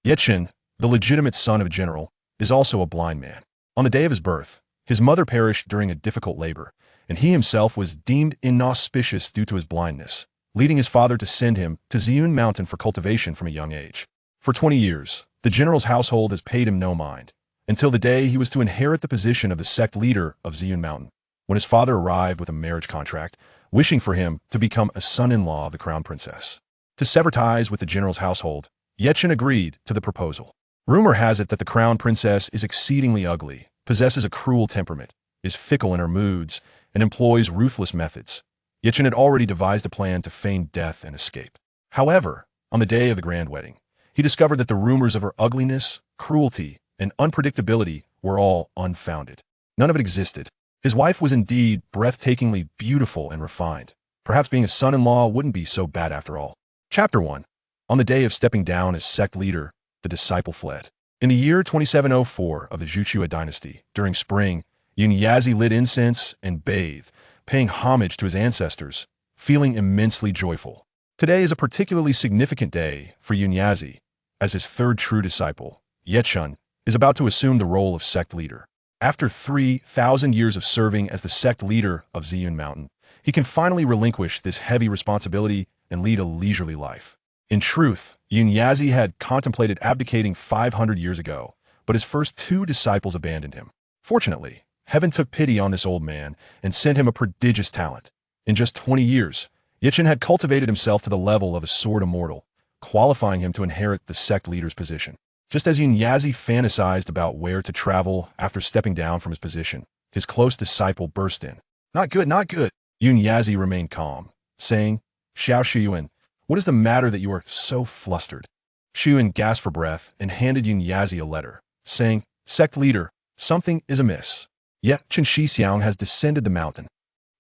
Chen, the legitimate son of a general, is also a blind man. On the day of his birth, his mother perished during a difficult labor, and he himself was deemed inauspicious due to his blindness, leading his father to send him to Ziyun Mountain for cultivation from a young age. For 20 years, the general's household has paid him no mind, until the day he was to inherit the position of the sect leader of Ziyun Mountain, when his father arrived with a marriage contract, wishing for him to become a son-in-law of the crown princess. To sever ties with the general's household, Chen agreed to the proposal. Rumor has it that the crown princess is exceedingly ugly, possesses a cruel temperament, is fickle in her moods, and employs ruthless methods. Chen had already devised a plan to feign death and escape. However, on the day of the grand wedding, he discovered that the rumors of her ugliness, cruelty, and unpredictability were all unfounded. None of it existed. His wife was indeed breathtakingly beautiful and refined. Perhaps being a son-in-law wouldn't be so bad after all. Chapter 1. On the day of stepping down as sect leader, the disciple fled. In the year 2704 of the Xianxia dynasty, during spring, Xianxia lit incense and bathed, paying homage to his ancestors, feeling immensely joyful. Today is a particularly significant day for Xianxia, as his third true disciple, Chen, is about to assume the role of sect leader. After 3,000 years of serving as the sect leader of Ziyun Mountain, he can finally relinquish this heavy responsibility and lead a leisurely life. In truth, Xianxia had contemplated abdicating 500 years ago, but his first two disciples abandoned him. Fortunately, heaven took pity on this old man and sent him a prodigious talent. In just 20 years, Chen had cultivated himself to the level of a sword immortal, qualifying him to inherit the sect leader's position. Just as Xianxia fantasized about where to travel after stepping down from his position, his close disciple burst in. "Not good, not good." Xianxia remained calm, saying, "Xianxia, what is the matter that you are so flustered?" Xianxia gasped for breath and handed Xianxia a letter, saying, "Sect leader, something is amiss. Yet Chen Xixiang has descended the mountain."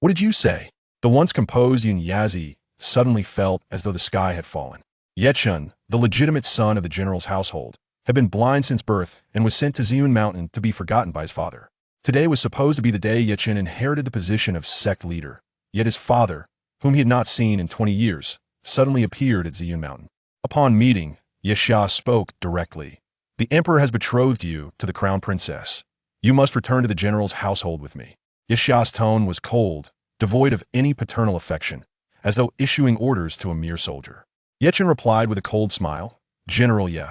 "What did you say?" The once composed Xianxia suddenly felt as though the sky had fallen. Chen, the legitimate son of the general's household, had been blind since birth and was sent to Ziyun Mountain to be forgotten by his father. Today was supposed to be the day Chen inherited the position of sect leader, yet his father, whom he had not seen in 20 years, suddenly appeared at Ziyun Mountain. Upon meeting, Xianxia spoke directly. "The emperor has betrothed you to the crown princess. You must return to the general's household with me." Xianxia's tone was cold, devoid of any paternal affection, as though issuing orders to a mere soldier. Chen replied with a cold smile, "General Ye,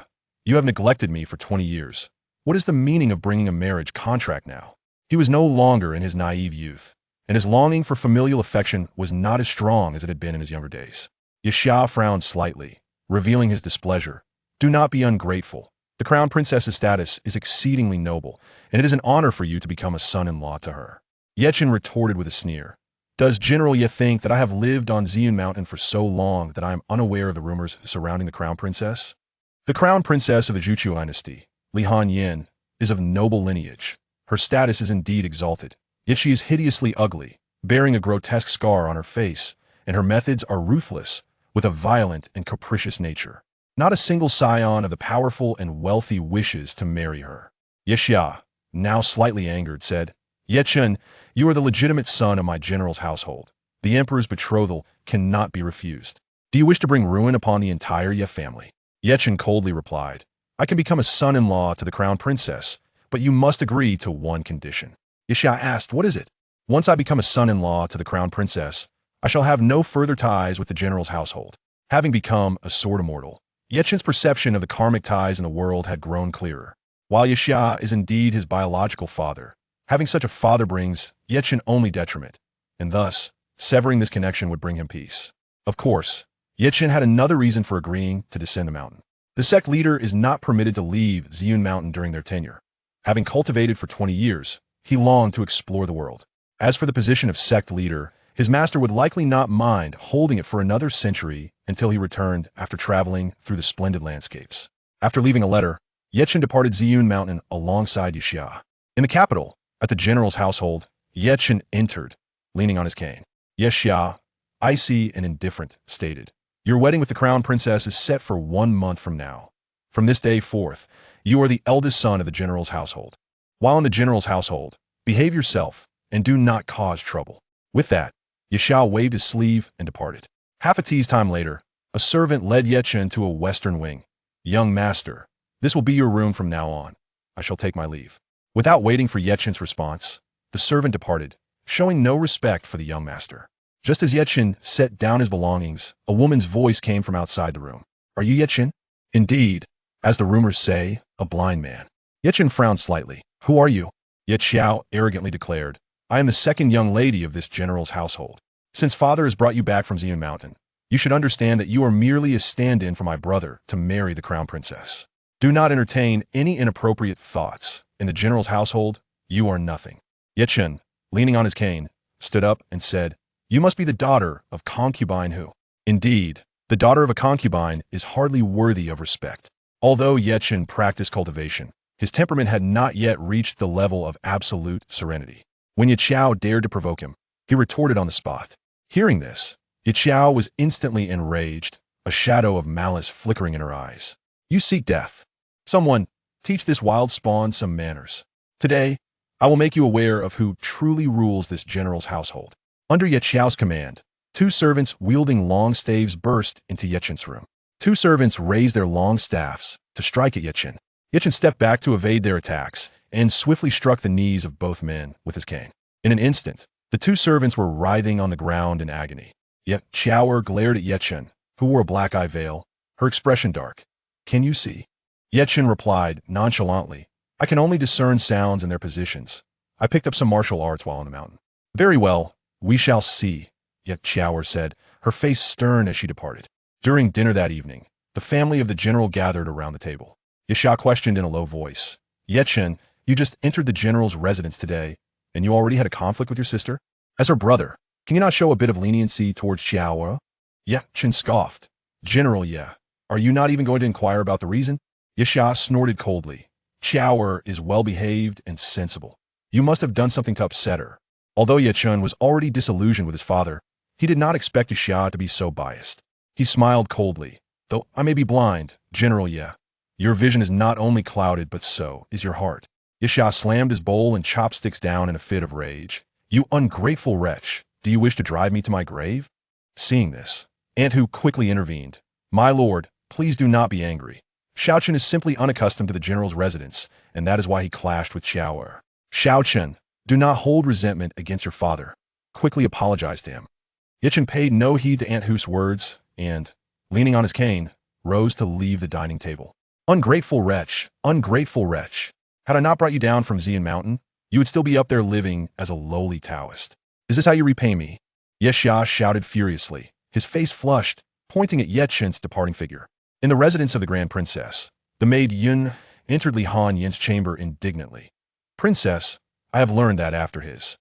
you have neglected me for 20 years. What is the meaning of bringing a marriage contract now?" He was no longer in his naive youth, and his longing for familial affection was not as strong as it had been in his younger days. Xianxia frowned slightly, revealing his displeasure. "Do not be ungrateful. The crown princess's status is exceedingly noble, and it is an honor for you to become a son-in-law to her." Chen retorted with a sneer. "Does General Ye think that I have lived on Ziyun Mountain for so long that I am unaware of the rumors surrounding the crown princess? The crown princess of the Xianxia dynasty, Li Han, is of noble lineage. Her status is indeed exalted, yet she is hideously ugly, bearing a grotesque scar on her face, and her methods are ruthless, with a violent and capricious nature. Not a single scion of the powerful and wealthy wishes to marry her." Xianxia, now slightly angered, said, "Chen, you are the legitimate son of my general's household. The emperor's betrothal cannot be refused. Do you wish to bring ruin upon the entire Ye family?" Chen coldly replied, "I can become a son-in-law to the crown princess, but you must agree to one condition." Xianxia asked, "What is it?" "Once I become a son-in-law to the crown princess, I shall have no further ties with the general's household." Having become a sword immortal, Chen's perception of the karmic ties in the world had grown clearer. While Xianxia is indeed his biological father, having such a father brings Chen only detriment, and thus, severing this connection would bring him peace. Of course, Chen had another reason for agreeing to descend the mountain. The sect leader is not permitted to leave Ziyun Mountain during their tenure. Having cultivated for 20 years, he longed to explore the world. As for the position of sect leader, his master would likely not mind holding it for another century until he returned after traveling through the splendid landscapes. After leaving a letter, Chen departed Ziyun Mountain alongside Xianxia. In the capital, at the general's household, Chen entered, leaning on his cane. Xianxia, icy and indifferent, stated, "Your wedding with the crown princess is set for 1 month from now. From this day forth, you are the eldest son of the general's household. While in the general's household, behave yourself and do not cause trouble." With that, Xianxia waved his sleeve and departed. Half a tea's time later, a servant led Chen to a western wing. "Young master, This will be your room from now on. I shall take my leave." Without waiting for Yechen's response, the servant departed, showing no respect for the young master. Just as Yechen set down his belongings, a woman's voice came from outside the room. "Are you Yechen?" "Indeed. As the rumors say, a blind man." Yechen frowned slightly. "Who are you?" Ye Xiao arrogantly declared. "I am the second young lady of this general's household. Since father has brought you back from Ziyun Mountain, you should understand that you are merely a stand-in for my brother to marry the crown princess. Do not entertain any inappropriate thoughts. In the general's household, you are nothing." Yechen, leaning on his cane, stood up and said, "You must be the daughter of concubine who?" "Indeed, the daughter of a concubine is hardly worthy of respect." Although Yechen practiced cultivation, his temperament had not yet reached the level of absolute serenity. When Ye Xiao dared to provoke him, he retorted on the spot. Hearing this, Ye Xiao was instantly enraged, a shadow of malice flickering in her eyes. "You seek death. Someone, teach this wild spawn some manners. Today, I will make you aware of who truly rules this general's household." Under Ye Xiao's command, two servants wielding long staves burst into Yechen's room. Two servants raised their long staffs to strike at Yechen. Yechen stepped back to evade their attacks and swiftly struck the knees of both men with his cane. In an instant, the two servants were writhing on the ground in agony. Ye Xiao glared at Yechen, who wore a black eye veil, her expression dark. "Can you see?" Yechen replied nonchalantly, "I can only discern sounds and their positions. I picked up some martial arts while on the mountain." "Very well, we shall see," Ye Xiao said, her face stern as she departed. During dinner that evening, the family of the general gathered around the table. Ye Xiao questioned in a low voice, "Yechen, you just entered the general's residence today, and you already had a conflict with your sister? As her brother, can you not show a bit of leniency towards Xiao?" Yechen scoffed. "General Ye, are you not even going to inquire about the reason?" Ye Xiao snorted coldly. "Xiao is well-behaved and sensible. You must have done something to upset her." Although Ye Chen was already disillusioned with his father, he did not expect Ye Xiao to be so biased. He smiled coldly. "Though I may be blind, General Ye, your vision is not only clouded, but so is your heart." Ye Xiao slammed his bowl and chopsticks down in a fit of rage. "You ungrateful wretch, do you wish to drive me to my grave?" Seeing this, Aunt Hu quickly intervened. "My lord, please do not be angry. Xiaochen is simply unaccustomed to the general's residence, and that is why he clashed with Xiao. Xiaochen, do not hold resentment against your father. Quickly apologize to him." Yechen paid no heed to Aunt Hu's words, and, leaning on his cane, rose to leave the dining table. Ungrateful wretch, ungrateful wretch. Had I not brought you down from Ziyun Mountain, you would still be up there living as a lowly Taoist. Is this how you repay me?" Ye Xiao shouted furiously, his face flushed, pointing at Yechen's departing figure. In the residence of the Grand Princess, the maid Yun entered Li Han Yin's chamber indignantly. "Princess, I have learned that after his."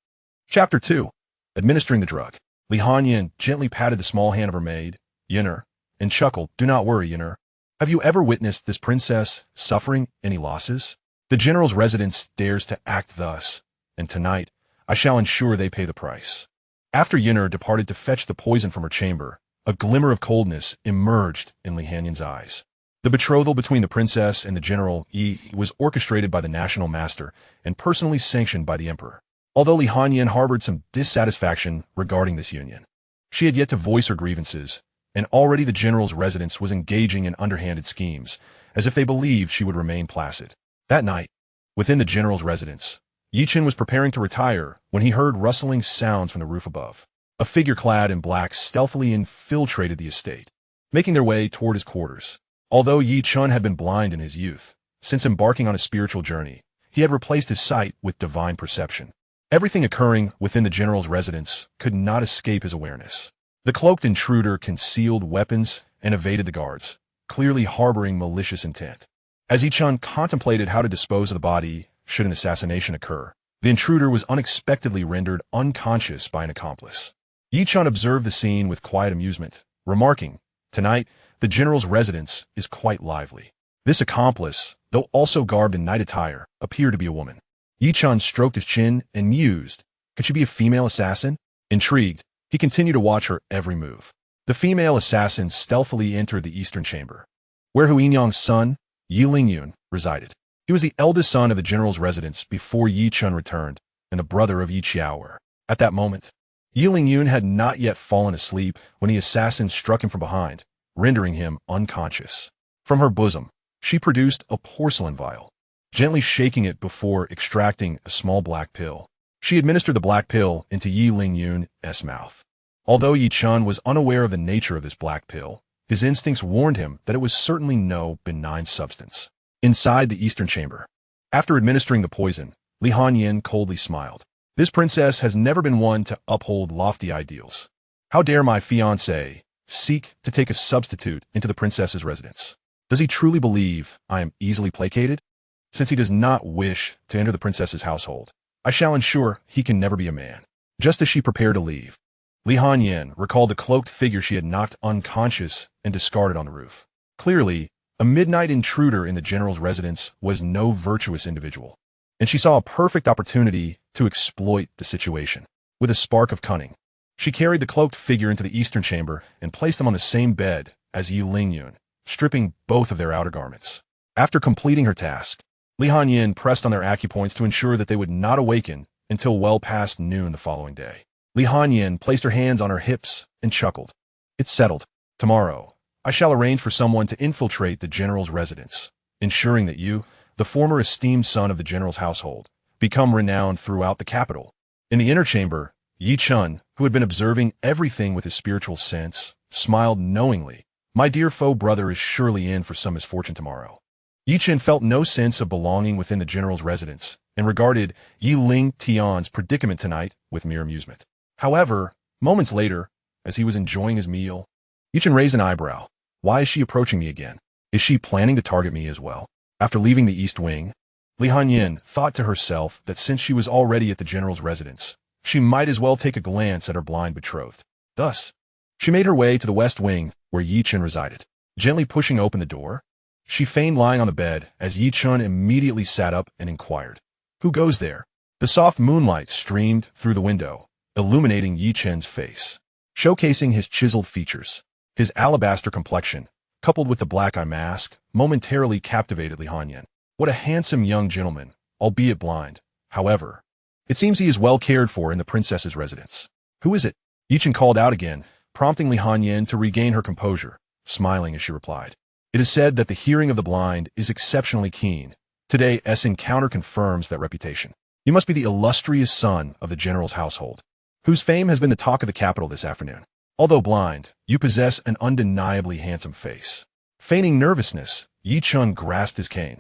Chapter 2. Administering the drug. Li Han Yin gently patted the small hand of her maid, Yin'er, and chuckled, "Do not worry, Yin'er. Have you ever witnessed this princess suffering any losses? The general's residence dares to act thus, and tonight I shall ensure they pay the price." After Yin'er departed to fetch the poison from her chamber, a glimmer of coldness emerged in Li Han Yin's eyes. The betrothal between the princess and the general Yi was orchestrated by the national master and personally sanctioned by the emperor. Although Li Han Yin harbored some dissatisfaction regarding this union, she had yet to voice her grievances, and already the general's residence was engaging in underhanded schemes, as if they believed she would remain placid. That night, within the general's residence, Yi Chen was preparing to retire when he heard rustling sounds from the roof above. A figure clad in black stealthily infiltrated the estate, making their way toward his quarters. Although Yi Chen had been blind in his youth, since embarking on a spiritual journey, he had replaced his sight with divine perception. Everything occurring within the general's residence could not escape his awareness. The cloaked intruder concealed weapons and evaded the guards, clearly harboring malicious intent. As Yi Chen contemplated how to dispose of the body should an assassination occur, the intruder was unexpectedly rendered unconscious by an accomplice. Yi Chen observed the scene with quiet amusement, remarking, "Tonight, the general's residence is quite lively." This accomplice, though also garbed in night attire, appeared to be a woman. Yi Chen stroked his chin and mused, could she be a female assassin? Intrigued, he continued to watch her every move. The female assassin stealthily entered the eastern chamber, where Hu Yinyang's son, Yi Lingyun, resided. He was the eldest son of the general's residence before Yi Chen returned, and the brother of Yi Xiao. At that moment, Yi Lingyun had not yet fallen asleep when the assassin struck him from behind, rendering him unconscious. From her bosom, She produced a porcelain vial, gently shaking it before extracting a small black pill. She administered the black pill into Yi Lingyun's mouth. Although Yi Chen was unaware of the nature of this black pill, his instincts warned him that it was certainly no benign substance. Inside the eastern chamber, after administering the poison, Li Hanyin coldly smiled. This princess has never been one to uphold lofty ideals. How dare my fiancé seek to take a substitute into the princess's residence? Does he truly believe I am easily placated? Since he does not wish to enter the princess's household, I shall ensure he can never be a man. Just as she prepared to leave, Li Hanyin recalled the cloaked figure she had knocked unconscious and discarded on the roof. Clearly, a midnight intruder in the general's residence was no virtuous individual, and she saw a perfect opportunity to exploit the situation. With a spark of cunning, she carried the cloaked figure into the eastern chamber and placed them on the same bed as Yi Lingyun, stripping both of their outer garments. After completing her task, Li Hanyin pressed on their acupoints to ensure that they would not awaken until well past noon the following day. Li Hanyin placed her hands on her hips and chuckled. It's settled. Tomorrow, I shall arrange for someone to infiltrate the general's residence, ensuring that you, the former esteemed son of the general's household, become renowned throughout the capital. In the inner chamber, Yi Chen, who had been observing everything with his spiritual sense, smiled knowingly. My dear foe brother is surely in for some misfortune tomorrow. Yi Chen felt no sense of belonging within the general's residence and regarded Yi Ling Tian's predicament tonight with mere amusement. However, moments later, as he was enjoying his meal, Yi Chen raised an eyebrow. Why is she approaching me again? Is she planning to target me as well? After leaving the east wing, Li Hanyin thought to herself that since she was already at the general's residence, she might as well take a glance at her blind betrothed. Thus, she made her way to the west wing where Yi Chen resided. Gently pushing open the door, she feigned lying on the bed as Yi Chen immediately sat up and inquired, "Who goes there?" The soft moonlight streamed through the window, illuminating Yi Chen's face, showcasing his chiseled features. His alabaster complexion, coupled with the black eye mask, momentarily captivated Li Hanyin. What a handsome young gentleman, albeit blind. However, it seems he is well cared for in the princess's residence. Who is it? Yi Chen called out again, prompting Li Hanyin to regain her composure, smiling as she replied. It is said that the hearing of the blind is exceptionally keen. Today's encounter confirms that reputation. You must be the illustrious son of the general's household, whose fame has been the talk of the capital this afternoon. Although blind, you possess an undeniably handsome face. Feigning nervousness, Yi Chen grasped his cane.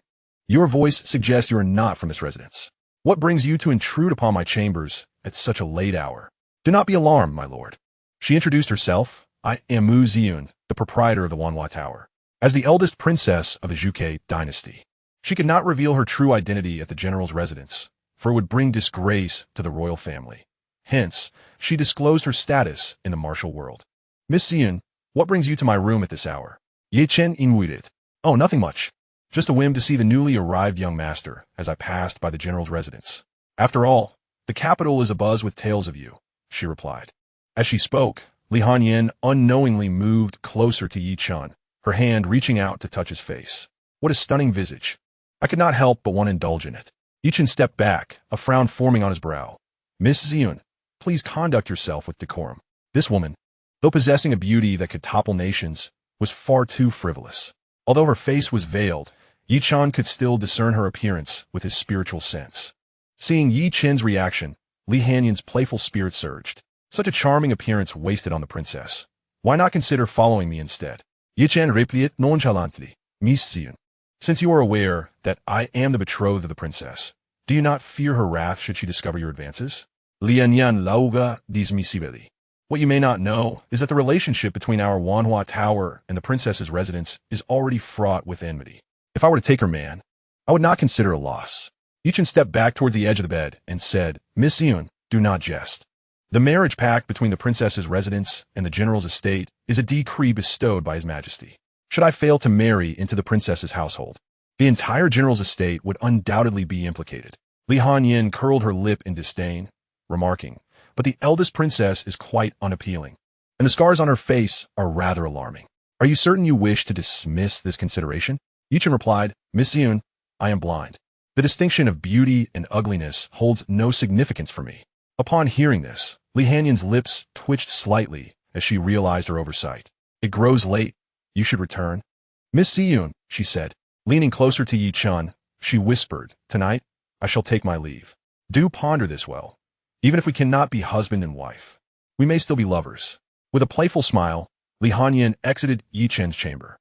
Your voice suggests you are not from this residence. What brings you to intrude upon my chambers at such a late hour? Do not be alarmed, my lord. She introduced herself. I am Mu Ziyun, the proprietor of the Wanhua Tower. As the eldest princess of the Zhuge dynasty, she could not reveal her true identity at the general's residence, for it would bring disgrace to the royal family. Hence, she disclosed her status in the martial world. Miss Ziyun, what brings you to my room at this hour? Yi Chen inwitted. Oh, nothing much. Just a whim to see the newly arrived young master as I passed by the general's residence. After all, the capital is abuzz with tales of you, she replied. As she spoke, Li Hanyin unknowingly moved closer to Yi Chen, her hand reaching out to touch his face. What a stunning visage. I could not help but want to indulge in it. Yi Chen stepped back, a frown forming on his brow. Miss Ziyun, please conduct yourself with decorum. This woman, though possessing a beauty that could topple nations, was far too frivolous. Although her face was veiled, Yi Chen could still discern her appearance with his spiritual sense. Seeing Yi Chen's reaction, Li Hanyin's playful spirit surged. Such a charming appearance wasted on the princess. Why not consider following me instead? Yi Chen replied nonchalantly. Miss Ziyun, since you are aware that I am the betrothed of the princess, do you not fear her wrath should she discover your advances? Lianyan lauga dismissibili. What you may not know is that the relationship between our Wanhua Tower and the princess's residence is already fraught with enmity. If I were to take her man, I would not consider a loss. Yi Chen stepped back towards the edge of the bed and said, Miss Ziyun, do not jest. The marriage pact between the princess's residence and the general's estate is a decree bestowed by His Majesty. Should I fail to marry into the princess's household, the entire general's estate would undoubtedly be implicated. Li Hanyin curled her lip in disdain, remarking, but the eldest princess is quite unappealing, and the scars on her face are rather alarming. Are you certain you wish to dismiss this consideration? Yi Chen replied, Miss Ziyun, I am blind. The distinction of beauty and ugliness holds no significance for me. Upon hearing this, Li Hanyin's lips twitched slightly as she realized her oversight. It grows late. You should return. Miss Ziyun, she said, Leaning closer to Yi Chun, she whispered, "Tonight, I shall take my leave. Do ponder this well. Even if we cannot be husband and wife, we may still be lovers." With a playful smile, Li Hanyin exited Yi Chen's chamber.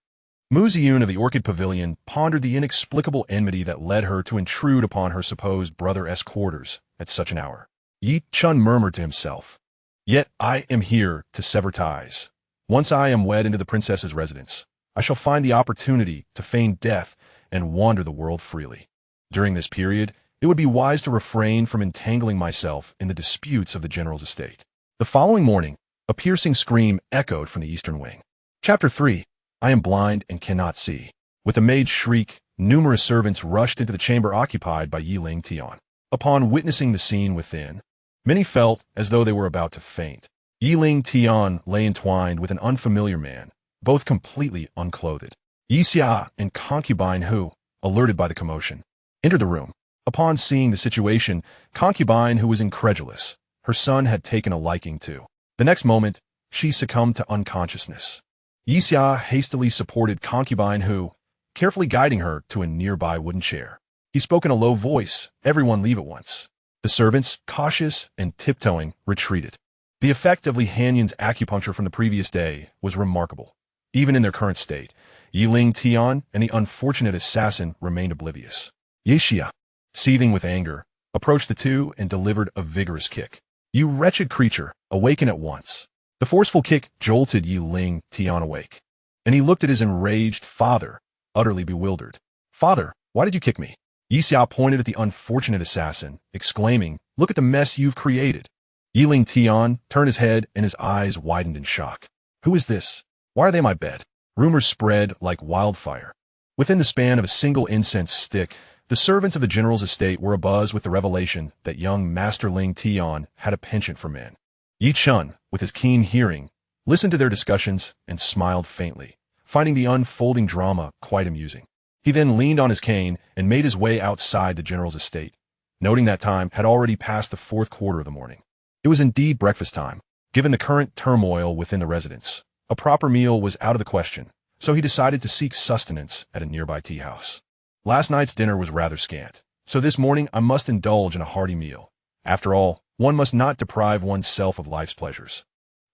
Mu Ziyun of the Orchid Pavilion pondered the inexplicable enmity that led her to intrude upon her supposed brother's quarters at such an hour. Yi Chun murmured to himself, "Yet I am here to sever ties. Once I am wed into the princess's residence, I shall find the opportunity to feign death and wander the world freely. During this period, it would be wise to refrain from entangling myself in the disputes of the general's estate." The following morning, a piercing scream echoed from the eastern wing. Chapter 3. I am blind and cannot see. With a maid's shriek, numerous servants rushed into the chamber occupied by Yi Ling Tian. Upon witnessing the scene within, many felt as though they were about to faint. Yi Ling Tian lay entwined with an unfamiliar man, both completely unclothed. Xianxia and concubine who, alerted by the commotion, entered the room. Upon seeing the situation, concubine who was incredulous, her son had taken a liking to. The next moment, she succumbed to unconsciousness. Xianxia hastily supported concubine who, carefully guiding her to a nearby wooden chair. He spoke in a low voice, "Everyone leave at once." The servants, cautious and tiptoeing, retreated. The effect of Li Hanyin's acupuncture from the previous day was remarkable. Even in their current state, Yi Ling Tian and the unfortunate assassin remained oblivious. Xianxia, seething with anger, approached the two and delivered a vigorous kick. "You wretched creature, awaken at once." The forceful kick jolted Yi Ling Tian awake, and he looked at his enraged father, utterly bewildered. "Father, why did you kick me?" Xianxia pointed at the unfortunate assassin, exclaiming, "Look at the mess you've created." Yi Ling Tian turned his head and his eyes widened in shock. "Who is this? Why are they in my bed?" Rumors spread like wildfire. Within the span of a single incense stick, the servants of the general's estate were abuzz with the revelation that young Master Ling Tian had a penchant for men. Yi Chun, with his keen hearing, listened to their discussions and smiled faintly, finding the unfolding drama quite amusing. He then leaned on his cane and made his way outside the general's estate, noting that time had already passed the fourth quarter of the morning. It was indeed breakfast time. Given the current turmoil within the residence, a proper meal was out of the question, so he decided to seek sustenance at a nearby tea house. Last night's dinner was rather scant, so this morning I must indulge in a hearty meal. After all, one must not deprive oneself of life's pleasures.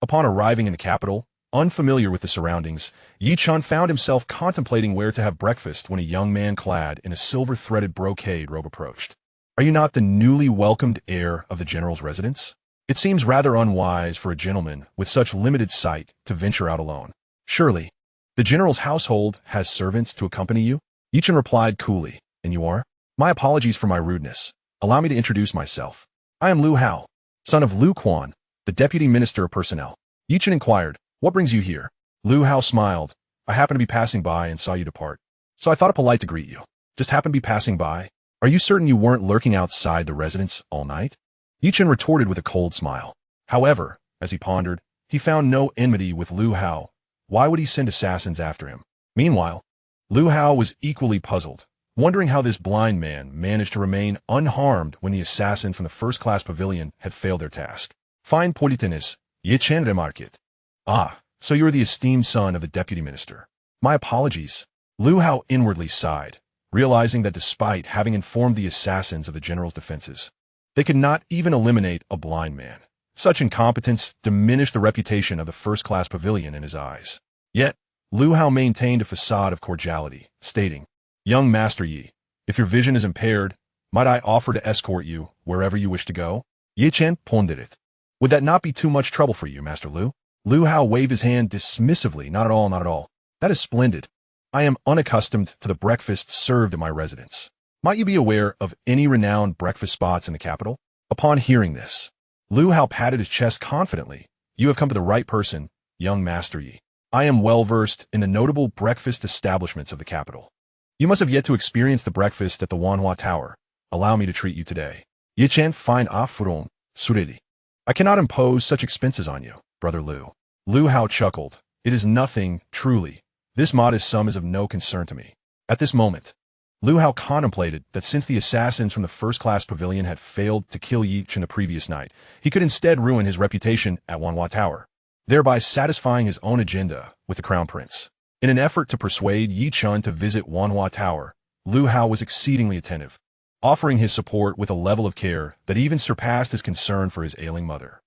Upon arriving in the capital, unfamiliar with the surroundings, Yi Chun found himself contemplating where to have breakfast when a young man clad in a silver-threaded brocade robe approached. "Are you not the newly welcomed heir of the general's residence? It seems rather unwise for a gentleman with such limited sight to venture out alone. Surely, the general's household has servants to accompany you?" Yi Chun replied coolly, "And you are?" "My apologies for my rudeness. Allow me to introduce myself. I am Lu Hao, son of Lu Quan, the Deputy Minister of Personnel." Yi Chun inquired, "What brings you here?" Lu Hao smiled, "I happened to be passing by and saw you depart, so I thought it polite to greet you." "Just happened to be passing by? Are you certain you weren't lurking outside the residence all night?" Yi Chun retorted with a cold smile. However, as he pondered, he found no enmity with Lu Hao. Why would he send assassins after him? Meanwhile, Lu Hao was equally puzzled, wondering how this blind man managed to remain unharmed when the assassin from the first-class pavilion had failed their task. "Fine politeness, Yi Chen remarked. Ah, so you are the esteemed son of the deputy minister. My apologies." Lu Hao inwardly sighed, realizing that despite having informed the assassins of the general's defenses, they could not even eliminate a blind man. Such incompetence diminished the reputation of the first-class pavilion in his eyes. Yet, Lu Hao maintained a facade of cordiality, stating, "Young Master Yi, if your vision is impaired, might I offer to escort you wherever you wish to go?" Yi Chen pondered. "Would that not be too much trouble for you, Master Lu?" Lu Hao waved his hand dismissively. "Not at all, not at all. That is splendid. I am unaccustomed to the breakfast served at my residence. Might you be aware of any renowned breakfast spots in the capital?" Upon hearing this, Lu Hao patted his chest confidently. "You have come to the right person, young Master Yi. I am well versed in the notable breakfast establishments of the capital. You must have yet to experience the breakfast at the Wanhua Tower. Allow me to treat you today." Yi Chen fine affron, suredi. "I cannot impose such expenses on you, brother Lu." Lu Hao chuckled. "It is nothing, truly. This modest sum is of no concern to me." At this moment, Lu Hao contemplated that since the assassins from the first-class pavilion had failed to kill Yi Chen the previous night, he could instead ruin his reputation at Wanhua Tower, thereby satisfying his own agenda with the crown prince. In an effort to persuade Yi Chun to visit Wanhua Tower, Lu Hao was exceedingly attentive, offering his support with a level of care that even surpassed his concern for his ailing mother.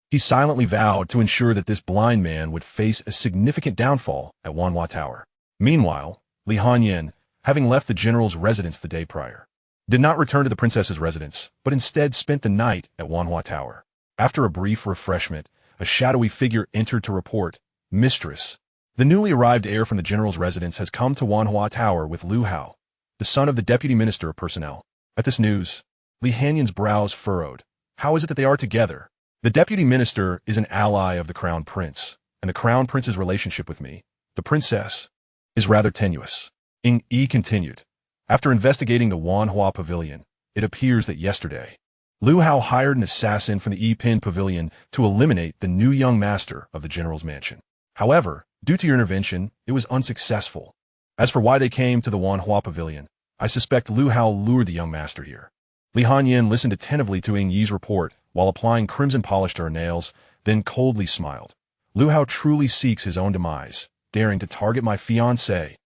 He silently vowed to ensure that this blind man would face a significant downfall at Wanhua Tower. Meanwhile, Li Hanyan, having left the general's residence the day prior, did not return to the princess's residence, but instead spent the night at Wanhua Tower. After a brief refreshment, a shadowy figure entered to report, "Mistress, the newly arrived heir from the general's residence has come to Wanhua Tower with Lu Hao, the son of the deputy minister of personnel." At this news, Li Hanyan's brows furrowed. How is it that they are together? The deputy minister is an ally of the crown prince, and the crown prince's relationship with me, the princess, is rather tenuous. Ing Yi continued. After investigating the Wanhua Pavilion, it appears that yesterday, Lu Hao hired an assassin from the Yi-Pin Pavilion to eliminate the new young master of the general's mansion. However, due to your intervention, it was unsuccessful. As for why they came to the Wanhua Pavilion, I suspect Lu Hao lured the young master here. Li Hanyan listened attentively to Ing Yi's report while applying crimson polish to her nails, then coldly smiled. Lu Hao truly seeks his own demise, daring to target my fiancé.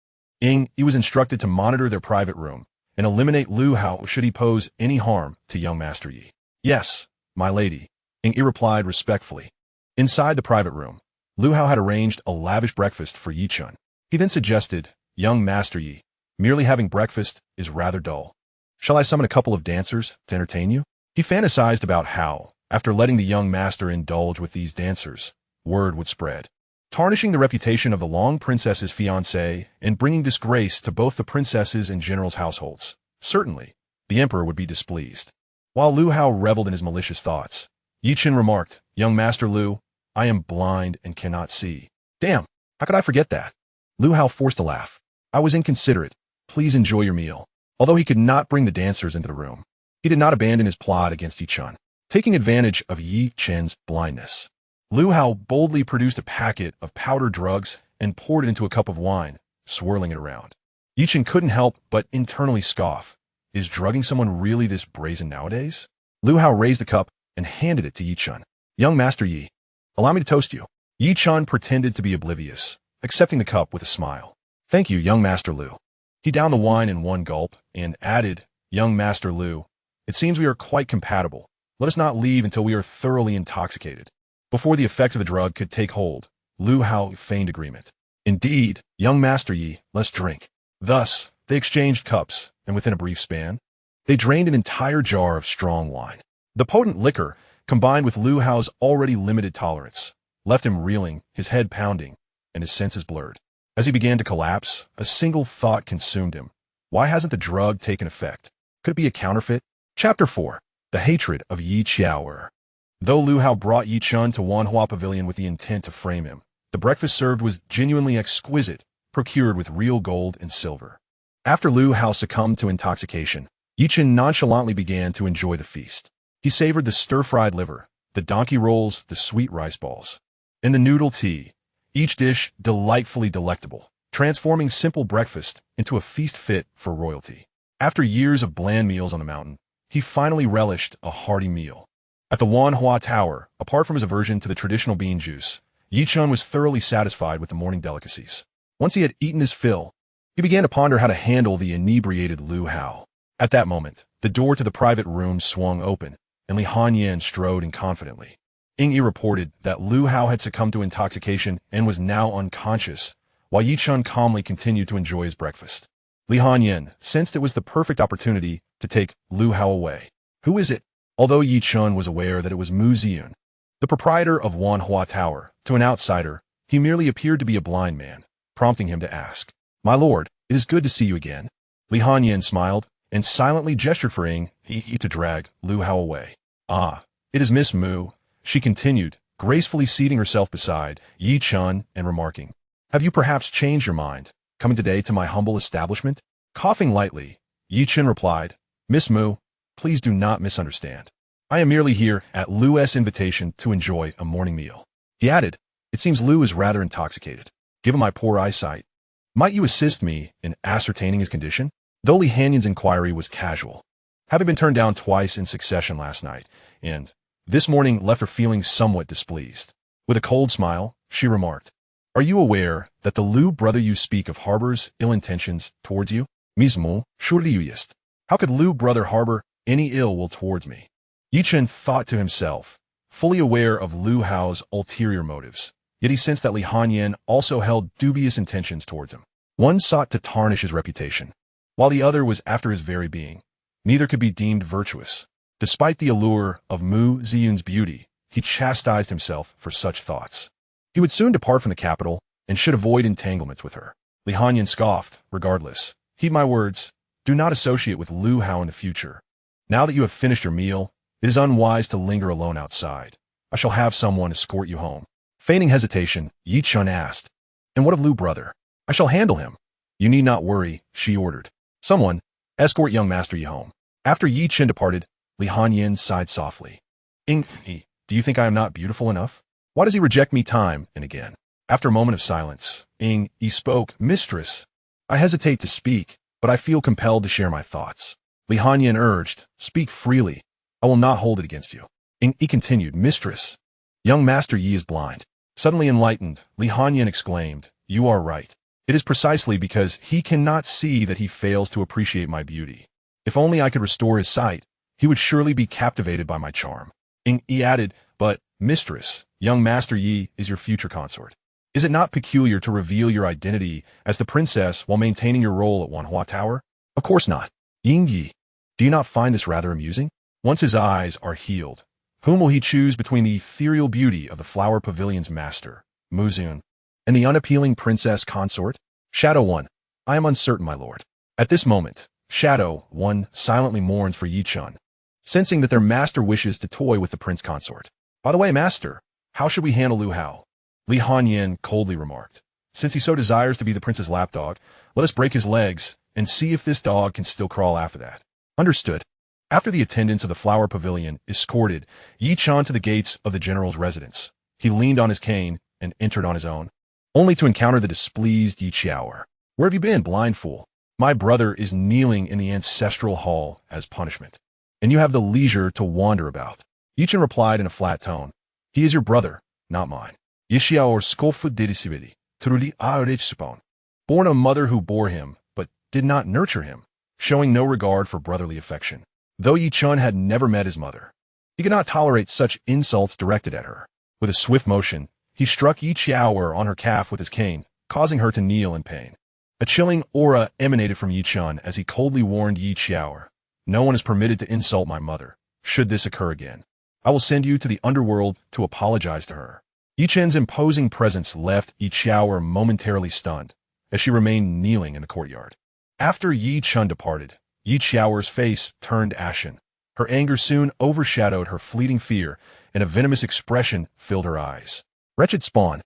Ing Yi was instructed to monitor their private room and eliminate Lu Hao should he pose any harm to young Master Yi. Yes, my lady, Ing Yi replied respectfully. Inside the private room, Lu Hao had arranged a lavish breakfast for Yi Chun. He then suggested, "Young Master Yi, merely having breakfast is rather dull. Shall I summon a couple of dancers to entertain you?" He fantasized about how, after letting the young master indulge with these dancers, word would spread, tarnishing the reputation of the long princess's fiancé and bringing disgrace to both the princess's and general's households. Certainly, the emperor would be displeased. While Lu Hao reveled in his malicious thoughts, Yi Chen remarked, "Young Master Lu, I am blind and cannot see." "Damn, how could I forget that?" Lu Hao forced a laugh. "I was inconsiderate. Please enjoy your meal." Although he could not bring the dancers into the room, he did not abandon his plot against Yi Chun. Taking advantage of Yi Chen's blindness, Lu Hao boldly produced a packet of powdered drugs and poured it into a cup of wine, swirling it around. Yi Chen couldn't help but internally scoff. Is drugging someone really this brazen nowadays? Lu Hao raised the cup and handed it to Yi Chun. "Young Master Yi, allow me to toast you." Yi Chun pretended to be oblivious, accepting the cup with a smile. "Thank you, young Master Lu." He downed the wine in one gulp and added, "Young Master Lu, it seems we are quite compatible. Let us not leave until we are thoroughly intoxicated." Before the effects of the drug could take hold, Lu Hao feigned agreement. "Indeed, young Master Yi, let's drink." Thus, they exchanged cups, and within a brief span, they drained an entire jar of strong wine. The potent liquor, combined with Lu Hao's already limited tolerance, left him reeling, his head pounding, and his senses blurred. As he began to collapse, a single thought consumed him. Why hasn't the drug taken effect? Could it be a counterfeit? Chapter 4. The Hatred of Yi Qiaoer. Though Lu Hao brought Yi Chun to Wanhua Pavilion with the intent to frame him, the breakfast served was genuinely exquisite, procured with real gold and silver. After Lu Hao succumbed to intoxication, Yi Chun nonchalantly began to enjoy the feast. He savored the stir-fried liver, the donkey rolls, the sweet rice balls, and the noodle tea, each dish delightfully delectable, transforming simple breakfast into a feast fit for royalty. After years of bland meals on the mountain, he finally relished a hearty meal. At the Wanhua Tower, apart from his aversion to the traditional bean juice, Yi Chun was thoroughly satisfied with the morning delicacies. Once he had eaten his fill, he began to ponder how to handle the inebriated Lu Hao. At that moment, the door to the private room swung open, and Li Hanyan strode in confidently. Ing Yi reported that Lu Hao had succumbed to intoxication and was now unconscious, while Yi Chun calmly continued to enjoy his breakfast. Li Hanyan sensed it was the perfect opportunity to take Lu Hao away. "Who is it?" Although Yi Chun was aware that it was Mu Ziyun, the proprietor of Wanhua Tower, to an outsider, he merely appeared to be a blind man, prompting him to ask, "My lord, it is good to see you again." Li Hanyan smiled and silently gestured for Ing Yi to drag Lu Hao away. "Ah, it is Miss Mu," she continued, gracefully seating herself beside Yi Chun and remarking, "Have you perhaps changed your mind, coming today to my humble establishment?" Coughing lightly, Yi Chun replied, "Miss Mu, please do not misunderstand. I am merely here at Lu's invitation to enjoy a morning meal." He added, "It seems Lu is rather intoxicated. Given my poor eyesight, might you assist me in ascertaining his condition?" Though Li Hanyan's inquiry was casual, having been turned down twice in succession last night, and this morning left her feeling somewhat displeased. With a cold smile, she remarked, Are you aware that the Liu brother you speak of harbors ill intentions towards you? Mismo, surely jest. How could Liu brother harbor any ill will towards me? Chen thought to himself, fully aware of Liu Hao's ulterior motives. Yet he sensed that Li Hanyan also held dubious intentions towards him. One sought to tarnish his reputation, while the other was after his very being. Neither could be deemed virtuous. Despite the allure of Mu Ziyun's beauty, he chastised himself for such thoughts. He would soon depart from the capital and should avoid entanglements with her. Li Hanyan scoffed, regardless. Heed my words, do not associate with Liu Hao in the future. Now that you have finished your meal, it is unwise to linger alone outside. I shall have someone escort you home. Feigning hesitation, Chen asked, and what of Liu brother? I shall handle him. You need not worry, she ordered. Someone, escort young master Yi home. After Chen departed, Li Hanyan sighed softly. Do you think I am not beautiful enough? Why does he reject me time and again? After a moment of silence, Yi spoke, Mistress. I hesitate to speak, but I feel compelled to share my thoughts. Li Hanyan urged, speak freely. I will not hold it against you. Yi continued, Mistress. Young Master Yi is blind. Suddenly enlightened, Li Hanyan exclaimed, you are right. It is precisely because he cannot see that he fails to appreciate my beauty. If only I could restore his sight, he would surely be captivated by my charm. Yi added, but, Mistress, young Master Yi is your future consort. Is it not peculiar to reveal your identity as the princess while maintaining your role at Wanhua Tower? Of course not. Yi, do you not find this rather amusing? Once his eyes are healed, whom will he choose between the ethereal beauty of the Flower Pavilion's master, Mu Ziyun, and the unappealing princess consort? Shadow 1. I am uncertain, my lord. At this moment, Shadow 1 silently mourns for Chen, sensing that their master wishes to toy with the prince consort. By the way, master, how should we handle Liu Hao? Li Hanyan coldly remarked. Since he so desires to be the prince's lapdog, let us break his legs and see if this dog can still crawl after that. Understood. After the attendants of the Flower Pavilion escorted Chen to the gates of the general's residence, he leaned on his cane and entered on his own, only to encounter the displeased Xiaoer. Where have you been, blind fool? My brother is kneeling in the ancestral hall as punishment, and you have the leisure to wander about. Chen replied in a flat tone, he is your brother, not mine. Xiaoer skolfud dedisibidi, truly aurechspon. Born a mother who bore him, but did not nurture him, showing no regard for brotherly affection. Though Chen had never met his mother, he could not tolerate such insults directed at her. With a swift motion, he struck Xiaoer on her calf with his cane, causing her to kneel in pain. A chilling aura emanated from Chen as he coldly warned Xiaoer, no one is permitted to insult my mother. Should this occur again, I will send you to the underworld to apologize to her. Chen's imposing presence left Xiaoer momentarily stunned, as she remained kneeling in the courtyard. After Chen departed, Xiaoer's face turned ashen. Her anger soon overshadowed her fleeting fear, and a venomous expression filled her eyes. Wretched spawn!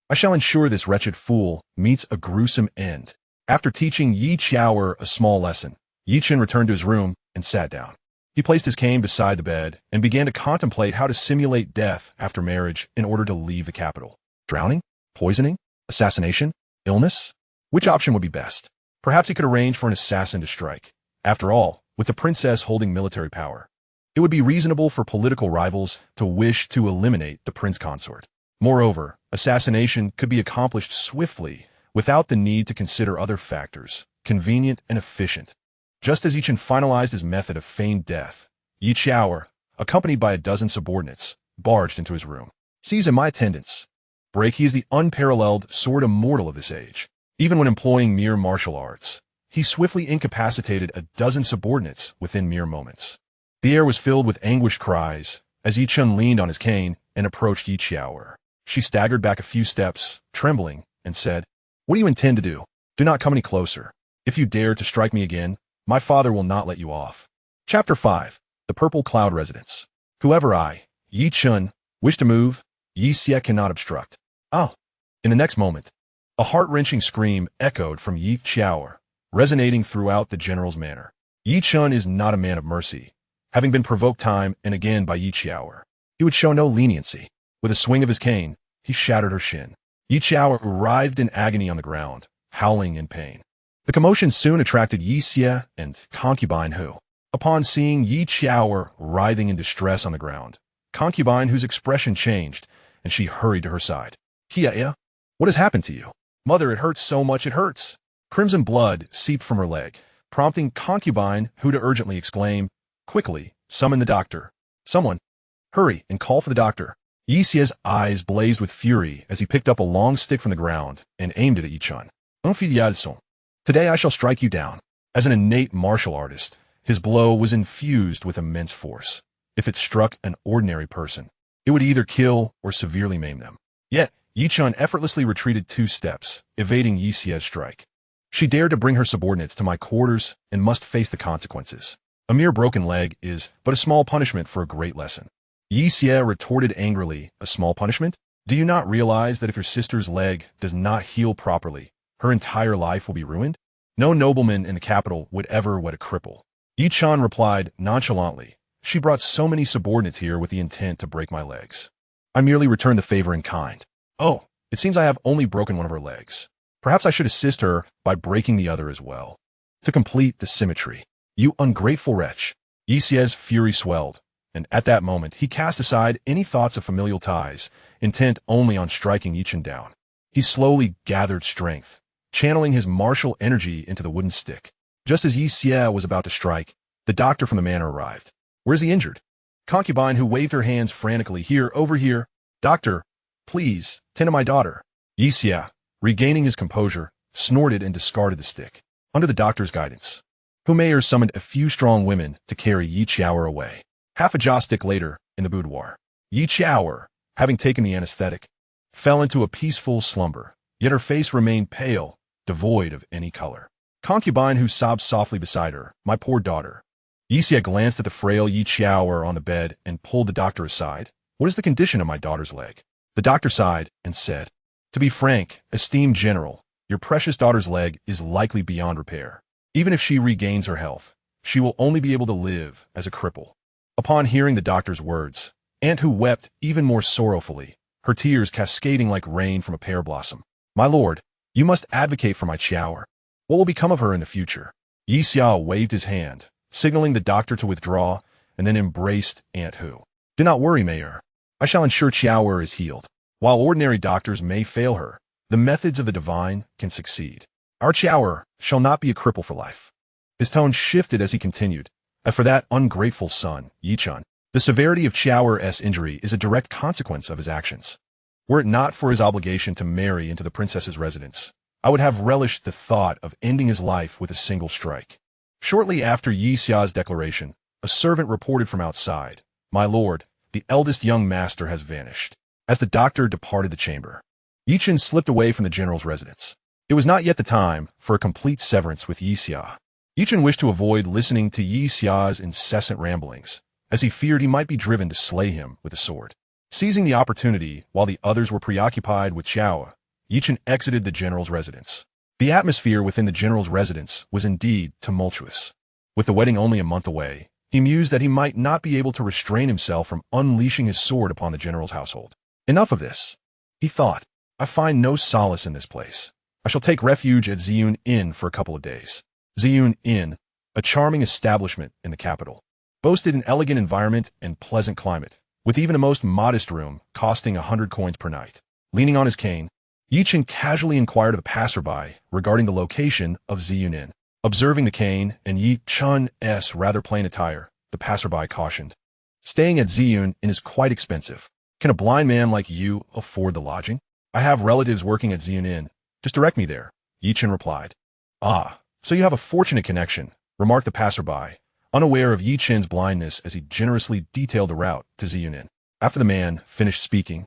I shall ensure this wretched fool meets a gruesome end. After teaching Xiaoer a small lesson, Chen returned to his room and sat down. He placed his cane beside the bed and began to contemplate how to simulate death after marriage in order to leave the capital. Drowning? Poisoning? Assassination? Illness? Which option would be best? Perhaps he could arrange for an assassin to strike. After all, with the princess holding military power, it would be reasonable for political rivals to wish to eliminate the prince consort. Moreover, assassination could be accomplished swiftly without the need to consider other factors, convenient and efficient. Just as Chen finalized his method of feigned death, Xiaoer, accompanied by a dozen subordinates, barged into his room. Seize in my attendance. Break, he is the unparalleled sword immortal of this age. Even when employing mere martial arts, he swiftly incapacitated a dozen subordinates within mere moments. The air was filled with anguished cries as Chen leaned on his cane and approached Xiaoer. She staggered back a few steps, trembling, and said, what do you intend to do? Do not come any closer. If you dare to strike me again, my father will not let you off. Chapter 5. The Purple Cloud Residence. Whoever I, Chen, wish to move, Xianxia cannot obstruct. Oh! In the next moment, a heart-wrenching scream echoed from Xiaoer, resonating throughout the general's manor. Chen is not a man of mercy. Having been provoked time and again by Xiaoer, he would show no leniency. With a swing of his cane, he shattered her shin. Xiaoer writhed in agony on the ground, howling in pain. The commotion soon attracted Xianxia and Concubine who, upon seeing Xiaoer writhing in distress on the ground, Concubine whose expression changed, and she hurried to her side. Kia, What has happened to you? Mother, it hurts so much it hurts. Crimson blood seeped from her leg, prompting concubine Hu to urgently exclaim, quickly, summon the doctor. Someone, hurry and call for the doctor. Yixia's eyes blazed with fury as he picked up a long stick from the ground and aimed it at Yichun. Today I shall strike you down. As an innate martial artist, his blow was infused with immense force. If it struck an ordinary person, it would either kill or severely maim them. Yet, Yichun effortlessly retreated 2 steps, evading Yixia's strike. She dared to bring her subordinates to my quarters and must face the consequences. A mere broken leg is but a small punishment for a great lesson. Yixia retorted angrily, a small punishment? Do you not realize that if your sister's leg does not heal properly, her entire life will be ruined? No nobleman in the capital would ever wed a cripple. Yichun replied nonchalantly, she brought so many subordinates here with the intent to break my legs. I merely returned the favor in kind. Oh, it seems I have only broken one of her legs. Perhaps I should assist her by breaking the other as well. To complete the symmetry. You ungrateful wretch. Yixia's fury swelled, and at that moment he cast aside any thoughts of familial ties, intent only on striking Yichun down. He slowly gathered strength, channeling his martial energy into the wooden stick. Just as Yixia was about to strike, the doctor from the manor arrived. Where's he injured? Concubine Hu waved her hands frantically. Here, over here. Doctor, please, tend to my daughter. Yixia, regaining his composure, snorted and discarded the stick. Under the doctor's guidance, Hu Mayer summoned a few strong women to carry Yi Qiaoer away. Half a jaw stick later, in the boudoir, Yi Qiaoer, having taken the anesthetic, fell into a peaceful slumber, yet her face remained pale, devoid of any color. Concubine Hu sobbed softly beside her, my poor daughter. Yixia glanced at the frail Yi Qiaoer on the bed and pulled the doctor aside. What is the condition of my daughter's leg? The doctor sighed and said, to be frank, esteemed general, your precious daughter's leg is likely beyond repair. Even if she regains her health, she will only be able to live as a cripple. Upon hearing the doctor's words, Aunt Hu wept even more sorrowfully, her tears cascading like rain from a pear blossom. My lord, you must advocate for my Qiaoer. What will become of her in the future? Yixia waved his hand, signaling the doctor to withdraw, and then embraced Aunt Hu. Do not worry, Mayor. I shall ensure Qiaoer is healed. While ordinary doctors may fail her, the methods of the divine can succeed. Our Qiaoer shall not be a cripple for life. His tone shifted as he continued. As for that ungrateful son, Yichun, the severity of Qiaoer's injury is a direct consequence of his actions. Were it not for his obligation to marry into the princess's residence, I would have relished the thought of ending his life with a single strike. Shortly after Yixia's declaration, a servant reported from outside, my lord, the eldest young master has vanished. As the doctor departed the chamber, Yichun slipped away from the general's residence. It was not yet the time for a complete severance with Yixia. Yichun wished to avoid listening to Yixia's incessant ramblings, as he feared he might be driven to slay him with a sword. Seizing the opportunity while the others were preoccupied with Qiaoer, Yichun exited the general's residence. The atmosphere within the general's residence was indeed tumultuous. With the wedding only a month away, he mused that he might not be able to restrain himself from unleashing his sword upon the general's household. Enough of this, he thought. I find no solace in this place. I shall take refuge at Ziyun Inn for a couple of days. Ziyun Inn, a charming establishment in the capital, boasted an elegant environment and pleasant climate, with even a most modest room costing 100 coins per night. Leaning on his cane, Yichun casually inquired of a passerby regarding the location of Ziyun Inn. Observing the cane and Yichun's rather plain attire, the passerby cautioned, staying at Ziyun Inn is quite expensive. Can a blind man like you afford the lodging? I have relatives working at Ziyun Inn. Just direct me there, Yichun replied. Ah, so you have a fortunate connection, remarked the passerby, unaware of Yichun's blindness as he generously detailed the route to Ziyun Inn. After the man finished speaking,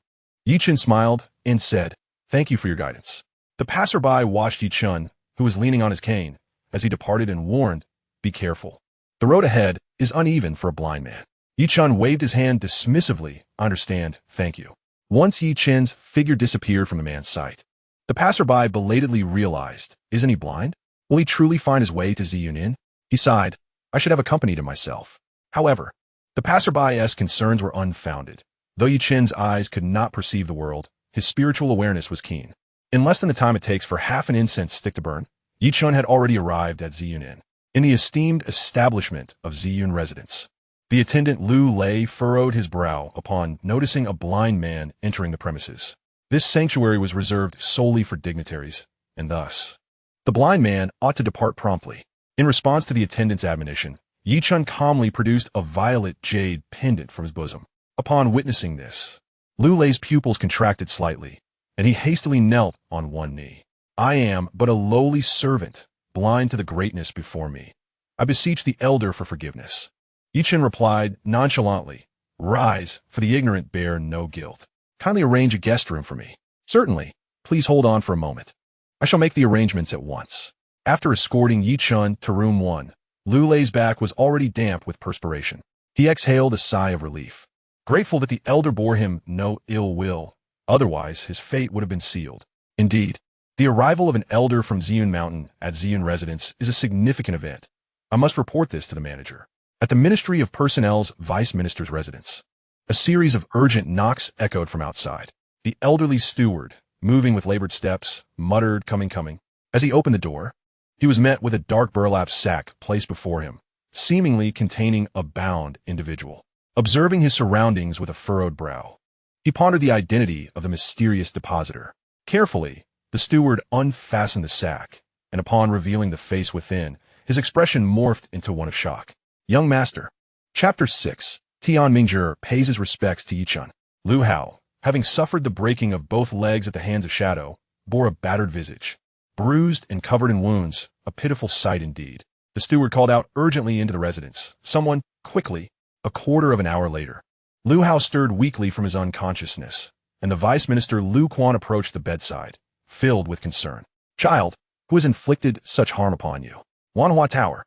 Yichun smiled and said, thank you for your guidance. The passerby watched Yichun, who was leaning on his cane, as he departed and warned, be careful. The road ahead is uneven for a blind man. Yichun waved his hand dismissively. I understand, thank you. Once Yichun's figure disappeared from the man's sight, the passerby belatedly realized, isn't he blind? Will he truly find his way to Ziyun Inn? He sighed, I should have accompanied him myself. However, the passerby's concerns were unfounded. Though Yichun's eyes could not perceive the world, his spiritual awareness was keen. In less than the time it takes for half an incense stick to burn, Yichun had already arrived at Ziyun Inn, in the esteemed establishment of Ziyun residence. The attendant Lu Lei furrowed his brow upon noticing a blind man entering the premises. This sanctuary was reserved solely for dignitaries, and thus, the blind man ought to depart promptly. In response to the attendant's admonition, Chen calmly produced a violet jade pendant from his bosom. Upon witnessing this, Lu Lei's pupils contracted slightly, and he hastily knelt on one knee. I am but a lowly servant, blind to the greatness before me. I beseech the elder for forgiveness. Chen replied nonchalantly, Rise, for the ignorant bear no guilt. Kindly arrange a guest room for me. Certainly. Please hold on for a moment. I shall make the arrangements at once. After escorting Chen to room 1, Lu Lei's back was already damp with perspiration. He exhaled a sigh of relief, grateful that the elder bore him no ill will. Otherwise, his fate would have been sealed. Indeed, the arrival of an elder from Ziyun Mountain at Ziyun residence is a significant event. I must report this to the manager. At the Ministry of Personnel's Vice Minister's residence, a series of urgent knocks echoed from outside. The elderly steward, moving with labored steps, muttered, coming. As he opened the door, he was met with a dark burlap sack placed before him, seemingly containing a bound individual. Observing his surroundings with a furrowed brow, he pondered the identity of the mysterious depositor. Carefully, the steward unfastened the sack, and upon revealing the face within, his expression morphed into one of shock. Young Master. Chapter 6. Tian Mingzhi pays his respects to Chen. Lu Hao, having suffered the breaking of both legs at the hands of Shadow, bore a battered visage, bruised and covered in wounds, a pitiful sight indeed. The steward called out urgently into the residence. Someone, quickly. A quarter of an hour later, Lu Hao stirred weakly from his unconsciousness, and the Vice Minister Lu Quan approached the bedside, filled with concern. Child, who has inflicted such harm upon you? Wanhua Tower.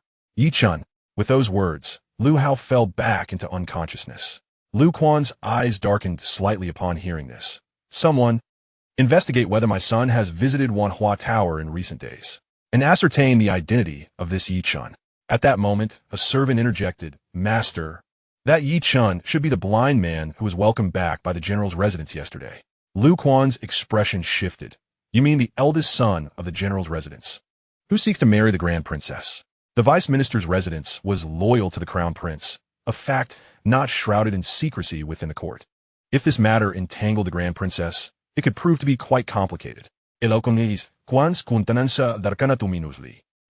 Chen. With those words, Lu Hao fell back into unconsciousness. Lu Quan's eyes darkened slightly upon hearing this. Someone, investigate whether my son has visited Wanhua Tower in recent days, and ascertain the identity of this Chen. At that moment, a servant interjected, Master, that Chen should be the blind man who was welcomed back by the general's residence yesterday. Lu Quan's expression shifted. You mean the eldest son of the general's residence, who seeks to marry the Grand Princess? The Vice Minister's residence was loyal to the Crown Prince, a fact not shrouded in secrecy within the court. If this matter entangled the Grand Princess, it could prove to be quite complicated.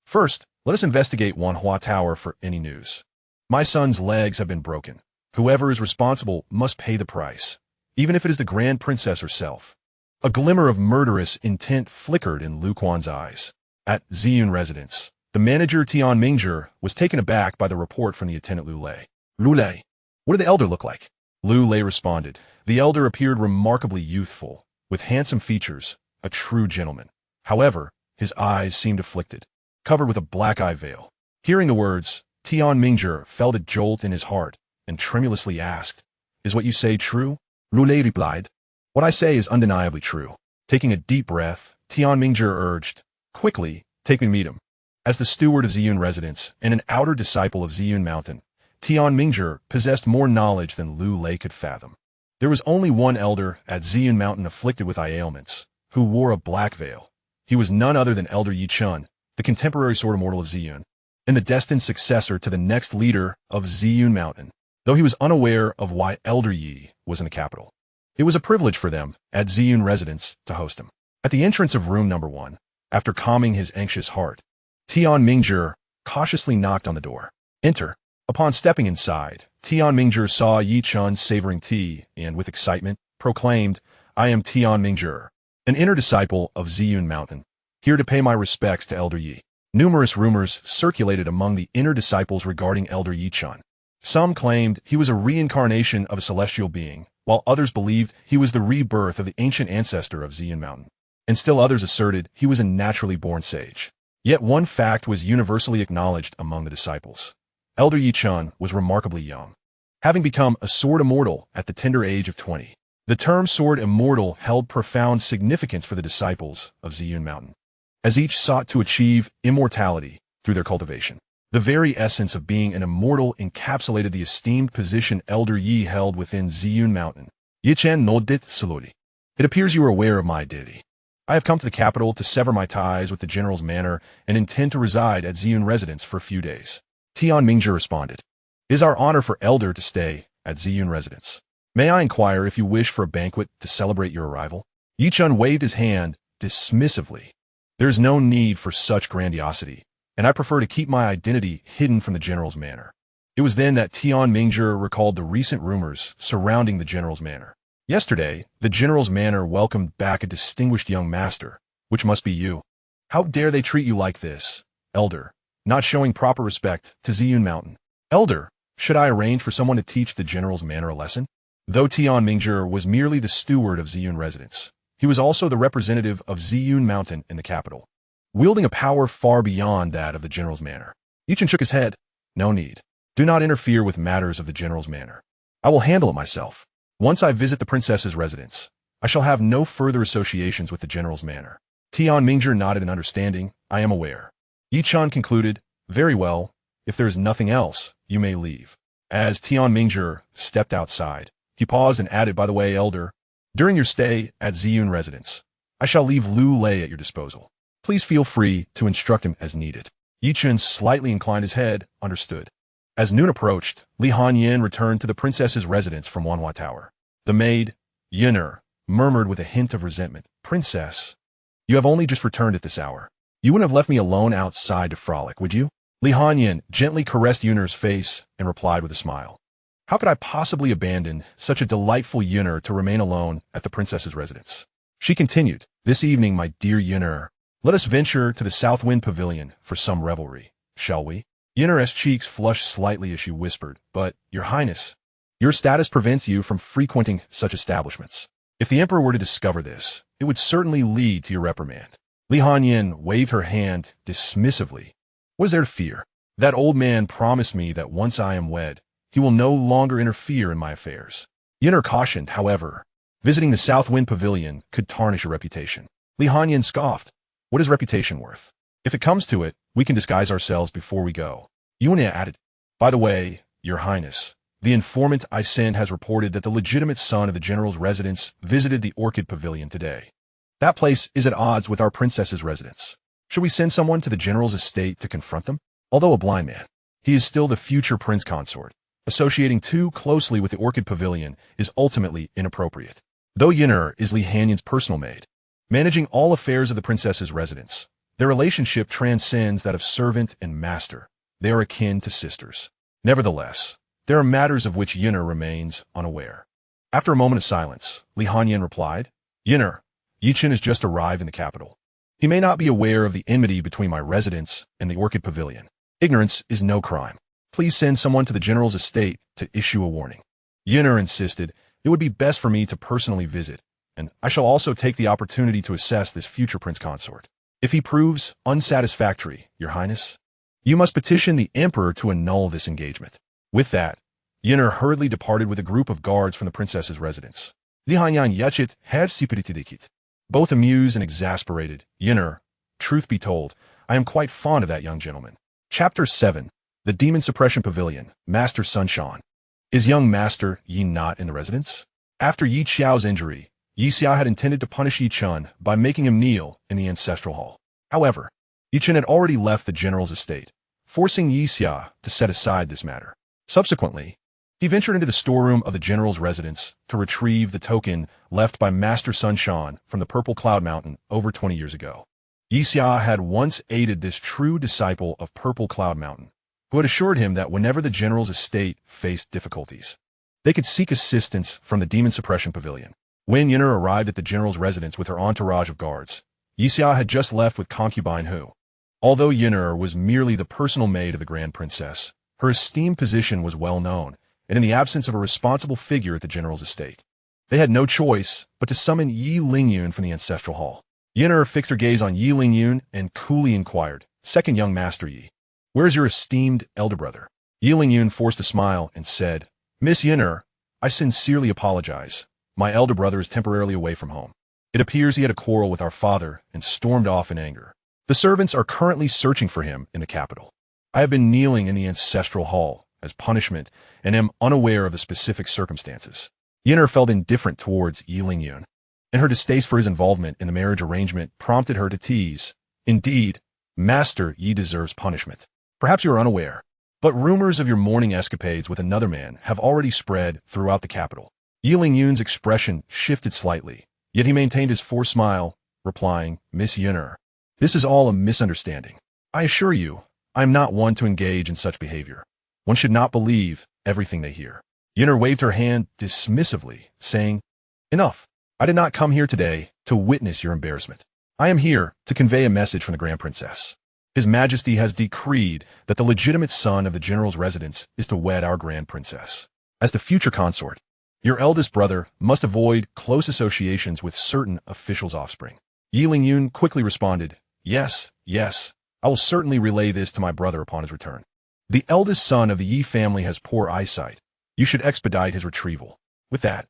First, let us investigate Wanhua Tower for any news. My son's legs have been broken. Whoever is responsible must pay the price, even if it is the Grand Princess herself. A glimmer of murderous intent flickered in Lu Quan's eyes. At Ziyun residence, the manager Tian Mingzhi was taken aback by the report from the attendant Lu Lei. Lu Lei, what did the elder look like? Lu Lei responded. The elder appeared remarkably youthful, with handsome features, a true gentleman. However, his eyes seemed afflicted, covered with a black eye veil. Hearing the words, Tian Mingzhi felt a jolt in his heart and tremulously asked, Is what you say true? Lu Lei replied, What I say is undeniably true. Taking a deep breath, Tian Mingzhi urged, Quickly, take me to meet him. As the steward of Ziyun residence and an outer disciple of Ziyun Mountain, Tian Mingzhi possessed more knowledge than Lu Lei could fathom. There was only one elder at Ziyun Mountain afflicted with eye ailments, who wore a black veil. He was none other than Elder Chen, the contemporary sword immortal of Ziyun, and the destined successor to the next leader of Ziyun Mountain, though he was unaware of why Elder Yi was in the capital. It was a privilege for them, at Ziyun residence, to host him. At the entrance of room number 1, after calming his anxious heart, Tian Mingzhi cautiously knocked on the door. Enter. Upon stepping inside, Tian Mingzhi saw Chen savoring tea and, with excitement, proclaimed, I am Tian Mingzhi, an inner disciple of Ziyun Mountain, here to pay my respects to Elder Yi. Numerous rumors circulated among the inner disciples regarding Elder Chen. Some claimed he was a reincarnation of a celestial being, while others believed he was the rebirth of the ancient ancestor of Ziyun Mountain. And still others asserted he was a naturally born sage. Yet one fact was universally acknowledged among the disciples. Elder Chen was remarkably young, having become a sword immortal at the tender age of 20. The term sword immortal held profound significance for the disciples of Ziyun Mountain, as each sought to achieve immortality through their cultivation. The very essence of being an immortal encapsulated the esteemed position Elder Yi held within Ziyun Mountain. Chen nodded slowly. It appears you are aware of my identity. I have come to the capital to sever my ties with the general's manor and intend to reside at Ziyun residence for a few days. Tian Mingzhi responded. It is our honor for Elder to stay at Ziyun residence. May I inquire if you wish for a banquet to celebrate your arrival? Yi Chen waved his hand dismissively. There's no need for such grandiosity, and I prefer to keep my identity hidden from the general's manor. It was then that Tian Mingzhi recalled the recent rumors surrounding the general's manor. Yesterday, the general's manor welcomed back a distinguished young master, which must be you. How dare they treat you like this, elder, not showing proper respect to Ziyun Mountain. Elder, should I arrange for someone to teach the general's manor a lesson? Though Tian Mingzhi was merely the steward of Ziyun residence, he was also the representative of Ziyun Mountain in the capital, wielding a power far beyond that of the general's manor. Yi Chen shook his head. No need. Do not interfere with matters of the general's manor. I will handle it myself. Once I visit the princess's residence, I shall have no further associations with the general's manor. Tian Mingzhi nodded in understanding. I am aware. Yi Chen concluded, very well, if there is nothing else, you may leave. As Tian Mingzhi stepped outside, he paused and added, by the way, elder, during your stay at Ziyun residence, I shall leave Lu Lei at your disposal. Please feel free to instruct him as needed. Yi Chen slightly inclined his head, understood. As noon approached, Li Hanyin returned to the princess's residence from Wanhua Tower. The maid, Yin'er, murmured with a hint of resentment, Princess, you have only just returned at this hour. You wouldn't have left me alone outside to frolic, would you? Li Hanyin gently caressed Yin'er's face and replied with a smile. How could I possibly abandon such a delightful Yin'er to remain alone at the princess's residence? She continued, this evening, my dear Yin'er, let us venture to the Southwind Pavilion for some revelry, shall we? Yin'er's cheeks flushed slightly as she whispered, but, Your Highness, your status prevents you from frequenting such establishments. If the emperor were to discover this, it would certainly lead to your reprimand. Li Hanyin waved her hand dismissively. What is there to fear? That old man promised me that once I am wed, he will no longer interfere in my affairs. Yin'er cautioned, however, visiting the Southwind Pavilion could tarnish your reputation. Li Hanyin scoffed. What is reputation worth? If it comes to it, we can disguise ourselves before we go. Yun'er added, by the way, Your Highness, the informant I sent has reported that the legitimate son of the general's residence visited the Orchid Pavilion today. That place is at odds with our princess's residence. Should we send someone to the general's estate to confront them? Although a blind man, he is still the future prince consort. Associating too closely with the Orchid Pavilion is ultimately inappropriate. Though Yin'er is Li Hanyin's personal maid, managing all affairs of the princess's residence, their relationship transcends that of servant and master. They are akin to sisters. Nevertheless, there are matters of which Yin'er remains unaware. After a moment of silence, Li Hanyin replied, Yin'er, Yi Chen has just arrived in the capital. He may not be aware of the enmity between my residence and the Orchid Pavilion. Ignorance is no crime. Please send someone to the general's estate to issue a warning. Yin'er insisted, it would be best for me to personally visit, and I shall also take the opportunity to assess this future prince consort. If he proves unsatisfactory, Your Highness, you must petition the emperor to annul this engagement. With that, Yin'er hurriedly departed with a group of guards from the princess's residence. Li Hanyin yachit had sipritidikit. Both amused and exasperated, Yin'er, truth be told, I am quite fond of that young gentleman. Chapter 7. The Demon Suppression Pavilion, Master Sun Shan. Is young Master Yi not in the residence? After Yi Xiao's injury, Yi Xia had intended to punish Yi Chen by making him kneel in the ancestral hall. However, Yi Chen had already left the general's estate, forcing Yi Xia to set aside this matter. Subsequently, he ventured into the storeroom of the general's residence to retrieve the token left by Master Sun Shan from the Purple Cloud Mountain over 20 years ago. Yi Xia had once aided this true disciple of Purple Cloud Mountain, who had assured him that whenever the general's estate faced difficulties, they could seek assistance from the Demon Suppression Pavilion. When Yin'er arrived at the general's residence with her entourage of guards, Yi Xia had just left with concubine Hu. Although Yin'er was merely the personal maid of the Grand Princess, her esteemed position was well known, and in the absence of a responsible figure at the general's estate, they had no choice but to summon Yi Lingyun from the ancestral hall. Yin'er fixed her gaze on Yi Lingyun and coolly inquired, Second young Master Yi, where is your esteemed elder brother? Yi Lingyun forced a smile and said, Miss Yin'er, I sincerely apologize. My elder brother is temporarily away from home. It appears he had a quarrel with our father and stormed off in anger. The servants are currently searching for him in the capital. I have been kneeling in the ancestral hall as punishment and am unaware of the specific circumstances. Yin'er felt indifferent towards Yi Lingyun, and her distaste for his involvement in the marriage arrangement prompted her to tease. Indeed, Master Yi deserves punishment. Perhaps you are unaware, but rumors of your morning escapades with another man have already spread throughout the capital. Yi Lingyun's expression shifted slightly. Yet he maintained his forced smile, replying, Miss Yunner, this is all a misunderstanding. I assure you, I am not one to engage in such behavior. One should not believe everything they hear. Yunner waved her hand dismissively, saying, Enough. I did not come here today to witness your embarrassment. I am here to convey a message from the Grand Princess. His Majesty has decreed that the legitimate son of the general's residence is to wed our Grand Princess. As the future consort, your eldest brother must avoid close associations with certain officials' offspring. Yi Lingyun quickly responded, Yes, I will certainly relay this to my brother upon his return. The eldest son of the Yi family has poor eyesight. You should expedite his retrieval. With that,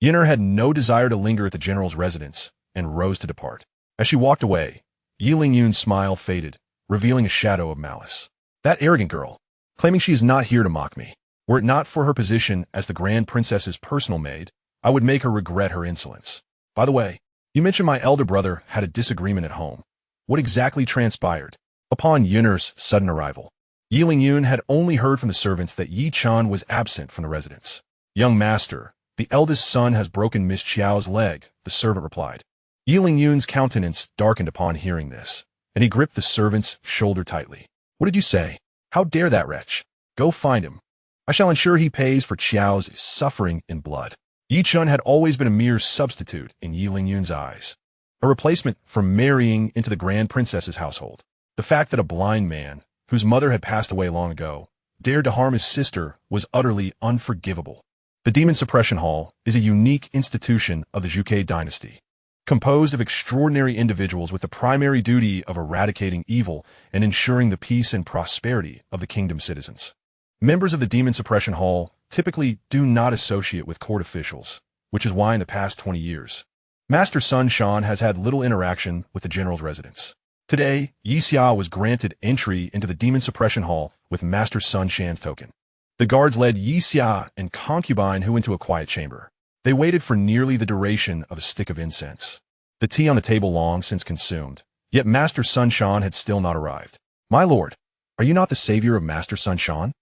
Yunner had no desire to linger at the general's residence and rose to depart. As she walked away, Yi Lingyun's smile faded, revealing a shadow of malice. That arrogant girl, claiming she is not here to mock me. Were it not for her position as the Grand Princess's personal maid, I would make her regret her insolence. By the way, you mentioned my elder brother had a disagreement at home. What exactly transpired? Upon Yunner's sudden arrival, Yi Lingyun had only heard from the servants that Yi Chan was absent from the residence. Young master, the eldest son has broken Miss Qiao's leg, the servant replied. Yi Lingyun's countenance darkened upon hearing this, and he gripped the servant's shoulder tightly. What did you say? How dare that wretch? Go find him. I shall ensure he pays for Qiao's suffering in blood. Yi Chun had always been a mere substitute in Yi Lingyun's eyes, a replacement for marrying into the Grand Princess's household. The fact that a blind man, whose mother had passed away long ago, dared to harm his sister was utterly unforgivable. The Demon Suppression Hall is a unique institution of the Zhuge dynasty, composed of extraordinary individuals with the primary duty of eradicating evil and ensuring the peace and prosperity of the kingdom's citizens. Members of the Demon Suppression Hall typically do not associate with court officials, which is why in the past 20 years, Master Sun Shan has had little interaction with the general's residence. Today, Xianxia was granted entry into the Demon Suppression Hall with Master Sun Shan's token. The guards led Xianxia and concubine Hu into a quiet chamber. They waited for nearly the duration of a stick of incense. The tea on the table long since consumed, yet Master Sun Shan had still not arrived. My lord, are you not the savior of Master Sun Shan?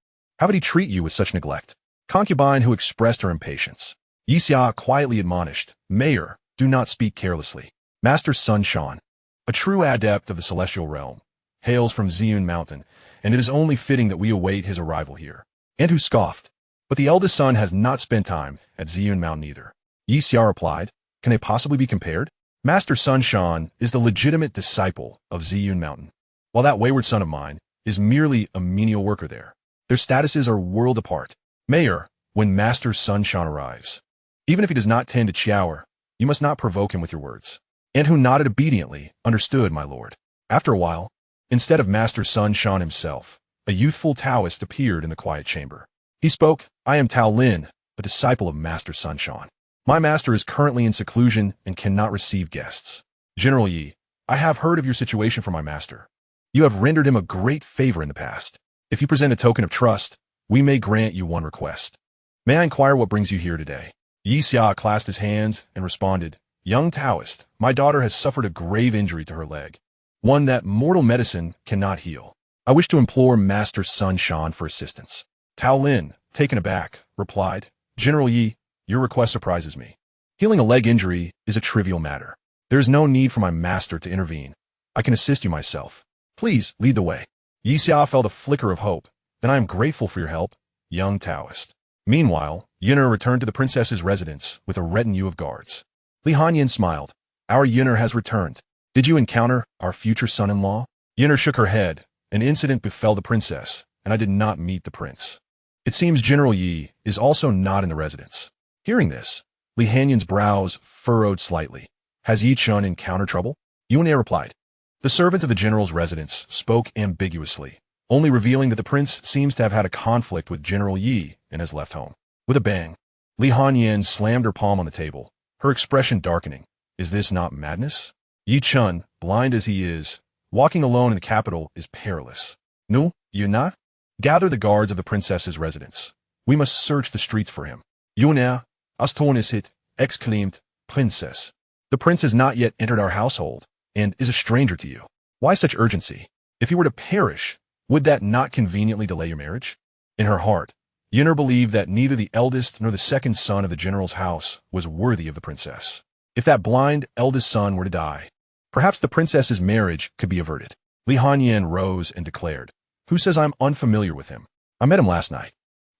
How would he treat you with such neglect? Concubine Hu expressed her impatience. Xianxia quietly admonished, Mayor, do not speak carelessly. Master Sun Shan, a true adept of the celestial realm, hails from Ziyun Mountain, and it is only fitting that we await his arrival here. And Hu scoffed, but the eldest son has not spent time at Ziyun Mountain either. Xianxia replied, Can they possibly be compared? Master Sun Shan is the legitimate disciple of Ziyun Mountain, while that wayward son of mine is merely a menial worker there. Their statuses are world apart. Mayor, when Master Sun Shan arrives, even if he does not tend to Qiao, you must not provoke him with your words. And Hu nodded obediently, understood, my lord. After a while, instead of Master Sun Shan himself, a youthful Taoist appeared in the quiet chamber. He spoke, I am Tao Lin, a disciple of Master Sun Shan. My master is currently in seclusion and cannot receive guests. General Yi, I have heard of your situation for my master. You have rendered him a great favor in the past. If you present a token of trust, we may grant you one request. May I inquire what brings you here today? Xianxia clasped his hands and responded, Young Taoist, my daughter has suffered a grave injury to her leg, one that mortal medicine cannot heal. I wish to implore Master Sun Shan for assistance. Tao Lin, taken aback, replied, General Yi, your request surprises me. Healing a leg injury is a trivial matter. There is no need for my master to intervene. I can assist you myself. Please lead the way. Xianxia felt a flicker of hope. Then I am grateful for your help, young Taoist. Meanwhile, Yunner returned to the princess's residence with a retinue of guards. Li Hanyan smiled. Our Yunner has returned. Did you encounter our future son-in-law? Yunner shook her head. An incident befell the princess, and I did not meet the prince. It seems General Yi is also not in the residence. Hearing this, Li Hanyan's brows furrowed slightly. Has Yi Chun encountered trouble? Yun'e replied. The servants of the general's residence spoke ambiguously, only revealing that the prince seems to have had a conflict with General Yi and has left home. With a bang, Li Hanyan slammed her palm on the table, her expression darkening. Is this not madness? Yi Chun, blind as he is, walking alone in the capital is perilous. No, you not? Gather the guards of the princess's residence. We must search the streets for him. Yun'e, Astonishit, exclaimed, Princess. The prince has not yet entered our household, and is a stranger to you. Why such urgency? If he were to perish, would that not conveniently delay your marriage? In her heart, Yun'er believed that neither the eldest nor the second son of the general's house was worthy of the princess. If that blind eldest son were to die, perhaps the princess's marriage could be averted. Li Hanyan rose and declared, "Who says I'm unfamiliar with him? I met him last night.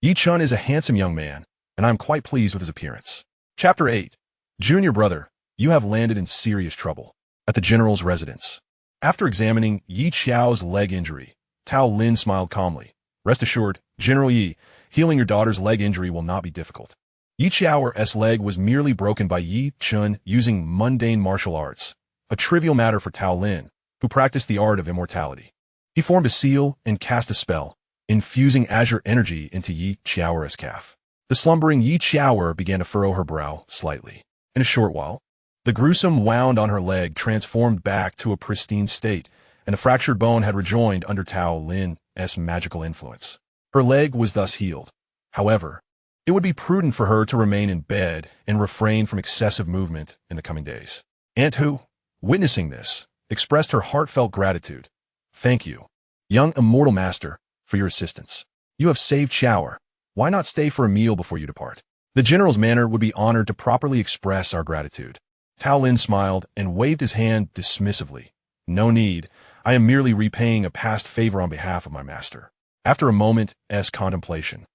Yi Chun is a handsome young man, and I am quite pleased with his appearance." Chapter 8. Junior brother, you have landed in serious trouble. At the general's residence. After examining Yi Qiao's leg injury, Tao Lin smiled calmly. "Rest assured, General Yi, healing your daughter's leg injury will not be difficult." Yi Qiao's leg was merely broken by Yi Chun using mundane martial arts, a trivial matter for Tao Lin, who practiced the art of immortality. He formed a seal and cast a spell, infusing azure energy into Yi Qiao's calf. The slumbering Yi Qiao began to furrow her brow slightly. In a short while, the gruesome wound on her leg transformed back to a pristine state, and the fractured bone had rejoined under Tao Lin's magical influence. Her leg was thus healed. However, it would be prudent for her to remain in bed and refrain from excessive movement in the coming days. Aunt Hu, witnessing this, expressed her heartfelt gratitude. "Thank you, young immortal master, for your assistance. You have saved Xiao. Why not stay for a meal before you depart? The general's manor would be honored to properly express our gratitude." Tao Lin smiled and waved his hand dismissively. "No need. I am merely repaying a past favor on behalf of my master." After a moment's contemplation,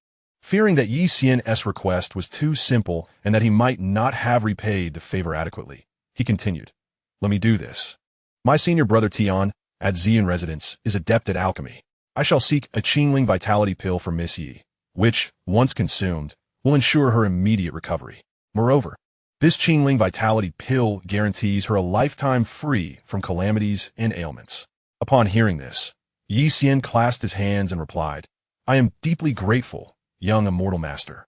fearing that Yi Xian's request was too simple and that he might not have repaid the favor adequately, he continued, "Let me do this. My senior brother Tian, at Ziyun residence, is adept at alchemy. I shall seek a Qingling vitality pill for Miss Yi, which, once consumed, will ensure her immediate recovery. Moreover, this Qingling vitality pill guarantees her a lifetime free from calamities and ailments." Upon hearing this, Yi Xian clasped his hands and replied, "I am deeply grateful, young immortal master.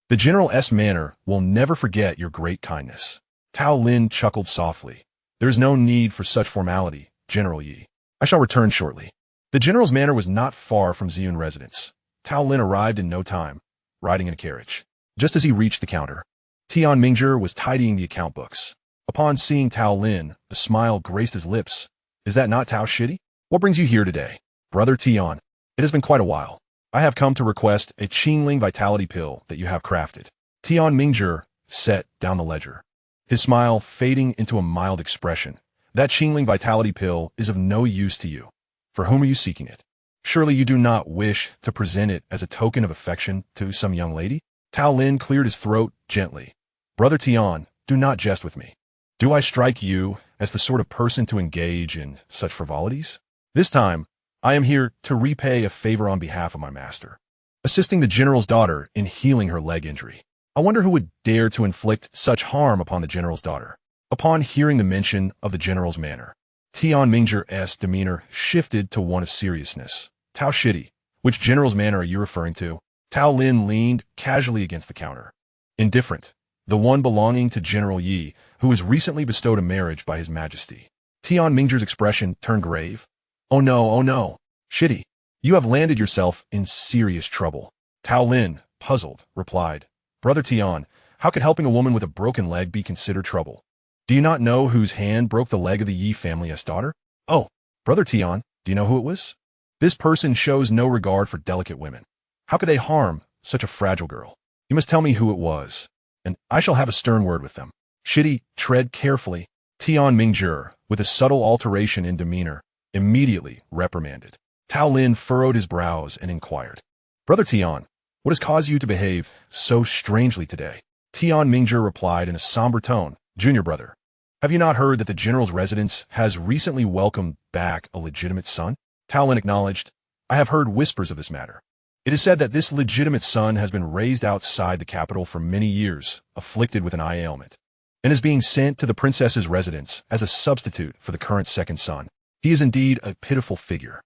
The general's manor will never forget your great kindness." Tao Lin chuckled softly. "There is no need for such formality, General Yi. I shall return shortly." The general's manor was not far from Ziyun residence. Tao Lin arrived in no time, riding in a carriage. Just as he reached the counter, Tian Mingzhi was tidying the account books. Upon seeing Tao Lin, a smile graced his lips. "Is that not Tao Shidi? What brings you here today, brother Tian? It has been quite a while. I have come to request a Qingling vitality pill that you have crafted." Tian Mingzhi set down the ledger, his smile fading into a mild expression. "That Qingling vitality pill is of no use to you. For whom are you seeking it? Surely you do not wish to present it as a token of affection to some young lady?" Tao Lin cleared his throat gently. "Brother Tian, do not jest with me. Do I strike you as the sort of person to engage in such frivolities? This time, I am here to repay a favor on behalf of my master, assisting the general's daughter in healing her leg injury. I wonder who would dare to inflict such harm upon the general's daughter." Upon hearing the mention of the general's manor, Tian Mingzhi's demeanor shifted to one of seriousness. "Tao Shidi, which general's manor are you referring to?" Tao Lin leaned casually against the counter. "Indifferent. The one belonging to General Yi, who was recently bestowed a marriage by His Majesty." Tian Mingzhi's expression turned grave. Oh no. Shidi, you have landed yourself in serious trouble." Tao Lin, puzzled, replied, "Brother Tian, how could helping a woman with a broken leg be considered trouble? Do you not know whose hand broke the leg of the Yi family's daughter?" "Oh, Brother Tian, do you know who it was? This person shows no regard for delicate women. How could they harm such a fragile girl? You must tell me who it was, and I shall have a stern word with them." "Shidi, tread carefully." Tian Mingzhi, with a subtle alteration in demeanor, immediately reprimanded. Tao Lin furrowed his brows and inquired, "Brother Tian, what has caused you to behave so strangely today?" Tian Mingzhi replied in a somber tone, "Junior brother, have you not heard that the general's residence has recently welcomed back a legitimate son?" Tao Lin acknowledged, "I have heard whispers of this matter. It is said that this legitimate son has been raised outside the capital for many years, afflicted with an eye ailment, and is being sent to the princess's residence as a substitute for the current second son. He is indeed a pitiful figure,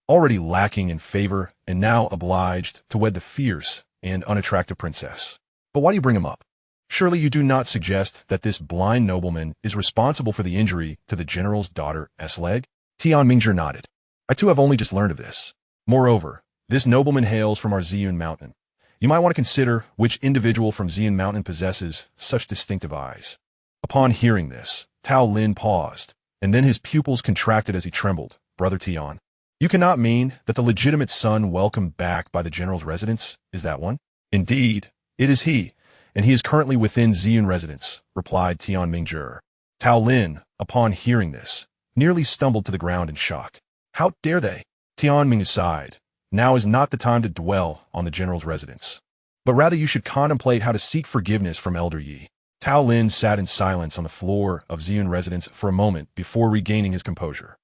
already lacking in favor and now obliged to wed the fierce and unattractive princess. But why do you bring him up? Surely you do not suggest that this blind nobleman is responsible for the injury to the general's daughter's leg?" Tian Mingzhi nodded. "I too have only just learned of this. Moreover, this nobleman hails from our Ziyun Mountain. You might want to consider which individual from Ziyun Mountain possesses such distinctive eyes." Upon hearing this, Tao Lin paused, and then his pupils contracted as he trembled. "Brother Tian, you cannot mean that the legitimate son welcomed back by the general's residence is that one?" "Indeed, it is he, and he is currently within Ziyun residence, replied Tian Mingzhi. Tao Lin, upon hearing this, nearly stumbled to the ground in shock. How dare they? Tian Mingzhi sighed. Now is not the time to dwell on the general's residence, but rather you should contemplate how to seek forgiveness from Elder Yi. Tao Lin sat in silence on the floor of Ziyun residence for a moment before regaining his composure.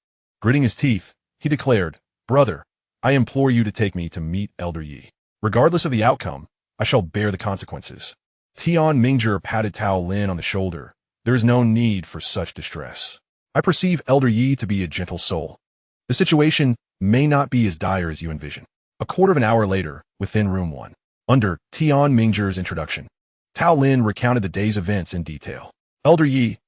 Gritting his teeth, he declared, Brother, I implore you to take me to meet Elder Yi. Regardless of the outcome, I shall bear the consequences. Tian Mingzhi patted Tao Lin on the shoulder. There is no need for such distress. I perceive Elder Yi to be a gentle soul. The situation may not be as dire as you envision. A quarter of an hour later, within room 1, under Tian Mingzhi's introduction, Tao Lin recounted the day's events in detail. Elder Yi,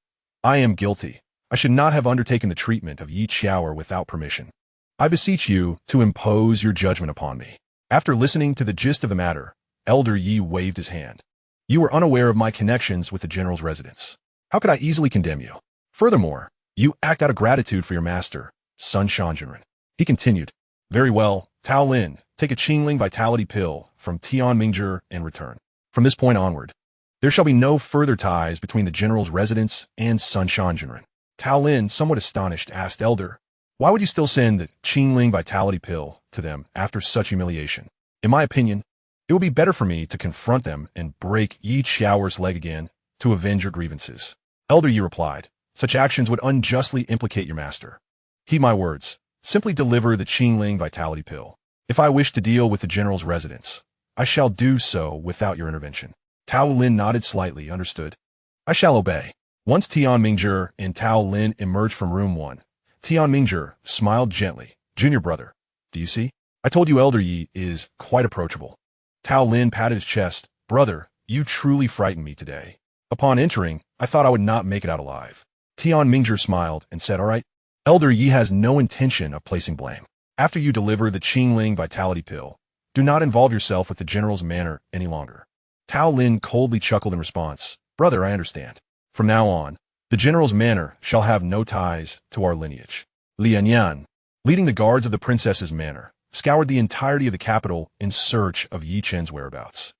I am guilty. I should not have undertaken the treatment of Yi Qiaoer without permission. I beseech you to impose your judgment upon me. After listening to the gist of the matter, Elder Yi waved his hand. You were unaware of my connections with the general's residence. How could I easily condemn you? Furthermore, you act out of gratitude for your master, Sun Shanjunren. He continued, Very well, Tao Lin, take a Qingling vitality pill from Tian Mingzhi and return. From this point onward, there shall be no further ties between the general's residence and Sun Shanjunren. Tao Lin, somewhat astonished, asked Elder, Why would you still send the Qingling vitality pill to them after such humiliation? In my opinion, it would be better for me to confront them and break Yi Qiaoer's leg again to avenge your grievances. Elder Yi replied, Such actions would unjustly implicate your master. Heed my words. Simply deliver the Qingling vitality pill. If I wish to deal with the general's residence, I shall do so without your intervention. Tao Lin nodded slightly, understood. I shall obey. Once Tian Mingzhi and Tao Lin emerged from room 1, Tian Mingzhi smiled gently. Junior brother, do you see? I told you Elder Yi is quite approachable. Tao Lin patted his chest. Brother, you truly frightened me today. Upon entering, I thought I would not make it out alive. Tian Mingzhi smiled and said, All right. Elder Yi has no intention of placing blame. After you deliver the Qingling vitality pill, do not involve yourself with the general's manor any longer. Tao Lin coldly chuckled in response. Brother, I understand. From now on, the general's manor shall have no ties to our lineage. Lian Yan, leading the guards of the princess's manor, scoured the entirety of the capital in search of Yi Chen's whereabouts.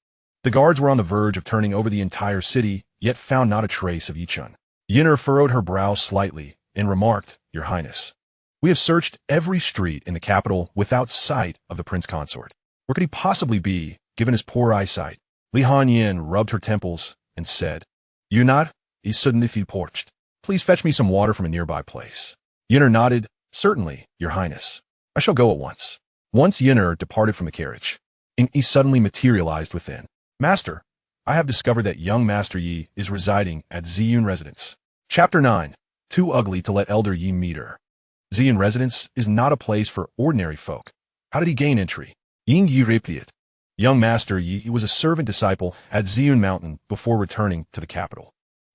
The guards were on the verge of turning over the entire city, yet found not a trace of Yi Chen. Yin'er furrowed her brow slightly and remarked, Your Highness, we have searched every street in the capital without sight of the prince consort. Where could he possibly be, given his poor eyesight? Li Hanyin rubbed her temples and said, You not? He suddenly feel porched. Please fetch me some water from a nearby place. Yin'er nodded, Certainly, Your Highness. I shall go at once. Once Yin'er departed from the carriage, Yi suddenly materialized within. Master, I have discovered that young Master Yi is residing at Ziyun residence. Chapter 9. Too ugly to let Elder Yi meet her. Ziyun residence is not a place for ordinary folk. How did he gain entry? Ying Yi replied. Young Master Yi was a servant disciple at Ziyun Mountain before returning to the capital.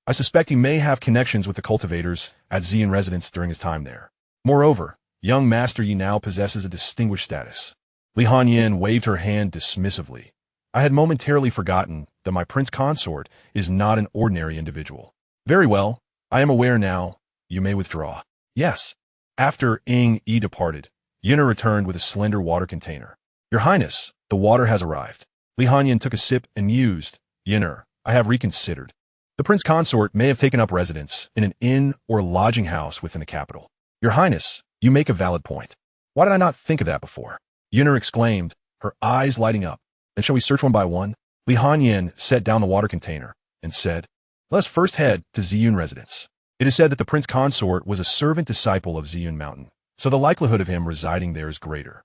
I suspect he may have connections with the cultivators at Ziyun residence during his time there. Moreover, young Master Yi now possesses a distinguished status. Li Hanyin waved her hand dismissively. I had momentarily forgotten that my prince consort is not an ordinary individual. Very well, I am aware now. You may withdraw. Yes. After Yi departed, Yin'er returned with a slender water container. Your Highness, the water has arrived. Li Hanyin took a sip and mused. Yin'er, I have reconsidered. The prince consort may have taken up residence in an inn or lodging house within the capital. Your Highness, you make a valid point. Why did I not think of that before? Yin'er exclaimed, her eyes lighting up. Then shall we search one by one? Li Hanyin set down the water container and said, Let us first head to Ziyun residence. It is said that the prince consort was a servant disciple of Ziyun Mountain, so the likelihood of him residing there is greater.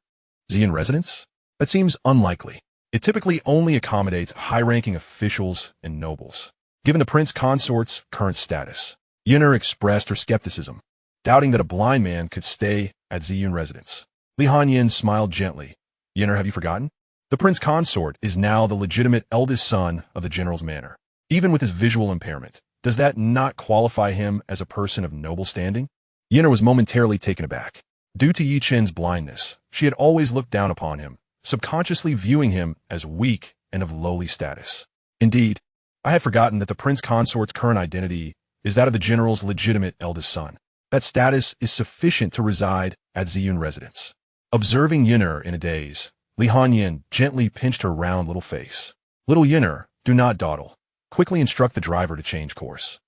Ziyun residence? That seems unlikely. It typically only accommodates high-ranking officials and nobles. Given the prince consort's current status, Yin'er expressed her skepticism, doubting that a blind man could stay at Ziyun residence. Li Hanyin smiled gently. Yin'er, have you forgotten? The prince consort is now the legitimate eldest son of the general's manor. Even with his visual impairment, does that not qualify him as a person of noble standing? Yin'er was momentarily taken aback. Due to Yi Chen's blindness, she had always looked down upon him, subconsciously viewing him as weak and of lowly status. Indeed, I had forgotten that the prince consort's current identity is that of the general's legitimate eldest son. That status is sufficient to reside at Ziyun residence. Observing Yin'er in a daze, Li Hanyin gently pinched her round little face. Little Yin'er, do not dawdle. Quickly instruct the driver to change course.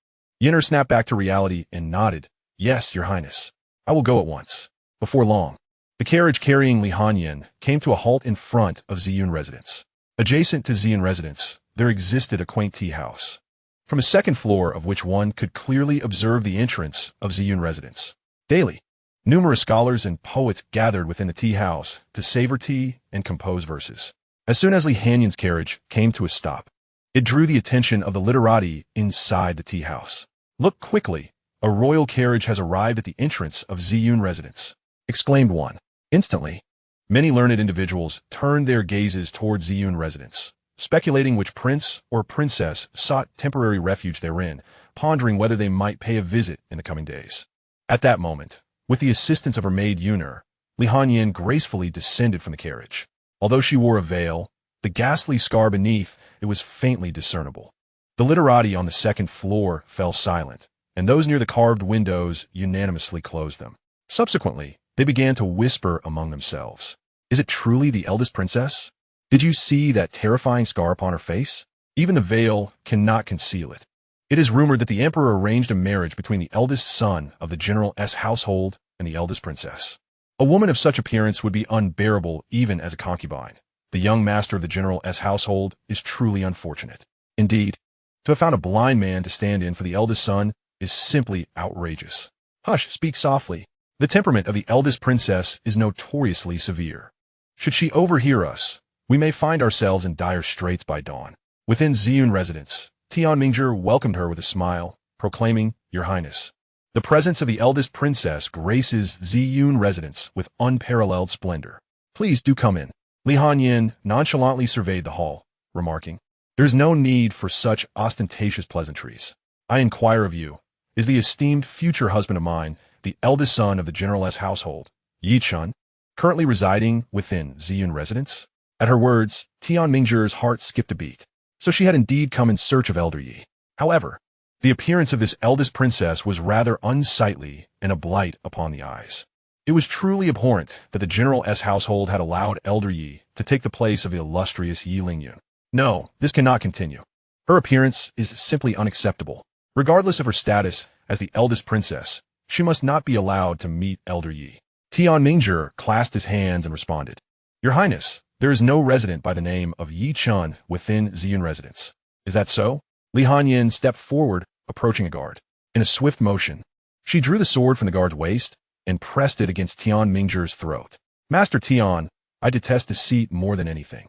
Yinner snapped back to reality and nodded. Yes, Your Highness. I will go at once. Before long, the carriage carrying Li Hanyin came to a halt in front of Ziyun residence. Adjacent to Ziyun residence, there existed a quaint tea house, from a second floor of which one could clearly observe the entrance of Ziyun residence. Daily, numerous scholars and poets gathered within the tea house to savor tea and compose verses. As soon as Li Hanyin's carriage came to a stop, it drew the attention of the literati inside the tea house. Look quickly, a royal carriage has arrived at the entrance of Ziyun residence, exclaimed one. Instantly, many learned individuals turned their gazes towards Ziyun residence, speculating which prince or princess sought temporary refuge therein, pondering whether they might pay a visit in the coming days. At that moment, with the assistance of her maid Yunner, Li Hanyin gracefully descended from the carriage. Although she wore a veil, the ghastly scar beneath it was faintly discernible. The literati on the second floor fell silent, and those near the carved windows unanimously closed them. Subsequently, they began to whisper among themselves. Is it truly the eldest princess? Did you see that terrifying scar upon her face? Even the veil cannot conceal it. It is rumored that the emperor arranged a marriage between the eldest son of the general's household and the eldest princess. A woman of such appearance would be unbearable even as a concubine. The young master of the general's household is truly unfortunate. Indeed, to have found a blind man to stand in for the eldest son is simply outrageous. Hush, speak softly. The temperament of the eldest princess is notoriously severe. Should she overhear us, we may find ourselves in dire straits by dawn. Within Ziyun residence, Tian Mingzhi welcomed her with a smile, proclaiming, Your Highness. The presence of the eldest princess graces Ziyun residence with unparalleled splendor. Please do come in. Li Hanyin nonchalantly surveyed the hall, remarking, There is no need for such ostentatious pleasantries. I inquire of you, is the esteemed future husband of mine the eldest son of the general's household, Yi Chen, currently residing within Ziyun residence? At her words, Tian Mingzhi's heart skipped a beat. So she had indeed come in search of elder Yi. However, the appearance of this eldest princess was rather unsightly and a blight upon the eyes. It was truly abhorrent that the general's household had allowed elder Yi to take the place of the illustrious Yi Lingyun. No, this cannot continue. Her appearance is simply unacceptable. Regardless of her status as the eldest princess, she must not be allowed to meet elder Yi. Tian Mingzhi clasped his hands and responded, Your Highness, there is no resident by the name of Yi Chen within Ziyun residence. Is that so? Li Hanyin stepped forward, approaching a guard. In a swift motion, she drew the sword from the guard's waist and pressed it against Tian Mingzhi's throat. Master Tian, I detest deceit more than anything.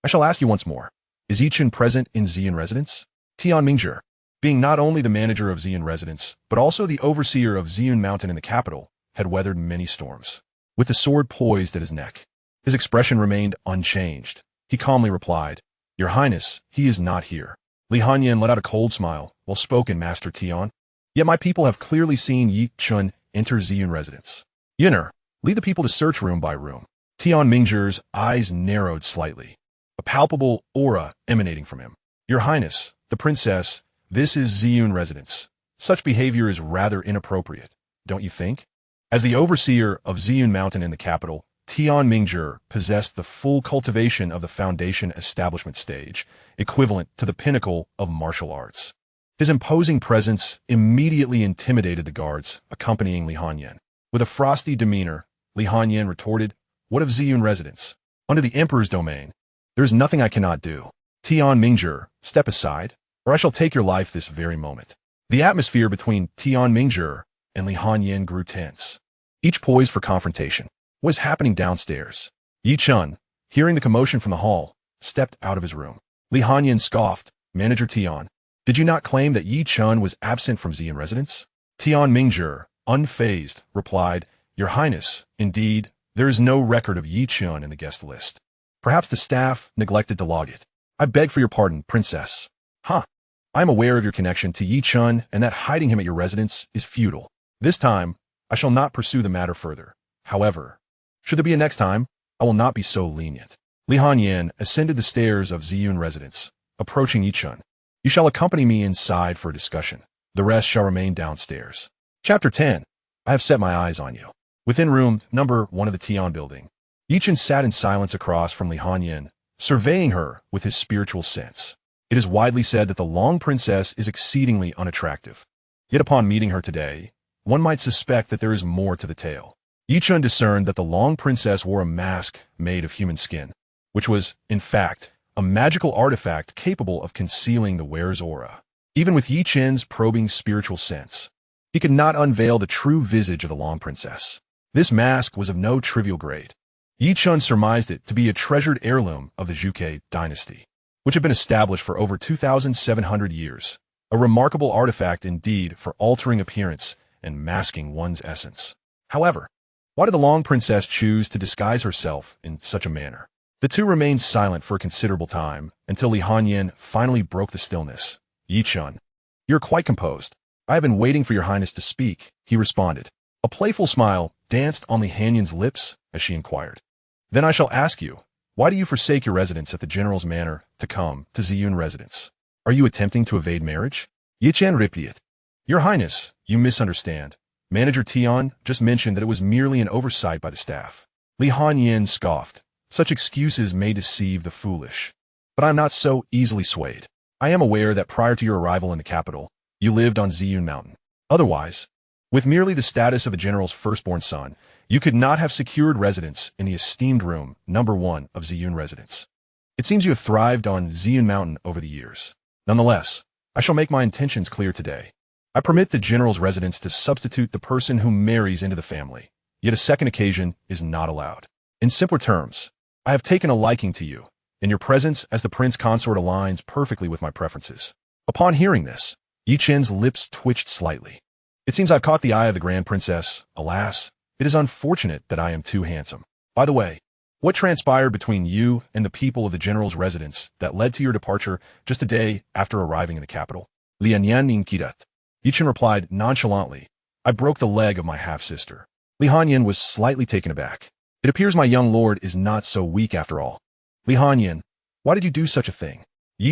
I shall ask you once more, is Yi Chen present in Ziyun residence? Tian Mingzhi, being not only the manager of Ziyun residence, but also the overseer of Ziyun Mountain in the capital, had weathered many storms. With the sword poised at his neck, his expression remained unchanged. He calmly replied, Your Highness, he is not here. Li Hanyin let out a cold smile. Well spoken, Master Tian. Yet my people have clearly seen Yi Chen enter Ziyun residence. Yinner, lead the people to search room by room. Tian Mingzhi's eyes narrowed slightly, a palpable aura emanating from him. Your Highness, the princess, this is Ziyun residence. Such behavior is rather inappropriate, don't you think? As the overseer of Ziyun Mountain in the capital, Tian Mingzhi possessed the full cultivation of the foundation establishment stage, equivalent to the pinnacle of martial arts. His imposing presence immediately intimidated the guards accompanying Li Hanyin. With a frosty demeanor, Li Hanyin retorted, What of Ziyun residence? Under the emperor's domain, there is nothing I cannot do. Tian Mingzhi, step aside, or I shall take your life this very moment. The atmosphere between Tian Mingzhi and Li Hanyin grew tense, each poised for confrontation. What was happening downstairs? Yi Chen, hearing the commotion from the hall, stepped out of his room. Li Hanyin scoffed, Manager Tian, did you not claim that Yi Chen was absent from Ziyun residence? Tian Mingzhi, unfazed, replied, Your Highness, indeed, there is no record of Yi Chen in the guest list. Perhaps the staff neglected to log it. I beg for your pardon, Princess. I am aware of your connection to Yi Chen and that hiding him at your residence is futile. This time, I shall not pursue the matter further. However, should there be a next time, I will not be so lenient. Li Hanyin ascended the stairs of Ziyun residence, approaching Yi Chen. You shall accompany me inside for a discussion. The rest shall remain downstairs. Chapter 10. I have set my eyes on you. Within room number 1 of the Tian building, Yi Chen sat in silence across from Li Hanyin, surveying her with his spiritual sense. It is widely said that the Long Princess is exceedingly unattractive. Yet upon meeting her today, one might suspect that there is more to the tale. Chen discerned that the Long Princess wore a mask made of human skin, which was, in fact, a magical artifact capable of concealing the wearer's aura. Even with Chen's probing spiritual sense, he could not unveil the true visage of the Long Princess. This mask was of no trivial grade. Chen surmised it to be a treasured heirloom of the Zhuge dynasty, which had been established for over 2,700 years, a remarkable artifact indeed for altering appearance and masking one's essence. However, why did the Long Princess choose to disguise herself in such a manner? The two remained silent for a considerable time, until Li Hanyan finally broke the stillness. Chen, you're quite composed. I have been waiting for your highness to speak, he responded. A playful smile danced on Li Hanyan's lips as she inquired. Then I shall ask you, why do you forsake your residence at the general's manor to come to Ziyun residence? Are you attempting to evade marriage? Chen repeated. Your highness, you misunderstand. Manager Tian just mentioned that it was merely an oversight by the staff. Li Hanyan scoffed. Such excuses may deceive the foolish. But I am not so easily swayed. I am aware that prior to your arrival in the capital, you lived on Ziyun Mountain. Otherwise, with merely the status of a general's firstborn son, you could not have secured residence in the esteemed room number 1 of Ziyun residence. It seems you have thrived on Ziyun Mountain over the years. Nonetheless, I shall make my intentions clear today. I permit the general's residence to substitute the person who marries into the family, yet a second occasion is not allowed. In simpler terms, I have taken a liking to you, and your presence as the prince consort aligns perfectly with my preferences. Upon hearing this, Chen's lips twitched slightly. It seems I've caught the eye of the Grand Princess. Alas, it is unfortunate that I am too handsome. By the way, what transpired between you and the people of the general's residence that led to your departure just a day after arriving in the capital? Lianyan Ninkidat. Chen replied nonchalantly, I broke the leg of my half-sister. Li Hanyan was slightly taken aback. It appears my young lord is not so weak after all. Li Hanyan, why did you do such a thing?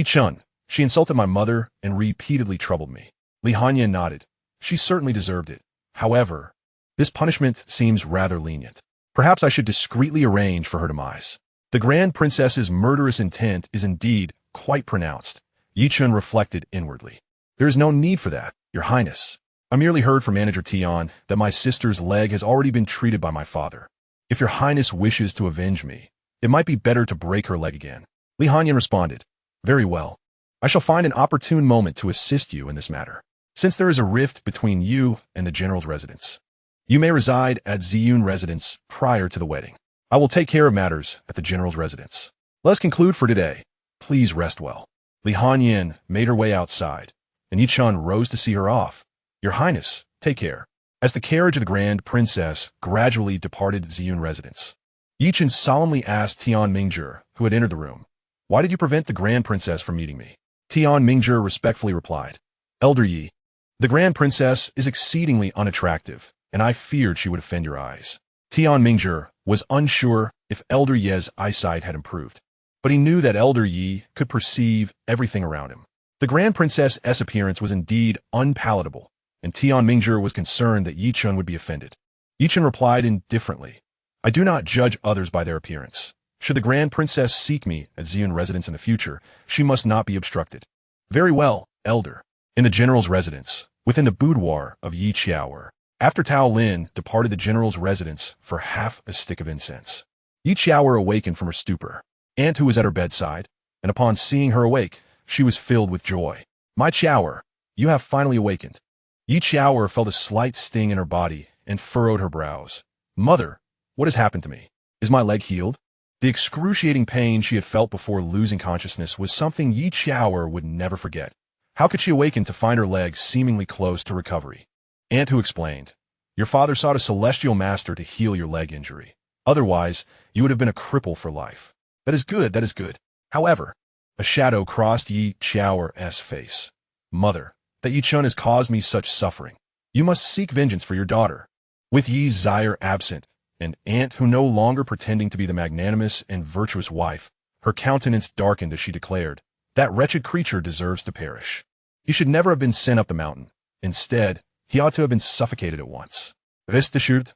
Chen, she insulted my mother and repeatedly troubled me. Li Hanyan nodded. She certainly deserved it. However, this punishment seems rather lenient. Perhaps I should discreetly arrange for her demise. The Grand Princess's murderous intent is indeed quite pronounced. Chen reflected inwardly. There is no need for that, your highness. I merely heard from Manager Tian that my sister's leg has already been treated by my father. If your highness wishes to avenge me, it might be better to break her leg again. Li Hanyan responded, Very well. I shall find an opportune moment to assist you in this matter. Since there is a rift between you and the general's residence, you may reside at Ziyun residence prior to the wedding. I will take care of matters at the general's residence. Let us conclude for today. Please rest well. Li Hanyan made her way outside, and Chen rose to see her off. Your highness, take care. As the carriage of the Grand Princess gradually departed Ziyun residence, Chen solemnly asked Tian Mingjie, who had entered the room, Why did you prevent the Grand Princess from meeting me? Tian Mingjie respectfully replied, Elder Yi, the Grand Princess is exceedingly unattractive, and I feared she would offend your eyes. Tian Mingjie was unsure if Elder Ye's eyesight had improved, but he knew that Elder Yi could perceive everything around him. The Grand Princess's appearance was indeed unpalatable, and Tian Mingjie was concerned that Chen would be offended. Chen replied indifferently, I do not judge others by their appearance. Should the Grand Princess seek me at Ziyun residence in the future, she must not be obstructed. Very well, Elder. In the general's residence, within the boudoir of Yi Qiaoer, after Tao Lin departed the general's residence for half a stick of incense, Yi Qiaoer awakened from her stupor. Aunt who was at her bedside, and upon seeing her awake, she was filled with joy. My Qiaoer, you have finally awakened. Yi Qiaoer felt a slight sting in her body and furrowed her brows. Mother, what has happened to me? Is my leg healed? The excruciating pain she had felt before losing consciousness was something Yi Qiaoer would never forget. How could she awaken to find her leg seemingly close to recovery? Aunt Hu explained, Your father sought a celestial master to heal your leg injury. Otherwise, you would have been a cripple for life. That is good, that is good. However, a shadow crossed Yi Qiaoer's face. Mother, that Yi Chen has caused me such suffering. You must seek vengeance for your daughter. With Yi's sire absent, and Aunt Hu no longer pretending to be the magnanimous and virtuous wife, her countenance darkened as she declared, That wretched creature deserves to perish. He should never have been sent up the mountain. Instead, he ought to have been suffocated at once. Rest assured,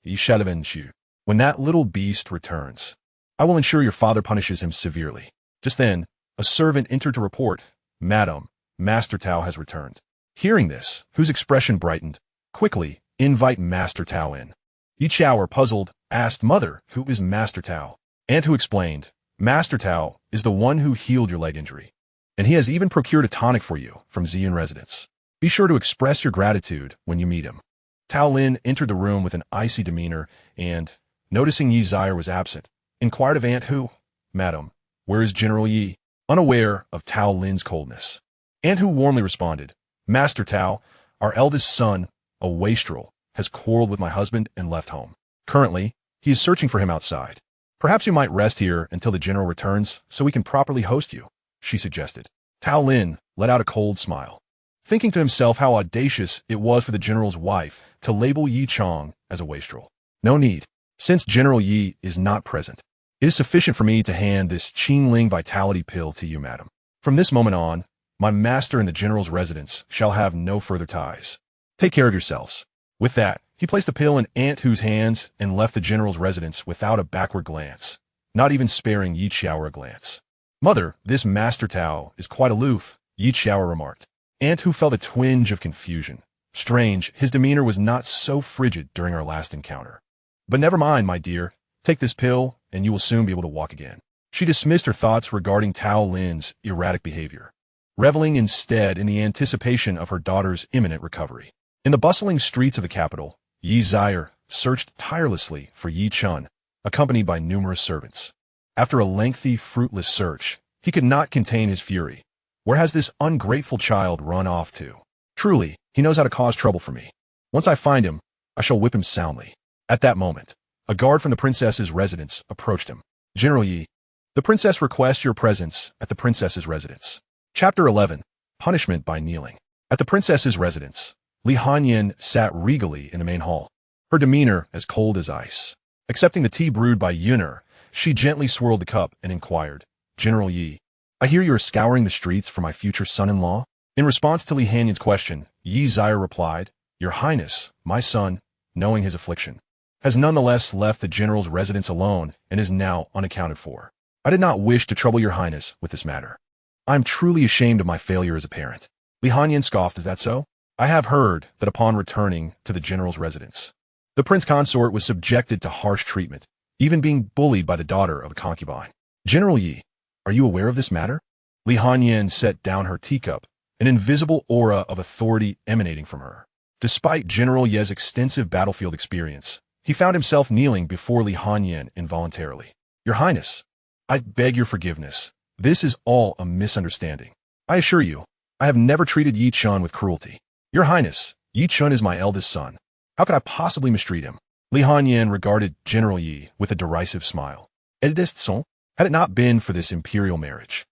he shall avenge you. When that little beast returns, I will ensure your father punishes him severely. Just then, A servant entered to report, "Madam, Master Tao has returned." Hearing this, whose expression brightened, "Quickly, invite Master Tao in." Yi Chao, puzzled, asked, "Mother, who is Master Tao?" And who explained, "Master Tao is the one who healed your leg injury. And he has even procured a tonic for you from Ziyun residence. Be sure to express your gratitude when you meet him." Tao Lin entered the room with an icy demeanor and, noticing Yi Ziyun was absent, inquired of Aunt Hu, "Madam, where is General Yi?" Unaware of Tao Lin's coldness. Aunt Hu warmly responded, "Master Tao, our eldest son, a wastrel, has quarreled with my husband and left home. Currently, he is searching for him outside. Perhaps you might rest here until the general returns so we can properly host you," she suggested. Tao Lin let out a cold smile, thinking to himself how audacious it was for the general's wife to label Yi Chong as a wastrel. No need. Since General Yi is not present, it is sufficient for me to hand this Qingling vitality pill to you, madam. From this moment on, my master and the general's residence shall have no further ties. Take care of yourselves. With that, he placed the pill in Aunt Hu's hands and left the general's residence without a backward glance, not even sparing Yi Chao a glance. "Mother, this Master Tao is quite aloof," Yi Chao remarked. Aunt Hu felt a twinge of confusion. Strange, his demeanor was not so frigid during our last encounter. "But never mind, my dear. Take this pill, and you will soon be able to walk again." She dismissed her thoughts regarding Tao Lin's erratic behavior, reveling instead in the anticipation of her daughter's imminent recovery. In the bustling streets of the capital, Yi Ziyun searched tirelessly for Yi Chun, accompanied by numerous servants. After a lengthy, fruitless search, he could not contain his fury. Where has this ungrateful child run off to? Truly, he knows how to cause trouble for me. Once I find him, I shall whip him soundly. At that moment, a guard from the princess's residence approached him. "General Yi, the princess requests your presence at the princess's residence." Chapter 11. Punishment by Kneeling. At the princess's residence, Li Hanyin sat regally in the main hall, her demeanor as cold as ice. Accepting the tea brewed by Yuner, she gently swirled the cup and inquired, "General Yi, I hear you are scouring the streets for my future son-in-law?" In response to Li Hanyin's question, Yi Ziyun replied, "Your Highness, my son, knowing his affliction, has nonetheless left the general's residence alone and is now unaccounted for. I did not wish to trouble your Highness with this matter. I am truly ashamed of my failure as a parent." Li Hanyin scoffed, "Is that so? I have heard that upon returning to the general's residence, the prince consort was subjected to harsh treatment, even being bullied by the daughter of a concubine. General Yi, are you aware of this matter?" Li Hanyin set down her teacup, an invisible aura of authority emanating from her. Despite General Ye's extensive battlefield experience, he found himself kneeling before Li Hanyin involuntarily. "Your Highness, I beg your forgiveness. This is all a misunderstanding. I assure you, I have never treated Yi Chun with cruelty. Your Highness, Yi Chun is my eldest son. How could I possibly mistreat him?" Li Hanyin regarded General Yi with a derisive smile. "Eldest son? Had it not been for this imperial marriage,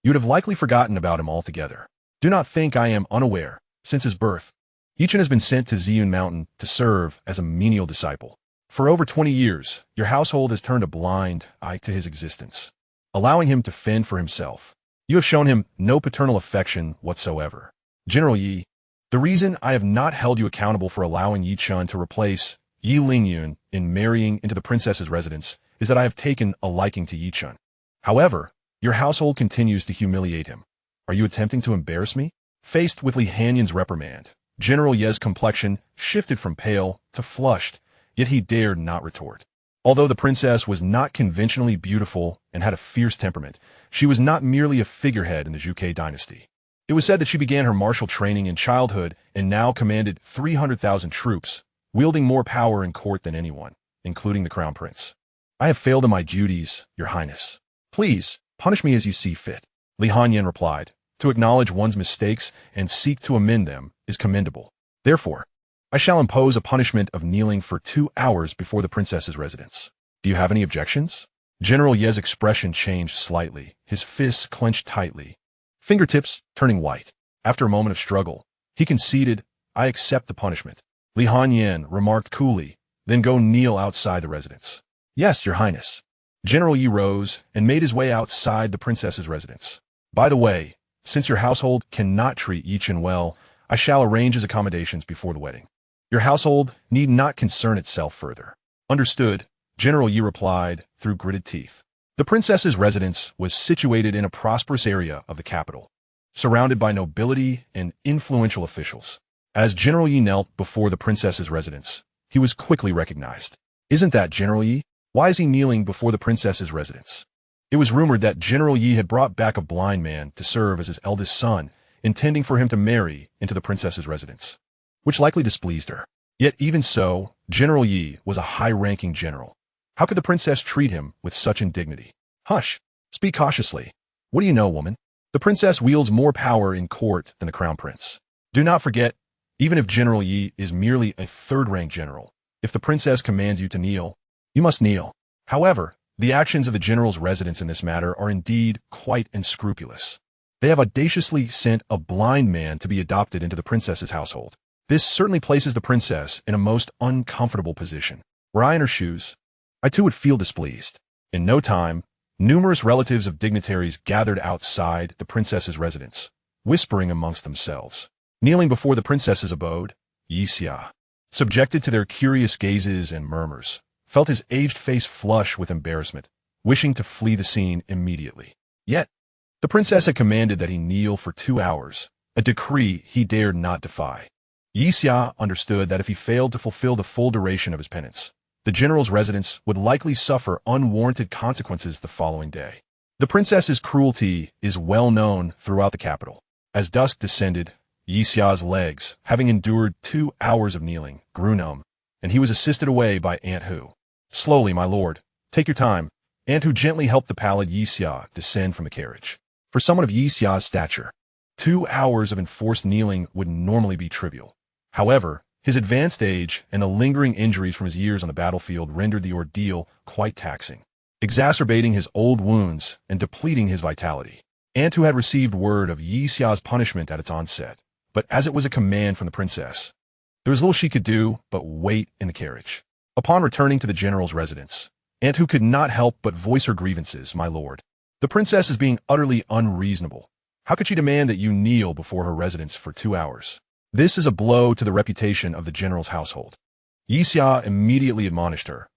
you would have likely forgotten about him altogether. Do not think I am unaware. Since his birth, Yi Chun has been sent to Ziyun Mountain to serve as a menial disciple. For over 20 years, your household has turned a blind eye to his existence, allowing him to fend for himself. You have shown him no paternal affection whatsoever. General Yi, the reason I have not held you accountable for allowing Yi Chun to replace Yi Lingyun in marrying into the princess's residence is that I have taken a liking to Yi Chun. However, your household continues to humiliate him. Are you attempting to embarrass me?" Faced with Li Hanyin's reprimand, General Ye's complexion shifted from pale to flushed, yet he dared not retort. Although the princess was not conventionally beautiful and had a fierce temperament, she was not merely a figurehead in the Zhuge dynasty. It was said that she began her martial training in childhood and now commanded 300,000 troops, wielding more power in court than anyone, including the crown prince. "I have failed in my duties, your Highness. Please, punish me as you see fit," Li Hanyin replied. "To acknowledge one's mistakes and seek to amend them is commendable. Therefore, I shall impose a punishment of kneeling for 2 hours before the princess's residence. Do you have any objections?" General Ye's expression changed slightly, his fists clenched tightly, fingertips turning white. After a moment of struggle, he conceded, "I accept the punishment." Li Hanyin remarked coolly, "Then go kneel outside the residence." "Yes, your Highness." General Yi rose and made his way outside the princess's residence. "By the way, since your household cannot treat Yi Chun well, I shall arrange his accommodations before the wedding. Your household need not concern itself further." "Understood," General Yi replied through gritted teeth. The princess's residence was situated in a prosperous area of the capital, surrounded by nobility and influential officials. As General Yi knelt before the princess's residence, he was quickly recognized. "Isn't that General Yi? Why is he kneeling before the princess's residence?" It was rumored that General Yi had brought back a blind man to serve as his eldest son, intending for him to marry into the princess's residence, which likely displeased her. Yet even so, General Yi was a high-ranking general. How could the princess treat him with such indignity? "Hush! Speak cautiously. What do you know, woman? The princess wields more power in court than the crown prince. Do not forget, even if General Yi is merely a third-rank general, if the princess commands you to kneel, you must kneel." However, the actions of the general's residence in this matter are indeed quite unscrupulous. They have audaciously sent a blind man to be adopted into the princess's household. This certainly places the princess in a most uncomfortable position. Were I in her shoes, I too would feel displeased. In no time, numerous relatives of dignitaries gathered outside the princess's residence, whispering amongst themselves. Kneeling before the princess's abode, Xianxia, subjected to their curious gazes and murmurs, felt his aged face flush with embarrassment, wishing to flee the scene immediately. Yet, the princess had commanded that he kneel for 2 hours, a decree he dared not defy. Xianxia understood that if he failed to fulfill the full duration of his penance, the general's residence would likely suffer unwarranted consequences the following day. The princess's cruelty is well known throughout the capital. As dusk descended, Xiaxia's legs, having endured 2 hours of kneeling, grew numb, and he was assisted away by Aunt Hu. "Slowly, my lord. Take your time." Aunt Hu gently helped the pallid Xianxia descend from the carriage. For someone of Xiaxia's stature, 2 hours of enforced kneeling would normally be trivial. However, his advanced age and the lingering injuries from his years on the battlefield rendered the ordeal quite taxing, exacerbating his old wounds and depleting his vitality. Aunt Hu had received word of Xiaxia's punishment at its onset, but as it was a command from the princess, there was little she could do but wait in the carriage. Upon returning to the general's residence, Aunt Hu could not help but voice her grievances. "My lord, the princess is being utterly unreasonable. How could she demand that you kneel before her residence for 2 hours? This is a blow to the reputation of the general's household." Xianxia immediately admonished her,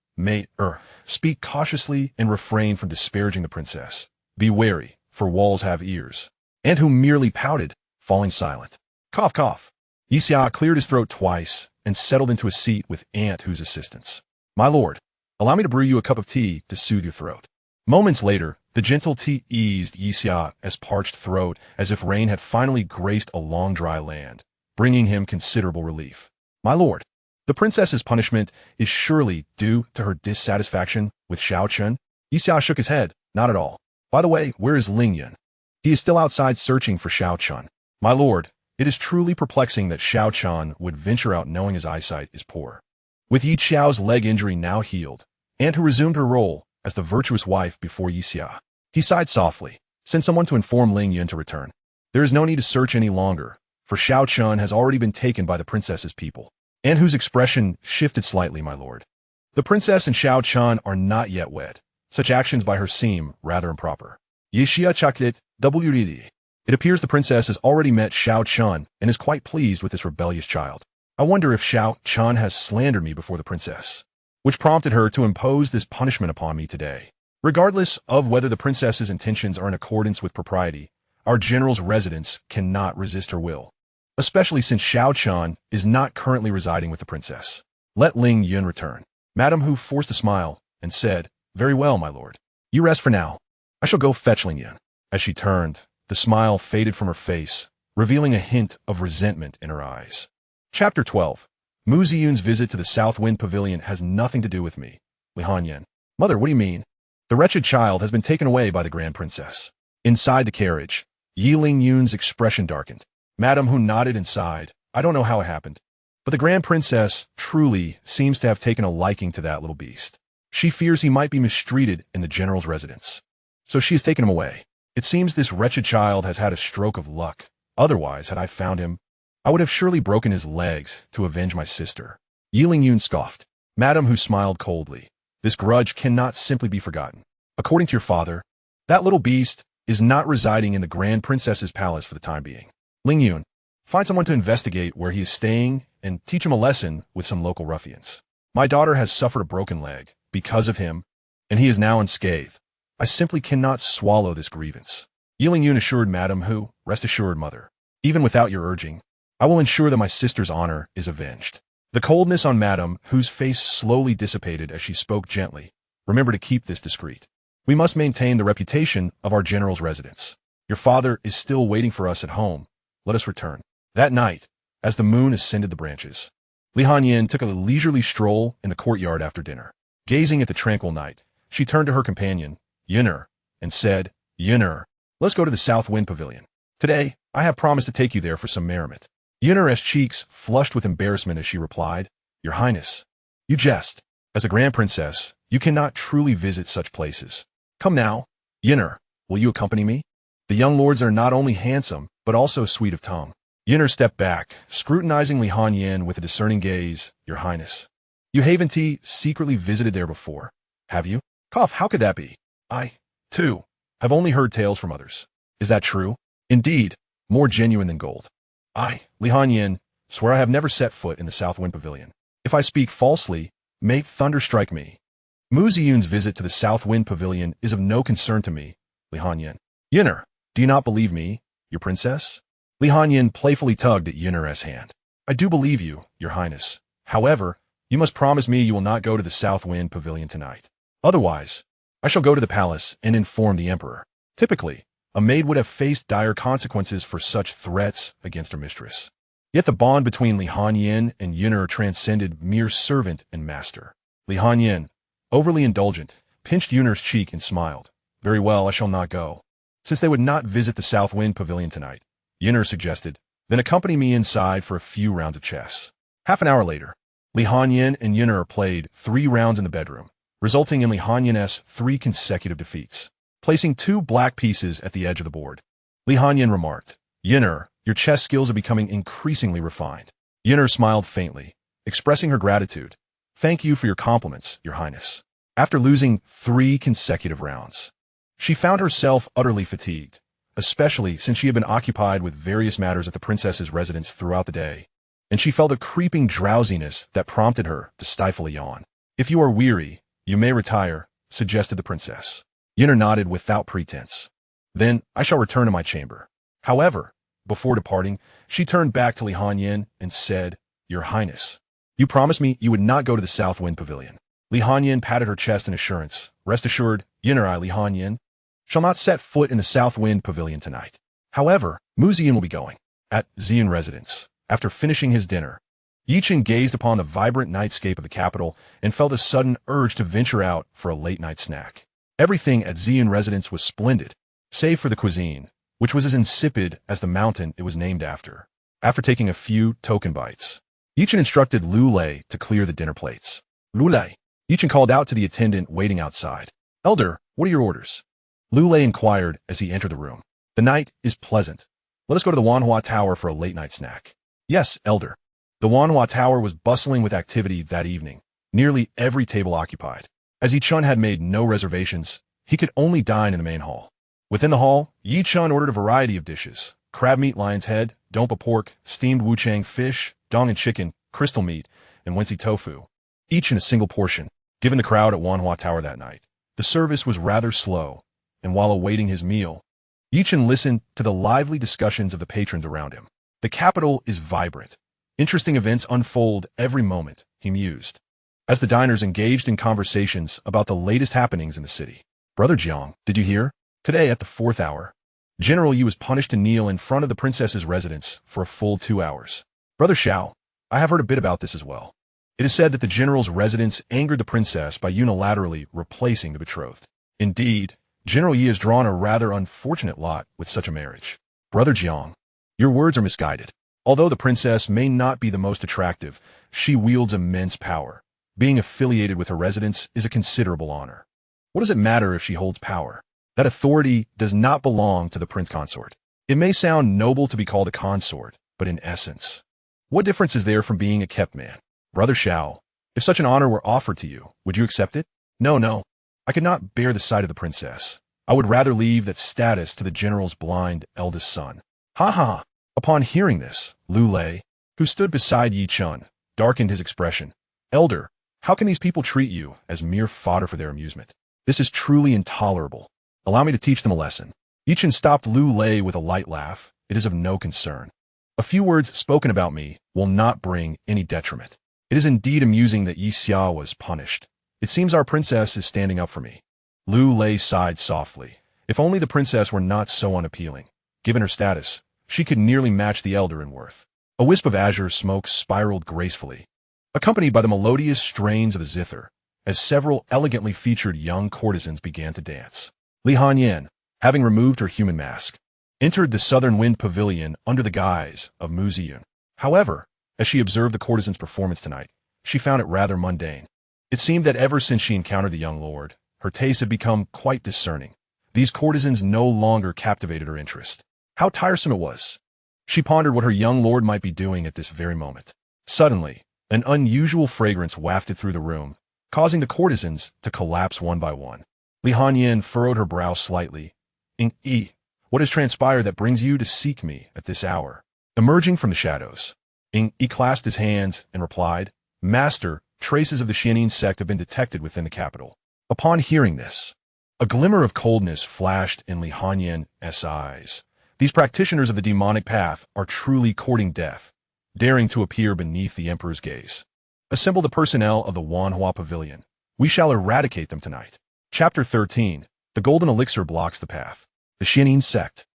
Speak cautiously and refrain from disparaging the princess. Be wary, for walls have ears." Aunt Hu merely pouted, falling silent. Cough, cough. Xianxia cleared his throat twice and settled into a seat with Aunt Hu's assistance. "My lord, allow me to brew you a cup of tea to soothe your throat." Moments later, the gentle tea eased Xiaxia's parched throat as if rain had finally graced a long dry land, bringing him considerable relief. "My lord, the princess's punishment is surely due to her dissatisfaction with Chen." Xianxia shook his head. "Not at all. By the way, where is Lingyun? He is still outside searching for Chen." "My lord, it is truly perplexing that Chen would venture out knowing his eyesight is poor." With Yi Xiao's leg injury now healed, Aunt Hu resumed her role as the virtuous wife before Xianxia. He sighed softly. "Send someone to inform Lingyun to return. There is no need to search any longer, for Chen has already been taken by the princess's people." Aunt Hu's expression shifted slightly, "My lord. The princess and Chen are not yet wed. Such actions by her seem rather improper." Xianxia chuckled, "WD. It appears the princess has already met Chen and is quite pleased with this rebellious child. I wonder if Chen has slandered me before the princess, which prompted her to impose this punishment upon me today. Regardless of whether the princess's intentions are in accordance with propriety, our general's residence cannot resist her will, especially since Chen is not currently residing with the princess. Let Lingyun return." Madame Hu forced a smile and said, "Very well, my lord. You rest for now. I shall go fetch Lingyun." As she turned, the smile faded from her face, revealing a hint of resentment in her eyes. Chapter 12. Mu Ziyun's visit to the South Wind Pavilion has nothing to do with me. Li Hanyan. "Mother, what do you mean?" "The wretched child has been taken away by the Grand Princess." Inside the carriage, Yi Lingyun's expression darkened. Madame Hu nodded and sighed. "I don't know how it happened, but the Grand Princess truly seems to have taken a liking to that little beast. She fears he might be mistreated in the general's residence, so she has taken him away. It seems this wretched child has had a stroke of luck. Otherwise, had I found him, I would have surely broken his legs to avenge my sister." Yi Lingyun scoffed. Madame Hu smiled coldly. "This grudge cannot simply be forgotten. According to your father, that little beast is not residing in the Grand Princess's palace for the time being. Lingyun, find someone to investigate where he is staying and teach him a lesson with some local ruffians. My daughter has suffered a broken leg because of him, and he is now unscathed. I simply cannot swallow this grievance. Yun assured Madam Hu, rest assured, mother. Even without your urging, I will ensure that my sister's honor is avenged. The coldness on Madam Hu's face slowly dissipated as she spoke gently. Remember to keep this discreet. We must maintain the reputation of our general's residence. Your father is still waiting for us at home. Let us return. That night, as the moon ascended the branches, Li Hanyin took a leisurely stroll in the courtyard after dinner. Gazing at the tranquil night, she turned to her companion, Yun'er, and said, Yun'er, let's go to the South Wind Pavilion. Today, I have promised to take you there for some merriment. Yun'er's cheeks flushed with embarrassment as she replied, Your Highness, you jest. As a grand princess, you cannot truly visit such places. Come now, Yun'er, will you accompany me? The young lords are not only handsome, but also sweet of tongue. Yun'er stepped back, scrutinizing Li Hanyin with a discerning gaze. Your Highness, you haven't secretly visited there before, have you? Cough, how could that be? I, too, have only heard tales from others. Is that true? Indeed, more genuine than gold. I, Li Hanyin, swear I have never set foot in the South Wind Pavilion. If I speak falsely, may thunder strike me. Mu Ziyun's visit to the South Wind Pavilion is of no concern to me, Li Hanyin. Yun'er, do you not believe me, your princess? Li Hanyin playfully tugged at Yun'er's hand. I do believe you, your highness. However, you must promise me you will not go to the South Wind Pavilion tonight. Otherwise, I shall go to the palace and inform the emperor. Typically, a maid would have faced dire consequences for such threats against her mistress. Yet the bond between Li Hanyin and Yun'er transcended mere servant and master. Li Hanyin, overly indulgent, pinched Yun'er's cheek and smiled. Very well, I shall not go. Since they would not visit the South Wind Pavilion tonight, Yun'er suggested, then accompany me inside for a few rounds of chess. Half an hour later, Li Hanyin and Yun'er played 3 rounds in the bedroom, resulting in Li Hanyin's 3 consecutive defeats, placing 2 black pieces at the edge of the board. Li Hanyin remarked, Yun'er, your chess skills are becoming increasingly refined. Yun'er smiled faintly, expressing her gratitude. Thank you for your compliments, your highness. After losing 3 consecutive rounds, she found herself utterly fatigued, especially since she had been occupied with various matters at the princess's residence throughout the day, and she felt a creeping drowsiness that prompted her to stifle a yawn. If you are weary, you may retire, suggested the princess. Yun'er nodded without pretense. Then I shall return to my chamber. However, before departing, she turned back to Li Hanyin and said, Your Highness, you promised me you would not go to the South Wind Pavilion. Li Hanyin patted her chest in assurance. Rest assured, Yun'er, Li Hanyin, shall not set foot in the South Wind Pavilion tonight. However, Mu Ziyun will be going. At Ziyun residence, after finishing his dinner, Chen gazed upon the vibrant nightscape of the capital and felt a sudden urge to venture out for a late-night snack. Everything at Ziyun residence was splendid, save for the cuisine, which was as insipid as the mountain it was named after. After taking a few token bites, Chen instructed Lu Lei to clear the dinner plates. Lu Lei, Chen called out to the attendant waiting outside. Elder, what are your orders? Lu Lei inquired as he entered the room. The night is pleasant. Let us go to the Wanhua Tower for a late-night snack. Yes, Elder. The Wanhua Tower was bustling with activity that evening, nearly every table occupied. As Yi Chun had made no reservations, he could only dine in the main hall. Within the hall, Yi Chun ordered a variety of dishes: crab meat lion's head, dompa pork, steamed wuchang fish, dong and chicken, crystal meat, and wensi tofu, each in a single portion. Given the crowd at Wanhua Tower that night, the service was rather slow, and while awaiting his meal, Yi Chun listened to the lively discussions of the patrons around him. The capital is vibrant. Interesting events unfold every moment, he mused, as the diners engaged in conversations about the latest happenings in the city. Brother Jiang, did you hear? Today at the 4th hour, General Yi was punished to kneel in front of the princess's residence for a full 2 hours. Brother Xiao, I have heard a bit about this as well. It is said that the general's residence angered the princess by unilaterally replacing the betrothed. Indeed, General Yi has drawn a rather unfortunate lot with such a marriage. Brother Jiang, your words are misguided. Although the princess may not be the most attractive, she wields immense power. Being affiliated with her residence is a considerable honor. What does it matter if she holds power? That authority does not belong to the prince consort. It may sound noble to be called a consort, but in essence, what difference is there from being a kept man? Brother Xiao, if such an honor were offered to you, would you accept it? No. I could not bear the sight of the princess. I would rather leave that status to the general's blind eldest son. Ha. Upon hearing this, Lu Lei, who stood beside Yi Chun, darkened his expression. Elder, how can these people treat you as mere fodder for their amusement? This is truly intolerable. Allow me to teach them a lesson. Yichen stopped Lu Lei with a light laugh. It is of no concern. A few words spoken about me will not bring any detriment. It is indeed amusing that Xianxia was punished. It seems our princess is standing up for me. Lu Lei sighed softly. If only the princess were not so unappealing. Given her status, she could nearly match the elder in worth. A wisp of azure smoke spiraled gracefully, accompanied by the melodious strains of a zither, as several elegantly featured young courtesans began to dance. Li Hanyan, having removed her human mask, entered the southern wind pavilion under the guise of Mu Ziyun. However, as she observed the courtesan's performance tonight, she found it rather mundane. It seemed that ever since she encountered the young lord, her taste had become quite discerning. These courtesans no longer captivated her interest. How tiresome it was! She pondered what her young lord might be doing at this very moment. Suddenly, an unusual fragrance wafted through the room, causing the courtesans to collapse one by one. Li Hanyan furrowed her brow slightly. What has transpired that brings you to seek me at this hour? Emerging from the shadows, He clasped his hands and replied, Master, traces of the Xianxia sect have been detected within the capital. Upon hearing this, a glimmer of coldness flashed in Li Hanyan's eyes. These practitioners of the demonic path are truly courting death, daring to appear beneath the emperor's gaze. Assemble the personnel of the Wanhua Pavilion. We shall eradicate them tonight. Chapter 13. The Golden Elixir blocks the path. The Xianxia sect,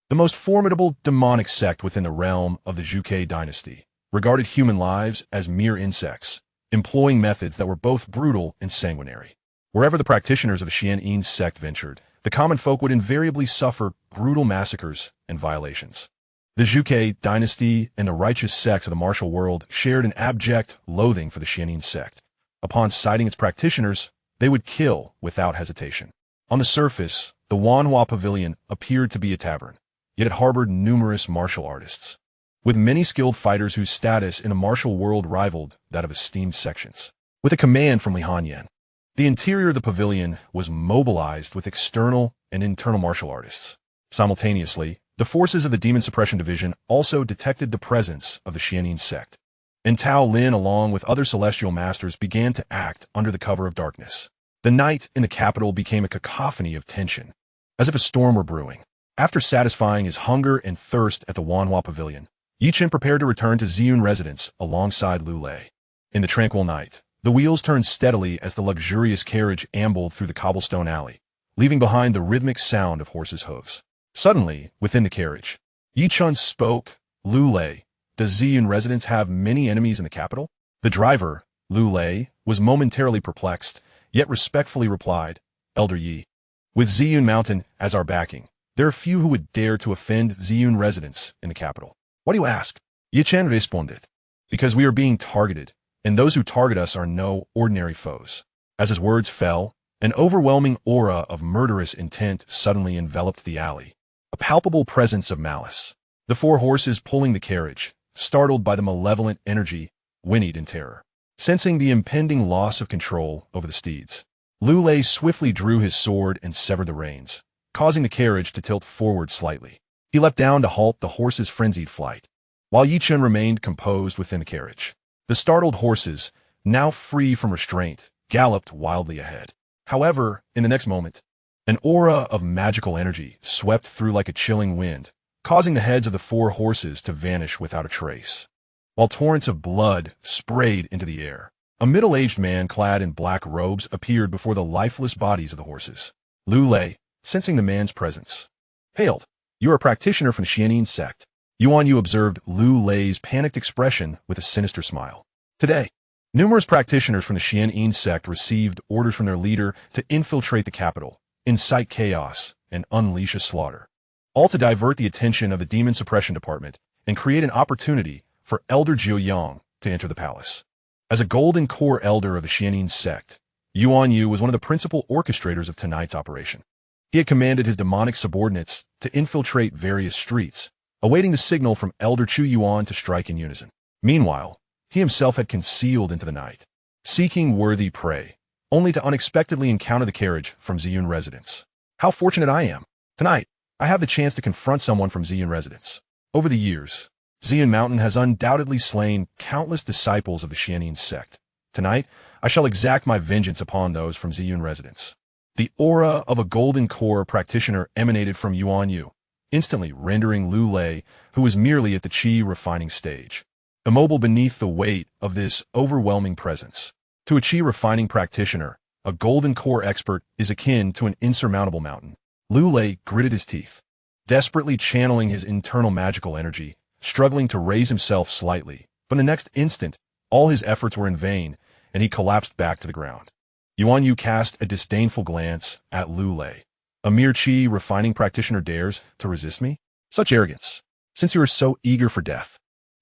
the most formidable demonic sect within the realm of the Zhuge dynasty, regarded human lives as mere insects, employing methods that were both brutal and sanguinary. Wherever the practitioners of the Xianxia sect ventured, the common folk would invariably suffer brutal massacres and violations. The Zhuge dynasty and the righteous sects of the martial world shared an abject loathing for the Xianxia sect. Upon sighting its practitioners, they would kill without hesitation. On the surface, the Wanhua Pavilion appeared to be a tavern, yet it harbored numerous martial artists, with many skilled fighters whose status in the martial world rivaled that of esteemed sections. With a command from Li Hanyan, the interior of the pavilion was mobilized with external and internal martial artists. Simultaneously, the forces of the Demon Suppression Division also detected the presence of the Xianxia sect, and Tao Lin, along with other celestial masters, began to act under the cover of darkness. The night in the capital became a cacophony of tension, as if a storm were brewing. After satisfying his hunger and thirst at the Wanhua Pavilion, Yichen prepared to return to Ziyun residence alongside Lu Lei. In the tranquil night, the wheels turned steadily as the luxurious carriage ambled through the cobblestone alley, leaving behind the rhythmic sound of horses' hooves. Suddenly, within the carriage, Yichen spoke. Lu Lei, does Ziyun residence have many enemies in the capital? The driver, Lu Lei, was momentarily perplexed, yet respectfully replied, Elder Yi, with Ziyun Mountain as our backing, there are few who would dare to offend Ziyun residents in the capital. Why do you ask? Yichen responded, because we are being targeted, and those who target us are no ordinary foes. As his words fell, an overwhelming aura of murderous intent suddenly enveloped the alley, a palpable presence of malice. The four horses pulling the carriage, startled by the malevolent energy, whinnied in terror. Sensing the impending loss of control over the steeds, Lu Lei swiftly drew his sword and severed the reins, causing the carriage to tilt forward slightly. He leapt down to halt the horses' frenzied flight, while Yichen remained composed within the carriage. The startled horses, now free from restraint, galloped wildly ahead. However, in the next moment, an aura of magical energy swept through like a chilling wind, causing the heads of the four horses to vanish without a trace, while torrents of blood sprayed into the air. A middle-aged man clad in black robes appeared before the lifeless bodies of the horses. Lu Lei, sensing the man's presence, hailed, You are a practitioner from the Xianxia sect. Yuan Yu observed Lu Lei's panicked expression with a sinister smile. Today, numerous practitioners from the Xianxia sect received orders from their leader to infiltrate the capital, incite chaos, and unleash a slaughter, all to divert the attention of the Demon Suppression Department and create an opportunity for Elder Jiuyang to enter the palace. As a golden core elder of the Xianxia sect, Yuan Yu was one of the principal orchestrators of tonight's operation. He had commanded his demonic subordinates to infiltrate various streets, awaiting the signal from Elder Chu Yuan to strike in unison. Meanwhile, he himself had concealed into the night, seeking worthy prey, only to unexpectedly encounter the carriage from Ziyun residence. How fortunate I am! Tonight, I have the chance to confront someone from Ziyun residence. Over the years, Ziyun Mountain has undoubtedly slain countless disciples of the Xianxia sect. Tonight, I shall exact my vengeance upon those from Ziyun residence. The aura of a golden core practitioner emanated from Yuan Yu, instantly rendering Lu Lei, who was merely at the qi refining stage, immobile beneath the weight of this overwhelming presence. To a qi refining practitioner, a golden core expert is akin to an insurmountable mountain. Lu Lei gritted his teeth, desperately channeling his internal magical energy, struggling to raise himself slightly, but in the next instant, all his efforts were in vain, and he collapsed back to the ground. Yuan Yu cast a disdainful glance at Lu Lei. A mere qi refining practitioner dares to resist me? Such arrogance. Since you are so eager for death,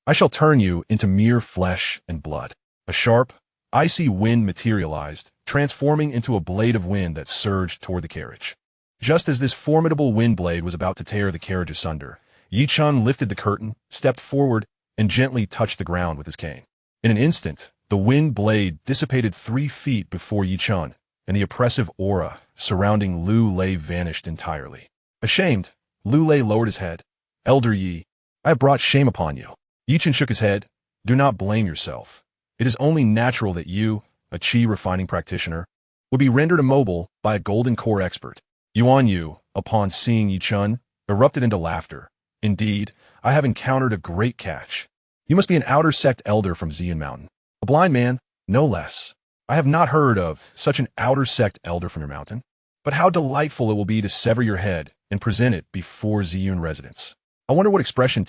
I shall turn you into mere flesh and blood. A sharp, icy wind materialized, transforming into a blade of wind that surged toward the carriage. Just as this formidable wind blade was about to tear the carriage asunder, Yi Chen lifted the curtain, stepped forward, and gently touched the ground with his cane. In an instant, the wind blade dissipated 3 feet before Yi Chen, and the oppressive aura surrounding Lu Lei vanished entirely. Ashamed, Lu Lei lowered his head. Elder Yi, I have brought shame upon you. Yi Chen shook his head. Do not blame yourself. It is only natural that you, a qi refining practitioner, would be rendered immobile by a golden core expert. Yuan Yu, upon seeing Yi Chen, erupted into laughter. Indeed, I have encountered a great catch. You must be an outer sect elder from Ziyun Mountain. A blind man, no less. I have not heard of such an outer sect elder from your mountain. But how delightful it will be to sever your head and present it before Ziyun residents. I wonder what expression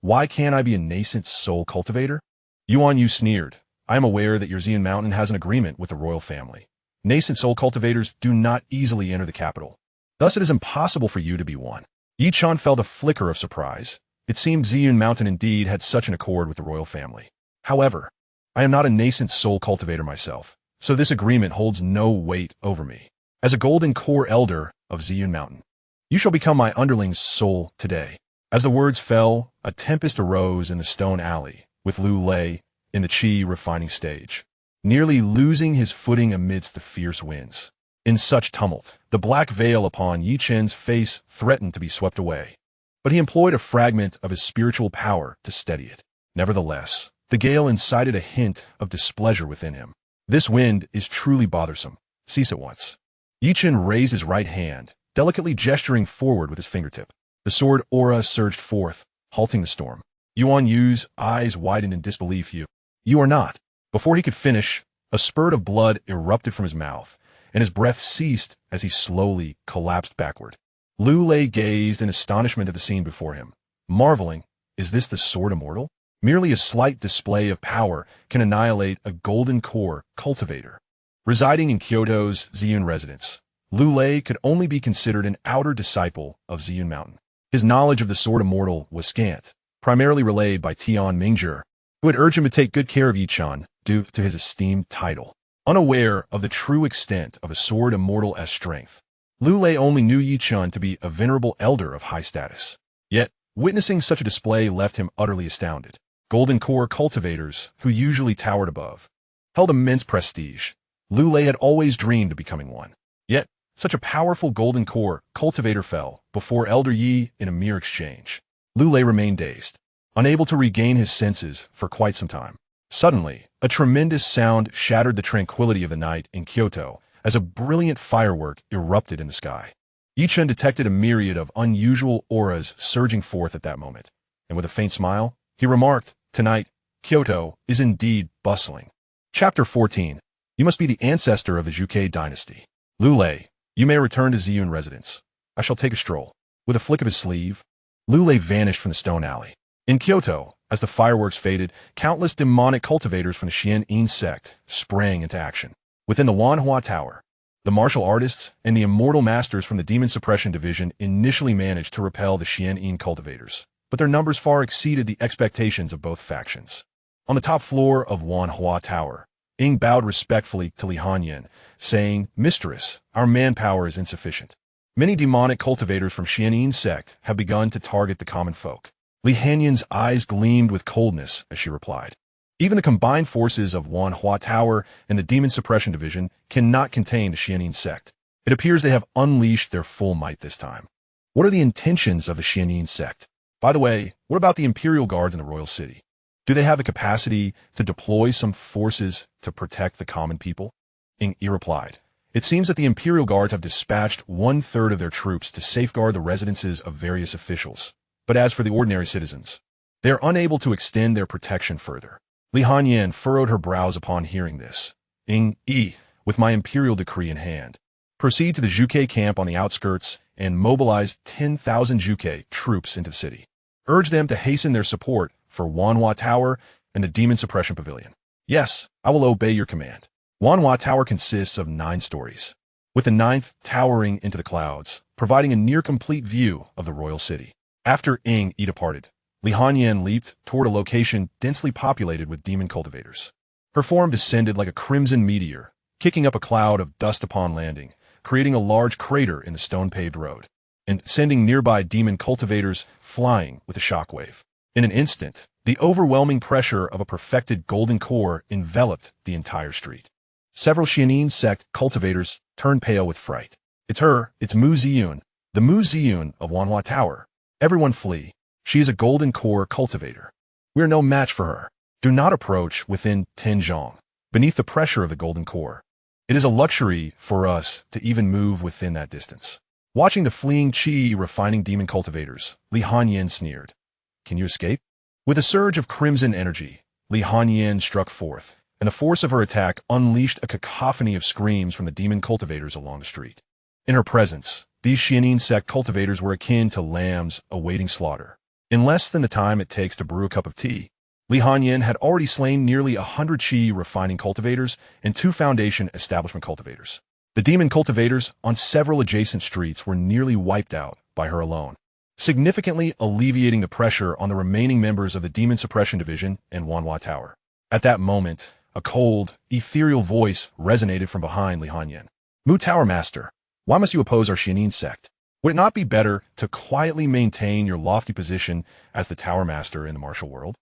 why can't I be a nascent soul cultivator? Yuan Yu sneered. I am aware that your Ziyun Mountain has an agreement with the royal family. Nascent soul cultivators do not easily enter the capital. Thus it is impossible for you to be one. Yi Chen felt a flicker of surprise. It seemed Ziyun Mountain indeed had such an accord with the royal family. However, I am not a nascent soul cultivator myself, so this agreement holds no weight over me. As a golden core elder of Ziyun Mountain, you shall become my underling's soul today. As the words fell, a tempest arose in the stone alley, with Lu Lei in the qi refining stage, nearly losing his footing amidst the fierce winds. In such tumult, the black veil upon Yi Chen's face threatened to be swept away, but he employed a fragment of his spiritual power to steady it. Nevertheless, the gale incited a hint of displeasure within him. This wind is truly bothersome. Cease at once. Yi Chen raised his right hand, delicately gesturing forward with his fingertip. The sword aura surged forth, halting the storm. Yuan Yu's eyes widened in disbelief. You are not. Before he could finish, a spurt of blood erupted from his mouth, and his breath ceased as he slowly collapsed backward. Lu Lei gazed in astonishment at the scene before him, marveling, is this the sword Immortal? Merely a slight display of power can annihilate a golden core cultivator. Residing in Kyoto's Ziyun residence, Lu Lei could only be considered an outer disciple of Ziyun Mountain. His knowledge of the sword Immortal was scant, primarily relayed by Tian Mingzhi, who had urged him to take good care of Yi Chen due to his esteemed title. Unaware of the true extent of a sword Immortal's strength, Lu Lei only knew Yi Chen to be a venerable elder of high status. Yet, witnessing such a display left him utterly astounded. Golden core cultivators, who usually towered above, held immense prestige. Lu Lei had always dreamed of becoming one. Yet, such a powerful golden core cultivator fell before Elder Yi in a mere exchange. Lu Lei remained dazed, unable to regain his senses for quite some time. Suddenly, a tremendous sound shattered the tranquility of the night in Kyoto as a brilliant firework erupted in the sky. Yi Chen detected a myriad of unusual auras surging forth at that moment, and with a faint smile, he remarked, tonight, Kyoto is indeed bustling. Chapter 14. You must be the ancestor of the Zhuge dynasty. Lu Lei, you may return to Ziyun residence. I shall take a stroll. With a flick of his sleeve, Lu Lei vanished from the stone alley. In Kyoto, as the fireworks faded, countless demonic cultivators from the Xianxia sect sprang into action. Within the Wanhua Tower, the martial artists and the immortal masters from the Demon Suppression Division initially managed to repel the Xianxia cultivators, but their numbers far exceeded the expectations of both factions. On the top floor of Wanhua Tower, Ying bowed respectfully to Li Hanyan, saying, Mistress, our manpower is insufficient. Many demonic cultivators from Xianxia sect have begun to target the common folk. Li Hanyan's eyes gleamed with coldness as she replied. Even the combined forces of Wanhua Tower and the Demon Suppression Division cannot contain the Xianxia sect. It appears they have unleashed their full might this time. What are the intentions of the Xianxia sect? By the way, what about the Imperial Guards in the royal city? Do they have the capacity to deploy some forces to protect the common people? Ying replied, It seems that the Imperial Guards have dispatched one-third of their troops to safeguard the residences of various officials. But as for the ordinary citizens, they are unable to extend their protection further. Li Hanyan furrowed her brows upon hearing this. With my imperial decree in hand, proceed to the Zhuge camp on the outskirts and mobilize 10,000 Zhuge troops into the city. Urge them to hasten their support for Wanhua Tower and the Demon Suppression Pavilion. Yes, I will obey your command. Wanhua Tower consists of 9 stories, with the 9th towering into the clouds, providing a near-complete view of the royal city. After Yi departed, Li Hanyan leaped toward a location densely populated with demon cultivators. Her form descended like a crimson meteor, kicking up a cloud of dust upon landing, creating a large crater in the stone-paved road, and sending nearby demon cultivators flying with a shockwave. In an instant, the overwhelming pressure of a perfected golden core enveloped the entire street. Several Xianxia sect cultivators turned pale with fright. It's her, it's Mu Ziyun, the Mu Ziyun of Wanhua Tower. Everyone flee. She is a golden core cultivator. We are no match for her. Do not approach within 10 zhong, beneath the pressure of the golden core. It is a luxury for us to even move within that distance. Watching the fleeing qi refining demon cultivators, Li Hanyan sneered. Can you escape? With a surge of crimson energy, Li Hanyan struck forth, and the force of her attack unleashed a cacophony of screams from the demon cultivators along the street. In her presence, these Xianxia sect cultivators were akin to lambs awaiting slaughter. In less than the time it takes to brew a cup of tea, Li Hanyan had already slain nearly 100 qi refining cultivators and 2 foundation establishment cultivators. The demon cultivators on several adjacent streets were nearly wiped out by her alone, significantly alleviating the pressure on the remaining members of the Demon Suppression Division and Wanhua Tower. At that moment, a cold, ethereal voice resonated from behind Li Hanyan. Mu Tower Master, why must you oppose our Xianxia sect? Would it not be better to quietly maintain your lofty position as the Tower Master in the martial world?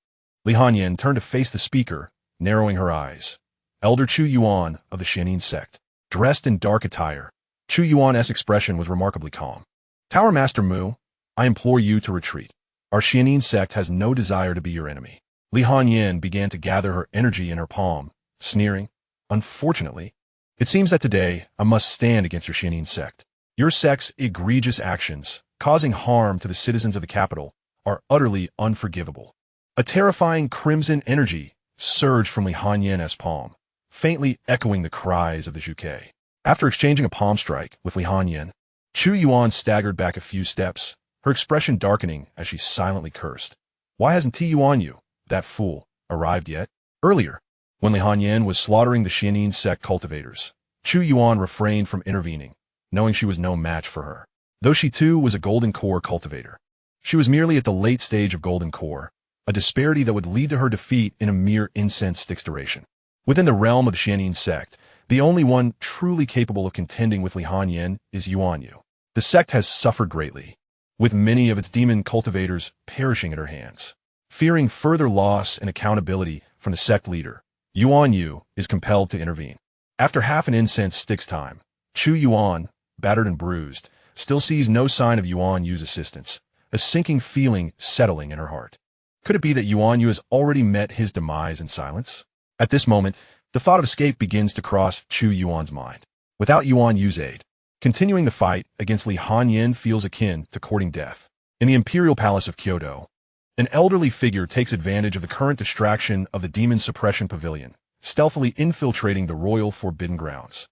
Li Hanyan turned to face the speaker, narrowing her eyes. Elder Chu Yuan of the Xianxia sect, dressed in dark attire. Chu Yuan's expression was remarkably calm. Tower Master Mu, I implore you to retreat. Our Xianxia sect has no desire to be your enemy. Li Hanyan began to gather her energy in her palm, sneering. Unfortunately, it seems that today I must stand against your Xianxia sect. Your sect's egregious actions, causing harm to the citizens of the capital, are utterly unforgivable. A terrifying crimson energy surged from Li Hanyan's palm, faintly echoing the cries of the Zhuge. After exchanging a palm strike with Li Hanyan, Chu Yuan staggered back a few steps, her expression darkening as she silently cursed. Why hasn't Ti Yuan Yu, that fool, arrived yet? Earlier, when Li Hanyan was slaughtering the Xianxia sect cultivators, Chu Yuan refrained from intervening, knowing she was no match for her. Though she too was a golden core cultivator, she was merely at the late stage of golden core, a disparity that would lead to her defeat in a mere incense stick's duration. Within the realm of the Xianxia sect, the only one truly capable of contending with Li Hanyan is Yuan Yu. The sect has suffered greatly, with many of its demon cultivators perishing at her hands. Fearing further loss and accountability from the sect leader, Yuan Yu is compelled to intervene. After half an incense stick's time, Chu Yuan, battered and bruised, still sees no sign of Yuan Yu's assistance, a sinking feeling settling in her heart. Could it be that Yuan Yu has already met his demise in silence? At this moment, the thought of escape begins to cross Chu Yuan's mind. Without Yuan Yu's aid, continuing the fight against Li Hanyan feels akin to courting death. In the Imperial Palace of Kyoto, an elderly figure takes advantage of the current distraction of the Demon Suppression Pavilion, stealthily infiltrating the royal forbidden grounds.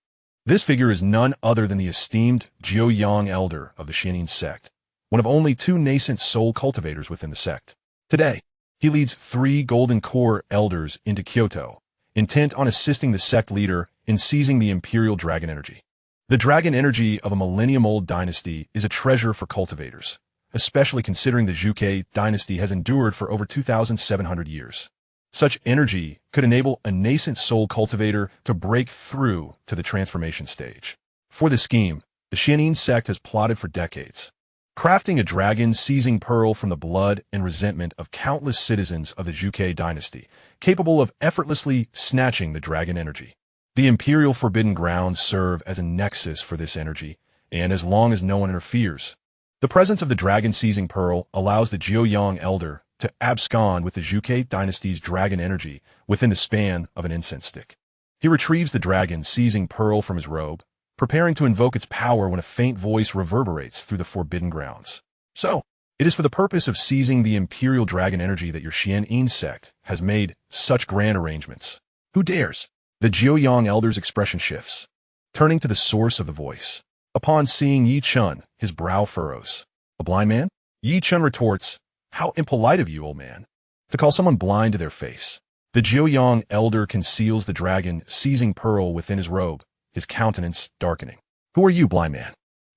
This figure is none other than the esteemed Jiu Yang elder of the Xianxia sect, one of only 2 nascent soul cultivators within the sect. Today, he leads 3 golden core elders into Kyoto, intent on assisting the sect leader in seizing the imperial dragon energy. The dragon energy of a millennium-old dynasty is a treasure for cultivators, especially considering the Zhuge dynasty has endured for over 2,700 years. Such energy could enable a nascent soul cultivator to break through to the transformation stage. For this scheme, the Xianxia sect has plotted for decades, crafting a dragon-seizing pearl from the blood and resentment of countless citizens of the Zhuge dynasty, capable of effortlessly snatching the dragon energy. The imperial forbidden grounds serve as a nexus for this energy, and as long as no one interferes, the presence of the dragon-seizing pearl allows the Jiu Yang elder to abscond with the Zhuge dynasty's dragon energy within the span of an incense stick. He retrieves the dragon-seizing pearl from his robe, preparing to invoke its power when a faint voice reverberates through the forbidden grounds. So, it is for the purpose of seizing the imperial dragon energy that your Xianxia sect has made such grand arrangements. Who dares? The Ziyun elder's expression shifts, turning to the source of the voice. Upon seeing Yi Chen, his brow furrows. A blind man? Yi Chen retorts, "How impolite of you, old man, to call someone blind to their face." The Ziyun elder conceals the dragon, seizing Pearl within his robe, his countenance darkening. "Who are you, blind man?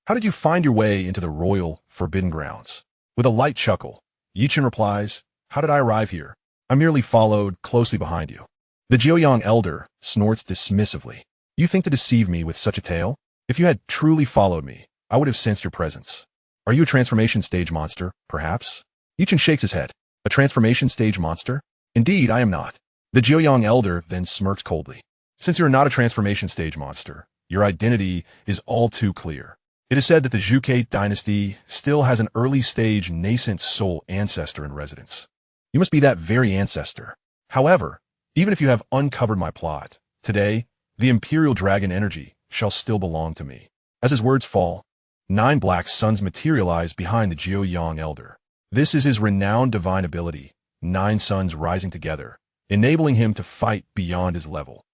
How did you find your way into the royal forbidden grounds?" With a light chuckle, Yi Chen replies, "How did I arrive here? I merely followed closely behind you." The Ziyun elder snorts dismissively. "You think to deceive me with such a tale? If you had truly followed me, I would have sensed your presence. Are you a transformation stage monster, perhaps?" Yi Chen shakes his head. "A transformation stage monster? Indeed, I am not." The Ziyun elder then smirks coldly. "Since you are not a transformation stage monster, your identity is all too clear. It is said that the Ziyun dynasty still has an early-stage nascent soul ancestor in residence. You must be that very ancestor. However, even if you have uncovered my plot, today, the imperial dragon energy shall still belong to me." As his words fall, 9 black suns materialize behind the Ziyun elder. This is his renowned divine ability, 9 suns rising together, enabling him to fight beyond his level,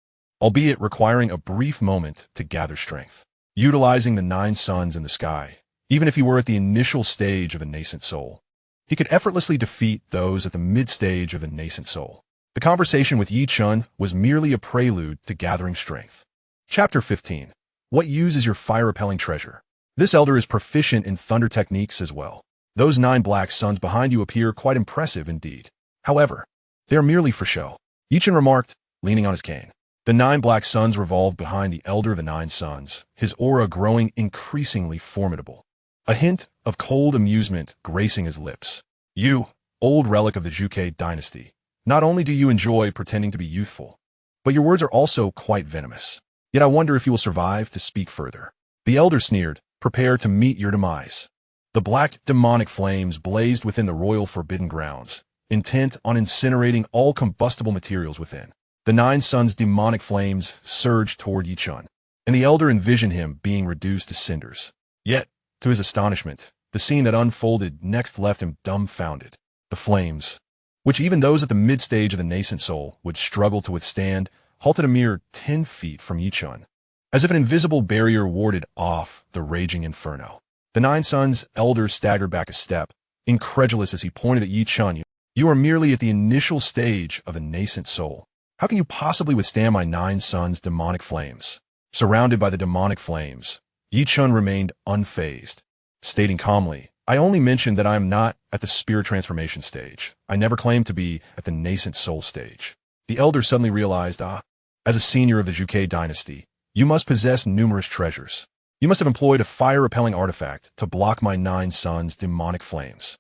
albeit requiring a brief moment to gather strength. Utilizing the 9 suns in the sky, even if he were at the initial stage of a nascent soul, he could effortlessly defeat those at the mid-stage of a nascent soul. The conversation with Yi Chen was merely a prelude to gathering strength. Chapter 15. What use is your fire-repelling treasure? This elder is proficient in thunder techniques as well. Those 9 black suns behind you appear quite impressive indeed. However, they are merely for show. Yi Chen remarked, leaning on his cane. The 9 black suns revolved behind the elder of the 9 suns, his aura growing increasingly formidable. A hint of cold amusement gracing his lips. "You, old relic of the Ziyun dynasty, not only do you enjoy pretending to be youthful, but your words are also quite venomous. Yet I wonder if you will survive to speak further." The elder sneered, "Prepare to meet your demise." The black demonic flames blazed within the royal forbidden grounds, intent on incinerating all combustible materials within. The 9 suns' demonic flames surged toward Yi Chen, and the elder envisioned him being reduced to cinders. Yet, to his astonishment, the scene that unfolded next left him dumbfounded. The flames, which even those at the mid-stage of the nascent soul would struggle to withstand, halted a mere 10 feet from Yi Chen, as if an invisible barrier warded off the raging inferno. The 9 suns' elder staggered back a step, incredulous as he pointed at Yi Chen. "You are merely at the initial stage of a nascent soul. How can you possibly withstand my 9 suns' demonic flames?" Surrounded by the demonic flames, Yi Chen remained unfazed, stating calmly, "I only mentioned that I am not at the spirit transformation stage. I never claimed to be at the nascent soul stage." The elder suddenly realized, as a senior of the Ziyun dynasty, you must possess numerous treasures. You must have employed a fire-repelling artifact to block my 9 suns' demonic flames.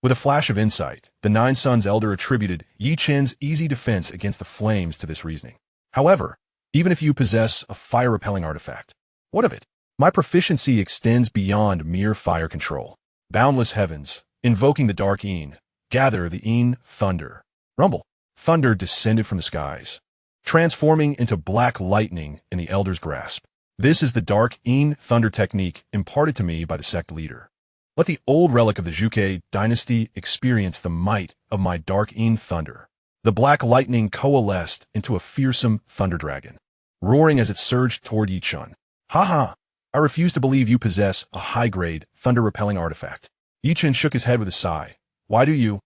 With a flash of insight, the 9 suns' elder attributed Yi Chen's easy defense against the flames to this reasoning. "However, even if you possess a fire-repelling artifact, what of it? My proficiency extends beyond mere fire control. Boundless heavens, invoking the dark Een, gather the Een thunder." Rumble. Thunder descended from the skies, transforming into black lightning in the elder's grasp. "This is the dark Een thunder technique imparted to me by the sect leader. Let the old relic of the Ziyun dynasty experience the might of my dark Een thunder." The black lightning coalesced into a fearsome thunder dragon, roaring as it surged toward Yi Chen. "Ha ha! I refuse to believe you possess a high-grade, thunder-repelling artifact." Yi Chen shook his head with a sigh. "Why do you,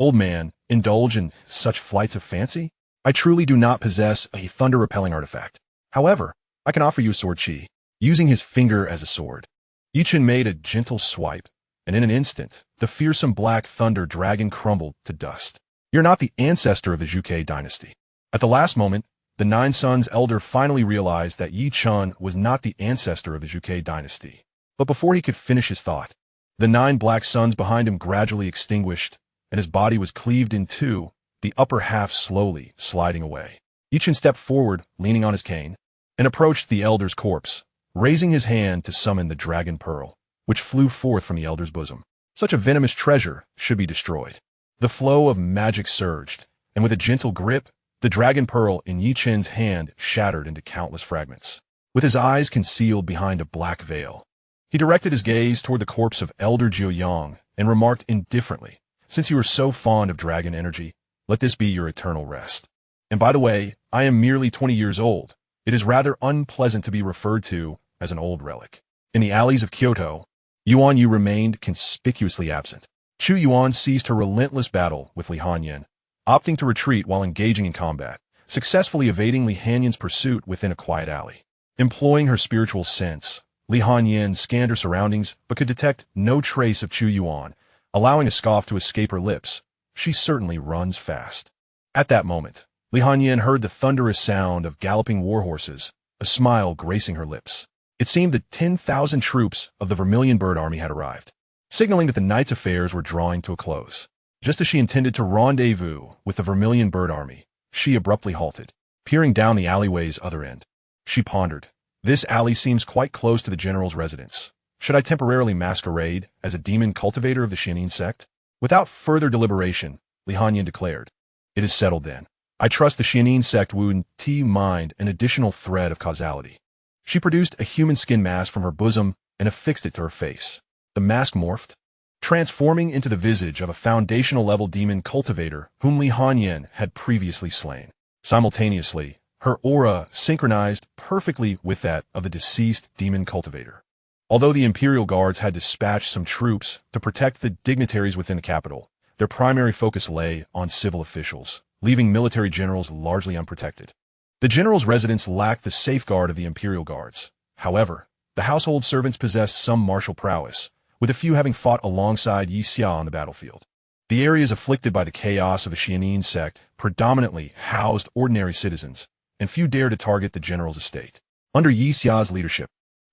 old man, indulge in such flights of fancy? I truly do not possess a thunder-repelling artifact. However, I can offer you a sword chi." Using his finger as a sword, Yi Chen made a gentle swipe, and in an instant, the fearsome black thunder dragon crumbled to dust. "You're not the ancestor of the Ziyun dynasty." At the last moment, the 9 suns' elder finally realized that Yi Chen was not the ancestor of the Ziyun dynasty. But before he could finish his thought, the 9 black suns behind him gradually extinguished, and his body was cleaved in two, the upper half slowly sliding away. Yi Chen stepped forward, leaning on his cane, and approached the elder's corpse, raising his hand to summon the dragon pearl, which flew forth from the elder's bosom. Such a venomous treasure should be destroyed. The flow of magic surged, and with a gentle grip, the dragon pearl in Yi Chen's hand shattered into countless fragments. with his eyes concealed behind a black veil. He directed his gaze toward the corpse of Elder Jiuyang and remarked indifferently, "Since you are so fond of dragon energy, let this be your eternal rest. And by the way, I am merely 20 years old. It is rather unpleasant to be referred to as an old relic." In the alleys of Kyoto, Yuan Yu remained conspicuously absent. Chu Yuan ceased her relentless battle with Li Hanyan, opting to retreat while engaging in combat, successfully evading Li Hanyan's pursuit within a quiet alley. Employing her spiritual sense, Li Hanyan scanned her surroundings but could detect no trace of Chu Yuan, allowing a scoff to escape her lips. "She certainly runs fast." At that moment, Li Hanyan heard the thunderous sound of galloping war horses, a smile gracing her lips. It seemed that 10,000 troops of the Vermilion Bird Army had arrived, signaling that the night's affairs were drawing to a close. Just as she intended to rendezvous with the Vermilion Bird Army, she abruptly halted, peering down the alleyway's other end. She pondered, "This alley seems quite close to the general's residence. Should I temporarily masquerade as a demon cultivator of the Xianxia sect?" Without further deliberation, Li Hanyan declared, "It is settled then. I trust the Xianxia sect would mind an additional thread of causality." She produced a human skin mask from her bosom and affixed it to her face. The mask morphed, transforming into the visage of a foundational-level demon cultivator whom Li Hanyan had previously slain. Simultaneously, her aura synchronized perfectly with that of the deceased demon cultivator. Although the Imperial Guards had dispatched some troops to protect the dignitaries within the capital, their primary focus lay on civil officials, leaving military generals largely unprotected. The general's residence lacked the safeguard of the Imperial Guards. However, the household servants possessed some martial prowess, with a few having fought alongside Xianxia on the battlefield. The areas afflicted by the chaos of the Xianxia sect predominantly housed ordinary citizens, and few dared to target the general's estate. Under Xiaxia's leadership,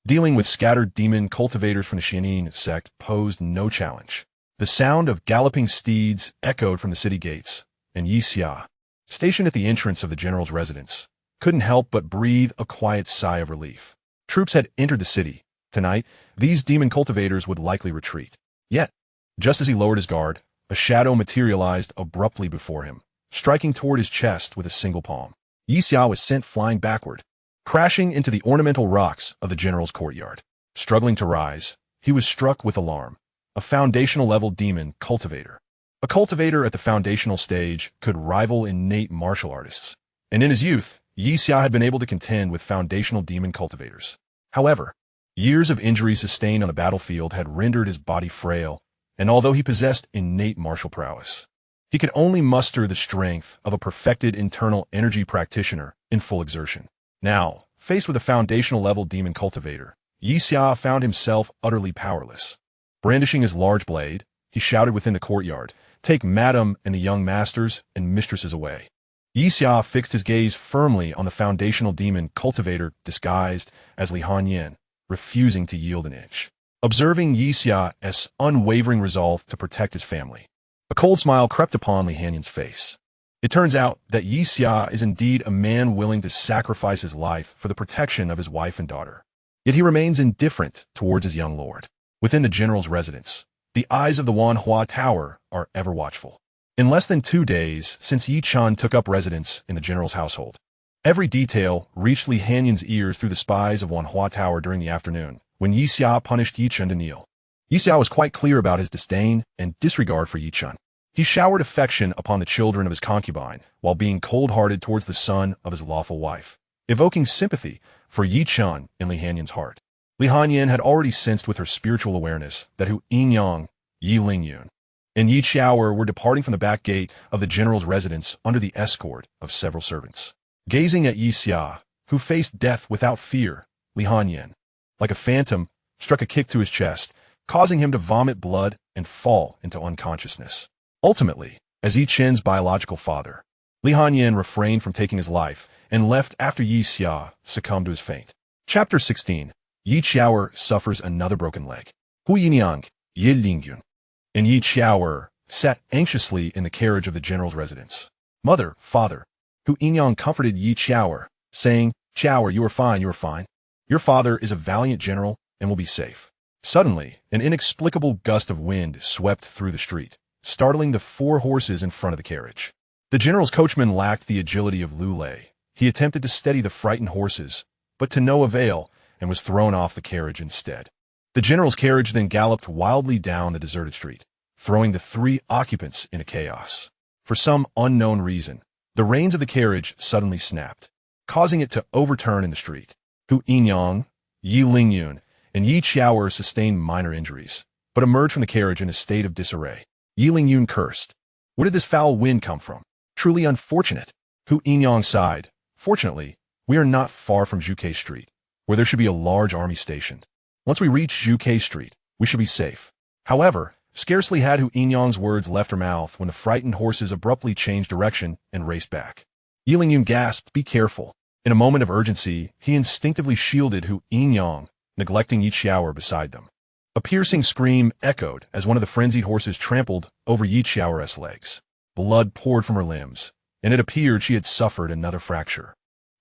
dealing with scattered demon cultivators from the Xianxia sect posed no challenge. The sound of galloping steeds echoed from the city gates, and Xiaxia, stationed at the entrance of the general's residence, couldn't help but breathe a quiet sigh of relief. Troops had entered the city. Tonight, these demon cultivators would likely retreat. Yet, just as he lowered his guard, a shadow materialized abruptly before him, striking toward his chest with a single palm. Xiaxia was sent flying backward, crashing into the ornamental rocks of the general's courtyard. Struggling to rise, he was struck with alarm. A foundational-level demon cultivator. A cultivator at the foundational stage could rival innate martial artists, and in his youth, Xiaxia had been able to contend with foundational demon cultivators. However, years of injuries sustained on the battlefield had rendered his body frail, and although he possessed innate martial prowess, he could only muster the strength of a perfected internal energy practitioner in full exertion. Now, faced with a foundational-level demon cultivator, Xiaxia found himself utterly powerless. Brandishing his large blade, he shouted within the courtyard, "Take Madam and the young masters and mistresses away." Xiaxia fixed his gaze firmly on the foundational demon cultivator disguised as Li Hanyan, refusing to yield an inch. Observing Xiaxia's unwavering resolve to protect his family, a cold smile crept upon Li Hanyan's face. It turns out that Xiaxia is indeed a man willing to sacrifice his life for the protection of his wife and daughter. Yet he remains indifferent towards his young lord. Within the general's residence, the eyes of the Wanhua Tower are ever watchful. In less than 2 days since Yi Chen took up residence in the general's household, every detail reached Li Hanyan's ears through the spies of Wanhua Tower during the afternoon, when Xiaxia punished Yi Chen to kneel. Xiaxia was quite clear about his disdain and disregard for Yi Chen. He showered affection upon the children of his concubine, while being cold-hearted towards the son of his lawful wife, evoking sympathy for Yi Chen in Li Hanyan's heart. Li Hanyan had already sensed with her spiritual awareness that Hu Yinyang, Yi Lingyun, and Yi Qiao were departing from the back gate of the general's residence under the escort of several servants. Gazing at Xiaxia, who faced death without fear, Li Hanyan, like a phantom, struck a kick to his chest, causing him to vomit blood and fall into unconsciousness. Ultimately, as Yi Chen's biological father, Li Hanyan refrained from taking his life and left after Xiaxia succumbed to his faint. Chapter 16. Yi Qiao suffers another broken leg. Hu Yinyang, Yi Lingyun, and Yi Qiao sat anxiously in the carriage of the general's residence. "Mother, father," Hu Yinyang comforted Yi Qiao, saying, "Qiao, you are fine, you are fine. Your father is a valiant general and will be safe." Suddenly, an inexplicable gust of wind swept through the street, startling the 4 horses in front of the carriage. The general's coachman lacked the agility of Lu Lei. He attempted to steady the frightened horses, but to no avail, and was thrown off the carriage instead. The general's carriage then galloped wildly down the deserted street, throwing the 3 occupants into chaos. For some unknown reason, the reins of the carriage suddenly snapped, causing it to overturn in the street. Hu Yinyang, Yi Lingyun, and Yi Qiaoer sustained minor injuries, but emerged from the carriage in a state of disarray. Yi Lingyun cursed. Where did this foul wind come from? Truly unfortunate. Hu Yinyang sighed. Fortunately, we are not far from Zhuke Street, where there should be a large army stationed. Once we reach Zhuke Street, we should be safe. However, scarcely had Hu Yinyang's words left her mouth when the frightened horses abruptly changed direction and raced back. Yi Lingyun gasped, "Be careful." In a moment of urgency, he instinctively shielded Hu Yinyang, neglecting Yi Qiaoer beside them. A piercing scream echoed as one of the frenzied horses trampled over Yi Qiaoer's legs. Blood poured from her limbs, and it appeared she had suffered another fracture.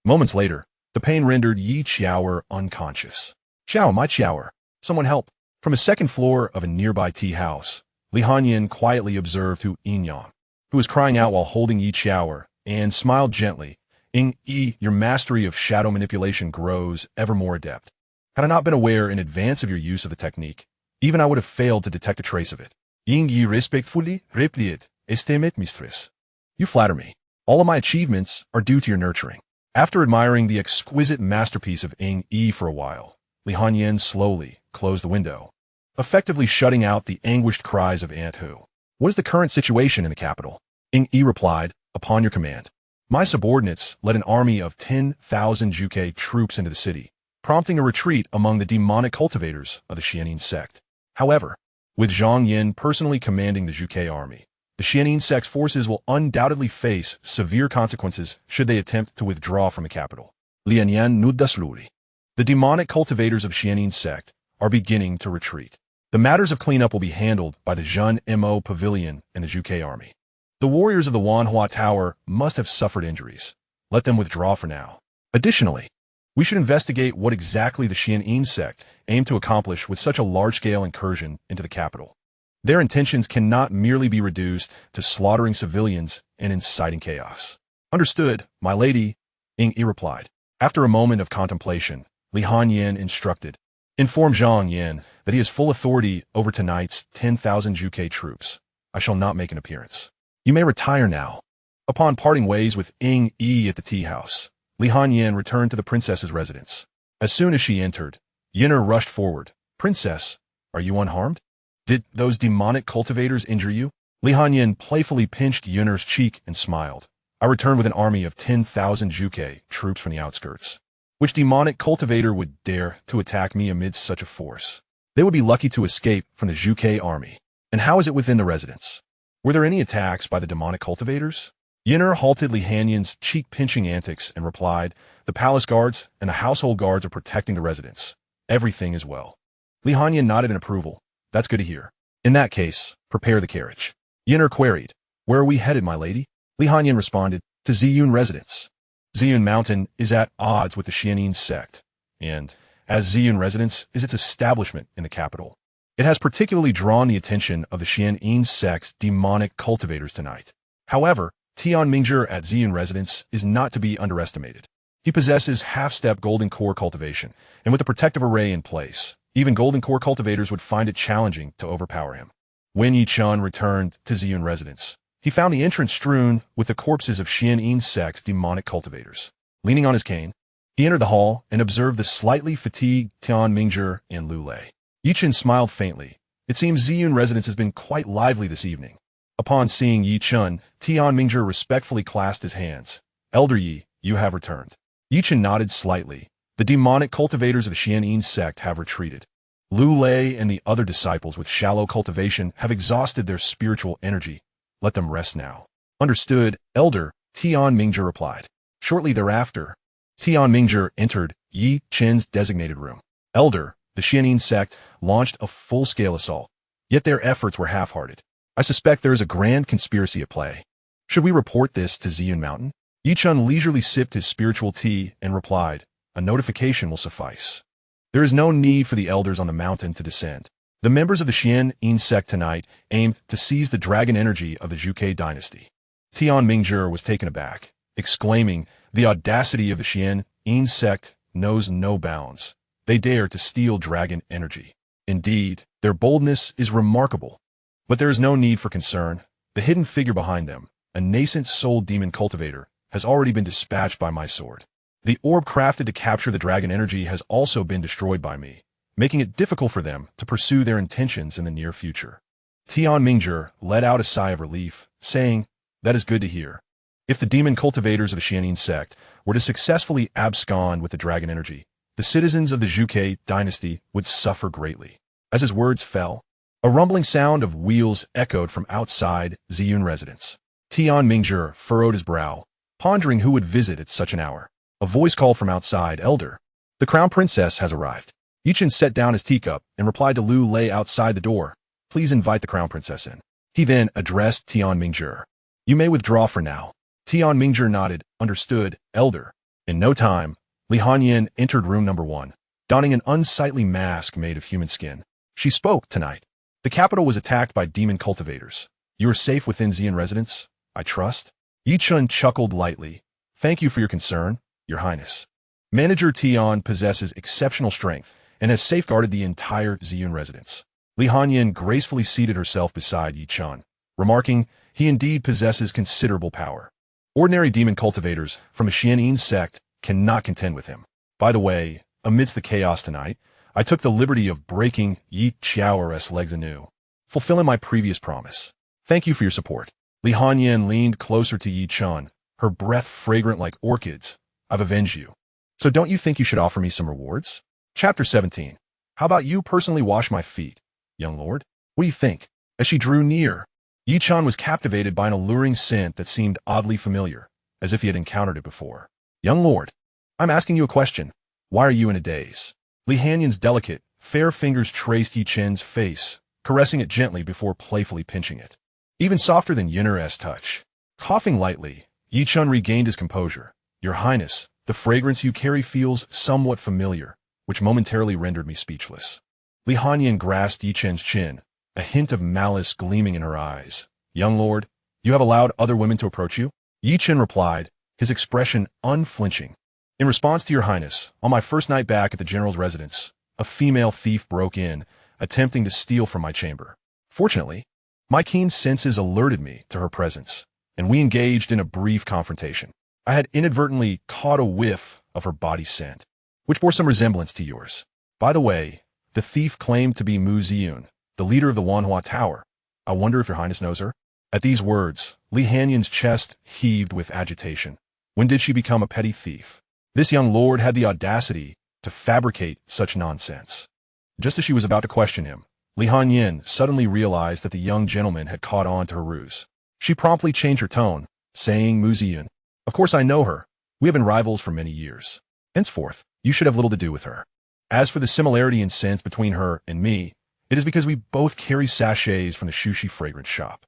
Moments later, the pain rendered Yi Qiaoer unconscious. "Xiao, my Qiaoer, someone help." From a second floor of a nearby tea house, Li Hanyin quietly observed Hu Yinyang, who was crying out while holding Yi Qiaoer, and smiled gently. "Ying Yi, your mastery of shadow manipulation grows ever more adept. Had I not been aware in advance of your use of the technique, even I would have failed to detect a trace of it." Ying Yi respectfully replied, "Estimat mistress. You flatter me. All of my achievements are due to your nurturing." After admiring the exquisite masterpiece of Ying Yi for a while, Li Hanyin slowly closed the window, effectively shutting out the anguished cries of Aunt Hu. "What is the current situation in the capital?" Ying Yi replied, "Upon your command. My subordinates led an army of 10,000 Zhuke troops into the city, prompting a retreat among the demonic cultivators of the Xianxia sect. However, with Zhang Yin personally commanding the Zhuke army, the Xianxia sect's forces will undoubtedly face severe consequences should they attempt to withdraw from the capital." Lianyan Nudasluri. The demonic cultivators of Xianxia sect are beginning to retreat. The matters of cleanup will be handled by the Zhen Mo Pavilion and the Zhuke army. The warriors of the Wanhua Tower must have suffered injuries. Let them withdraw for now. Additionally, we should investigate what exactly the Xianxia sect aim to accomplish with such a large-scale incursion into the capital. Their intentions cannot merely be reduced to slaughtering civilians and inciting chaos. "Understood, my lady," Ying Yi replied. After a moment of contemplation, Li Hanyin instructed, "Inform Zhang Yin that he has full authority over tonight's 10,000 Zhuke troops. I shall not make an appearance. You may retire now." Upon parting ways with Ying Yi at the tea house, Li Hanyin returned to the princess's residence. As soon as she entered, Yin'er rushed forward. "Princess, are you unharmed? Did those demonic cultivators injure you?" Li Hanyin playfully pinched Yin'er's cheek and smiled. "I returned with an army of 10,000 Zhuke troops from the outskirts. Which demonic cultivator would dare to attack me amidst such a force? They would be lucky to escape from the Zhuke army. And how is it within the residence? Were there any attacks by the demonic cultivators?" Yin'er halted Li Hanyin's cheek-pinching antics and replied, "The palace guards and the household guards are protecting the residence. Everything is well." Li Hanyin nodded in approval. "That's good to hear. In that case, prepare the carriage." Yin'er queried, "Where are we headed, my lady?" Li Hanyin responded, "To Ziyun residence. Ziyun Mountain is at odds with the Xianxia sect, and, as Ziyun residence is its establishment in the capital, it has particularly drawn the attention of the Xianxia sect's demonic cultivators tonight. However, Tian Mingzhi at Ziyun residence is not to be underestimated. He possesses half-step golden core cultivation, and with the protective array in place, even golden core cultivators would find it challenging to overpower him." When Yi Chun returned to Ziyun residence, he found the entrance strewn with the corpses of Xianxia sect's demonic cultivators. Leaning on his cane, he entered the hall and observed the slightly fatigued Tian Mingzhi and Lu Lei. Yi Chun smiled faintly. "It seems Ziyun residence has been quite lively this evening." Upon seeing Yi Chun, Tian Mingzhi respectfully clasped his hands. "Elder Yi, you have returned." Yi Chun nodded slightly. "The demonic cultivators of the Xianxia sect have retreated. Lu Lei and the other disciples with shallow cultivation have exhausted their spiritual energy. Let them rest now." "Understood, Elder," Tian Mingzhi replied. Shortly thereafter, Tian Mingzhi entered Yi Chen's designated room. "Elder, the Xianxia sect launched a full-scale assault, yet their efforts were half-hearted. I suspect there is a grand conspiracy at play. Should we report this to Ziyun Mountain?" Yi Chun leisurely sipped his spiritual tea and replied, "A notification will suffice. There is no need for the elders on the mountain to descend. The members of the Xianxia sect tonight aimed to seize the dragon energy of the Zhuke dynasty." Tian Mingzhi was taken aback, exclaiming, "The audacity of the Xianxia sect knows no bounds. They dare to steal dragon energy. Indeed, their boldness is remarkable. But there is no need for concern. The hidden figure behind them, a nascent soul demon cultivator, has already been dispatched by my sword. The orb crafted to capture the dragon energy has also been destroyed by me, making it difficult for them to pursue their intentions in the near future. Tian Mingzhi let out a sigh of relief, saying, "That is good to hear. If the demon cultivators of the Xianxia sect were to successfully abscond with the dragon energy, the citizens of the Zhuge dynasty would suffer greatly." As his words fell, a rumbling sound of wheels echoed from outside Ziyun residence. Tian Mingzhi furrowed his brow, pondering who would visit at such an hour. A voice called from outside, "Elder, the crown princess has arrived." Chen set down his teacup and replied to Lu Lei outside the door, "Please invite the crown princess in." He then addressed Tian Mingzhi. "You may withdraw for now." Tian Mingzhi nodded, "Understood, Elder." In no time, Li Hanyan entered room number 1, donning an unsightly mask made of human skin. She spoke tonight. "The capital was attacked by demon cultivators. You are safe within Ziyun residence, I trust?" Chen chuckled lightly. "Thank you for your concern, Your Highness. Manager Tian possesses exceptional strength and has safeguarded the entire Ziyun residence." Li Hanyan gracefully seated herself beside Chen, remarking, "He indeed possesses considerable power. Ordinary demon cultivators from the Xianxia sect cannot contend with him. By the way, amidst the chaos tonight, I took the liberty of breaking Yi Qiao's legs anew, fulfilling my previous promise. Thank you for your support." Li Hanyan leaned closer to Chen, her breath fragrant like orchids. "I've avenged you. So don't you think you should offer me some rewards?" Chapter 17. "How about you personally wash my feet, young lord? What do you think?" As she drew near, Chen was captivated by an alluring scent that seemed oddly familiar, as if he had encountered it before. "Young lord, I'm asking you a question. Why are you in a daze?" Li Hanyan's delicate, fair fingers traced Chen's face, caressing it gently before playfully pinching it. Even softer than Yunner's touch. Coughing lightly, Chen regained his composure. "Your Highness, the fragrance you carry feels somewhat familiar," which momentarily rendered me speechless. Li Hanyan grasped Chen's chin, a hint of malice gleaming in her eyes. "Young lord, you have allowed other women to approach you?" Chen replied, his expression unflinching. "In response to your Highness, on my first night back at the general's residence, a female thief broke in, attempting to steal from my chamber. Fortunately, my keen senses alerted me to her presence, and we engaged in a brief confrontation. I had inadvertently caught a whiff of her body scent, which bore some resemblance to yours. By the way, the thief claimed to be Mu Ziyun, the leader of the Wanhua Tower. I wonder if your Highness knows her?" At these words, Li Hanyan's chest heaved with agitation. When did she become a petty thief? This young lord had the audacity to fabricate such nonsense. Just as she was about to question him, Li Hanyan suddenly realized that the young gentleman had caught on to her ruse. She promptly changed her tone, saying, "Mu Ziyun, of course I know her. We have been rivals for many years. Henceforth, you should have little to do with her. As for the similarity in sense between her and me, it is because we both carry sachets from the Shushi fragrance shop.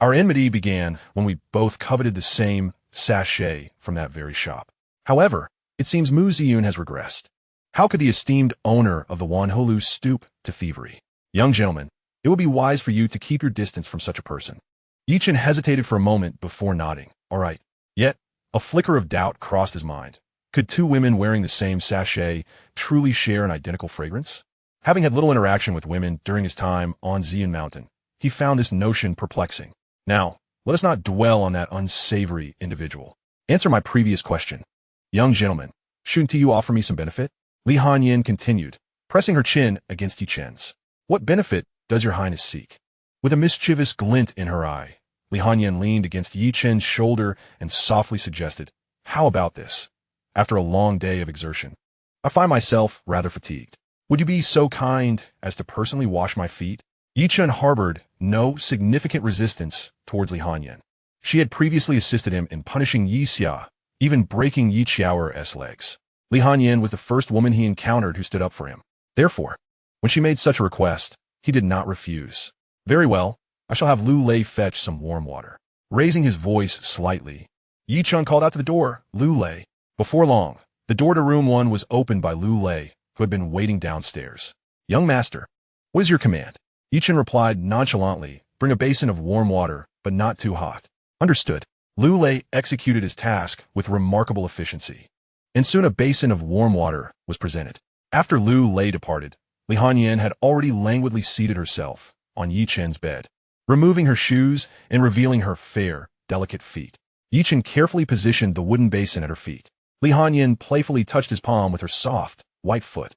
Our enmity began when we both coveted the same sachet from that very shop. However, it seems Mu Ziyun has regressed. How could the esteemed owner of the Wanholu stoop to thievery? Young gentleman, it would be wise for you to keep your distance from such a person." Chen hesitated for a moment before nodding. "All right." Yet, a flicker of doubt crossed his mind. Could two women wearing the same sachet truly share an identical fragrance? Having had little interaction with women during his time on Ziyun Mountain, he found this notion perplexing. Now, let us not dwell on that unsavory individual. Answer my previous question. Young gentleman, shouldn't you offer me some benefit? Li Hanyan continued, pressing her chin against Chen's. What benefit does your Highness seek? With a mischievous glint in her eye, Li Hanyan leaned against Chen's shoulder and softly suggested, "How about this? After a long day of exertion, I find myself rather fatigued. Would you be so kind as to personally wash my feet?" Chen harbored no significant resistance towards Li Hanyan. She had previously assisted him in punishing Xianxia, even breaking Yi Qiao's legs. Li Hanyan was the first woman he encountered who stood up for him. Therefore, when she made such a request, he did not refuse. "Very well, I shall have Lu Lei fetch some warm water." Raising his voice slightly, Chen called out to the door, "Lu Lei." Before long, the door to room 1 was opened by Lu Lei, who had been waiting downstairs. "Young master, what is your command?" Chen replied nonchalantly, "Bring a basin of warm water, but not too hot." "Understood." Lu Lei executed his task with remarkable efficiency. and soon a basin of warm water was presented. After Lu Lei departed, Li Hanyan had already languidly seated herself on Yi Chen's bed, removing her shoes and revealing her fair, delicate feet. Yi Chen carefully positioned the wooden basin at her feet. Li Hanyan playfully touched his palm with her soft, white foot.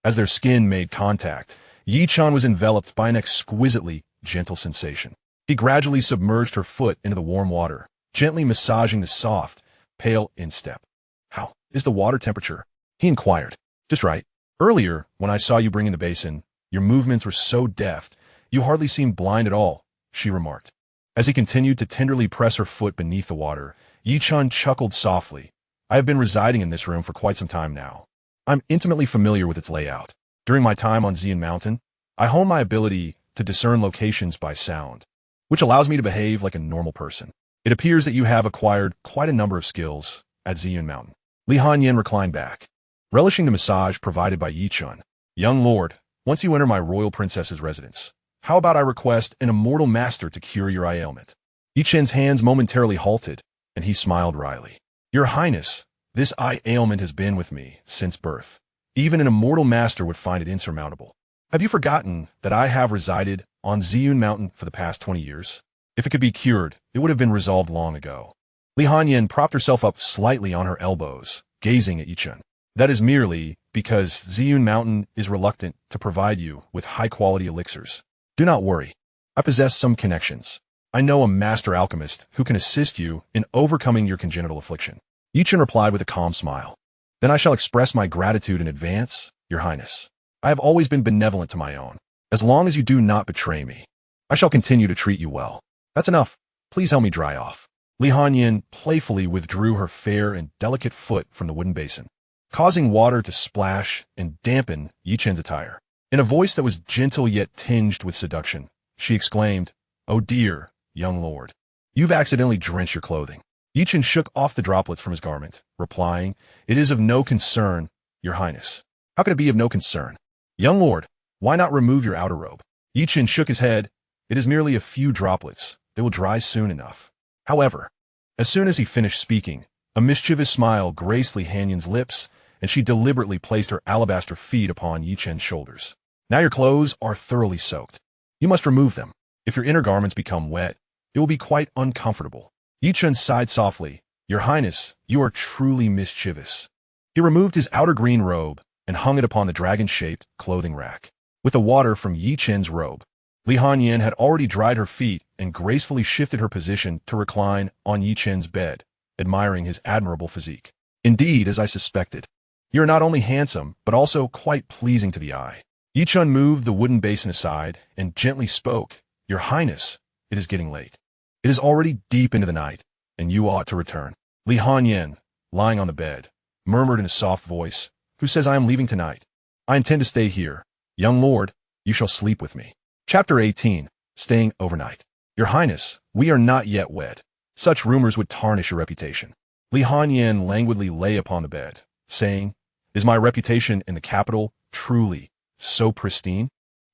As their skin made contact, Yi Chen was enveloped by an exquisitely gentle sensation. He gradually submerged her foot into the warm water, gently massaging the soft, pale instep. "How is the water temperature?" he inquired. "Just right. Earlier, when I saw you bring in the basin, your movements were so deft, you hardly seemed blind at all," she remarked. As he continued to tenderly press her foot beneath the water, Yi Chen chuckled softly. "I have been residing in this room for quite some time now. I'm intimately familiar with its layout. During my time on Ziyun Mountain, I honed my ability to discern locations by sound, which allows me to behave like a normal person. It appears that you have acquired quite a number of skills at Ziyun Mountain." Li Hanyan reclined back, relishing the massage provided by Yi Chen. "Young lord, once you enter my royal princess's residence, how about I request an immortal master to cure your eye ailment?" Yi Chen's hands momentarily halted, and he smiled wryly. "Your Highness, this eye ailment has been with me since birth. Even an immortal master would find it insurmountable. Have you forgotten that I have resided on Ziyun Mountain for the past 20 years? If it could be cured, it would have been resolved long ago." Li Hanyan propped herself up slightly on her elbows, gazing at Yi Chen. "That is merely because Ziyun Mountain is reluctant to provide you with high-quality elixirs. Do not worry. I possess some connections. I know a master alchemist who can assist you in overcoming your congenital affliction." Yi Chen replied with a calm smile. "Then I shall express my gratitude in advance, Your Highness. I have always been benevolent to my own. As long as you do not betray me, I shall continue to treat you well. That's enough. Please help me dry off." Li Hanyan playfully withdrew her fair and delicate foot from the wooden basin, causing water to splash and dampen Yi Chen's attire. In a voice that was gentle yet tinged with seduction, she exclaimed, "Oh dear, young lord, you've accidentally drenched your clothing." Yi Chen shook off the droplets from his garment, replying, "It is of no concern, Your Highness." "How can it be of no concern? Young lord, why not remove your outer robe?" Yi Chen shook his head. "It is merely a few droplets. They will dry soon enough." However, as soon as he finished speaking, a mischievous smile graced Li Hanyan's lips, and she deliberately placed her alabaster feet upon Yi Chen's shoulders. "Now your clothes are thoroughly soaked. You must remove them. If your inner garments become wet, it will be quite uncomfortable." Yi Chen sighed softly. "Your Highness, you are truly mischievous." He removed his outer green robe and hung it upon the dragon-shaped clothing rack. With the water from Yi Chen's robe, Li Hanyan had already dried her feet and gracefully shifted her position to recline on Yi Chen's bed, admiring his admirable physique. "Indeed, as I suspected, you are not only handsome, but also quite pleasing to the eye." Yi Chen moved the wooden basin aside and gently spoke, "Your Highness, it is getting late. It is already deep into the night, and you ought to return." Li Hanyan, lying on the bed, murmured in a soft voice, "Who says I am leaving tonight? I intend to stay here. Young lord, you shall sleep with me." Chapter 18. Staying overnight. "Your Highness, we are not yet wed. Such rumors would tarnish your reputation." Li Hanyan languidly lay upon the bed, saying, "Is my reputation in the capital truly so pristine?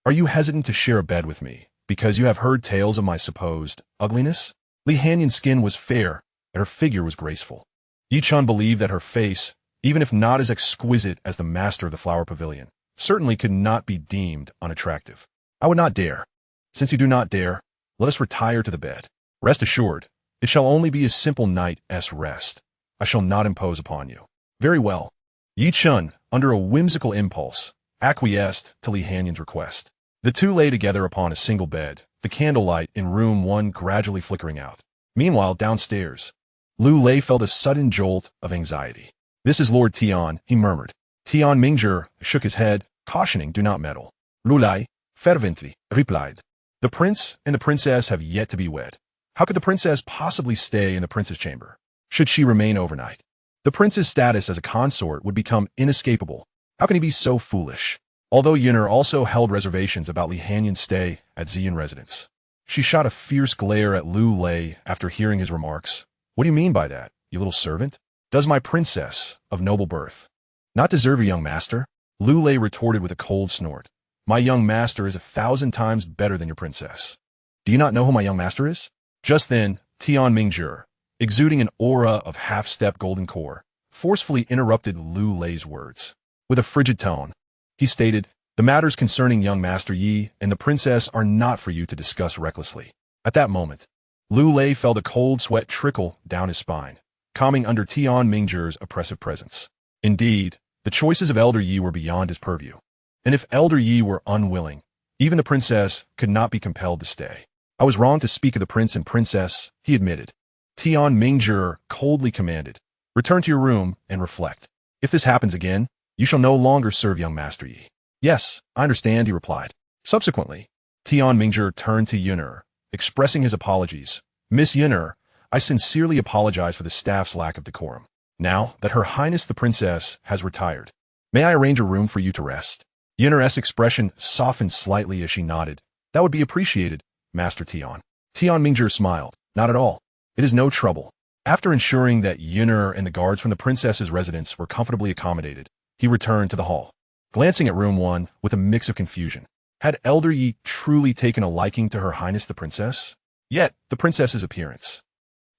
Are you hesitant to share a bed with me because you have heard tales of my supposed ugliness?" Li Hanyan's skin was fair, and her figure was graceful. Yi Chen believed that her face, even if not as exquisite as the master of the flower pavilion, certainly could not be deemed unattractive. "I would not dare. Since you do not dare, let us retire to the bed. Rest assured, it shall only be a simple night's rest. I shall not impose upon you." "Very well." Yi Chen, under a whimsical impulse, acquiesced to Li Hanyan's request. The two lay together upon a single bed, the candlelight in room 1 gradually flickering out. Meanwhile, downstairs, Lu Lei felt a sudden jolt of anxiety. "This is Lord Tian," he murmured. Tian Mingzhi shook his head, cautioning, "Do not meddle." Lu Lei fervently replied, "The prince and the princess have yet to be wed. How could the princess possibly stay in the prince's chamber? Should she remain overnight? The prince's status as a consort would become inescapable. How can he be so foolish?" Although Yuner also held reservations about Li Hanyan's stay at Ziyun residence, she shot a fierce glare at Lu Lei after hearing his remarks. "What do you mean by that, you little servant? Does my princess of noble birth not deserve your young master?" Lu Lei retorted with a cold snort. "My young master is 1,000 times better than your princess. Do you not know who my young master is?" Just then, Tian Mingzhi, exuding an aura of half-step golden core, forcefully interrupted Lu Lei's words. With a frigid tone, he stated, "The matters concerning young Master Yi and the princess are not for you to discuss recklessly." At that moment, Lu Lei felt a cold sweat trickle down his spine, calming under Tian Mingzhi's oppressive presence. Indeed, the choices of Elder Yi were beyond his purview. And if Elder Yi were unwilling, even the princess could not be compelled to stay. "I was wrong to speak of the prince and princess," he admitted. Tian Mingzhi coldly commanded, "Return to your room and reflect. If this happens again, you shall no longer serve young Master Yi." "Yes, I understand," he replied. Subsequently, Tian Mingzhi turned to Yun'er, expressing his apologies. "Miss Yun'er, I sincerely apologize for the staff's lack of decorum. Now that Her Highness the Princess has retired, may I arrange a room for you to rest?" Yun'er's expression softened slightly as she nodded. "That would be appreciated, Master Tian." Tian Mingzhi smiled. "Not at all. It is no trouble." After ensuring that Yun'er and the guards from the princess's residence were comfortably accommodated, he returned to the hall, glancing at room 1 with a mix of confusion. Had Elder Yi truly taken a liking to Her Highness the Princess? Yet, the princess's appearance.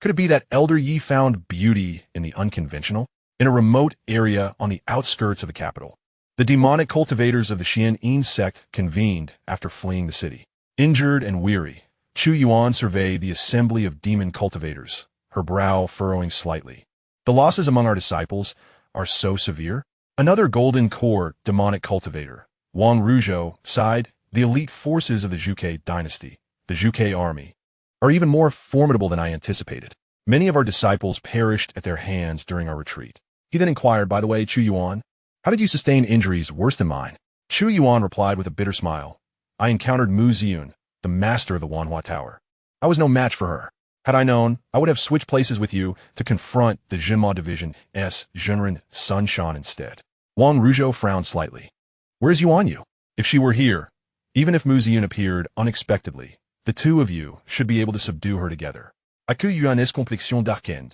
Could it be that Elder Yi found beauty in the unconventional? In a remote area on the outskirts of the capital, the demonic cultivators of the Xianxia sect convened after fleeing the city. Injured and weary, Chu Yuan surveyed the assembly of demon cultivators, her brow furrowing slightly. "The losses among our disciples are so severe?" Another golden core demonic cultivator, Wang Ruzhou, sighed. "The elite forces of the Zhuge dynasty, the Zhuge army, are even more formidable than I anticipated. Many of our disciples perished at their hands during our retreat." He then inquired, "By the way, Chu Yuan, how did you sustain injuries worse than mine?" Chu Yuan replied with a bitter smile, "I encountered Mu Ziyun, the master of the Wanhua Tower. I was no match for her. Had I known, I would have switched places with you to confront the Jinma Division's Zhenren Sunshan instead." Wang Ruzhou frowned slightly. "Where is Yuan Yu? If she were here, even if Mu Ziyun appeared unexpectedly, the two of you should be able to subdue her together. À que Yuan est complexion d'arcane."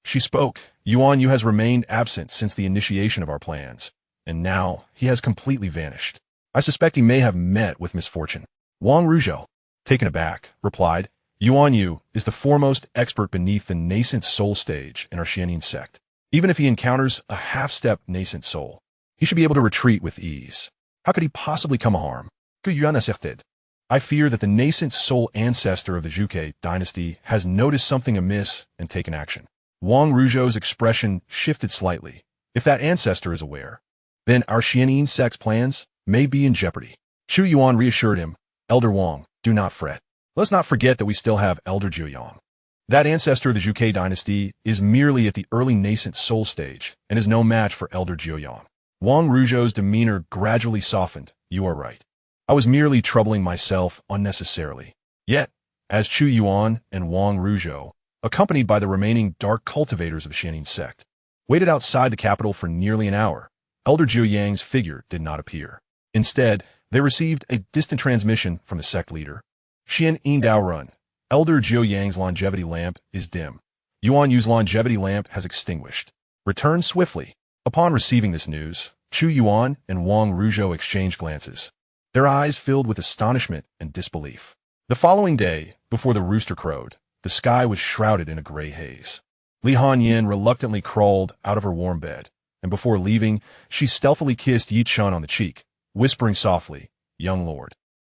She spoke. "Yuan Yu has remained absent since the initiation of our plans, and now he has completely vanished. I suspect he may have met with misfortune." Wang Ruzhou, taken aback, replied, "Yuan Yu is the foremost expert beneath the nascent soul stage in our Xianxia sect. Even if he encounters a half-step nascent soul, he should be able to retreat with ease. How could he possibly come harm? Que Yuan acerted. I fear that the nascent soul ancestor of the Zhuge dynasty has noticed something amiss and taken action." Wang Ruzhou's expression shifted slightly. "If that ancestor is aware, then our Xianxia sect's plans may be in jeopardy." Chu Yuan reassured him, "Elder Wang, do not fret. Let's not forget that we still have Elder Jiuyang. That ancestor of the Zhuge dynasty is merely at the early nascent soul stage and is no match for Elder Jiuyang." Wang Ruzhou's demeanor gradually softened. "You are right. I was merely troubling myself unnecessarily." Yet, as Chu Yuan and Wang Ruzhou, accompanied by the remaining dark cultivators of the Xianxia sect, waited outside the capital for nearly an hour, Elder Jiuyang's figure did not appear. Instead, they received a distant transmission from the sect leader. "Xianxia Daorun, Elder Jiuyang's longevity lamp is dim. Yuan Yu's longevity lamp has extinguished. Return swiftly." Upon receiving this news, Chu Yuan and Wang Ruzhou exchanged glances, their eyes filled with astonishment and disbelief. The following day, before the rooster crowed, the sky was shrouded in a gray haze. Li Hanyin reluctantly crawled out of her warm bed, and before leaving, she stealthily kissed Yi Chun on the cheek, whispering softly, "Young lord,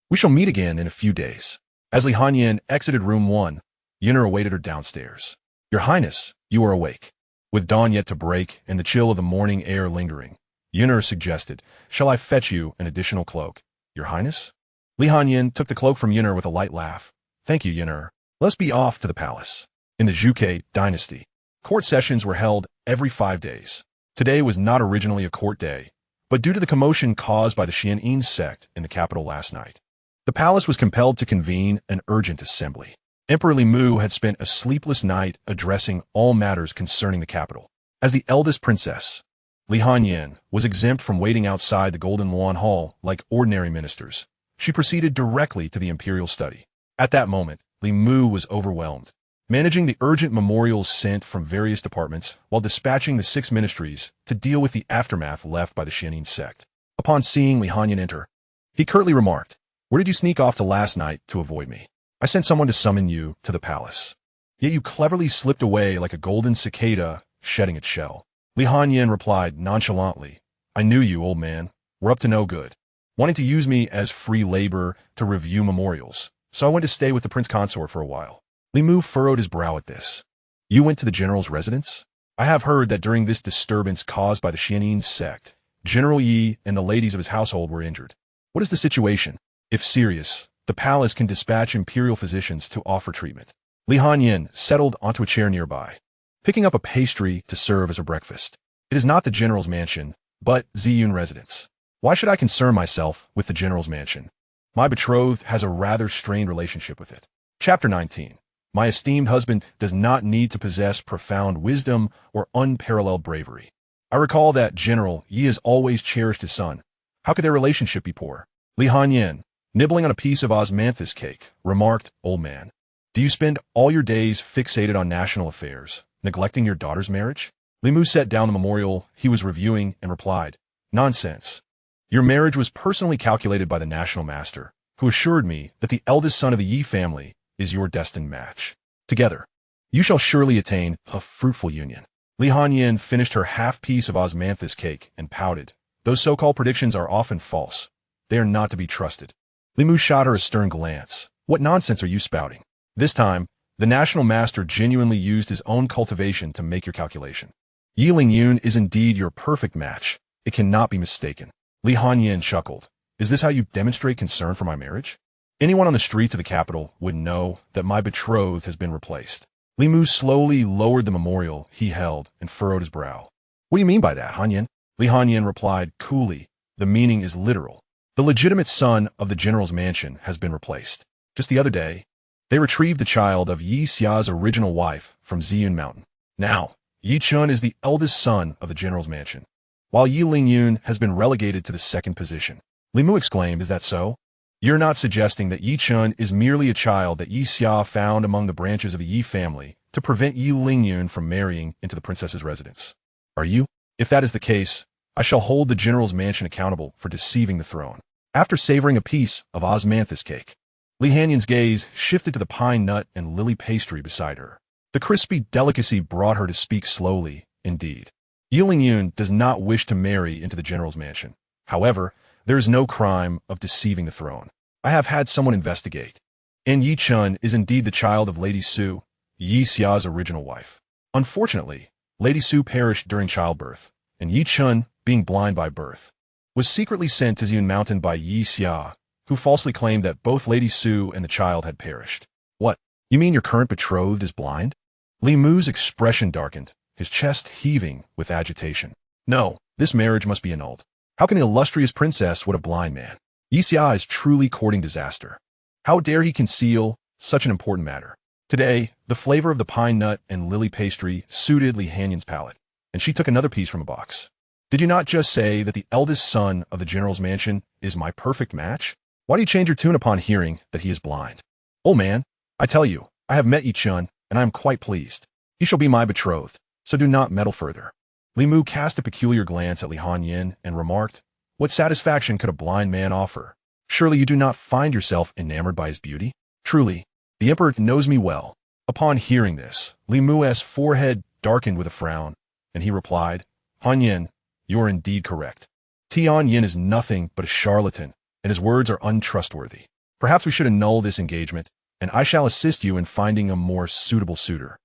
we shall meet again in a few days." As Li Hanyin exited room 1, Yun'er awaited her downstairs. "Your Highness, you are awake." With dawn yet to break and the chill of the morning air lingering, Yun'er suggested, "Shall I fetch you an additional cloak, Your Highness?" Li Hanyin took the cloak from Yun'er with a light laugh. "Thank you, Yun'er. Let's be off to the palace." In the Zhuge dynasty, court sessions were held every 5 days. Today was not originally a court day, but due to the commotion caused by the Xianxia sect in the capital last night, the palace was compelled to convene an urgent assembly. Emperor Li Mu had spent a sleepless night addressing all matters concerning the capital. As the eldest princess, Li Hanyin was exempt from waiting outside the Golden Luan Hall like ordinary ministers. She proceeded directly to the imperial study. At that moment, Li Mu was overwhelmed, managing the urgent memorials sent from various departments while dispatching the 6 ministries to deal with the aftermath left by the Xianxia sect. Upon seeing Li Hanyin enter, he curtly remarked, "Where did you sneak off to last night to avoid me? I sent someone to summon you to the palace. Yet you cleverly slipped away like a golden cicada shedding its shell." Li Hanyin replied nonchalantly, I knew you, old man. We're up to no good. Wanting to use me as free labor to review memorials, so I went to stay with the prince consort for a while. Li Mu furrowed his brow at this. You went to the general's residence? I have heard that during this disturbance caused by the Xianxia sect, General Yi and the ladies of his household were injured. What is the situation? If serious, the palace can dispatch imperial physicians to offer treatment. Li Hanyin settled onto a chair nearby, picking up a pastry to serve as her breakfast. It is not the general's mansion, but Ziyun residence. Why should I concern myself with the general's mansion? My betrothed has a rather strained relationship with it. Chapter 19. My esteemed husband does not need to possess profound wisdom or unparalleled bravery. I recall that General Yi has always cherished his son. How could their relationship be poor? Li Hanyin, nibbling on a piece of osmanthus cake, remarked, Old man, do you spend all your days fixated on national affairs, neglecting your daughter's marriage? Li Mu set down the memorial he was reviewing and replied, Nonsense. Your marriage was personally calculated by the national master, who assured me that the eldest son of the Yi family is your destined match. Together, you shall surely attain a fruitful union. Li Hanyin finished her half-piece of osmanthus cake and pouted. Those so-called predictions are often false. They are not to be trusted. Li Mu shot her a stern glance. What nonsense are you spouting? This time, the national master genuinely used his own cultivation to make your calculation. Yi Lingyun is indeed your perfect match. It cannot be mistaken. Li Hanyin chuckled. Is this how you demonstrate concern for my marriage? Anyone on the streets of the capital would know that my betrothed has been replaced. Li Mu slowly lowered the memorial he held and furrowed his brow. What do you mean by that, Hanyin? Li Hanyin replied coolly, the meaning is literal. The legitimate son of the general's mansion has been replaced. Just the other day, they retrieved the child of Yi Xia's original wife from Ziyun Mountain. Now, Yi Chen is the eldest son of the general's mansion, while Yi Lingyun has been relegated to the second position. Li Mu exclaimed, is that so? You're not suggesting that Yi Chen is merely a child that Yi Xia found among the branches of the Yi family to prevent Yi Lingyun from marrying into the princess's residence, are you? If that is the case, I shall hold the general's mansion accountable for deceiving the throne. After savoring a piece of osmanthus cake, Li Hanyin's gaze shifted to the pine nut and lily pastry beside her. The crispy delicacy brought her to speak slowly, indeed. Yi Lingyun does not wish to marry into the general's mansion. However, there is no crime of deceiving the throne. I have had someone investigate. And Yi Chen is indeed the child of Lady Su, Yi Xia's original wife. Unfortunately, Lady Su perished during childbirth, and Yi Chen, being blind by birth, was secretly sent to Ziyun Mountain by Yi Xia, who falsely claimed that both Lady Su and the child had perished. What? You mean your current betrothed is blind? Li Mu's expression darkened, his chest heaving with agitation. No, this marriage must be annulled. How can the illustrious princess wed a blind man? Yi Xia is truly courting disaster. How dare he conceal such an important matter? Today, the flavor of the pine nut and lily pastry suited Li Hanyin's palate, and she took another piece from a box. Did you not just say that the eldest son of the general's mansion is my perfect match? Why do you change your tune upon hearing that he is blind? Old man, I tell you, I have met Yi Chen, and I am quite pleased. He shall be my betrothed, so do not meddle further. Li Mu cast a peculiar glance at Li Hanyin and remarked, what satisfaction could a blind man offer? Surely you do not find yourself enamored by his beauty? Truly, the emperor knows me well. Upon hearing this, Li Mu's forehead darkened with a frown, and he replied, Hanyin, you are indeed correct. Tian Yin is nothing but a charlatan, and his words are untrustworthy. Perhaps we should annul this engagement, and I shall assist you in finding a more suitable suitor.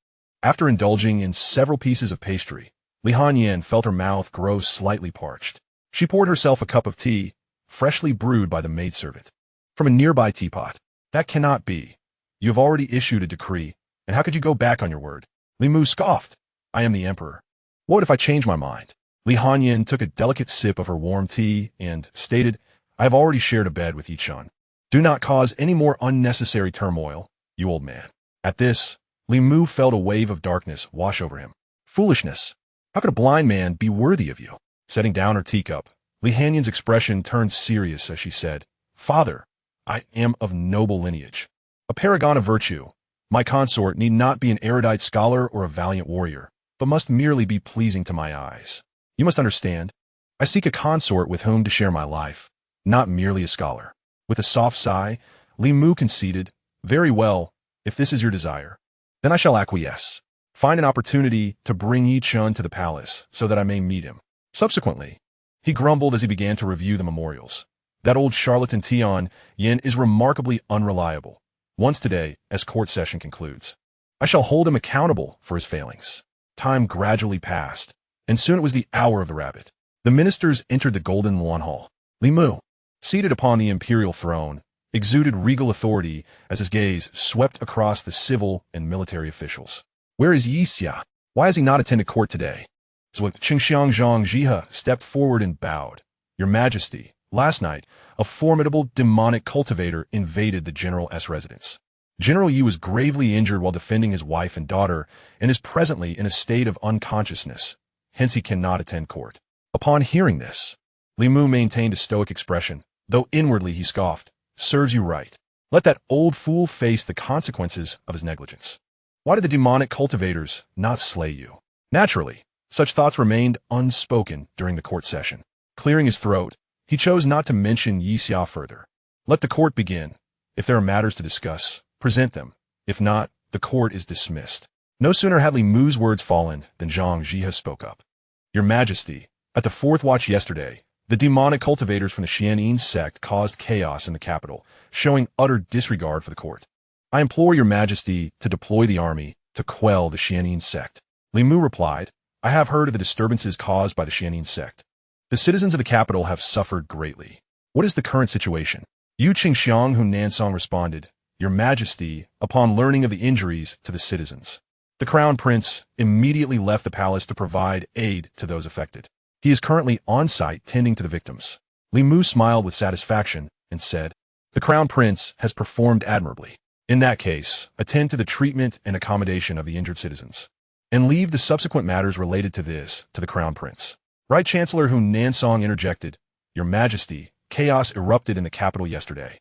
After indulging in several pieces of pastry, Li Hanyin felt her mouth grow slightly parched. She poured herself a cup of tea, freshly brewed by the maidservant, from a nearby teapot. That cannot be. You have already issued a decree, and how could you go back on your word? Li Mu scoffed. I am the emperor. What if I change my mind? Li Hanyin took a delicate sip of her warm tea and stated, I have already shared a bed with Yi Chen. Do not cause any more unnecessary turmoil, you old man. At this, Li Mu felt a wave of darkness wash over him. Foolishness. How could a blind man be worthy of you? Setting down her teacup, Li Hanyin's expression turned serious as she said, Father, I am of noble lineage, a paragon of virtue. My consort need not be an erudite scholar or a valiant warrior, but must merely be pleasing to my eyes. You must understand, I seek a consort with whom to share my life, not merely a scholar. With a soft sigh, Li Mu conceded, very well, if this is your desire, then I shall acquiesce. Find an opportunity to bring Yi Chun to the palace so that I may meet him. Subsequently, he grumbled as he began to review the memorials. That old charlatan Tian Yin is remarkably unreliable. Once today, as court session concludes, I shall hold him accountable for his failings. Time gradually passed, and soon it was the hour of the rabbit. The ministers entered the golden lawn hall. Li Mu, seated upon the imperial throne, exuded regal authority as his gaze swept across the civil and military officials. Where is Xianxia? Why has he not attended court today? Xianxia stepped forward and bowed. Your Majesty, last night, a formidable demonic cultivator invaded the General's residence. General Yi was gravely injured while defending his wife and daughter and is presently in a state of unconsciousness. Hence he cannot attend court. Upon hearing this, Li Mu maintained a stoic expression, though inwardly he scoffed. Serves you right. Let that old fool face the consequences of his negligence. Why did the demonic cultivators not slay you? Naturally, such thoughts remained unspoken during the court session. Clearing his throat, he chose not to mention Xianxia further. Let the court begin. If there are matters to discuss, present them. If not, the court is dismissed. No sooner had Li Mu's words fallen than Xianxia spoke up. Your Majesty, at the fourth watch yesterday, the demonic cultivators from the Xianxia sect caused chaos in the capital, showing utter disregard for the court. I implore your Majesty to deploy the army to quell the Xianxia sect. Li Mu replied, I have heard of the disturbances caused by the Xianxia sect. The citizens of the capital have suffered greatly. What is the current situation? Yu Qingxiang Hunansong responded, Your Majesty, upon learning of the injuries to the citizens, the Crown Prince immediately left the palace to provide aid to those affected. He is currently on site tending to the victims. Li Mu smiled with satisfaction and said, The Crown Prince has performed admirably. In that case, attend to the treatment and accommodation of the injured citizens, and leave the subsequent matters related to this to the Crown Prince. Right Chancellor Hunansong interjected, Your Majesty, chaos erupted in the capital yesterday,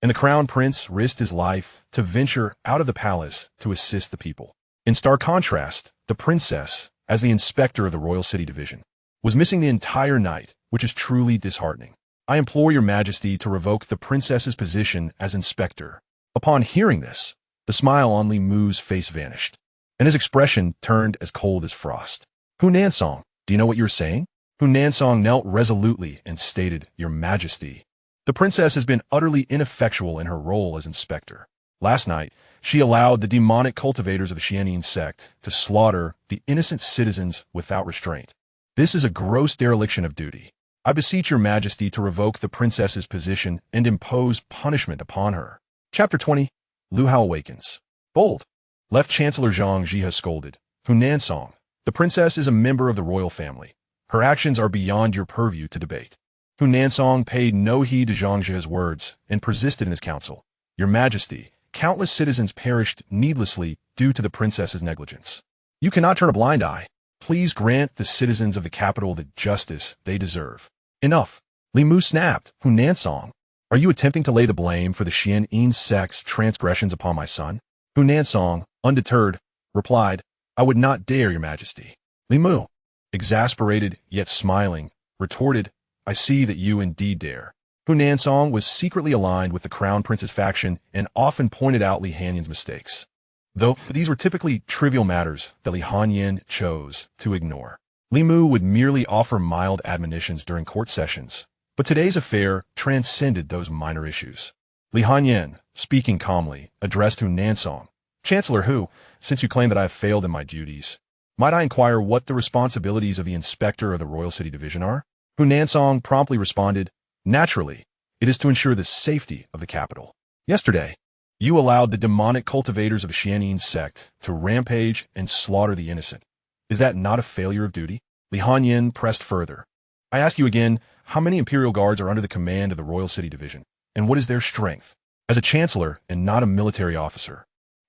and the Crown Prince risked his life to venture out of the palace to assist the people. In stark contrast, the princess, as the inspector of the Royal City Division, was missing the entire night, which is truly disheartening. I implore your Majesty to revoke the princess's position as inspector. Upon hearing this, the smile on Li Mu's face vanished, and his expression turned as cold as frost. Hunansong, do you know what you're saying? Hunansong knelt resolutely and stated, Your Majesty, the princess has been utterly ineffectual in her role as inspector. Last night, she allowed the demonic cultivators of the Xianxia sect to slaughter the innocent citizens without restraint. This is a gross dereliction of duty. I beseech your Majesty to revoke the princess's position and impose punishment upon her. Chapter 20. Lu Hao awakens. Bold. Left Chancellor Xianxia scolded. Hunansong, the princess is a member of the royal family. Her actions are beyond your purview to debate. Hunansong paid no heed to Xianxia's words and persisted in his counsel. Your Majesty, countless citizens perished needlessly due to the princess's negligence. You cannot turn a blind eye. Please grant the citizens of the capital the justice they deserve. Enough. Li Mu snapped. Hunansong, are you attempting to lay the blame for the Xianxia sect's transgressions upon my son? Hunansong, undeterred, replied, I would not dare, your Majesty. Li Mu, exasperated yet smiling, retorted, I see that you indeed dare. Hunansong was secretly aligned with the Crown Prince's faction and often pointed out Li Hanyan's mistakes, though these were typically trivial matters that Li Hanyan chose to ignore. Li Mu would merely offer mild admonitions during court sessions, but today's affair transcended those minor issues. Li Hanyan, speaking calmly, addressed Hunansong, Chancellor Hu, since you claim that I have failed in my duties, might I inquire what the responsibilities of the inspector of the Royal City Division are? Hunansong promptly responded, Naturally, it is to ensure the safety of the capital. Yesterday, you allowed the demonic cultivators of the Xianxia sect to rampage and slaughter the innocent. Is that not a failure of duty? Li Hanyan pressed further. I ask you again, how many Imperial Guards are under the command of the Royal City Division, and what is their strength? As a chancellor and not a military officer,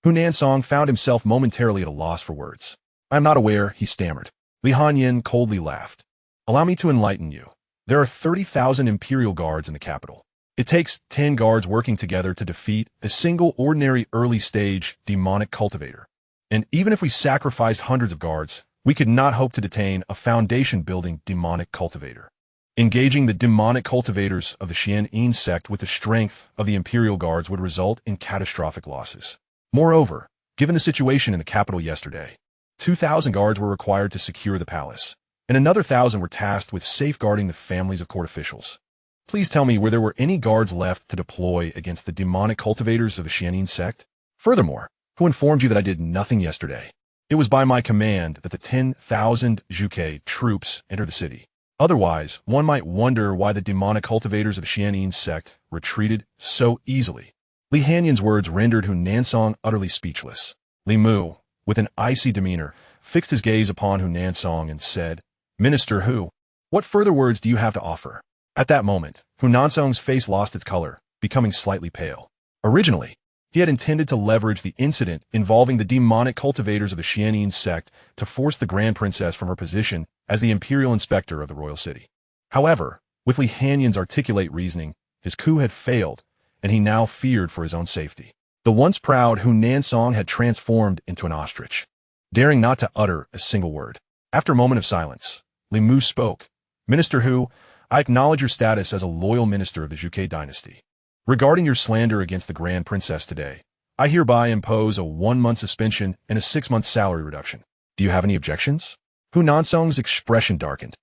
Hunansong found himself momentarily at a loss for words. I am not aware, he stammered. Li Hanyan coldly laughed. Allow me to enlighten you. There are 30,000 Imperial Guards in the capital. It takes 10 guards working together to defeat a single ordinary early-stage demonic cultivator. And even if we sacrificed hundreds of guards, we could not hope to detain a foundation-building demonic cultivator. Engaging the demonic cultivators of the Xianxia sect with the strength of the Imperial Guards would result in catastrophic losses. Moreover, given the situation in the capital yesterday, 2,000 guards were required to secure the palace, and another 1,000 were tasked with safeguarding the families of court officials. Please tell me where there were any guards left to deploy against the demonic cultivators of the Xianxia sect? Furthermore, who informed you that I did nothing yesterday? It was by my command that the 10,000 Zhuke troops entered the city. Otherwise, one might wonder why the demonic cultivators of the Xianxia sect retreated so easily. Li Hanyan's words rendered Hu Nansong utterly speechless. Li Mu, with an icy demeanor, fixed his gaze upon Hu Nansong and said, "Minister Hu, what further words do you have to offer?" At that moment, Hu Nansong's face lost its color, becoming slightly pale. Originally, he had intended to leverage the incident involving the demonic cultivators of the Xianxia sect to force the Grand Princess from her position as the imperial inspector of the royal city. However, with Li Hanyan's articulate reasoning, his coup had failed, and he now feared for his own safety. The once proud Hu Nansong had transformed into an ostrich, daring not to utter a single word. After a moment of silence, Li Mu spoke. "Minister Hu, I acknowledge your status as a loyal minister of the Zhuke dynasty. Regarding your slander against the Grand Princess today, I hereby impose a 1-month suspension and a 6-month salary reduction. Do you have any objections?" Hu Nansong's expression darkened.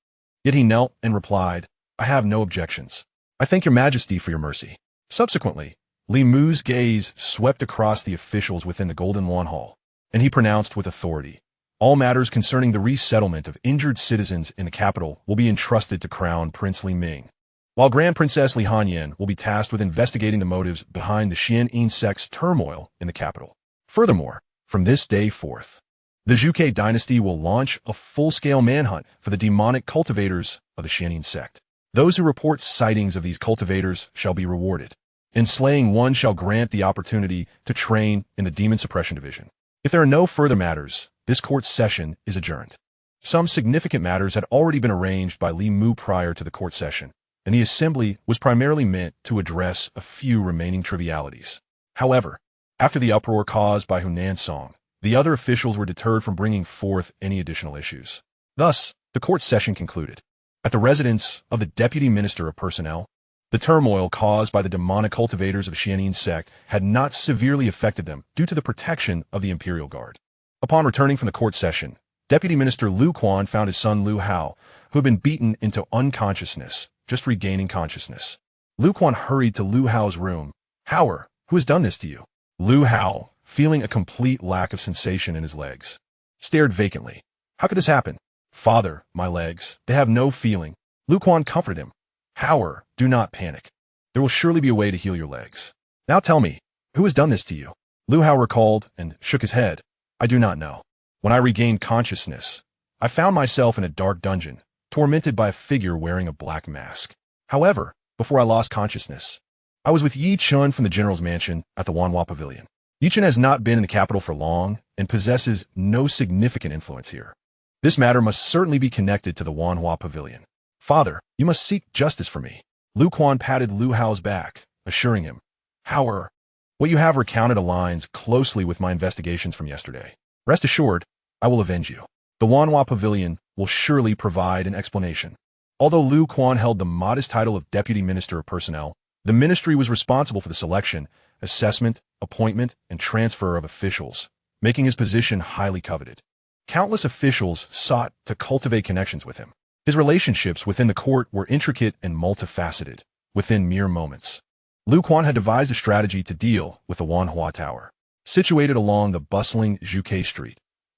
Yet he knelt and replied, "I have no objections. I thank your majesty for your mercy." Subsequently, Li Mu's gaze swept across the officials within the Golden Wan Hall, and he pronounced with authority, "All matters concerning the resettlement of injured citizens in the capital will be entrusted to Crown Prince Li Ming, while Grand Princess Li Hanyan will be tasked with investigating the motives behind the Xianxia sect's turmoil in the capital. Furthermore, from this day forth, the Zhuke dynasty will launch a full-scale manhunt for the demonic cultivators of the Xianxia sect. Those who report sightings of these cultivators shall be rewarded, and slaying one shall grant the opportunity to train in the Demon Suppression Division. If there are no further matters, this court session is adjourned. Some significant matters had already been arranged by Li Mu prior to the court session, and the assembly was primarily meant to address a few remaining trivialities. However, after the uproar caused by Hu Nansong, the other officials were deterred from bringing forth any additional issues. Thus, the court session concluded. At the residence of the Deputy Minister of Personnel, the turmoil caused by the demonic cultivators of the Xianxia sect had not severely affected them due to the protection of the Imperial Guard. Upon returning from the court session, Deputy Minister Lu Quan found his son Lu Hao, who had been beaten into unconsciousness, just regaining consciousness. Lu Quan hurried to Lu Hao's room. "Hao, who has done this to you?" Lu Hao, feeling a complete lack of sensation in his legs, stared vacantly. "How could this happen?" "Father, my legs, they have no feeling." Lu Quan comforted him. "Hao, do not panic. There will surely be a way to heal your legs. Now tell me, who has done this to you?" Lu Hao recalled and shook his head. "I do not know. When I regained consciousness, I found myself in a dark dungeon, tormented by a figure wearing a black mask. However, before I lost consciousness, I was with Yi Chen from the general's mansion at the Wanhua Pavilion. Yi Chen has not been in the capital for long and possesses no significant influence here. This matter must certainly be connected to the Wanhua Pavilion. Father, you must seek justice for me." Lu Quan patted Lu Hao's back, assuring him, "Hao, what you have recounted aligns closely with my investigations from yesterday. Rest assured, I will avenge you. The Wanhua Pavilion will surely provide an explanation." Although Lu Quan held the modest title of Deputy Minister of Personnel, the ministry was responsible for the selection, assessment, appointment, and transfer of officials, making his position highly coveted. Countless officials sought to cultivate connections with him. His relationships within the court were intricate and multifaceted. Within mere moments, Lu Quan had devised a strategy to deal with the Wanhua Tower. Situated along the bustling Zhuke Street,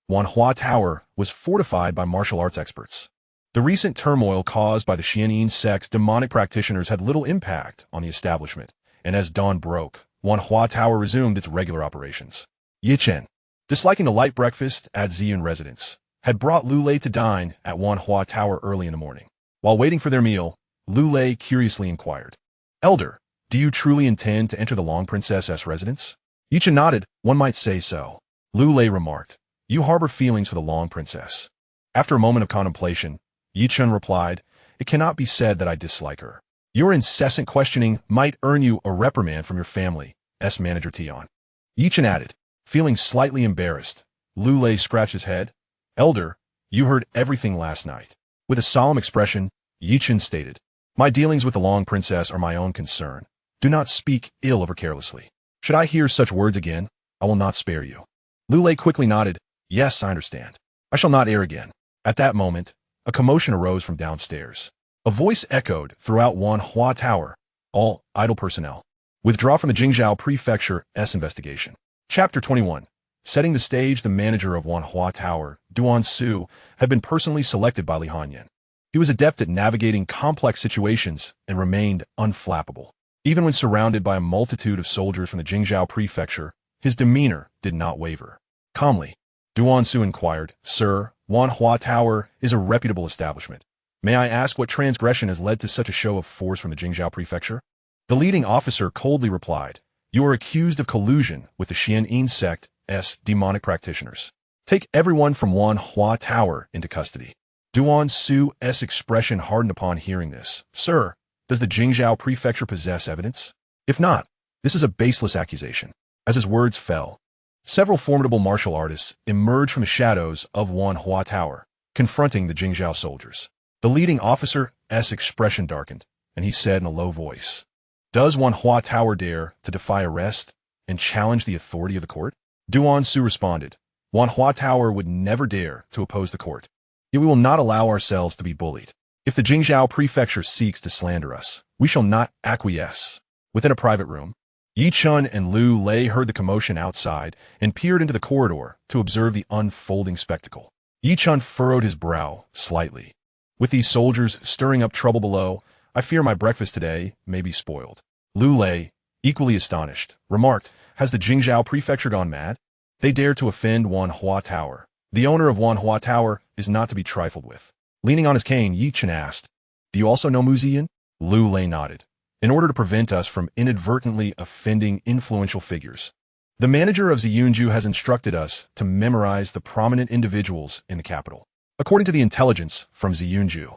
Wanhua Tower was fortified by martial arts experts. The recent turmoil caused by the Xianxia sect's demonic practitioners had little impact on the establishment, and as dawn broke, Wanhua Tower resumed its regular operations. Yi Chen, disliking the light breakfast at Ziyun residence, had brought Lu Lei to dine at Wanhua Tower early in the morning. While waiting for their meal, Lu Lei curiously inquired, "Elder, do you truly intend to enter the Long Princess's residence?" Yi Chen nodded. "One might say so." Lu Lei remarked, "You harbor feelings for the Long Princess." After a moment of contemplation, Yi Chen replied, "It cannot be said that I dislike her. Your incessant questioning might earn you a reprimand from your family's manager Tian." Yi Chen added, feeling slightly embarrassed. Lu Lei scratched his head. "Elder, you heard everything last night." With a solemn expression, Yi Chen stated, "My dealings with the Long Princess are my own concern. Do not speak ill of her carelessly. Should I hear such words again, I will not spare you." Lu Lei quickly nodded. "Yes, I understand." I shall not err again. At that moment, a commotion arose from downstairs. A voice echoed throughout Wanhua Tower. All idle personnel. Withdraw from the Jingzhou Prefecture's investigation. Chapter 21. Setting the stage, the manager of Wanhua Tower, Duan Su, had been personally selected by Li Hanyan. He was adept at navigating complex situations and remained unflappable. Even when surrounded by a multitude of soldiers from the Jingzhou Prefecture, his demeanor did not waver. Calmly, Duan Su inquired, Sir, Wanhua Tower is a reputable establishment. May I ask what transgression has led to such a show of force from the Jingzhou Prefecture? The leading officer coldly replied, You are accused of collusion with the Xianxia sect's demonic practitioners. Take everyone from Wanhua Tower into custody. Duan Su's expression hardened upon hearing this. Sir, does the Jingzhou Prefecture possess evidence? If not, this is a baseless accusation. As his words fell, several formidable martial artists emerged from the shadows of Wanhua Tower, confronting the Jingzhou soldiers. The leading officer's expression darkened, and he said in a low voice, Does Wanhua Tower dare to defy arrest and challenge the authority of the court? Duan Su responded, Wanhua Tower would never dare to oppose the court. Yet we will not allow ourselves to be bullied. If the Jingzhou Prefecture seeks to slander us, we shall not acquiesce. Within a private room, Yi Chun and Lu Lei heard the commotion outside and peered into the corridor to observe the unfolding spectacle. Yi Chun furrowed his brow slightly. With these soldiers stirring up trouble below, I fear my breakfast today may be spoiled. Lu Lei, equally astonished, remarked, Has the Jingzhou Prefecture gone mad? They dare to offend Wanhua Tower. The owner of Wanhua Tower is not to be trifled with. Leaning on his cane, Yi Chen asked, Do you also know Mu Ziyan? Lu Lei nodded. In order to prevent us from inadvertently offending influential figures, the manager of Ziyunju has instructed us to memorize the prominent individuals in the capital. According to the intelligence from Ziyunju,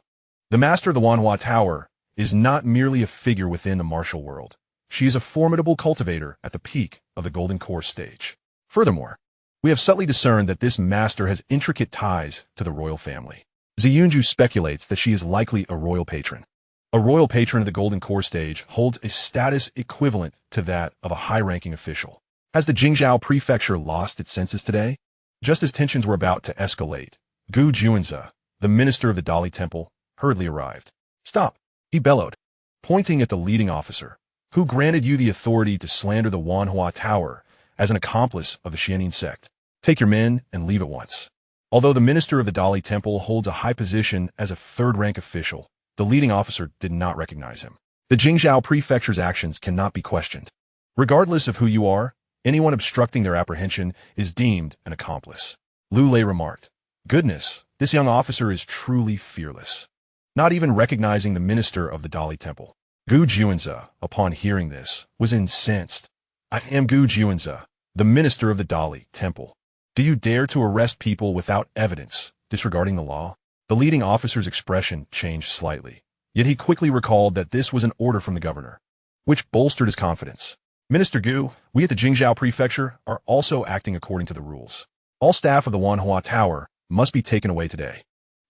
the master of the Wanhua Tower is not merely a figure within the martial world. She is a formidable cultivator at the peak of the Golden Core stage. Furthermore, we have subtly discerned that this master has intricate ties to the royal family. Ziyunju speculates that she is likely a royal patron. A royal patron of the Golden Core stage holds a status equivalent to that of a high-ranking official. Has the Jingzhou Prefecture lost its senses today? Just as tensions were about to escalate, Gu Juanzi, the minister of the Dali Temple, hurriedly arrived. Stop, he bellowed, pointing at the leading officer. Who granted you the authority to slander the Wanhua Tower as an accomplice of the Xianxia sect? Take your men and leave at once. Although the minister of the Dali Temple holds a high position as a third-rank official, the leading officer did not recognize him. The Jingzhou Prefecture's actions cannot be questioned. Regardless of who you are, anyone obstructing their apprehension is deemed an accomplice. Lu Lei remarked, Goodness, this young officer is truly fearless. Not even recognizing the minister of the Dali Temple. Gu Juanzi, upon hearing this, was incensed. I am Gu Juanzi, the minister of the Dali Temple. Do you dare to arrest people without evidence, disregarding the law? The leading officer's expression changed slightly, yet he quickly recalled that this was an order from the governor, which bolstered his confidence. Minister Gu, we at the Jingzhou Prefecture are also acting according to the rules. All staff of the Wanhua Tower must be taken away today.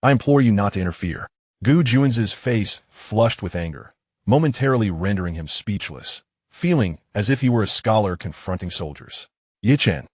I implore you not to interfere. Gu Juanzi's face flushed with anger, momentarily rendering him speechless, feeling as if he were a scholar confronting soldiers. Yi Chen,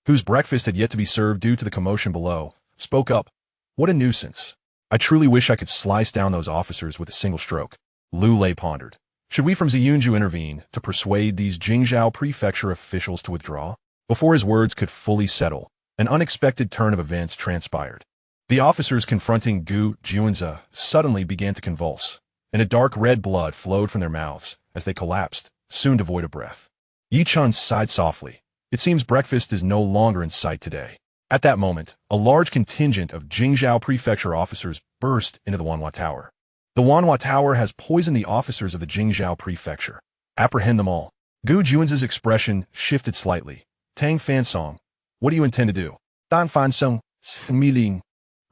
whose breakfast had yet to be served due to the commotion below, spoke up. What a nuisance. I truly wish I could slice down those officers with a single stroke. Lu Lei pondered. Should we from Ziyunju intervene to persuade these Jingzhou Prefecture officials to withdraw? Before his words could fully settle, an unexpected turn of events transpired. The officers confronting Gu Juanzi suddenly began to convulse, and a dark red blood flowed from their mouths as they collapsed, soon devoid of breath. Yi Chun sighed softly. It seems breakfast is no longer in sight today. At that moment, a large contingent of Jingzhou Prefecture officers burst into the Wanhua Tower. The Wanhua Tower has poisoned the officers of the Jingzhou Prefecture. Apprehend them all. Gu Juanzi's expression shifted slightly. Tang Fansong, what do you intend to do? Dan Fansong, Miling,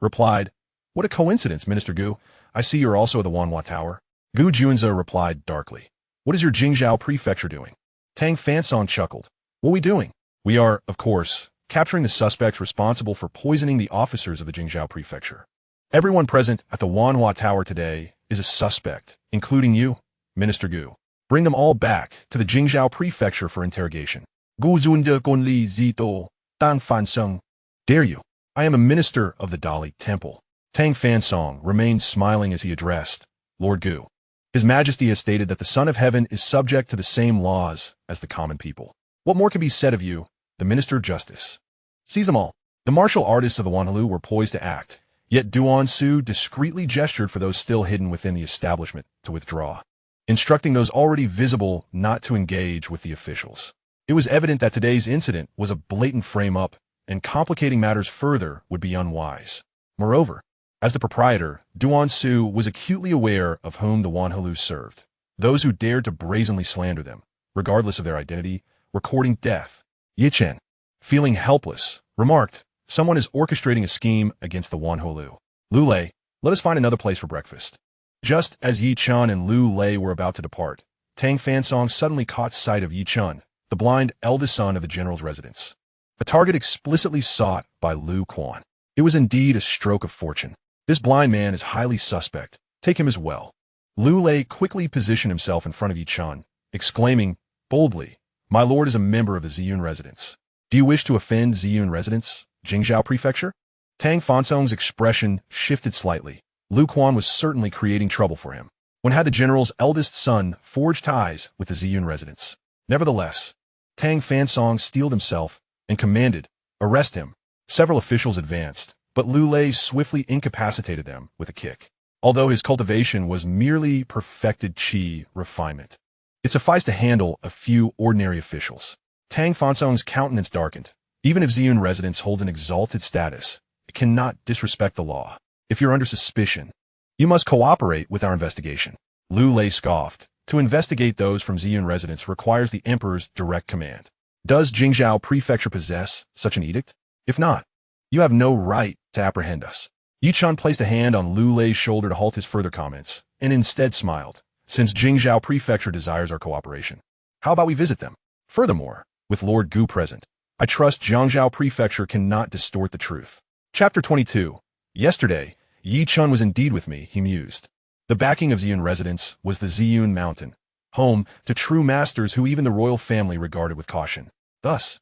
replied. What a coincidence, Minister Gu. I see you're also at the Wanhua Tower. Gu Juanzi replied darkly. What is your Jingzhou Prefecture doing? Tang Fansong chuckled. What are we doing? We are, of course, capturing the suspects responsible for poisoning the officers of the Jingzhou Prefecture. Everyone present at the Wanhua Tower today is a suspect, including you, Minister Gu. Bring them all back to the Jingzhou Prefecture for interrogation. Gu Zunde Gonli Zito, Dan Fanseng. Dare you? I am a minister of the Dali Temple. Tang Fansong remained smiling as he addressed Lord Gu. His Majesty has stated that the Son of Heaven is subject to the same laws as the common people. What more can be said of you, the Minister of Justice? Seize them all. The martial artists of the Wanhalu were poised to act, yet Duan Su discreetly gestured for those still hidden within the establishment to withdraw, instructing those already visible not to engage with the officials. It was evident that today's incident was a blatant frame-up, and complicating matters further would be unwise. Moreover, as the proprietor, Duan Su was acutely aware of whom the Wanhalu served. Those who dared to brazenly slander them, regardless of their identity, were courting death. Chen, feeling helpless, remarked, "Someone is orchestrating a scheme against the Wanhalu. Lu Lei, let us find another place for breakfast." Just as Yi Chun and Lu Lei were about to depart, Tang Fansong suddenly caught sight of Yi Chun, the blind eldest son of the general's residence. A target explicitly sought by Lu Quan. It was indeed a stroke of fortune. This blind man is highly suspect. Take him as well. Lu Lei quickly positioned himself in front of Yi Chun, exclaiming boldly, "My lord is a member of the Ziyun residence. Do you wish to offend Ziyun residence, Jingzhou Prefecture?" Tang Fansong's expression shifted slightly. Lu Quan was certainly creating trouble for him. When had the general's eldest son forged ties with the Ziyun residence? Nevertheless, Tang Fansong steeled himself and commanded, "Arrest him." Several officials advanced, but Lu Lei swiftly incapacitated them with a kick. Although his cultivation was merely perfected qi refinement, it sufficed to handle a few ordinary officials. Tang Fansong's countenance darkened. Even if Ziyun residence holds an exalted status, it cannot disrespect the law. If you're under suspicion, you must cooperate with our investigation. Lu Lei scoffed. To investigate those from Ziyun residence requires the emperor's direct command. Does Jingzhou Prefecture possess such an edict? If not, you have no right to apprehend us. Yi Chun placed a hand on Lu Lei's shoulder to halt his further comments, and instead smiled. Since Jingzhou Prefecture desires our cooperation, how about we visit them? Furthermore, with Lord Gu present, I trust Jiangzhou Prefecture cannot distort the truth. Chapter 22. Yesterday, Yi Chun was indeed with me, he mused. The backing of Ziyun residence was the Ziyun Mountain, home to true masters who even the royal family regarded with caution. Thus,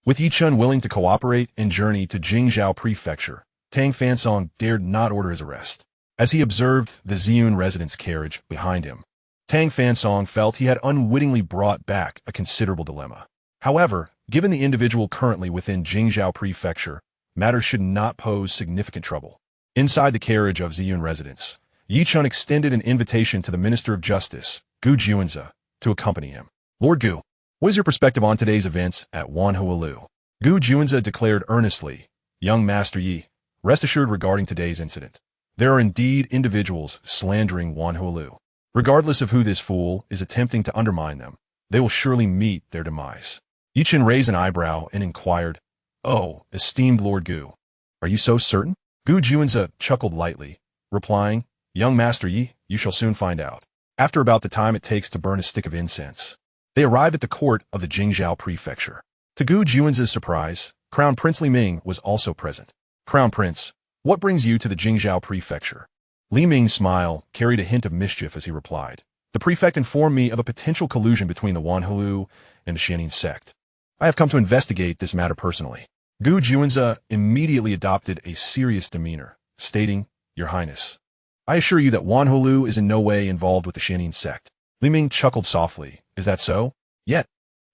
with Yi Chun willing to cooperate and journey to Jingzhou Prefecture, Tang Fansong dared not order his arrest. As he observed the Ziyun residence carriage behind him, Tang Fansong felt he had unwittingly brought back a considerable dilemma. However, given the individual currently within Jingzhou Prefecture, matters should not pose significant trouble. Inside the carriage of Ziyun residence, Yi Chun extended an invitation to the Minister of Justice, Gu Jiunzi, to accompany him. Lord Gu, what is your perspective on today's events at Wanhalu? Gu Jiunzi declared earnestly, "Young Master Yi, rest assured regarding today's incident. There are indeed individuals slandering Wanhalu. Regardless of who this fool is attempting to undermine them, they will surely meet their demise." Yi Chun raised an eyebrow and inquired, "Oh, esteemed Lord Gu, are you so certain?" Gu Jiunzi chuckled lightly, replying, "Young Master Yi, you shall soon find out. After about the time it takes to burn a stick of incense." They arrived at the court of the Jingzhou Prefecture. To Gu Jiunzi's surprise, Crown Prince Li Ming was also present. "Crown Prince, what brings you to the Jingzhou Prefecture?" Li Ming's smile carried a hint of mischief as he replied, "The prefect informed me of a potential collusion between the Wanhalu and the Xianxia sect. I have come to investigate this matter personally." Gu Jiunzi immediately adopted a serious demeanor, stating, "Your Highness, I assure you that Wanhalu is in no way involved with the Xianxia sect." Li Ming chuckled softly. "Is that so? Yet,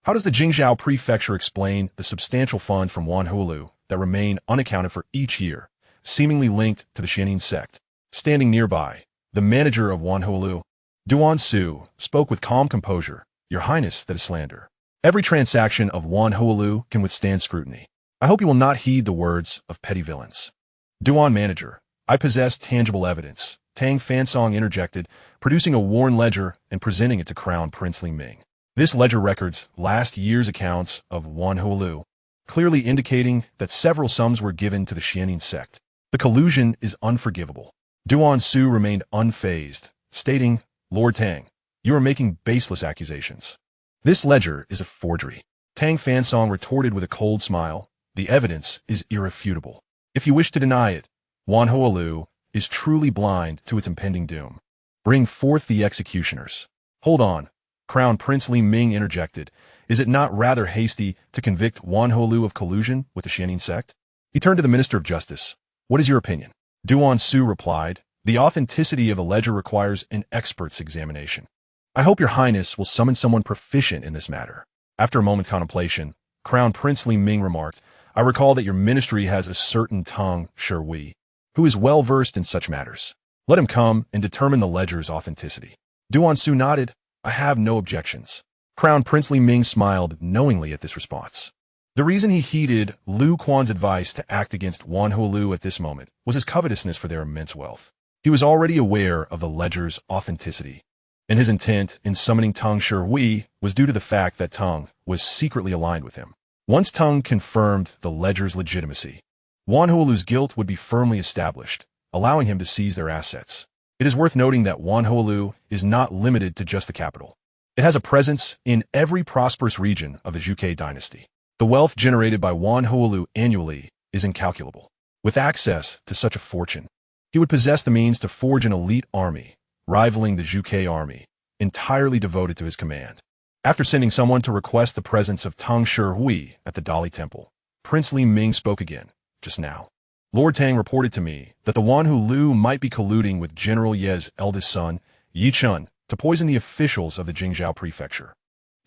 how does the Jingzhou Prefecture explain the substantial funds from Wanhalu that remain unaccounted for each year, seemingly linked to the Xianxia sect?" Standing nearby, the manager of Wanhalu, Duan Su, spoke with calm composure, "Your Highness, that is slander. Every transaction of Wanhalu can withstand scrutiny. I hope you will not heed the words of petty villains." Duan manager, "I possess tangible evidence," Tang Fansong interjected, producing a worn ledger and presenting it to Crown Prince Li Ming. This ledger records last year's accounts of Wanhalu, clearly indicating that several sums were given to the Xianxia sect. The collusion is unforgivable. Duan Su remained unfazed, stating, "Lord Tang, you are making baseless accusations. This ledger is a forgery." Tang Fansong retorted with a cold smile, "The evidence is irrefutable. If you wish to deny it, Wanhalu is truly blind to its impending doom. Bring forth the executioners." "Hold on," Crown Prince Li Ming interjected. "Is it not rather hasty to convict Wanhalu of collusion with the Xianxia sect? He turned to the Minister of Justice. What is your opinion? Duan Su replied, the authenticity of a ledger requires an expert's examination. I hope your highness will summon someone proficient in this matter. After a moment's contemplation, Crown Prince Li Ming remarked, I recall that your ministry has a certain Tang Shui, who is well versed in such matters. Let him come and determine the ledger's authenticity. Duan Su nodded, I have no objections. Crown Prince Li Ming smiled knowingly at this response. The reason he heeded Lu Quan's advice to act against Wan Huolu at this moment was his covetousness for their immense wealth. He was already aware of the ledger's authenticity, and his intent in summoning Tang Shui was due to the fact that Tang was secretly aligned with him. Once Tang confirmed the ledger's legitimacy, Wan Huolu's guilt would be firmly established, allowing him to seize their assets. It is worth noting that Wan Huolu is not limited to just the capital. It has a presence in every prosperous region of the Zhuge dynasty. The wealth generated by Wan Huolu annually is incalculable. With access to such a fortune, he would possess the means to forge an elite army, rivaling the Zhuge army, entirely devoted to his command. After sending someone to request the presence of Tang Shui at the Dali Temple, Prince Li Ming spoke again, just now. Lord Tang reported to me that the Wan Huolu might be colluding with General Ye's eldest son, Yi Chen, to poison the officials of the Jingzhou prefecture.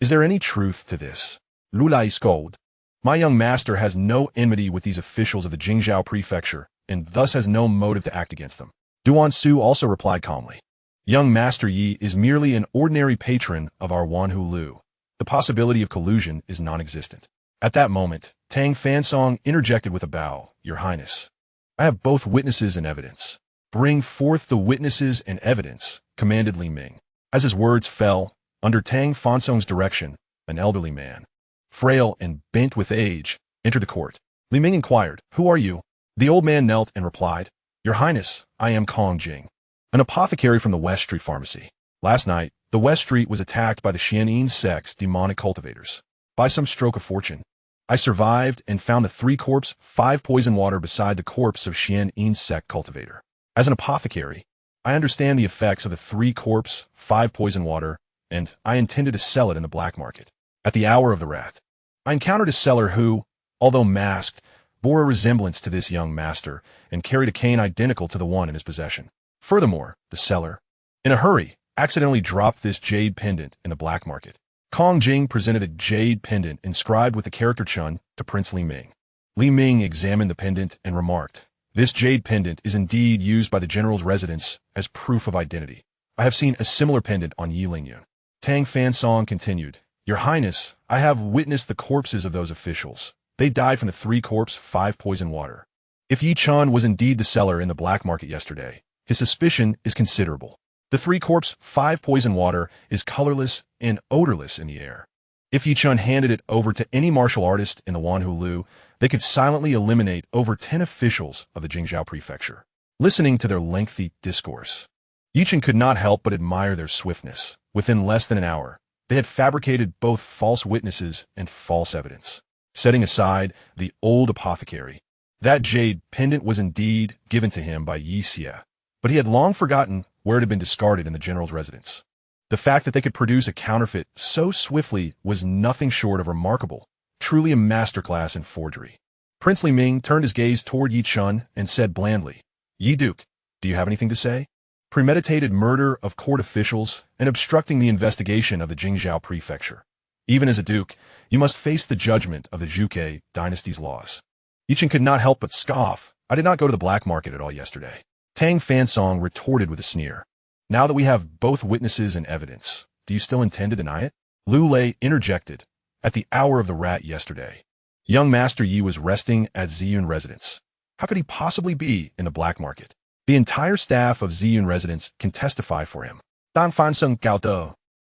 Is there any truth to this? Lu Lai scolded. My young master has no enmity with these officials of the Jingzhou prefecture, and thus has no motive to act against them. Duan Su also replied calmly. Young Master Yi is merely an ordinary patron of our Wan Huolu. The possibility of collusion is non-existent. At that moment, Tang Fansong interjected with a bow, Your Highness. I have both witnesses and evidence. Bring forth the witnesses and evidence, commanded Li Ming. As his words fell, under Tang Fansong's direction, an elderly man, frail and bent with age, entered the court. Li Ming inquired, Who are you? The old man knelt and replied, Your Highness, I am Kong Jing, an apothecary from the West Street Pharmacy. Last night, the West Street was attacked by the Xianxia sect's demonic cultivators. By some stroke of fortune, I survived and found the 3 corpse, 5 poison water beside the corpse of Xianxia sect cultivator. As an apothecary, I understand the effects of the 3 corpse, 5 poison water, and I intended to sell it in the black market. At the hour of the rat, I encountered a seller who, although masked, bore a resemblance to this young master and carried a cane identical to the one in his possession. Furthermore, the seller, in a hurry, accidentally dropped this jade pendant in the black market. Kong Jing presented a jade pendant inscribed with the character Chen to Prince Li Ming. Li Ming examined the pendant and remarked, This jade pendant is indeed used by the general's residence as proof of identity. I have seen a similar pendant on Yi Lingyun. Tang Fansong continued, Your Highness, I have witnessed the corpses of those officials. They died from the 3 corpse, 5 poison water. If Yi Chen was indeed the seller in the black market yesterday, his suspicion is considerable. The 3 corpse, 5 poison water is colorless and odorless in the air. If Yi Chen handed it over to any martial artist in the Wan Huolu, they could silently eliminate over 10 officials of the Jingzhou prefecture. Listening to their lengthy discourse, Yi Chen could not help but admire their swiftness. Within less than an hour, they had fabricated both false witnesses and false evidence. Setting aside the old apothecary, that jade pendant was indeed given to him by Xianxia, but he had long forgotten where it had been discarded in the general's residence. The fact that they could produce a counterfeit so swiftly was nothing short of remarkable, truly a masterclass in forgery. Prince Li Ming turned his gaze toward Yi Chen and said blandly, Yi Duke, do you have anything to say? Premeditated murder of court officials and obstructing the investigation of the Jingzhou prefecture. Even as a duke, you must face the judgment of the Zhuge dynasty's laws. Yi Chen could not help but scoff. I did not go to the black market at all yesterday. Tang Fansong retorted with a sneer. Now that we have both witnesses and evidence, do you still intend to deny it? Lu Lei interjected. At the hour of the rat yesterday, young Master Yi was resting at Ziyun residence. How could he possibly be in the black market? The entire staff of Ziyun residence can testify for him. Tang Fansong Gao De.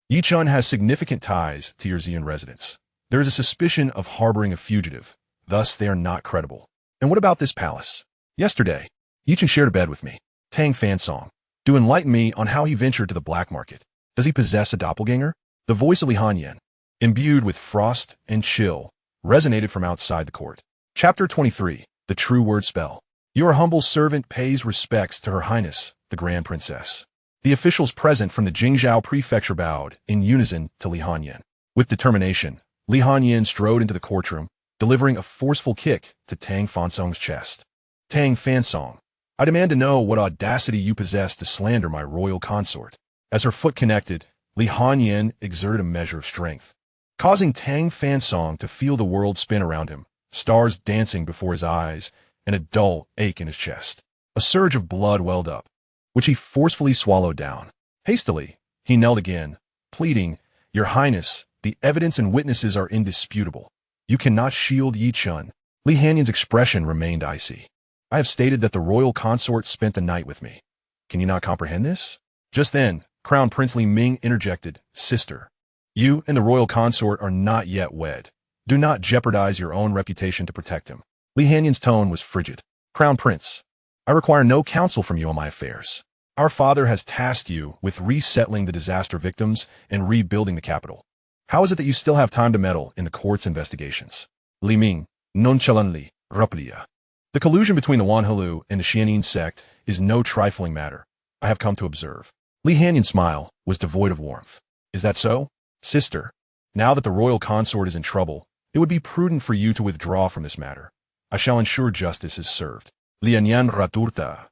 Yi Chen has significant ties to your Ziyun residence. There is a suspicion of harboring a fugitive. Thus, they are not credible. And what about this palace? Yesterday, Yi Chen shared a bed with me. Tang Fansong. Do enlighten me on how he ventured to the black market. Does he possess a doppelganger? The voice of Li Hanyan, imbued with frost and chill, resonated from outside the court. Chapter 23. The True Word Spell. Your humble servant pays respects to Her Highness, the Grand Princess. The officials present from the Jingzhou prefecture bowed in unison to Li Hanyan. With determination, Li Hanyan strode into the courtroom, delivering a forceful kick to Tang Fansong's chest. Tang Fansong, I demand to know what audacity you possess to slander my royal consort. As her foot connected, Li Hanyan exerted a measure of strength, causing Tang Fansong to feel the world spin around him, stars dancing before his eyes, and a dull ache in his chest. A surge of blood welled up, which he forcefully swallowed down. Hastily, he knelt again, pleading, Your Highness, the evidence and witnesses are indisputable. You cannot shield Yi Chun. Li Hanyan's expression remained icy. I have stated that the royal consort spent the night with me. Can you not comprehend this? Just then, Crown Prince Li Ming interjected, Sister, you and the royal consort are not yet wed. Do not jeopardize your own reputation to protect him. Li Hanyan's tone was frigid. Crown Prince, I require no counsel from you on my affairs. Our father has tasked you with resettling the disaster victims and rebuilding the capital. How is it that you still have time to meddle in the court's investigations? Li Ming, nonchalantly, replia. The collusion between the Wanhelu and the Xianxia sect is no trifling matter, I have come to observe. Li Hanyan's smile was devoid of warmth. Is that so? Sister, now that the royal consort is in trouble, it would be prudent for you to withdraw from this matter. I shall ensure justice is served. Lianyan Raturta.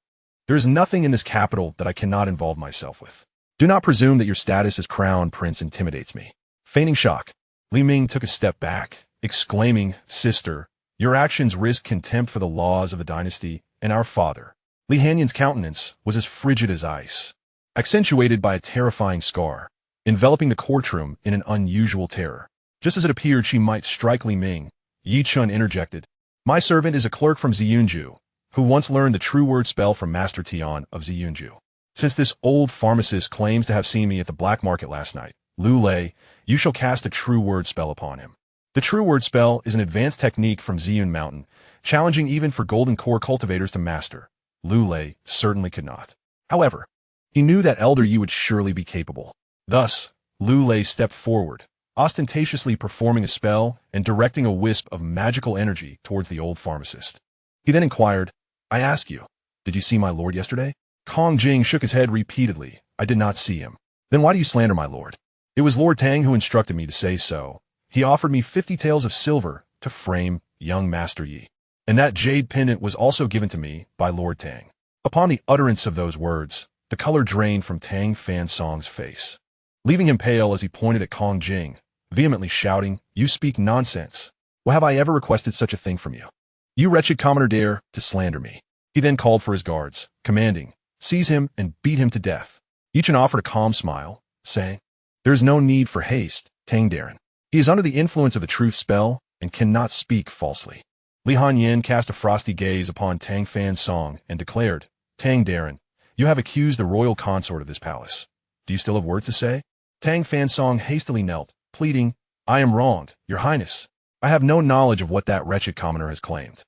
There is nothing in this capital that I cannot involve myself with. Do not presume that your status as crown prince intimidates me. Feigning shock, Li Ming took a step back, exclaiming, Sister, your actions risk contempt for the laws of the dynasty and our father. Li Hanyan's countenance was as frigid as ice, accentuated by a terrifying scar, enveloping the courtroom in an unusual terror. Just as it appeared she might strike Li Ming, Yi Chun interjected, My servant is a clerk from Ziyun, who once learned the true word spell from Master Tian of Ziyun. Since this old pharmacist claims to have seen me at the black market last night, Lu Lei, you shall cast a true word spell upon him. The true word spell is an advanced technique from Ziyun Mountain, challenging even for golden core cultivators to master. Lu Lei certainly could not. However, he knew that Elder Yi would surely be capable. Thus, Lu Lei stepped forward, ostentatiously performing a spell and directing a wisp of magical energy towards the old pharmacist. He then inquired, I ask you, did you see my lord yesterday? Kong Jing shook his head repeatedly. I did not see him. Then why do you slander my lord? It was Lord Tang who instructed me to say so. He offered me 50 taels of silver to frame young Master Yi. And that jade pendant was also given to me by Lord Tang. Upon the utterance of those words, the color drained from Tang Fansong's face, leaving him pale as he pointed at Kong Jing, vehemently shouting, You speak nonsense. Well, have I ever requested such a thing from you? You wretched commoner dare to slander me. He then called for his guards, commanding, Seize him and beat him to death. Each offered a calm smile, saying, There is no need for haste, Tang Darren. He is under the influence of the truth spell and cannot speak falsely. Li Hanyan cast a frosty gaze upon Tang Fansong and declared, Tang Darren, you have accused the royal consort of this palace. Do you still have words to say? Tang Fansong hastily knelt, pleading, I am wronged, your highness. I have no knowledge of what that wretched commoner has claimed.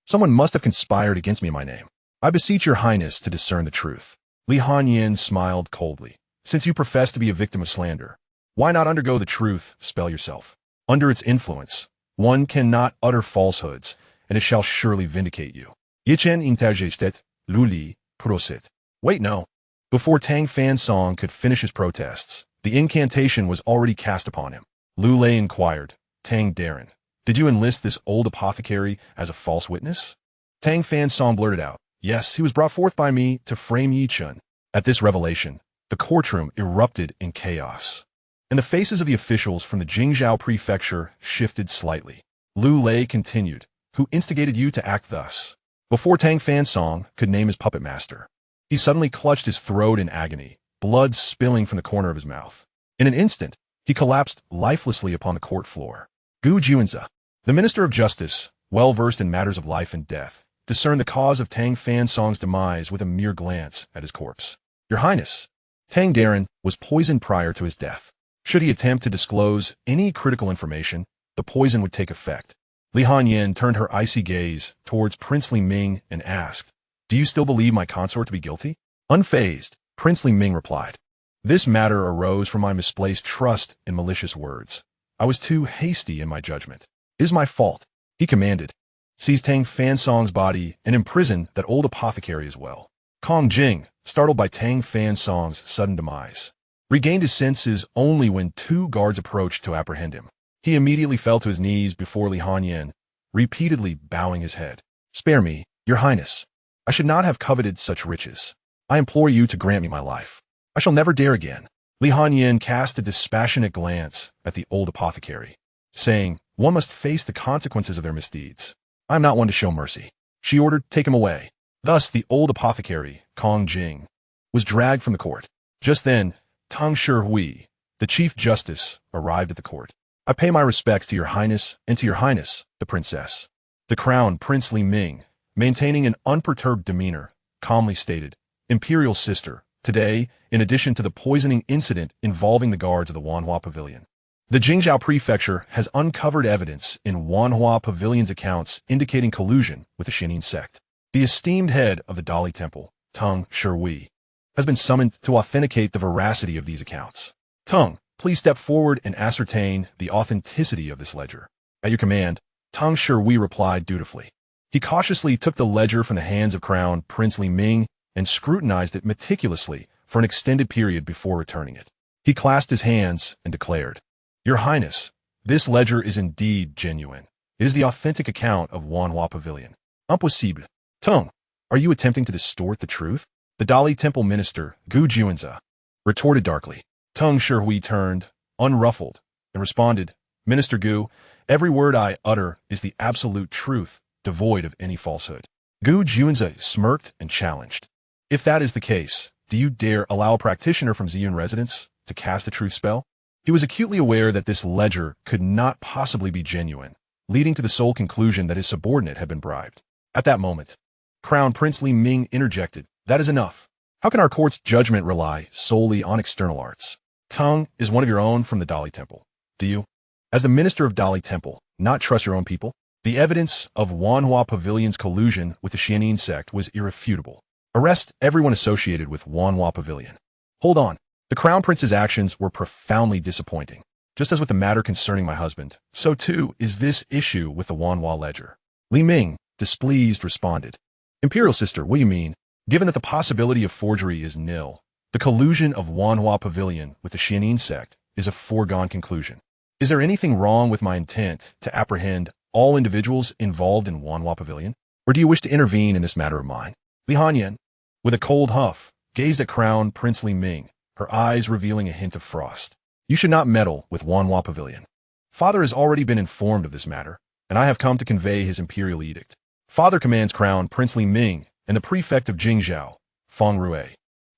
Someone must have conspired against me in my name. I beseech your highness to discern the truth. Li Hanyan smiled coldly. Since you profess to be a victim of slander, why not undergo the truth spell yourself? Under its influence, one cannot utter falsehoods, and it shall surely vindicate you. Yichen interjestet, Luli, prosit. Wait, no. Before Tang Fansong could finish his protests, the incantation was already cast upon him. Lu Lei inquired, Tang Darren, did you enlist this old apothecary as a false witness? Tang Fansong blurted out, Yes, he was brought forth by me to frame Yi Chun. At this revelation, the courtroom erupted in chaos, and the faces of the officials from the Jingzhou prefecture shifted slightly. Lu Lei continued, Who instigated you to act thus? Before Tang Fansong could name his puppet master, he suddenly clutched his throat in agony, blood spilling from the corner of his mouth. In an instant, he collapsed lifelessly upon the court floor. Gu Juanza, the Minister of Justice, well versed in matters of life and death, discerned the cause of Tang Fansong's demise with a mere glance at his corpse. Your Highness, Tang Darren was poisoned prior to his death. Should he attempt to disclose any critical information, the poison would take effect. Li Hanyan turned her icy gaze towards Prince Li Ming and asked, Do you still believe my consort to be guilty? Unfazed, Prince Li Ming replied, This matter arose from my misplaced trust in malicious words. I was too hasty in my judgment. It is my fault. He commanded, Seize Tang Fansong's body and imprison that old apothecary as well. Kong Jing, startled by Tang Fansong's sudden demise, regained his senses only when 2 guards approached to apprehend him. He immediately fell to his knees before Li Hanyan, repeatedly bowing his head. "Spare me, your highness. I should not have coveted such riches. I implore you to grant me my life. I shall never dare again." Li Hanyin cast a dispassionate glance at the old apothecary, saying, "One must face the consequences of their misdeeds. I am not one to show mercy." She ordered, "Take him away." Thus the old apothecary, Kong Jing, was dragged from the court. Just then, Tang Shihui, the chief justice, arrived at the court. "I pay my respects to your highness and to your highness, the princess." The crown Prince Li Ming, maintaining an unperturbed demeanor, calmly stated, "Imperial sister, today, in addition to the poisoning incident involving the guards of the Wanhua Pavilion, the Jingzhou Prefecture has uncovered evidence in Wanhua Pavilion's accounts indicating collusion with the Xianxia sect. The esteemed head of the Dali Temple, Tang Shihui, has been summoned to authenticate the veracity of these accounts. Tang, please step forward and ascertain the authenticity of this ledger." "At your command," Tang Shihui replied dutifully. He cautiously took the ledger from the hands of Crown Prince Li Ming and scrutinized it meticulously for an extended period before returning it. He clasped his hands and declared, "Your Highness, this ledger is indeed genuine. It is the authentic account of Wanhua Pavilion. Impossible. Tang, are you attempting to distort the truth?" The Dali Temple minister, Gu Juanza, retorted darkly. Tang Shihui turned, unruffled, and responded, "Minister Gu, every word I utter is the absolute truth, devoid of any falsehood." Gu Juanza smirked and challenged, "If that is the case, do you dare allow a practitioner from Ziyun residence to cast a truth spell?" He was acutely aware that this ledger could not possibly be genuine, leading to the sole conclusion that his subordinate had been bribed. At that moment, Crown Prince Li Ming interjected, "That is enough. How can our court's judgment rely solely on external arts? Tang is one of your own from the Dali Temple. Do you, as the minister of Dali Temple, not trust your own people?" The evidence of Wanhua Pavilion's collusion with the Xianxia sect was irrefutable. "Arrest everyone associated with Wanhua Pavilion." "Hold on. The Crown Prince's actions were profoundly disappointing. Just as with the matter concerning my husband, so too is this issue with the Wanhua ledger." Li Ming, displeased, responded, "Imperial sister, what do you mean? Given that the possibility of forgery is nil, the collusion of Wanhua Pavilion with the Xianxia sect is a foregone conclusion. Is there anything wrong with my intent to apprehend all individuals involved in Wanhua Pavilion? Or do you wish to intervene in this matter of mine?" Li Hanyin, with a cold huff, gazed at Crown Prince Li Ming, her eyes revealing a hint of frost. "You should not meddle with Wanhua Pavilion. Father has already been informed of this matter, and I have come to convey his imperial edict. Father commands Crown Prince Li Ming and the prefect of Jingzhou, Feng Rui,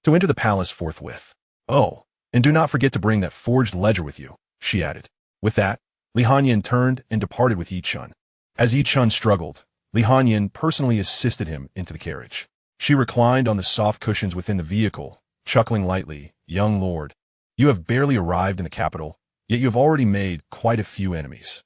to enter the palace forthwith. Oh, and do not forget to bring that forged ledger with you," she added. With that, Li Hanyin turned and departed with Yi Chun. As Yi Chun struggled, Li Hanyin personally assisted him into the carriage. She reclined on the soft cushions within the vehicle, chuckling lightly, "Young lord, you have barely arrived in the capital, yet you have already made quite a few enemies.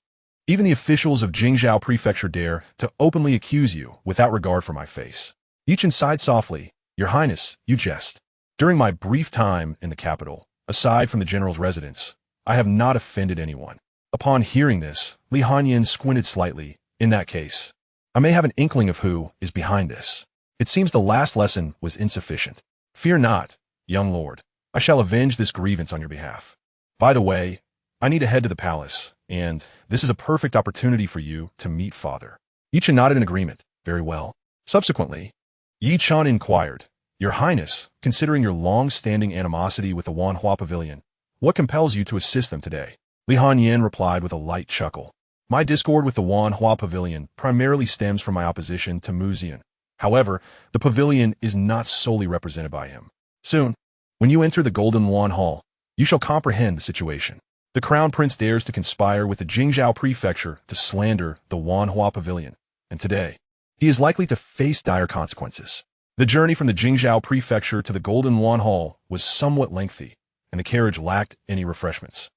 Even the officials of Jingzhou Prefecture dare to openly accuse you without regard for my face." Yi Chun sighed softly, "Your Highness, you jest. During my brief time in the capital, aside from the general's residence, I have not offended anyone." Upon hearing this, Li Hanyin squinted slightly. "In that case, I may have an inkling of who is behind this. It seems the last lesson was insufficient. Fear not, young lord. I shall avenge this grievance on your behalf. By the way, I need to head to the palace, and this is a perfect opportunity for you to meet father." Yi Chun nodded in agreement. "Very well." Subsequently, Yi Chun inquired, "Your Highness, considering your long-standing animosity with the Wanhua Pavilion, what compels you to assist them today?" Li Hanyin replied with a light chuckle, "My discord with the Wanhua Pavilion primarily stems from my opposition to Mu Ziyun. However, the pavilion is not solely represented by him. Soon, when you enter the Golden Lawn Hall, you shall comprehend the situation. The Crown Prince dares to conspire with the Jingzhou Prefecture to slander the Wanhua Pavilion, and today, he is likely to face dire consequences." The journey from the Jingzhou Prefecture to the Golden Lawn Hall was somewhat lengthy, and the carriage lacked any refreshments,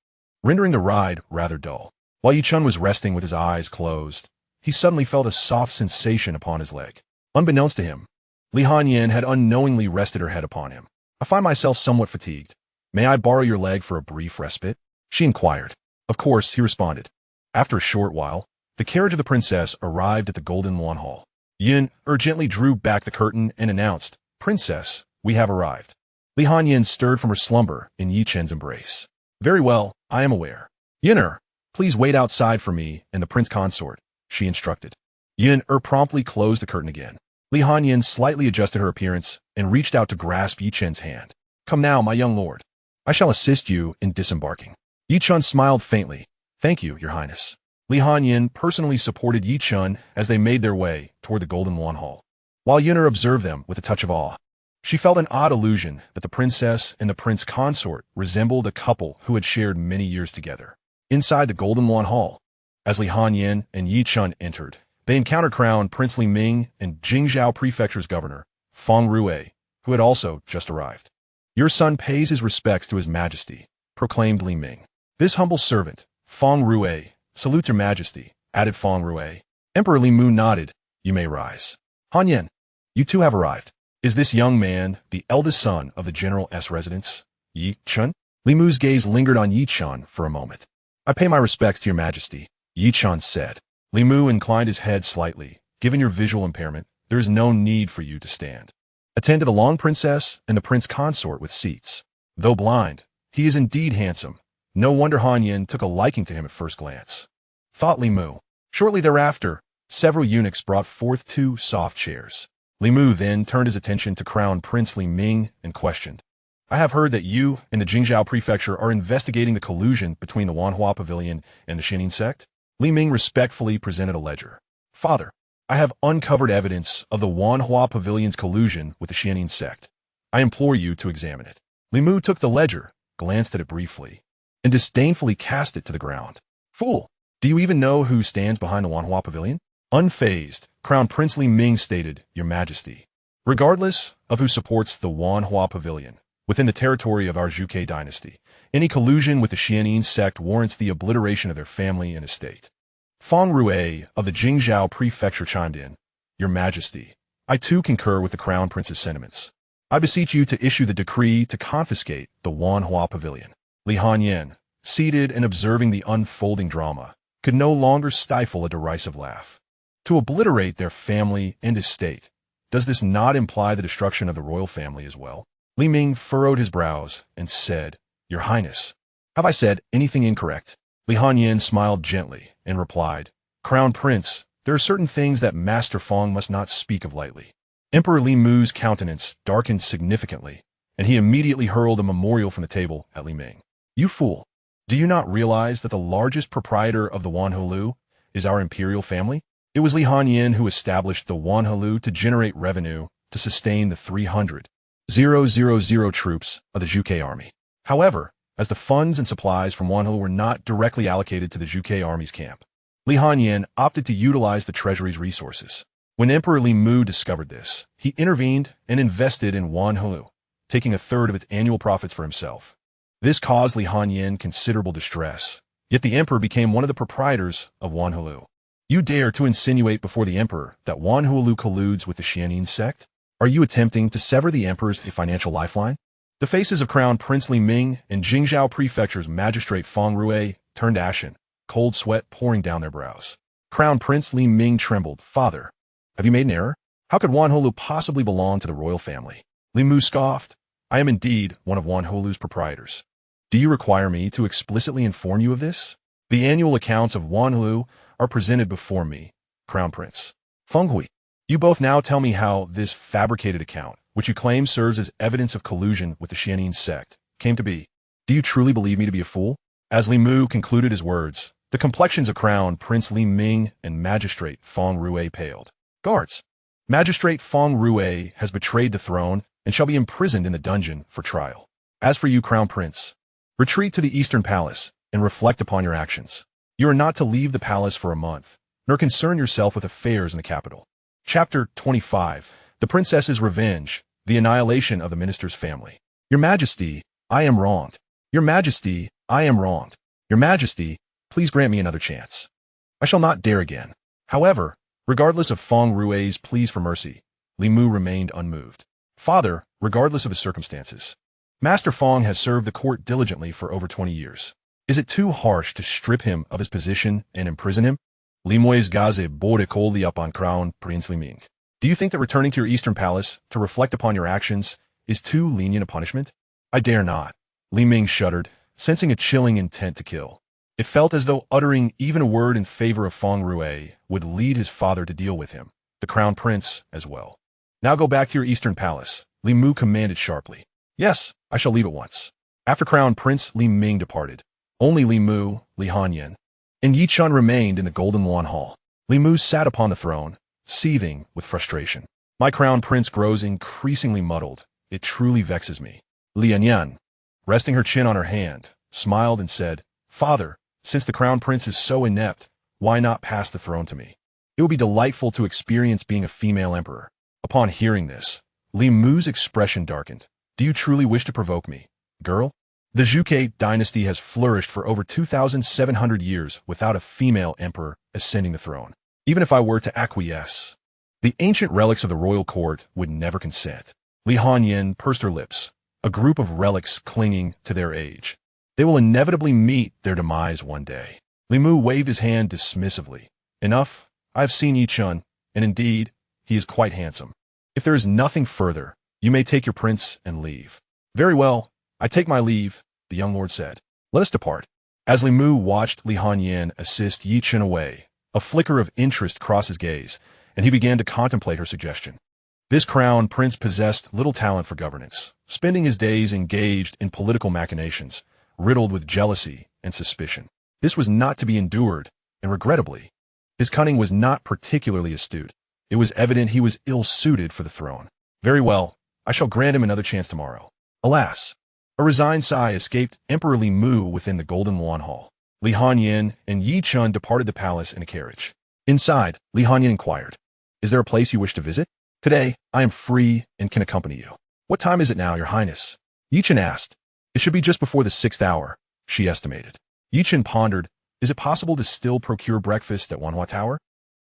rendering the ride rather dull. While Yi Chun was resting with his eyes closed, he suddenly felt a soft sensation upon his leg. Unbeknownst to him, Li Hanyin had unknowingly rested her head upon him. "I find myself somewhat fatigued. May I borrow your leg for a brief respite?" she inquired. "Of course," he responded. After a short while, the carriage of the princess arrived at the Golden Lawn Hall. Yin urgently drew back the curtain and announced, "Princess, we have arrived." Li Hanyin stirred from her slumber in Yi Chen's embrace. "Very well, I am aware. Yin'er, please wait outside for me and the prince consort. she instructed. Yin promptly closed the curtain again. Li Hanyin slightly adjusted her appearance and reached out to grasp Yi Chen's hand. Come now, my young lord. I shall assist you in disembarking. Yi Chen smiled faintly. Thank you, your highness. Li Hanyin personally supported Yi Chen as they made their way toward the Golden Lawn Hall. While Yin'er observed them with a touch of awe, she felt an odd illusion that the princess and the prince consort resembled a couple who had shared many years together. Inside the Golden Lawn Hall, as Li Hanyin and Yi Chen entered, they encountered Crown Prince Li Ming and Jingzhou Prefecture's governor, Feng Rue, who had also just arrived. Your son pays his respects to his majesty, proclaimed Li Ming. This humble servant, Feng Rue, salutes your majesty, added Feng Rue. Emperor Li Mu nodded. You may rise. Hanyin, you too have arrived. Is this young man the eldest son of the general's residence, Yi Chen? Li Mu's gaze lingered on Yi Chen for a moment. I pay my respects to your majesty, Yi Chen said. Li Mu inclined his head slightly. Given your visual impairment, there is no need for you to stand. Attend to the long princess and the prince consort with seats. Though blind, he is indeed handsome. No wonder Hanyin took a liking to him at first glance, thought Li Mu. Shortly thereafter, several eunuchs brought forth 2 soft chairs. Li Mu then turned his attention to Crown Prince Li Ming and questioned. I have heard that you and the Jingzhou Prefecture are investigating the collusion between the Wanhua Pavilion and the Xianxia sect? Li Ming respectfully presented a ledger. Father, I have uncovered evidence of the Wanhua Pavilion's collusion with the Xianxia sect. I implore you to examine it. Li Mu took the ledger, glanced at it briefly, and disdainfully cast it to the ground. Fool! Do you even know who stands behind the Wanhua Pavilion? Unfazed, Crown Prince Li Ming stated, Your Majesty. Regardless of who supports the Wanhua Pavilion, within the territory of our Zhuge dynasty, any collusion with the Xianxia sect warrants the obliteration of their family and estate. Feng Rue of the Jingzhou Prefecture chimed in, Your Majesty, I too concur with the Crown Prince's sentiments. I beseech you to issue the decree to confiscate the Wanhua Pavilion. Li Hanyin, seated and observing the unfolding drama, could no longer stifle a derisive laugh. To obliterate their family and estate, does this not imply the destruction of the royal family as well? Li Ming furrowed his brows and said, Your Highness, have I said anything incorrect? Li Hanyin smiled gently and replied, Crown Prince, there are certain things that Master Feng must not speak of lightly. Emperor Li Mu's countenance darkened significantly, and he immediately hurled a memorial from the table at Li Ming. You fool! Do you not realize that the largest proprietor of the Wanhulu is our imperial family? It was Li Hanyin who established the Wanhulu to generate revenue to sustain the 300,000 troops of the Zhuge army. However, as the funds and supplies from Wanhulu were not directly allocated to the Zhuge army's camp, Li Hanyin opted to utilize the treasury's resources. When Emperor Li Mu discovered this, he intervened and invested in Wanhulu, taking 1/3 of its annual profits for himself. This caused Li Hanyin considerable distress, yet the emperor became one of the proprietors of Wanhulu. You dare to insinuate before the emperor that Wanhulu colludes with the Xianxia sect? Are you attempting to sever the emperor's financial lifeline? The faces of Crown Prince Li Ming and Jingzhou Prefecture's magistrate Feng Rue turned ashen, cold sweat pouring down their brows. Crown Prince Li Ming trembled. Father, have you made an error? How could Wanhulu possibly belong to the royal family? Li Mu scoffed. I am indeed one of Wanhulu's proprietors. Do you require me to explicitly inform you of this? The annual accounts of Wanhulu are presented before me, Crown Prince. Feng Hui, you both now tell me how this fabricated account, which you claim serves as evidence of collusion with the Xianxia sect, came to be. Do you truly believe me to be a fool? As Li Mu concluded his words, the complexions of Crown Prince Li Ming and Magistrate Feng Rue paled. Guards! Magistrate Feng Rue has betrayed the throne and shall be imprisoned in the dungeon for trial. As for you, Crown Prince, retreat to the Eastern Palace and reflect upon your actions. You are not to leave the palace for a month, nor concern yourself with affairs in the capital. Chapter 25. The Princess's Revenge, the Annihilation of the Minister's Family. Your Majesty, I am wronged. Your Majesty, I am wronged. Your Majesty, please grant me another chance. I shall not dare again. However, regardless of Feng Rue's pleas for mercy, Li Mu remained unmoved. Father, regardless of his circumstances, Master Feng has served the court diligently for over 20 years. Is it too harsh to strip him of his position and imprison him? Li Mui's gaze bored coldly up on Crown Prince Li Ming. Do you think that returning to your Eastern Palace to reflect upon your actions is too lenient a punishment? I dare not. Li Ming shuddered, sensing a chilling intent to kill. It felt as though uttering even a word in favor of Feng Rue would lead his father to deal with him, the crown prince as well. Now go back to your eastern palace, Li Mu commanded sharply. Yes, I shall leave at once. After Crown Prince Li Ming departed, only Li Mu, Li Hanyan, and Yi Chun remained in the Golden Lawn Hall. Li Mu sat upon the throne, seething with frustration. My crown prince grows increasingly muddled. It truly vexes me. Li Hanyan, resting her chin on her hand, smiled and said, Father, since the crown prince is so inept, why not pass the throne to me? It would be delightful to experience being a female emperor. Upon hearing this, Li Mu's expression darkened. Do you truly wish to provoke me, girl? The Zhuge dynasty has flourished for over 2,700 years without a female emperor ascending the throne. Even if I were to acquiesce, the ancient relics of the royal court would never consent. Li Hanyan pursed her lips, a group of relics clinging to their age. They will inevitably meet their demise one day. Li Mu waved his hand dismissively. Enough, I have seen Yi Chun, and indeed, he is quite handsome. If there is nothing further, you may take your prince and leave. Very well, I take my leave, the young lord said. Let us depart. As Li Mu watched Li Hanyan assist Yi Chun away, a flicker of interest crossed his gaze, and he began to contemplate her suggestion. This crown prince possessed little talent for governance, spending his days engaged in political machinations, riddled with jealousy and suspicion. This was not to be endured, and regrettably, his cunning was not particularly astute. It was evident he was ill-suited for the throne. Very well, I shall grant him another chance tomorrow. Alas! A resigned sigh escaped Emperor Li Mu within the Golden Lawn Hall. Li Hanyan and Yi Chun departed the palace in a carriage. Inside, Li Hanyan inquired, Is there a place you wish to visit? Today, I am free and can accompany you. What time is it now, your highness? Yi Chun asked. It should be just before the 6th hour, she estimated. Yi Chun pondered, Is it possible to still procure breakfast at Wanhua Tower?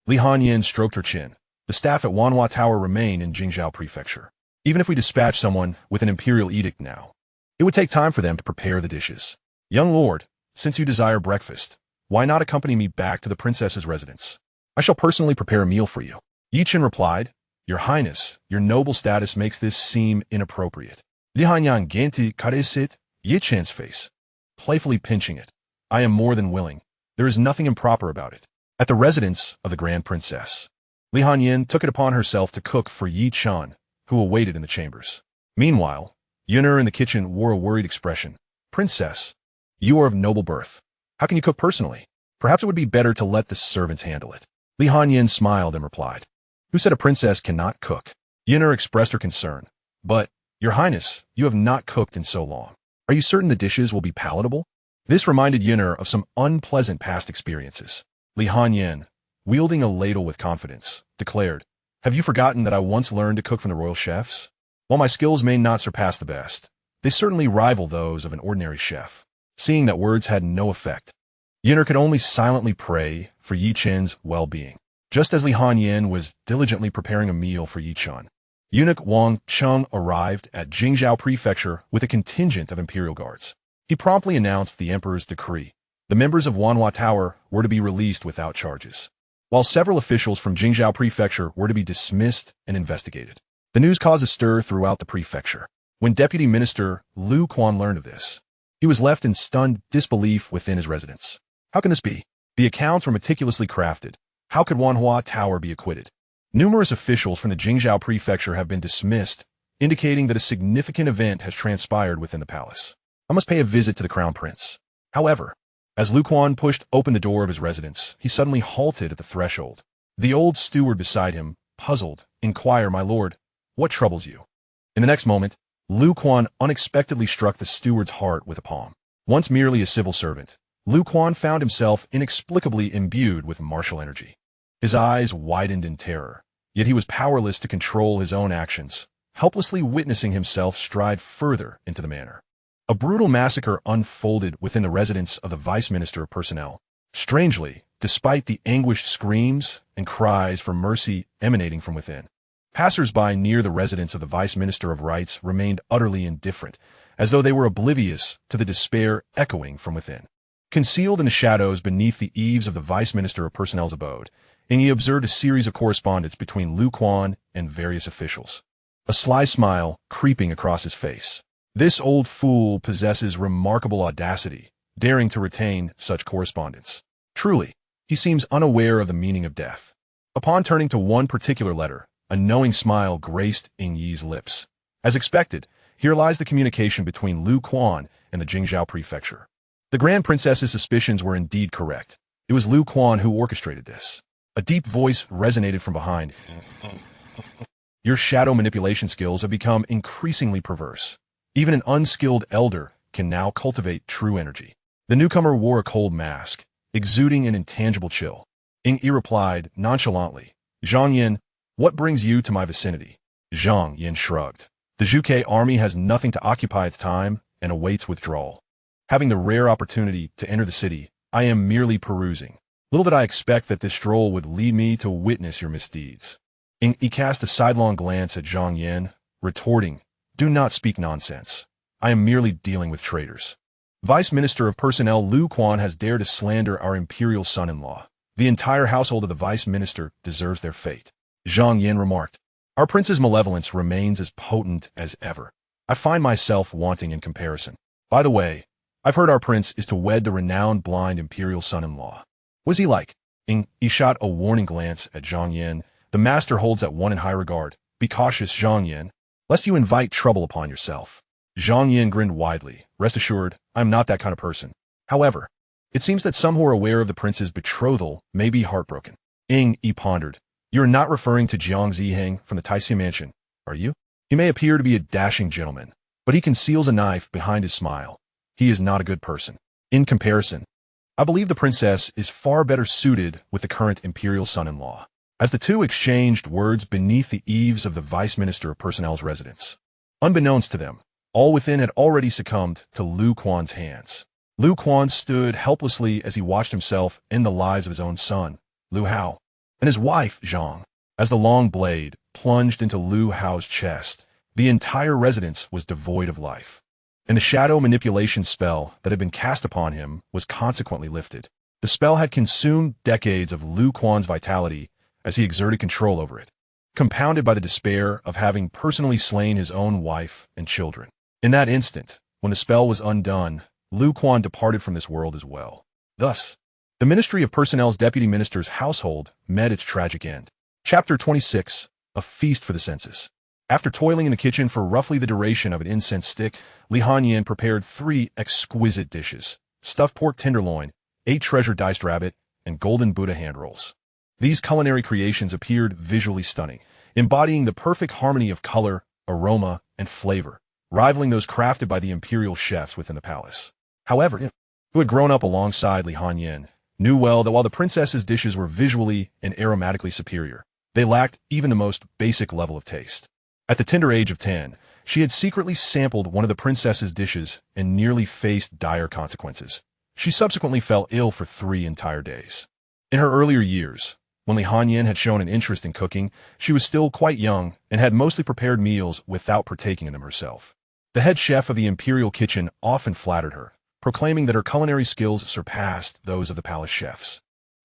Li Hanyan stroked her chin. The staff at Wanhua Tower remain in Jingzhou Prefecture. Even if we dispatch someone with an imperial edict now, it would take time for them to prepare the dishes. Young lord, since you desire breakfast, why not accompany me back to the princess's residence? I shall personally prepare a meal for you. Yi Chun replied, Your highness, your noble status makes this seem inappropriate. Li Hanyan genti karesit Yi Chun's face, playfully pinching it. I am more than willing. There is nothing improper about it. At the residence of the grand princess, Li Hanyan took it upon herself to cook for Yi Chun, who awaited in the chambers. Meanwhile, Yun'er in the kitchen wore a worried expression. Princess, you are of noble birth. How can you cook personally? Perhaps it would be better to let the servants handle it. Li Hanyan smiled and replied, Who said a princess cannot cook? Yun'er expressed her concern. But, your highness, you have not cooked in so long. Are you certain the dishes will be palatable? This reminded Yun'er of some unpleasant past experiences. Li Hanyan, wielding a ladle with confidence, declared, Have you forgotten that I once learned to cook from the royal chefs? While my skills may not surpass the best, they certainly rival those of an ordinary chef. Seeing that words had no effect, Yun'er could only silently pray for Yi Chun's well-being. Just as Li Hanyan was diligently preparing a meal for Yi Chun, eunuch Wang Chung arrived at Jingzhou Prefecture with a contingent of imperial guards. He promptly announced the emperor's decree. The members of Wanhua Tower were to be released without charges, while several officials from Jingzhou Prefecture were to be dismissed and investigated. The news caused a stir throughout the prefecture. When Deputy Minister Lu Quan learned of this, he was left in stunned disbelief within his residence. How can this be? The accounts were meticulously crafted. How could Wanhua Tower be acquitted? Numerous officials from the Jingzhou Prefecture have been dismissed, indicating that a significant event has transpired within the palace. I must pay a visit to the crown prince. However, as Lu Quan pushed open the door of his residence, he suddenly halted at the threshold. The old steward beside him, puzzled, inquired, My lord, what troubles you? In the next moment, Lu Quan unexpectedly struck the steward's heart with a palm. Once merely a civil servant, Lu Quan found himself inexplicably imbued with martial energy. His eyes widened in terror, yet he was powerless to control his own actions, helplessly witnessing himself stride further into the manor. A brutal massacre unfolded within the residence of the Vice Minister of Personnel. Strangely, despite the anguished screams and cries for mercy emanating from within, passers-by near the residence of the Vice Minister of Rights remained utterly indifferent, as though they were oblivious to the despair echoing from within. Concealed in the shadows beneath the eaves of the Vice Minister of Personnel's abode, he observed a series of correspondence between Lu Quan and various officials, a sly smile creeping across his face. This old fool possesses remarkable audacity, daring to retain such correspondence. Truly, he seems unaware of the meaning of death. Upon turning to one particular letter, a knowing smile graced Ying Yi's lips. As expected, here lies the communication between Lu Quan and the Jingzhou prefecture. The Grand Princess's suspicions were indeed correct. It was Lu Quan who orchestrated this. A deep voice resonated from behind. Your shadow manipulation skills have become increasingly perverse. Even an unskilled elder can now cultivate true energy. The newcomer wore a cold mask, exuding an intangible chill. Ying Yi replied nonchalantly, Zhang Yin, what brings you to my vicinity? Zhang Yin shrugged. The Zhuge army has nothing to occupy its time and awaits withdrawal. Having the rare opportunity to enter the city, I am merely perusing. Little did I expect that this stroll would lead me to witness your misdeeds. Ying Yi cast a sidelong glance at Zhang Yin, retorting, do not speak nonsense. I am merely dealing with traitors. Vice Minister of Personnel Lu Quan has dared to slander our imperial son-in-law. The entire household of the Vice Minister deserves their fate. Zhang Yin remarked, our prince's malevolence remains as potent as ever. I find myself wanting in comparison. By the way, I've heard our prince is to wed the renowned blind imperial son-in-law. What is he like? Ying Yi shot a warning glance at Zhang Yin. The master holds that one in high regard. Be cautious, Zhang Yin, lest you invite trouble upon yourself. Zhang Yin grinned widely. Rest assured, I'm not that kind of person. However, it seems that some who are aware of the prince's betrothal may be heartbroken. Ying Yi pondered. You are not referring to Jiang Ziheng from the Taixia mansion, are you? He may appear to be a dashing gentleman, but he conceals a knife behind his smile. He is not a good person. In comparison, I believe the princess is far better suited with the current imperial son-in-law. As the two exchanged words beneath the eaves of the Vice Minister of Personnel's residence, unbeknownst to them, all within had already succumbed to Lu Quan's hands. Lu Quan stood helplessly as he watched himself end the lives of his own son, Lu Hao, and his wife, Zhang. As the long blade plunged into Lu Hao's chest, the entire residence was devoid of life, and the shadow manipulation spell that had been cast upon him was consequently lifted. The spell had consumed decades of Lu Quan's vitality as he exerted control over it, compounded by the despair of having personally slain his own wife and children. In that instant, when the spell was undone, Lu Quan departed from this world as well. Thus, the Ministry of Personnel's Deputy Minister's household met its tragic end. Chapter 26, A Feast for the Senses. After toiling in the kitchen for roughly the duration of an incense stick, Li Hanyan prepared 3 exquisite dishes: stuffed pork tenderloin, 8 treasure diced rabbit, and golden Buddha hand rolls. These culinary creations appeared visually stunning, embodying the perfect harmony of color, aroma, and flavor, rivaling those crafted by the imperial chefs within the palace. However, who had grown up alongside Li Hanyan, knew well that while the princess's dishes were visually and aromatically superior, they lacked even the most basic level of taste. At the tender age of 10, she had secretly sampled one of the princess's dishes and nearly faced dire consequences. She subsequently fell ill for 3 entire days. In her earlier years, when Li Hanyan had shown an interest in cooking, she was still quite young and had mostly prepared meals without partaking in them herself. The head chef of the imperial kitchen often flattered her, proclaiming that her culinary skills surpassed those of the palace chefs.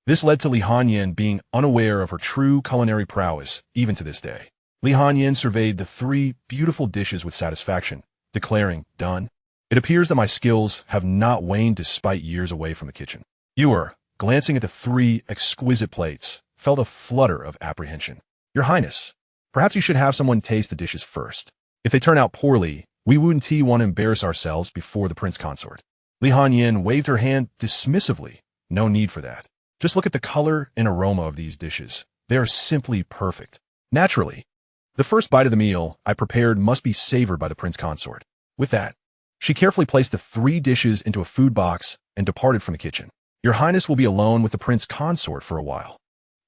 This led to Li Hanyan being unaware of her true culinary prowess even to this day. Li Hanyan surveyed the 3 beautiful dishes with satisfaction, declaring, done. It appears that my skills have not waned despite years away from the kitchen. Ewer, glancing at the 3 exquisite plates, felt a flutter of apprehension. Your Highness, perhaps you should have someone taste the dishes first. If they turn out poorly, we wouldn't want to embarrass ourselves before the prince consort. Li Hanyan waved her hand dismissively. No need for that. Just look at the color and aroma of these dishes. They are simply perfect. Naturally, the first bite of the meal I prepared must be savored by the prince consort. With that, she carefully placed the 3 dishes into a food box and departed from the kitchen. Your Highness will be alone with the prince consort for a while.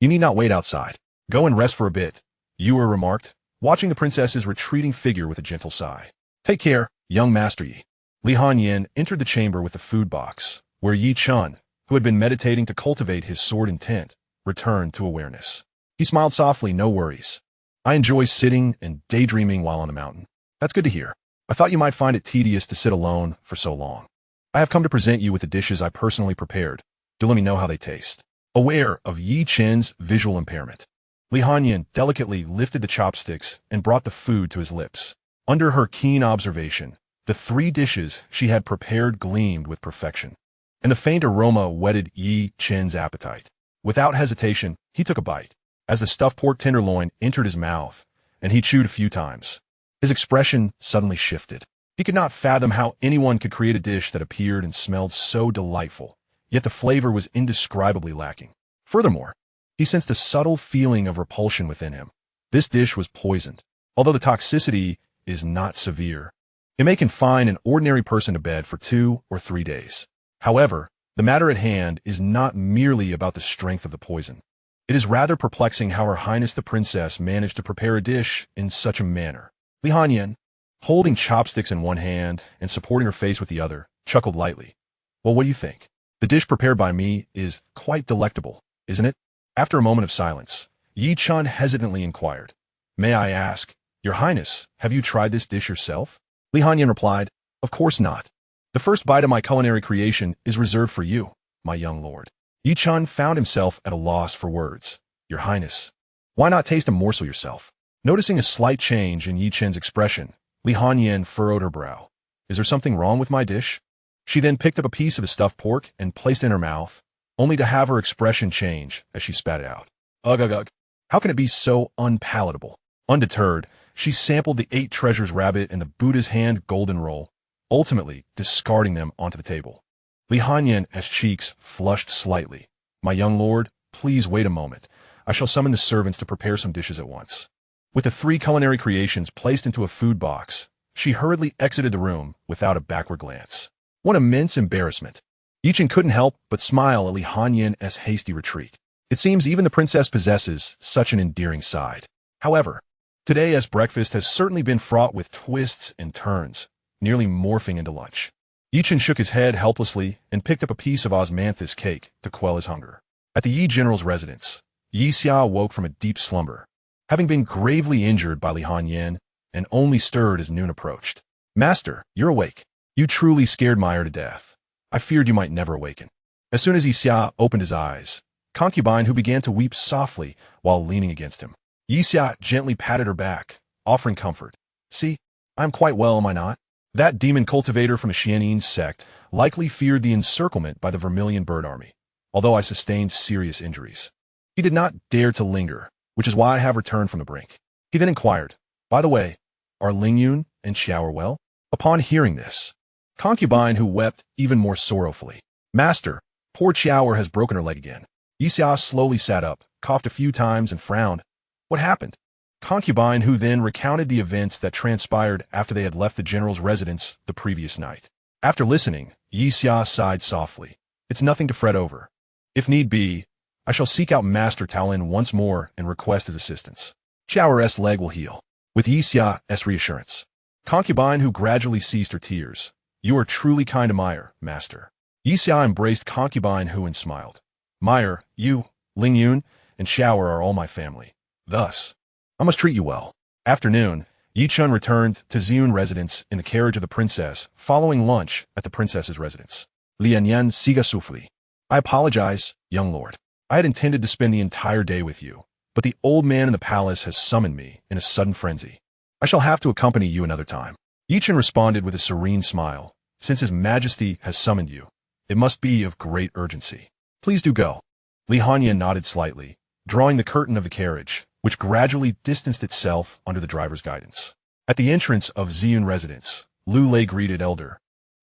You need not wait outside. Go and rest for a bit, Ewer remarked, watching the princess's retreating figure with a gentle sigh. Take care, young Master Yi. Li Hanyan entered the chamber with the food box, where Yi Chun, who had been meditating to cultivate his sword intent, returned to awareness. He smiled softly. No worries. I enjoy sitting and daydreaming while on the mountain. That's good to hear. I thought you might find it tedious to sit alone for so long. I have come to present you with the dishes I personally prepared. Do let me know how they taste. Aware of Yi Chen's visual impairment, Li Hanyan delicately lifted the chopsticks and brought the food to his lips. Under her keen observation, the 3 dishes she had prepared gleamed with perfection. and the faint aroma whetted Yi Chen's appetite. Without hesitation, he took a bite. As the stuffed pork tenderloin entered his mouth, and he chewed a few times, his expression suddenly shifted. He could not fathom how anyone could create a dish that appeared and smelled so delightful, yet the flavor was indescribably lacking. Furthermore, he sensed a subtle feeling of repulsion within him. This dish was poisoned. Although the toxicity is not severe, it may confine an ordinary person to bed for 2 or 3 days. However, the matter at hand is not merely about the strength of the poison. It is rather perplexing how Her Highness the Princess managed to prepare a dish in such a manner. Li Hanyan, holding chopsticks in one hand and supporting her face with the other, chuckled lightly. Well, what do you think? The dish prepared by me is quite delectable, isn't it? After a moment of silence, Yi Chen hesitantly inquired, May I ask, Your Highness, have you tried this dish yourself? Li Hanyan replied, Of course not. The first bite of my culinary creation is reserved for you, my young lord. Yi Chen found himself at a loss for words. Your Highness, why not taste a morsel yourself? Noticing a slight change in Yi Chen's expression, Li Hanyan furrowed her brow. Is there something wrong with my dish? She then picked up a piece of the stuffed pork and placed it in her mouth, only to have her expression change as she spat it out. Ugh, ugh, ugh. How can it be so unpalatable? Undeterred, she sampled the 8 treasures rabbit and the Buddha's hand golden roll, ultimately discarding them onto the table. Li Hanyan's cheeks flushed slightly. My young lord, please wait a moment. I shall summon the servants to prepare some dishes at once. With the 3 culinary creations placed into a food box, she hurriedly exited the room without a backward glance. What immense embarrassment. Yi Chen couldn't help but smile at Li Hanyan's hasty retreat. It seems even the princess possesses such an endearing side. However, today's breakfast has certainly been fraught with twists and turns, nearly morphing into lunch. Yi Chen shook his head helplessly and picked up a piece of osmanthus cake to quell his hunger. At the Yi general's residence, Xianxia awoke from a deep slumber, having been gravely injured by Li Hanyan, and only stirred as noon approached. Master, you're awake. You truly scared Meyer to death. I feared you might never awaken. As soon as Xianxia opened his eyes, concubine who began to weep softly while leaning against him. Xianxia gently patted her back, offering comfort. See, I'm quite well, am I not? That demon cultivator from the Xianxia sect likely feared the encirclement by the Vermilion Bird Army, although I sustained serious injuries. He did not dare to linger, which is why I have returned from the brink. He then inquired, By the way, are Lingyun and Xiao well? Upon hearing this, concubine who wept even more sorrowfully. Master, poor Xiao has broken her leg again. Xianxia slowly sat up, coughed a few times, and frowned. What happened? Concubine who then recounted the events that transpired after they had left the general's residence the previous night. After listening, Xianxia sighed softly. It's nothing to fret over. If need be, I shall seek out Master Taolin once more and request his assistance. Xiao's leg will heal. With Xiao's reassurance. Concubine who gradually ceased her tears. You are truly kind to Meyer, Master. Xianxia embraced concubine who and smiled. Meyer, you, Lingyun, and Xiao are all my family. Thus, I must treat you well. Afternoon, Yi Chen returned to Ziyun residence in the carriage of the princess, following lunch at the princess's residence. Lianyan Siga Sufli. I apologize, young lord. I had intended to spend the entire day with you, but the old man in the palace has summoned me in a sudden frenzy. I shall have to accompany you another time. Yi Chen responded with a serene smile. Since his majesty has summoned you, it must be of great urgency. Please do go. Li Hanyan nodded slightly, drawing the curtain of the carriage, which gradually distanced itself under the driver's guidance. At the entrance of Ziyun residence, Lu Lei greeted Elder.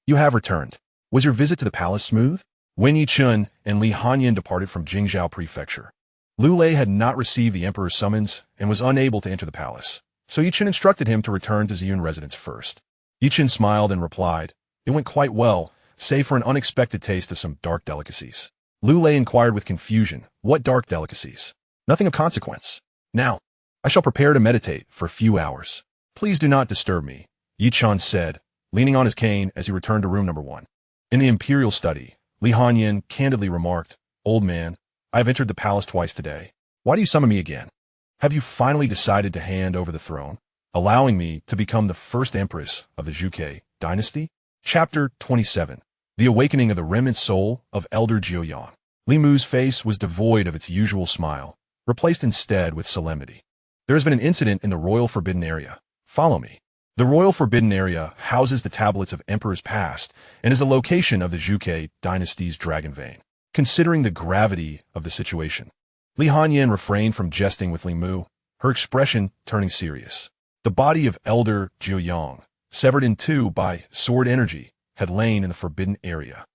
You have returned. Was your visit to the palace smooth? When Yi Chen and Li Hanyan departed from Jingzhou Prefecture, Lu Lei had not received the emperor's summons and was unable to enter the palace, so Yi Chen instructed him to return to Ziyun residence first. Yi Chen smiled and replied, It went quite well, save for an unexpected taste of some dark delicacies. Lu Lei inquired with confusion, What dark delicacies? Nothing of consequence. Now, I shall prepare to meditate for a few hours. Please do not disturb me, Yi Chen said, leaning on his cane as he returned to room number 1. In the imperial study, Li Hanyan candidly remarked, Old man, I have entered the palace twice today. Why do you summon me again? Have you finally decided to hand over the throne, allowing me to become the first empress of the Zhuge dynasty? Chapter 27. The Awakening of the Remnant Soul of Elder Jiuyang. Li Mu's face was devoid of its usual smile, replaced instead with solemnity. There has been an incident in the royal forbidden area. Follow me. The royal forbidden area houses the tablets of emperors past and is the location of the Zhuge dynasty's dragon vein. Considering the gravity of the situation, Li Hanyan refrained from jesting with Li Mu, her expression turning serious. The body of Elder Jiuyang, severed in two by sword energy, had lain in the forbidden area.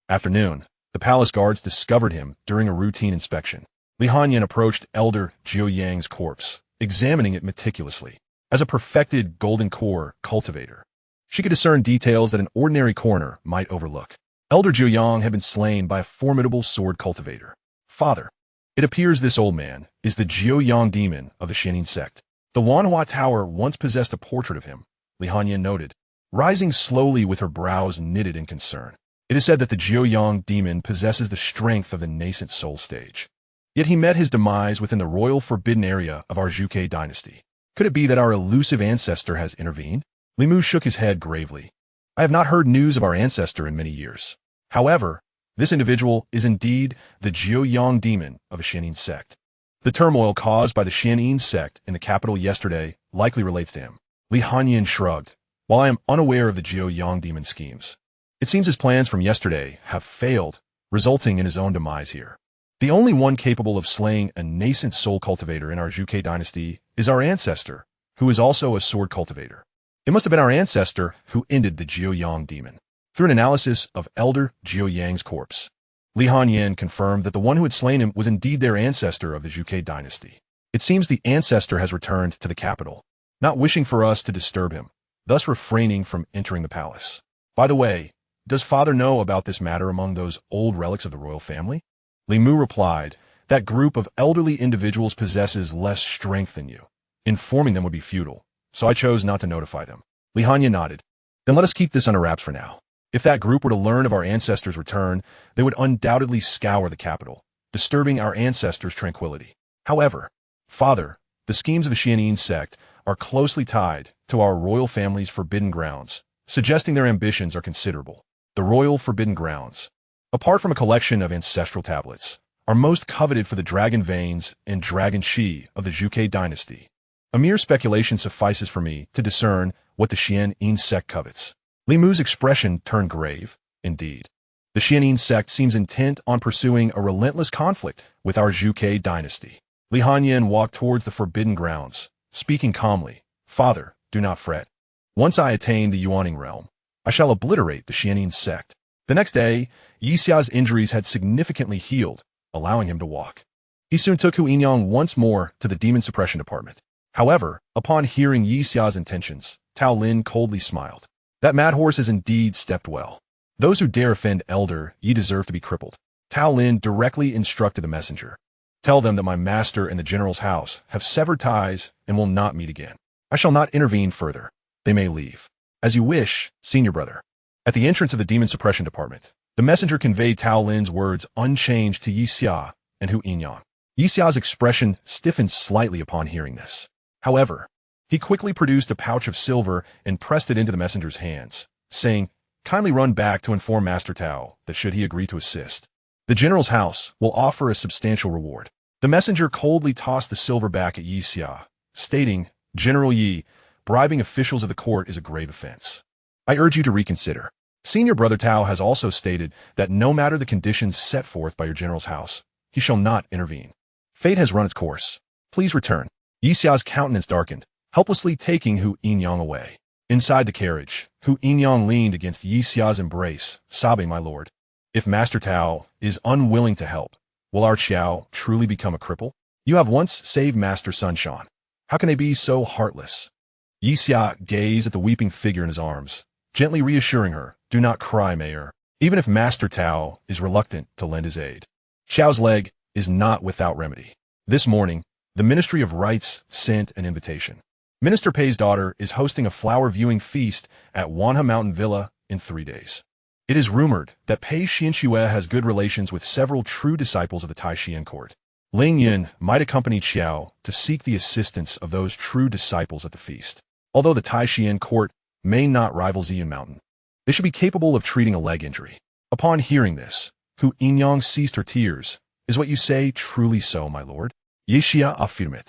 Afternoon, the palace guards discovered him during a routine inspection. Li Hanyan approached Elder Jiuyang's corpse, examining it meticulously. As a perfected golden core cultivator, she could discern details that an ordinary coroner might overlook. Elder Jiuyang had been slain by a formidable sword cultivator. Father, it appears this old man is the Jiuyang demon of the Xianxia sect. The Wanhua Tower once possessed a portrait of him, Li Hanyan noted, rising slowly with her brows knitted in concern. It is said that the Jiuyang demon possesses the strength of the nascent soul stage. Yet he met his demise within the royal forbidden area of our Zhuge dynasty. Could it be that our elusive ancestor has intervened? Li Mu shook his head gravely. I have not heard news of our ancestor in many years. However, this individual is indeed the Jiuyang demon of a Xianxia sect. The turmoil caused by the Xianxia sect in the capital yesterday likely relates to him. Li Hanyan shrugged. While I am unaware of the Jiuyang demon schemes, it seems his plans from yesterday have failed, resulting in his own demise here. The only one capable of slaying a nascent soul cultivator in our Zhuge dynasty is our ancestor, who is also a sword cultivator. It must have been our ancestor who ended the Jiuyang demon. Through an analysis of Elder Jiuyang's corpse, Li Hanyan confirmed that the one who had slain him was indeed their ancestor of the Zhuge dynasty. It seems the ancestor has returned to the capital, not wishing for us to disturb him, thus refraining from entering the palace. By the way, does father know about this matter among those old relics of the royal family? Li Mu replied, that group of elderly individuals possesses less strength than you. Informing them would be futile, so I chose not to notify them. Li Hanyan nodded. Then let us keep this under wraps for now. If that group were to learn of our ancestors' return, they would undoubtedly scour the capital, disturbing our ancestors' tranquility. However, father, the schemes of the Xianxia sect are closely tied to our royal family's forbidden grounds, suggesting their ambitions are considerable. The royal forbidden grounds, apart from a collection of ancestral tablets, are most coveted for the dragon veins and dragon shi of the Zhuge dynasty. A mere speculation suffices for me to discern what the Xianxia sect covets. Li Mu's expression turned grave, indeed. The Xianxia sect seems intent on pursuing a relentless conflict with our Zhuge dynasty. Li Hanyan walked towards the forbidden grounds, speaking calmly. Father, do not fret. Once I attain the Yuaning realm, I shall obliterate the Xianxia sect. The next day, Yixia's injuries had significantly healed, allowing him to walk. He soon took Hu Yinyang once more to the demon suppression department. However, upon hearing Yixia's intentions, Tao Lin coldly smiled. That mad horse has indeed stepped well. Those who dare offend Elder Yi deserve to be crippled. Tao Lin directly instructed the messenger. Tell them that my master and the general's house have severed ties and will not meet again. I shall not intervene further. They may leave. As you wish, senior brother. At the entrance of the demon suppression department, the messenger conveyed Tao Lin's words unchanged to Yixia and Hu Yinyang. Yixia's expression stiffened slightly upon hearing this. However, he quickly produced a pouch of silver and pressed it into the messenger's hands, saying, kindly run back to inform Master Tao that should he agree to assist, the general's house will offer a substantial reward. The messenger coldly tossed the silver back at Yixia, stating, General Yi, bribing officials of the court is a grave offense. I urge you to reconsider. Senior brother Tao has also stated that no matter the conditions set forth by your general's house, he shall not intervene. Fate has run its course. Please return. Yixia's countenance darkened, helplessly taking Hu Yinyang away. Inside the carriage, Hu Yinyang leaned against Yixia's embrace, sobbing, my lord. If Master Tao is unwilling to help, will our Xiao truly become a cripple? You have once saved Master Sun Shan. How can they be so heartless? Yixia gazed at the weeping figure in his arms, gently reassuring her, do not cry, Mayor, even if Master Tao is reluctant to lend his aid. Xiao's leg is not without remedy. This morning, the Ministry of Rites sent an invitation. Minister Pei's daughter is hosting a flower viewing feast at Wanhua Mountain Villa in 3 days. It is rumored that Pei Xianxia has good relations with several true disciples of the Taishian court. Ling Yin might accompany Xiao to seek the assistance of those true disciples at the feast. Although the Taishian court may not rival Ziyun Mountain, they should be capable of treating a leg injury. Upon hearing this, Hu Yinyang ceased her tears. Is what you say truly so, my lord? Yixia affirmed.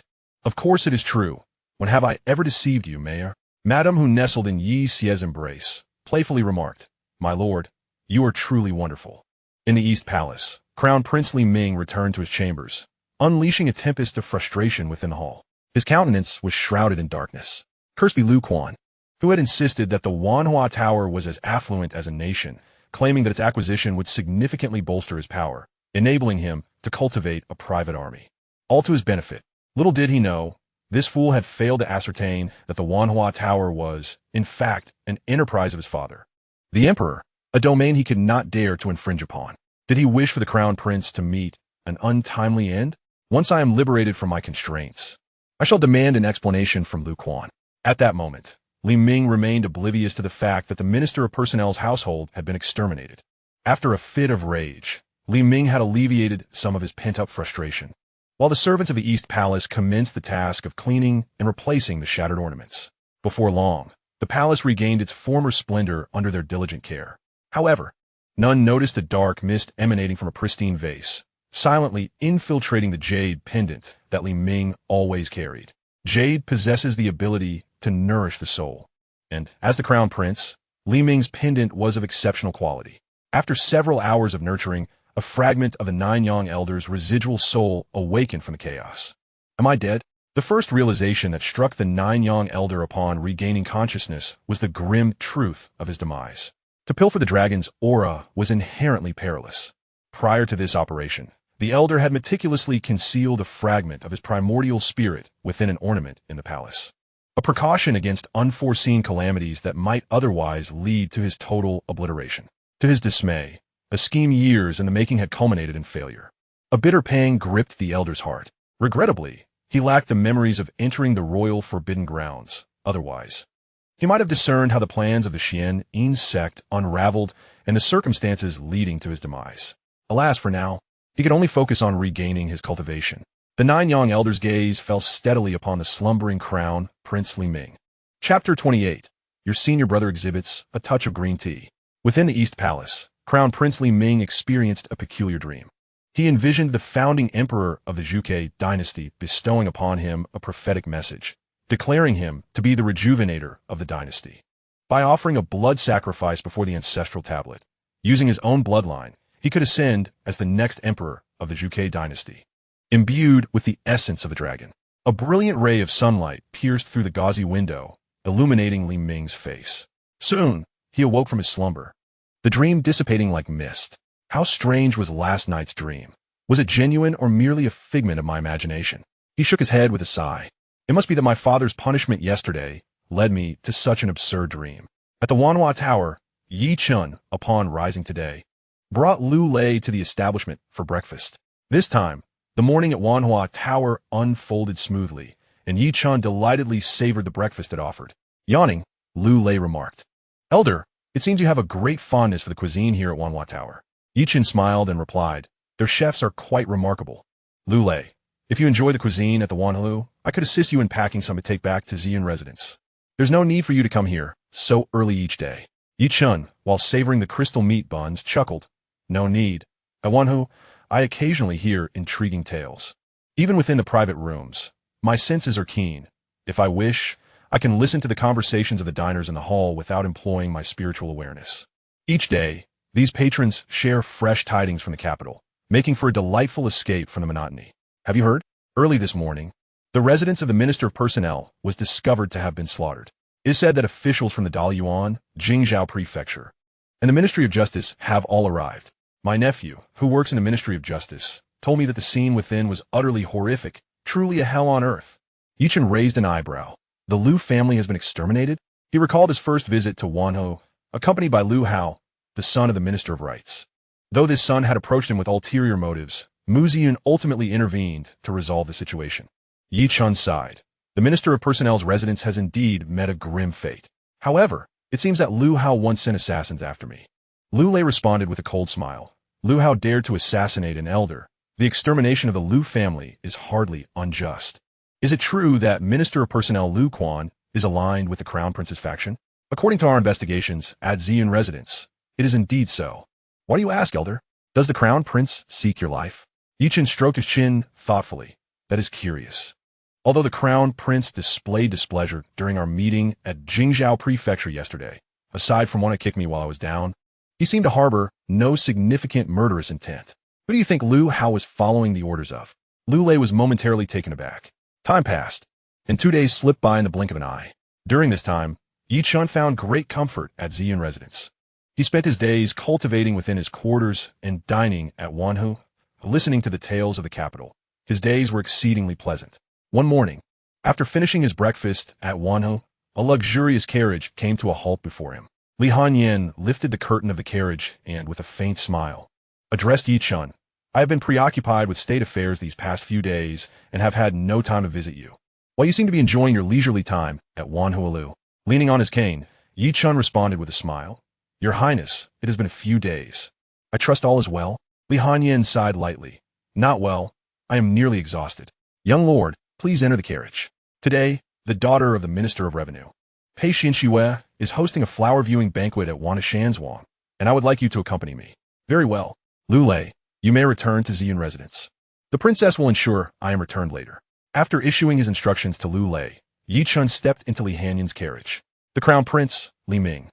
Of course it is true. When have I ever deceived you, Mayor? Madame, who nestled in Xia's embrace, playfully remarked, "My lord, you are truly wonderful." In the East Palace, Crown Prince Li Ming returned to his chambers, unleashing a tempest of frustration within the hall. His countenance was shrouded in darkness. Cursed be Lu Quan, who had insisted that the Wanhua Tower was as affluent as a nation, claiming that its acquisition would significantly bolster his power, enabling him to cultivate a private army. All to his benefit. Little did he know, this fool had failed to ascertain that the Wanhua Tower was, in fact, an enterprise of his father, the Emperor, a domain he could not dare to infringe upon. Did he wish for the Crown Prince to meet an untimely end? Once I am liberated from my constraints, I shall demand an explanation from Lu Quan. At that moment, Li Ming remained oblivious to the fact that the Minister of Personnel's household had been exterminated. After a fit of rage, Li Ming had alleviated some of his pent-up frustration, while the servants of the East Palace commenced the task of cleaning and replacing the shattered ornaments. Before long, the palace regained its former splendor under their diligent care. However, none noticed a dark mist emanating from a pristine vase, silently infiltrating the jade pendant that Li Ming always carried. Jade possesses the ability to nourish the soul, and, as the Crown Prince, Li Ming's pendant was of exceptional quality. After several hours of nurturing, a fragment of the Nine Yang Elder's residual soul awakened from the chaos. Am I dead? The first realization that struck the Nine Yang Elder upon regaining consciousness was the grim truth of his demise. To pilfer the dragon's aura was inherently perilous. Prior to this operation, the Elder had meticulously concealed a fragment of his primordial spirit within an ornament in the palace, a precaution against unforeseen calamities that might otherwise lead to his total obliteration. To his dismay, a scheme years in the making had culminated in failure. A bitter pang gripped the Elder's heart. Regrettably, he lacked the memories of entering the royal forbidden grounds. Otherwise, he might have discerned how the plans of the Xianxia sect unraveled and the circumstances leading to his demise. Alas, for now, he could only focus on regaining his cultivation. The Nine Yang Elder's gaze fell steadily upon the slumbering Crown Prince Li Ming. Chapter 28. Your senior brother exhibits a touch of green tea. Within the East Palace, Crown Prince Li Ming experienced a peculiar dream. He envisioned the founding emperor of the Zhuge dynasty bestowing upon him a prophetic message, declaring him to be the rejuvenator of the dynasty. By offering a blood sacrifice before the ancestral tablet, using his own bloodline, he could ascend as the next emperor of the Zhuge dynasty. Imbued with the essence of a dragon, a brilliant ray of sunlight pierced through the gauzy window, illuminating Li Ming's face. Soon, he awoke from his slumber, the dream dissipating like mist. How strange was last night's dream? Was it genuine or merely a figment of my imagination? He shook his head with a sigh. It must be that my father's punishment yesterday led me to such an absurd dream. At the Wanhua Tower, Yi Chun, upon rising today, brought Lu Lei to the establishment for breakfast. This time, the morning at Wanhua Tower unfolded smoothly, and Yi Chun delightedly savored the breakfast it offered. Yawning, Lu Lei remarked, "Elder, it seems you have a great fondness for the cuisine here at Wanhua Tower." Yi Chun smiled and replied, "Their chefs are quite remarkable. Lu Lei, if you enjoy the cuisine at the Wanhua, I could assist you in packing some to take back to Ziyun residence. There's no need for you to come here so early each day." Yi Chun, while savoring the crystal meat buns, chuckled, "No need. At Wanhua, I occasionally hear intriguing tales. Even within the private rooms, my senses are keen. If I wish, I can listen to the conversations of the diners in the hall without employing my spiritual awareness. Each day, these patrons share fresh tidings from the capital, making for a delightful escape from the monotony. Have you heard? Early this morning, the residence of the Minister of Personnel was discovered to have been slaughtered. It is said that officials from the Dalian, Jingzhou Prefecture, and the Ministry of Justice have all arrived. My nephew, who works in the Ministry of Justice, told me that the scene within was utterly horrific, truly a hell on earth." Yi Chun raised an eyebrow. The Lu family has been exterminated? He recalled his first visit to Wanhua, accompanied by Lu Hao, the son of the Minister of Rights. Though this son had approached him with ulterior motives, Mu Ziyun ultimately intervened to resolve the situation. Yi Chun sighed. The Minister of Personnel's residence has indeed met a grim fate. However, it seems that Lu Hao once sent assassins after me. Lu Lei responded with a cold smile. Lu Hao dared to assassinate an elder. The extermination of the Lu family is hardly unjust. Is it true that Minister of Personnel Lu Quan is aligned with the Crown Prince's faction? According to our investigations at Ziyun residence, it is indeed so. Why do you ask, Elder? Does the Crown Prince seek your life? Yi Chun stroked his chin thoughtfully. That is curious. Although the crown prince displayed displeasure during our meeting at Jingzhou Prefecture yesterday, aside from wanting to kick me while I was down, he seemed to harbor no significant murderous intent. Who do you think Lu Hao was following the orders of? Lu Lei was momentarily taken aback. Time passed, and 2 days slipped by in the blink of an eye. During this time, Yi Chun found great comfort at Ziyun residence. He spent his days cultivating within his quarters and dining at Wanhu, listening to the tales of the capital. His days were exceedingly pleasant. One morning, after finishing his breakfast at Wanhu, a luxurious carriage came to a halt before him. Li Hanyan lifted the curtain of the carriage and, with a faint smile, addressed Yi Chun. I have been preoccupied with state affairs these past few days and have had no time to visit you. While you seem to be enjoying your leisurely time at Wanhualu, leaning on his cane, Yi Chun responded with a smile. Your Highness, it has been a few days. I trust all is well? Li Hanyan sighed lightly. Not well. I am nearly exhausted. Young lord, please enter the carriage. Today, the daughter of the Minister of Revenue, Pei Xianxia, is hosting a flower viewing banquet at Wanishanzhuang, and I would like you to accompany me. Very well. Lu Lei, you may return to Ziyun residence. The princess will ensure I am returned later. After issuing his instructions to Lu Lei, Yi Chun stepped into Li Hanyan's carriage. The crown prince, Li Ming,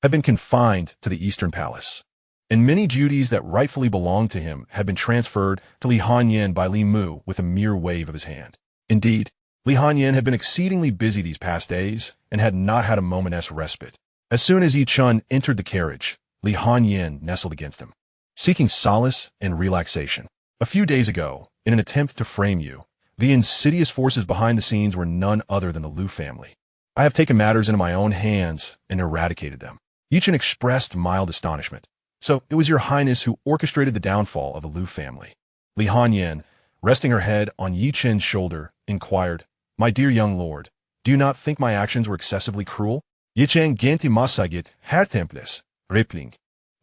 had been confined to the Eastern Palace, and many duties that rightfully belonged to him had been transferred to Li Hanyan by Li Mu with a mere wave of his hand. Indeed, Li Hanyan had been exceedingly busy these past days and had not had a moment's respite. As soon as Yi Chun entered the carriage, Li Hanyan nestled against him, seeking solace and relaxation. A few days ago, in an attempt to frame you, the insidious forces behind the scenes were none other than the Lu family. I have taken matters into my own hands and eradicated them. Yi Chun expressed mild astonishment. So it was your Highness who orchestrated the downfall of the Lu family. Li Hanyan, resting her head on Yi Chun's shoulder, inquired, My dear young lord, do you not think my actions were excessively cruel? Yi Chun genti masagit hertemples, repling.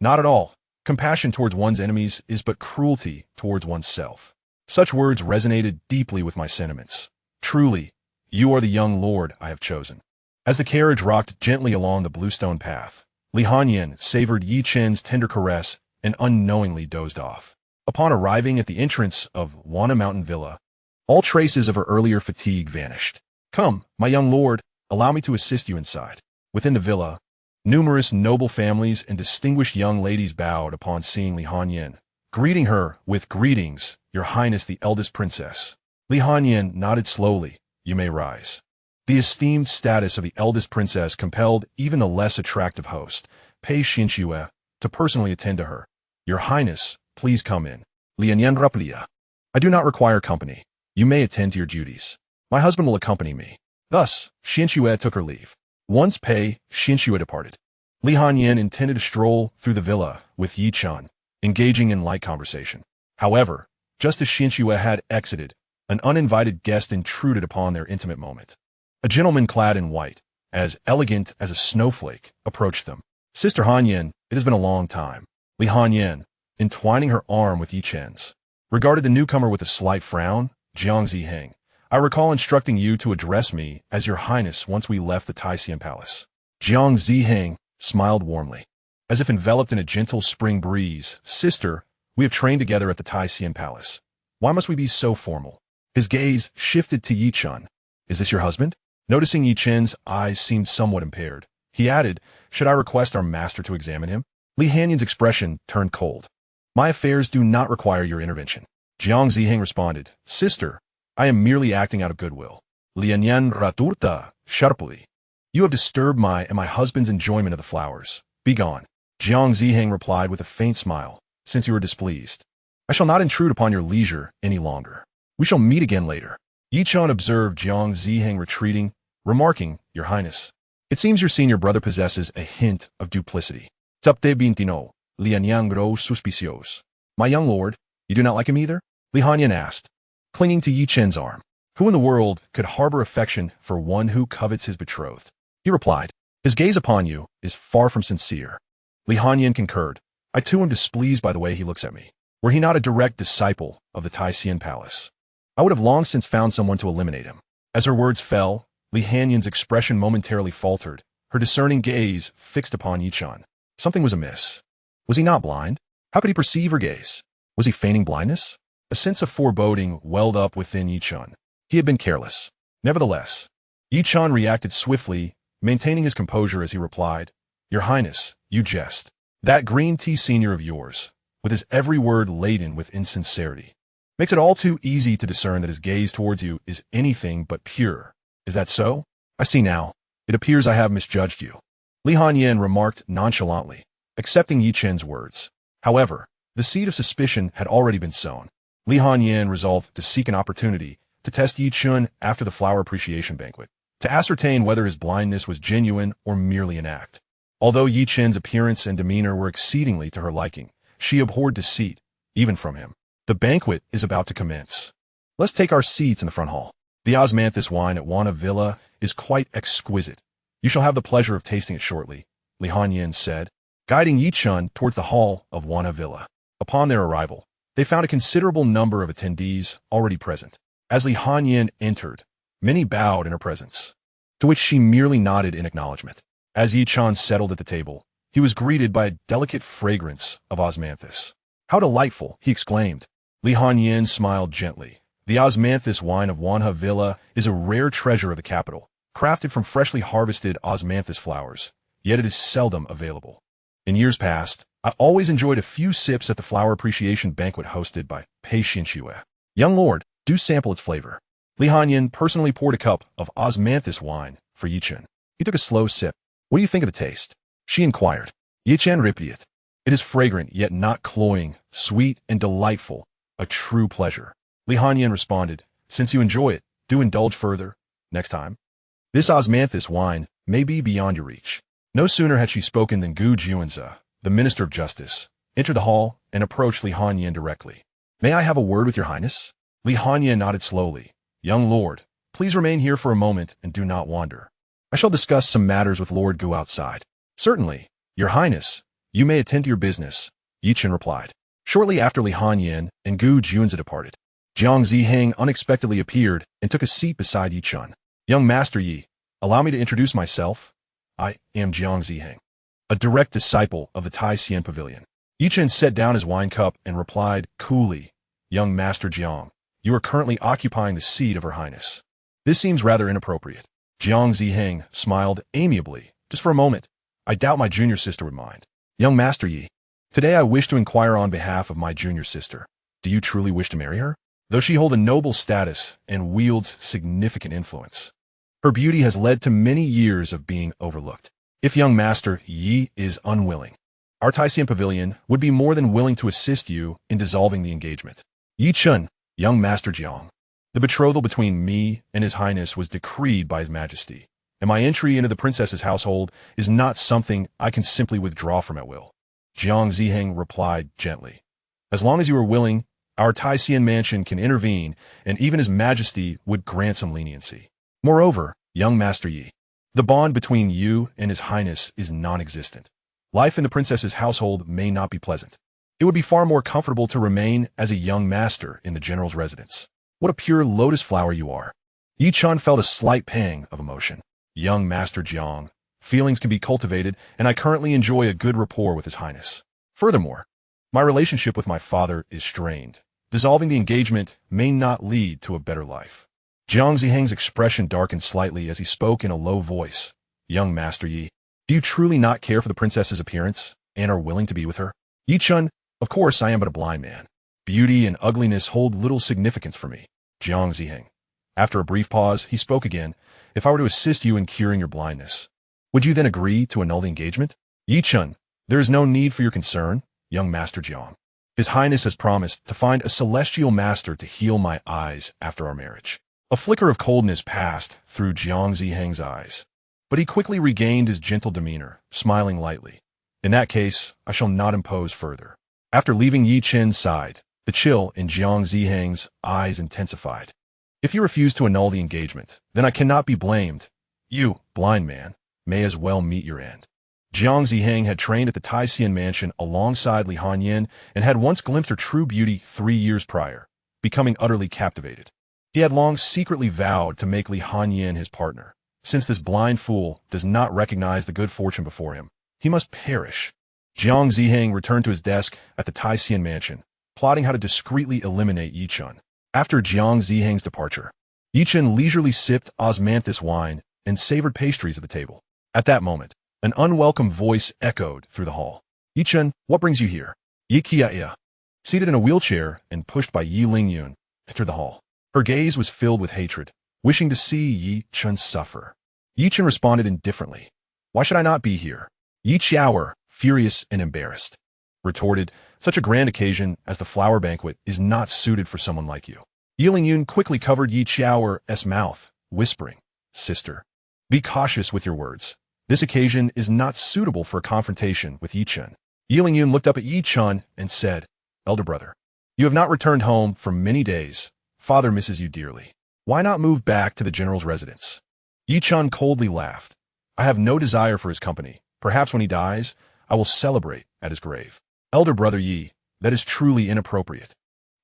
Not at all. Compassion towards one's enemies is but cruelty towards oneself. Such words resonated deeply with my sentiments. Truly, you are the young lord I have chosen. As the carriage rocked gently along the bluestone path, Li Hanyan savored Yi Chun's tender caress and unknowingly dozed off. Upon arriving at the entrance of Wana Mountain Villa, all traces of her earlier fatigue vanished. Come, my young lord, allow me to assist you inside. Within the villa, numerous noble families and distinguished young ladies bowed upon seeing Li Hanyan, greeting her with greetings, Your Highness the eldest princess. Li Hanyan nodded slowly. You may rise. The esteemed status of the eldest princess compelled even the less attractive host, Pei Xianxia, to personally attend to her. Your Highness, please come in. Lianyan Raplia. I do not require company. You may attend to your duties. My husband will accompany me. Thus, Xianxia took her leave. Once Pei Xianxia departed, Li Hanyan intended to stroll through the villa with Yi Chun, engaging in light conversation. However, just as Xianxia had exited, an uninvited guest intruded upon their intimate moment. A gentleman clad in white, as elegant as a snowflake, approached them. Sister Hanyan, it has been a long time. Li Hanyan, entwining her arm with Yi Chun's, regarded the newcomer with a slight frown. Jiang Ziheng, I recall instructing you to address me as Your Highness once we left the Taishan Palace. Jiang Ziheng smiled warmly. As if enveloped in a gentle spring breeze, Sister, we have trained together at the Taishan Palace. Why must we be so formal? His gaze shifted to Yi Chun. Is this your husband? Noticing Yi Chun's eyes seemed somewhat impaired, he added, Should I request our master to examine him? Li Hanyan's expression turned cold. My affairs do not require your intervention. Jiang Ziheng responded, Sister, I am merely acting out of goodwill. Lianyan raturta, sharply. You have disturbed my and my husband's enjoyment of the flowers. Begone. Jiang Ziheng replied with a faint smile, Since you are displeased, I shall not intrude upon your leisure any longer. We shall meet again later. Yi Chun observed Jiang Ziheng retreating, remarking, Your Highness, it seems your senior brother possesses a hint of duplicity. Tapte bintino, lianyang gros suspicios. My young lord, you do not like him either? Li Hanyan asked, clinging to Yi Chun's arm. Who in the world could harbor affection for one who covets his betrothed? He replied, His gaze upon you is far from sincere. Li Hanyan concurred. I too am displeased by the way he looks at me. Were he not a direct disciple of the Taishan Palace, I would have long since found someone to eliminate him. As her words fell, Li Hanyan's expression momentarily faltered, her discerning gaze fixed upon Yi Chun. Something was amiss. Was he not blind? How could he perceive her gaze? Was he feigning blindness? A sense of foreboding welled up within Yi Chun. He had been careless. Nevertheless, Yi Chen reacted swiftly, maintaining his composure as he replied, "Your Highness, you jest. That green tea senior of yours, with his every word laden with insincerity, makes it all too easy to discern that his gaze towards you is anything but pure. Is that so? I see now. It appears I have misjudged you." Li Hanyan remarked nonchalantly, accepting Yi Chen's words. However, the seed of suspicion had already been sown. Li Hanyan resolved to seek an opportunity to test Yi Chen after the flower appreciation banquet, to ascertain whether his blindness was genuine or merely an act. Although Yi Chen's appearance and demeanor were exceedingly to her liking, she abhorred deceit, even from him. The banquet is about to commence. Let's take our seats in the front hall. The osmanthus wine at Wana Villa is quite exquisite. You shall have the pleasure of tasting it shortly, Li Hanyan said, guiding Yi Chen towards the hall of Wana Villa. Upon their arrival, they found a considerable number of attendees already present. As Li Hanyan entered, many bowed in her presence, to which she merely nodded in acknowledgement. As Yi Chen settled at the table, he was greeted by a delicate fragrance of osmanthus. "How delightful!" he exclaimed. Li Hanyan smiled gently. The osmanthus wine of Wanha Villa is a rare treasure of the capital, crafted from freshly harvested osmanthus flowers, yet it is seldom available. In years past, I always enjoyed a few sips at the flower appreciation banquet hosted by Xianxia. Young lord, do sample its flavor. Li Hanyan personally poured a cup of osmanthus wine for Yi Chen. He took a slow sip. "What do you think of the taste?" she inquired. Yi Chen repeated, "It is fragrant yet not cloying, sweet and delightful, a true pleasure." Li Hanyan responded, "Since you enjoy it, do indulge further, next time. This osmanthus wine may be beyond your reach." No sooner had she spoken than Gu Juanza, the Minister of Justice, entered the hall and approached Li Hanyan directly. "May I have a word with your Highness?" Li Hanyan nodded slowly. "Young lord, please remain here for a moment and do not wander. I shall discuss some matters with Lord Gu outside." "Certainly, your Highness. You may attend to your business," Yi Chen replied. Shortly after Li Hanyan and Gu Juanza departed, Jiang Ziheng unexpectedly appeared and took a seat beside Yi Chen. "Young Master Yi, allow me to introduce myself. I am Jiang Ziheng, a direct disciple of the Tai Xian Pavilion." Yi Chen set down his wine cup and replied coolly, "Young Master Jiang, you are currently occupying the seat of Her Highness. This seems rather inappropriate." Jiang Ziheng smiled amiably. "Just for a moment, I doubt my junior sister would mind." "Young Master Yi, today I wish to inquire on behalf of my junior sister. Do you truly wish to marry her? Though she holds a noble status and wields significant influence, her beauty has led to many years of being overlooked. If young Master Yi is unwilling, our Tai Xian Pavilion would be more than willing to assist you in dissolving the engagement." "Yi Chen, young Master Jiang, the betrothal between me and His Highness was decreed by His Majesty, and my entry into the princess's household is not something I can simply withdraw from at will," Jiang Ziheng replied gently. "As long as you are willing, our Tai Xian mansion can intervene, and even His Majesty would grant some leniency. Moreover, young Master Yi, the bond between you and His Highness is non-existent. Life in the princess's household may not be pleasant. It would be far more comfortable to remain as a young master in the general's residence. What a pure lotus flower you are." Yi Chen felt a slight pang of emotion. "Young Master Jiang, feelings can be cultivated, and I currently enjoy a good rapport with His Highness. Furthermore, my relationship with my father is strained. Dissolving the engagement may not lead to a better life." Jiang Ziheng's expression darkened slightly as he spoke in a low voice. "Young Master Yi, do you truly not care for the princess's appearance and are willing to be with her?" "Yi Chen, of course I am but a blind man. Beauty and ugliness hold little significance for me." Jiang Ziheng. After a brief pause, he spoke again. "If I were to assist you in curing your blindness, would you then agree to annul the engagement?" "Yi Chen, there is no need for your concern, young Master Jiang. His Highness has promised to find a celestial master to heal my eyes after our marriage." A flicker of coldness passed through Jiang Ziheng's eyes, but he quickly regained his gentle demeanor, smiling lightly. "In that case, I shall not impose further." After leaving Yi Chen's side, the chill in Jiang Ziheng's eyes intensified. "If you refuse to annul the engagement, then I cannot be blamed. You, blind man, may as well meet your end." Jiang Ziheng had trained at the Tai Xian mansion alongside Li Hanyan and had once glimpsed her true beauty 3 years prior, becoming utterly captivated. He had long secretly vowed to make Li Hanyan his partner. Since this blind fool does not recognize the good fortune before him, he must perish. Jiang Ziheng returned to his desk at the Tai Xian mansion, plotting how to discreetly eliminate Yi Chen. After Jiang Ziheng's departure, Yi Chen leisurely sipped osmanthus wine and savored pastries at the table. At that moment, an unwelcome voice echoed through the hall. Yi Chen, what brings you here? Yi Qiaia, seated in a wheelchair and pushed by Yi Lingyun, entered the hall. Her gaze was filled with hatred, wishing to see Yi Chen suffer. Yi Chen responded indifferently. Why should I not be here? Yi Qiaoer, furious and embarrassed, retorted, such a grand occasion as the flower banquet is not suited for someone like you. Yi Lingyun quickly covered Yi Qiaoer's mouth, whispering, Sister, be cautious with your words. This occasion is not suitable for a confrontation with Yi Chen. Yi Lingyun looked up at Yi Chen and said, Elder brother, you have not returned home for many days. Father misses you dearly. Why not move back to the general's residence? Yi Chen coldly laughed. I have no desire for his company. Perhaps when he dies, I will celebrate at his grave. Elder brother Yi, that is truly inappropriate.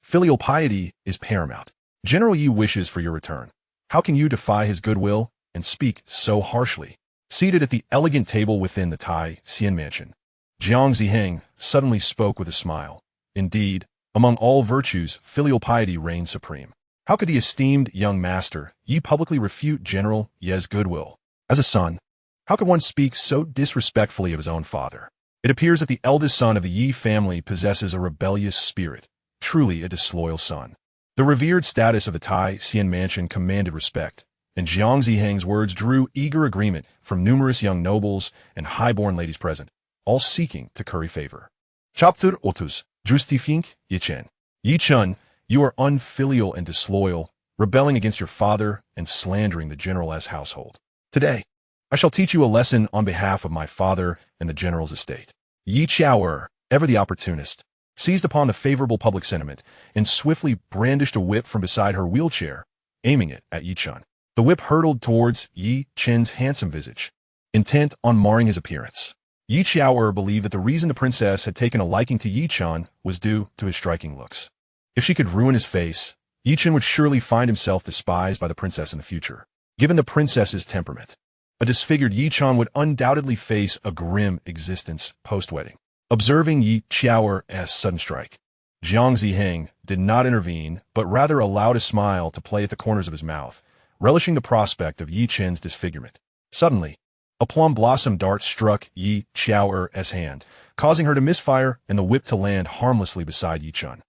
Filial piety is paramount. General Yi wishes for your return. How can you defy his goodwill and speak so harshly? Seated at the elegant table within the Tai Xian mansion, Jiang Ziheng suddenly spoke with a smile. Indeed, among all virtues, filial piety reigns supreme. How could the esteemed young master Yi publicly refute General Ye's goodwill? As a son, how could one speak so disrespectfully of his own father? It appears that the eldest son of the Yi family possesses a rebellious spirit, truly a disloyal son. The revered status of the Tai Xian mansion commanded respect, and Jiang Ziheng's words drew eager agreement from numerous young nobles and high-born ladies present, all seeking to curry favor. Chapter 30. Justifink Yi Chen. Yi Chen, you are unfilial and disloyal, rebelling against your father and slandering the general's household. Today, I shall teach you a lesson on behalf of my father and the general's estate. Yi Qiaoer, ever the opportunist, seized upon the favorable public sentiment and swiftly brandished a whip from beside her wheelchair, aiming it at Yi Chen. The whip hurtled towards Yi Chen's handsome visage, intent on marring his appearance. Yi Qiaoer believed that the reason the princess had taken a liking to Yi Chen was due to his striking looks. If she could ruin his face, Yi Chen would surely find himself despised by the princess in the future. Given the princess's temperament, a disfigured Yi Chen would undoubtedly face a grim existence post-wedding. Observing Yi Qiaoer's sudden strike, Jiang Ziheng did not intervene, but rather allowed a smile to play at the corners of his mouth, relishing the prospect of Yi Chen's disfigurement. Suddenly, a plum blossom dart struck Yi Qiaoer's hand, causing her to misfire and the whip to land harmlessly beside Yi Chen.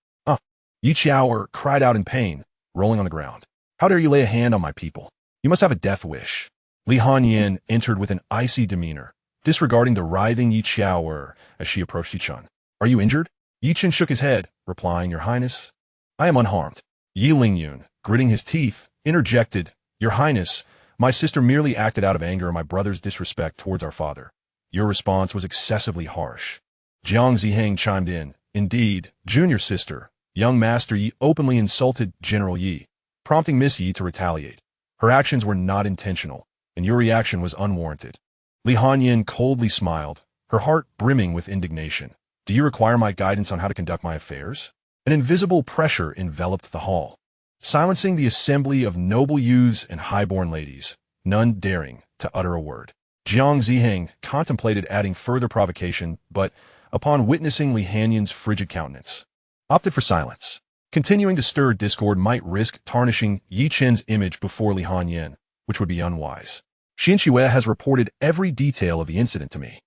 Yi Qiaoer cried out in pain, rolling on the ground. How dare you lay a hand on my people? You must have a death wish. Li Hanyin entered with an icy demeanor, disregarding the writhing Yi Qiaoer as she approached Yi Chen. Are you injured? Yi Chen shook his head, replying, Your Highness, I am unharmed. Yi Lingyun, gritting his teeth, interjected, Your Highness, my sister merely acted out of anger at my brother's disrespect towards our father. Your response was excessively harsh. Jiang Ziheng chimed in, Indeed, junior sister, young Master Yi openly insulted General Yi, prompting Miss Yi to retaliate. Her actions were not intentional, and your reaction was unwarranted. Li Hanyin coldly smiled, her heart brimming with indignation. Do you require my guidance on how to conduct my affairs? An invisible pressure enveloped the hall, silencing the assembly of noble youths and high-born ladies, none daring to utter a word. Jiang Ziheng contemplated adding further provocation, but, upon witnessing Li Hanyin's frigid countenance, opted for silence. Continuing to stir discord might risk tarnishing Yi Chen's image before Li Hanyin, which would be unwise. Xianxia has reported every detail of the incident to me.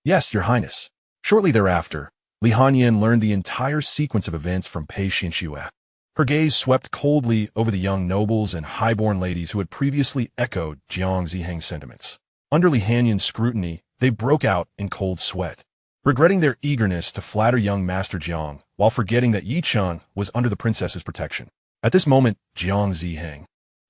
Yes, Your Highness. Shortly thereafter, Li Hanyin learned the entire sequence of events from Pei Xianxia. Her gaze swept coldly over the young nobles and high-born ladies who had previously echoed Jiang Ziheng's sentiments. Under Li Hanyin's scrutiny, they broke out in cold sweat, regretting their eagerness to flatter young Master Jiang while forgetting that Yi Chen was under the princess's protection. At this moment, Jiang Ziheng,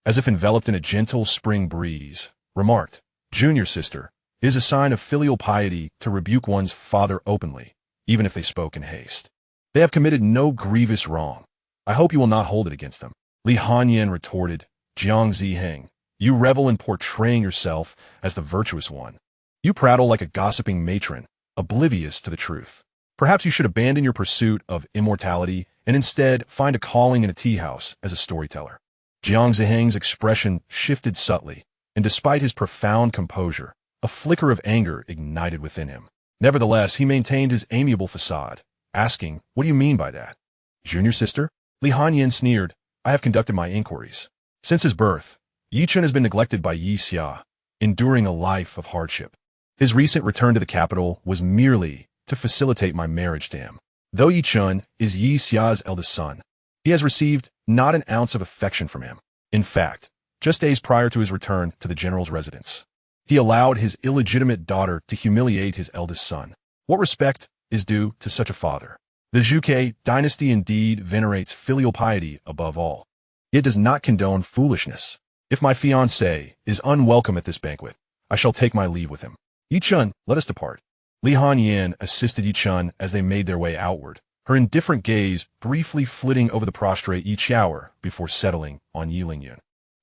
as if enveloped in a gentle spring breeze, remarked, Junior sister, it is a sign of filial piety to rebuke one's father openly, even if they spoke in haste. They have committed no grievous wrong. I hope you will not hold it against them. Li Hanyin retorted, Jiang Ziheng, you revel in portraying yourself as the virtuous one. You prattle like a gossiping matron, oblivious to the truth. Perhaps you should abandon your pursuit of immortality and instead find a calling in a tea house as a storyteller. Jiang Ziheng's expression shifted subtly, and despite his profound composure, a flicker of anger ignited within him. Nevertheless, he maintained his amiable facade, asking, What do you mean by that? Junior sister? Li Hanyin sneered, I have conducted my inquiries. Since his birth, Chen has been neglected by Xianxia, enduring a life of hardship. His recent return to the capital was merely to facilitate my marriage to him. Though Chen is Xia's eldest son, he has received not an ounce of affection from him. In fact, just days prior to his return to the general's residence, he allowed his illegitimate daughter to humiliate his eldest son. What respect is due to such a father? The Ziyun dynasty indeed venerates filial piety above all. It does not condone foolishness. If my fiancé is unwelcome at this banquet, I shall take my leave with him. Chen, let us depart. Xianxia assisted Chen as they made their way outward, her indifferent gaze briefly flitting over the prostrate Xiao before settling on Yilin.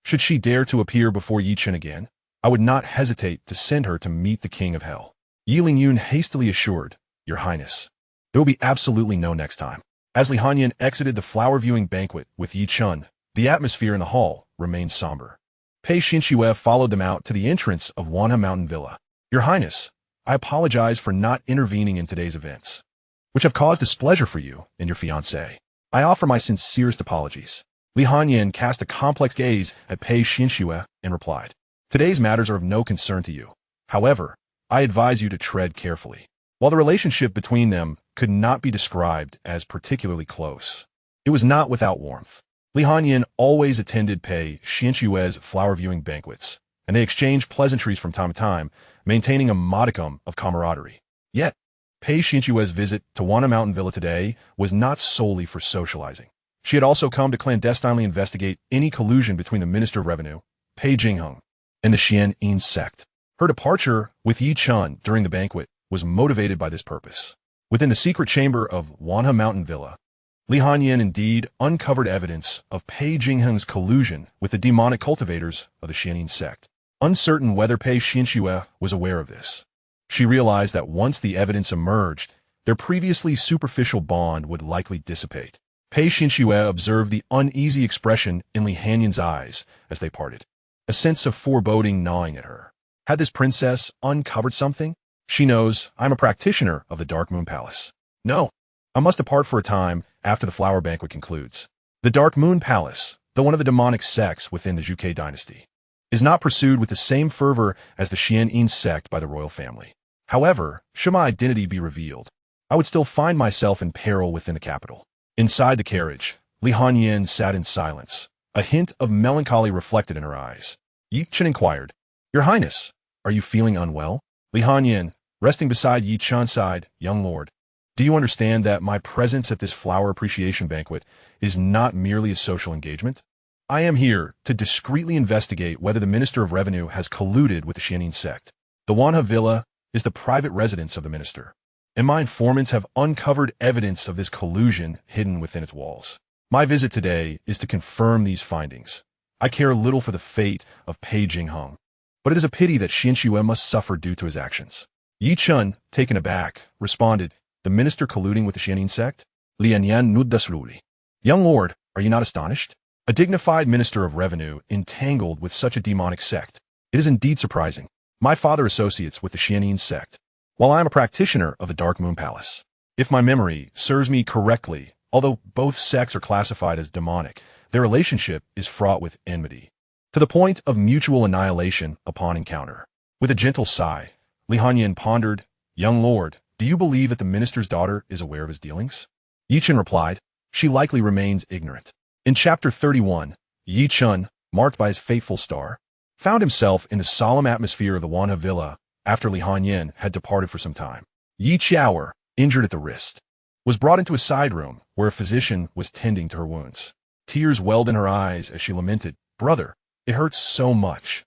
Should she dare to appear before Chen again, I would not hesitate to send her to meet the king of hell. Yilin hastily assured, Your Highness, there will be absolutely no next time. As Xianxia exited the flower-viewing banquet with Chen, the atmosphere in the hall remained somber. Pei Xianxia followed them out to the entrance of Ziyun Mountain Villa. Your Highness, I apologize for not intervening in today's events, which have caused displeasure for you and your fiancé. I offer my sincerest apologies. Xianxia cast a complex gaze at Pei Xianxia and replied, Today's matters are of no concern to you. However, I advise you to tread carefully. While the relationship between them could not be described as particularly close, it was not without warmth. Xianxia always attended Pei Xianxia's flower-viewing banquets, and they exchanged pleasantries from time to time, maintaining a modicum of camaraderie. Yet, Pei Xianxia's visit to Ziyun Mountain Villa today was not solely for socializing. She had also come to clandestinely investigate any collusion between the Minister of Revenue, Pei Jingheng, and the Xianxia sect. Her departure with Chen during the banquet was motivated by this purpose. Within the secret chamber of Ziyun Mountain Villa, Xianxia indeed uncovered evidence of Pei Jingheng's collusion with the demonic cultivators of the Xianxia sect. Uncertain whether Pei Xianxia was aware of this, she realized that once the evidence emerged, their previously superficial bond would likely dissipate. Pei Xianxia observed the uneasy expression in Xianxia's eyes as they parted, a sense of foreboding gnawing at her. Had this princess uncovered something? She knows I'm a practitioner of the Dark Moon Palace. No, I must depart for a time after the flower banquet concludes. The Dark Moon Palace, though one of the demonic sects within the Ziyun dynasty, is not pursued with the same fervor as the Xianxia sect by the royal family. However, should my identity be revealed, I would still find myself in peril within the capital. Inside the carriage, Xianxia sat in silence, a hint of melancholy reflected in her eyes. Chen inquired, Your Highness, are you feeling unwell? Xianxia, resting beside Chen's side, Young Lord, do you understand that my presence at this flower appreciation banquet is not merely a social engagement? I am here to discreetly investigate whether the Minister of Revenue has colluded with the Xianxia sect. The Ziyun Villa is the private residence of the minister, and my informants have uncovered evidence of this collusion hidden within its walls. My visit today is to confirm these findings. I care little for the fate of Pei Jingheng, but it is a pity that Xianxia must suffer due to his actions. Chen, taken aback, responded, The minister colluding with the Xianxia sect? Lianyan Nudasluli. Young Lord, are you not astonished? A dignified minister of revenue entangled with such a demonic sect. It is indeed surprising. My father associates with the Xianxia sect, while I am a practitioner of the Dark Moon Palace. If my memory serves me correctly, although both sects are classified as demonic, their relationship is fraught with enmity, to the point of mutual annihilation upon encounter. With a gentle sigh, Xianxia pondered, Young Lord, do you believe that the minister's daughter is aware of his dealings? Chen replied, She likely remains ignorant. In Chapter 31, Chen, marked by his fateful star, found himself in the solemn atmosphere of the Ziyun Villa after Xianxia had departed for some time. Xiao, injured at the wrist, was brought into a side room where a physician was tending to her wounds. Tears welled in her eyes as she lamented, Brother, it hurts so much.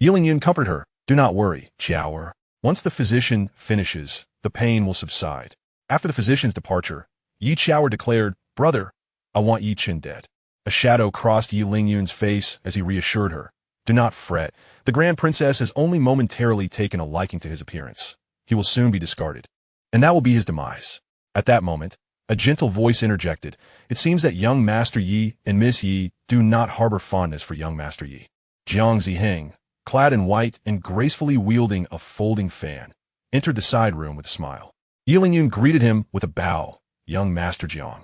Yilin comforted her, Do not worry, Xiao. Once the physician finishes, the pain will subside. After the physician's departure, Xiao declared, Brother, I want Chen dead. A shadow crossed Yilin face as he reassured her, Do not fret. The Grand Princess has only momentarily taken a liking to his appearance. He will soon be discarded, and that will be his demise. At that moment, a gentle voice interjected, It seems that young Master Yi and Miss Yi do not harbor fondness for young Master Yi. Jiang Ziheng, clad in white and gracefully wielding a folding fan, entered the side room with a smile. Yilin greeted him with a bow, Young Master Jiang.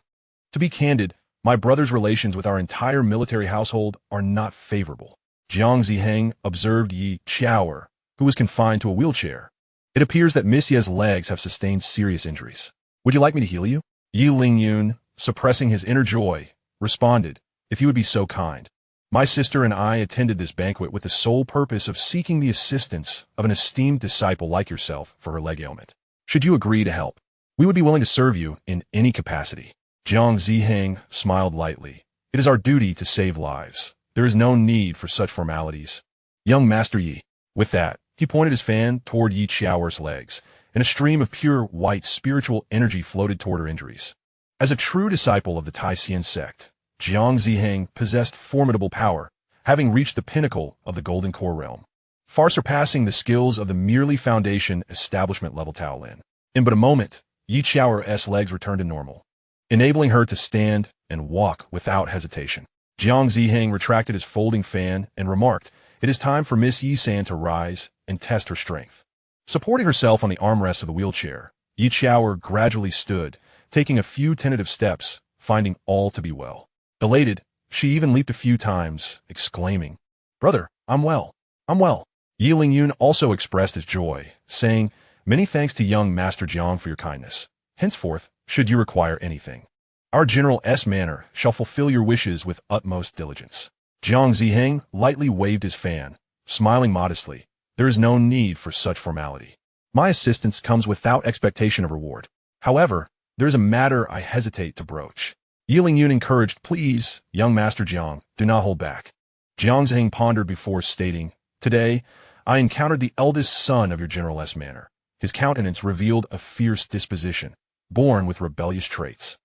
To be candid, My brother's relations with our entire military household are not favorable. Jiang Ziheng observed Yi Qiaoer, who was confined to a wheelchair. It appears that Miss Ye's legs have sustained serious injuries. Would you like me to heal you? Yi Lingyun, suppressing his inner joy, responded, if you would be so kind. My sister and I attended this banquet with the sole purpose of seeking the assistance of an esteemed disciple like yourself for her leg ailment. Should you agree to help, we would be willing to serve you in any capacity. Jiang Ziheng smiled lightly. It is our duty to save lives. There is no need for such formalities. Young Master Yi. With that, he pointed his fan toward Yi Qiaoer's legs, and a stream of pure white spiritual energy floated toward her injuries. As a true disciple of the Taishan sect, Jiang Ziheng possessed formidable power, having reached the pinnacle of the Golden Core realm, far surpassing the skills of the merely Foundation establishment-level Taolin. In but a moment, Yi Qiaoer's legs returned to normal, enabling her to stand and walk without hesitation. Jiang Ziheng retracted his folding fan and remarked, it is time for Miss Yi-san to rise and test her strength. Supporting herself on the armrests of the wheelchair, Yi Qiaoer gradually stood, taking a few tentative steps, finding all to be well. Elated, she even leaped a few times, exclaiming, Brother, I'm well. I'm well. Yi Lingyun also expressed his joy, saying, Many thanks to young Master Jiang for your kindness. Henceforth, should you require anything, our General S. Manor shall fulfill your wishes with utmost diligence. Jiang Ziheng lightly waved his fan, smiling modestly. There is no need for such formality. My assistance comes without expectation of reward. However, there is a matter I hesitate to broach. Yi Lingyun encouraged, Please, young Master Jiang, do not hold back. Jiang Ziheng pondered before stating, Today, I encountered the eldest son of your General S. Manor. His countenance revealed a fierce disposition, born with rebellious traits,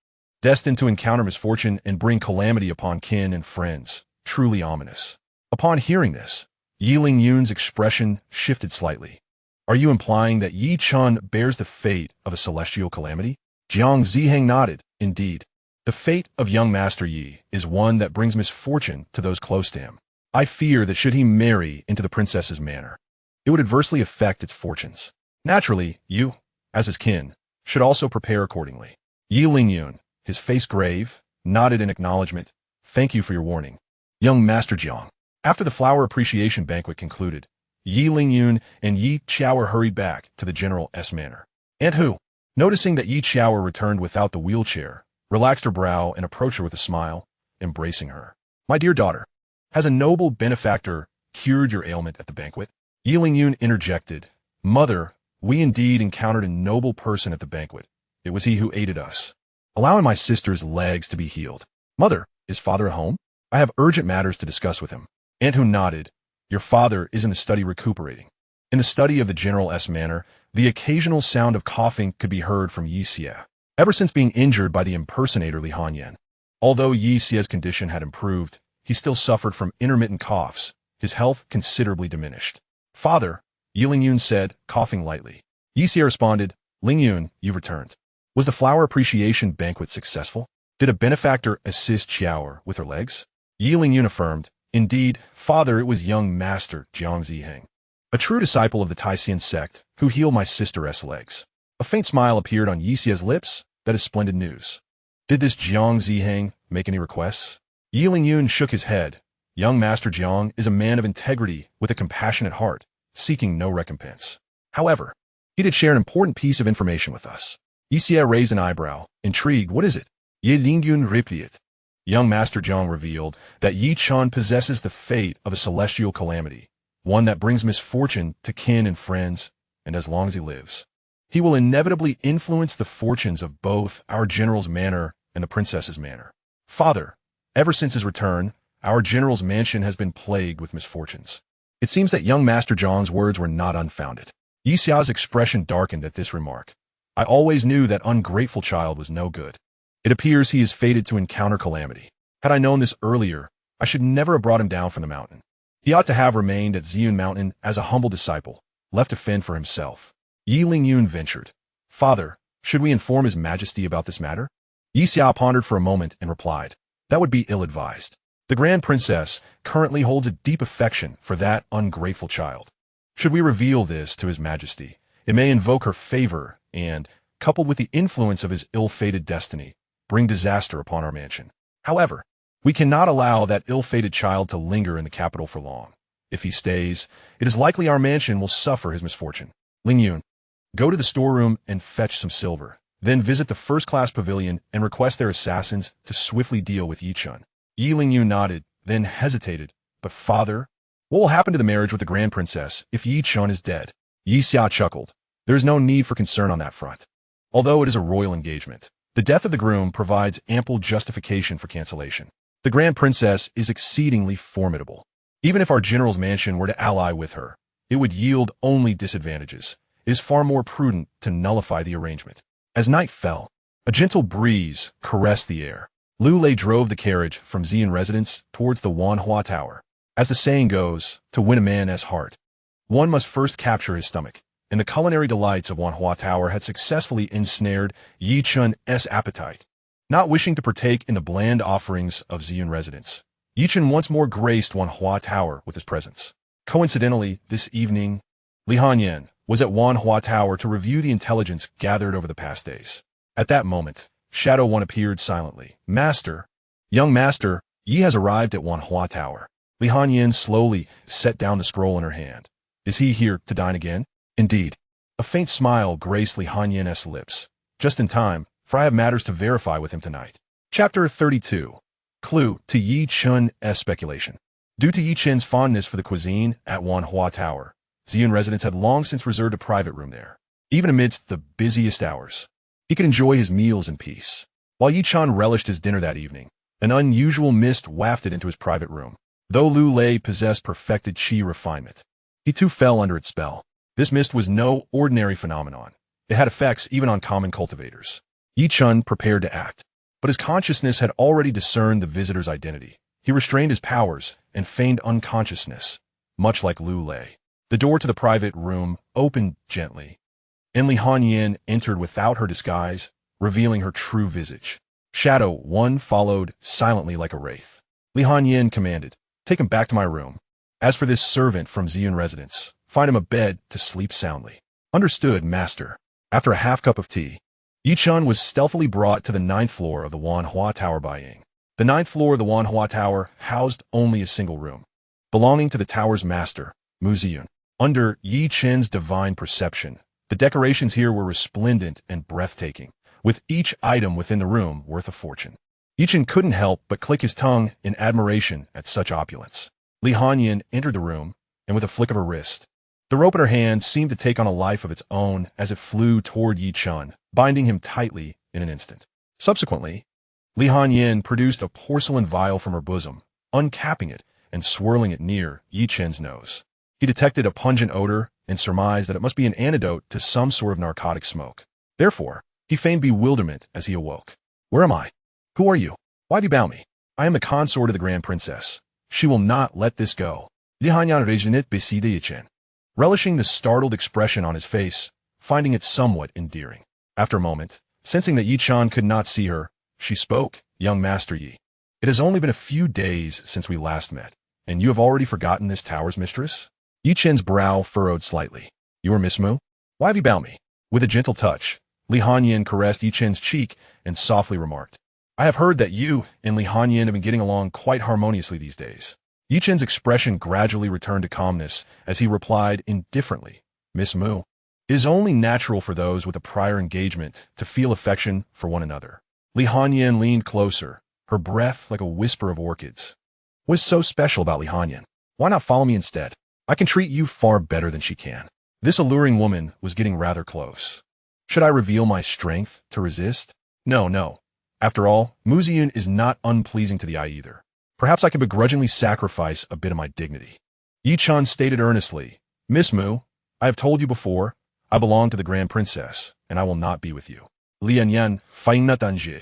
destined to encounter misfortune and bring calamity upon kin and friends, truly ominous. Upon hearing this, Yi Lingyun's expression shifted slightly. Are you implying that Yi Chun bears the fate of a celestial calamity? Jiang Ziheng nodded. Indeed, the fate of young Master Yi is one that brings misfortune to those close to him. I fear that should he marry into the princess's manor, it would adversely affect its fortunes. Naturally, you, as his kin, should also prepare accordingly. Yi Lingyun, his face grave, nodded in acknowledgement. Thank you for your warning, young Master Jiang. After the flower appreciation banquet concluded, Yi Lingyun and Yi Qiaoer hurried back to the General S. Manor. Aunt Hu, noticing that Yi Qiaoer returned without the wheelchair, relaxed her brow and approached her with a smile, embracing her. My dear daughter, has a noble benefactor cured your ailment at the banquet? Yi Lingyun interjected, Mother, we indeed encountered a noble person at the banquet. It was he who aided us, allowing my sister's legs to be healed. Mother, is father at home? I have urgent matters to discuss with him. Aunt Hu nodded. Your father is in the study recuperating. In the study of the General S. Manor, the occasional sound of coughing could be heard from Xianxia, ever since being injured by the impersonator Li Hanyan. Although Xia's condition had improved, he still suffered from intermittent coughs, his health considerably diminished. Father, Yi Lingyun said, coughing lightly. Xia responded, Lingyun, you've returned. Was the flower appreciation banquet successful? Did a benefactor assist Qiaoer with her legs? Yi Lingyun affirmed, Indeed, father, it was young Master Jiang Ziheng, a true disciple of the Taishan sect, who healed my sister's legs. A faint smile appeared on Xia's lips. That is splendid news. Did this Jiang Ziheng make any requests? Yi Lingyun shook his head. Young Master Jiang is a man of integrity with a compassionate heart, seeking no recompense. However, he did share an important piece of information with us. Xia raised an eyebrow, intrigued. What is it? Yi Lingyun replied. Young Master Jiang revealed that Yi Chun possesses the fate of a celestial calamity, one that brings misfortune to kin and friends, and as long as he lives, he will inevitably influence the fortunes of both our general's manor and the princess's manor. Father, ever since his return, our general's mansion has been plagued with misfortunes. It seems that young Master Jiang's words were not unfounded. Xia's expression darkened at this remark. I always knew that ungrateful child was no good. It appears he is fated to encounter calamity. Had I known this earlier, I should never have brought him down from the mountain. He ought to have remained at Ziyun Mountain as a humble disciple, left to fend for himself. Yi Lingyun ventured. Father, should we inform His Majesty about this matter? Xia pondered for a moment and replied, That would be ill-advised. The Grand Princess currently holds a deep affection for that ungrateful child. Should we reveal this to His Majesty, it may invoke her favor and, coupled with the influence of his ill-fated destiny, bring disaster upon our mansion. However, we cannot allow that ill-fated child to linger in the capital for long. If he stays, it is likely our mansion will suffer his misfortune. Ling Yun, go to the storeroom and fetch some silver. Then visit the first-class pavilion and request their assassins to swiftly deal with Yi Chun. Yi Ling Yun nodded, then hesitated. But father, what will happen to the marriage with the Grand Princess if Yi Chun is dead? Yi Xia chuckled. There is no need for concern on that front. Although it is a royal engagement, the death of the groom provides ample justification for cancellation. The Grand Princess is exceedingly formidable. Even if our general's mansion were to ally with her, it would yield only disadvantages. It is far more prudent to nullify the arrangement. As night fell, a gentle breeze caressed the air. Lu Lei drove the carriage from Ziyun residence towards the Wanhua Tower. As the saying goes, to win a man's heart, one must first capture his stomach, and the culinary delights of Wanhua Tower had successfully ensnared Yi Chun's appetite. Not wishing to partake in the bland offerings of Ziyun residence, Yi Chun once more graced Wanhua Tower with his presence. Coincidentally, this evening, Li Hanyan was at Wanhua Tower to review the intelligence gathered over the past days. At that moment, Shadow One appeared silently. Master, young master, Yi has arrived at Wanhua Tower. Li Hanyan slowly set down the scroll in her hand. Is he here to dine again? Indeed. A faint smile graced Li Hanyan's lips. Just in time, for I have matters to verify with him tonight. Chapter 32. Clue to Yi Chun's speculation. Due to Yi Chen's fondness for the cuisine at Wanhua Tower, Ziyun residents had long since reserved a private room there. Even amidst the busiest hours, he could enjoy his meals in peace. While Yi Chun relished his dinner that evening, an unusual mist wafted into his private room. Though Lu Lei possessed perfected qi refinement, he too fell under its spell. This mist was no ordinary phenomenon. It had effects even on common cultivators. Yi Chun prepared to act, but his consciousness had already discerned the visitor's identity. He restrained his powers and feigned unconsciousness, much like Lu Lei. The door to the private room opened gently, and Li Hanyan entered without her disguise, revealing her true visage. Shadow One followed silently like a wraith. Li Hanyan commanded, "Take him back to my room. As for this servant from Ziyun residence, find him a bed to sleep soundly." Understood, master. After a half cup of tea, Yi Chun was stealthily brought to the 9th floor of the Wanhua Tower by Ying. The 9th floor of the Wanhua Tower housed only a single room, belonging to the tower's master, Mu Ziyun. Under Yi Chen's divine perception, the decorations here were resplendent and breathtaking, with each item within the room worth a fortune. Yi Chen couldn't help but click his tongue in admiration at such opulence. Li Hanyan entered the room, and with a flick of her wrist, the rope in her hand seemed to take on a life of its own as it flew toward Yi Chun, binding him tightly in an instant. Subsequently, Li Hanyan produced a porcelain vial from her bosom, uncapping it and swirling it near Yi Chen's nose. He detected a pungent odor and surmised that it must be an antidote to some sort of narcotic smoke. Therefore, he feigned bewilderment as he awoke. "Where am I? Who are you? Why do you bow me? I am the consort of the Grand Princess. She will not let this go." Li Hanyan rejoined beside Yi Chen, relishing the startled expression on his face, finding it somewhat endearing. After a moment, sensing that Yi Chun could not see her, she spoke, "Young Master Yi, it has only been a few days since we last met, and you have already forgotten this tower's mistress?" Yi Chen's brow furrowed slightly. "You are Miss Mu? Why have you bound me?" With a gentle touch, Li Hanyan caressed Yi Chen's cheek and softly remarked, "I have heard that you and Li Hanyan have been getting along quite harmoniously these days." Yi Chen's expression gradually returned to calmness as he replied indifferently, "Miss Mu, it is only natural for those with a prior engagement to feel affection for one another." Li Hanyan leaned closer, her breath like a whisper of orchids. "What is so special about Li Hanyan? Why not follow me instead? I can treat you far better than she can." This alluring woman was getting rather close. Should I reveal my strength to resist? No. After all, Mu Ziyun is not unpleasing to the eye either. Perhaps I could begrudgingly sacrifice a bit of my dignity. Yi Chun stated earnestly, "Miss Mu, I have told you before, I belong to the Grand Princess, and I will not be with you." Lian Yan faina danger.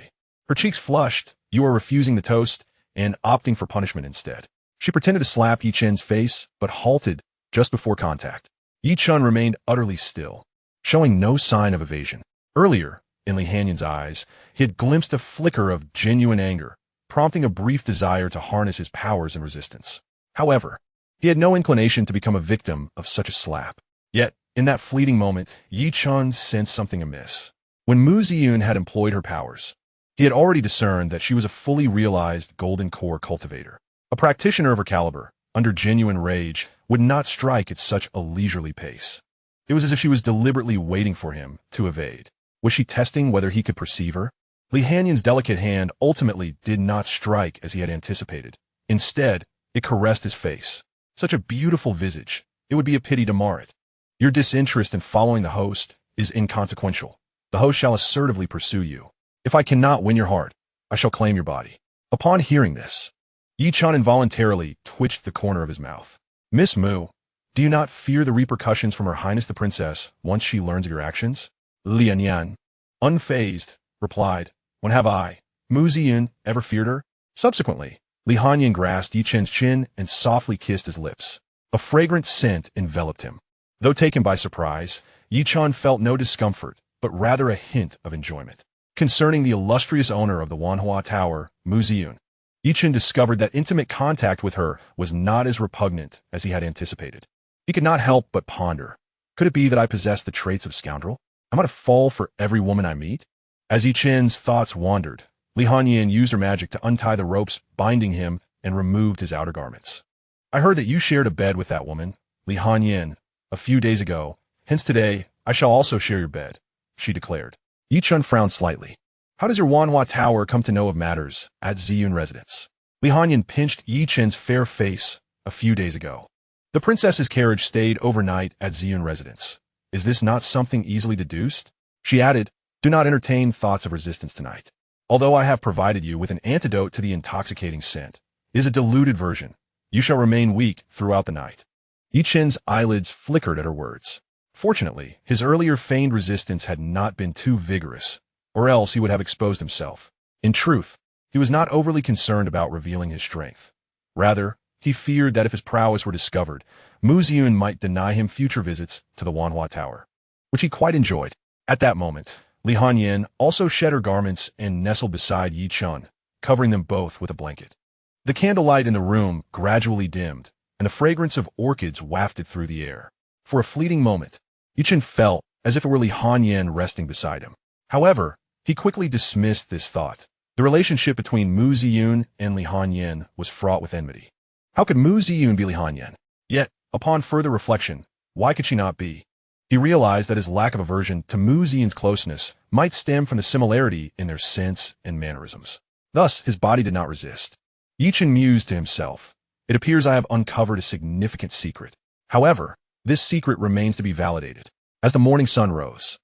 Her cheeks flushed. "You are refusing the toast and opting for punishment instead." She pretended to slap Yi Chen's face, but halted just before contact. Yi Chun remained utterly still, showing no sign of evasion. Earlier, in Li Hanyan's eyes, he had glimpsed a flicker of genuine anger, prompting a brief desire to harness his powers in resistance. However, he had no inclination to become a victim of such a slap. Yet, in that fleeting moment, Yi Chun sensed something amiss. When Mu Ziyun had employed her powers, He had already discerned that she was a fully realized golden core cultivator. A practitioner of her caliber, under genuine rage, would not strike at such a leisurely pace. It was as if she was deliberately waiting for him to evade. Was she testing whether he could perceive her? Li Hanyan's delicate hand ultimately did not strike as he had anticipated. Instead, it caressed his face. Such a beautiful visage. It would be a pity to mar it. Your disinterest in following the host is inconsequential. The host shall assertively pursue you. If I cannot win your heart, I shall claim your body. Upon hearing this, Yi Chen involuntarily twitched the corner of his mouth. Miss Mu, do you not fear the repercussions from Her Highness the Princess once she learns of your actions? Li Hanyan, unfazed, replied, when have I, Mu Ziyun, ever feared her? Subsequently, Li Hanyan grasped Yi Chen's chin and softly kissed his lips. A fragrant scent enveloped him. Though taken by surprise, Yi Chen felt no discomfort, but rather a hint of enjoyment. Concerning the illustrious owner of the Wanhua Tower, Mu Ziyun, Yi Chen discovered that intimate contact with her was not as repugnant as he had anticipated. He could not help but ponder. Could it be that I possess the traits of scoundrel? Am I to fall for every woman I meet? As Yi Chen's thoughts wandered, Li Hanyan used her magic to untie the ropes binding him and removed his outer garments. I heard that you shared a bed with that woman, Li Hanyan, a few days ago. Hence today, I shall also share your bed, she declared. Yi Chen frowned slightly. How does your Wanhua Tower come to know of matters at Ziyun residence? Li Hanyan pinched Yi Chen's fair face a few days ago. The princess's carriage stayed overnight at Ziyun residence. Is this not something easily deduced? She added, do not entertain thoughts of resistance tonight. Although I have provided you with an antidote to the intoxicating scent, it is a diluted version. You shall remain weak throughout the night. Yi Chen's eyelids flickered at her words. Fortunately, his earlier feigned resistance had not been too vigorous, or else he would have exposed himself. In truth, he was not overly concerned about revealing his strength. Rather, he feared that if his prowess were discovered, Mu Ziyun might deny him future visits to the Wanhua Tower, which he quite enjoyed. At that moment, Li Hanyan also shed her garments and nestled beside Yi Chen, covering them both with a blanket. The candlelight in the room gradually dimmed, and the fragrance of orchids wafted through the air. For a fleeting moment, Yi Chen felt as if it were Li Hanyan resting beside him. However, he quickly dismissed this thought. The relationship between Mu Ziyun and Li Hanyan was fraught with enmity. How could Mu Ziyun be Li Hanyan? Yet, upon further reflection, why could she not be? He realized that his lack of aversion to Mu Ziyun's closeness might stem from the similarity in their sense and mannerisms. Thus, his body did not resist. Yi Chen mused to himself. It appears I have uncovered a significant secret. However, this secret remains to be validated. As the morning sun rose,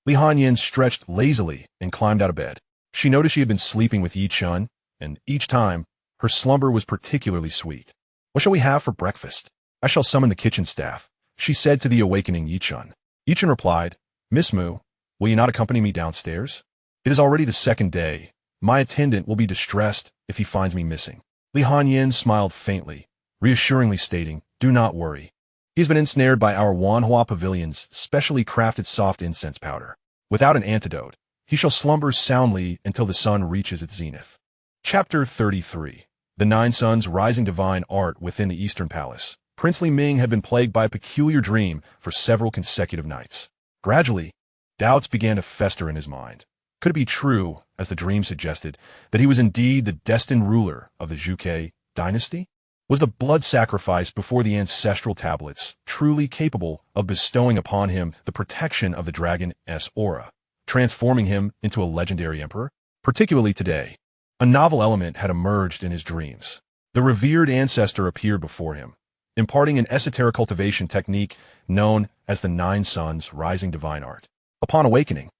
Li Hanyan stretched lazily and climbed out of bed. She noticed she had been sleeping with Yi Chen, and each time, her slumber was particularly sweet. What shall we have for breakfast? I shall summon the kitchen staff, she said to the awakening Yi Chen. Yi Chen replied, Miss Mu, will you not accompany me downstairs? It is already the second day. My attendant will be distressed if he finds me missing. Li Hanyan smiled faintly, reassuringly stating, do not worry. He has been ensnared by our Wanhua Pavilion's specially crafted soft incense powder. Without an antidote, he shall slumber soundly until the sun reaches its zenith. Chapter 33. The Nine Suns Rising Divine Art Within the Eastern Palace. Prince Li Ming had been plagued by a peculiar dream for several consecutive nights. Gradually, doubts began to fester in his mind. Could it be true, as the dream suggested, that he was indeed the destined ruler of the Zhuge dynasty? Was the blood sacrifice before the ancestral tablets truly capable of bestowing upon him the protection of the dragon's aura, transforming him into a legendary emperor? Particularly today, a novel element had emerged in his dreams. The revered ancestor appeared before him, imparting an esoteric cultivation technique known as the Nine Suns Rising Divine Art. Upon awakening,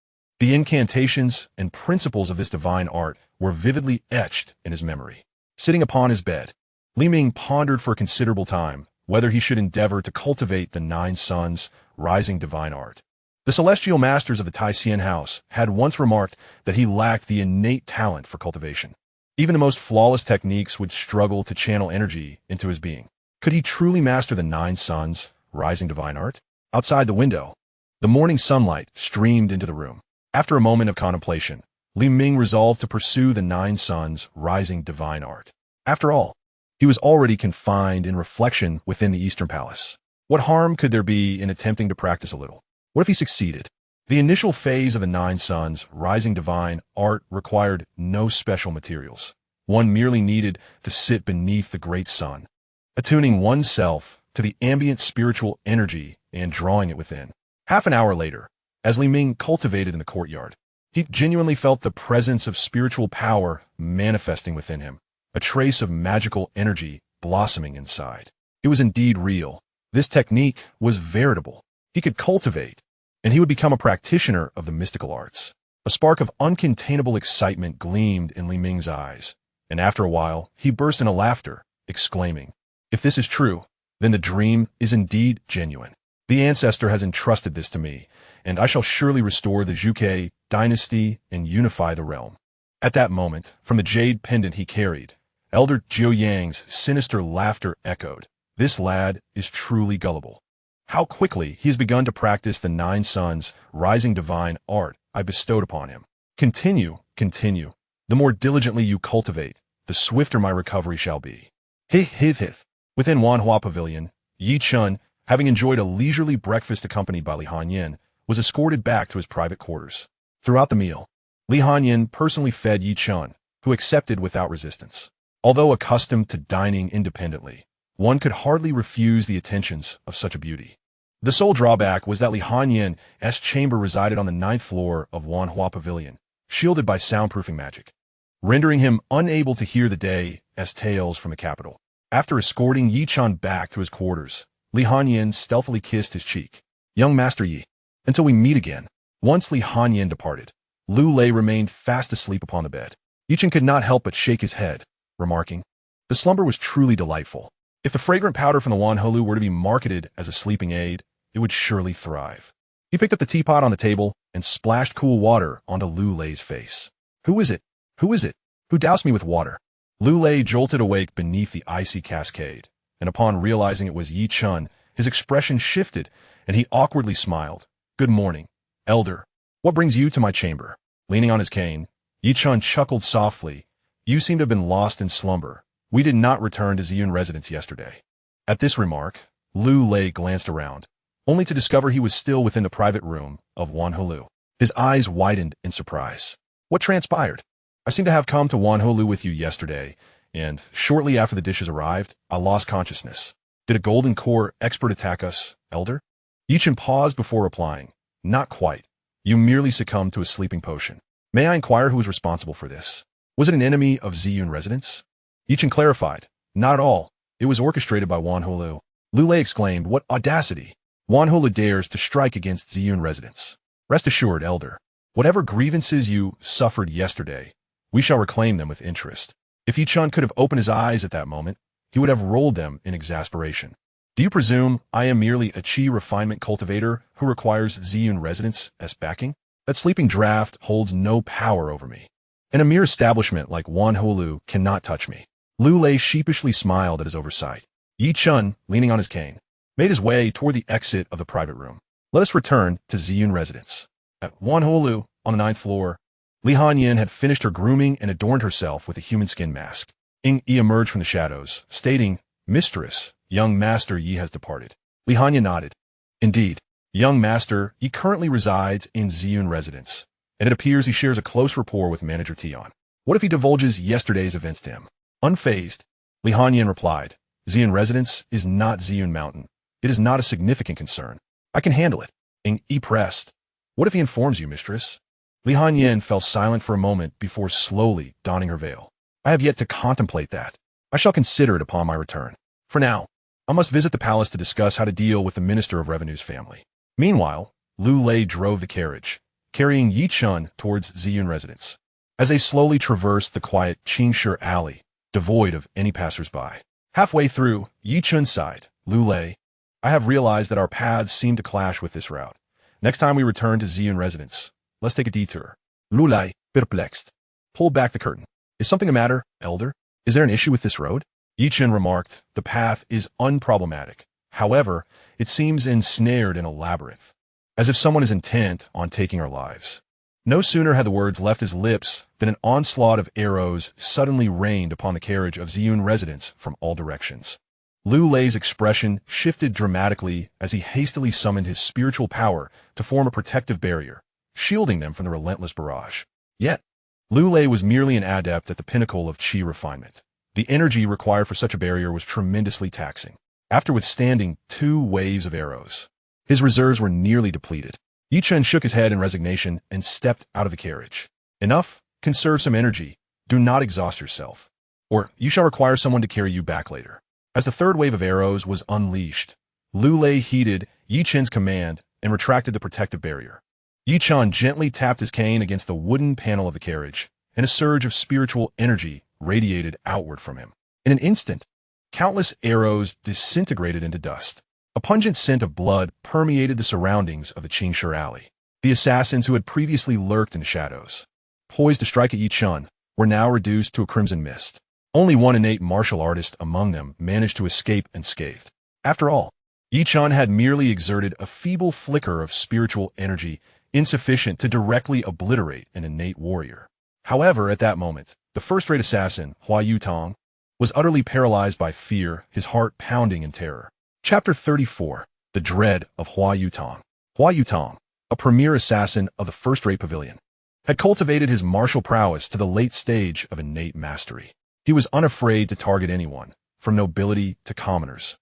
the incantations and principles of this divine art were vividly etched in his memory. Sitting upon his bed, Li Ming pondered for a considerable time whether he should endeavor to cultivate the Nine Suns Rising Divine Art. The celestial masters of the Taisien house had once remarked that he lacked the innate talent for cultivation. Even the most flawless techniques would struggle to channel energy into his being. Could he truly master the Nine Suns Rising Divine Art? Outside the window, the morning sunlight streamed into the room. After a moment of contemplation, Li Ming resolved to pursue the Nine Suns Rising Divine Art. After all, he was already confined in reflection within the Eastern Palace. What harm could there be in attempting to practice a little? What if he succeeded? The initial phase of the Nine Suns Rising Divine art required no special materials. One merely needed to sit beneath the great sun, attuning oneself to the ambient spiritual energy and drawing it within. Half an hour later, as Li Ming cultivated in the courtyard, he genuinely felt the presence of spiritual power manifesting within him, a trace of magical energy blossoming inside. It was indeed real. This technique was veritable. He could cultivate, and he would become a practitioner of the mystical arts. A spark of uncontainable excitement gleamed in Li Ming's eyes, and after a while, he burst into laughter, exclaiming, "If this is true, then the dream is indeed genuine. The ancestor has entrusted this to me, and I shall surely restore the Zhuge dynasty and unify the realm." At that moment, from the jade pendant he carried, Elder Jiu Yang's sinister laughter echoed. This lad is truly gullible. How quickly he has begun to practice the Nine Suns Rising Divine art I bestowed upon him. Continue. The more diligently you cultivate, the swifter my recovery shall be. Hith. Within Wanhua Pavilion, Yi Chun, having enjoyed a leisurely breakfast accompanied by Li Hanyin, was escorted back to his private quarters. Throughout the meal, Li Hanyin personally fed Yi Chun, who accepted without resistance. Although accustomed to dining independently, one could hardly refuse the attentions of such a beauty. The sole drawback was that Li Hanyin's chamber resided on the 9th floor of Wanhua Pavilion, shielded by soundproofing magic, rendering him unable to hear the day's tales from the capital. After escorting Yi Chun back to his quarters, Li Hanyin stealthily kissed his cheek. "Young Master Yi, until we meet again." Once Li Hanyin departed, Lu Lei remained fast asleep upon the bed. Yi Chun could not help but shake his head, remarking, "The slumber was truly delightful. If the fragrant powder from the Wanholu were to be marketed as a sleeping aid, it would surely thrive." He picked up the teapot on the table and splashed cool water onto Lu Lei's face. Who is it? Who doused me with water?" Lu Lei jolted awake beneath the icy cascade, and upon realizing it was Yi Chun, his expression shifted, and he awkwardly smiled. "Good morning, Elder. What brings you to my chamber?" Leaning on his cane, Yi Chun chuckled softly. "You seem to have been lost in slumber. We did not return to Ziyun residence yesterday." At this remark, Lu Lei glanced around, only to discover he was still within the private room of Wanholu. His eyes widened in surprise. "What transpired?" "I seem to have come to Wanholu with you yesterday, and shortly after the dishes arrived, I lost consciousness. Did a Golden Core expert attack us, Elder?" Yi Chun paused before replying. "Not quite. You merely succumbed to a sleeping potion. May I inquire who was responsible for this? Was it an enemy of Ziyun residence?" Yi Chun clarified. "Not at all. It was orchestrated by Wanholu." Lu Lei exclaimed, "What audacity! Wanholu dares to strike against Ziyun residents. Rest assured, Elder, whatever grievances you suffered yesterday, we shall reclaim them with interest." If Yi Chun could have opened his eyes at that moment, he would have rolled them in exasperation. "Do you presume I am merely a chi refinement cultivator who requires Ziyun residents as backing? That sleeping draft holds no power over me, and a mere establishment like Wanholu cannot touch me." Lu Lei sheepishly smiled at his oversight. Yi Chun, leaning on his cane, made his way toward the exit of the private room. Let us return to Ziyun residence. At Wanholu, on the 9th floor, Li Hanyin had finished her grooming and adorned herself with a human skin mask. Yi emerged from the shadows, stating, "Mistress, young Master Yi has departed." Li Hanyin nodded. "Indeed, young Master Yi currently resides in Ziyun residence, and it appears he shares a close rapport with Manager Tian. What if he divulges yesterday's events to him?" Unfazed, Li Hanyin replied, "Ziyun residence is not Ziyun Mountain. It is not a significant concern. I can handle it." Yi pressed, "What if he informs you, mistress?" Li Hanyin fell silent for a moment before slowly donning her veil. "I have yet to contemplate that. I shall consider it upon my return. For now, I must visit the palace to discuss how to deal with the Minister of Revenue's family." Meanwhile, Lu Lei drove the carriage, carrying Yi Chun towards Ziyun residence. As they slowly traversed the quiet Qingshi alley, devoid of any passers-by, halfway through, Yi Chun sighed. "Lu Lei, I have realized that our paths seem to clash with this route. Next time we return to Ziyun residence, let's take a detour." Lu Lei, perplexed, pulled back the curtain. "Is something the matter, Elder? Is there an issue with this road?" Yi Chun remarked, "The path is unproblematic. However, it seems ensnared in a labyrinth, as if someone is intent on taking our lives." No sooner had the words left his lips than an onslaught of arrows suddenly rained upon the carriage of Ziyun residents from all directions. Lu Lei's expression shifted dramatically as he hastily summoned his spiritual power to form a protective barrier, shielding them from the relentless barrage. Yet, Lu Lei was merely an adept at the pinnacle of qi refinement. The energy required for such a barrier was tremendously taxing. After withstanding 2 waves of arrows, his reserves were nearly depleted. Chen shook his head in resignation and stepped out of the carriage. Enough, conserve some energy. Do not exhaust yourself, or you shall require someone to carry you back later. As the 3rd wave of arrows was unleashed, Lu Lei heeded Chen's command and retracted the protective barrier. Chen gently tapped his cane against the wooden panel of the carriage, and a surge of spiritual energy radiated outward from him. In an instant, countless arrows disintegrated into dust. A pungent scent of blood permeated the surroundings of the Xianxia alley. The assassins who had previously lurked in the shadows, poised to strike at Chen, were now reduced to a crimson mist. Only one innate martial artist among them managed to escape unscathed. After all, Chen had merely exerted a feeble flicker of spiritual energy, insufficient to directly obliterate an innate warrior. However, at that moment, the first-rate assassin, Hua Yutong, was utterly paralyzed by fear, his heart pounding in terror. Chapter 34. The Dread of Hua Yutong. Hua Yutong, a premier assassin of the first-rate pavilion, had cultivated his martial prowess to the late stage of innate mastery. He was unafraid to target anyone, from nobility to commoners.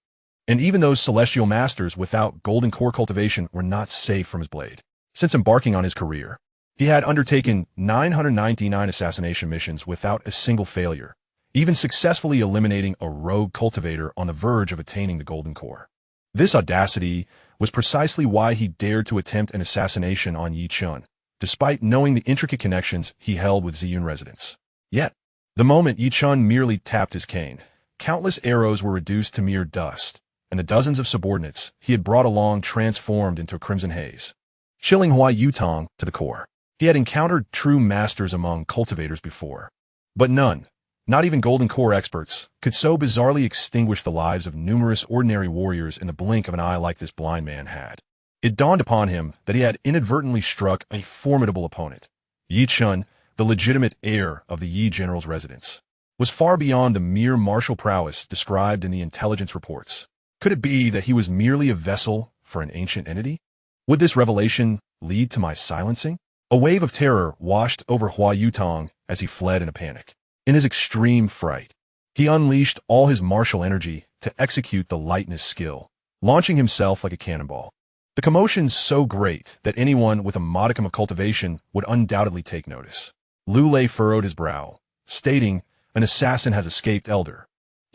And even those celestial masters without golden core cultivation were not safe from his blade. Since embarking on his career, he had undertaken 999 assassination missions without a single failure, even successfully eliminating a rogue cultivator on the verge of attaining the golden core. This audacity was precisely why he dared to attempt an assassination on Chen, despite knowing the intricate connections he held with Ziyun residents. Yet, the moment Chen merely tapped his cane, countless arrows were reduced to mere dust, and the dozens of subordinates he had brought along transformed into a crimson haze, chilling Hua Yutong to the core. He had encountered true masters among cultivators before, but none, not even golden core experts, could so bizarrely extinguish the lives of numerous ordinary warriors in the blink of an eye like this blind man had. It dawned upon him that he had inadvertently struck a formidable opponent. Chen, the legitimate heir of the Yi general's residence, was far beyond the mere martial prowess described in the intelligence reports. Could it be that he was merely a vessel for an ancient entity? Would this revelation lead to my silencing? A wave of terror washed over Hua Yutong as he fled in a panic. In his extreme fright, he unleashed all his martial energy to execute the lightness skill, launching himself like a cannonball. The commotion's so great that anyone with a modicum of cultivation would undoubtedly take notice. Lu Lei furrowed his brow, stating, "An assassin has escaped, elder."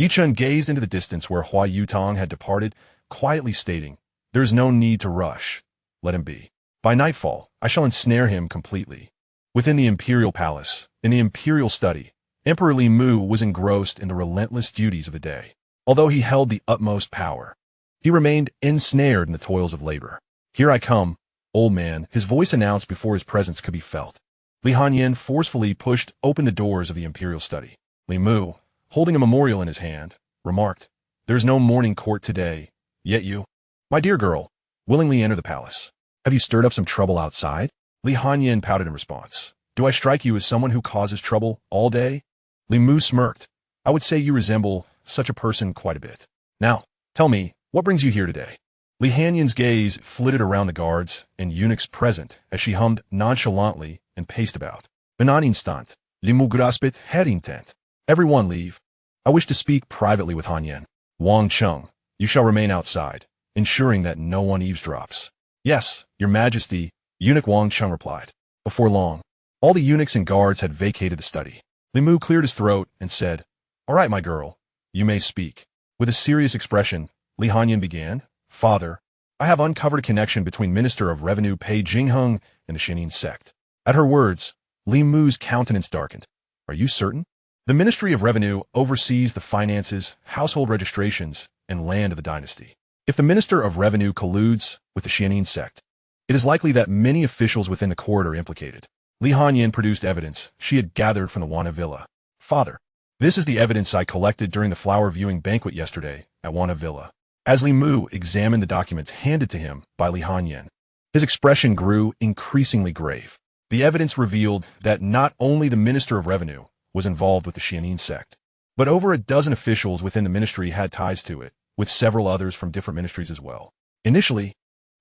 Chen gazed into the distance where Hua Yutong had departed, quietly stating, "There is no need to rush. Let him be. By nightfall, I shall ensnare him completely." Within the imperial palace, in the imperial study, Emperor Li Mu was engrossed in the relentless duties of the day. Although he held the utmost power, he remained ensnared in the toils of labor. "Here I come, old man," his voice announced before his presence could be felt. Li Hanyan forcefully pushed open the doors of the imperial study. Li Mu, holding a memorial in his hand, remarked, "There's no morning court today, yet you, my dear girl, willingly enter the palace. Have you stirred up some trouble outside?" Li Hanyan pouted in response. "Do I strike you as someone who causes trouble all day?" Li Mu smirked. "I would say you resemble such a person quite a bit. Now, tell me, what brings you here today?" Li Hanyan's gaze flitted around the guards and eunuchs present as she hummed nonchalantly and paced about. "In un instant, Li Mu graspit her intent. Everyone leave. I wish to speak privately with Hanyan. Wang Cheng, you shall remain outside, ensuring that no one eavesdrops." "Yes, your majesty," eunuch Wang Cheng replied. Before long, all the eunuchs and guards had vacated the study. Li Mu cleared his throat and said, "All right, my girl, you may speak." With a serious expression, Li Hanyan began, "Father, I have uncovered a connection between Minister of Revenue Pei Jingheng and the Xianxia sect." At her words, Li Mu's countenance darkened. "Are you certain?" "The Ministry of Revenue oversees the finances, household registrations, and land of the dynasty. If the Minister of Revenue colludes with the Xianxia sect, it is likely that many officials within the court are implicated." Li Hanyan produced evidence she had gathered from the Wana Villa. "Father, this is the evidence I collected during the flower viewing banquet yesterday at Wana Villa." As Li Mu examined the documents handed to him by Li Hanyan, his expression grew increasingly grave. The evidence revealed that not only the Minister of Revenue was involved with the Xianxia sect, but over a dozen officials within the ministry had ties to it, with several others from different ministries as well. Initially,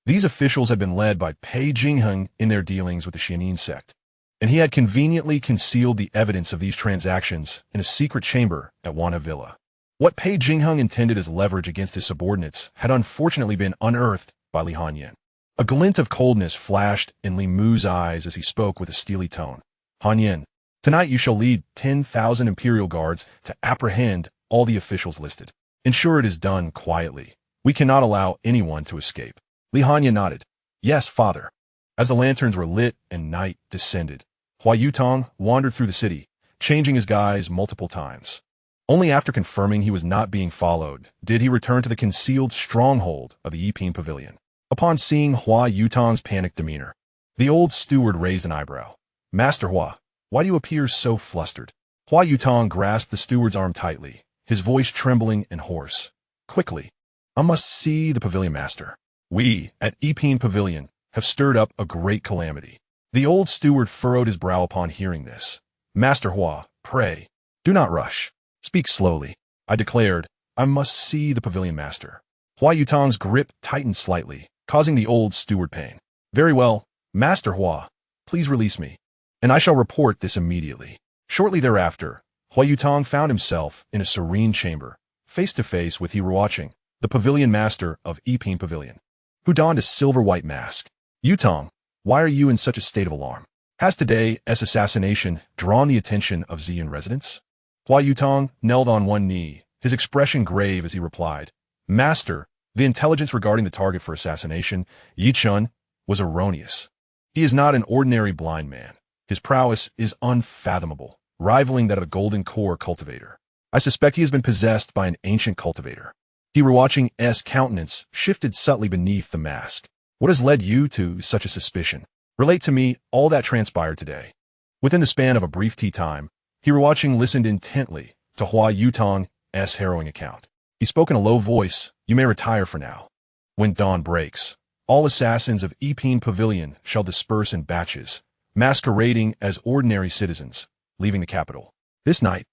these officials had been led by Pei Jingheng in their dealings with the Xianxia sect, and he had conveniently concealed the evidence of these transactions in a secret chamber at Wanhe Villa. What Pei Jingheng intended as leverage against his subordinates had unfortunately been unearthed by Li Hanyan. A glint of coldness flashed in Li Mu's eyes as he spoke with a steely tone. "Hanyan, tonight you shall lead 10,000 Imperial Guards to apprehend all the officials listed. Ensure it is done quietly. We cannot allow anyone to escape." Li Hanyan nodded. "Yes, father." As the lanterns were lit and night descended, Hua Yutong wandered through the city, changing his guise multiple times. Only after confirming he was not being followed did he return to the concealed stronghold of the Yiping Pavilion. Upon seeing Hua Yutong's panicked demeanor, the old steward raised an eyebrow. "Master Hua, why do you appear so flustered?" Hua Yutong grasped the steward's arm tightly, his voice trembling and hoarse. "Quickly, I must see the pavilion master. We, at Yiping Pavilion, have stirred up a great calamity." The old steward furrowed his brow upon hearing this. "Master Hua, pray, do not rush. Speak slowly." I declared, "I must see the pavilion master." Hua Yutong's grip tightened slightly, causing the old steward pain. "Very well, Master Hua, please release me, and I shall report this immediately." Shortly thereafter, Hua Yutong found himself in a serene chamber, face to face with Hiruoqing, the pavilion master of Yiping Pavilion, who donned a silver-white mask. "Yutong, why are you in such a state of alarm? Has today's assassination drawn the attention of Ziyun residents?" Hua Yutong knelt on one knee, his expression grave as he replied, "Master, the intelligence regarding the target for assassination, Yi Chen, was erroneous. He is not an ordinary blind man. His prowess is unfathomable, rivaling that of a golden core cultivator. I suspect he has been possessed by an ancient cultivator." Hiruoqing's countenance shifted subtly beneath the mask. "What has led you to such a suspicion? Relate to me all that transpired today." Within the span of a brief tea time, Hiruoqing listened intently to Hua Yutong's harrowing account. He spoke in a low voice, "You may retire for now. When dawn breaks, all assassins of Yiping Pavilion shall disperse in batches, masquerading as ordinary citizens, leaving the capital." This night,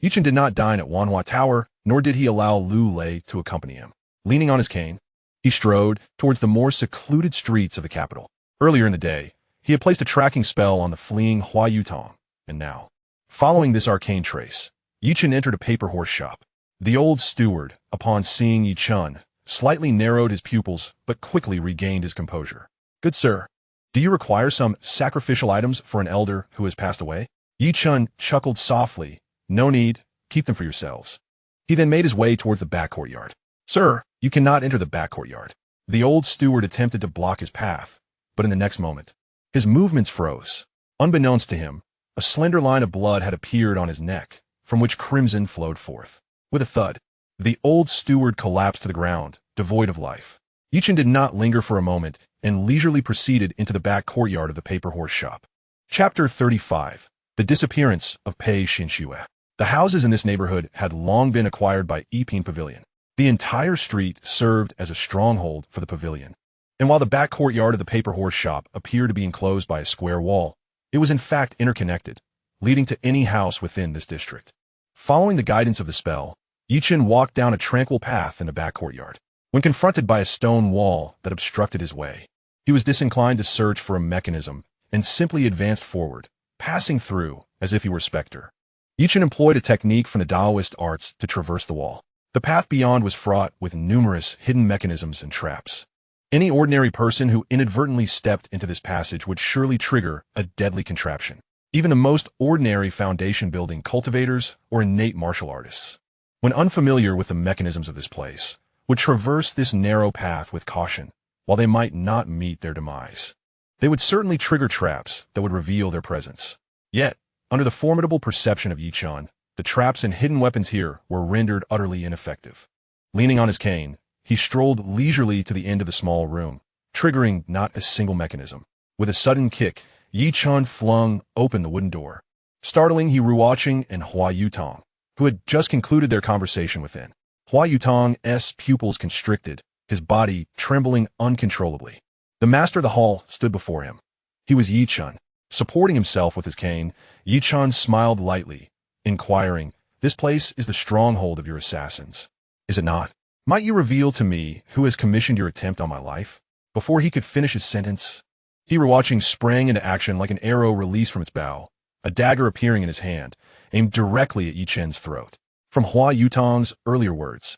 Yichen did not dine at Wanhua Tower, nor did he allow Lu Lei to accompany him. Leaning on his cane, he strode towards the more secluded streets of the capital. Earlier in the day, he had placed a tracking spell on the fleeing Hua Yutong, and now, following this arcane trace, Yichen entered a paper horse shop. The old steward, upon seeing Yichen, slightly narrowed his pupils but quickly regained his composure. "Good sir, do you require some sacrificial items for an elder who has passed away?" Yichen chuckled softly. "No need, keep them for yourselves." He then made his way towards the back courtyard. "Sir, you cannot enter the back courtyard." The old steward attempted to block his path, but in the next moment, his movements froze. Unbeknownst to him, a slender line of blood had appeared on his neck, from which crimson flowed forth. With a thud, the old steward collapsed to the ground, devoid of life. Yichen did not linger for a moment and leisurely proceeded into the back courtyard of the paper horse shop. Chapter 35. The Disappearance of Pei Xianxia. The houses in this neighborhood had long been acquired by Yiping Pavilion. The entire street served as a stronghold for the pavilion. And while the back courtyard of the paper horse shop appeared to be enclosed by a square wall, it was in fact interconnected, leading to any house within this district. Following the guidance of the spell, Yichen walked down a tranquil path in the back courtyard. When confronted by a stone wall that obstructed his way, he was disinclined to search for a mechanism and simply advanced forward, passing through as if he were a specter. Yichen employed a technique from the Taoist arts to traverse the wall. The path beyond was fraught with numerous hidden mechanisms and traps. Any ordinary person who inadvertently stepped into this passage would surely trigger a deadly contraption. Even the most ordinary foundation-building cultivators or innate martial artists, when unfamiliar with the mechanisms of this place, would traverse this narrow path with caution, while they might not meet their demise. They would certainly trigger traps that would reveal their presence. Yet, under the formidable perception of Yichen, the traps and hidden weapons here were rendered utterly ineffective. Leaning on his cane, he strolled leisurely to the end of the small room, triggering not a single mechanism. With a sudden kick, Yichen flung open the wooden door, startling Hiruoqing and Hua Yutong, who had just concluded their conversation within. Hua Yutong's pupils constricted, his body trembling uncontrollably. The master of the hall stood before him. He was Yichen. Supporting himself with his cane, Yichen smiled lightly, inquiring, This place is the stronghold of your assassins. Is it not? Might you reveal to me who has commissioned your attempt on my life? Before he could finish his sentence, he watching sprang into action like an arrow released from its bow, a dagger appearing in his hand, aimed directly at Yi Chen's throat. From Hua Yutong's earlier words,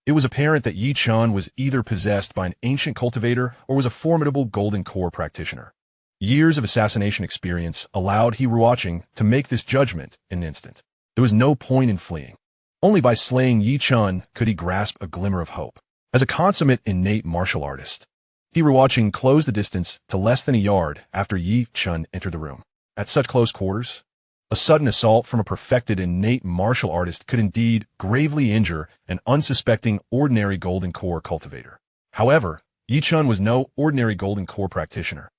it was apparent that Yi Chen was either possessed by an ancient cultivator or was a formidable golden core practitioner. Years of assassination experience allowed He watching to make this judgment in an instant. There was no point in fleeing. Only by slaying Yi Chen could he grasp a glimmer of hope. As a consummate innate martial artist, He watching closed the distance to less than a yard after Yi Chen entered the room. At such close quarters, a sudden assault from a perfected innate martial artist could indeed gravely injure an unsuspecting ordinary golden core cultivator. However, Yi Chen was no ordinary golden core practitioner.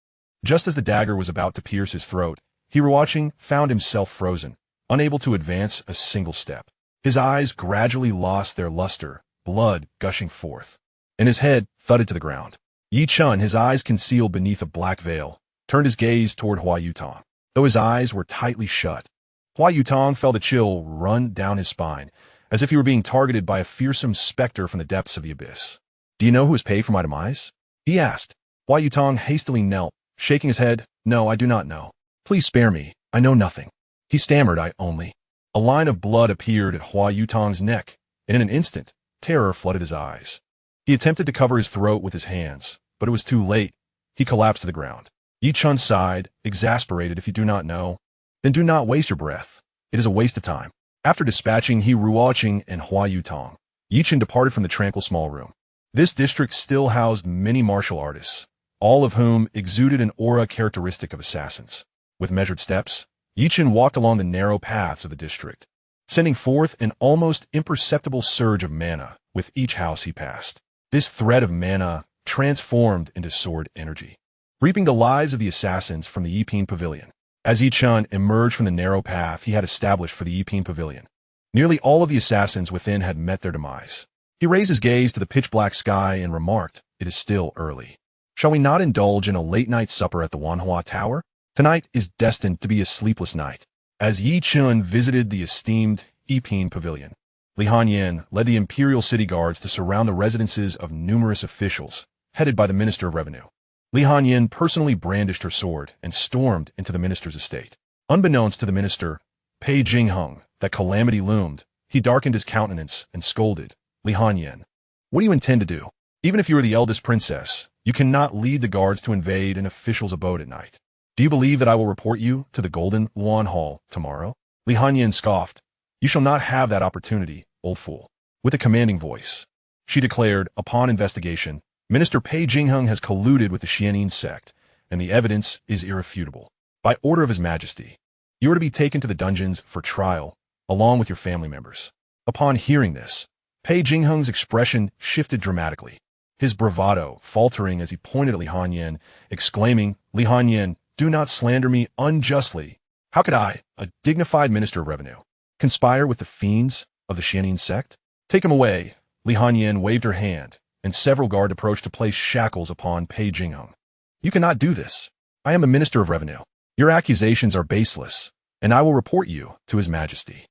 Just as the dagger was about to pierce his throat, He watching found himself frozen, unable to advance a single step. His eyes gradually lost their luster, blood gushing forth, and his head thudded to the ground. Yi Chen, his eyes concealed beneath a black veil, turned his gaze toward Hua Yutong. Though his eyes were tightly shut, Hua Yutong felt a chill run down his spine, as if he were being targeted by a fearsome specter from the depths of the abyss. Do you know who has paid for my demise? He asked. Hua Yutong hastily knelt, shaking his head. No, I do not know. Please spare me. I know nothing. He stammered. I only. A line of blood appeared at Hua Yutong's neck, and in an instant, terror flooded his eyes. He attempted to cover his throat with his hands, but it was too late. He collapsed to the ground. Yi Chen sighed, exasperated. If you do not know, then do not waste your breath. It is a waste of time. After dispatching He Ruoqing and Hua Yutong, Yi Chen departed from the tranquil small room. This district still housed many martial artists, all of whom exuded an aura characteristic of assassins. With measured steps, Yi Chen walked along the narrow paths of the district, sending forth an almost imperceptible surge of mana with each house he passed. This thread of mana transformed into sword energy, reaping the lives of the assassins from the Yiping Pavilion. As Yi Chen emerged from the narrow path he had established for the Yiping Pavilion, nearly all of the assassins within had met their demise. He raised his gaze to the pitch-black sky and remarked, "It is still early. Shall we not indulge in a late-night supper at the Wanhua Tower? Tonight is destined to be a sleepless night." As Yi Chen visited the esteemed Yiping Pavilion, Li Hanyan led the imperial city guards to surround the residences of numerous officials, headed by the Minister of Revenue. Li Hanyan personally brandished her sword and stormed into the minister's estate. Unbeknownst to the minister, Pei Jingheng, that calamity loomed. He darkened his countenance and scolded, "Li Hanyan, what do you intend to do? Even if you are the eldest princess, you cannot lead the guards to invade an official's abode at night. Do you believe that I will report you to the Golden Luan Hall tomorrow?" Li Hanyan scoffed. "You shall not have that opportunity, old fool." With a commanding voice, she declared, "Upon investigation, Minister Pei Jingheng has colluded with the Xianxia sect, and the evidence is irrefutable. By order of His Majesty, you are to be taken to the dungeons for trial, along with your family members." Upon hearing this, Pei Jingheng's expression shifted dramatically, his bravado faltering as he pointed at Li Hanyan, exclaiming, "Li Hanyan, do not slander me unjustly. How could I, a dignified Minister of Revenue, conspire with the fiends of the Xianxia sect? Take him away." Li Hanyan waved her hand, and several guards approached to place shackles upon Pei Jingheng. "You cannot do this. I am the Minister of Revenue. Your accusations are baseless, and I will report you to His Majesty."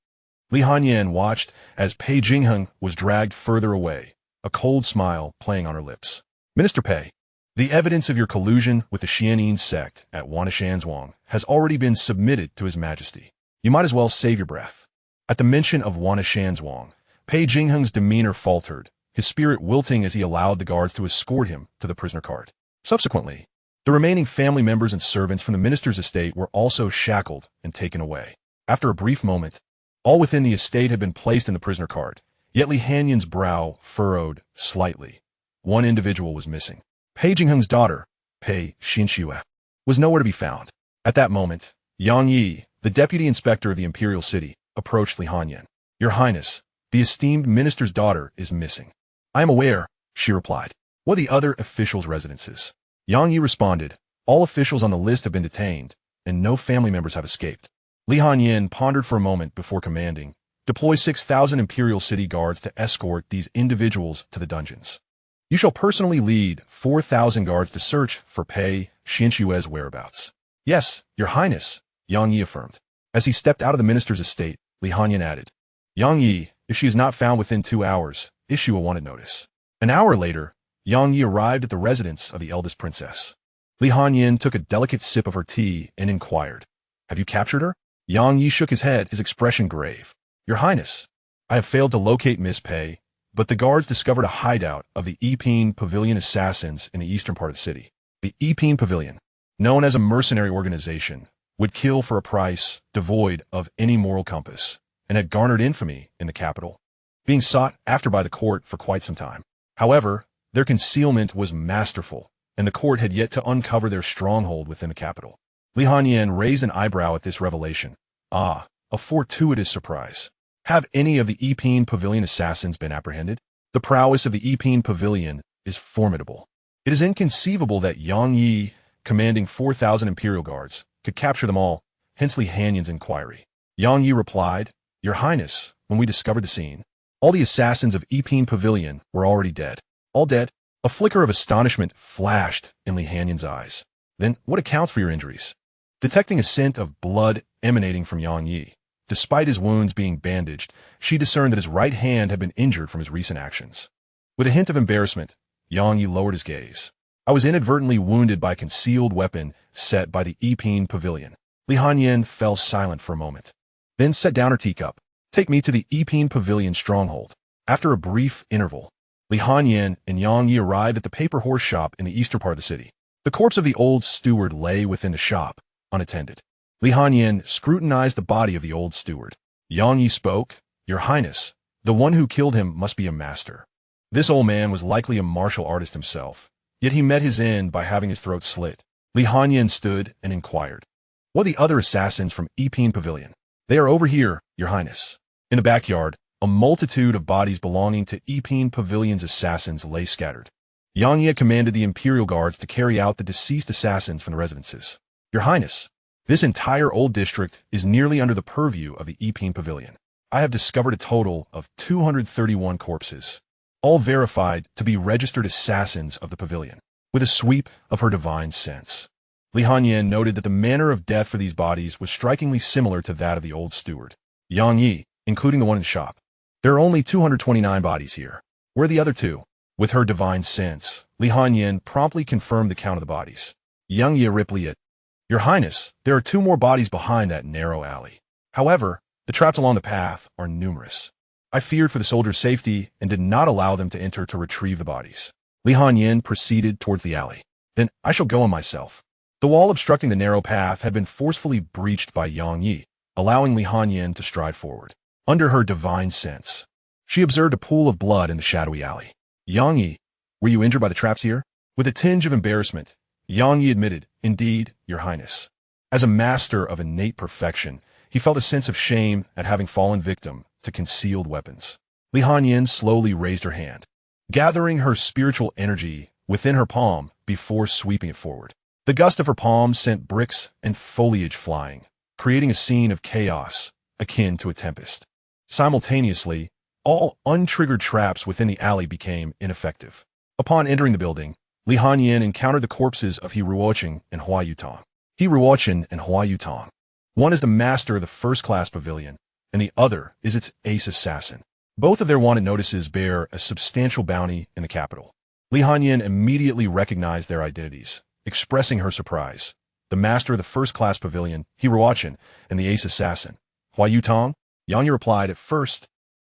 Li Hanyan watched as Pei Jingheng was dragged further away, a cold smile playing on her lips. "Minister Pei, the evidence of your collusion with the Xianxia sect at Wanashanzhuang has already been submitted to His Majesty. You might as well save your breath." At the mention of Wanashanzhuang, Pei Jingheng's demeanor faltered, his spirit wilting as he allowed the guards to escort him to the prisoner cart. Subsequently, the remaining family members and servants from the minister's estate were also shackled and taken away. After a brief moment, all within the estate had been placed in the prisoner cart, yet Li Hanyan's brow furrowed slightly. One individual was missing. Pei Jingheng's daughter, Pei Xianxia, was nowhere to be found. At that moment, Yang Yi, the deputy inspector of the imperial city, approached Li Hanyan. "Your Highness, the esteemed minister's daughter is missing." "I am aware," she replied. "What are the other officials' residences?" Yang Yi responded, "All officials on the list have been detained, and no family members have escaped." Li Hanyan pondered for a moment before commanding, "Deploy 6,000 imperial city guards to escort these individuals to the dungeons. You shall personally lead 4,000 guards to search for Pei Xianxia's whereabouts." "Yes, Your Highness," Yang Yi affirmed. As he stepped out of the minister's estate, Li Hanyan added, Yang Yi, if she is not found within 2 hours, issue a wanted notice. An hour later, Yang Yi arrived at the residence of the eldest princess. Li Hanyin took a delicate sip of her tea and inquired, "Have you captured her?" Yang Yi shook his head, his expression grave. "Your Highness, I have failed to locate Miss Pei, but the guards discovered a hideout of the Yiping Pavilion assassins in the eastern part of the city. The Yiping Pavilion, known as a mercenary organization, would kill for a price devoid of any moral compass, and had garnered infamy in the capital, being sought after by the court for quite some time. However, their concealment was masterful, and the court had yet to uncover their stronghold within the capital." Li Hanyan raised an eyebrow at this revelation. "Ah, a fortuitous surprise. Have any of the Yiping Pavilion assassins been apprehended? The prowess of the Yiping Pavilion is formidable. It is inconceivable that Yang Yi, commanding 4,000 imperial guards, could capture them all, hence Li Hanyan's inquiry." Yang Yi replied, "Your Highness, when we discovered the scene, all the assassins of Yiping Pavilion were already dead." "All dead?" A flicker of astonishment flashed in Li Hanyan's eyes. "Then what accounts for your injuries?" Detecting a scent of blood emanating from Yang Yi, despite his wounds being bandaged, she discerned that his right hand had been injured from his recent actions. With a hint of embarrassment, Yang Yi lowered his gaze. "I was inadvertently wounded by a concealed weapon set by the Yiping Pavilion." Li Hanyan fell silent for a moment, then set down her teacup. "Take me to the Yiping Pavilion stronghold." After a brief interval, Li Hanyan and Yang Yi arrived at the paper horse shop in the eastern part of the city. The corpse of the old steward lay within the shop, unattended. Li Hanyan scrutinized the body of the old steward. Yang Yi spoke, "Your Highness, the one who killed him must be a master. This old man was likely a martial artist himself, yet he met his end by having his throat slit." Li Hanyan stood and inquired, "What are the other assassins from Yiping Pavilion?" "They are over here, Your Highness." In the backyard, a multitude of bodies belonging to Yiping Pavilion's assassins lay scattered. Yang Yi commanded the imperial guards to carry out the deceased assassins from the residences. "Your Highness, this entire old district is nearly under the purview of the Yiping Pavilion. I have discovered a total of 231 corpses, all verified to be registered assassins of the pavilion." With a sweep of her divine sense, Li Hanyan noted that the manner of death for these bodies was strikingly similar to that of the old steward. "Yang Yi, including the one in the shop. There are only 229 bodies here. Where are the other two?" With her divine sense, Li Hanyan promptly confirmed the count of the bodies. Yang Yi replied, "Your Highness, there are 2 more bodies behind that narrow alley. However, the traps along the path are numerous. I feared for the soldiers' safety and did not allow them to enter to retrieve the bodies." Li Hanyan proceeded towards the alley. "Then I shall go on myself." The wall obstructing the narrow path had been forcefully breached by Yang Yi, allowing Li Hanyan to stride forward. Under her divine sense, she observed a pool of blood in the shadowy alley. "Yang Yi, were you injured by the traps here?" With a tinge of embarrassment, Yang Yi admitted, "Indeed, Your Highness." As a master of innate perfection, he felt a sense of shame at having fallen victim to concealed weapons. Li Hanyan slowly raised her hand, gathering her spiritual energy within her palm before sweeping it forward. The gust of her palm sent bricks and foliage flying, creating a scene of chaos akin to a tempest. Simultaneously, all untriggered traps within the alley became ineffective. Upon entering the building, Li Hanyan encountered the corpses of He Ruoqing and Hua Yutong. He Ruoqing and Hua Yutong. One is the master of the first-class pavilion, and the other is its ace assassin. Both of their wanted notices bear a substantial bounty in the capital. Li Hanyan immediately recognized their identities, expressing her surprise. The master of the first-class pavilion, He Ruoqing, and the ace assassin, Hua Yutong? Yang Yi replied, "At first,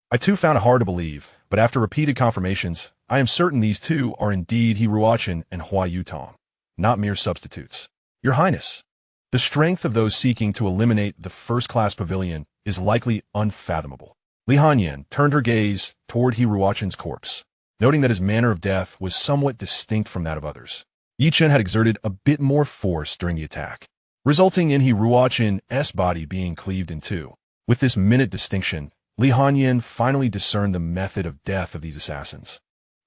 I too found it hard to believe, but after repeated confirmations, I am certain these two are indeed He Ruoqing and Hua Yutong, not mere substitutes. Your Highness, the strength of those seeking to eliminate the first-class pavilion is likely unfathomable." Li Hanyan turned her gaze toward He Ruoqing's corpse, noting that his manner of death was somewhat distinct from that of others. Chen had exerted a bit more force during the attack, resulting in He Ruoqing's body being cleaved in two. With this minute distinction, Li Hanyan finally discerned the method of death of these assassins.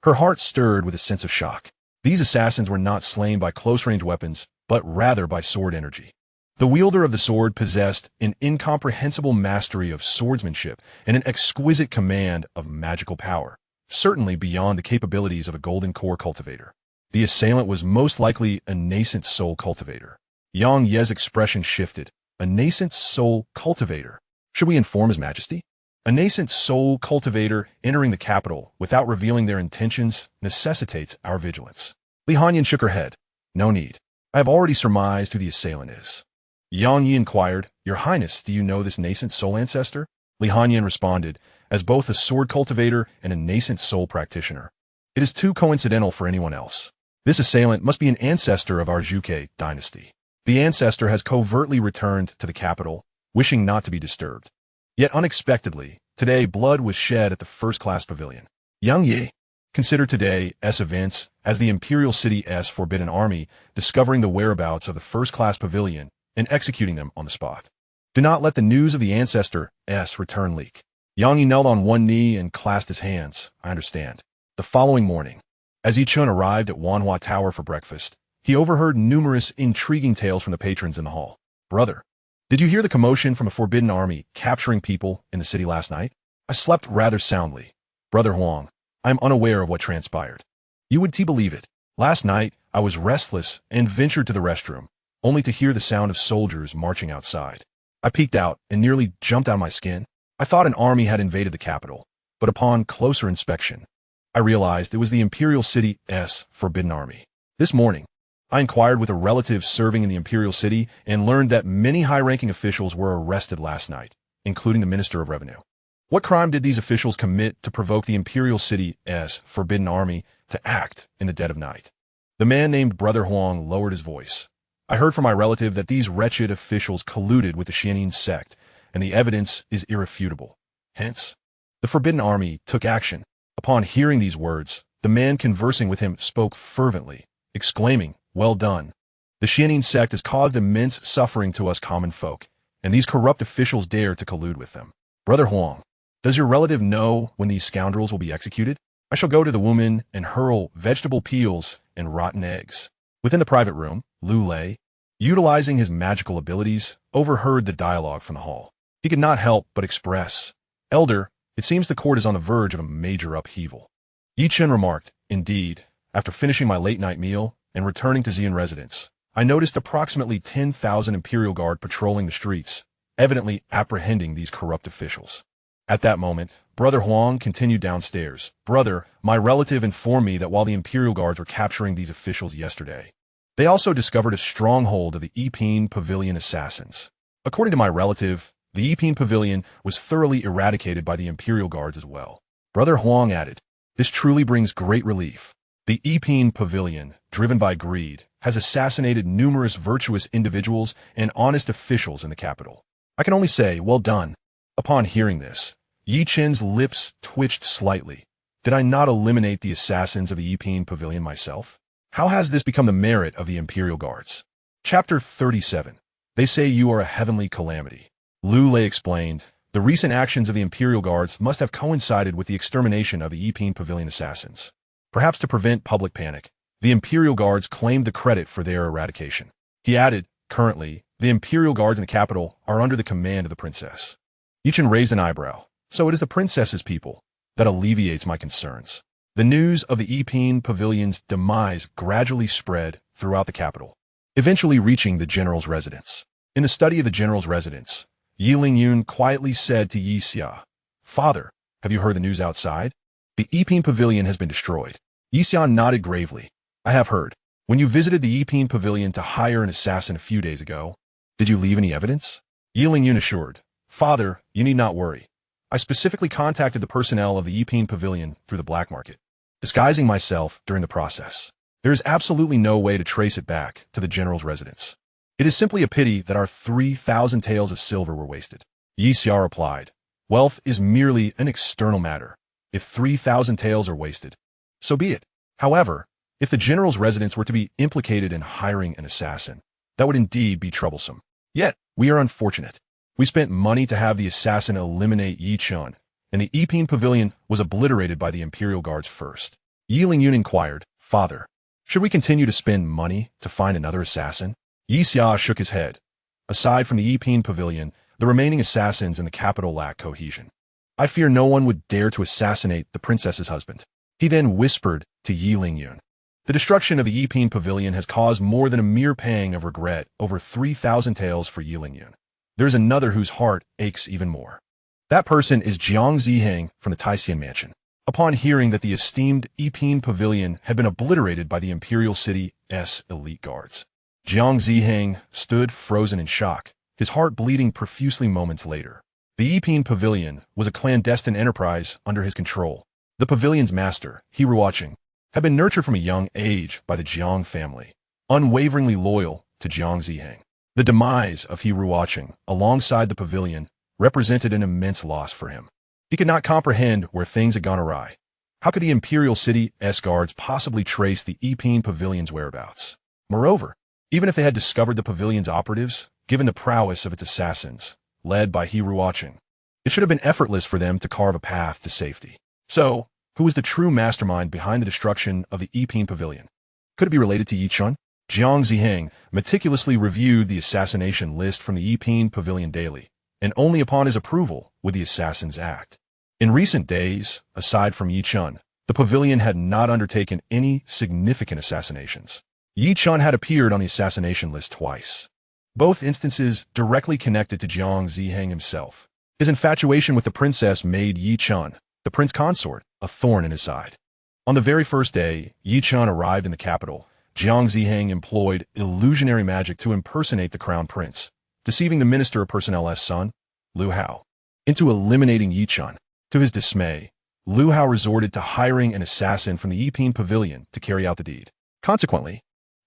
Her heart stirred with a sense of shock. These assassins were not slain by close-range weapons, but rather by sword energy. The wielder of the sword possessed an incomprehensible mastery of swordsmanship and an exquisite command of magical power, certainly beyond the capabilities of a golden core cultivator. The assailant was most likely a nascent soul cultivator. Yang Ye's expression shifted. A nascent soul cultivator. Should we inform His Majesty? A nascent soul cultivator entering the capital without revealing their intentions necessitates our vigilance. Li Hanyan shook her head. No need. I have already surmised who the assailant is. Yang Yi inquired, Your Highness, do you know this nascent soul ancestor? Li Hanyan responded, as both a sword cultivator and a nascent soul practitioner. It is too coincidental for anyone else. This assailant must be an ancestor of our Zhuge dynasty. The ancestor has covertly returned to the capital, wishing not to be disturbed. Yet unexpectedly, today blood was shed at the first-class pavilion. Yang Yi considered today's events as the Imperial City's forbidden army discovering the whereabouts of the first-class pavilion and executing them on the spot. Do not let the news of the ancestor's return leak. Yang Yi knelt on one knee and clasped his hands. I understand. The following morning, as Chen arrived at Wanhua Tower for breakfast, he overheard numerous intriguing tales from the patrons in the hall. Brother, did you hear the commotion from a forbidden army capturing people in the city last night? I slept rather soundly. Brother Huang, I am unaware of what transpired. You would believe it. Last night, I was restless and ventured to the restroom, only to hear the sound of soldiers marching outside. I peeked out and nearly jumped out of my skin. I thought an army had invaded the capital, but upon closer inspection, I realized it was the Imperial City's forbidden army. This morning, I inquired with a relative serving in the Imperial City and learned that many high-ranking officials were arrested last night, including the Minister of Revenue. What crime did these officials commit to provoke the Imperial City's forbidden army to act in the dead of night? The man named Brother Huang lowered his voice. I heard from my relative that these wretched officials colluded with the Xianxia sect, and the evidence is irrefutable. Hence, the forbidden army took action. Upon hearing these words, the man conversing with him spoke fervently, exclaiming, Well done. The Xianxia sect has caused immense suffering to us common folk, and these corrupt officials dare to collude with them. Brother Huang, does your relative know when these scoundrels will be executed? I shall go to the woman and hurl vegetable peels and rotten eggs. Within the private room, Lu Lei, utilizing his magical abilities, overheard the dialogue from the hall. He could not help but express, Elder, it seems the court is on the verge of a major upheaval. Chen remarked, Indeed, after finishing my late-night meal and returning to Ziyun residence, I noticed approximately 10,000 Imperial Guard patrolling the streets, evidently apprehending these corrupt officials. At that moment, Brother Huang continued downstairs. Brother, my relative informed me that while the Imperial Guards were capturing these officials yesterday, they also discovered a stronghold of the Yiping Pavilion assassins. According to my relative, the Yiping Pavilion was thoroughly eradicated by the Imperial Guards as well. Brother Huang added, This truly brings great relief. The Yiping Pavilion, driven by greed, has assassinated numerous virtuous individuals and honest officials in the capital. I can only say, well done. Upon hearing this, Yi Chen's lips twitched slightly. Did I not eliminate the assassins of the Yiping Pavilion myself? How has this become the merit of the Imperial Guards? Chapter 37. They say you are a heavenly calamity. Lu Lei explained, the recent actions of the Imperial Guards must have coincided with the extermination of the Yiping Pavilion assassins. Perhaps to prevent public panic, the Imperial Guards claimed the credit for their eradication. He added, currently, the Imperial Guards in the capital are under the command of the princess. Chen raised an eyebrow. So it is the princess's people. That alleviates my concerns. The news of the Yiping Pavilion's demise gradually spread throughout the capital, eventually reaching the general's residence. In the study of the general's residence, Yi Lingyun quietly said to Xianxia, Father, have you heard the news outside? The Yiping Pavilion has been destroyed. Xianxia nodded gravely. I have heard. When you visited the Yiping Pavilion to hire an assassin a few days ago, did you leave any evidence? Yi Lingyun assured, Father, you need not worry. I specifically contacted the personnel of the Yiping Pavilion through the black market, disguising myself during the process. There is absolutely no way to trace it back to the general's residence. It is simply a pity that our 3,000 taels of silver were wasted. Xianxia replied, Wealth is merely an external matter. If 3,000 taels are wasted, so be it. However, if the general's residence were to be implicated in hiring an assassin, that would indeed be troublesome. Yet, we are unfortunate. We spent money to have the assassin eliminate Yi Chen, and the Yiping Pavilion was obliterated by the Imperial Guards first. Yi Lingyun inquired, Father, should we continue to spend money to find another assassin? Xianxia shook his head. Aside from the Yiping Pavilion, the remaining assassins in the capital lack cohesion. I fear no one would dare to assassinate the princess's husband. He then whispered to Yi Lingyun. The destruction of the Yiping Pavilion has caused more than a mere pang of regret over 3,000 taels for Yi Lingyun. There is another whose heart aches even more. That person is Jiang Ziheng from the Taishan mansion. Upon hearing that the esteemed Yiping Pavilion had been obliterated by the Imperial City's elite guards, Jiang Ziheng stood frozen in shock, his heart bleeding profusely moments later. The Yiping Pavilion was a clandestine enterprise under his control. The pavilion's master, Hiruocheng, had been nurtured from a young age by the Jiang family, unwaveringly loyal to Jiang Ziheng. The demise of Hiruocheng, alongside the pavilion, represented an immense loss for him. He could not comprehend where things had gone awry. How could the Imperial City's guards possibly trace the Yiping Pavilion's whereabouts? Moreover, even if they had discovered the pavilion's operatives, given the prowess of its assassins, led by Hiruocheng, it should have been effortless for them to carve a path to safety. So, who was the true mastermind behind the destruction of the Yiping Pavilion? Could it be related to Yi Chun? Jiang Ziheng meticulously reviewed the assassination list from the Yiping Pavilion daily, and only upon his approval would the assassins act. In recent days, aside from Yi Chun, the pavilion had not undertaken any significant assassinations. Yi Chun had appeared on the assassination list twice, both instances directly connected to Jiang Ziheng himself. His infatuation with the princess made Yi Chun, the prince consort, a thorn in his side. On the very first day Yi Chun arrived in the capital, Jiang Ziheng employed illusionary magic to impersonate the crown prince, deceiving the Minister of Personnel's son, Liu Hao, into eliminating Yi Chun. To his dismay, Liu Hao resorted to hiring an assassin from the Yiping Pavilion to carry out the deed. Consequently,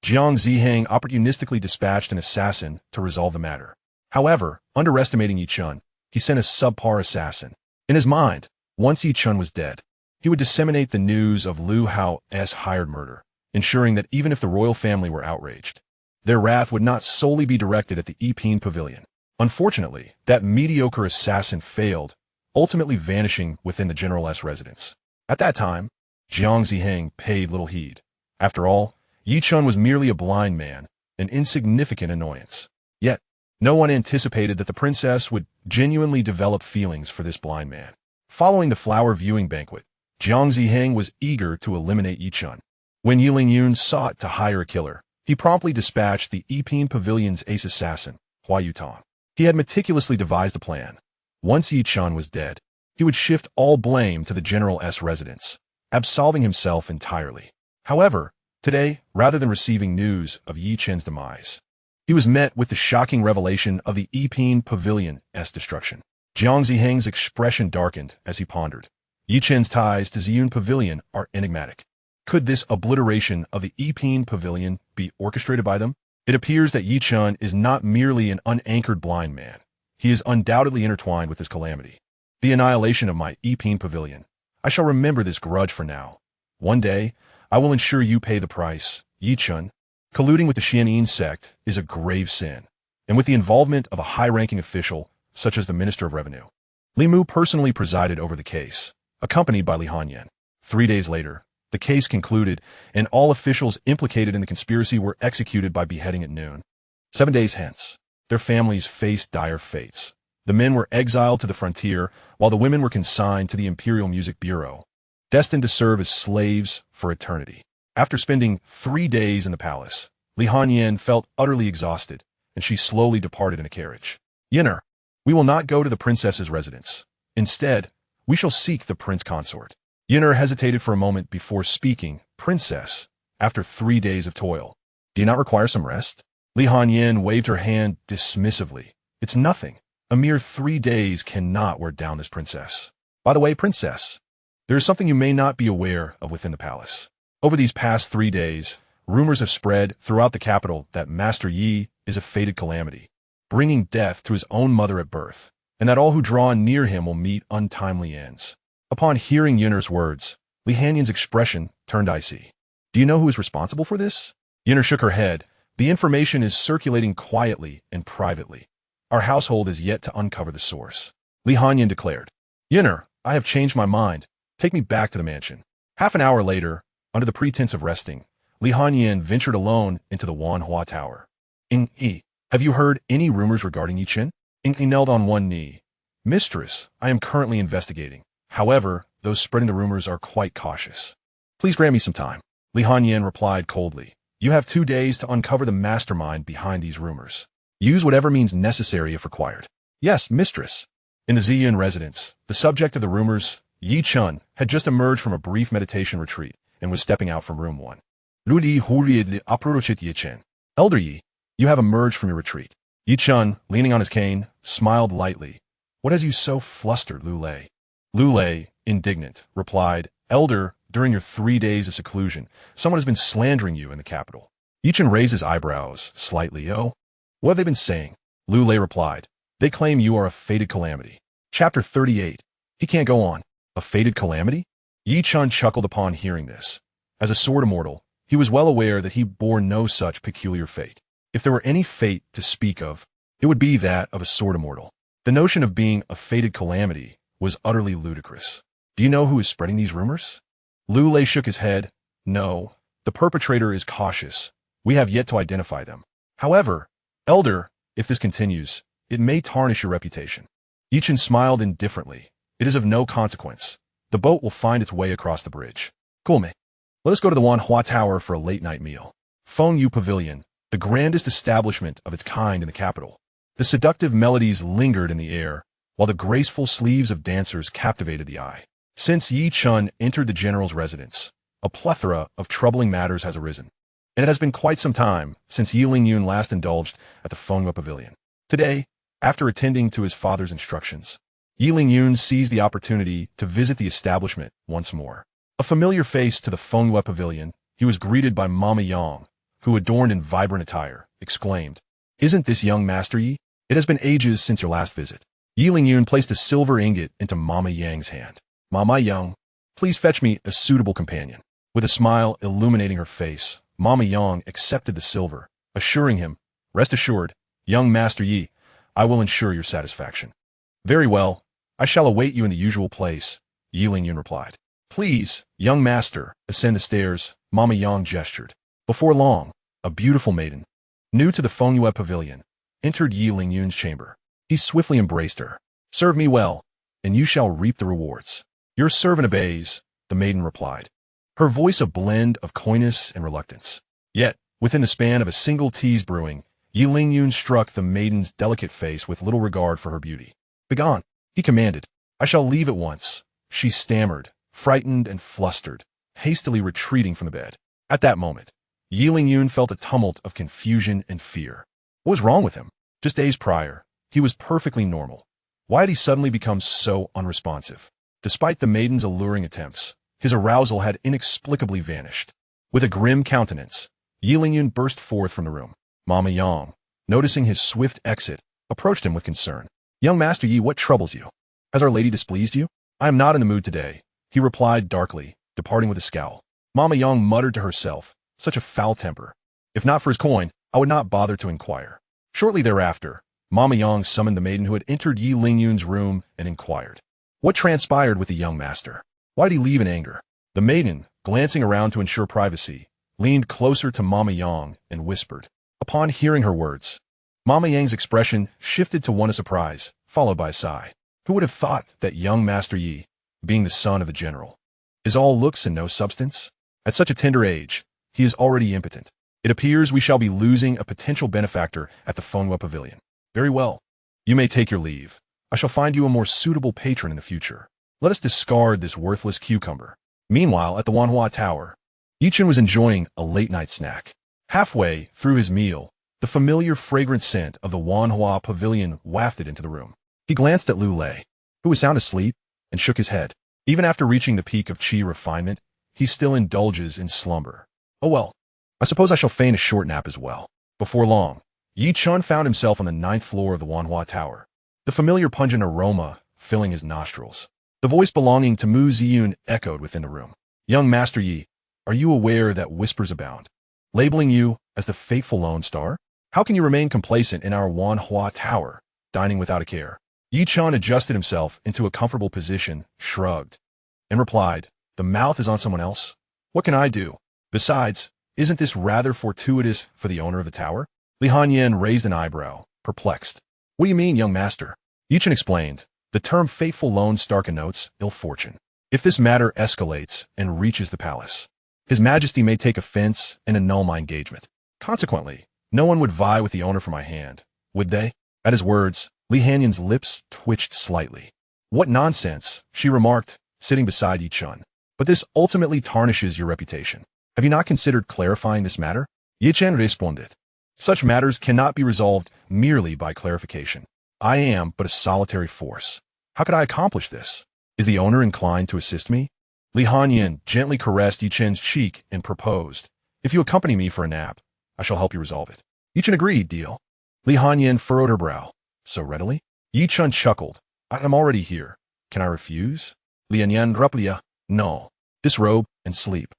Jiang Ziheng opportunistically dispatched an assassin to resolve the matter. However, underestimating Yi Chun, he sent a subpar assassin. In his mind, once Yi Chun was dead, he would disseminate the news of Liu Hao's hired murder, ensuring that even if the royal family were outraged, their wrath would not solely be directed at the Yiping Pavilion. Unfortunately, that mediocre assassin failed, ultimately vanishing within the general's residence. At that time, Jiang Ziheng paid little heed. After all, Yi Chun was merely a blind man, an insignificant annoyance. Yet, no one anticipated that the princess would genuinely develop feelings for this blind man. Following the flower viewing banquet, Jiang Ziheng was eager to eliminate Yi Chun. When Yi Lingyun sought to hire a killer, he promptly dispatched the Yiping Pavilion's ace assassin, Hua Yutong. He had meticulously devised a plan. Once Yi Chun was dead, he would shift all blame to the general's residence, absolving himself entirely. However, today, rather than receiving news of Yi Chun's demise, he was met with the shocking revelation of the Yiping Pavilion's destruction. Jiang Ziheng's expression darkened as he pondered. Yi Chun's ties to Ziyun Pavilion are enigmatic. Could this obliteration of the Yiping Pavilion be orchestrated by them? It appears that Yi Chun is not merely an unanchored blind man. He is undoubtedly intertwined with this calamity. The annihilation of my Yiping Pavilion. I shall remember this grudge for now. One day, I will ensure you pay the price. Yi Chun, colluding with the Xianxia sect is a grave sin, and with the involvement of a high-ranking official, such as the Minister of Revenue. Li Mu personally presided over the case, accompanied by Li Hanyan. 3 days later, the case concluded, and all officials implicated in the conspiracy were executed by beheading at noon. 7 days hence, their families faced dire fates. The men were exiled to the frontier, while the women were consigned to the Imperial Music Bureau, destined to serve as slaves for eternity. After spending 3 days in the palace, Li Hanyan felt utterly exhausted, and she slowly departed in a carriage. Yinner, we will not go to the princess's residence. Instead, we shall seek the prince consort. Yinner hesitated for a moment before speaking. Princess, after 3 days of toil, do you not require some rest? Li Hanyan waved her hand dismissively. It's nothing. A mere 3 days cannot wear down this princess. By the way, princess, there is something you may not be aware of within the palace. Over these past 3 days, rumors have spread throughout the capital that Master Yi is a fated calamity, bringing death to his own mother at birth, and that all who draw near him will meet untimely ends. Upon hearing Yinner's words, Li Hanyan's expression turned icy. Do you know who is responsible for this? Yinner shook her head. The information is circulating quietly and privately. Our household is yet to uncover the source. Li Hanyan declared. Yinner, I have changed my mind. Take me back to the mansion. Half an hour later, under the pretense of resting, Li Hanyan ventured alone into the Wanhua Tower. Yi, have you heard any rumors regarding Yi Chen? Yi knelt on one knee. Mistress, I am currently investigating. However, those spreading the rumors are quite cautious. Please grant me some time. Li Hanyan replied coldly. You have 2 days to uncover the mastermind behind these rumors. Use whatever means necessary if required. Yes, mistress. In the Ziyun residence, the subject of the rumors, Chen, had just emerged from a brief meditation retreat and was stepping out from room 1. Ludi hurriedly approached Chen. Elder Yi, you have emerged from your retreat. Chen, leaning on his cane, smiled lightly. What has you so flustered, Lu Lei? Lu Lei, indignant, replied, Elder, during your 3 days of seclusion, someone has been slandering you in the capital. Chen raised his eyebrows slightly. Oh, what have they been saying? Lu Lei replied, they claim you are a fated calamity. Chapter 38. He can't go on. A fated calamity? Chen chuckled upon hearing this. As a sword immortal, he was well aware that he bore no such peculiar fate. If there were any fate to speak of, it would be that of a sword immortal. The notion of being a fated calamity was utterly ludicrous. Do you know who is spreading these rumors? Lu Lei shook his head. No, the perpetrator is cautious. We have yet to identify them. However, Elder, if this continues, it may tarnish your reputation. Chen smiled indifferently. It is of no consequence. The boat will find its way across the bridge. Kulme. Let us go to the Wanhua Tower for a late-night meal. Fengyu Pavilion, the grandest establishment of its kind in the capital. The seductive melodies lingered in the air, while the graceful sleeves of dancers captivated the eye. Since Chen entered the general's residence, a plethora of troubling matters has arisen, and it has been quite some time since Yun last indulged at the Fengyu Pavilion. Today, after attending to his father's instructions, Yun seized the opportunity to visit the establishment once more. A familiar face to the Fengyu Pavilion, he was greeted by Mama Yang, who, adorned in vibrant attire, exclaimed, Isn't this young Master Yi? It has been ages since your last visit. Yun placed a silver ingot into Mama Yang's hand. Mama Yang, please fetch me a suitable companion. With a smile illuminating her face, Mama Yang accepted the silver, assuring him, Rest assured, young Master Yi, I will ensure your satisfaction. Very well, I shall await you in the usual place, Yun replied. Please, young master, ascend the stairs, Mama Yang gestured. Before long, a beautiful maiden, new to the Fengyu Pavilion, entered Yun's chamber. He swiftly embraced her. Serve me well, and you shall reap the rewards. Your servant obeys, the maiden replied, her voice a blend of coyness and reluctance. Yet, within the span of a single tea's brewing, Yun struck the maiden's delicate face with little regard for her beauty. Begone, he commanded. I shall leave at once, she stammered, frightened and flustered, hastily retreating from the bed. At that moment, Yun felt a tumult of confusion and fear. What was wrong with him? Just days prior, he was perfectly normal. Why had he suddenly become so unresponsive? Despite the maiden's alluring attempts, his arousal had inexplicably vanished. With a grim countenance, Yun burst forth from the room. Mama Yang, noticing his swift exit, approached him with concern. Young Master Yi, what troubles you? Has Our Lady displeased you? I am not in the mood today, he replied darkly, departing with a scowl. Mama Yang muttered to herself, such a foul temper. If not for his coin, I would not bother to inquire. Shortly thereafter, Mama Yang summoned the maiden who had entered Yun's room and inquired. What transpired with the young master? Why did he leave in anger? The maiden, glancing around to ensure privacy, leaned closer to Mama Yang and whispered. Upon hearing her words, Mama Yang's expression shifted to one of surprise, followed by a sigh. Who would have thought that young Master Yi, being the son of a general, is all looks and no substance? At such a tender age, he is already impotent. It appears we shall be losing a potential benefactor at the Fengyu Pavilion. Very well. You may take your leave. I shall find you a more suitable patron in the future. Let us discard this worthless cucumber. Meanwhile, at the Wanhua Tower, Chen was enjoying a late-night snack. Halfway through his meal, the familiar fragrant scent of the Wanhua Pavilion wafted into the room. He glanced at Lu Lei, who was sound asleep, and shook his head. Even after reaching the peak of qi refinement, he still indulges in slumber. Oh well, I suppose I shall feign a short nap as well. Before long, Chen found himself on the 9th floor of the Wanhua Tower, the familiar pungent aroma filling his nostrils. The voice belonging to Mu Ziyun echoed within the room. Young Master Yi, are you aware that whispers abound, labeling you as the fateful Lone Star? How can you remain complacent in our Wanhua Tower, dining without a care? Chen adjusted himself into a comfortable position, shrugged, and replied, The mouth is on someone else. What can I do? Besides, isn't this rather fortuitous for the owner of the tower? Li Hanyan raised an eyebrow, perplexed. What do you mean, young master? Chen explained. The term fateful Lone Star connotes ill fortune. If this matter escalates and reaches the palace, His Majesty may take offense and annul my engagement. Consequently, no one would vie with the owner for my hand, would they? At his words, Li Hanyan's lips twitched slightly. What nonsense, she remarked, sitting beside Yi Chun. But this ultimately tarnishes your reputation. Have you not considered clarifying this matter? Yi Chen responded. Such matters cannot be resolved merely by clarification. I am but a solitary force. How could I accomplish this? Is the owner inclined to assist me? Li Hanyan gently caressed Yi Chen's cheek and proposed, if you accompany me for a nap, I shall help you resolve it. Yi Chen agreed, deal. Li Hanyan furrowed her brow. So readily? Yi Chun chuckled. I am already here. Can I refuse? Li Hanyan replia. No. Disrobe and sleep.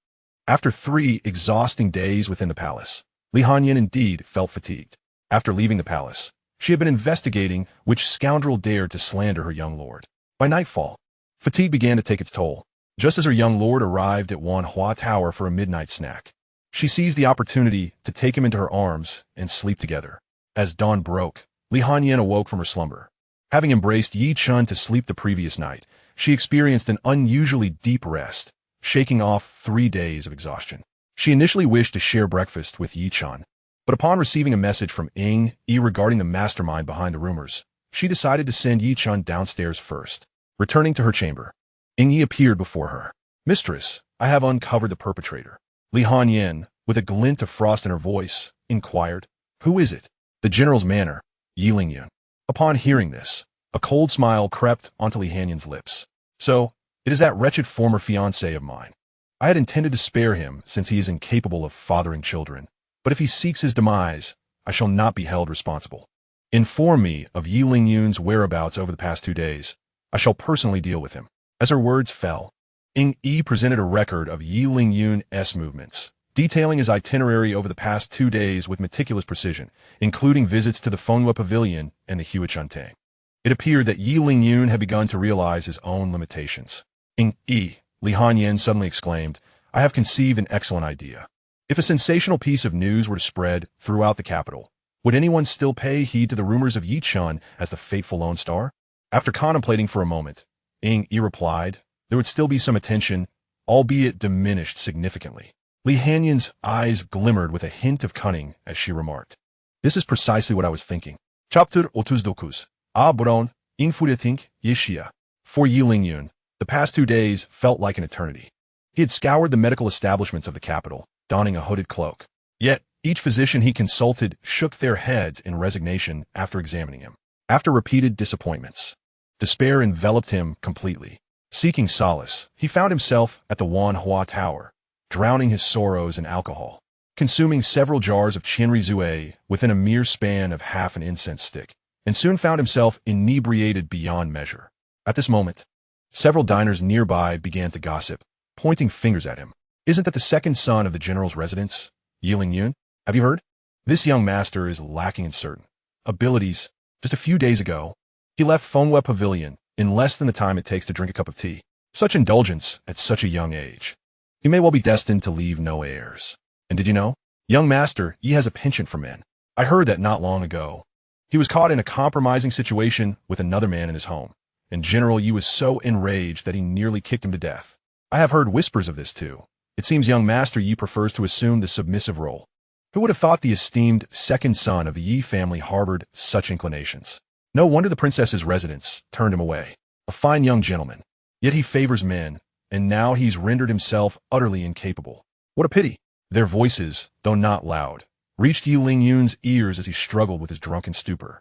After 3 exhausting days within the palace, Li Hanyan indeed felt fatigued. After leaving the palace, she had been investigating which scoundrel dared to slander her young lord. By nightfall, fatigue began to take its toll. Just as her young lord arrived at Wanhua Tower for a midnight snack, she seized the opportunity to take him into her arms and sleep together. As dawn broke, Li Hanyan awoke from her slumber. Having embraced Yi Chun to sleep the previous night, she experienced an unusually deep rest, shaking off 3 days of exhaustion. She initially wished to share breakfast with Yi Chun, but upon receiving a message from Yi regarding the mastermind behind the rumors, she decided to send Yi Chun downstairs first. Returning to her chamber, Yi appeared before her. Mistress, I have uncovered the perpetrator. Li Hanyan, with a glint of frost in her voice, inquired, who is it? The general's manner, Yi Lingyun. Upon hearing this, a cold smile crept onto Li Hanyan's lips. So, it is that wretched former fiancé of mine. I had intended to spare him since he is incapable of fathering children, but if he seeks his demise, I shall not be held responsible. Inform me of Yi Lingyun's whereabouts over the past 2 days. I shall personally deal with him. As her words fell, Yi presented a record of Yi Lingyun's movements, detailing his itinerary over the past 2 days with meticulous precision, including visits to the Fenghua Pavilion and the Huachuntang. It appeared that Yi Lingyun had begun to realize his own limitations. Li Hanyan suddenly exclaimed, I have conceived an excellent idea. If a sensational piece of news were to spread throughout the capital, would anyone still pay heed to the rumors of Yi Chun as the fateful Lone Star? After contemplating for a moment, Yi replied, there would still be some attention, albeit diminished significantly. Li Hanyan's eyes glimmered with a hint of cunning as she remarked, this is precisely what I was thinking. Chapter 32. Bron, Infuriatink, Yixia. For Yi Lingyun, the past 2 days felt like an eternity. He had scoured the medical establishments of the capital, donning a hooded cloak. Yet, each physician he consulted shook their heads in resignation after examining him. After repeated disappointments, despair enveloped him completely. Seeking solace, he found himself at the Wanhua Tower, drowning his sorrows in alcohol, consuming several jars of Chinri Zue within a mere span of half an incense stick, and soon found himself inebriated beyond measure. At this moment, several diners nearby began to gossip, pointing fingers at him. Isn't that the second son of the general's residence, Yi Lingyun? Have you heard? This young master is lacking in certain abilities. Just a few days ago, he left Fenghua Pavilion in less than the time it takes to drink a cup of tea. Such indulgence at such a young age. He may well be destined to leave no heirs. And did you know? Young master, Yi has a penchant for men. I heard that not long ago. He was caught in a compromising situation with another man in his home, and General Yi was so enraged that he nearly kicked him to death. I have heard whispers of this too. It seems young master Yi prefers to assume the submissive role. Who would have thought the esteemed second son of the Yi family harbored such inclinations? No wonder the princess's residence turned him away. A fine young gentleman. Yet he favors men, and now he's rendered himself utterly incapable. What a pity. Their voices, though not loud, reached Yi Lingyun's ears as he struggled with his drunken stupor.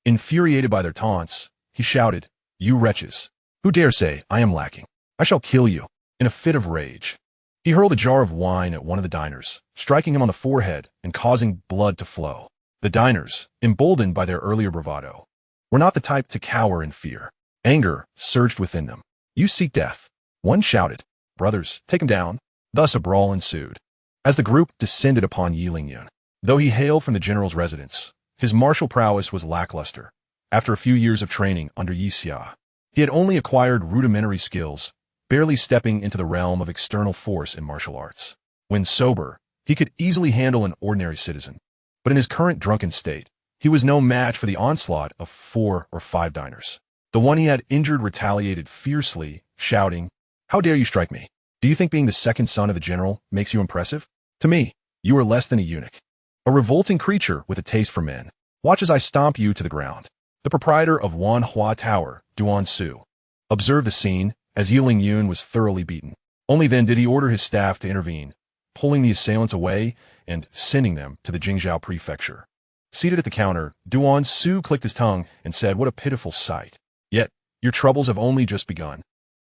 Infuriated by their taunts, he shouted, You wretches! Who dare say I am lacking? I shall kill you! In a fit of rage, he hurled a jar of wine at one of the diners, striking him on the forehead and causing blood to flow. The diners, emboldened by their earlier bravado, were not the type to cower in fear. Anger surged within them. You seek death. One shouted, Brothers, take him down. Thus a brawl ensued. As the group descended upon Yi Lingyun, though he hailed from the general's residence, his martial prowess was lackluster. After a few years of training under Xianxia, he had only acquired rudimentary skills, barely stepping into the realm of external force in martial arts. When sober, he could easily handle an ordinary citizen, but in his current drunken state, he was no match for the onslaught of 4 or 5 diners. The one he had injured retaliated fiercely, shouting, How dare you strike me? Do you think being the second son of the general makes you impressive? To me, you are less than a eunuch. A revolting creature with a taste for men. Watch as I stomp you to the ground. the proprietor of Wanhua Tower, Duan Su, observed the scene as Yi Lingyun was thoroughly beaten. Only then did he order his staff to intervene, pulling the assailants away and sending them to the Jingzhou prefecture. Seated at the counter, Duan Su clicked his tongue and said, "What a pitiful sight. Yet, your troubles have only just begun.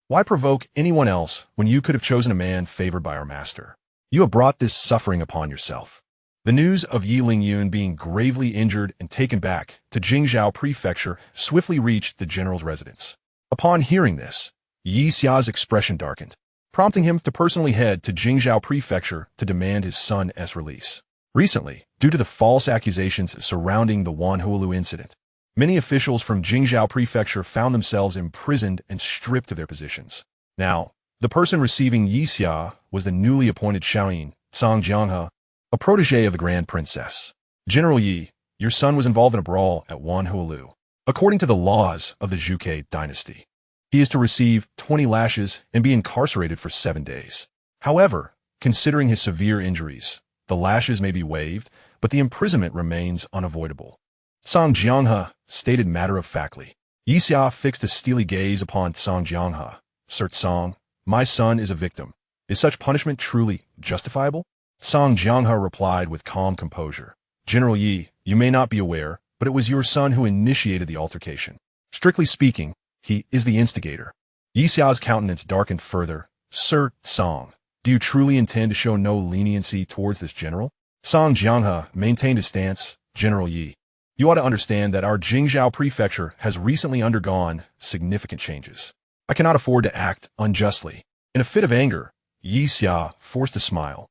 Why provoke anyone else when you could have chosen a man favored by our master? You have brought this suffering upon yourself." The news of Yi Lingyun being gravely injured and taken back to Jingzhou prefecture swiftly reached the general's residence. Upon hearing this, Yixia's expression darkened, prompting him to personally head to Jingzhou prefecture to demand his son's release. Recently, due to the false accusations surrounding the Wanhuolu incident, many officials from Jingzhou prefecture found themselves imprisoned and stripped of their positions. Now, the person receiving Yixia was the newly appointed Xiaoyin, Sangjianghe, a protege of the Grand Princess. "General Yi, your son was involved in a brawl at Wanhuolu. According to the laws of the Zhuge dynasty, he is to receive 20 lashes and be incarcerated for 7 days. However, considering his severe injuries, the lashes may be waived, but the imprisonment remains unavoidable." Sangjianghe stated matter-of-factly. Yixia fixed a steely gaze upon Sangjianghe. "Sir Song, my son is a victim. Is such punishment truly justifiable?" Sangjianghe replied with calm composure. "General Yi, you may not be aware, but it was your son who initiated the altercation. Strictly speaking, he is the instigator." Yixia's countenance darkened further. "Sir Song, do you truly intend to show no leniency towards this general?" Sangjianghe maintained his stance. "General Yi, you ought to understand that our Jingzhou prefecture has recently undergone significant changes. I cannot afford to act unjustly." In a fit of anger, Yixia forced a smile.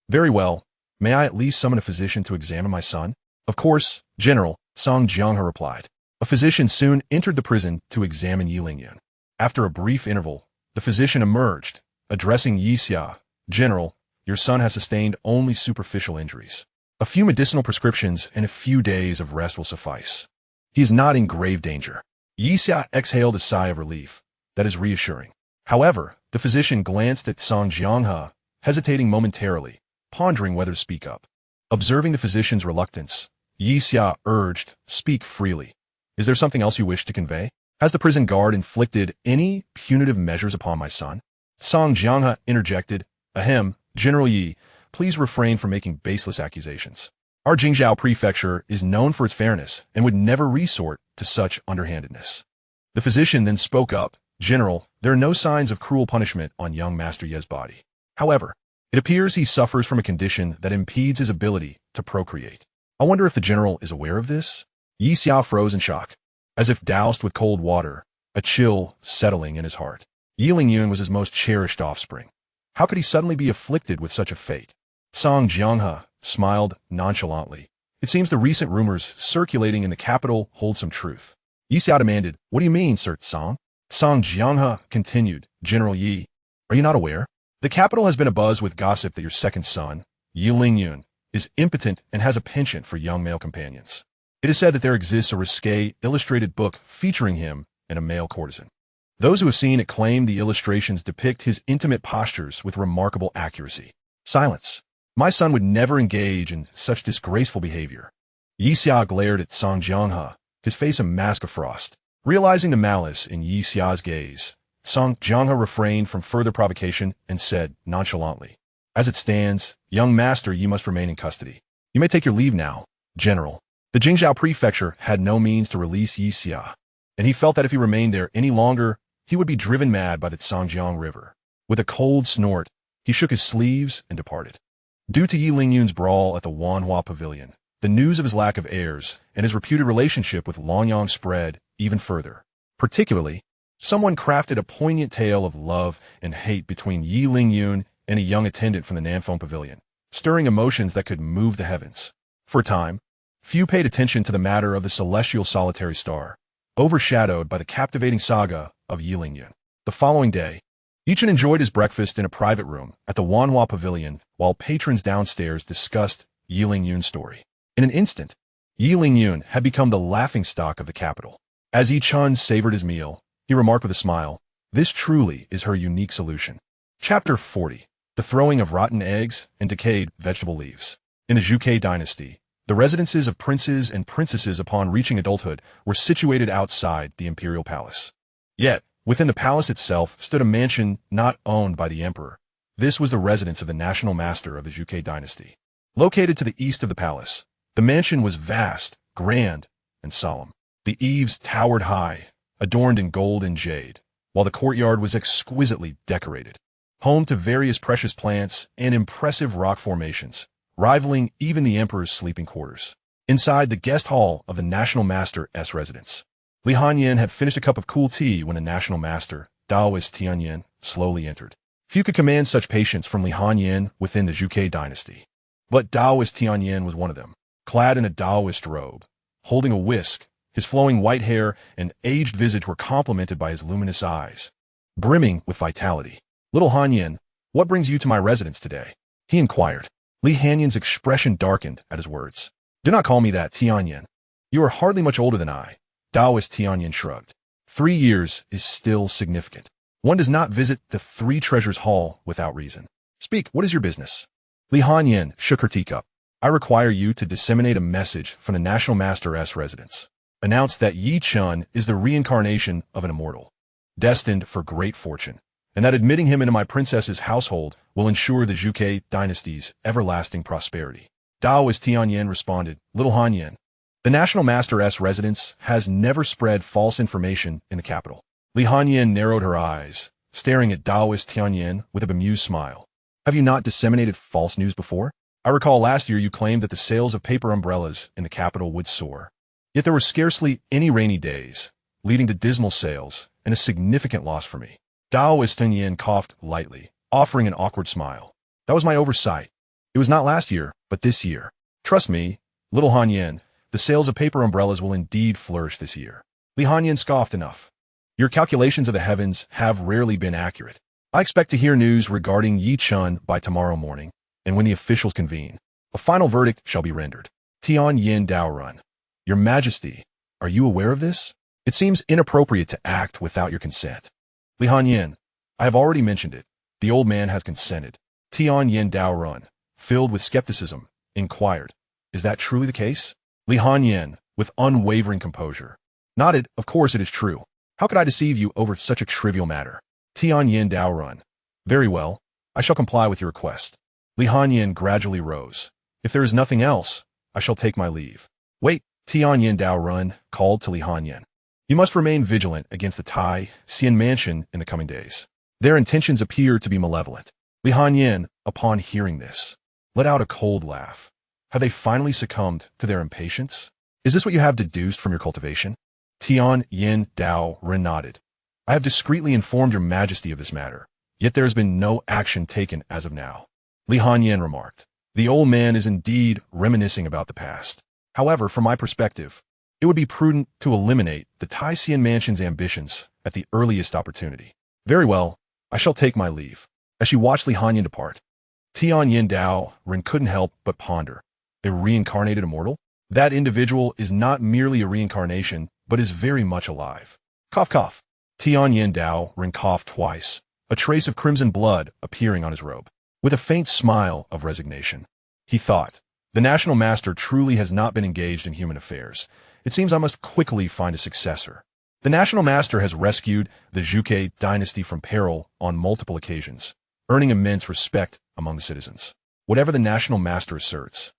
"Very well. May I at least summon a physician to examine my son?" "Of course, General," Sangjianghe replied. A physician soon entered the prison to examine Yi Lingyun. After a brief interval, the physician emerged, addressing Yixia. "General, your son has sustained only superficial injuries. A few medicinal prescriptions and a few days of rest will suffice. He is not in grave danger." Yixia exhaled a sigh of relief. "That is reassuring." However, the physician glanced at Sangjianghe, hesitating momentarily, pondering whether to speak up. Observing the physician's reluctance, Yixia urged, "Speak freely. Is there something else you wish to convey? Has the prison guard inflicted any punitive measures upon my son?" Sangjianghe interjected, "Ahem, General Yi, please refrain from making baseless accusations. Our Jingzhou prefecture is known for its fairness and would never resort to such underhandedness." The physician then spoke up. "General, there are no signs of cruel punishment on young Master Ye's body. However, it appears he suffers from a condition that impedes his ability to procreate. I wonder if the general is aware of this?" Yixia froze in shock. As if doused with cold water, a chill settling in his heart. Yi Lingyun was his most cherished offspring. How could he suddenly be afflicted with such a fate? Sangjianghe smiled nonchalantly. "It seems the recent rumors circulating in the capital hold some truth." Yixia demanded, "What do you mean, Sir Song?" Sangjianghe continued, "General Yi, are you not aware? The capital has been abuzz with gossip that your second son, Yi Lingyun, is impotent and has a penchant for young male companions. It is said that there exists a risque illustrated book featuring him and a male courtesan. Those who have seen it claim the illustrations depict his intimate postures with remarkable accuracy." Silence. "My son would never engage in such disgraceful behavior." Yixia glared at Sangjianghe, his face a mask of frost. Realizing the malice in Yixia's gaze, Sangjianghe refrained from further provocation and said nonchalantly, "As it stands, young master, you must remain in custody. You may take your leave now, General." The Jingzhou prefecture had no means to release Yixia, and he felt that if he remained there any longer, he would be driven mad by the Sangjiang River. With a cold snort, he shook his sleeves and departed. Due to Yi Lingyun's brawl at the Wanhua Pavilion, the news of his lack of heirs and his reputed relationship with Longyang spread even further. Particularly, someone crafted a poignant tale of love and hate between Yi Lingyun and a young attendant from the Nanfeng Pavilion, stirring emotions that could move the heavens. For a time, few paid attention to the matter of the celestial solitary star, overshadowed by the captivating saga of Yi Lingyun. The following day, each enjoyed his breakfast in a private room at the Wanhua Pavilion while patrons downstairs discussed Yi Lingyun's story. In an instant, Yi Lingyun had become the laughingstock of the capital. As Yi Chun savored his meal, he remarked with a smile, "This truly is her unique solution." Chapter 40. The Throwing of Rotten Eggs and Decayed Vegetable Leaves. In the Zhuge dynasty, The residences of princes and princesses upon reaching adulthood were situated outside the imperial palace. Yet, within the palace itself stood a mansion not owned by the emperor. This was the residence of the national master of the Ziyun dynasty. Located to the east of the palace, the mansion was vast, grand, and solemn. The eaves towered high, adorned in gold and jade, while the courtyard was exquisitely decorated. Home to various precious plants and impressive rock formations, rivaling even the emperor's sleeping quarters. Inside the guest hall of the national master's residence, Li Hanyan had finished a cup of cool tea when the national master, Taoist Tianyan, slowly entered. Few could command such patience from Li Hanyan within the Ziyun dynasty. But Taoist Tianyan was one of them, clad in a Taoist robe, holding a whisk. His flowing white hair and aged visage were complemented by his luminous eyes, brimming with vitality. "Little Hanyan, what brings you to my residence today?" he inquired. Li Hanyan's expression darkened at his words. "Do not call me that, Tianyan. You are hardly much older than I." Taoist Tianyan shrugged. 3 years is still significant. One does not visit the Three Treasures Hall without reason. "Speak, what is your business?" Li Hanyan shook her teacup. "I require you to disseminate a message from the national master's residence. Announce that Chen is the reincarnation of an immortal, destined for great fortune, and that admitting him into my princess's household will ensure the Ziyun dynasty's everlasting prosperity." Taoist Tianyan responded, "Little Hanyan, the national master's residence has never spread false information in the capital." Li Hanyan narrowed her eyes, staring at Taoist Tianyan with a bemused smile. "Have you not disseminated false news before? I recall last year you claimed that the sales of paper umbrellas in the capital would soar. Yet there were scarcely any rainy days, leading to dismal sales and a significant loss for me." Taoist Tianyan coughed lightly, offering an awkward smile. "That was my oversight. It was not last year, but this year. Trust me, little Hanyan, the sales of paper umbrellas will indeed flourish this year." Li Hanyan scoffed. "Enough. Your calculations of the heavens have rarely been accurate. I expect to hear news regarding Chen by tomorrow morning, and when the officials convene, a final verdict shall be rendered." Tianyan Daorun. "Your Majesty, are you aware of this? It seems inappropriate to act without your consent." Li Hanyan, "I have already mentioned it. The old man has consented." Tianyan Daorun, filled with skepticism, inquired, "Is that truly the case?" Li Hanyan, with unwavering composure, nodded. "Of course it is true. How could I deceive you over such a trivial matter?" Tianyan Daorun, "Very well. I shall comply with your request." Li Hanyan gradually rose. "If there is nothing else, I shall take my leave." "Wait," Tianyan Daorun called to Li Hanyan. "You must remain vigilant against the Xianxia mansion in the coming days. Their intentions appear to be malevolent." Li Hanyan, upon hearing this, let out a cold laugh. Have they finally succumbed to their impatience? "Is this what you have deduced from your cultivation?" Tianyan Daorun nodded. "I have discreetly informed your Majesty of this matter, yet there has been no action taken as of now." Li Hanyan remarked, "The old man is indeed reminiscing about the past. However, from my perspective, it would be prudent to eliminate the Xianxia mansion's ambitions at the earliest opportunity." "Very well, I shall take my leave." As she watched Li Hanyan depart, Tianyan Daorun couldn't help but ponder. A reincarnated immortal? That individual is not merely a reincarnation, but is very much alive. Cough, cough. Tianyan Daorun coughed twice, a trace of crimson blood appearing on his robe. With a faint smile of resignation, he thought, "The national master truly has not been engaged in human affairs. It seems I must quickly find a successor." The national master has rescued the Ziyun dynasty from peril on multiple occasions, earning immense respect among the citizens. Whatever the national master asserts,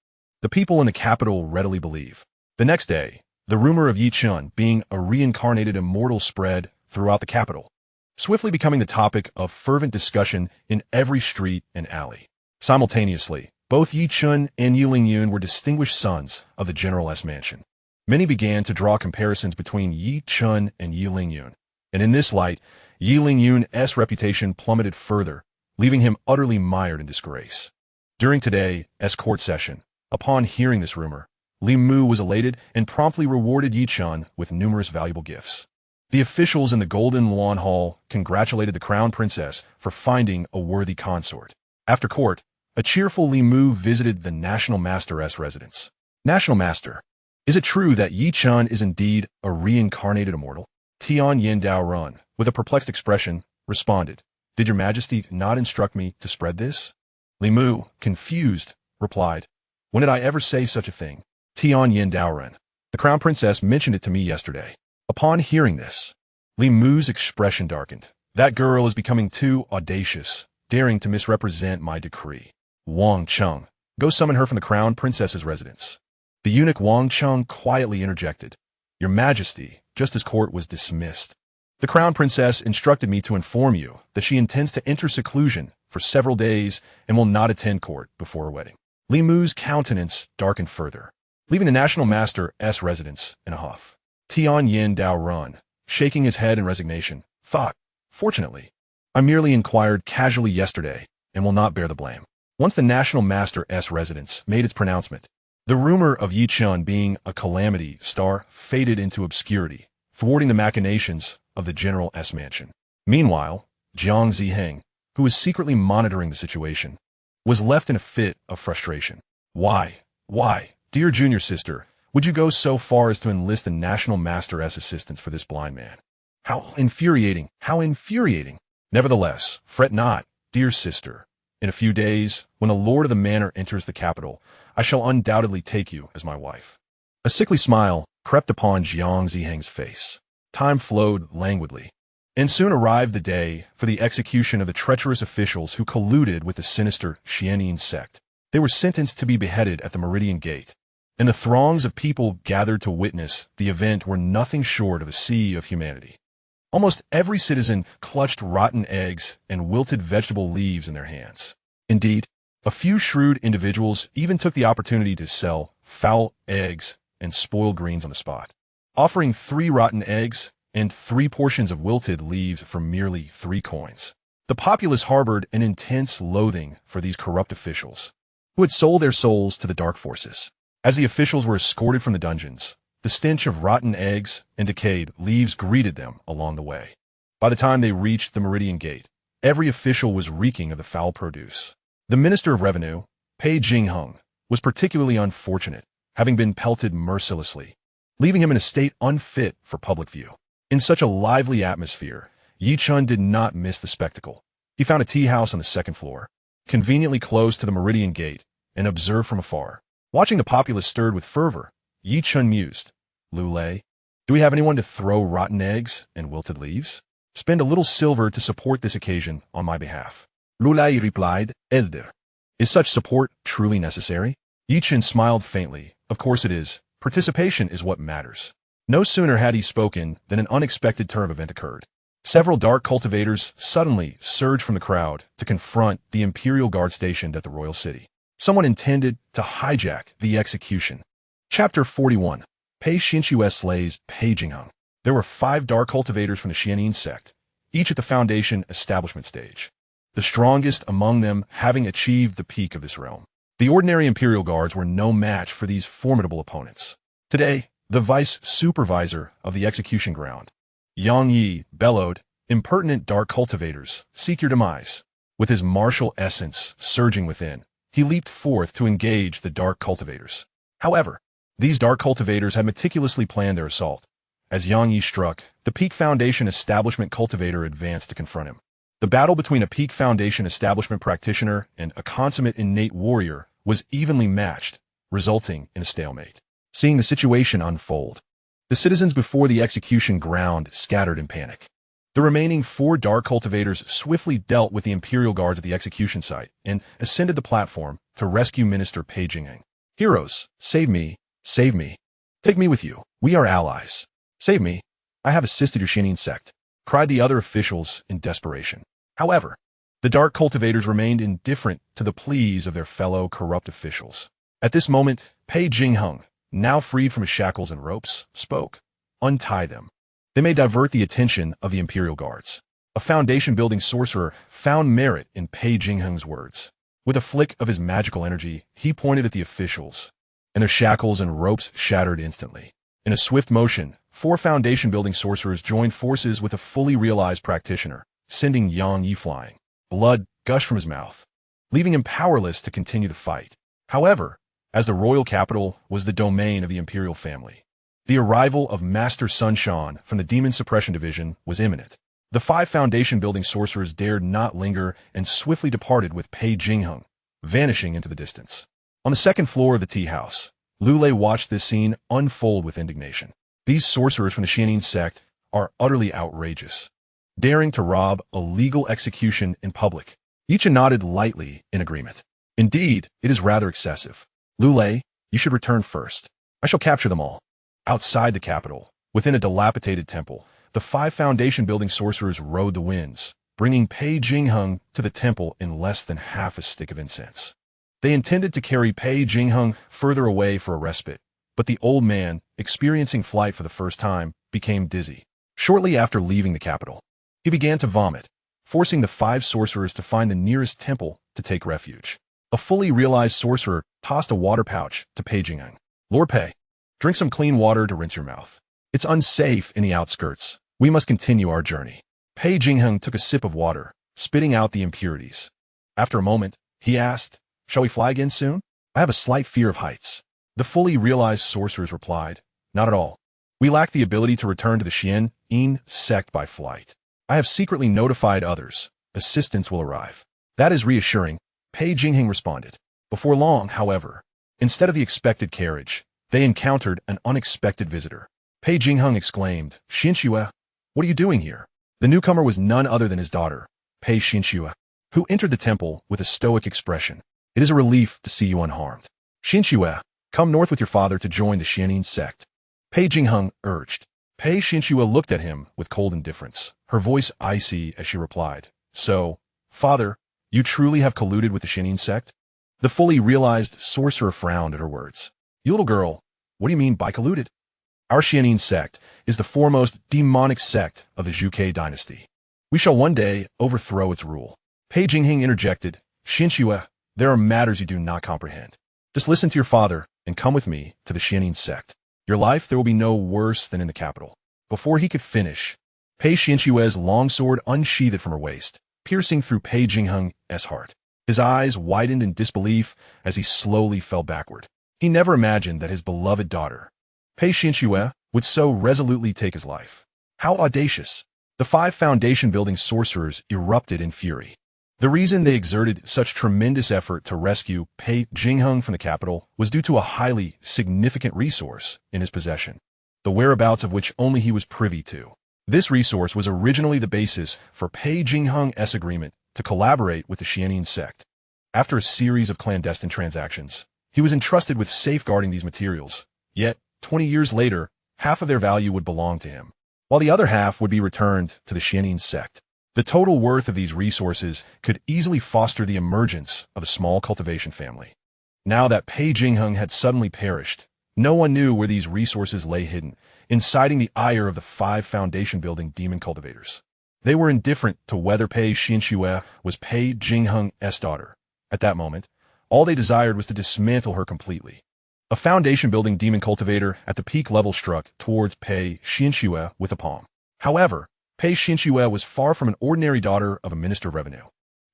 the people in the capital readily believe. The next day, the rumor of Chen being a reincarnated immortal spread throughout the capital, swiftly becoming the topic of fervent discussion in every street and alley. Simultaneously, both Chen and Yulin were distinguished sons of the general's mansion. Many began to draw comparisons between Chen and Yulin, and in this light, Yulin reputation plummeted further, leaving him utterly mired in disgrace. During today's court session, upon hearing this rumor, Li Mu was elated and promptly rewarded Chen with numerous valuable gifts. The officials in the Golden Lawn Hall congratulated the crown princess for finding a worthy consort. After court, a cheerful Li Mu visited the national master's residence. "National master, is it true that Chen is indeed a reincarnated immortal?" Tianyan Daorun, with a perplexed expression, responded, "Did your Majesty not instruct me to spread this?" Li Mu, confused, replied, "When did I ever say such a thing? Tian Yin Daoren. The crown princess mentioned it to me yesterday. Upon hearing this, Li Mu's expression darkened. That girl is becoming too audacious, daring to misrepresent my decree. Wang Cheng, go summon her from the crown princess's residence. The eunuch Wang Cheng quietly interjected. Your Majesty, just as court was dismissed. The crown princess instructed me to inform you that she intends to enter seclusion for several days and will not attend court before her wedding. Li Mu's countenance darkened further, leaving the national master's residence in a huff. Tian Yin Daoren, shaking his head in resignation, thought, fortunately, I merely inquired casually yesterday and will not bear the blame. Once the national master's residence made its pronouncement, the rumor of Yi Chun being a calamity star faded into obscurity, thwarting the machinations of the general's mansion. Meanwhile, Jiang Ziheng, who was secretly monitoring the situation, was left in a fit of frustration. Why, dear junior sister, would you go so far as to enlist the national master's assistance for this blind man? How infuriating, how infuriating. Nevertheless, fret not, dear sister. In a few days, when the lord of the manor enters the capital, I shall undoubtedly take you as my wife. A sickly smile crept upon Jiang Ziheng's face. Time flowed languidly, and soon arrived the day for the execution of the treacherous officials who colluded with the sinister Xianxia sect. They were sentenced to be beheaded at the Meridian Gate, and the throngs of people gathered to witness the event were nothing short of a sea of humanity. Almost every citizen clutched rotten eggs and wilted vegetable leaves in their hands. Indeed, a few shrewd individuals even took the opportunity to sell foul eggs and spoiled greens on the spot, offering 3 rotten eggs and 3 portions of wilted leaves for merely 3 coins. The populace harbored an intense loathing for these corrupt officials, who had sold their souls to the dark forces. As the officials were escorted from the dungeons, the stench of rotten eggs and decayed leaves greeted them along the way. By the time they reached the Meridian Gate, every official was reeking of the foul produce. The Minister of Revenue, Pei Jingheng, was particularly unfortunate, having been pelted mercilessly, leaving him in a state unfit for public view. In such a lively atmosphere, Yi Chun did not miss the spectacle. He found a tea house on the 2nd floor, conveniently close to the Meridian Gate, and observed from afar. Watching the populace stirred with fervor, Yi Chun mused, Lulei, do we have anyone to throw rotten eggs and wilted leaves? Spend a little silver to support this occasion on my behalf. Lulei replied, Elder, is such support truly necessary? Yi Chun smiled faintly. Of course it is. Participation is what matters. No sooner had he spoken than an unexpected turn of event occurred. Several dark cultivators suddenly surged from the crowd to confront the Imperial Guard stationed at the royal city. Someone intended to hijack the execution. Chapter 41. Pei Xianxia slays Pei Jingheng. There were 5 dark cultivators from the Xianxia sect, each at the foundation establishment stage, the strongest among them having achieved the peak of this realm. The ordinary Imperial Guards were no match for these formidable opponents. Today, the vice supervisor of the execution ground, Yang Yi, bellowed, impertinent dark cultivators, seek your demise. With his martial essence surging within, he leaped forth to engage the dark cultivators. However, these dark cultivators had meticulously planned their assault. As Yang Yi struck, the Peak Foundation Establishment cultivator advanced to confront him. The battle between a Peak Foundation Establishment practitioner and a consummate innate warrior was evenly matched, resulting in a stalemate. Seeing the situation unfold, the citizens before the execution ground scattered in panic. The remaining 4 dark cultivators swiftly dealt with the Imperial Guards at the execution site and ascended the platform to rescue Minister Pei Jingheng. Heroes, save me, save me. Take me with you. We are allies. Save me. I have assisted your Xianxia sect, cried the other officials in desperation. However, the dark cultivators remained indifferent to the pleas of their fellow corrupt officials. At this moment, Pei Jingheng, now freed from his shackles and ropes, spoke. Untie them. They may divert the attention of the Imperial Guards. A foundation-building sorcerer found merit in Pei Jingheng's words. With a flick of his magical energy, he pointed at the officials, and their shackles and ropes shattered instantly. In a swift motion, 4 foundation-building sorcerers joined forces with a fully realized practitioner, sending Yang Yi flying. Blood gushed from his mouth, leaving him powerless to continue the fight. However, as the royal capital was the domain of the imperial family, the arrival of Master Sun Shan from the Demon Suppression Division was imminent. The 5 foundation-building sorcerers dared not linger and swiftly departed with Pei Jingheng, vanishing into the distance. On the 2nd floor of the tea house, Lulei watched this scene unfold with indignation. These sorcerers from the Xianxia sect are utterly outrageous, daring to rob a legal execution in public. Yichen nodded lightly in agreement. Indeed, it is rather excessive. Lulei, you should return first. I shall capture them all. Outside the capital, within a dilapidated temple, the 5 foundation-building sorcerers rode the winds, bringing Pei Jingheng to the temple in less than half a stick of incense. They intended to carry Pei Jingheng further away for a respite, but the old man, experiencing flight for the first time, became dizzy. Shortly after leaving the capital, he began to vomit, forcing the 5 sorcerers to find the nearest temple to take refuge. A fully realized sorcerer tossed a water pouch to Pei Jingheng. Lord Pei, drink some clean water to rinse your mouth. It's unsafe in the outskirts. We must continue our journey. Pei Jingheng took a sip of water, spitting out the impurities. After a moment, he asked, shall we fly again soon? I have a slight fear of heights. The fully realized sorcerers replied, not at all. We lack the ability to return to the Xianxia sect by flight. I have secretly notified others. Assistance will arrive. That is reassuring, Pei Jingheng responded. Before long, however, instead of the expected carriage, they encountered an unexpected visitor. Pei Jingheng exclaimed, Xianxia, what are you doing here? The newcomer was none other than his daughter, Pei Xianxia, who entered the temple with a stoic expression. It is a relief to see you unharmed. Xianxia, come north with your father to join the Xianxia sect. Pei Jingheng urged. Pei Xianxia looked at him with cold indifference, her voice icy as she replied, so, father, you truly have colluded with the Xianxia sect? The fully realized sorcerer frowned at her words. You little girl, what do you mean by colluded? Our Xianxia sect is the foremost demonic sect of the Zhuge dynasty. We shall one day overthrow its rule. Pei Jingheng interjected, Xianxia, there are matters you do not comprehend. Just listen to your father and come with me to the Xianxia sect. Your life there will be no worse than in the capital. Before he could finish, Pei Xianxia's longsword unsheathed from her waist, piercing through Pei Jingheng's heart. His eyes widened in disbelief as he slowly fell backward. He never imagined that his beloved daughter, Pei Xianxia, would so resolutely take his life. How audacious! The 5 foundation-building sorcerers erupted in fury. The reason they exerted such tremendous effort to rescue Pei Jingheng from the capital was due to a highly significant resource in his possession, the whereabouts of which only he was privy to. This resource was originally the basis for Pei Jingheng's agreement to collaborate with the Xianxia sect. After a series of clandestine transactions, he was entrusted with safeguarding these materials, yet, 20 years later, half of their value would belong to him, while the other half would be returned to the Xianxia sect. The total worth of these resources could easily foster the emergence of a small cultivation family. Now that Pei Jingheng had suddenly perished, no one knew where these resources lay hidden, inciting the ire of the 5 foundation-building demon cultivators. They were indifferent to whether Pei Xianxia was Pei Jingheng's daughter. At that moment, all they desired was to dismantle her completely. A foundation-building demon cultivator at the peak level struck towards Pei Xianxia with a palm. However, Pei Xianxia was far from an ordinary daughter of a minister of revenue.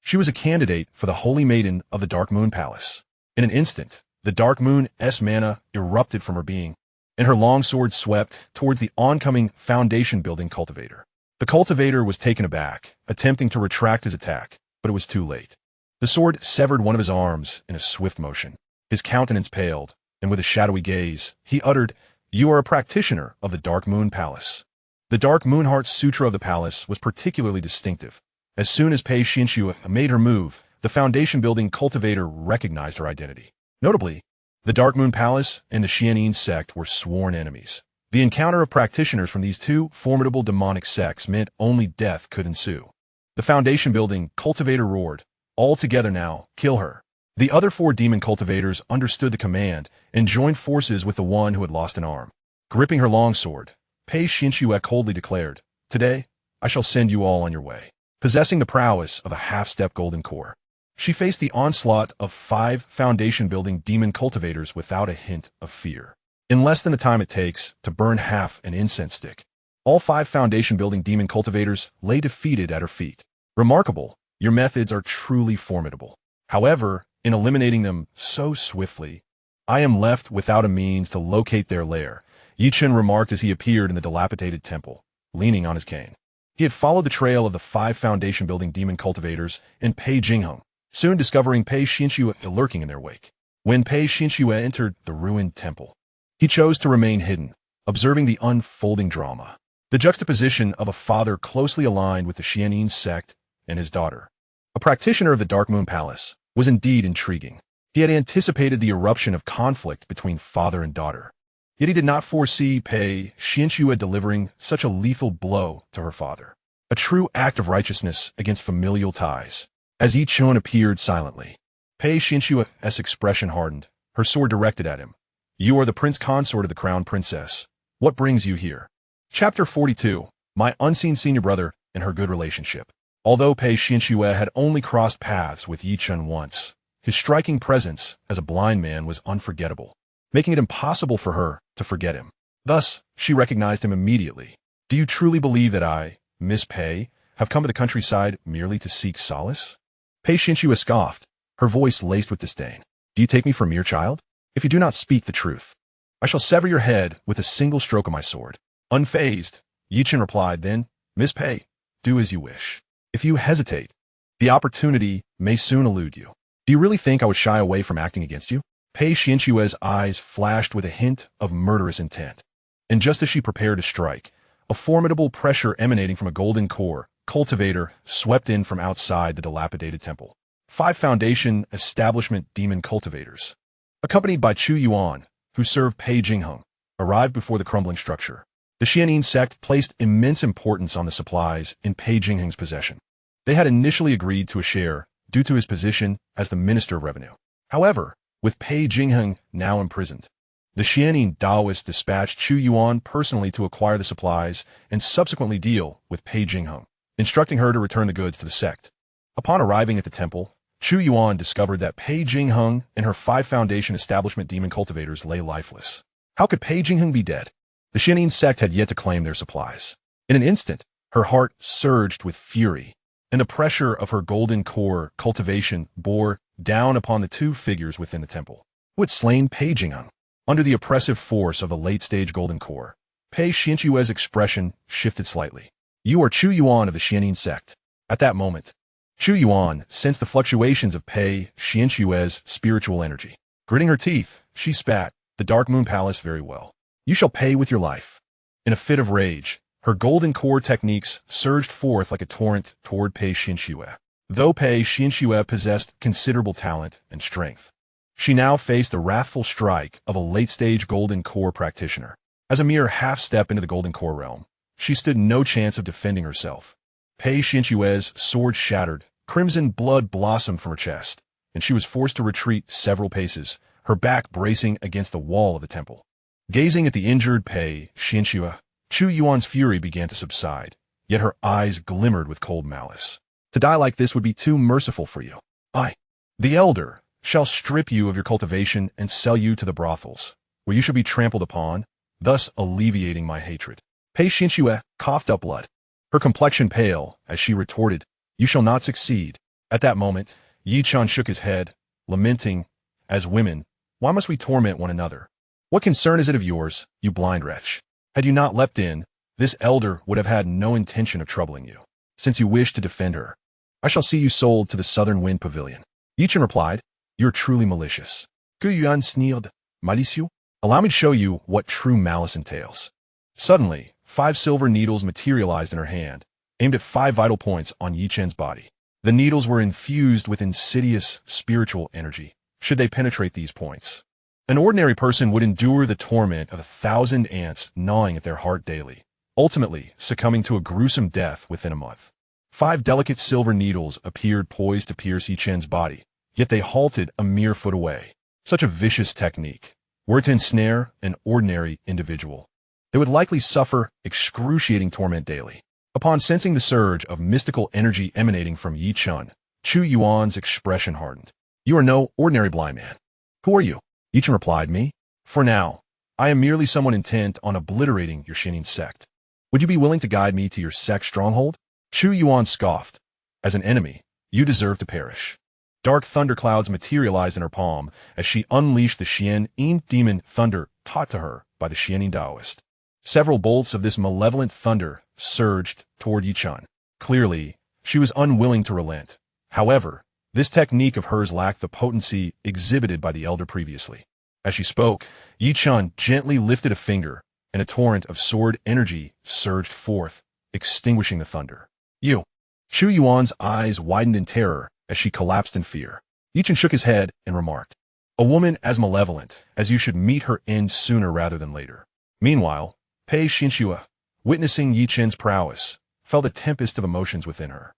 She was a candidate for the Holy Maiden of the Dark Moon Palace. In an instant, the Dark Moon's mana erupted from her being, and her longsword swept towards the oncoming foundation-building cultivator. The cultivator was taken aback, attempting to retract his attack, but it was too late. The sword severed one of his arms in a swift motion. His countenance paled, and with a shadowy gaze, he uttered, "You are a practitioner of the Dark Moon Palace." The Dark Moonheart Sutra of the palace was particularly distinctive. As soon as Pei Xianxia made her move, the foundation-building cultivator recognized her identity. Notably, the Dark Moon Palace and the Xianxia sect were sworn enemies. The encounter of practitioners from these 2 formidable demonic sects meant only death could ensue. The foundation-building cultivator roared, "All together now, kill her." The other 4 demon cultivators understood the command and joined forces with the one who had lost an arm. Gripping her longsword, Pei Xianxia coldly declared, "Today, I shall send you all on your way." Possessing the prowess of a half-step golden core, she faced the onslaught of 5 foundation-building demon cultivators without a hint of fear. In less than the time it takes to burn half an incense stick, all 5 foundation-building demon cultivators lay defeated at her feet. "Remarkable, your methods are truly formidable. However, in eliminating them so swiftly, I am left without a means to locate their lair," Chen remarked as he appeared in the dilapidated temple, leaning on his cane. He had followed the trail of the 5 foundation-building demon cultivators and Pei Jingheng, soon discovering Pei Xianxia lurking in their wake. When Pei Xianxia entered the ruined temple, he chose to remain hidden, observing the unfolding drama. The juxtaposition of a father closely aligned with the Xianxia sect and his daughter, a practitioner of the Dark Moon Palace, was indeed intriguing. He had anticipated the eruption of conflict between father and daughter, yet he did not foresee Pei Xianxia delivering such a lethal blow to her father. A true act of righteousness against familial ties. As Chen appeared silently, Pei Xianxia's expression hardened, her sword directed at him. You are the prince consort of the crown princess. What brings you here? Chapter 42. My unseen senior brother and her good relationship. Although Pei Xianxia had only crossed paths with Chen once, his striking presence as a blind man was unforgettable, making it impossible for her to forget him. Thus, she recognized him immediately. Do you truly believe that I, Miss Pei, have come to the countryside merely to seek solace? Pei Xianxia scoffed, her voice laced with disdain. Do you take me for a mere child? If you do not speak the truth, I shall sever your head with a single stroke of my sword. Unfazed, Chen replied, then, Miss Pei, do as you wish. If you hesitate, the opportunity may soon elude you. Do you really think I would shy away from acting against you? Pei Xianxia's eyes flashed with a hint of murderous intent. And just as she prepared to strike, a formidable pressure emanating from a golden core, cultivator, swept in from outside the dilapidated temple. 5 Foundation Establishment Demon Cultivators, accompanied by Chu Yuan, who served Pei Jingheng, arrived before the crumbling structure. The Xianxia sect placed immense importance on the supplies in Pei Jingheng's possession. They had initially agreed to a share due to his position as the Minister of Revenue. However, with Pei Jingheng now imprisoned, the Xianxia Daoist dispatched Chu Yuan personally to acquire the supplies and subsequently deal with Pei Jingheng, instructing her to return the goods to the sect. Upon arriving at the temple, Chu Yuan discovered that Pei Jingheng and her 5 Foundation Establishment Demon Cultivators lay lifeless. How could Pei Jingheng be dead? The Xianxia sect had yet to claim their supplies. In an instant, her heart surged with fury, and the pressure of her golden core cultivation bore down upon the 2 figures within the temple, who had slain Pei Jingheng. Under the oppressive force of the late-stage golden core, Pei Xianxia's expression shifted slightly. You are Chu Yuan of the Xianxia sect. At that moment, Chu Yuan sensed the fluctuations of Pei Xianxia's spiritual energy. Gritting her teeth, she spat, the Dark Moon Palace very well. You shall pay with your life. In a fit of rage, her golden core techniques surged forth like a torrent toward Pei Xianxia. Though Pei Xianxia possessed considerable talent and strength, she now faced the wrathful strike of a late-stage golden core practitioner. As a mere half-step into the golden core realm, she stood no chance of defending herself. Pei Xianxia's sword shattered, crimson blood blossomed from her chest, and she was forced to retreat several paces, her back bracing against the wall of the temple. Gazing at the injured Pei Xianxia, Chu Yuan's fury began to subside, yet her eyes glimmered with cold malice. To die like this would be too merciful for you. I, the elder, shall strip you of your cultivation and sell you to the brothels, where you shall be trampled upon, thus alleviating my hatred. Pei Xianxia coughed up blood, her complexion pale, as she retorted, You shall not succeed. At that moment, Chen shook his head, lamenting, As women, why must we torment one another? What concern is it of yours, you blind wretch? Had you not leapt in, this elder would have had no intention of troubling you, since you wish to defend her. I shall see you sold to the Southern Wind Pavilion. Chen replied, You are truly malicious. Que yuan sneered, malicieux? Allow me to show you what true malice entails. Suddenly, 5 silver needles materialized in her hand, aimed at 5 vital points on Chen's body. The needles were infused with insidious spiritual energy, should they penetrate these points. An ordinary person would endure the torment of 1,000 ants gnawing at their heart daily, ultimately succumbing to a gruesome death within a month. 5 delicate silver needles appeared poised to pierce Chen's body, yet they halted a mere foot away. Such a vicious technique. Were it to ensnare an ordinary individual, they would likely suffer excruciating torment daily. Upon sensing the surge of mystical energy emanating from Chen, Chu Yuan's expression hardened. You are no ordinary blind man. Who are you? Chen replied, Me? For now, I am merely someone intent on obliterating your Xianxia sect. Would you be willing to guide me to your sect stronghold? Chu Yuan scoffed. As an enemy, you deserve to perish. Dark thunderclouds materialized in her palm as she unleashed the Xianxia demon thunder taught to her by the Xianxia Daoist. Several bolts of this malevolent thunder surged toward Chen. Clearly, she was unwilling to relent. However, This technique of hers lacked the potency exhibited by the elder previously. As she spoke, Yi Chun gently lifted a finger, and a torrent of sword energy surged forth, extinguishing the thunder. You! Shu Yuan's eyes widened in terror as she collapsed in fear. Yi Chun shook his head and remarked, "A woman as malevolent as you should meet her end sooner rather than later." Meanwhile, Pei Xianxia, witnessing Yi Chun's prowess, felt a tempest of emotions within her.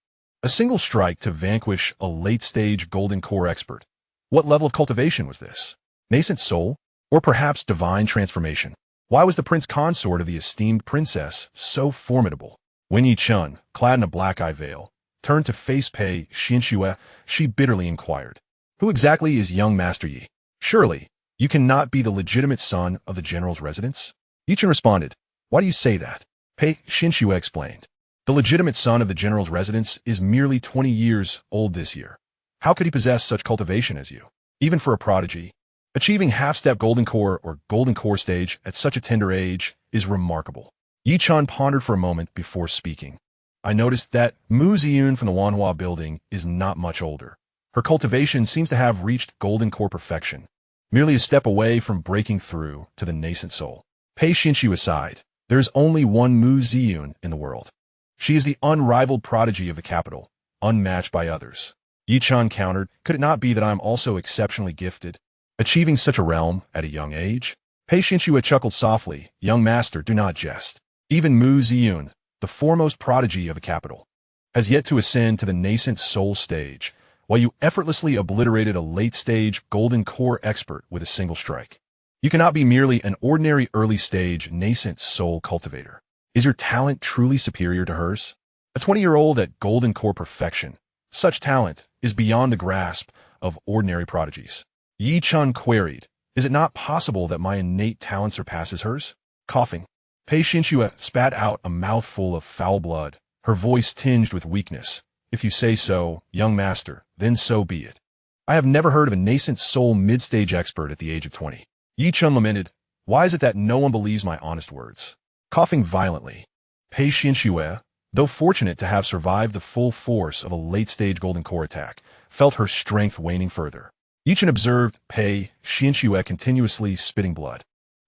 A single strike to vanquish a late-stage golden core expert. What level of cultivation was this? Nascent soul? Or perhaps divine transformation? Why was the prince consort of the esteemed princess so formidable? When Yi Chun, clad in a black-eye veil, turned to face Pei Xianxia, she bitterly inquired, "Who exactly is young Master Yi? Surely, you cannot be the legitimate son of the general's residence?" Yi Chun responded, "Why do you say that?" Pei Xianxia explained, "The legitimate son of the general's residence is merely 20 years old this year. How could he possess such cultivation as you? Even for a prodigy, achieving half-step golden core or golden core stage at such a tender age is remarkable." Yi Chun pondered for a moment before speaking. "I noticed that Mu Ziyun from the Wanhua building is not much older. Her cultivation seems to have reached golden core perfection, merely a step away from breaking through to the nascent soul." Pei Xianxia sighed. "There is only one Mu Ziyun in the world. She is the unrivaled prodigy of the capital, unmatched by others." Yi Chun countered, "Could it not be that I am also exceptionally gifted, achieving such a realm at a young age?" Pei Xianxia chuckled softly, "Young master, do not jest. Even Mu Ziyun, the foremost prodigy of the capital, has yet to ascend to the nascent soul stage, while you effortlessly obliterated a late-stage golden core expert with a single strike. You cannot be merely an ordinary early-stage nascent soul cultivator. Is your talent truly superior to hers? A 20-year-old at golden core perfection. Such talent is beyond the grasp of ordinary prodigies." Yi Chun queried, "Is it not possible that my innate talent surpasses hers?" Coughing, Pei Xianxia spat out a mouthful of foul blood, her voice tinged with weakness. "If you say so, young master, then so be it. I have never heard of a nascent soul mid-stage expert at the age of 20. Yi Chun lamented, "Why is it that no one believes my honest words?" Coughing violently, Pei Xianxia, though fortunate to have survived the full force of a late-stage golden core attack, felt her strength waning further. Yi Chun observed Pei Xianxia continuously spitting blood,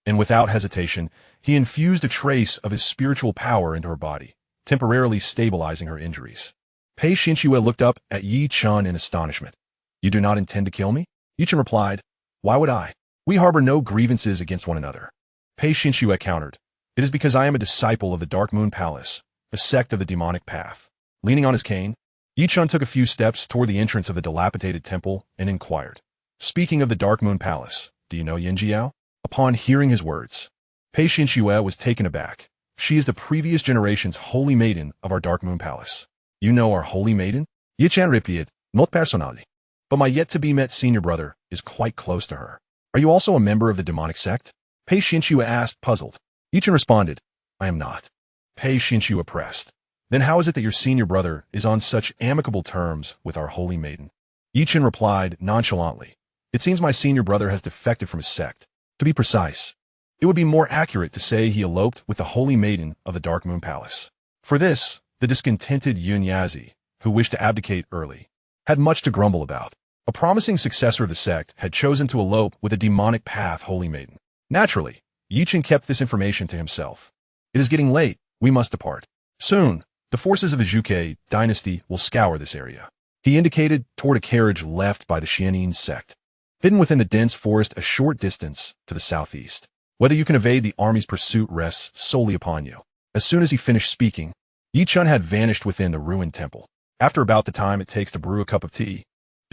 and without hesitation, he infused a trace of his spiritual power into her body, temporarily stabilizing her injuries. Pei Xianxia looked up at Yi Chun in astonishment. "You do not intend to kill me?" Yi Chun replied, "Why would I? We harbor no grievances against one another." Pei Xianxia countered, "It is because I am a disciple of the Dark Moon Palace, a sect of the demonic path." Leaning on his cane, Yi Chun took a few steps toward the entrance of the dilapidated temple and inquired, "Speaking of the Dark Moon Palace, do you know Yanjiao?" Upon hearing his words, Pei Xianxia was taken aback. "She is the previous generation's holy maiden of our Dark Moon Palace." "You know our holy maiden?" Yi Chun repeated, "Not personally, but my yet-to-be-met senior brother is quite close to her." "Are you also a member of the demonic sect?" Pei Xianxia asked, puzzled. Yi Chun responded, "I am not." Pei Xianxia pressed, "Then how is it that your senior brother is on such amicable terms with our holy maiden?" Yi Chun replied nonchalantly, "It seems my senior brother has defected from his sect. To be precise, it would be more accurate to say he eloped with the holy maiden of the Dark Moon Palace." For this, the discontented Xianxia, who wished to abdicate early, had much to grumble about. A promising successor of the sect had chosen to elope with a demonic path holy maiden. Naturally, Yi Chun kept this information to himself. "It is getting late. We must depart. Soon, the forces of the Zhuge dynasty will scour this area." He indicated toward a carriage left by the Xianxia sect, hidden within the dense forest a short distance to the southeast. "Whether you can evade the army's pursuit rests solely upon you." As soon as he finished speaking, Yi Chun had vanished within the ruined temple. After about the time it takes to brew a cup of tea,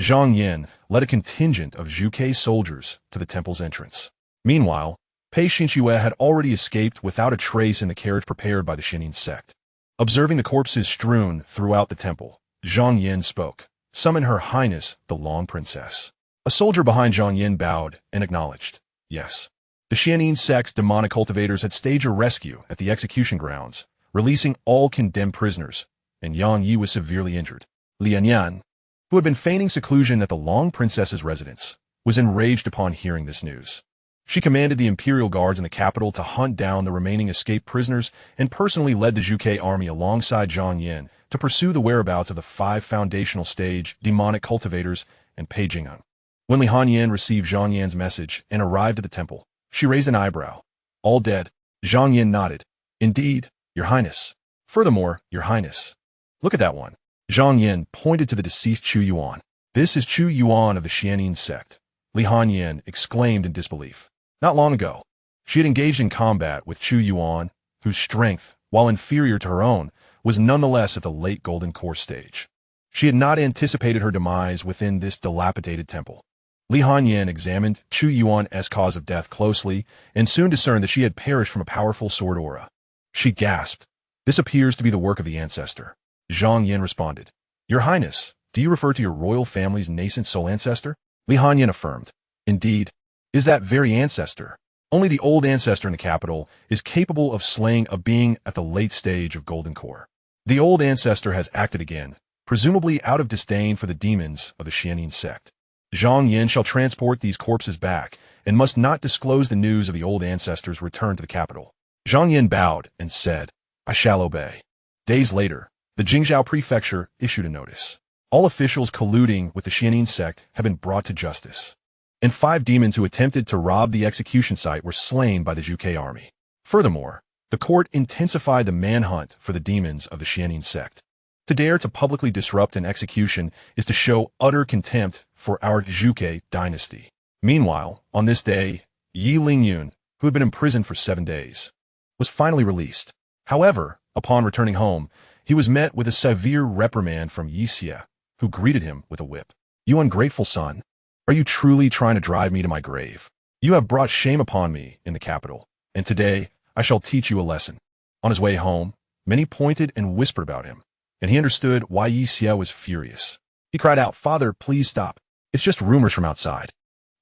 Zhang Yin led a contingent of Zhuge soldiers to the temple's entrance. Meanwhile, Pei Xianxia had already escaped without a trace in the carriage prepared by the Xianxia sect. Observing the corpses strewn throughout the temple, Zhang Yin spoke, "Summon Her Highness, the Long Princess." A soldier behind Zhang Yin bowed and acknowledged, "Yes." The Xianxia sect's demonic cultivators had staged a rescue at the execution grounds, releasing all condemned prisoners, and Yang Yi was severely injured. Lian Yan, who had been feigning seclusion at the Long Princess's residence, was enraged upon hearing this news. She commanded the imperial guards in the capital to hunt down the remaining escaped prisoners and personally led the Zhuge army alongside Zhang Yin to pursue the whereabouts of the 5 foundational stage demonic cultivators and Pei Jing'eng. When Li Hanyan received Zhang Yan's message and arrived at the temple, she raised an eyebrow. All dead. Zhang Yan nodded. Indeed, Your Highness. Furthermore, Your Highness. Look at that one. Zhang Yan pointed to the deceased Chu Yuan. This is Chu Yuan of the Xianxia sect. Li Hanyan exclaimed in disbelief. Not long ago, she had engaged in combat with Chu Yuan, whose strength, while inferior to her own, was nonetheless at the late golden core stage. She had not anticipated her demise within this dilapidated temple. Li Hanyan examined Chu Yuan's cause of death closely and soon discerned that she had perished from a powerful sword aura. She gasped. This appears to be the work of the ancestor. Zhang Yan responded. Your Highness, do you refer to your royal family's nascent soul ancestor? Li Hanyan affirmed. Indeed, is that very ancestor. Only the old ancestor in the capital is capable of slaying a being at the late stage of golden core. The old ancestor has acted again, presumably out of disdain for the demons of the Xianxia sect. Zhang Yan shall transport these corpses back and must not disclose the news of the old ancestor's return to the capital. Zhang Yan bowed and said, I shall obey. Days later, the Jingzhou prefecture issued a notice. All officials colluding with the Xianxia sect have been brought to justice, and 5 demons who attempted to rob the execution site were slain by the Zhuge army. Furthermore, the court intensified the manhunt for the demons of the Xianxia sect. To dare to publicly disrupt an execution is to show utter contempt for our Zhuge dynasty. Meanwhile, on this day, Yi Lingyun, who had been imprisoned for 7 days, was finally released. However, upon returning home, he was met with a severe reprimand from Xianxia, who greeted him with a whip. You ungrateful son, are you truly trying to drive me to my grave? You have brought shame upon me in the capital, and today I shall teach you a lesson. On his way home, many pointed and whispered about him, and he understood why Xianxia was furious. He cried out, Father, please stop. It's just rumors from outside.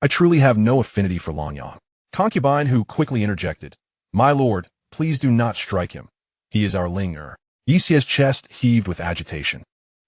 I truly have no affinity for Longyang. Concubine who quickly interjected, My lord, please do not strike him. He is our Ling'er. Xiaxia's chest heaved with agitation.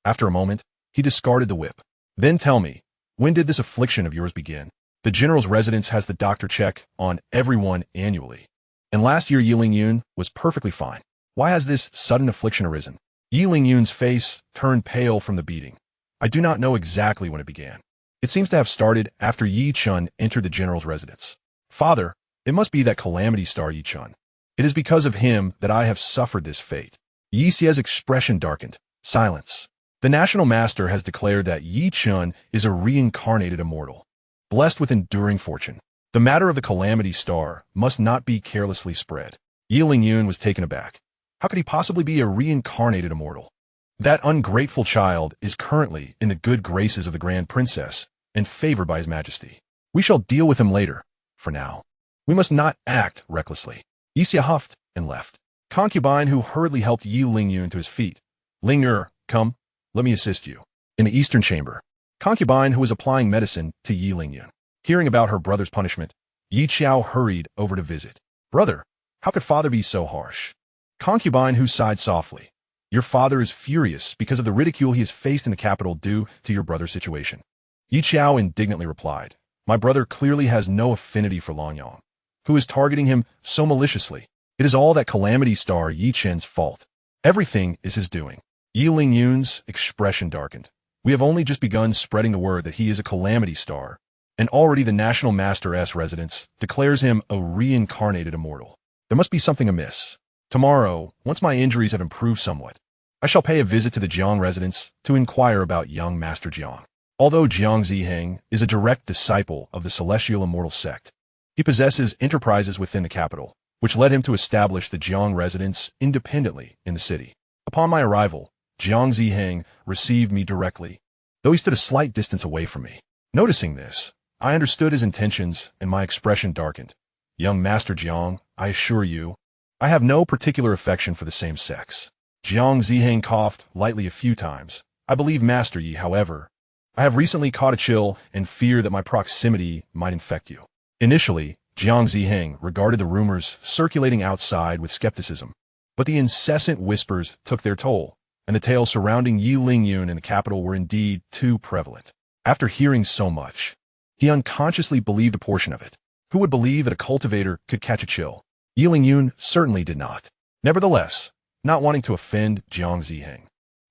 After a moment, he discarded the whip. Then tell me, when did this affliction of yours begin? The general's residence has the doctor check on everyone annually. And last year Yi Lingyun was perfectly fine. Why has this sudden affliction arisen? Yi Lingyun's face turned pale from the beating. I do not know exactly when it began. It seems to have started after Yi Chun entered the general's residence. Father, it must be that calamity star Yi Chun. It is because of him that I have suffered this fate. Xiaxia's expression darkened. Silence. The national master has declared that Yi Chun is a reincarnated immortal, blessed with enduring fortune. The matter of the calamity star must not be carelessly spread. Yi Lingyun was taken aback. How could he possibly be a reincarnated immortal? That ungrateful child is currently in the good graces of the Grand Princess and favored by His Majesty. We shall deal with him later. For now, we must not act recklessly. Xianxia huffed and left. Concubine who hurriedly helped Yi Lingyun to his feet. Ling'er, come, let me assist you. In the eastern chamber, Concubine who was applying medicine to Yi Lingyun. Hearing about her brother's punishment, Yi Qiao hurried over to visit. Brother, how could father be so harsh? Concubine who sighed softly. Your father is furious because of the ridicule he has faced in the capital due to your brother's situation. Yi Qiao indignantly replied, My brother clearly has no affinity for Longyang, who is targeting him so maliciously. It is all that calamity star Yi Chen's fault. Everything is his doing. Yi Lingyun's expression darkened. We have only just begun spreading the word that he is a calamity star, and already the National Master's residence declares him a reincarnated immortal. There must be something amiss. Tomorrow, once my injuries have improved somewhat, I shall pay a visit to the Jiang residence to inquire about young Master Jiang. Although Jiang Ziheng is a direct disciple of the Celestial Immortal sect, he possesses enterprises within the capital, which led him to establish the Jiang residence independently in the city. Upon my arrival, Jiang Ziheng received me directly, though he stood a slight distance away from me. Noticing this, I understood his intentions and my expression darkened. Young Master Jiang, I assure you, I have no particular affection for the same sex. Jiang Ziheng coughed lightly a few times. I believe Master Yi, however, I have recently caught a chill and fear that my proximity might infect you. Initially, Jiang Ziheng regarded the rumors circulating outside with skepticism, but the incessant whispers took their toll, and the tales surrounding Yi Lingyun in the capital were indeed too prevalent. After hearing so much, he unconsciously believed a portion of it. Who would believe that a cultivator could catch a chill? Yi Lingyun certainly did not. Nevertheless, not wanting to offend Jiang Ziheng,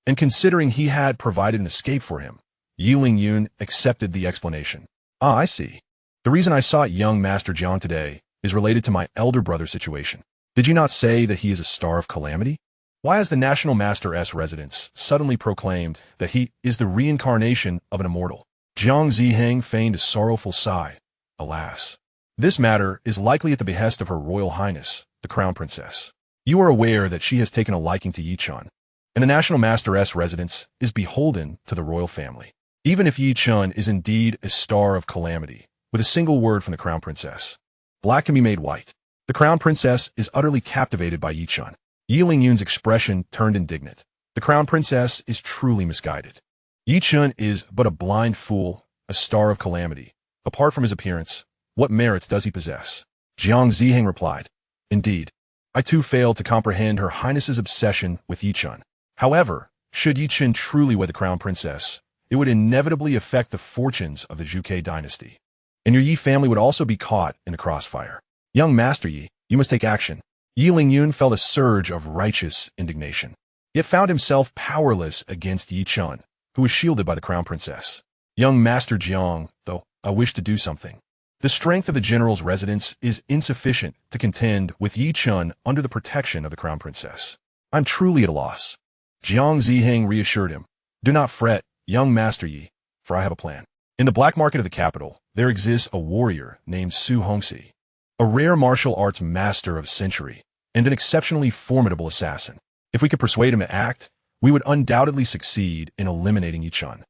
And considering he had provided an escape for him, Yi Lingyun accepted the explanation. Ah, I see. The reason I sought young Master Jiang today is related to my elder brother's situation. Did you not say that he is a star of calamity? Why has the National Master's residence suddenly proclaimed that he is the reincarnation of an immortal? Jiang Ziheng feigned a sorrowful sigh. Alas. This matter is likely at the behest of Her Royal Highness, the Crown Princess. You are aware that she has taken a liking to Yi Chun, and the National Master's residence is beholden to the royal family. Even if Yi Chun is indeed a star of calamity, with a single word from the Crown Princess, black can be made white. The Crown Princess is utterly captivated by Yi Chun. Yi Lingyun's expression turned indignant. The Crown Princess is truly misguided. Yi Chun is but a blind fool, a star of calamity. Apart from his appearance, what merits does he possess? Jiang Ziheng replied. Indeed, I too fail to comprehend Her Highness's obsession with Yi Chun. However, should Yi Chun truly wed the Crown Princess, it would inevitably affect the fortunes of the Zhuge dynasty. And your Yi family would also be caught in the crossfire. Young Master Yi, you must take action. Yi Lingyun felt a surge of righteous indignation, yet found himself powerless against Yi Chun, who was shielded by the Crown Princess. Young Master Jiang, though, I wish to do something. The strength of the general's residence is insufficient to contend with Yi Chun under the protection of the Crown Princess. I'm truly at a loss. Jiang Ziheng reassured him. Do not fret, young Master Yi, for I have a plan. In the black market of the capital, there exists a warrior named Su Hongxi, a rare martial arts master of century, and an exceptionally formidable assassin. If we could persuade him to act, we would undoubtedly succeed in eliminating Yi Chun.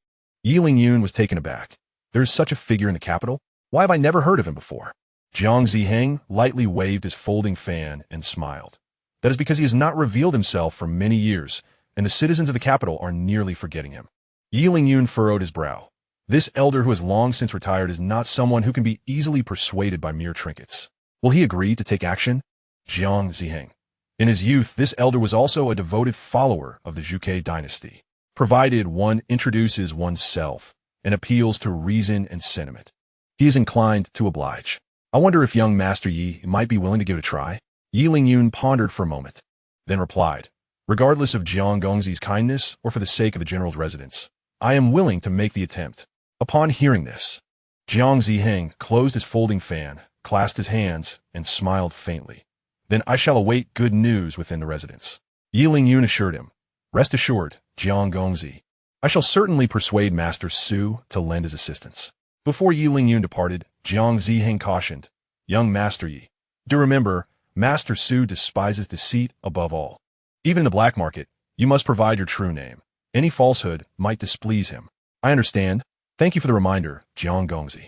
Yi Lingyun was taken aback. There is such a figure in the capital? Why have I never heard of him before? Jiang Ziheng lightly waved his folding fan and smiled. That is because he has not revealed himself for many years, and the citizens of the capital are nearly forgetting him. Yi Lingyun furrowed his brow. This elder who has long since retired is not someone who can be easily persuaded by mere trinkets. Will he agree to take action? Jiang Ziheng. In his youth, this elder was also a devoted follower of the Zhuge dynasty, provided one introduces oneself and appeals to reason and sentiment. He is inclined to oblige. I wonder if young Master Yi might be willing to give it a try? Yi Lingyun pondered for a moment, then replied, regardless of Jiang Gongzi's kindness or for the sake of the general's residence, I am willing to make the attempt. Upon hearing this, Jiang Ziheng closed his folding fan, clasped his hands, and smiled faintly. Then I shall await good news within the residence. Yi Lingyun assured him, rest assured, Jiang Gongzi, I shall certainly persuade Master Su to lend his assistance. Before Yi Lingyun departed, Jiang Ziheng cautioned, young Master Yi, do remember, Master Su despises deceit above all. Even in the black market, you must provide your true name. Any falsehood might displease him. I understand. Thank you for the reminder, Jiang Gongzi.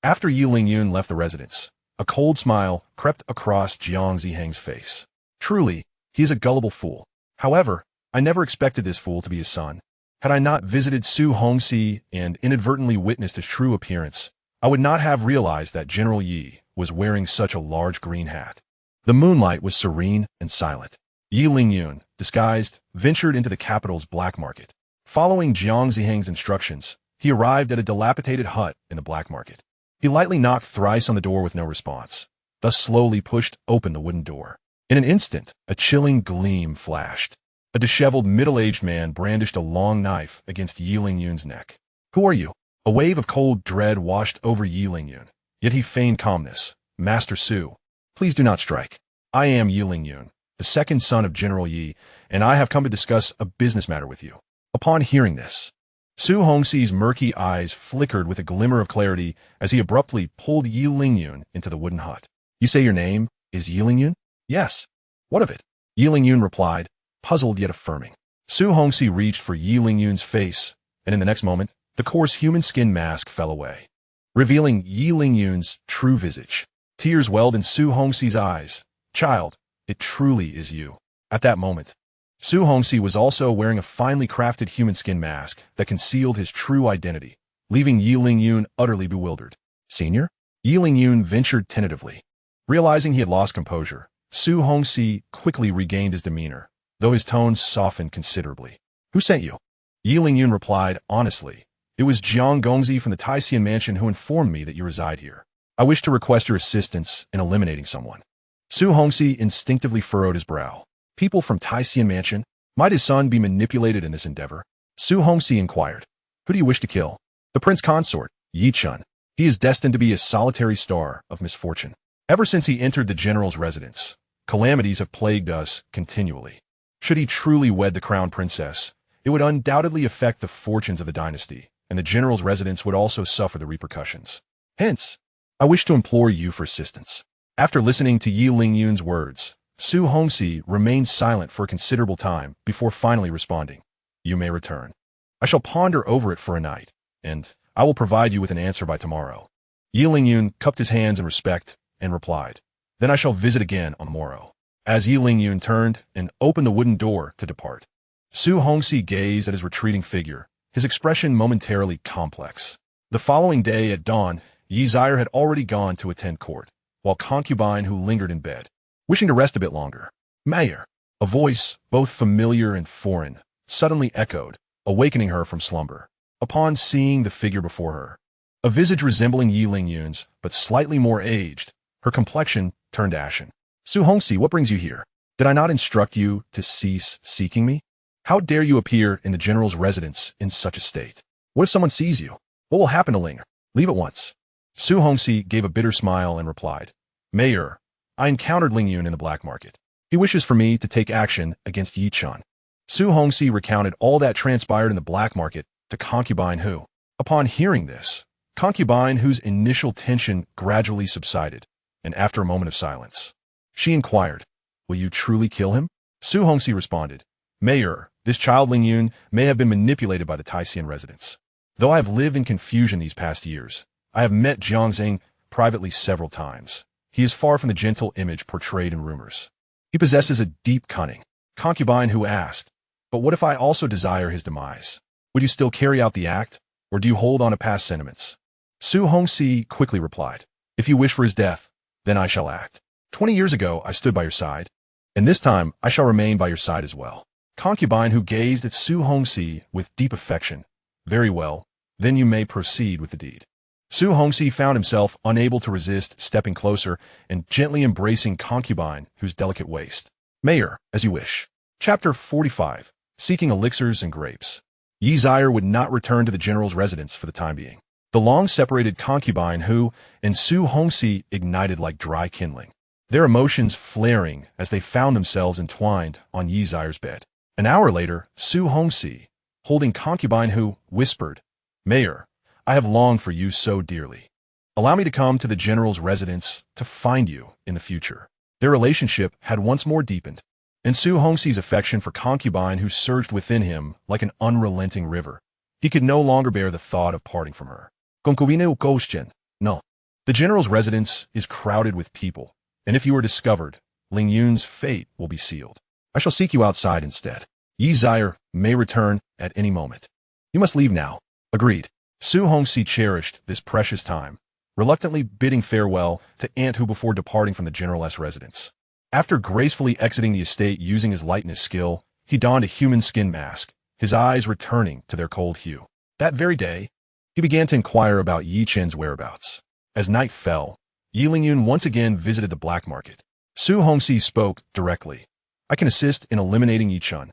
After Yi Lingyun left the residence, a cold smile crept across Jiang Ziheng's face. Truly, he is a gullible fool. However, I never expected this fool to be his son. Had I not visited Su Hongxi and inadvertently witnessed his true appearance, I would not have realized that General Yi was wearing such a large green hat. The moonlight was serene and silent. Yi Lingyun, disguised, ventured into the capital's black market. Following Jiang Ziheng's instructions, he arrived at a dilapidated hut in the black market. He lightly knocked thrice on the door with no response, thus slowly pushed open the wooden door. In an instant, a chilling gleam flashed. A disheveled middle-aged man brandished a long knife against Yi Lingyun's neck. Who are you? A wave of cold dread washed over Yi Lingyun, yet he feigned calmness. Master Su, please do not strike. I am Yi Lingyun, the second son of General Yi, and I have come to discuss a business matter with you. Upon hearing this, Su Hongxi's murky eyes flickered with a glimmer of clarity as he abruptly pulled Yi Lingyun into the wooden hut. You say your name is Yi Lingyun? Yes. What of it? Yi Lingyun replied, puzzled yet affirming. Su Hongxi reached for Yi Lingyun's face, and in the next moment, the coarse human skin mask fell away, revealing Yi Lingyun's true visage. Tears welled in Su Hongxi's eyes. Child, it truly is you. At that moment, Su Hongxi was also wearing a finely crafted human skin mask that concealed his true identity, leaving Yi Lingyun utterly bewildered. Senior? Yi Lingyun ventured tentatively. Realizing he had lost composure, Su Hongxi quickly regained his demeanor, though his tones softened considerably. Who sent you? Yi Lingyun replied honestly, it was Jiang Gongzi from the Taisian mansion who informed me that you reside here. I wish to request your assistance in eliminating someone. Su Hongxi instinctively furrowed his brow. People from Taisian mansion? Might his son be manipulated in this endeavor? Su Hongxi inquired. Who do you wish to kill? The prince consort, Yi Chun. He is destined to be a solitary star of misfortune. Ever since he entered the general's residence, calamities have plagued us continually. Should he truly wed the crown princess, it would undoubtedly affect the fortunes of the dynasty, and the general's residence would also suffer the repercussions. Hence, I wish to implore you for assistance. After listening to Yi Lingyun's words, Su Hongxi remained silent for a considerable time before finally responding. You may return. I shall ponder over it for a night, and I will provide you with an answer by tomorrow. Yi Lingyun cupped his hands in respect and replied, Then I shall visit again on the morrow. As Yi Lingyun turned and opened the wooden door to depart, Su Hongxi gazed at his retreating figure, his expression momentarily complex. The following day at dawn, Yi Ziyun had already gone to attend court, while concubine who lingered in bed, wishing to rest a bit longer. Mayor, a voice, both familiar and foreign, suddenly echoed, awakening her from slumber. Upon seeing the figure before her, a visage resembling Yi Lingyun's, but slightly more aged, her complexion turned ashen. Su Hongxi, what brings you here? Did I not instruct you to cease seeking me? How dare you appear in the general's residence in such a state? What if someone sees you? What will happen to Ling? Leave at once. Su Hongxi gave a bitter smile and replied, Mayor, I encountered Lingyun in the black market. He wishes for me to take action against Yi Chun. Su Hongxi recounted all that transpired in the black market to concubine who. Upon hearing this, concubine whose initial tension gradually subsided, and after a moment of silence, she inquired, Will you truly kill him? Su Hongxi responded, Mayor, this child Lingyun may have been manipulated by the Taishan residents. Though I have lived in confusion these past years, I have met Xianxia privately several times. He is far from the gentle image portrayed in rumors. He possesses a deep cunning. Concubine who asked, But what if I also desire his demise? Would you still carry out the act, or do you hold on to past sentiments? Su Hongxi quickly replied, If you wish for his death, then I shall act. 20 years ago I stood by your side, and this time I shall remain by your side as well. Concubine who gazed at Su Hongxi with deep affection. Very well, then you may proceed with the deed. Su Hongxi found himself unable to resist stepping closer and gently embracing concubine whose delicate waist. Mayor, as you wish. Chapter 45. Seeking elixirs and grapes. Yi Ziyun would not return to the general's residence for the time being. The long-separated concubine who and Su Hongxi ignited like dry kindling, their emotions flaring as they found themselves entwined on Yi Ziyun's bed. An hour later, Su Hongxi, holding concubine who, whispered, Mayor, I have longed for you so dearly. Allow me to come to the general's residence to find you in the future. Their relationship had once more deepened, and Su Hongxi's affection for concubine who surged within him like an unrelenting river. He could no longer bear the thought of parting from her. Concubine Chen. No. The general's residence is crowded with people, and if you are discovered, Lingyun's fate will be sealed. I shall seek you outside instead. Yi Ziyun may return at any moment. You must leave now. Agreed. Su Hongxi cherished this precious time, reluctantly bidding farewell to Aunt Hu before departing from the general's residence. After gracefully exiting the estate using his lightness skill, he donned a human skin mask, his eyes returning to their cold hue. That very day, he began to inquire about Yi Chen's whereabouts. As night fell, Yi Lingyun once again visited the black market. Su Hongxi spoke directly. I can assist in eliminating Yi Chun,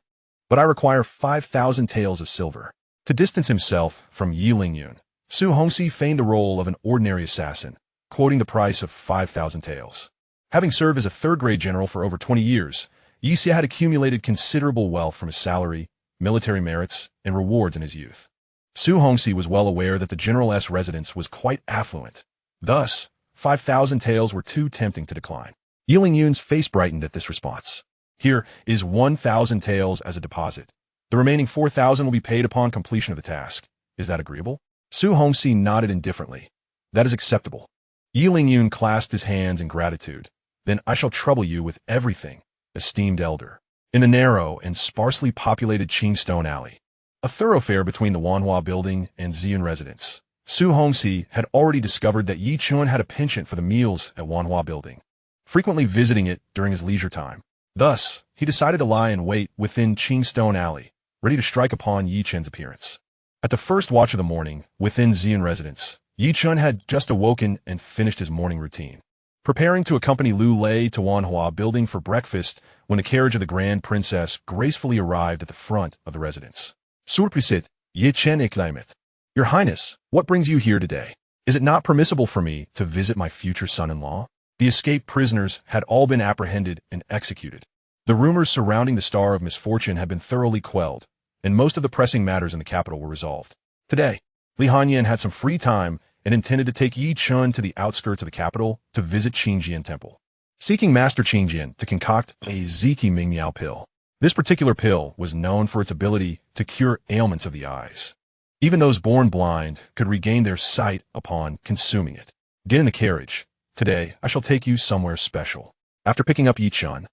but I require 5,000 taels of silver. To distance himself from Yi Lingyun, Su Hongxi feigned the role of an ordinary assassin, quoting the price of 5,000 taels. Having served as a third-grade general for over 20 years, Xianxia had accumulated considerable wealth from his salary, military merits, and rewards in his youth. Su Hongxi was well aware that the general's residence was quite affluent. Thus, 5,000 taels were too tempting to decline. Yi Lingyun's face brightened at this response. Here is 1,000 taels as a deposit. The remaining 4,000 will be paid upon completion of the task. Is that agreeable? Su Hongxi nodded indifferently. That is acceptable. Yi Lingyun clasped his hands in gratitude. Then I shall trouble you with everything, esteemed elder. In the narrow and sparsely populated Qingstone Alley, a thoroughfare between the Wanhua building and Ziyun residence, Su Hongxi had already discovered that Yi Chun had a penchant for the meals at Wanhua building, frequently visiting it during his leisure time. Thus, he decided to lie in wait within Qingstone Alley, ready to strike upon Yi Chen's appearance. At the first watch of the morning, within Ziyun residence, Yi Chun had just awoken and finished his morning routine. preparing to accompany Lu Lei to Wanhua building for breakfast when the carriage of the Grand Princess gracefully arrived at the front of the residence. Surprisit, Ye Chen Iklimet. Your Highness, what brings you here today? Is it not permissible for me to visit my future son-in-law? The escaped prisoners had all been apprehended and executed. The rumors surrounding the star of misfortune had been thoroughly quelled, and most of the pressing matters in the capital were resolved. Today, Li Hanyan had some free time and intended to take Yi Chun to the outskirts of the capital to visit Qingjian Temple, seeking Master Qingjian to concoct a Ziki Mingmiao pill. This particular pill was known for its ability to cure ailments of the eyes. Even those born blind could regain their sight upon consuming it. Get in the carriage. Today, I shall take you somewhere special. After picking up Yi Chun,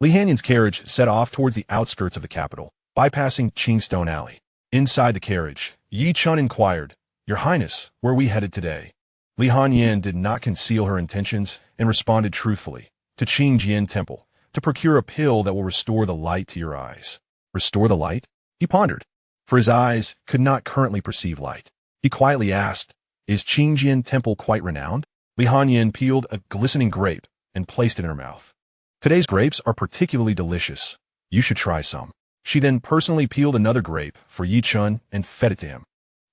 Li Hanyan's carriage set off towards the outskirts of the capital, bypassing Qingstone Alley. Inside the carriage, Yi Chun inquired, Your Highness, where are we headed today? Li Hanyan did not conceal her intentions and responded truthfully, to Qingjian Temple, to procure a pill that will restore the light to your eyes. Restore the light? He pondered, for his eyes could not currently perceive light. He quietly asked, Is Qingjian Temple quite renowned? Li Hanyan peeled a glistening grape and placed it in her mouth. Today's grapes are particularly delicious. You should try some. She then personally peeled another grape for Yi Chun and fed it to him.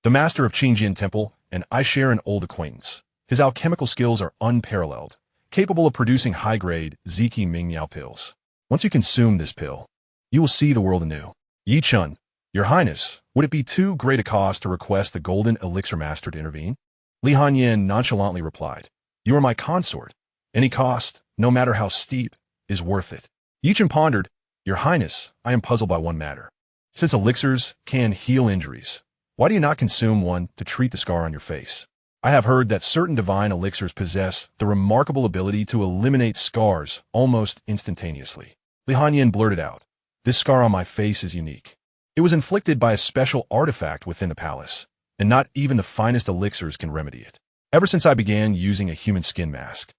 The master of Qingjian Temple and I share an old acquaintance. His alchemical skills are unparalleled, capable of producing high-grade Ziki Mingmiao pills. Once you consume this pill, you will see the world anew. Yi Chun, Your Highness, would it be too great a cost to request the Golden Elixir Master to intervene? Li Hanyan nonchalantly replied, You are my consort. Any cost, no matter how steep, is worth it. Yi Chun pondered, Your Highness, I am puzzled by one matter. Since elixirs can heal injuries, why do you not consume one to treat the scar on your face? I have heard that certain divine elixirs possess the remarkable ability to eliminate scars almost instantaneously. Li Hanyan blurted out, This scar on my face is unique. It was inflicted by a special artifact within the palace, and not even the finest elixirs can remedy it. Ever since I began using a human skin mask,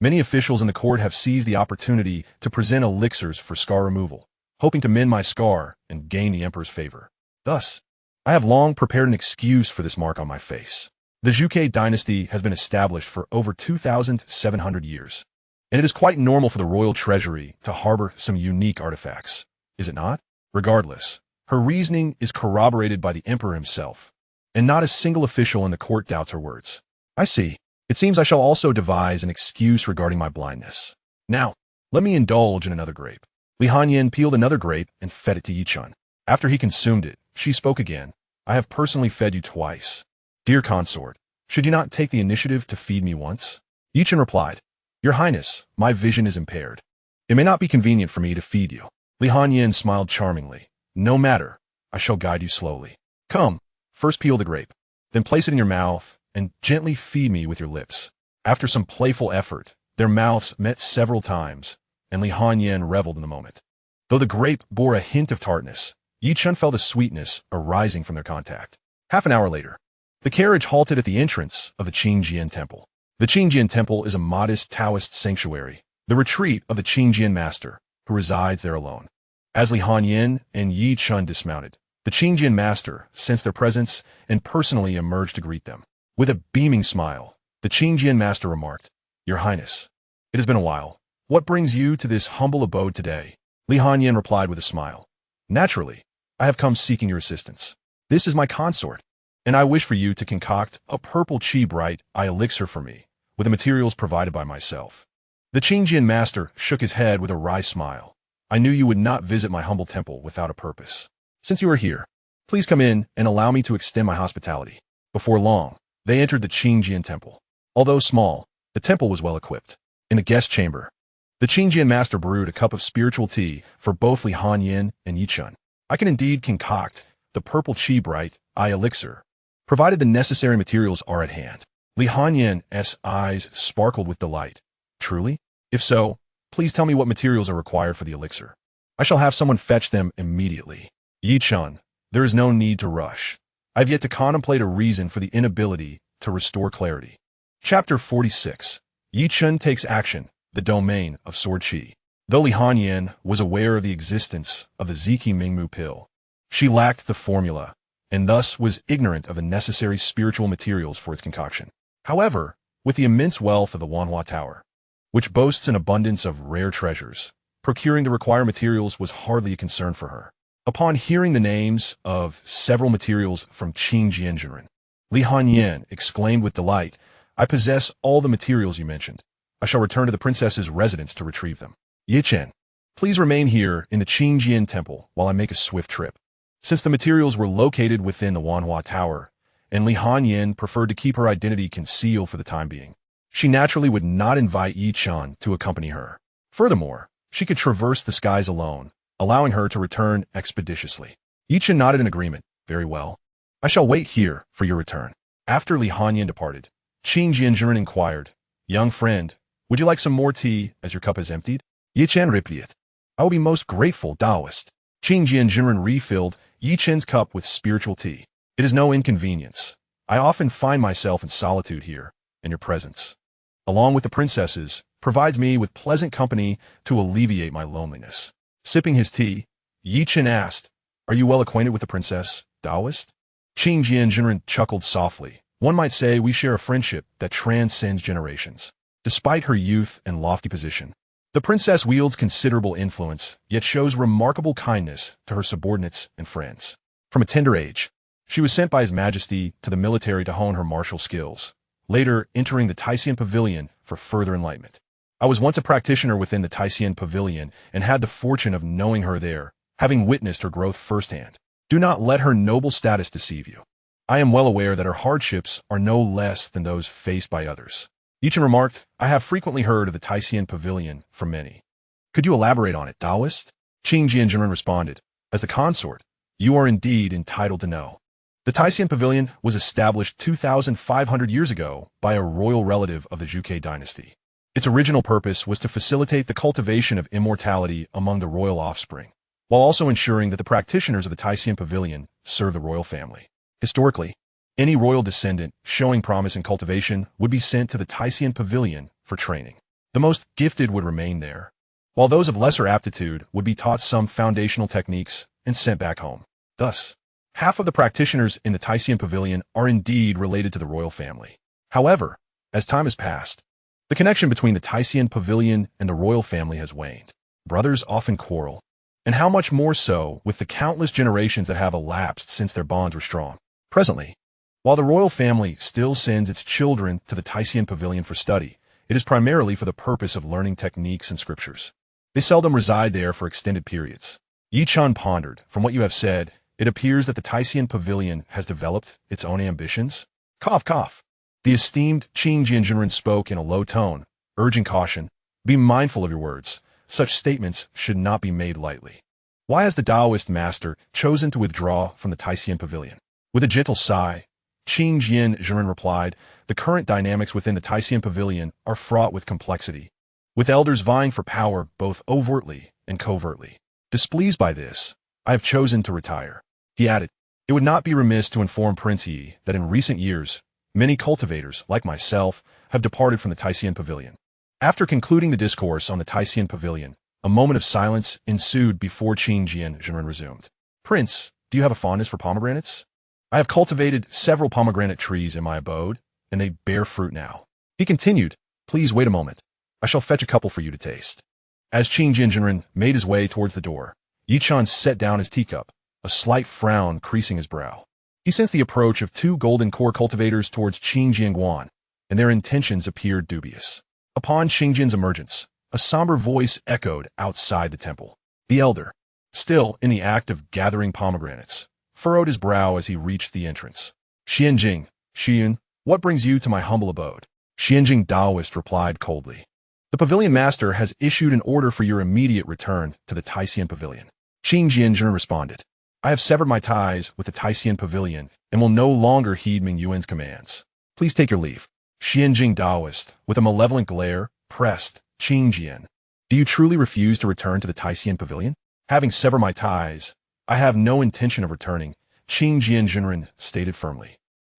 many officials in the court have seized the opportunity to present elixirs for scar removal, hoping to mend my scar and gain the emperor's favor. Thus, I have long prepared an excuse for this mark on my face. The Zhuge dynasty has been established for over 2,700 years, and it is quite normal for the royal treasury to harbor some unique artifacts, is it not? Regardless, her reasoning is corroborated by the emperor himself, and not a single official in the court doubts her words. I see. It seems I shall also devise an excuse regarding my blindness. Now, let me indulge in another grape. Li Hanyan peeled another grape and fed it to Yi Chun. After he consumed it, she spoke again. I have personally fed you twice. Dear consort, should you not take the initiative to feed me once? Yi Chun replied, Your Highness, my vision is impaired. It may not be convenient for me to feed you. Li Hanyan smiled charmingly. No matter, I shall guide you slowly. Come, first peel the grape, then place it in your mouth, and gently feed me with your lips. After some playful effort, their mouths met several times, and Li Hanyan reveled in the moment. Though the grape bore a hint of tartness, Yi Chun felt a sweetness arising from their contact. Half an hour later, the carriage halted at the entrance of the Qingjian Temple. The Qingjian Temple is a modest Taoist sanctuary, the retreat of the Qingjian master, who resides there alone. As Li Hanyan and Yi Chun dismounted, the Qingjian master sensed their presence and personally emerged to greet them. With a beaming smile, the Qingjian master remarked, Your Highness, it has been a while. What brings you to this humble abode today? Li Hanyan replied with a smile. Naturally, I have come seeking your assistance. This is my consort, and I wish for you to concoct a purple chi bright eye elixir for me, with the materials provided by myself. The Qingjian master shook his head with a wry smile. I knew you would not visit my humble temple without a purpose. Since you are here, please come in and allow me to extend my hospitality. Before long, they entered the Qingjian Temple. Although small, the temple was well equipped. In the guest chamber, the Qingjian master brewed a cup of spiritual tea for both Li Hanyan and Yi Chun. I can indeed concoct the purple chi bright eye elixir, provided the necessary materials are at hand. Li Hanyan's eyes sparkled with delight. Truly? If so, please tell me what materials are required for the elixir. I shall have someone fetch them immediately. Yi Chun, there is no need to rush. I have yet to contemplate a reason for the inability to restore clarity. Chapter 46. Yi Chun takes action, the domain of sword chi. Though Li Hanyan was aware of the existence of the Ziki Mingmu pill, she lacked the formula, and thus was ignorant of the necessary spiritual materials for its concoction. However, with the immense wealth of the Wanhua Tower, which boasts an abundance of rare treasures. Procuring the required materials was hardly a concern for her. Upon hearing the names of several materials from Qingjian, Li Hanyan exclaimed with delight, "I possess all the materials you mentioned. I shall return to the princess's residence to retrieve them. Chen, please remain here in the Qingjian temple while I make a swift trip." Since the materials were located within the Wanhua Tower, and Li Hanyan preferred to keep her identity concealed for the time being, she naturally would not invite Chen to accompany her. Furthermore, she could traverse the skies alone, allowing her to return expeditiously. Chen nodded in agreement. "Very well. I shall wait here for your return." After Li Hanyan departed, Qingjian inquired, "Young friend, would you like some more tea as your cup is emptied?" Chen replied, "I will be most grateful, Taoist." Qingjian refilled Chen's cup with spiritual tea. "It is no inconvenience. I often find myself in solitude here, and your presence, along with the princesses, provides me with pleasant company to alleviate my loneliness." Sipping his tea, Chen asked, "Are you well acquainted with the princess, Taoist?" Qingjian chuckled softly. "One might say we share a friendship that transcends generations. Despite her youth and lofty position, the princess wields considerable influence, yet shows remarkable kindness to her subordinates and friends. From a tender age, she was sent by His Majesty to the military to hone her martial skills, later entering the Taishan Pavilion for further enlightenment. I was once a practitioner within the Taishan Pavilion and had the fortune of knowing her there, having witnessed her growth firsthand. Do not let her noble status deceive you. I am well aware that her hardships are no less than those faced by others." Chen remarked, "I have frequently heard of the Taishan Pavilion from many. Could you elaborate on it, Taoist?" Qingjian responded, "As the consort, you are indeed entitled to know. The Taishan Pavilion was established 2,500 years ago by a royal relative of the Zhuge dynasty. Its original purpose was to facilitate the cultivation of immortality among the royal offspring, while also ensuring that the practitioners of the Taishan Pavilion serve the royal family. Historically, any royal descendant showing promise in cultivation would be sent to the Taishan Pavilion for training. The most gifted would remain there, while those of lesser aptitude would be taught some foundational techniques and sent back home. Thus, half of the practitioners in the Taishan Pavilion are indeed related to the royal family. However, as time has passed, the connection between the Taishan Pavilion and the royal family has waned. Brothers often quarrel, and how much more so with the countless generations that have elapsed since their bonds were strong. Presently, while the royal family still sends its children to the Taishan Pavilion for study, it is primarily for the purpose of learning techniques and scriptures. They seldom reside there for extended periods. Chen pondered, "From what you have said, it appears that the Taishan Pavilion has developed its own ambitions?" Cough, cough. The esteemed Qingjian spoke in a low tone, urging caution. "Be mindful of your words. Such statements should not be made lightly." "Why has the Taoist master chosen to withdraw from the Taishan Pavilion?" With a gentle sigh, Qingjian replied, "The current dynamics within the Taishan Pavilion are fraught with complexity, with elders vying for power both overtly and covertly. Displeased by this, I have chosen to retire." He added, "It would not be remiss to inform Prince Yi that in recent years, many cultivators, like myself, have departed from the Taishan Pavilion." After concluding the discourse on the Taishan Pavilion, a moment of silence ensued before Qingjian resumed. "Prince, do you have a fondness for pomegranates? I have cultivated several pomegranate trees in my abode, and they bear fruit now." He continued, "Please wait a moment. I shall fetch a couple for you to taste." As Qingjian made his way towards the door, Chen set down his teacup, a slight frown creasing his brow. He sensed the approach of two golden core cultivators towards Qingjian, and their intentions appeared dubious. Upon Qingjian's emergence, a somber voice echoed outside the temple. The elder, still in the act of gathering pomegranates, furrowed his brow as he reached the entrance. Xiyun, what brings you to my humble abode?" Xianxia Taoist replied coldly. "The pavilion master has issued an order for your immediate return to the Taishan Pavilion." Qingjian responded, "I have severed my ties with the Taishan Pavilion and will no longer heed Ming Yuan's commands. Please take your leave." Xianxia Taoist, with a malevolent glare, pressed Qingjian, "Do you truly refuse to return to the Taishan Pavilion?" "Having severed my ties, I have no intention of returning," Qingjian stated firmly.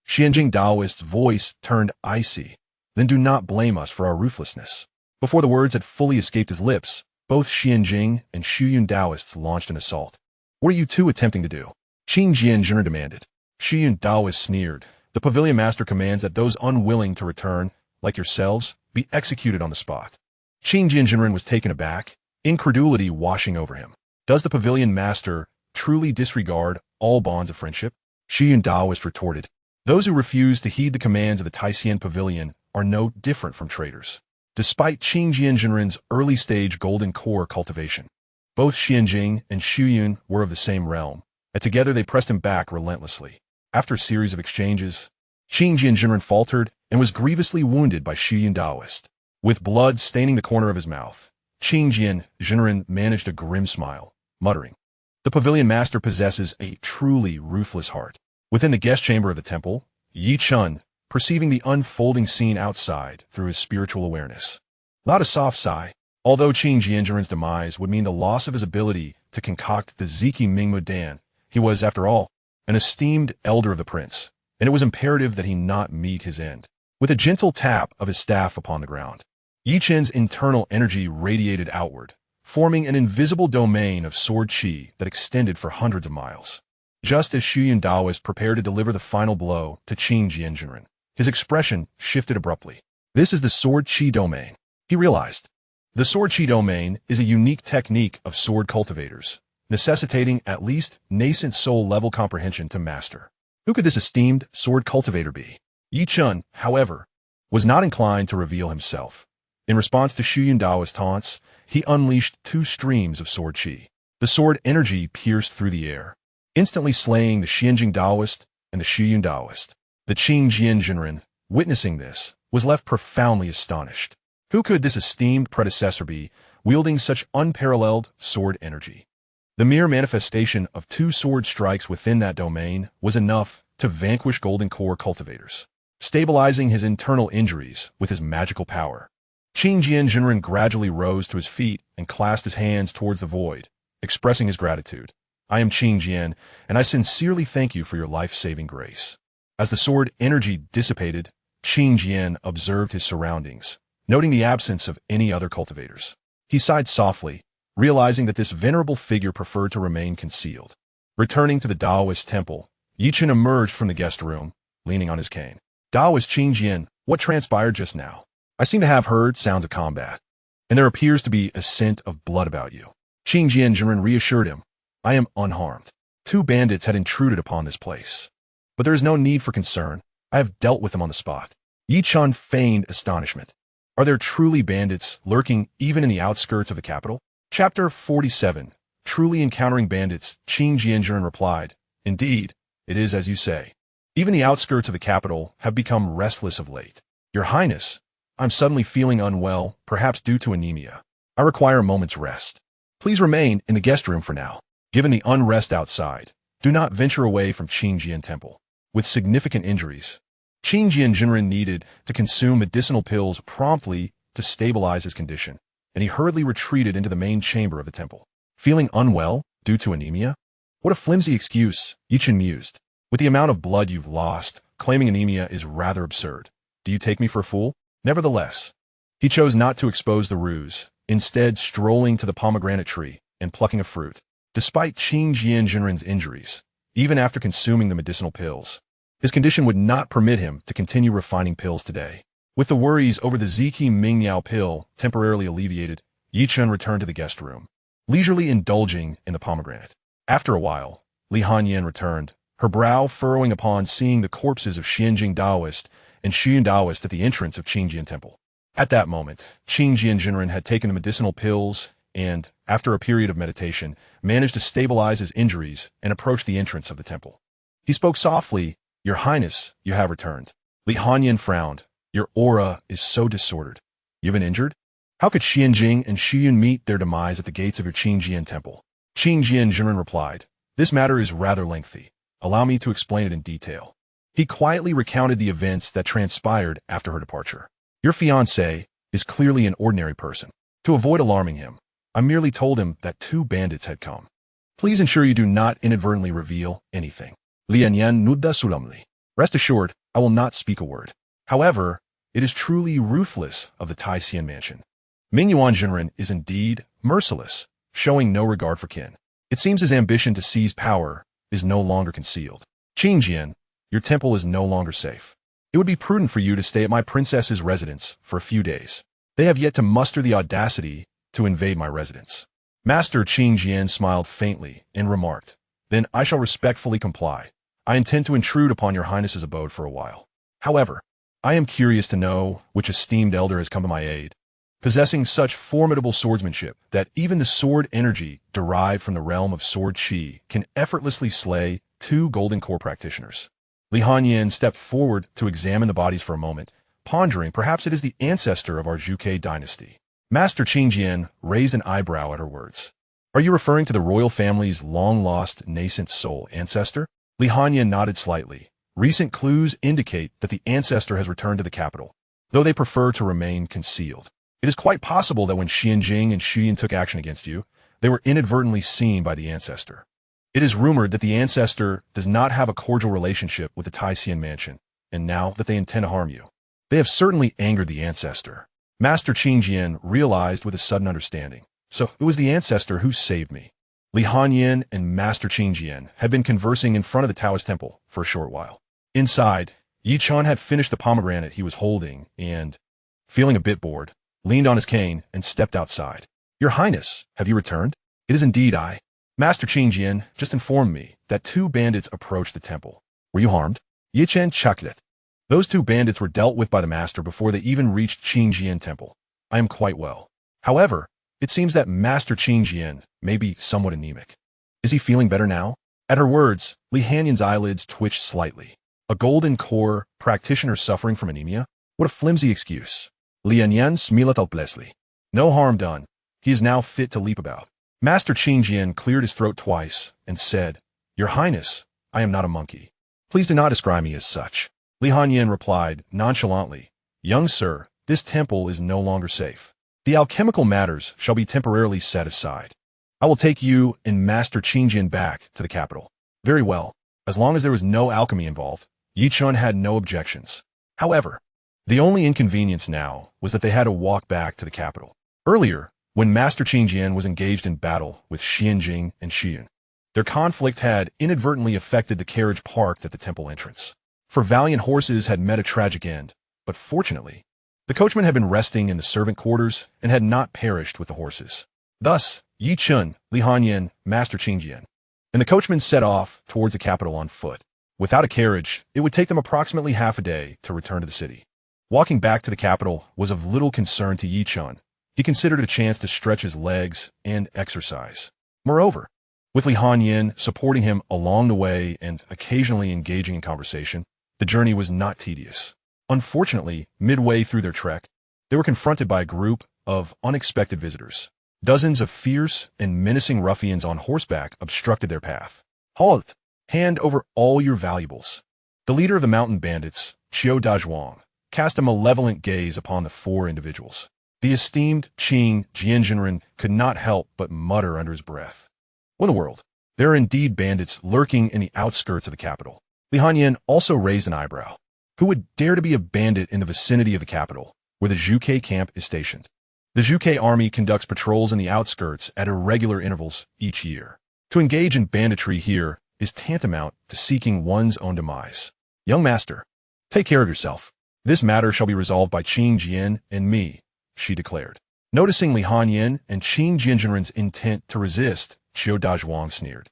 Xianxia Taoist's voice turned icy. "Then do not blame us for our ruthlessness." Before the words had fully escaped his lips, both Xianxia and Ziyun Taoists launched an assault. "What are you two attempting to do?" Qingjian demanded. Ziyun Taoist sneered. "The pavilion master commands that those unwilling to return, like yourselves, be executed on the spot." Qing Jinren was taken aback, incredulity washing over him. Does the pavilion master truly disregard all bonds of friendship? Xianxia Daoist retorted. Those who refuse to heed the commands of the Taishan pavilion are no different from traitors. Despite Qing Jinren's early-stage golden core cultivation, both Xianjing and Xuyun were of the same realm, and together they pressed him back relentlessly. After a series of exchanges, Qing Jinren faltered and was grievously wounded by Xianxia Daoist. With blood staining the corner of his mouth, Qing Jinren managed a grim smile, muttering, "The pavilion master possesses a truly ruthless heart." Within the guest chamber of the temple, Yi Chun, perceiving the unfolding scene outside through his spiritual awareness, allowed a soft sigh. Although Qing Jinren's demise would mean the loss of his ability to concoct the Ziki Mingmu Dan, he was, after all, an esteemed elder of the prince, and it was imperative that he not meet his end. With a gentle tap of his staff upon the ground, Yi Chen's internal energy radiated outward, forming an invisible domain of sword qi that extended for hundreds of miles. Just as Xianxia Daoist prepared to deliver the final blow to Qing Jinren, his expression shifted abruptly. This is the sword qi domain, he realized. The sword qi domain is a unique technique of sword cultivators, necessitating at least nascent soul-level comprehension to master. Who could this esteemed sword cultivator be? Yi Chun, however, was not inclined to reveal himself. In response to Xianxia Daoist's taunts, he unleashed two streams of sword qi. The sword energy pierced through the air, instantly slaying the Xianjing Daoist and the Xianxia Daoist. The Qing Jinren, witnessing this, was left profoundly astonished. Who could this esteemed predecessor be, wielding such unparalleled sword energy? The mere manifestation of two sword strikes within that domain was enough to vanquish Golden Core cultivators, stabilizing his internal injuries with his magical power. Qing Jinren gradually rose to his feet and clasped his hands towards the void, expressing his gratitude. "I am Qing Jian, and I sincerely thank you for your life-saving grace." As the sword energy dissipated, Qing Jian observed his surroundings, noting the absence of any other cultivators. He sighed softly, realizing that this venerable figure preferred to remain concealed. Returning to the Daoist temple, Yi Chen emerged from the guest room, leaning on his cane. "Daoist Qing Jian, what transpired just now? I seem to have heard sounds of combat, and there appears to be a scent of blood about you." Qing Jinren reassured him, "I am unharmed. Two bandits had intruded upon this place, but there is no need for concern. I have dealt with them on the spot." Yi Chun feigned astonishment. Are there truly bandits lurking even in the outskirts of the capital? Chapter 47. Truly encountering bandits, Qing Jinren replied, "Indeed, it is as you say. Even the outskirts of the capital have become restless of late. Your Highness, I'm suddenly feeling unwell, perhaps due to anemia. I require a moment's rest. Please remain in the guest room for now." Given the unrest outside, do not venture away from Qingjian Temple. With significant injuries, Qing Jinren needed to consume medicinal pills promptly to stabilize his condition, and he hurriedly retreated into the main chamber of the temple. Feeling unwell due to anemia? What a flimsy excuse, Yi Chen mused. With the amount of blood you've lost, claiming anemia is rather absurd. Do you take me for a fool? Nevertheless, he chose not to expose the ruse, instead strolling to the pomegranate tree and plucking a fruit. Despite Qing Jinren's injuries, even after consuming the medicinal pills, his condition would not permit him to continue refining pills today. With the worries over the Ziki Mingyao pill temporarily alleviated, Yi Chen returned to the guest room, leisurely indulging in the pomegranate. After a while, Li Hanyan returned, her brow furrowing upon seeing the corpses of Xianjing Daoist and Xianxia Daoist at the entrance of Qingjian Temple. At that moment, Qing Jinren had taken the medicinal pills and, after a period of meditation, managed to stabilize his injuries and approach the entrance of the temple. He spoke softly, "Your Highness, you have returned." Li Hanyan frowned. "Your aura is so disordered. You've been injured? How could Xianjing and Xuyun meet their demise at the gates of your Qingjian temple?" Qing Jinren replied, "This matter is rather lengthy. Allow me to explain it in detail." He quietly recounted the events that transpired after her departure. "Your fiancé is clearly an ordinary person. To avoid alarming him, I merely told him that two bandits had come. Please ensure you do not inadvertently reveal anything." Lianyan nudda sulamli. "Rest assured, I will not speak a word. However, it is truly ruthless of the Taishan mansion. Mingyuan Jinren is indeed merciless, showing no regard for kin. It seems his ambition to seize power is no longer concealed. Qingjian, your temple is no longer safe. It would be prudent for you to stay at my princess's residence for a few days. They have yet to muster the audacity to invade my residence. Master Qing Jian smiled faintly and remarked, "Then I shall respectfully comply. I intend to intrude upon your highness's abode for a while. However, I am curious to know which esteemed elder has come to my aid, possessing such formidable swordsmanship that even the sword energy derived from the realm of sword qi can effortlessly slay 2 golden core practitioners." Li Hanyin stepped forward to examine the bodies for a moment, pondering perhaps it is the ancestor of our Zhuke dynasty. Master Qingjian raised an eyebrow at her words. "Are you referring to the royal family's long-lost nascent soul ancestor?" Li Hanyin nodded slightly. Recent clues indicate that the ancestor has returned to the capital, though they prefer to remain concealed. It is quite possible that when Xianjing and Xian took action against you, they were inadvertently seen by the ancestor. It is rumored that the ancestor does not have a cordial relationship with the Taisian mansion, and now that they intend to harm you. They have certainly angered the ancestor. Master Qingjian realized with a sudden understanding. So it was the ancestor who saved me. Li Hanyin and Master Qingjian had been conversing in front of the Taoist temple for a short while. Inside, Yi Chun had finished the pomegranate he was holding and, feeling a bit bored, leaned on his cane and stepped outside. "Your Highness, have you returned?" "It is indeed I. Master Qingjian just informed me that 2 bandits approached the temple. Were you harmed?" Yi Chen chuckled it. "Those 2 bandits were dealt with by the master before they even reached Qingjian temple. I am quite well. However, it seems that Master Qingjian may be somewhat anemic. Is he feeling better now?" At her words, Li Hanyin's eyelids twitched slightly. A golden core practitioner suffering from anemia? What a flimsy excuse. Li Hanyin smiled helplessly. "No harm done. He is now fit to leap about." Master Qingjian cleared his throat twice and said, "Your Highness, I am not a monkey. Please do not describe me as such." Li Hanyin replied nonchalantly, "Young sir, this temple is no longer safe. The alchemical matters shall be temporarily set aside. I will take you and Master Qingjian back to the capital." Very well. As long as there was no alchemy involved, Yi Chun had no objections. However, the only inconvenience now was that they had to walk back to the capital. Earlier, when Master Qingjian was engaged in battle with Xianjing and Xian, their conflict had inadvertently affected the carriage parked at the temple entrance. For valiant horses had met a tragic end, but fortunately, the coachman had been resting in the servant quarters and had not perished with the horses. Thus, Yi Chun, Li Hanyin, Master Qingjian, and the coachman set off towards the capital on foot. Without a carriage, it would take them approximately half a day to return to the city. Walking back to the capital was of little concern to Yi Chun. He considered it a chance to stretch his legs and exercise. Moreover, with Li Hanyin supporting him along the way and occasionally engaging in conversation, the journey was not tedious. Unfortunately, midway through their trek, they were confronted by a group of unexpected visitors. Dozens of fierce and menacing ruffians on horseback obstructed their path. "Halt! Hand over all your valuables." The leader of the mountain bandits, Qiu Dazhuang, cast a malevolent gaze upon the 4 individuals. The esteemed Qing Jianjinren could not help but mutter under his breath. What in the world? There are indeed bandits lurking in the outskirts of the capital. Li Hanyin also raised an eyebrow. Who would dare to be a bandit in the vicinity of the capital, where the Zhuke camp is stationed? The Zhuke army conducts patrols in the outskirts at irregular intervals each year. To engage in banditry here is tantamount to seeking one's own demise. "Young master, take care of yourself. This matter shall be resolved by Qing Jian and me," she declared. Noticing Li Hanyin and Qing Jianjinren's intent to resist, Qiu Dazhuang sneered.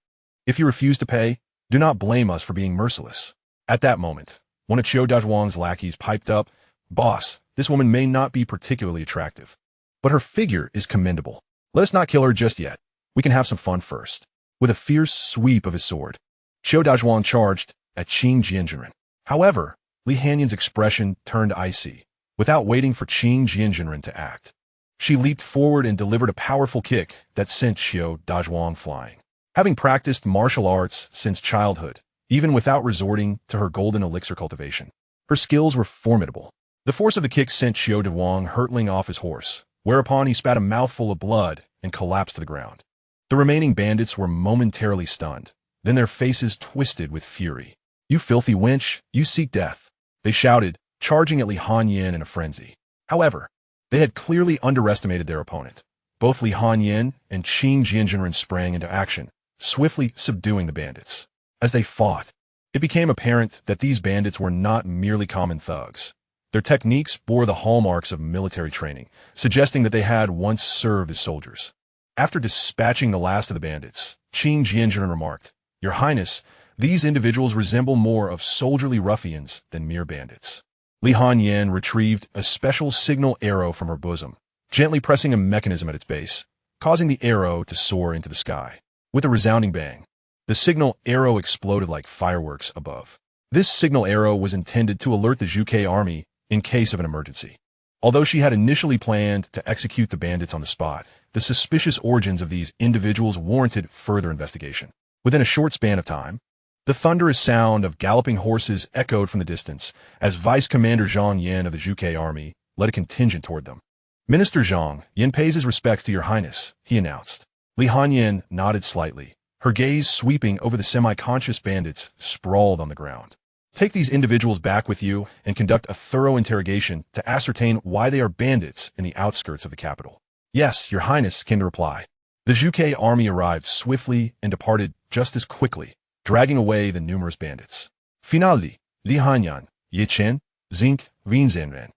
"If you refuse to pay, do not blame us for being merciless." At that moment, one of Qiu Dazhuang's lackeys piped up, "Boss, this woman may not be particularly attractive, but her figure is commendable. Let us not kill her just yet. We can have some fun first." With a fierce sweep of his sword, Qiu Dazhuang charged at Qing Jianjinren. However, Li Hanyin's expression turned icy. Without waiting for Qing Jianjinren to act, she leaped forward and delivered a powerful kick that sent Qiu Dazhuang flying. Having practiced martial arts since childhood, even without resorting to her golden elixir cultivation, her skills were formidable. The force of the kick sent Qiu Dazhuang hurtling off his horse, whereupon he spat a mouthful of blood and collapsed to the ground. The remaining bandits were momentarily stunned, then their faces twisted with fury. "You filthy wench, you seek death," they shouted, charging at Li Hanyin in a frenzy. However, they had clearly underestimated their opponent. Both Li Hanyin and Qing Jianjinren sprang into action, swiftly subduing the bandits. As they fought, it became apparent that these bandits were not merely common thugs. Their techniques bore the hallmarks of military training, suggesting that they had once served as soldiers. After dispatching the last of the bandits, Qing Jianzhen remarked, "Your Highness, these individuals resemble more of soldierly ruffians than mere bandits." Li Hanyan retrieved a special signal arrow from her bosom, gently pressing a mechanism at its base, causing the arrow to soar into the sky. With a resounding bang, the signal arrow exploded like fireworks above. This signal arrow was intended to alert the Zhuge army in case of an emergency. Although she had initially planned to execute the bandits on the spot, the suspicious origins of these individuals warranted further investigation. Within a short span of time, the thunderous sound of galloping horses echoed from the distance as Vice Commander Zhang Yan of the Zhuge army led a contingent toward them. "Minister Zhang, Yin pays his respects to your highness," he announced. Li Hanyan nodded slightly, her gaze sweeping over the semi-conscious bandits sprawled on the ground. "Take these individuals back with you and conduct a thorough interrogation to ascertain why they are bandits in the outskirts of the capital." "Yes, your highness," came the reply. The Zhuge army arrived swiftly and departed just as quickly, dragging away the numerous bandits. Finally, Li Hanyan, Ye Chen, Zinc, Rinzenren,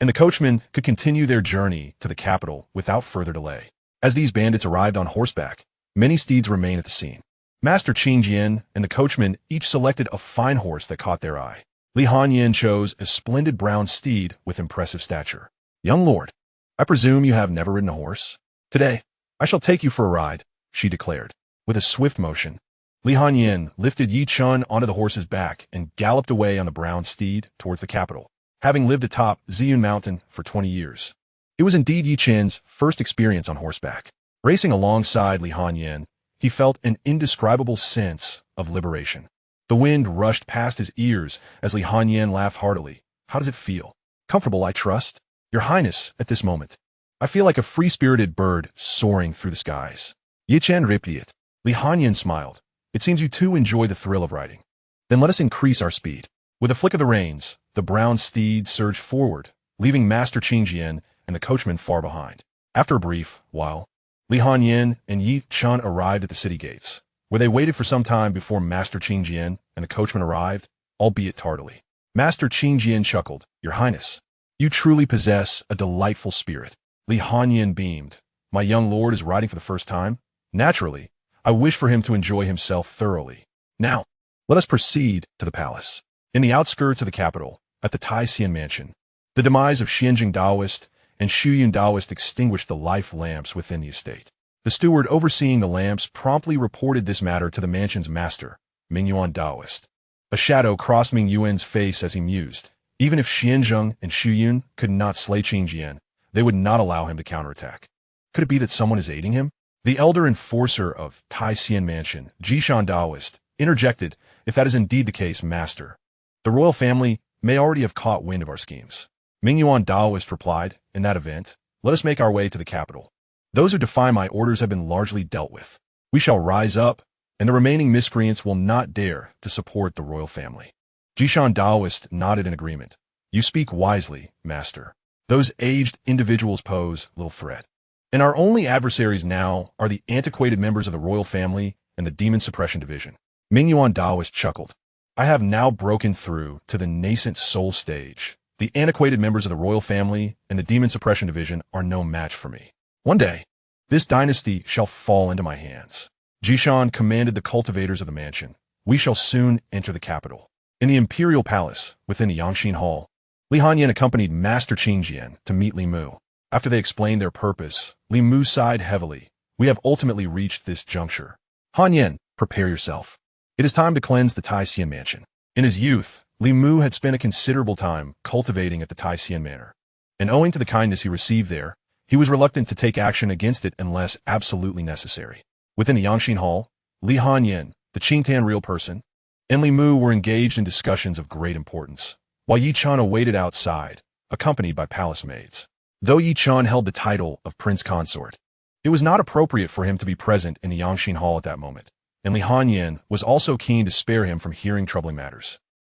and the coachmen could continue their journey to the capital without further delay. As these bandits arrived on horseback, many steeds remained at the scene. Master Qing Jian and the coachman each selected a fine horse that caught their eye. Li Hanyan chose a splendid brown steed with impressive stature. "Young lord, I presume you have never ridden a horse? Today, I shall take you for a ride," she declared. With a swift motion, Li Hanyan lifted Yi Chun onto the horse's back and galloped away on the brown steed towards the capital, having lived atop Ziyun Mountain for 20 years. It was indeed Yi Chen's first experience on horseback. Racing alongside Li Hanyan, he felt an indescribable sense of liberation. The wind rushed past his ears as Li Hanyan laughed heartily. "How does it feel? Comfortable, I trust? Your highness, at this moment, I feel like a free-spirited bird soaring through the skies." Yi Chen replied. Li Hanyan smiled. "It seems you too enjoy the thrill of riding. Then let us increase our speed." With a flick of the reins, the brown steed surged forward, leaving Master Qing Jian and the coachman far behind. After a brief while, Li Hanyan and Yi Chun arrived at the city gates, where they waited for some time before Master Qing Jian and the coachman arrived, albeit tardily. Master Qing Jian chuckled. "Your highness, you truly possess a delightful spirit." Li Hanyan beamed. "My young lord is riding for the first time? Naturally, I wish for him to enjoy himself thoroughly. Now, let us proceed to the palace." In the outskirts of the capital, at the Taishan mansion, the demise of Xianxia Daoist and Shuyun Daoist extinguished the life lamps within the estate. The steward overseeing the lamps promptly reported this matter to the mansion's master, Mingyuan Daoist. A shadow crossed Ming Yuan's face as he mused. Even if Xianzheng and Shuyun could not slay Qing Jian, they would not allow him to counterattack. Could it be that someone is aiding him? The elder enforcer of Taishan Mansion, Jishan Daoist, interjected, "If that is indeed the case, master, the royal family may already have caught wind of our schemes." Mingyuan Daoist replied, "In that event, let us make our way to the capital. Those who defy my orders have been largely dealt with. We shall rise up, and the remaining miscreants will not dare to support the royal family." Jishan Daoist nodded in agreement. "You speak wisely, master. Those aged individuals pose little threat. And our only adversaries now are the antiquated members of the royal family and the demon suppression division." Mingyuan Daoist chuckled. "I have now broken through to the nascent soul stage. The antiquated members of the royal family and the demon suppression division are no match for me. One day, this dynasty shall fall into my hands." Jishan commanded the cultivators of the mansion. "We shall soon enter the capital." In the imperial palace, within the Yangxin Hall, Li Hanyan accompanied Master Qing Jian to meet Li Mu. After they explained their purpose, Li Mu sighed heavily. "We have ultimately reached this juncture. Hanyan, prepare yourself. It is time to cleanse the Taishan mansion." In his youth, Li Mu had spent a considerable time cultivating at the Taishan manor, and owing to the kindness he received there, he was reluctant to take action against it unless absolutely necessary. Within the Yangxin Hall, Li Hanyan, the Qingtan real person, and Li Mu were engaged in discussions of great importance, while Yi Chun awaited outside, accompanied by palace maids. Though Yi Chun held the title of Prince Consort, it was not appropriate for him to be present in the Yangxin Hall at that moment, and Li Hanyan was also keen to spare him from hearing troubling matters.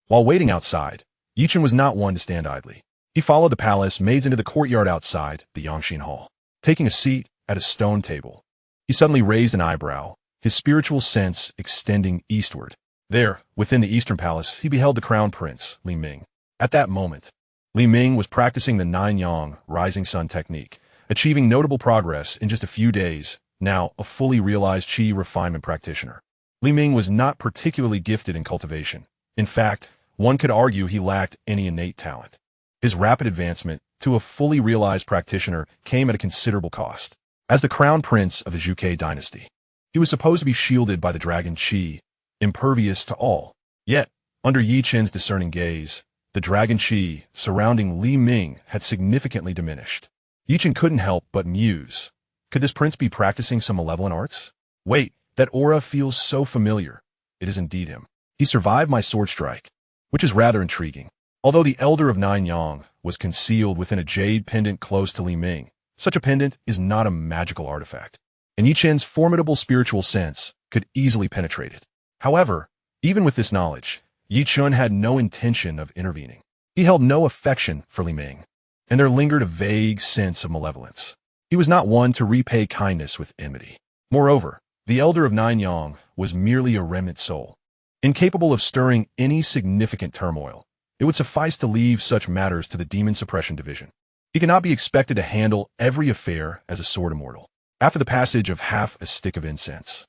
While waiting outside, Yi Chun was not one to stand idly. He followed the palace maids into the courtyard outside the Yangxin Hall. Taking a seat at a stone table, he suddenly raised an eyebrow, his spiritual sense extending eastward. There, within the eastern palace, he beheld the crown prince, Li Ming. At that moment, Li Ming was practicing the Nine Yang rising sun technique, achieving notable progress in just a few days, now a fully realized Qi refinement practitioner. Li Ming was not particularly gifted in cultivation. In fact, one could argue he lacked any innate talent. His rapid advancement to a fully realized practitioner came at a considerable cost. As the crown prince of the Zhuge dynasty, he was supposed to be shielded by the dragon Qi, impervious to all. Yet, under Yi Chen's discerning gaze, the dragon Qi surrounding Li Ming had significantly diminished. Yi Chen couldn't help but muse. Could this prince be practicing some malevolent arts? Wait, that aura feels so familiar. It is indeed him. He survived my sword strike, which is rather intriguing. Although the Elder of Nine Yang was concealed within a jade pendant close to Li Ming, such a pendant is not a magical artifact, and Yi Chen's formidable spiritual sense could easily penetrate it. However, even with this knowledge, Yi Chen had no intention of intervening. He held no affection for Li Ming, and there lingered a vague sense of malevolence. He was not one to repay kindness with enmity. Moreover, the Elder of Nine Yang was merely a remnant soul, incapable of stirring any significant turmoil. It would suffice to leave such matters to the Demon Suppression Division. He cannot be expected to handle every affair as a sword immortal. After the passage of half a stick of incense,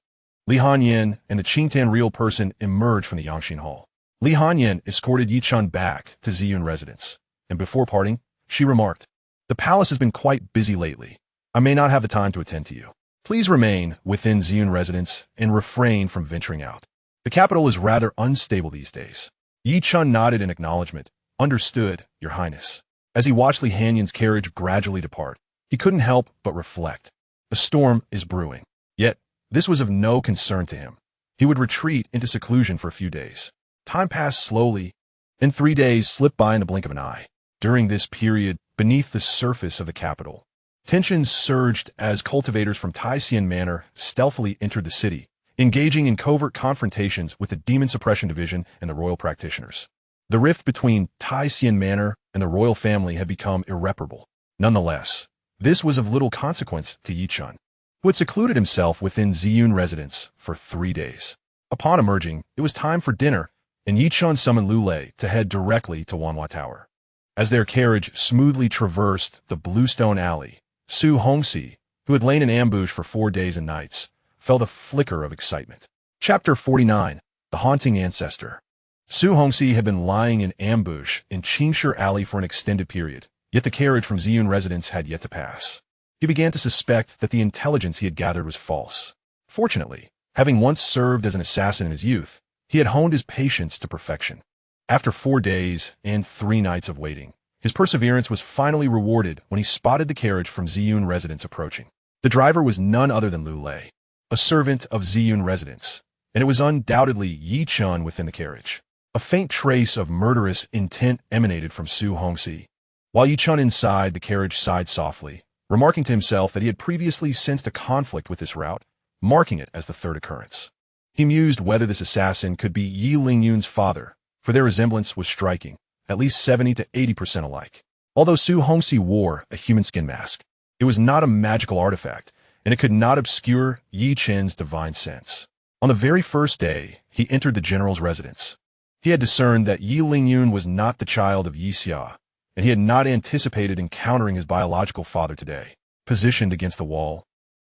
Li Hanyan and the Qingtan real person emerged from the Yangxin Hall. Li Hanyan escorted Yi Chen back to Ziyun residence, and before parting, she remarked, "The palace has been quite busy lately. I may not have the time to attend to you. Please remain within Ziyun residence and refrain from venturing out. The capital is rather unstable these days." Yi Chen nodded in acknowledgement. "Understood, Your Highness." As he watched Li Hanyan's carriage gradually depart, he couldn't help but reflect. A storm is brewing. Yet, this was of no concern to him. He would retreat into seclusion for a few days. Time passed slowly, and 3 days slipped by in the blink of an eye. During this period, beneath the surface of the capital, tensions surged as cultivators from Xianxia Manor stealthily entered the city, engaging in covert confrontations with the Demon Suppression Division and the royal practitioners. The rift between Xianxia Manor and the royal family had become irreparable. Nonetheless, this was of little consequence to Yi Chen, who had secluded himself within Ziyun residence for 3 days. Upon emerging, it was time for dinner, and Yi Chen summoned Lu Lei to head directly to Wanhua Tower. As their carriage smoothly traversed the Bluestone Alley, Su Hongxi, who had lain in ambush for 4 days and nights, felt a flicker of excitement. Chapter 49, The Haunting Ancestor. Su Hongxi had been lying in ambush in Xianxia Alley for an extended period, yet the carriage from Ziyun residence had yet to pass. He began to suspect that the intelligence he had gathered was false. Fortunately, having once served as an assassin in his youth, he had honed his patience to perfection. After 4 days and 3 nights of waiting, his perseverance was finally rewarded when he spotted the carriage from Ziyun residence approaching. The driver was none other than Lu Lei, a servant of Ziyun residence, and it was undoubtedly Yi Chen within the carriage. A faint trace of murderous intent emanated from Su Hongxi. While Yi Chen inside the carriage sighed softly, remarking to himself that he had previously sensed a conflict with this route, marking it as the 3rd occurrence. He mused whether this assassin could be Yi Lingyun's father, for their resemblance was striking, at least 70 to 80% alike. Although Su Hongxi wore a human skin mask, it was not a magical artifact, and it could not obscure Yi Chen's divine sense. On the very first day, he entered the general's residence. He had discerned that Yi Lingyun was not the child of Xianxia, and he had not anticipated encountering his biological father today. Positioned against the wall,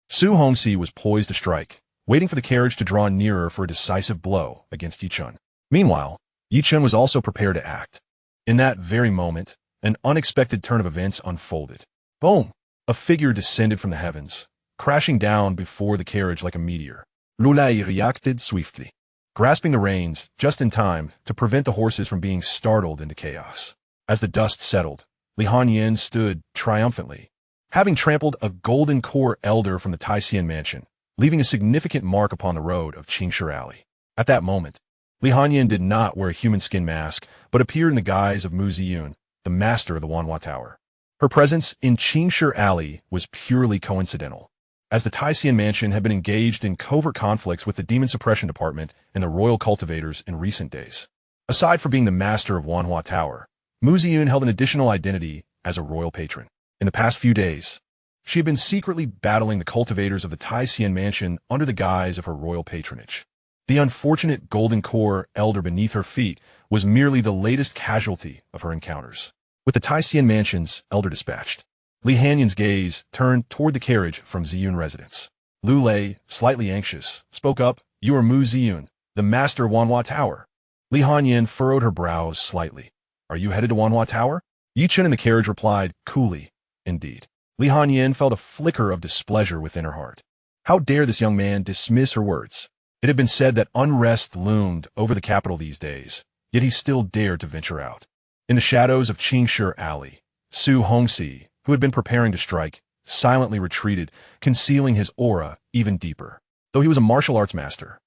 Su Hongxi was poised to strike, waiting for the carriage to draw nearer for a decisive blow against Yi Chen. Meanwhile, Yi Chen was also prepared to act. In that very moment, an unexpected turn of events unfolded. Boom! A figure descended from the heavens, crashing down before the carriage like a meteor. Lu Lei reacted swiftly, grasping the reins just in time to prevent the horses from being startled into chaos. As the dust settled, Li Hanyan stood triumphantly, having trampled a golden core elder from the Xianxia mansion, leaving a significant mark upon the road of Xianxia Alley. At that moment, Li Hanyan did not wear a human skin mask, but appeared in the guise of Mu Ziyun, the master of the Wanhua Tower. Her presence in Xianxia Alley was purely coincidental, as the Xianxia mansion had been engaged in covert conflicts with the Demon Suppression Department and the royal cultivators in recent days. Aside from being the master of Wanhua Tower, Mu Ziyun held an additional identity as a royal patron. In the past few days, she had been secretly battling the cultivators of the Xianxia mansion under the guise of her royal patronage. The unfortunate golden core elder beneath her feet was merely the latest casualty of her encounters. With the Taishan mansion's elder dispatched, Li Hanyan's gaze turned toward the carriage from Ziyun residence. Lu Lei, slightly anxious, spoke up, "You are Mu Ziyun, the master of Wanhua Tower." Li Hanyan furrowed her brows slightly. "Are you headed to Wanhua Tower?" Yi Chen in the carriage replied, coolly, "Indeed." Li Hanyan felt a flicker of displeasure within her heart. How dare this young man dismiss her words? It had been said that unrest loomed over the capital these days, yet he still dared to venture out. In the shadows of Xianxia Alley, Su Hongxi, who had been preparing to strike, silently retreated, concealing his aura even deeper. Though he was a martial arts master,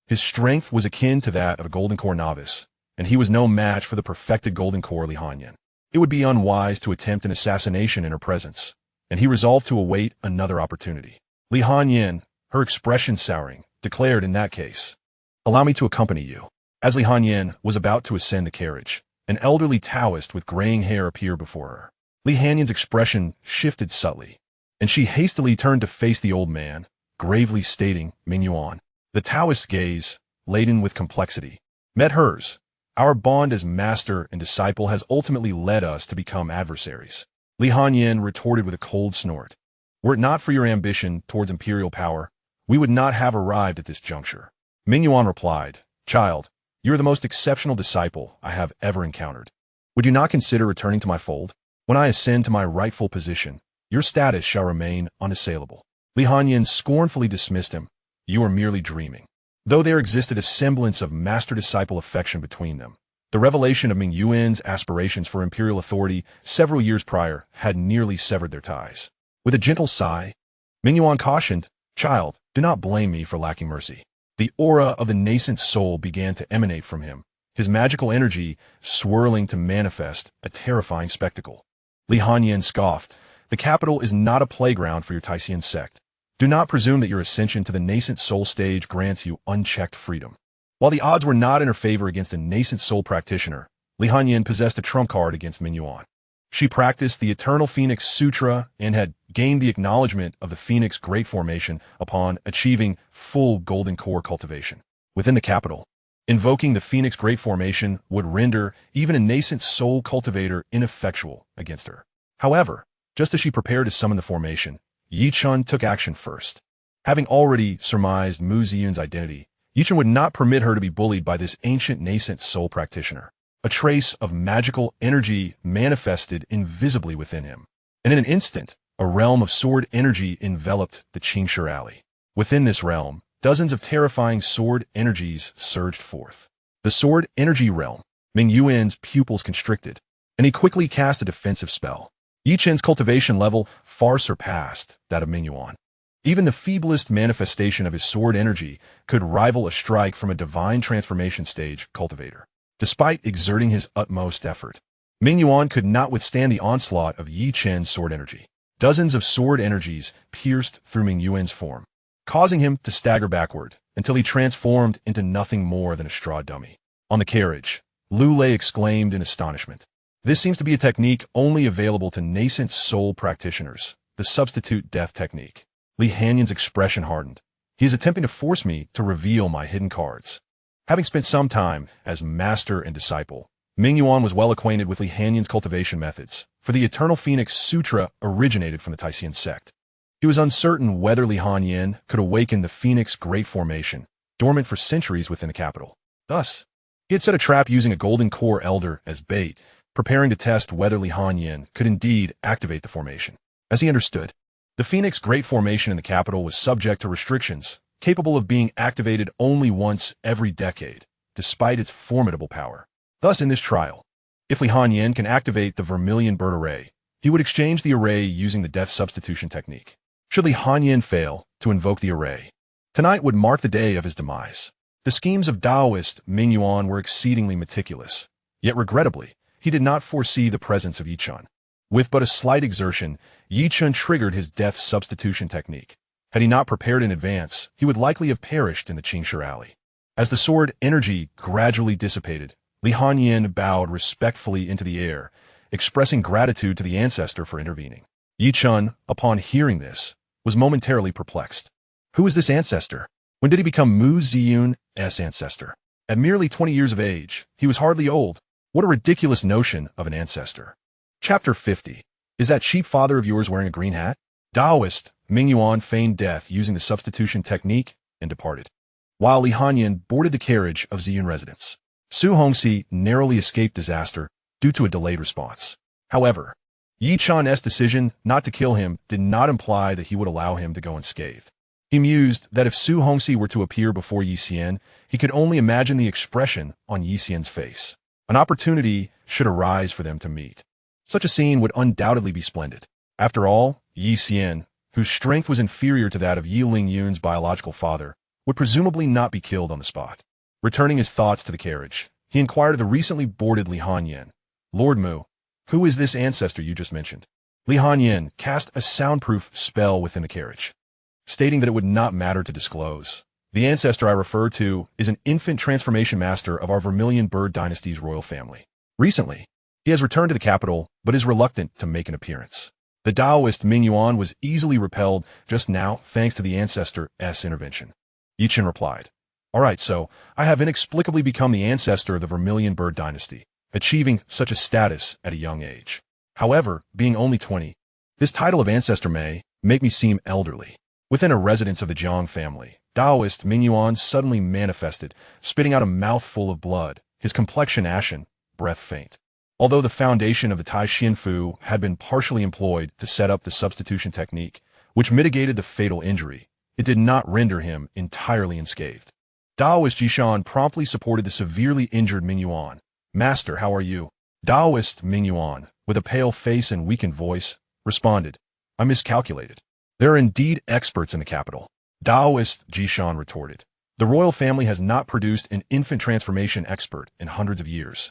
his strength was akin to that of a Golden Core novice, and he was no match for the perfected Golden Core Li Hanyan. It would be unwise to attempt an assassination in her presence, and he resolved to await another opportunity. Li Hanyan, her expression souring, declared in that case, "Allow me to accompany you." As Li Hanyan was about to ascend the carriage, an elderly Taoist with graying hair appeared before her. Li Hanyan's expression shifted subtly, and she hastily turned to face the old man, gravely stating, "Ming Yuan." The Taoist's gaze, laden with complexity, met hers. "Our bond as master and disciple has ultimately led us to become adversaries." Li Hanyan retorted with a cold snort. "Were it not for your ambition towards imperial power, we would not have arrived at this juncture." Ming Yuan replied, "Child, you are the most exceptional disciple I have ever encountered. Would you not consider returning to my fold? When I ascend to my rightful position, your status shall remain unassailable." Li Hanyan scornfully dismissed him. "You are merely dreaming." Though there existed a semblance of master-disciple affection between them, the revelation of Ming Yuan's aspirations for imperial authority several years prior had nearly severed their ties. With a gentle sigh, Ming Yuan cautioned, "Child, do not blame me for lacking mercy." The aura of the nascent soul began to emanate from him, his magical energy swirling to manifest a terrifying spectacle. Li Hanyan scoffed, "The capital is not a playground for your Taishan sect. Do not presume that your ascension to the nascent soul stage grants you unchecked freedom." While the odds were not in her favor against a nascent soul practitioner, Li Hanyan possessed a trump card against Ming Yuan. She practiced the Eternal Phoenix Sutra and had gained the acknowledgement of the Phoenix Great Formation upon achieving full Golden Core cultivation. Within the capital, invoking the Phoenix Great Formation would render even a nascent soul cultivator ineffectual against her. However, just as she prepared to summon the formation, Yi Chen took action first. Having already surmised Mu Ziyun's identity, Yi Chen would not permit her to be bullied by this ancient nascent soul practitioner. A trace of magical energy manifested invisibly within him, and in an instant, a realm of sword energy enveloped the Xianxia Alley. Within this realm, dozens of terrifying sword energies surged forth. The sword energy realm, Ming Yuan's pupils constricted, and he quickly cast a defensive spell. Yi Chen's cultivation level far surpassed that of Ming Yuan. Even the feeblest manifestation of his sword energy could rival a strike from a divine transformation stage cultivator. Despite exerting his utmost effort, Ming Yuan could not withstand the onslaught of Yi Chen's sword energy. Dozens of sword energies pierced through Ming Yuan's form, causing him to stagger backward until he transformed into nothing more than a straw dummy. On the carriage, Lu Lei exclaimed in astonishment, "This seems to be a technique only available to nascent soul practitioners, the substitute death technique." Li Hanyan's expression hardened. "He is attempting to force me to reveal my hidden cards." Having spent some time as master and disciple, Ming Yuan was well acquainted with Li Hanyan's cultivation methods, for the Eternal Phoenix Sutra originated from the Taishan sect. He was uncertain whether Li Hanyan could awaken the Phoenix Great Formation, dormant for centuries within the capital. Thus, he had set a trap using a Golden Core Elder as bait, preparing to test whether Li Hanyan could indeed activate the formation. As he understood, the Phoenix Great Formation in the capital was subject to restrictions, capable of being activated only once every decade, despite its formidable power. Thus, in this trial, if Li Hanyan can activate the Vermilion Bird Array, he would exchange the array using the death substitution technique. Should Li Hanyan fail to invoke the array, tonight would mark the day of his demise. The schemes of Taoist Ming Yuan were exceedingly meticulous, yet regrettably, he did not foresee the presence of Yi Chen. With but a slight exertion, Yi Chen triggered his death substitution technique. Had he not prepared in advance, he would likely have perished in the Xianxia Alley. As the sword energy gradually dissipated, Li Hanyan bowed respectfully into the air, expressing gratitude to the ancestor for intervening. Yi Chen, upon hearing this, was momentarily perplexed. Who is this ancestor? When did he become Mu Ziyun's ancestor? At merely 20 years of age, he was hardly old. What a ridiculous notion of an ancestor. Chapter 50. Is that cheap father of yours wearing a green hat? Taoist Ming Yuan feigned death using the substitution technique and departed, while Li Hanyan boarded the carriage of Ziyun residents. Su Hongxi narrowly escaped disaster due to a delayed response. However, Yi Chan's decision not to kill him did not imply that he would allow him to go unscathed. He mused that if Su Hongxi were to appear before Yi Xian, he could only imagine the expression on Yi Xian's face. An opportunity should arise for them to meet. Such a scene would undoubtedly be splendid. After all, Yi Xian, whose strength was inferior to that of Yi Lingyun's biological father, would presumably not be killed on the spot. Returning his thoughts to the carriage, he inquired of the recently boarded Li Hanyan, "Lord Mu, who is this ancestor you just mentioned?" Li Hanyan cast a soundproof spell within the carriage, stating that it would not matter to disclose. "The ancestor I refer to is an infant transformation master of our Vermilion Bird Dynasty's royal family. Recently, he has returned to the capital, but is reluctant to make an appearance." The Taoist Ming Yuan was easily repelled just now thanks to the ancestor's intervention. Yi Chen replied, "All right, so I have inexplicably become the ancestor of the Vermilion Bird Dynasty, achieving such a status at a young age. However, being only 20, this title of ancestor may make me seem elderly." Within a residence of the Jiang family, Taoist Ming Yuan suddenly manifested, spitting out a mouthful of blood, his complexion ashen, breath faint. Although the foundation of the Tai Xian Fu had been partially employed to set up the substitution technique, which mitigated the fatal injury, it did not render him entirely unscathed. Taoist Jishan promptly supported the severely injured Ming Yuan. "Master, how are you?" Taoist Ming Yuan, with a pale face and weakened voice, responded, "I miscalculated. There are indeed experts in the capital." Taoist Jishan retorted, "The royal family has not produced an infant transformation expert in hundreds of years.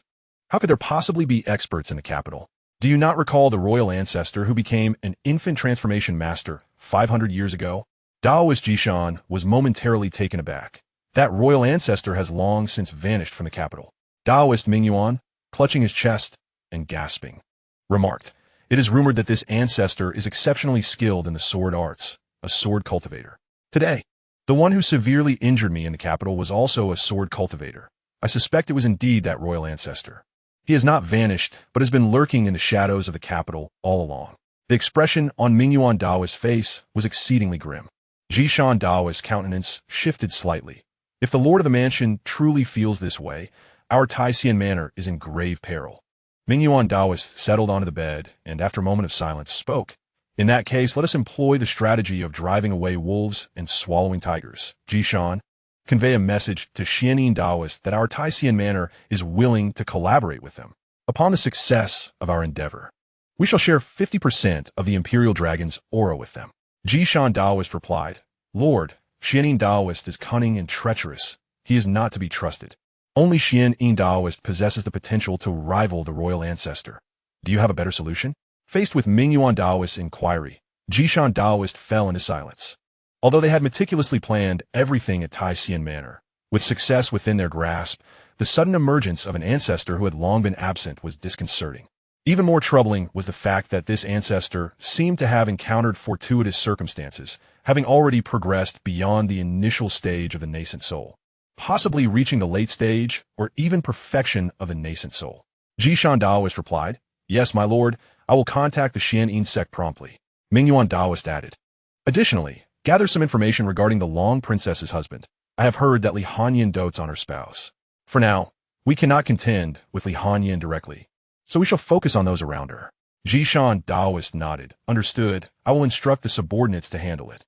How could there possibly be experts in the capital? Do you not recall the royal ancestor who became an infant transformation master 500 years ago?" Taoist Jishan was momentarily taken aback. That royal ancestor has long since vanished from the capital. Taoist Ming Yuan, clutching his chest and gasping, remarked, "It is rumored that this ancestor is exceptionally skilled in the sword arts, a sword cultivator. Today, the one who severely injured me in the capital was also a sword cultivator. I suspect it was indeed that royal ancestor. He has not vanished, but has been lurking in the shadows of the capital all along." The expression on Ming Yuan Daoist's face was exceedingly grim. Jishan Daoist's countenance shifted slightly. "If the lord of the mansion truly feels this way, our Tai Xian manor is in grave peril." Ming Yuan Daoist settled onto the bed and, after a moment of silence, spoke. "In that case, let us employ the strategy of driving away wolves and swallowing tigers. Jishan, convey a message to Xianyin Daoist that our Tai Xian manor is willing to collaborate with them. Upon the success of our endeavor, we shall share 50% of the Imperial Dragon's aura with them." Jishan Daoist replied, "Lord, Xianyin Daoist is cunning and treacherous. He is not to be trusted. Only Xianyin Daoist possesses the potential to rival the royal ancestor. Do you have a better solution?" Faced with Ming Yuan Daoist's inquiry, Jishan Daoist fell into silence. Although they had meticulously planned everything at Tai Xian Manor, with success within their grasp, the sudden emergence of an ancestor who had long been absent was disconcerting. Even more troubling was the fact that this ancestor seemed to have encountered fortuitous circumstances, having already progressed beyond the initial stage of the nascent soul, possibly reaching the late stage or even perfection of the nascent soul. Jishan Daoist replied, "Yes, my lord, I will contact the Xianyin sect promptly." Ming Yuan Daoist added, "Additionally, gather some information regarding the Long Princess's husband. I have heard that Li Hanyan dotes on her spouse. For now, we cannot contend with Li Hanyan directly, so we shall focus on those around her." Jishan Daoist nodded. "Understood. I will instruct the subordinates to handle it."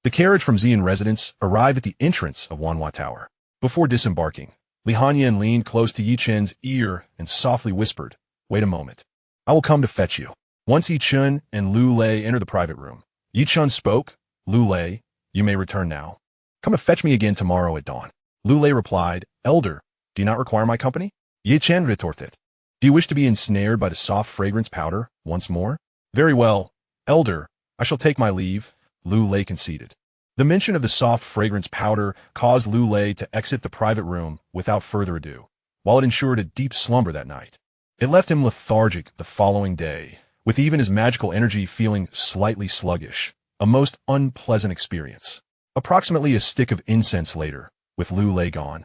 The carriage from Ziyun residence arrived at the entrance of Wanhua Tower. Before disembarking, Li Hanyan leaned close to Yi Chen's ear and softly whispered, "Wait a moment. I will come to fetch you." Once Yi Chen and Lu Lei entered the private room, Yi Chen spoke, "Lu Lei, you may return now. Come to fetch me again tomorrow at dawn." Lu Lei replied, "Elder, do you not require my company?" Yi Chen retorted, "Do you wish to be ensnared by the soft fragrance powder once more?" "Very well, Elder, I shall take my leave," Lu Lei conceded. The mention of the soft fragrance powder caused Lu Lei to exit the private room without further ado, while it ensured a deep slumber that night. It left him lethargic the following day, with even his magical energy feeling slightly sluggish, a most unpleasant experience. Approximately a stick of incense later, with Lu Lei gone,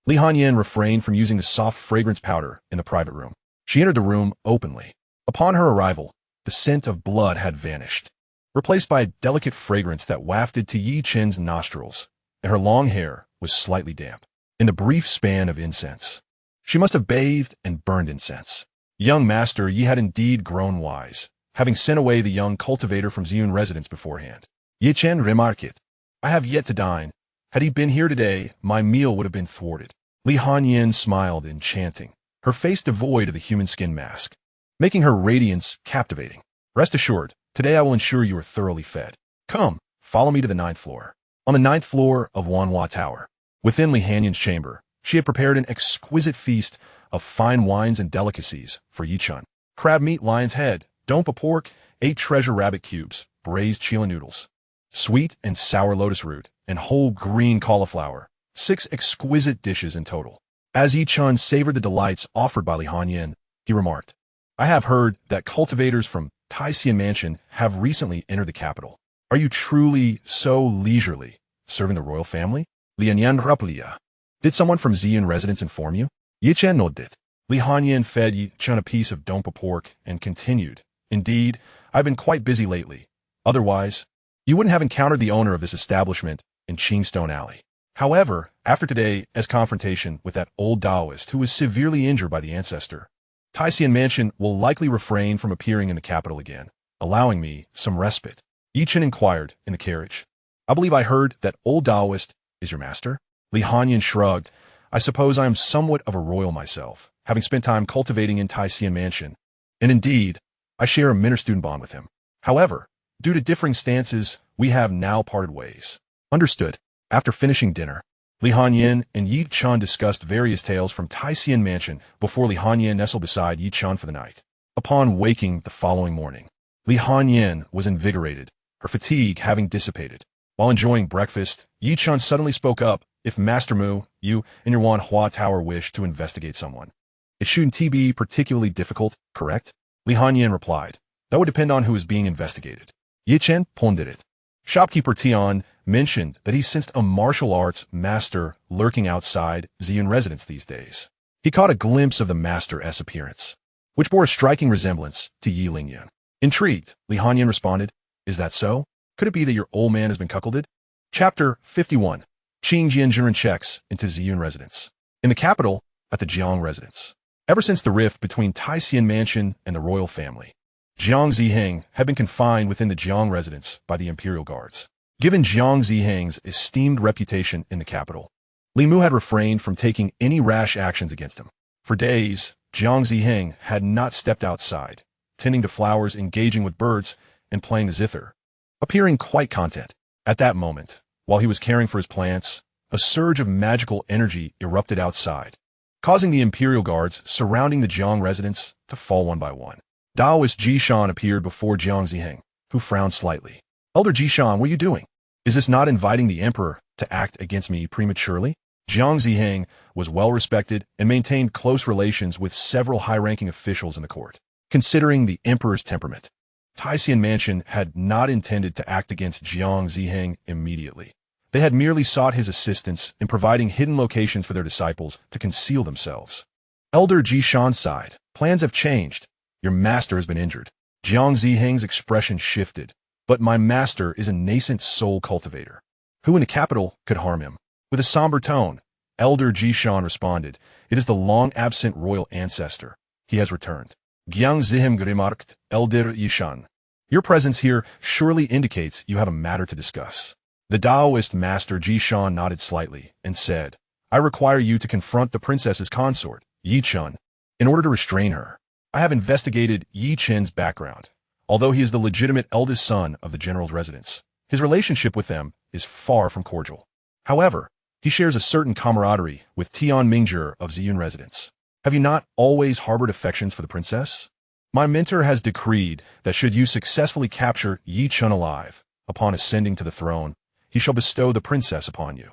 Li Hanyan refrained from using the soft fragrance powder in the private room. She entered the room openly. Upon her arrival, the scent of blood had vanished, replaced by a delicate fragrance that wafted to Yi Chen's nostrils, and her long hair was slightly damp. In the brief span of incense, she must have bathed and burned incense. Young master, ye had indeed grown wise, having sent away the young cultivator from Ziyun residence beforehand. Yi Chen remarked, I have yet to dine. Had he been here today, my meal would have been thwarted. Li Hanyin smiled, enchanting, her face devoid of the human skin mask, making her radiance captivating. Rest assured, today I will ensure you are thoroughly fed. Come, follow me to the 9th floor. On the 9th floor of Wanhua Tower, within Li Hanyin's chamber, she had prepared an exquisite feast of fine wines and delicacies for Yi Chen. Crab meat, lion's head, dompa pork, 8 treasure rabbit cubes, braised chila noodles, sweet and sour lotus root, and whole green cauliflower, 6 exquisite dishes in total. As Yi Chen savored the delights offered by Li Hanyin, he remarked, I have heard that cultivators from Ziyun Mansion have recently entered the capital. Are you truly so leisurely, serving the royal family? Lianyan Raplia. Did someone from Ziyun residence inform you? Yi Chen nodded. Li Hanyin fed Yi Chen a piece of dompa pork and continued, Indeed, I've been quite busy lately. Otherwise, you wouldn't have encountered the owner of this establishment in Chingstone Alley. However, after today's confrontation with that old Taoist who was severely injured by the ancestor, Ziyun Mansion will likely refrain from appearing in the capital again, allowing me some respite. Yi Chen inquired in the carriage. I believe I heard that old Taoist is your master? Li Hanyin shrugged. I suppose I am somewhat of a royal myself, having spent time cultivating in Ziyun Mansion, and indeed, I share a minor-student bond with him. However, due to differing stances, we have now parted ways. Understood. After finishing dinner, Li Hanyin and Yi Chen discussed various tales from Ziyun Mansion before Li Hanyin nestled beside Yi Chen for the night. Upon waking the following morning, Li Hanyin was invigorated, her fatigue having dissipated. While enjoying breakfast, Yi Chen suddenly spoke up. If Master Mu, you and your Wanhua Tower wish to investigate someone, it shouldn't be particularly difficult, correct? Li Hanyin replied. That would depend on who is being investigated. Yi Chen pondered. Shopkeeper Tian mentioned that he sensed a martial arts master lurking outside Ziyun residence these days. He caught a glimpse of the master's appearance, which bore a striking resemblance to Yi Lingyun. Intrigued, Li Hanyin responded, Is that so? Could it be that your old man has been cuckolded? Chapter 51. Qing Jianzhen checks into Ziyun residence. In the capital, at the Jiang residence. Ever since the rift between Ziyun Mansion and the royal family, Jiang Ziheng had been confined within the Jiang residence by the imperial guards. Given Jiang Ziheng's esteemed reputation in the capital, Li Mu had refrained from taking any rash actions against him. For days, Jiang Ziheng had not stepped outside, tending to flowers, engaging with birds, and playing the zither, appearing quite content. At that moment, while he was caring for his plants, a surge of magical energy erupted outside, causing the imperial guards surrounding the Jiang residence to fall one by one. Taoist Jishan appeared before Jiang Ziheng, who frowned slightly. Elder Jishan, what are you doing? Is this not inviting the emperor to act against me prematurely? Jiang Ziheng was well respected and maintained close relations with several high-ranking officials in the court. Considering the emperor's temperament, Ziyun Mansion had not intended to act against Jiang Ziheng immediately. They had merely sought his assistance in providing hidden locations for their disciples to conceal themselves. Elder Jishan sighed. Plans have changed. Your master has been injured. Jiang Ziheng's expression shifted. But my master is a nascent soul cultivator. Who in the capital could harm him? With a somber tone, Elder Jishan responded, It is the long-absent royal ancestor. He has returned. Jiang Ziheng remarked, Elder Yishan. Your presence here surely indicates you have a matter to discuss. The Taoist master Jishan nodded slightly and said, I require you to confront the princess's consort, Yi Chen, in order to restrain her. I have investigated Yi Chen's background. Although he is the legitimate eldest son of the general's residence, his relationship with them is far from cordial. However, he shares a certain camaraderie with Tian Mingjie of Ziyun residence. Have you not always harbored affections for the princess? My mentor has decreed that should you successfully capture Yi Chen alive, upon ascending to the throne, he shall bestow the princess upon you.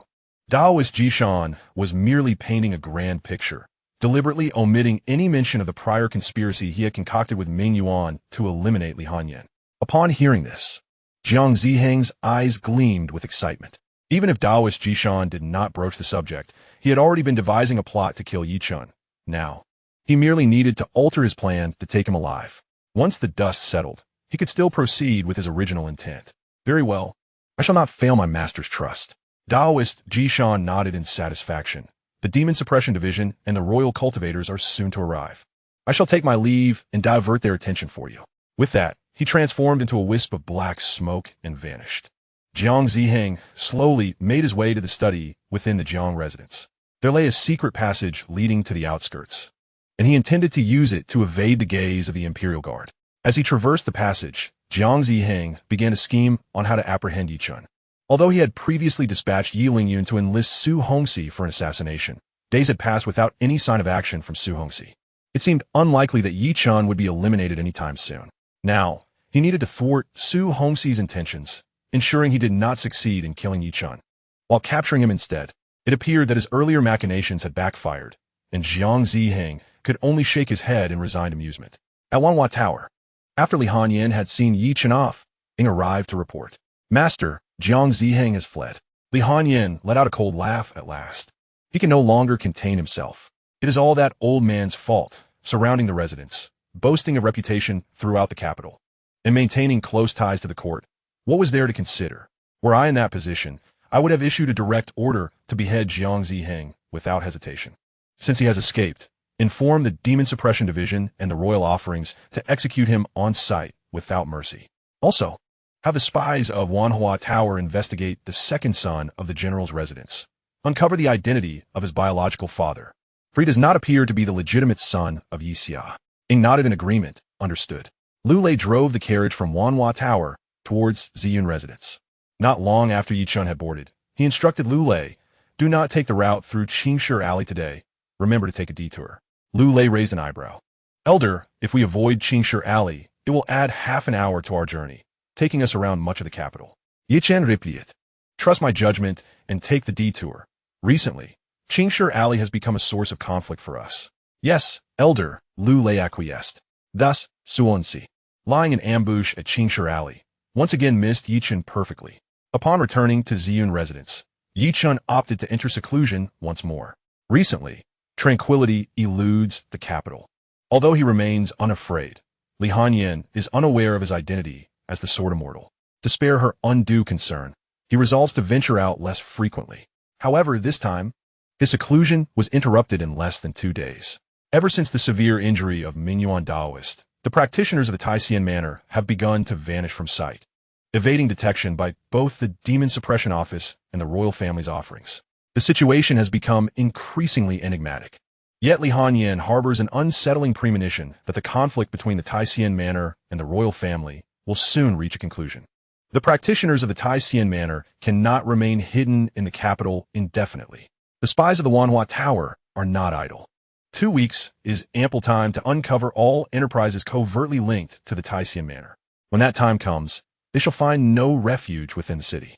Taoist Jishan was merely painting a grand picture, deliberately omitting any mention of the prior conspiracy he had concocted with Ming Yuan to eliminate Li Hanyin. Upon hearing this, Jiang Ziheng's eyes gleamed with excitement. Even if Taoist Jishan did not broach the subject, he had already been devising a plot to kill Yi Chen. Now, he merely needed to alter his plan to take him alive. Once the dust settled, he could still proceed with his original intent. Very well. I shall not fail my master's trust. Taoist Jishan nodded in satisfaction. The Demon Suppression Division and the Royal Cultivators are soon to arrive. I shall take my leave and divert their attention for you. With that, he transformed into a wisp of black smoke and vanished. Jiang Ziheng slowly made his way to the study within the Jiang residence. There lay a secret passage leading to the outskirts, and he intended to use it to evade the gaze of the Imperial Guard. As he traversed the passage, Jiang Ziheng began to scheme on how to apprehend Yi Chen. Although he had previously dispatched Yi Lingyun to enlist Su Hongxi for an assassination, days had passed without any sign of action from Su Hongxi. It seemed unlikely that Yi Chen would be eliminated anytime soon. Now, he needed to thwart Su Hongxi's intentions, ensuring he did not succeed in killing Yi Chen. While capturing him instead, it appeared that his earlier machinations had backfired, and Jiang Ziheng could only shake his head in resigned amusement. At Wanhua Tower, after Li Hanyan had seen Yi Chen off, Ing arrived to report. Master, Jiang Ziheng has fled. Li Hanyan let out a cold laugh at last. He can no longer contain himself. It is all that old man's fault, surrounding the residence, boasting of reputation throughout the capital, and maintaining close ties to the court. What was there to consider? Were I in that position, I would have issued a direct order to behead Jiang Ziheng without hesitation. Since he has escaped, inform the Demon Suppression Division and the Royal Offerings to execute him on sight without mercy. Also, have the spies of Wanhua Tower investigate the second son of the general's residence. Uncover the identity of his biological father, for he does not appear to be the legitimate son of Xianxia. Ing nodded in agreement, understood. Lu Lei drove the carriage from Wanhua Tower towards Ziyun residence. Not long after Yi Chen had boarded, he instructed Lu Lei, do not take the route through Qingshi Alley today. Remember to take a detour. Lu Lei raised an eyebrow. Elder, if we avoid Qingshi Alley, it will add half an hour to our journey, taking us around much of the capital. Yi Chen replied, trust my judgment and take the detour. Recently, Qingshi Alley has become a source of conflict for us. Yes, Elder, Lu Lei acquiesced. Thus, Suonsi, lying in ambush at Qingshi Alley, once again missed Yi Chen perfectly. Upon returning to Ziyun residence, Yi Chen opted to enter seclusion once more. Recently, tranquility eludes the capital. Although he remains unafraid, Li Hanyan is unaware of his identity as the Sword Immortal. To spare her undue concern, he resolves to venture out less frequently. However, this time, his seclusion was interrupted in less than 2 days. Ever since the severe injury of Mingyuan Daoist, the practitioners of the Taishan Manor have begun to vanish from sight, evading detection by both the Demon Suppression Office and the royal family's offerings. The situation has become increasingly enigmatic. Yet Li Hanyan harbors an unsettling premonition that the conflict between the Taishan Manor and the royal family will soon reach a conclusion. The practitioners of the Taishan Manor cannot remain hidden in the capital indefinitely. The spies of the Wanhua Tower are not idle. 2 weeks is ample time to uncover all enterprises covertly linked to the Taishan Manor. When that time comes, they shall find no refuge within the city.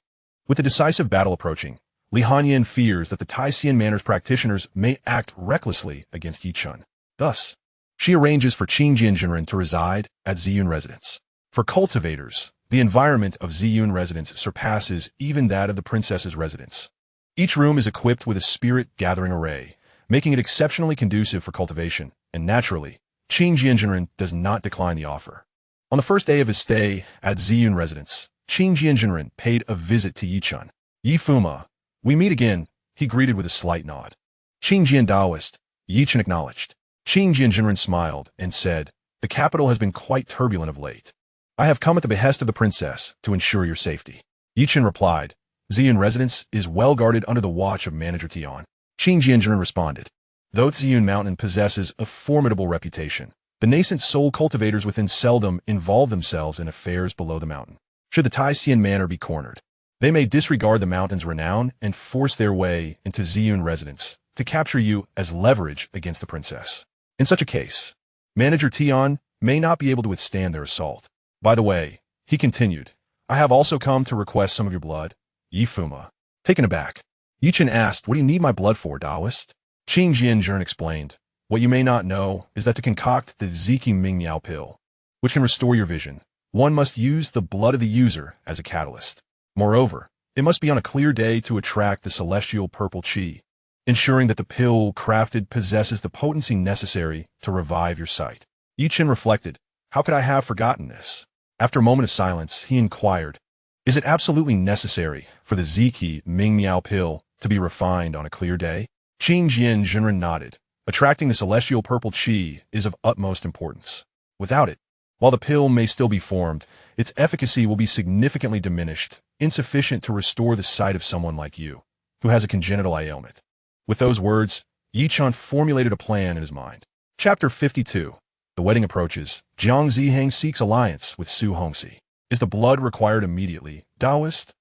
With the decisive battle approaching, Li Hanyan fears that the Taishan Manor's practitioners may act recklessly against Yi Chen. Thus, she arranges for Qing Jianzhenren to reside at Ziyun residence. For cultivators, the environment of Ziyun residence surpasses even that of the princess's residence. Each room is equipped with a spirit-gathering array, making it exceptionally conducive for cultivation, and naturally, Qing Jianzhenren does not decline the offer. On the first day of his stay at Ziyun residence, Qing Jianzhenren paid a visit to Yi Chen. Yi Fuma, we meet again, he greeted with a slight nod. Qing Jian Daoist, Yi Chen acknowledged. Qing Jianzhenren smiled and said, the capital has been quite turbulent of late. I have come at the behest of the princess to ensure your safety. Yi Chen replied, Ziyun residence is well guarded under the watch of Manager Tian. Qing Jianzhenren responded, though Ziyun Mountain possesses a formidable reputation, the nascent soul cultivators within seldom involve themselves in affairs below the mountain. Should the Taishan Manor be cornered, they may disregard the mountain's renown and force their way into Ziyun residence to capture you as leverage against the princess. In such a case, Manager Tian may not be able to withstand their assault. By the way, he continued, I have also come to request some of your blood. Yi Fuma, taken aback. Yi Chen asked, what do you need my blood for, Daoist? Qing Jianzhenren explained, what you may not know is that to concoct the Ziki Mingmiao pill, which can restore your vision, one must use the blood of the user as a catalyst. Moreover, it must be on a clear day to attract the celestial purple qi, ensuring that the pill crafted possesses the potency necessary to revive your sight. Yi Chen reflected, How could I have forgotten this? After a moment of silence, he inquired, is it absolutely necessary for the Ziki Ming Miao pill to be refined on a clear day? Qing Jian Jinren nodded. Attracting the celestial purple qi is of utmost importance. Without it, while the pill may still be formed, its efficacy will be significantly diminished, insufficient to restore the sight of someone like you, who has a congenital ailment. With those words, Yi Chen formulated a plan in his mind. Chapter 52. The wedding approaches. Jiang Ziheng seeks alliance with Su Hongxi. Is the blood required immediately, Taoist?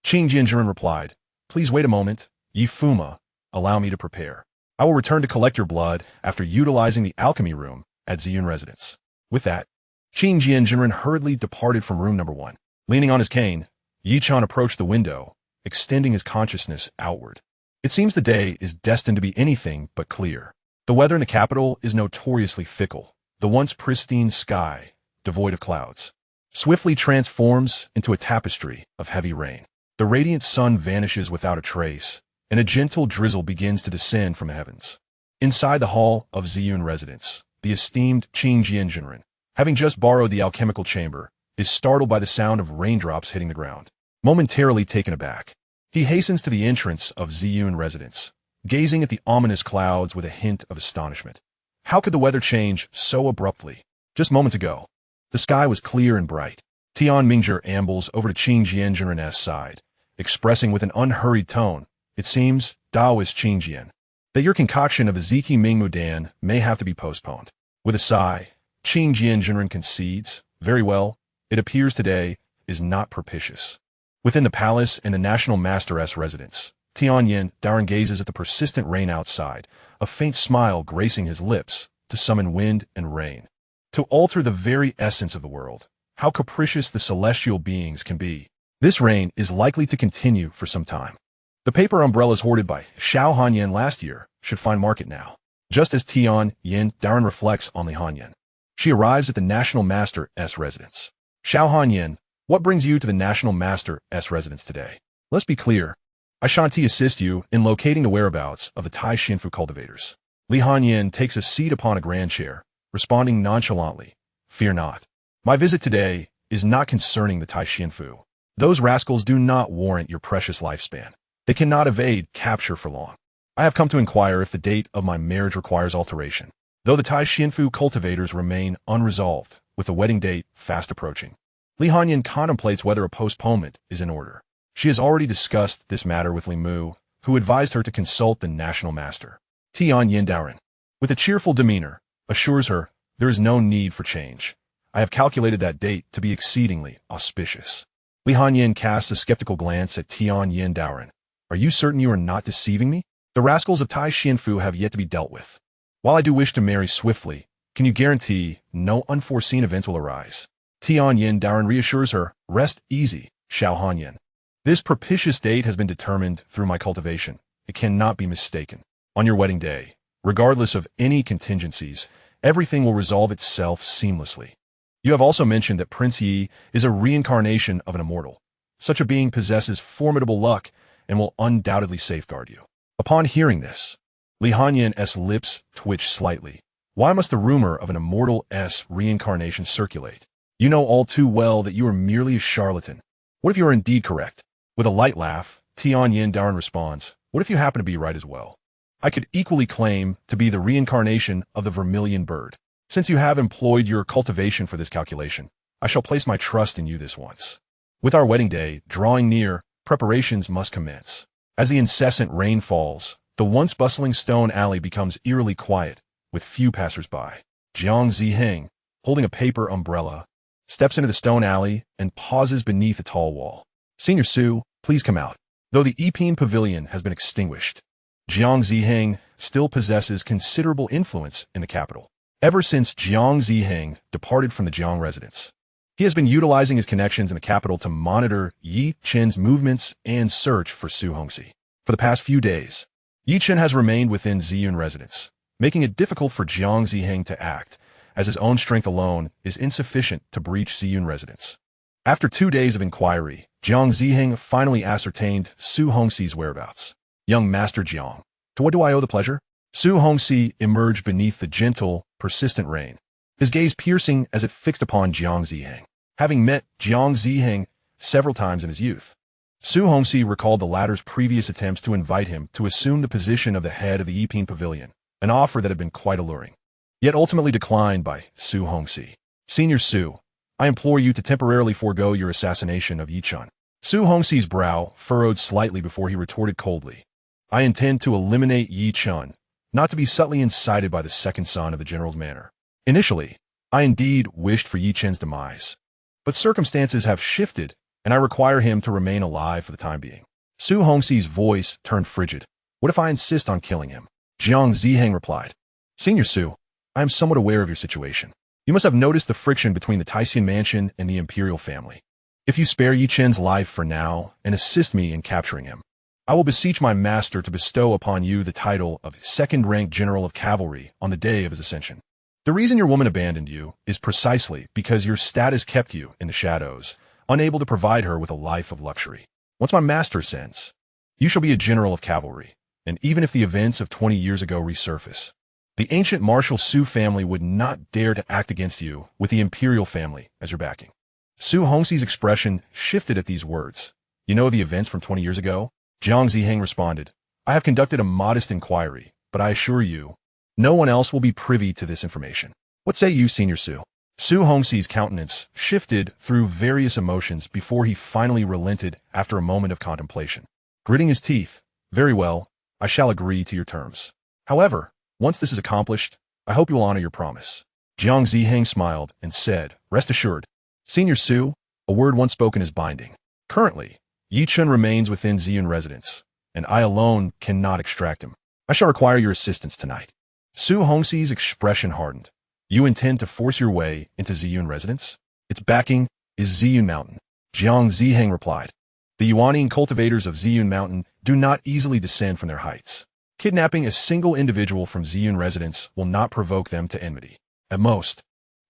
Qing Jianzhen replied, please wait a moment, Yi Fuma, allow me to prepare. I will return to collect your blood after utilizing the alchemy room at Ziyun residence. With that, Qing Jianzhen hurriedly departed from room number 1. Leaning on his cane, Yi Chen approached the window, extending his consciousness outward. It seems the day is destined to be anything but clear. The weather in the capital is notoriously fickle. The once pristine sky, devoid of clouds, swiftly transforms into a tapestry of heavy rain. The radiant sun vanishes without a trace, and a gentle drizzle begins to descend from the heavens. Inside the hall of Ziyun residence, the esteemed Qing Jianzhen, having just borrowed the alchemical chamber, is startled by the sound of raindrops hitting the ground. Momentarily taken aback, he hastens to the entrance of Ziyun residence, gazing at the ominous clouds with a hint of astonishment. How could the weather change so abruptly? Just moments ago, the sky was clear and bright. Tian Mingzhe ambles over to Qing Jianzhen's side, expressing with an unhurried tone, it seems, Taoist Qing Jian, that your concoction of a Ziki Ming Mudan may have to be postponed. With a sigh, Qing Jianzhen concedes, very well, it appears today is not propitious. Within the palace and the National Master's residence, Tianyin Daoren gazes at the persistent rain outside, a faint smile gracing his lips to summon wind and rain. To alter the very essence of the world, how capricious the celestial beings can be. This rain is likely to continue for some time. The paper umbrellas hoarded by Xiao Hanyan last year should find market now. Just as Tian Yin Daoren reflects on Li Hanyan, she arrives at the National Master's residence. Xiao Hanyan, what brings you to the National Master's residence today? Let's be clear. I shan't assist you in locating the whereabouts of the Tai Xianfu cultivators. Li Hanyan takes a seat upon a grand chair, responding nonchalantly, fear not. My visit today is not concerning the Tai Xianfu. Those rascals do not warrant your precious lifespan. They cannot evade capture for long. I have come to inquire if the date of my marriage requires alteration, though the Tai Xianfu cultivators remain unresolved, with the wedding date fast approaching. Li Hanyan contemplates whether a postponement is in order. She has already discussed this matter with Li Mu, who advised her to consult the National Master. Tian Yin Daoren, with a cheerful demeanor, assures her there is no need for change. I have calculated that date to be exceedingly auspicious. Li Hanyan casts a skeptical glance at Tian Yin Daoren. Are you certain you are not deceiving me? The rascals of Tai Xianfu have yet to be dealt with. While I do wish to marry swiftly, can you guarantee no unforeseen events will arise? Tian Yin Daoren reassures her, rest easy, Xiao Hanyan. This propitious date has been determined through my cultivation. It cannot be mistaken. On your wedding day, regardless of any contingencies, everything will resolve itself seamlessly. You have also mentioned that Prince Yi is a reincarnation of an immortal. Such a being possesses formidable luck and will undoubtedly safeguard you. Upon hearing this, Li Hanyan's lips twitch slightly. Why must the rumor of an immortal's reincarnation circulate? You know all too well that you are merely a charlatan. What if you are indeed correct? With a light laugh, Tian Yin Daoren responds, what if you happen to be right as well? I could equally claim to be the reincarnation of the vermilion bird. Since you have employed your cultivation for this calculation, I shall place my trust in you this once. With our wedding day drawing near, preparations must commence. As the incessant rain falls, the once bustling stone alley becomes eerily quiet, with few passers-by. Jiang Ziheng, holding a paper umbrella, steps into the stone alley and pauses beneath a tall wall. Senior Su, please come out. Though the Epine Pavilion has been extinguished, Jiang Ziheng still possesses considerable influence in the capital. Ever since Jiang Ziheng departed from the Jiang residence, he has been utilizing his connections in the capital to monitor Yi Chen's movements and search for Su Hongxi. For the past few days, Yi Chen has remained within Ziyun residence, making it difficult for Jiang Ziheng to act, as his own strength alone is insufficient to breach Ziyun residence. After 2 days of inquiry, Jiang Ziheng finally ascertained Su Hongxi's whereabouts. Young Master Jiang, to what do I owe the pleasure? Su Hongxi emerged beneath the gentle, persistent rain, his gaze piercing as it fixed upon Jiang Ziheng. Having met Jiang Ziheng several times in his youth, Su Hongxi recalled the latter's previous attempts to invite him to assume the position of the head of the Yiping Pavilion, an offer that had been quite alluring, yet ultimately declined by Su Hongxi. Senior Su, I implore you to temporarily forego your assassination of Yi Chen. Su Hongxi's brow furrowed slightly before he retorted coldly. I intend to eliminate Yi Chen, not to be subtly incited by the second son of the general's manor. Initially, I indeed wished for Yi Chen's demise, but circumstances have shifted, and I require him to remain alive for the time being. Su Hongxi's voice turned frigid. What if I insist on killing him? Jiang Ziheng replied. Senior Su, I am somewhat aware of your situation. You must have noticed the friction between the Taishan mansion and the imperial family. If you spare Yi Chen's life for now and assist me in capturing him, I will beseech my master to bestow upon you the title of second-rank general of cavalry on the day of his ascension. The reason your woman abandoned you is precisely because your status kept you in the shadows, unable to provide her with a life of luxury. Once my master ascends, you shall be a general of cavalry, and even if the events of 20 years ago resurface, the ancient martial Su family would not dare to act against you with the imperial family as your backing. Su Hongxi's expression shifted at these words. You know the events from 20 years ago? Jiang Ziheng responded. I have conducted a modest inquiry, but I assure you, no one else will be privy to this information. What say you, Senior Su? Su Hongxi's countenance shifted through various emotions before he finally relented after a moment of contemplation. Gritting his teeth, very well, I shall agree to your terms. However, once this is accomplished, I hope you will honor your promise. Jiang Ziheng smiled and said, Rest assured, Senior Su, a word once spoken is binding. Currently, Yi Chen remains within Ziyun residence, and I alone cannot extract him. I shall require your assistance tonight. Su Hongxi's expression hardened. You intend to force your way into Ziyun residence? Its backing is Ziyun Mountain. Jiang Ziheng replied. The Yuanine cultivators of Ziyun Mountain do not easily descend from their heights. Kidnapping a single individual from Ziyun residence will not provoke them to enmity. At most,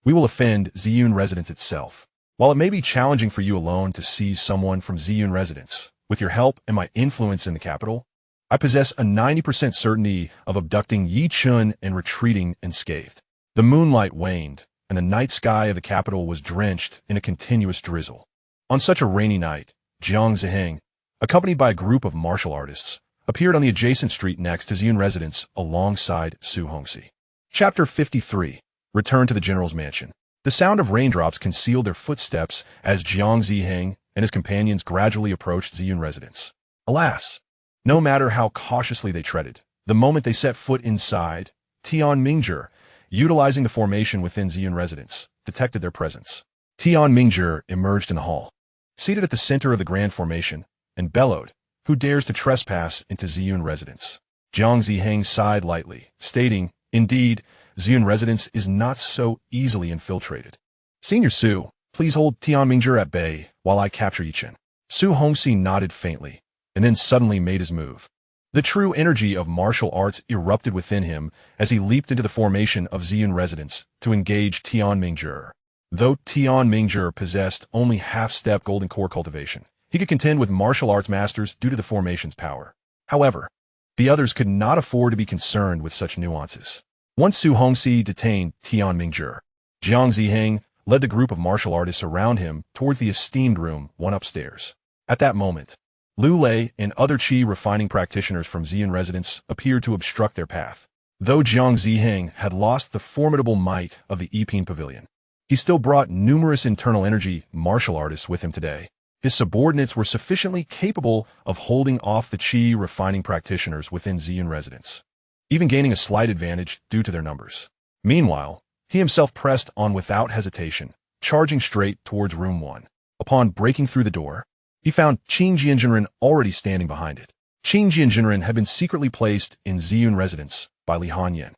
we will offend Ziyun residence itself. While it may be challenging for you alone to seize someone from Ziyun residence, with your help and my influence in the capital, I possess a 90% certainty of abducting Yi Chen and retreating unscathed. The moonlight waned, and the night sky of the capital was drenched in a continuous drizzle. On such a rainy night, Jiang Ziheng, accompanied by a group of martial artists, appeared on the adjacent street next to Ziyun residence alongside Su Hongxi. Chapter 53. Return to the general's mansion. The sound of raindrops concealed their footsteps as Jiang Ziheng and his companions gradually approached Ziyun residence. Alas! No matter how cautiously they treaded, the moment they set foot inside, Tian Mingzhi, utilizing the formation within Ziyun residence, detected their presence. Tian Mingzhi emerged in the hall, seated at the center of the grand formation, and bellowed, Who dares to trespass into Ziyun residence? Jiang Ziheng sighed lightly, stating, Indeed, Ziyun residence is not so easily infiltrated. Senior Su, please hold Tian Mingzhi at bay while I capture Yi Chen. Su Hongxi nodded faintly, and then suddenly made his move. The true energy of martial arts erupted within him as he leaped into the formation of Ziyun residence to engage Tian Mingzhi. Though Tian Mingzhi possessed only half-step golden core cultivation, he could contend with martial arts masters due to the formation's power. However, the others could not afford to be concerned with such nuances. Once Su Hongxi detained Tian Mingzhi, Jiang Ziheng led the group of martial artists around him towards the esteemed room one upstairs. At that moment, Lu Lei and other qi refining practitioners from Ziyun residence appeared to obstruct their path. Though Jiang Ziheng had lost the formidable might of the Yiping Pavilion, he still brought numerous internal energy martial artists with him today. His subordinates were sufficiently capable of holding off the qi refining practitioners within Ziyun residence, even gaining a slight advantage due to their numbers. Meanwhile, he himself pressed on without hesitation, charging straight towards room 1. Upon breaking through the door, he found Qin Jianzhenren already standing behind it. Qin Jianzhenren had been secretly placed in Ziyun residence by Li Hanyan,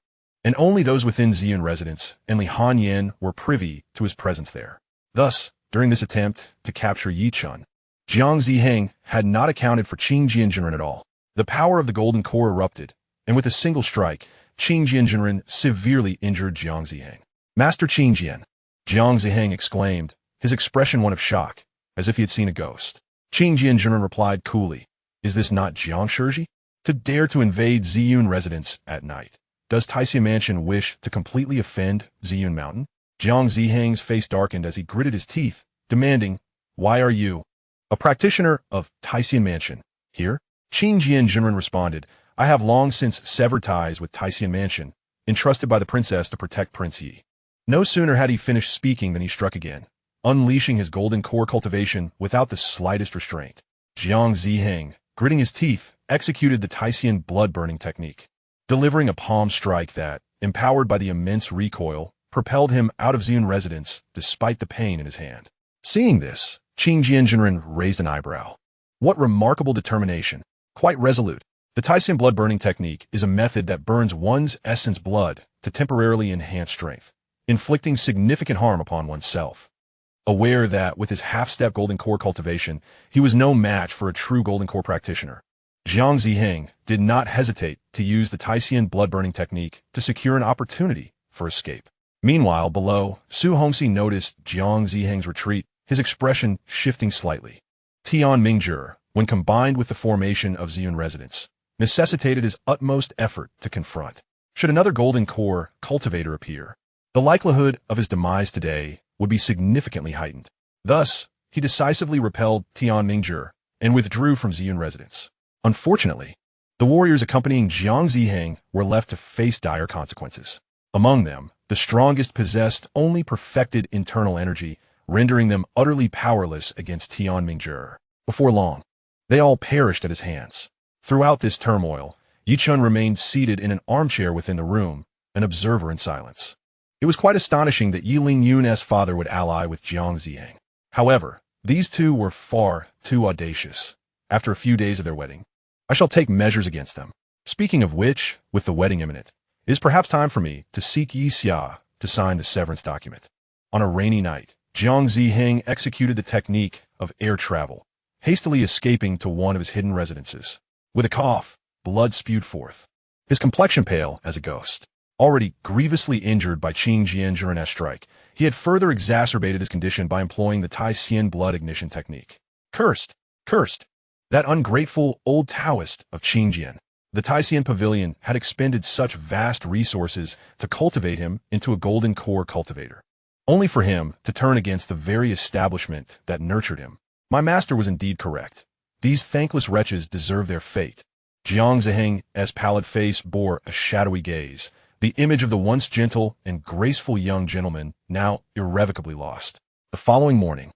and only those within Ziyun residence and Li Hanyan were privy to his presence there. Thus, during this attempt to capture Yi Chen, Jiang Ziheng had not accounted for Qin Jianzhenren at all. The power of the golden core erupted, and with a single strike, Qin Jianzhenren severely injured Jiang Ziheng. Master Qin Jian, Jiang Ziheng exclaimed, his expression one of shock, as if he had seen a ghost. Qin Jianzhenren replied coolly, Is this not Jiang Shiji? To dare to invade Ziyun residence at night. Does Taishan Mansion wish to completely offend Ziyun Mountain? Jiang Ziheng's face darkened as he gritted his teeth, demanding, "Why are you, a practitioner of Taishan Mansion, here?" Qin Jianjunren responded, "I have long since severed ties with Taishan Mansion, entrusted by the princess to protect Prince Yi." No sooner had he finished speaking than he struck again, unleashing his golden core cultivation without the slightest restraint. Jiang Ziheng, gritting his teeth, executed the Taishan blood-burning technique, delivering a palm strike that, empowered by the immense recoil, propelled him out of Ziyun residence despite the pain in his hand. Seeing this, Qin Jianjunren raised an eyebrow. What remarkable determination! Quite resolute. The Taishan blood-burning technique is a method that burns one's essence blood to temporarily enhance strength, inflicting significant harm upon oneself. Aware that, with his half-step golden core cultivation, he was no match for a true golden core practitioner, Jiang Ziheng did not hesitate to use the Taishan blood-burning technique to secure an opportunity for escape. Meanwhile, below, Su Hongxi noticed Jiang Ziheng's retreat, his expression shifting slightly. Tian Mingjie, when combined with the formation of Ziyun residence, necessitated his utmost effort to confront. Should another golden core cultivator appear, the likelihood of his demise today would be significantly heightened. Thus, he decisively repelled Tian Mingjie and withdrew from Ziyun residence. Unfortunately, the warriors accompanying Jiang Ziheng were left to face dire consequences. Among them, the strongest possessed only perfected internal energy, rendering them utterly powerless against Tian Mingjie. Before long, they all perished at his hands. Throughout this turmoil, Yichun remained seated in an armchair within the room, an observer in silence. It was quite astonishing that Yi Lingyun's father would ally with Jiang Ziheng. However, these two were far too audacious. After a few days of their wedding, I shall take measures against them. Speaking of which, with the wedding imminent, it is perhaps time for me to seek Xianxia to sign the severance document. On a rainy night, Jiang Ziheng executed the technique of air travel, hastily escaping to one of his hidden residences. With a cough, blood spewed forth. His complexion pale as a ghost. Already grievously injured by Qin Jianjunren's strike, he had further exacerbated his condition by employing the Taishan blood ignition technique. Cursed! Cursed! That ungrateful old Taoist of Qin Jian. The Taishan pavilion had expended such vast resources to cultivate him into a golden core cultivator, only for him to turn against the very establishment that nurtured him. My master was indeed correct. These thankless wretches deserve their fate. Jiang Ziheng's pallid face bore a shadowy gaze, the image of the once gentle and graceful young gentleman now irrevocably lost. The following morning,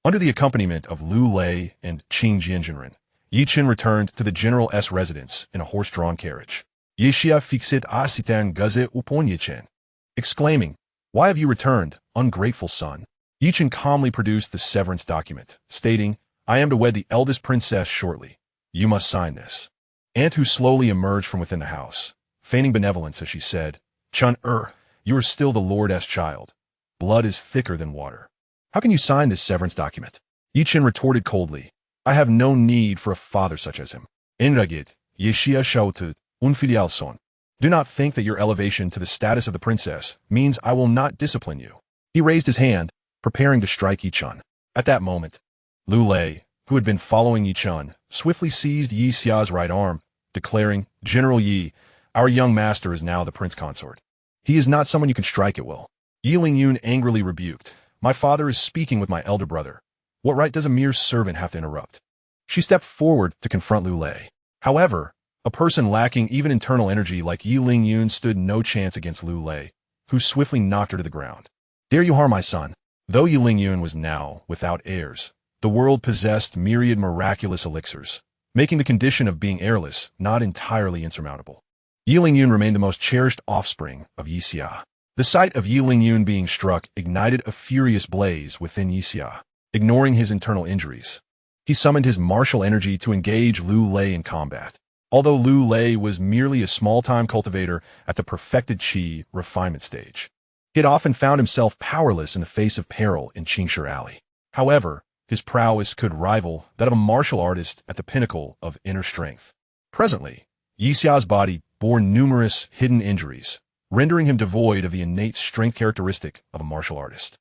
under the accompaniment of Lu Lei and Qin Jianjunren, Yi Chen returned to the general's residence in a horse-drawn carriage. Xianxia fixit asitan guze upon Yi Chen, exclaiming, "Why have you returned, ungrateful son?" Yi Chen calmly produced the severance document, stating, "I am to wed the eldest princess shortly. You must sign this." Aunt Hu slowly emerged from within the house, feigning benevolence as she said, "Chen, you are still the lord's child. Blood is thicker than water. How can you sign this severance document?" Yi Chen retorted coldly, "I have no need for a father such as him. Enragit, Xianxia shouted, unfilial son. Do not think that your elevation to the status of the princess means I will not discipline you." He raised his hand, preparing to strike Yi Chen. At that moment, Lu Lei, who had been following Yi Chen, swiftly seized Yi Xia's right arm, declaring, "General Yi, our young master is now the prince consort. He is not someone you can strike at will." Yi Lingyun angrily rebuked, "My father is speaking with my elder brother. What right does a mere servant have to interrupt?" She stepped forward to confront Lu Lei. However, a person lacking even internal energy like Yi Lingyun stood no chance against Lu Lei, who swiftly knocked her to the ground. "Dare you harm my son?" Though Yi Lingyun was now without heirs, the world possessed myriad miraculous elixirs, making the condition of being heirless not entirely insurmountable. Yi Lingyun remained the most cherished offspring of Xianxia. The sight of Yi Lingyun being struck ignited a furious blaze within Xianxia. Ignoring his internal injuries, he summoned his martial energy to engage Lu Lei in combat. Although Lu Lei was merely a small-time cultivator at the perfected qi refinement stage, he had often found himself powerless in the face of peril in Qingshu Alley. However, his prowess could rival that of a martial artist at the pinnacle of inner strength. Presently, Yixia's body bore numerous hidden injuries, rendering him devoid of the innate strength characteristic of a martial artist.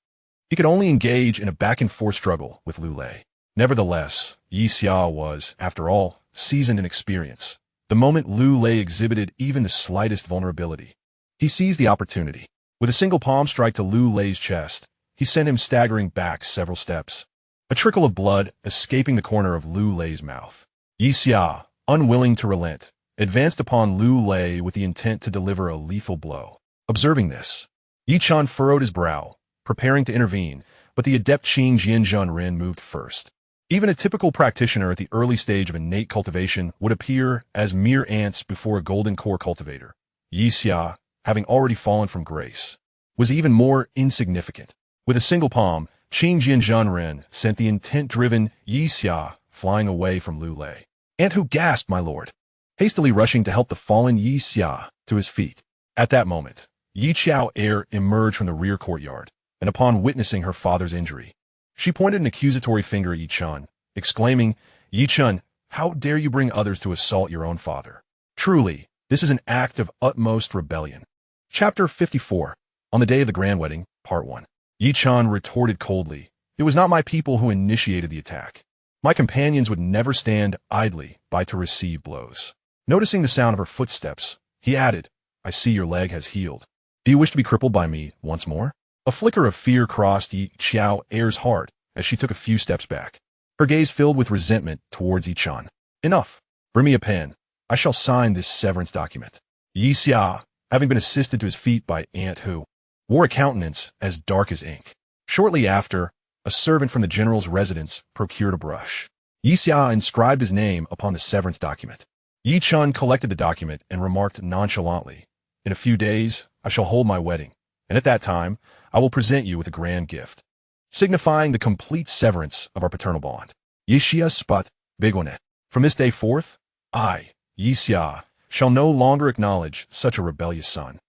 He could only engage in a back-and-forth struggle with Lu Lei. Nevertheless, Xianxia was, after all, seasoned in experience. The moment Lu Lei exhibited even the slightest vulnerability, he seized the opportunity. With a single palm strike to Lu Lei's chest, he sent him staggering back several steps. A trickle of blood escaping the corner of Lu Lei's mouth. Xianxia, unwilling to relent, advanced upon Lu Lei with the intent to deliver a lethal blow. Observing this, Yichun furrowed his brow, preparing to intervene, but the adept Qing Jianzhenren moved first. Even a typical practitioner at the early stage of innate cultivation would appear as mere ants before a golden core cultivator. Xianxia, having already fallen from grace, was even more insignificant. With a single palm, Qing Jianzhenren sent the intent-driven Xianxia flying away from Lu Lei. "And who gasped, my lord?" hastily rushing to help the fallen Xianxia to his feet. At that moment, Yi Chao heir emerged from the rear courtyard, and upon witnessing her father's injury, she pointed an accusatory finger at Yichun, exclaiming, "Yichun, how dare you bring others to assault your own father? Truly, this is an act of utmost rebellion." Chapter 54. On the day of the grand wedding, Part 1. Yichun retorted coldly, "It was not my people who initiated the attack. My companions would never stand idly by to receive blows." Noticing the sound of her footsteps, he added, "I see your leg has healed. Do you wish to be crippled by me once more?" A flicker of fear crossed Yi Chao heir's heart as she took a few steps back, her gaze filled with resentment towards Yichun. "Enough. Bring me a pen. I shall sign this severance document." Xianxia, having been assisted to his feet by Aunt Hu, wore a countenance as dark as ink. Shortly after, a servant from the general's residence procured a brush. Xianxia inscribed his name upon the severance document. Yichun collected the document and remarked nonchalantly, "In a few days, I shall hold my wedding, and at that time, I will present you with a grand gift, signifying the complete severance of our paternal bond. Xianxia sput bigone. From this day forth, I, Xianxia, shall no longer acknowledge such a rebellious son."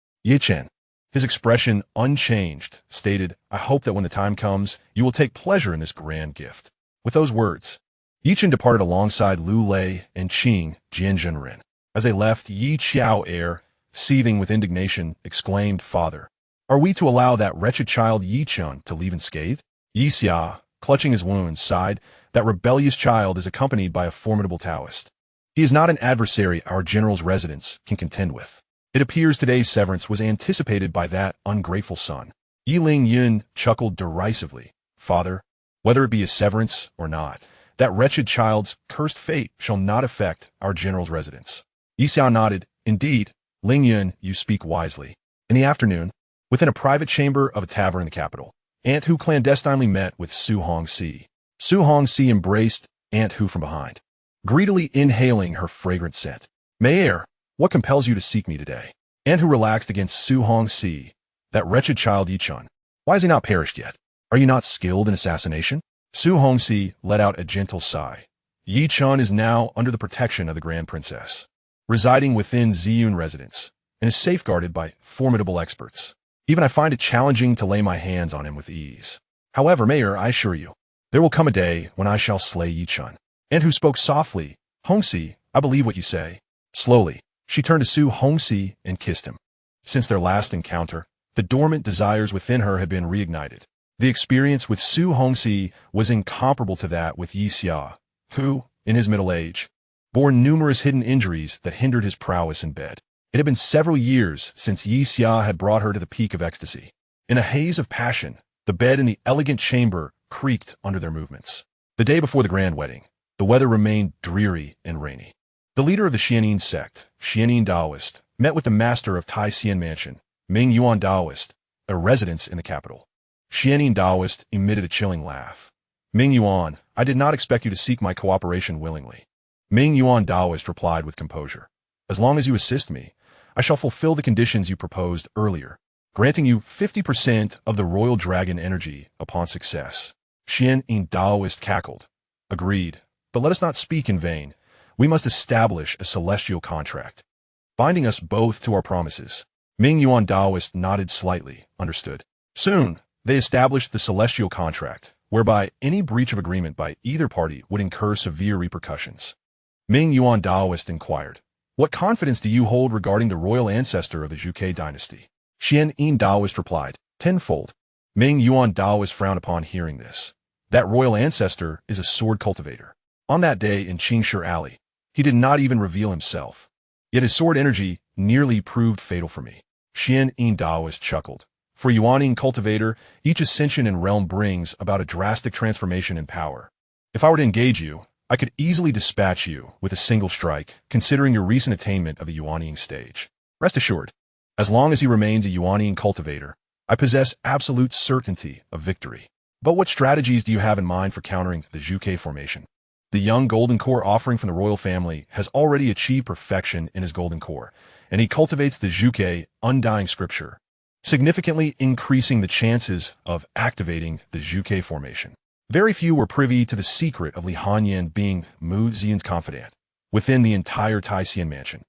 Chen, his expression unchanged, stated, "I hope that when the time comes, you will take pleasure in this grand gift." With those words, Yichun departed alongside Lu Lei and Qing Jianzhenren. As they left, Yi Chao heir, seething with indignation, exclaimed, "Father, are we to allow that wretched child Yichun to leave unscathed?" Xianxia, clutching his wounds, sighed, "That rebellious child is accompanied by a formidable Taoist. He is not an adversary our general's residence can contend with. It appears today's severance was anticipated by that ungrateful son." Yiling Yun chuckled derisively, "Father, whether it be a severance or not, that wretched child's cursed fate shall not affect our general's residence." Yixiao nodded, "Indeed, Ling Yun, you speak wisely." In the afternoon, within a private chamber of a tavern in the capital, Aunt Hu clandestinely met with Su Hongxi. Su Hongxi embraced Aunt Hu from behind, greedily inhaling her fragrant scent. "Mayor, what compels you to seek me today?" Aunt Hu relaxed against Su Hongxi. "That wretched child Yichun. Why has he not perished yet? Are you not skilled in assassination?" Su Hongxi let out a gentle sigh. "Yichun is now under the protection of the Grand Princess, residing within Ziyun residence, and is safeguarded by formidable experts. Even I find it challenging to lay my hands on him with ease. However, Mayor, I assure you, there will come a day when I shall slay Yichun." And who spoke softly, "Hongxi, I believe what you say." Slowly, she turned to Su Hongxi and kissed him. Since their last encounter, the dormant desires within her had been reignited. The experience with Su Hongxi was incomparable to that with Xianxia, who, in his middle age, bore numerous hidden injuries that hindered his prowess in bed. It had been several years since Xianxia had brought her to the peak of ecstasy. In a haze of passion, the bed in the elegant chamber creaked under their movements. The day before the grand wedding, the weather remained dreary and rainy. The leader of the Xianxia sect, Xianxia Taoist, met with the master of Tai Xian Mansion, Ming Yuan Taoist, a residence in the capital. Xianxia Taoist emitted a chilling laugh. "Ming Yuan, I did not expect you to seek my cooperation willingly." Ming Yuan Taoist replied with composure, "As long as you assist me, I shall fulfill the conditions you proposed earlier, granting you 50% of the royal dragon energy upon success." Xianxia Taoist cackled. "Agreed, but let us not speak in vain. We must establish a celestial contract, binding us both to our promises." Ming Yuan Taoist nodded slightly, understood. Soon, they established the celestial contract, whereby any breach of agreement by either party would incur severe repercussions. Ming Yuan Taoist inquired, "What confidence do you hold regarding the royal ancestor of the Zhuge dynasty?" Xianxia Taoist replied, "Tenfold." Ming Yuan Taoist frowned upon hearing this. "That royal ancestor is a sword cultivator. On that day in Qingshi Alley, he did not even reveal himself. Yet his sword energy nearly proved fatal for me." Xianxia Taoist chuckled. For Yuanian cultivator, each ascension in realm brings about a drastic transformation in power. If I were to engage you, I could easily dispatch you with a single strike, considering your recent attainment of the Yuanian stage. Rest assured, as long as he remains a Yuanian cultivator, I possess absolute certainty of victory. But what strategies do you have in mind for countering the Zhuke formation? The young golden core offering from the royal family has already achieved perfection in his golden core, and he cultivates the Zhuke undying scripture, significantly increasing the chances of activating the Zhuke formation. Very few were privy to the secret of Li Hanyan being Mu Ziyun's confidant within the entire Taishan mansion.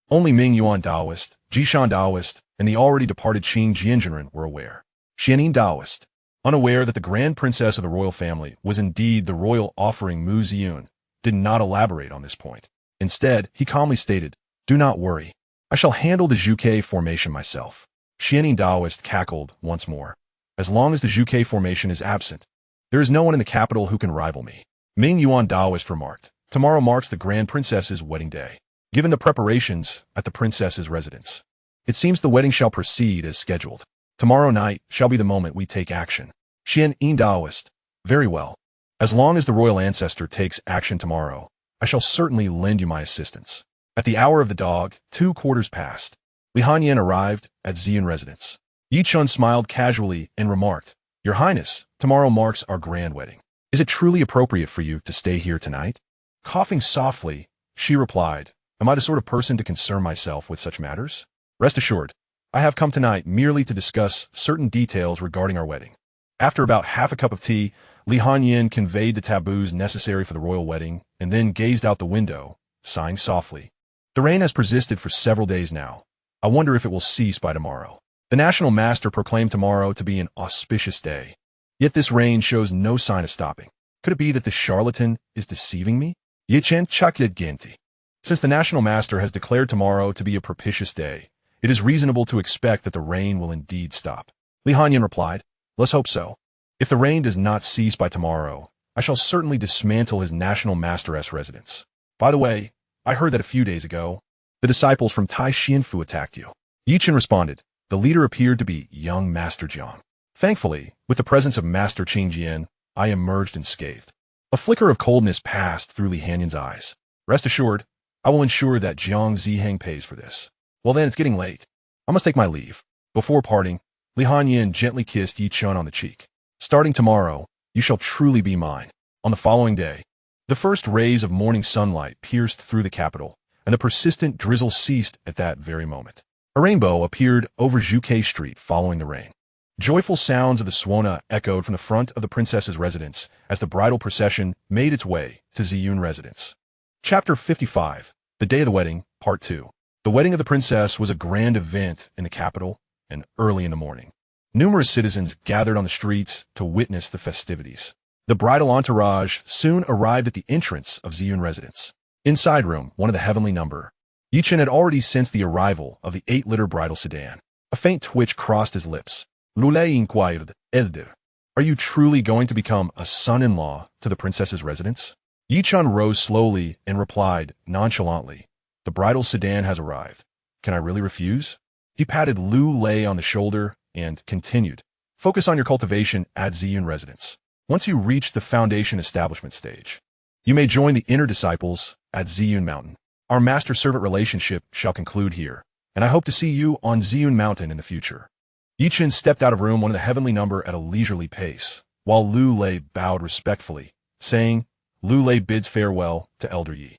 Only Ming Yuan Daoist, Jishan Daoist, and the already departed Qing Jianzhenren were aware. Xianin Daoist, unaware that the grand princess of the royal family was indeed the royal offering Mu Ziyun, did not elaborate on this point. Instead, he calmly stated, "Do not worry. I shall handle the Zhuke formation myself." Xianin Daoist cackled once more. "As long as the Zhuke formation is absent, there is no one in the capital who can rival me." Ming Yuan Daoist remarked, "Tomorrow marks the grand princess's wedding day. Given the preparations at the princess's residence, it seems the wedding shall proceed as scheduled. Tomorrow night shall be the moment we take action." Xian Yin Daoist, "Very well. As long as the royal ancestor takes action tomorrow, I shall certainly lend you my assistance." At the hour of the dog, 2 quarters passed. Li Hanyan arrived at Ziyun residence. Yi Chun smiled casually and remarked, "Your Highness, tomorrow marks our grand wedding. Is it truly appropriate for you to stay here tonight?" Coughing softly, she replied, "Am I the sort of person to concern myself with such matters? Rest assured, I have come tonight merely to discuss certain details regarding our wedding." After about half a cup of tea, Li Hanyan conveyed the taboos necessary for the royal wedding and then gazed out the window, sighing softly. "The rain has persisted for several days now. I wonder if it will cease by tomorrow. The national master proclaimed tomorrow to be an auspicious day. Yet this rain shows no sign of stopping. Could it be that the charlatan is deceiving me?" Chen Genti. Since the national master has declared tomorrow to be a propitious day, it is reasonable to expect that the rain will indeed stop. Li Hanyan replied, "Let's hope so. If the rain does not cease by tomorrow, I shall certainly dismantle his national master's residence. By the way, I heard that a few days ago, the disciples from Tai Xianfu attacked you." Yi Chen responded, "The leader appeared to be young Master Jiang. Thankfully, with the presence of Master Qingjian, I emerged unscathed." A flicker of coldness passed through Li Hanyan's eyes. "Rest assured, I will ensure that Jiang Ziheng pays for this." "Well then, it's getting late. I must take my leave." Before parting, Li Hanyan gently kissed Yi Chun on the cheek. "Starting tomorrow, you shall truly be mine." On the following day, the first rays of morning sunlight pierced through the capital, and the persistent drizzle ceased at that very moment. A rainbow appeared over Zhuke Street following the rain. Joyful sounds of the Suona echoed from the front of the princess's residence as the bridal procession made its way to Ziyun residence. Chapter 55, The Day of the Wedding, Part 2. The wedding of the princess was a grand event in the capital, and early in the morning, numerous citizens gathered on the streets to witness the festivities. The bridal entourage soon arrived at the entrance of Ziyun residence. Inside room, one of the heavenly number, Yi Chen had already sensed the arrival of the 8-liter bridal sedan. A faint twitch crossed his lips. Lulei inquired, "Elder, are you truly going to become a son-in-law to the princess's residence?" Yi Chen rose slowly and replied nonchalantly, "The bridal sedan has arrived. Can I really refuse?" He patted Lu Lei on the shoulder and continued, "Focus on your cultivation at Ziyun residence. Once you reach the foundation establishment stage, you may join the inner disciples at Ziyun Mountain. Our master-servant relationship shall conclude here, and I hope to see you on Ziyun Mountain in the future." Yi Chen stepped out of room one of the heavenly number at a leisurely pace, while Lu Lei bowed respectfully, saying, "Lu Lei bids farewell to Elder Yi."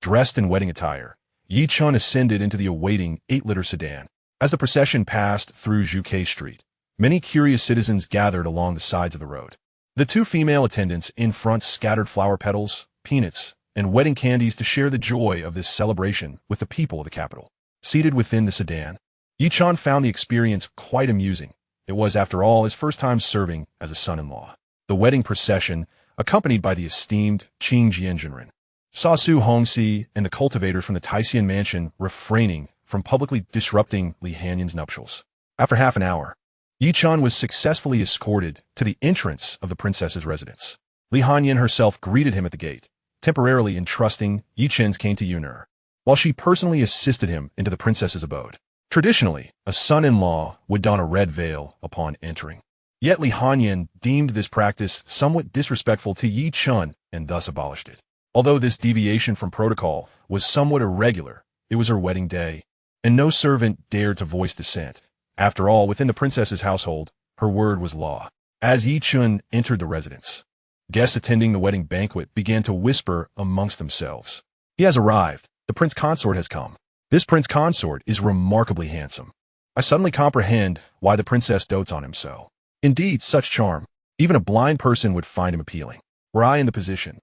Dressed in wedding attire, Yi Chen ascended into the awaiting 8-liter sedan. As the procession passed through Zhuke Street, many curious citizens gathered along the sides of the road. The 2 female attendants in front scattered flower petals, peanuts, and wedding candies to share the joy of this celebration with the people of the capital. Seated within the sedan, Yi Chen found the experience quite amusing. It was, after all, his first time serving as a son-in-law. The wedding procession, accompanied by the esteemed Qing Jianzhenren, saw Su Hongxi and the cultivator from the Taishan mansion refraining from publicly disrupting Li Hanyan's nuptials. After half an hour, Yi Chen was successfully escorted to the entrance of the princess's residence. Li Hanyan herself greeted him at the gate, temporarily entrusting Yi Chen's cane to Yuner, while she personally assisted him into the princess's abode. Traditionally, a son-in-law would don a red veil upon entering. Yet Li Hanyan deemed this practice somewhat disrespectful to Yi Chun and thus abolished it. Although this deviation from protocol was somewhat irregular, it was her wedding day, and no servant dared to voice dissent. After all, within the princess's household, her word was law. As Yi Chun entered the residence, guests attending the wedding banquet began to whisper amongst themselves. He has arrived. The prince consort has come. This prince consort is remarkably handsome. I suddenly comprehend why the princess dotes on him so. Indeed, such charm. Even a blind person would find him appealing. Were I in the position,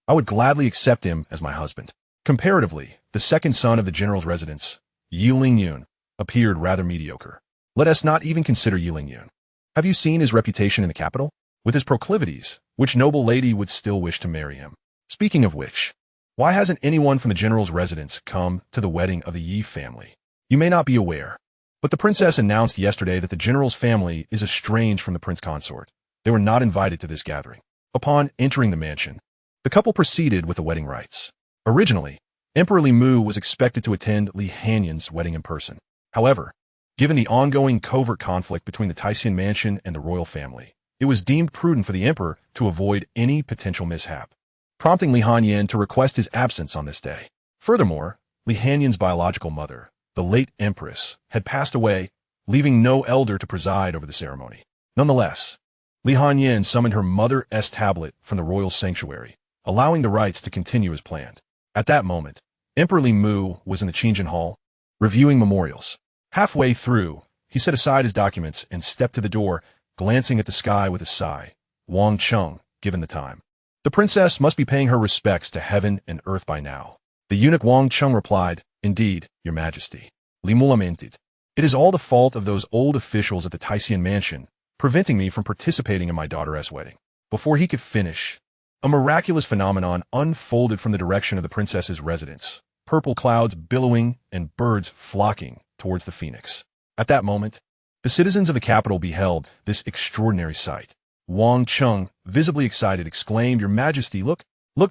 I would gladly accept him as my husband. Comparatively, the second son of the general's residence, Yi Lingyun, appeared rather mediocre. Let us not even consider Yi Lingyun. Have you seen his reputation in the capital? With his proclivities, which noble lady would still wish to marry him? Speaking of which, why hasn't anyone from the general's residence come to the wedding of the Yi family? You may not be aware, but the princess announced yesterday that the general's family is estranged from the prince consort. They were not invited to this gathering. Upon entering the mansion, the couple proceeded with the wedding rites. Originally, Emperor Li Mu was expected to attend Li Hanyan's wedding in person. However, given the ongoing covert conflict between the Taishan mansion and the royal family, it was deemed prudent for the emperor to avoid any potential mishap, prompting Li Hanyan to request his absence on this day. Furthermore, Li Hanyan's biological mother, the late empress, had passed away, leaving no elder to preside over the ceremony. Nonetheless, Li Hanyan summoned her mother's tablet from the royal sanctuary, allowing the rites to continue as planned. At that moment, Emperor Li Mu was in the Qingjin Hall, reviewing memorials. Halfway through, he set aside his documents and stepped to the door, glancing at the sky with a sigh. Wang Cheng, given the time. The princess must be paying her respects to heaven and earth by now. The eunuch Wang Cheng replied, "Indeed, your majesty." Li Mu lamented. "It is all the fault of those old officials at the Taishan mansion, preventing me from participating in my daughter's wedding." Before he could finish, a miraculous phenomenon unfolded from the direction of the princess's residence, purple clouds billowing and birds flocking towards the phoenix. At that moment, the citizens of the capital beheld this extraordinary sight. Wang Cheng, visibly excited, exclaimed, "Your Majesty, look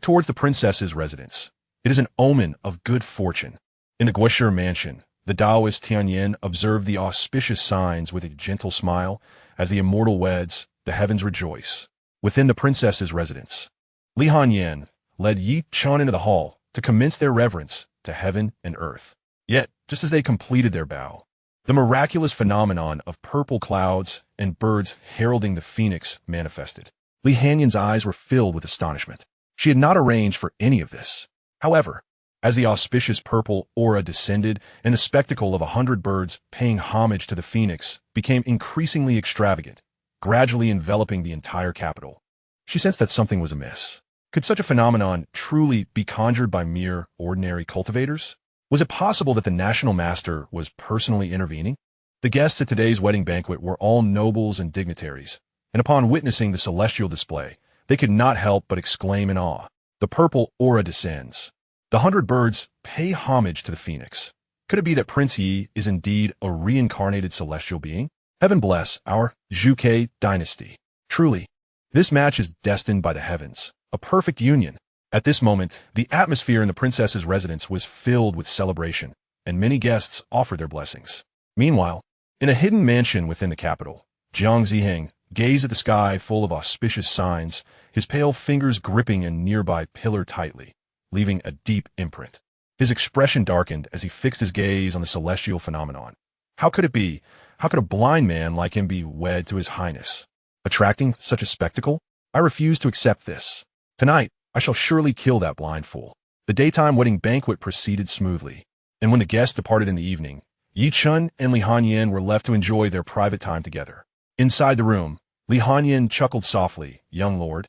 towards the princess's residence. It is an omen of good fortune." In the Guoshi mansion, the Taoist Tianyan observed the auspicious signs with a gentle smile. As the immortal weds, the heavens rejoice. Within the princess's residence, Li Hanyan led Yi Chun into the hall to commence their reverence to heaven and earth. Yet, just as they completed their bow, the miraculous phenomenon of purple clouds and birds heralding the phoenix manifested. Li Hanyan's eyes were filled with astonishment. She had not arranged for any of this. However, as the auspicious purple aura descended and the spectacle of 100 birds paying homage to the phoenix became increasingly extravagant, gradually enveloping the entire capital, she sensed that something was amiss. Could such a phenomenon truly be conjured by mere ordinary cultivators? Was it possible that the national master was personally intervening? The guests at today's wedding banquet were all nobles and dignitaries, and upon witnessing the celestial display, they could not help but exclaim in awe. The purple aura descends. The 100 birds pay homage to the phoenix. Could it be that Prince Yi is indeed a reincarnated celestial being? Heaven bless our Zhuke dynasty. Truly, this match is destined by the heavens, a perfect union. At this moment, the atmosphere in the princess's residence was filled with celebration, and many guests offered their blessings. Meanwhile, in a hidden mansion within the capital, Jiang Ziheng gazed at the sky full of auspicious signs, his pale fingers gripping a nearby pillar tightly, leaving a deep imprint. His expression darkened as he fixed his gaze on the celestial phenomenon. How could it be? How could a blind man like him be wed to his highness, attracting such a spectacle? I refuse to accept this. Tonight, I shall surely kill that blind fool. The daytime wedding banquet proceeded smoothly, and when the guests departed in the evening, Yi Chun and Li Hanyan were left to enjoy their private time together. Inside the room, Li Hanyan chuckled softly, "Young lord,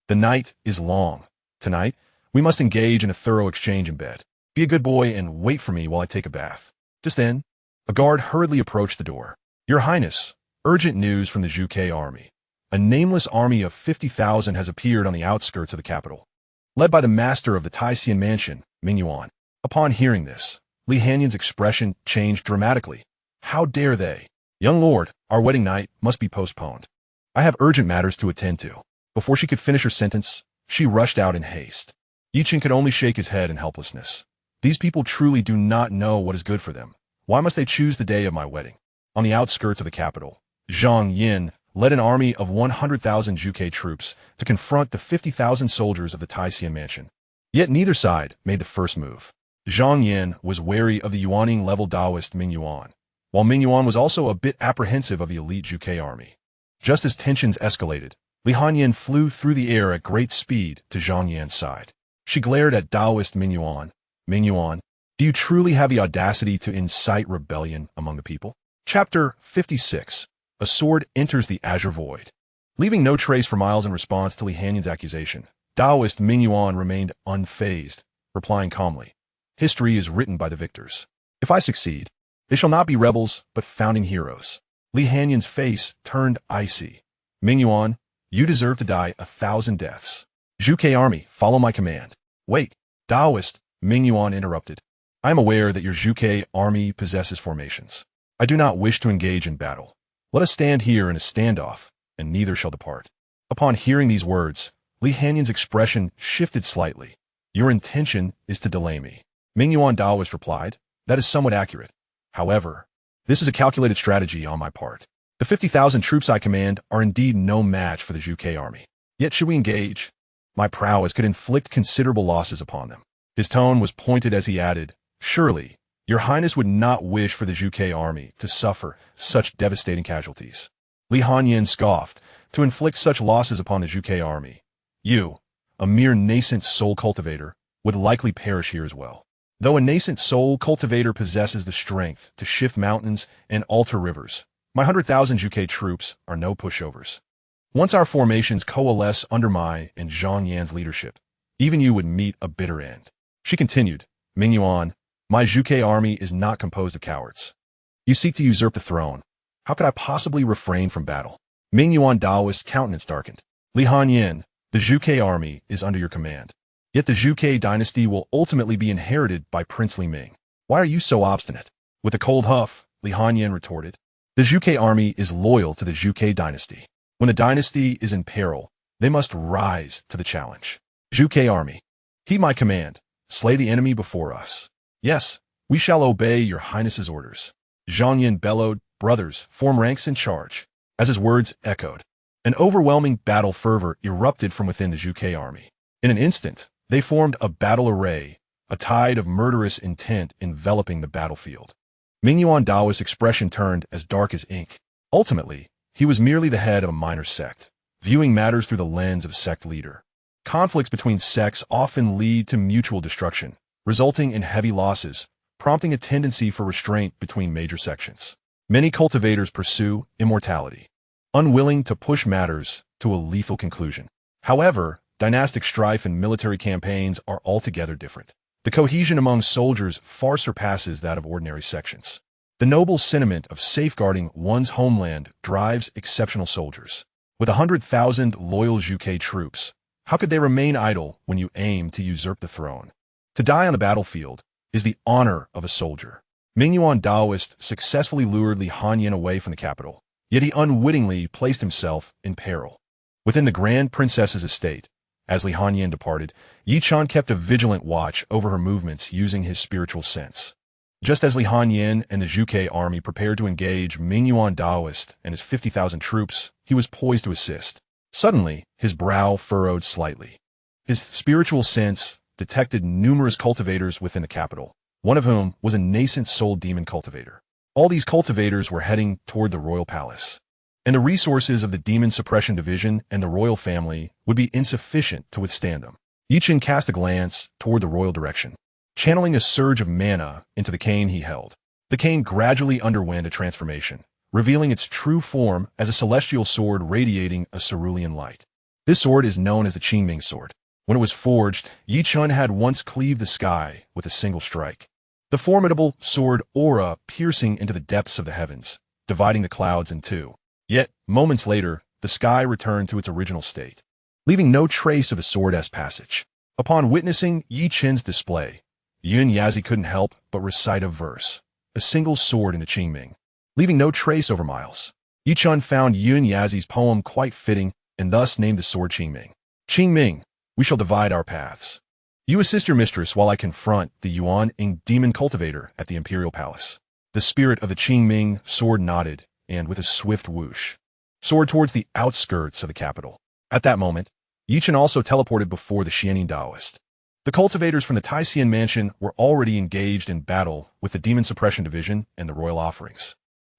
the night is long. Tonight, we must engage in a thorough exchange in bed. Be a good boy and wait for me while I take a bath." Just then, a guard hurriedly approached the door. "Your Highness, urgent news from the Zhuke army. A nameless army of 50,000 has appeared on the outskirts of the capital, led by the master of the Taishan mansion, Ming Yuan." Upon hearing this, Li Hanyan's expression changed dramatically. "How dare they? Young lord, our wedding night must be postponed. I have urgent matters to attend to." Before she could finish her sentence, she rushed out in haste. Yi Chen could only shake his head in helplessness. These people truly do not know what is good for them. Why must they choose the day of my wedding? On the outskirts of the capital, Zhang Yin led an army of 100,000 Zhuge troops to confront the 50,000 soldiers of the Taishan mansion. Yet neither side made the first move. Zhang Yin was wary of the Yuaning-level Taoist Ming Yuan, while Ming Yuan was also a bit apprehensive of the elite Zhuge army. Just as tensions escalated, Li Hanyin flew through the air at great speed to Zhang Yan's side. She glared at Taoist Ming Yuan. Ming Yuan, do you truly have the audacity to incite rebellion among the people? Chapter 56. A sword enters the azure void. Leaving no trace for miles in response to Li Hanyin's accusation, Taoist Ming Yuan remained unfazed, replying calmly, "History is written by the victors. If I succeed, they shall not be rebels, but founding heroes." Li Hanyin's face turned icy. "Ming Yuan, you deserve to die 1,000 deaths. Zhuge army, follow my command." "Wait." Taoist Ming Yuan interrupted. "I am aware that your Zhuge army possesses formations. I do not wish to engage in battle. Let us stand here in a standoff, and neither shall depart." Upon hearing these words, Li Hanyin's expression shifted slightly. "Your intention is to delay me." Ming Yuan Taoist replied, "That is somewhat accurate. However, this is a calculated strategy on my part. The 50,000 troops I command are indeed no match for the Zhuge army. Yet should we engage, my prowess could inflict considerable losses upon them." His tone was pointed as he added, "Surely, your highness would not wish for the Zhuge army to suffer such devastating casualties." Li Hanyin scoffed, "To inflict such losses upon the Zhuge army, you, a mere nascent soul cultivator, would likely perish here as well. Though a nascent soul cultivator possesses the strength to shift mountains and alter rivers, my 100,000 Zhuge troops are no pushovers. Once our formations coalesce under my and Zhang Yan's leadership, even you would meet a bitter end." She continued, "Ming Yuan, my Zhuge army is not composed of cowards. You seek to usurp the throne. How could I possibly refrain from battle?" Ming Yuan Taoist's countenance darkened. "Li Hanyin, the Zhuge army is under your command. Yet the Zhuge dynasty will ultimately be inherited by princely Ming. Why are you so obstinate?" With a cold huff, Li Hanyin retorted, "The Zhuge army is loyal to the Zhuge dynasty. When the dynasty is in peril, they must rise to the challenge. Zhuge army, heed my command. Slay the enemy before us." "Yes, we shall obey your highness's orders." Zhang Yin bellowed, "Brothers, form ranks and charge." As his words echoed, an overwhelming battle fervor erupted from within the Zhuge army. In an instant, they formed a battle array, a tide of murderous intent enveloping the battlefield. Ming Yuan Taoist's expression turned as dark as ink. Ultimately, he was merely the head of a minor sect, viewing matters through the lens of a sect leader. Conflicts between sects often lead to mutual destruction, resulting in heavy losses, prompting a tendency for restraint between major sections. Many cultivators pursue immortality, unwilling to push matters to a lethal conclusion. However, dynastic strife and military campaigns are altogether different. The cohesion among soldiers far surpasses that of ordinary sections. The noble sentiment of safeguarding one's homeland drives exceptional soldiers. With 100,000 loyal Zhuge troops, how could they remain idle when you aim to usurp the throne? To die on the battlefield is the honor of a soldier. Ming Yuan Taoist successfully lured Li Hanyin away from the capital, yet he unwittingly placed himself in peril. Within the Grand Princess's estate, as Li Hanyin departed, Yi Chen kept a vigilant watch over her movements using his spiritual sense. Just as Li Hanyin and the Zhuge army prepared to engage Ming Yuan Taoist and his 50,000 troops, he was poised to assist. Suddenly, his brow furrowed slightly. His spiritual sense detected numerous cultivators within the capital, one of whom was a nascent soul demon cultivator. All these cultivators were heading toward the royal palace, and the resources of the demon suppression division and the royal family would be insufficient to withstand them. Yi Chen cast a glance toward the royal direction, channeling a surge of mana into the cane he held. The cane gradually underwent a transformation, revealing its true form as a celestial sword radiating a cerulean light. This sword is known as the Qingming sword. When it was forged, Yi Chen had once cleaved the sky with a single strike. The formidable sword aura piercing into the depths of the heavens, dividing the clouds in two. Yet, moments later, the sky returned to its original state, leaving no trace of the sword's passage. Upon witnessing Yi Chen's display, Yun Yazi couldn't help but recite a verse, a single sword in the Qingming, leaving no trace over miles. Yi Chen found Yun Yazi's poem quite fitting and thus named the sword Qingming. "Qingming, we shall divide our paths. You assist your mistress while I confront the Yuan-ing demon cultivator at the imperial palace." The spirit of the Qingming sword nodded, and with a swift whoosh, soared towards the outskirts of the capital. At that moment, Chen also teleported before the Xianxia Taoist. The cultivators from the Taisian mansion were already engaged in battle with the Demon Suppression Division and the Royal Offerings.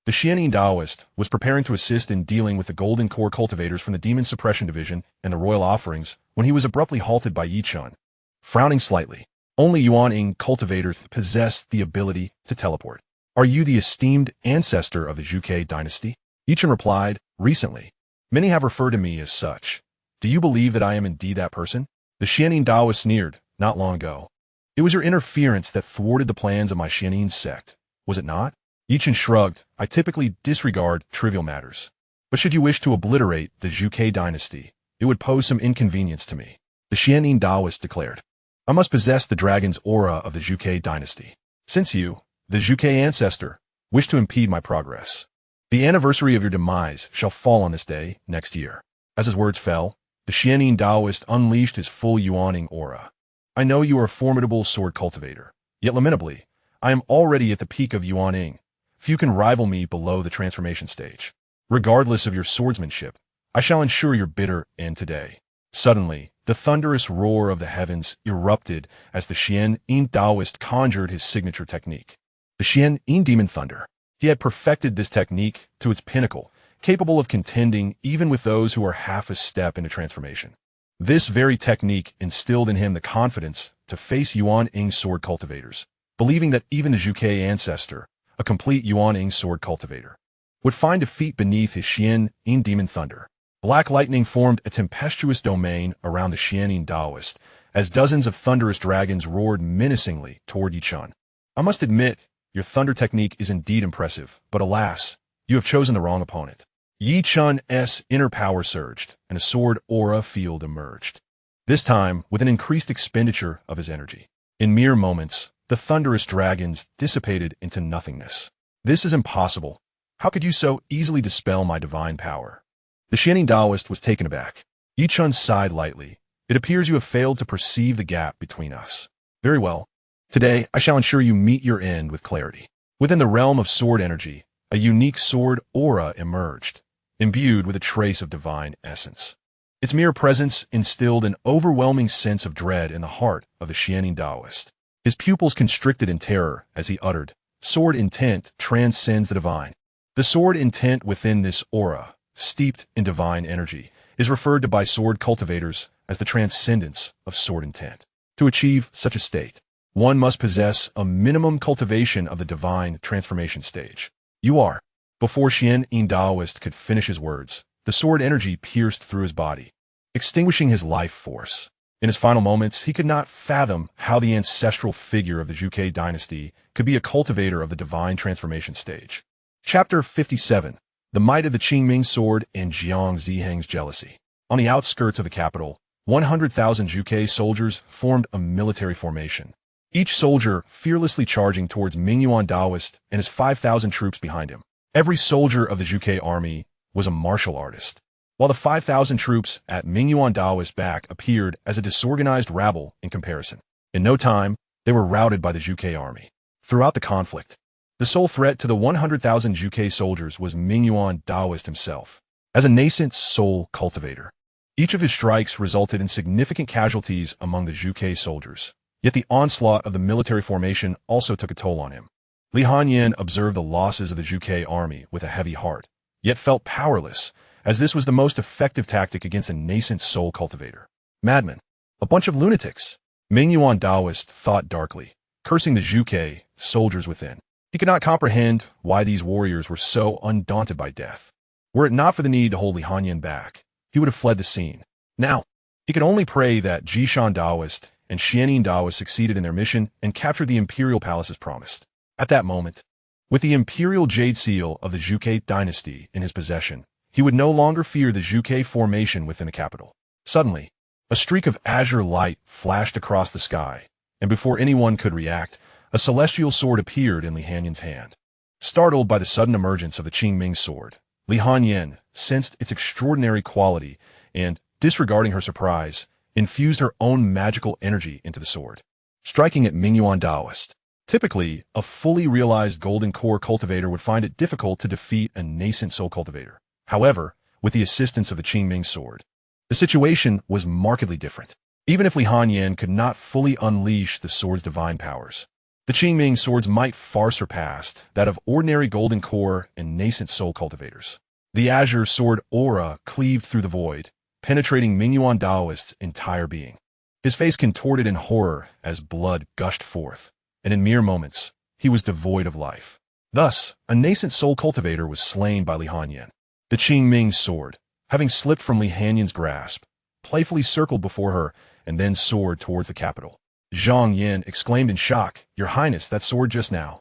The Xianxia Taoist was preparing to assist in dealing with the Golden Core cultivators from the Demon Suppression Division and the Royal Offerings when he was abruptly halted by Chen. Frowning slightly, only Yuan cultivators possessed the ability to teleport. Are you the esteemed ancestor of the Zhuge dynasty? Chen replied, recently. Many have referred to me as such. Do you believe that I am indeed that person? The Xianxia Taoist sneered, not long ago. It was your interference that thwarted the plans of my Xianxia sect, was it not? Chen shrugged. I typically disregard trivial matters. But should you wish to obliterate the Zhuge dynasty, it would pose some inconvenience to me. The Xianxia Taoist declared. I must possess the dragon's aura of the Zhuge dynasty. Since you, the Zhuge ancestor, wish to impede my progress, the anniversary of your demise shall fall on this day next year. As his words fell, the Xianxia Taoist unleashed his full Yuaning aura. I know you are a formidable sword cultivator, yet lamentably, I am already at the peak of Yuaning. Few can rival me below the transformation stage. Regardless of your swordsmanship, I shall ensure your bitter end today. Suddenly, the thunderous roar of the heavens erupted as the Xianxia Taoist conjured his signature technique. The Xianxia Demon Thunder. He had perfected this technique to its pinnacle, capable of contending even with those who are half a step into transformation. This very technique instilled in him the confidence to face Yuan sword cultivators, believing that even the Zhuge ancestor, a complete Yuan sword cultivator, would find defeat beneath his Xianxia Demon Thunder. Black lightning formed a tempestuous domain around the Xianxia Taoist, as dozens of thunderous dragons roared menacingly toward Chen. I must admit, your thunder technique is indeed impressive, but alas, you have chosen the wrong opponent. Chen's inner power surged, and a sword aura field emerged. This time, with an increased expenditure of his energy. In mere moments, the thunderous dragons dissipated into nothingness. This is impossible. How could you so easily dispel my divine power? The Xianxia Taoist was taken aback. Chen sighed lightly. It appears you have failed to perceive the gap between us. Very well. Today, I shall ensure you meet your end with clarity. Within the realm of sword energy, a unique sword aura emerged, imbued with a trace of divine essence. Its mere presence instilled an overwhelming sense of dread in the heart of the Xianxia Taoist. His pupils constricted in terror as he uttered, "Sword intent transcends the divine." The sword intent within this aura, steeped in divine energy, is referred to by sword cultivators as the transcendence of sword intent. To achieve such a state, one must possess a minimum cultivation of the divine transformation stage. You are. Before Xianxia Taoist could finish his words, the sword energy pierced through his body, extinguishing his life force. In his final moments, he could not fathom how the ancestral figure of the Zhuge dynasty could be a cultivator of the divine transformation stage. Chapter 57. The Might of the Qingming Sword and Jiang Ziheng's Jealousy. On the outskirts of the capital, 100,000 Zhuge soldiers formed a military formation, each soldier fearlessly charging towards Mingyuan Taoist and his 5,000 troops behind him. Every soldier of the Zhuge army was a martial artist, while the 5,000 troops at Mingyuan Taoist's back appeared as a disorganized rabble in comparison. In no time, they were routed by the Zhuge army. Throughout the conflict, the sole threat to the 100,000 Zhuge soldiers was Mingyuan Taoist himself. As a nascent soul cultivator, each of his strikes resulted in significant casualties among the Zhuge soldiers. Yet the onslaught of the military formation also took a toll on him. Li Hanyan observed the losses of the Zhuge army with a heavy heart, yet felt powerless, as this was the most effective tactic against a nascent soul cultivator. Madmen. A bunch of lunatics. Mingyuan Taoist thought darkly, cursing the Zhuge soldiers within. He could not comprehend why these warriors were so undaunted by death. Were it not for the need to hold Li Hanyan back, he would have fled the scene. Now, he could only pray that Jishan Taoist and Xianxia Taoist succeeded in their mission and captured the imperial palace as promised. At that moment, with the imperial jade seal of the Zhuge dynasty in his possession, he would no longer fear the Zhuge formation within the capital. Suddenly, a streak of azure light flashed across the sky, and before anyone could react, a celestial sword appeared in Li Hanyan's hand. Startled by the sudden emergence of the Qingming sword, Li Hanyan sensed its extraordinary quality and, disregarding her surprise, infused her own magical energy into the sword, striking at Mingyuan Taoist. Typically, a fully realized golden core cultivator would find it difficult to defeat a nascent soul cultivator. However, with the assistance of the Qingming sword, the situation was markedly different. Even if Li Hanyan could not fully unleash the sword's divine powers, the Qingming swords might far surpass that of ordinary golden core and nascent soul cultivators. The azure sword aura cleaved through the void, penetrating Mingyuan Daoist's entire being. His face contorted in horror as blood gushed forth, and in mere moments, he was devoid of life. Thus, a nascent soul cultivator was slain by Li Hanyan. The Qingming sword, having slipped from Li Hanyan's grasp, playfully circled before her and then soared towards the capital. Zhang Yin exclaimed in shock, "Your Highness, that sword just now."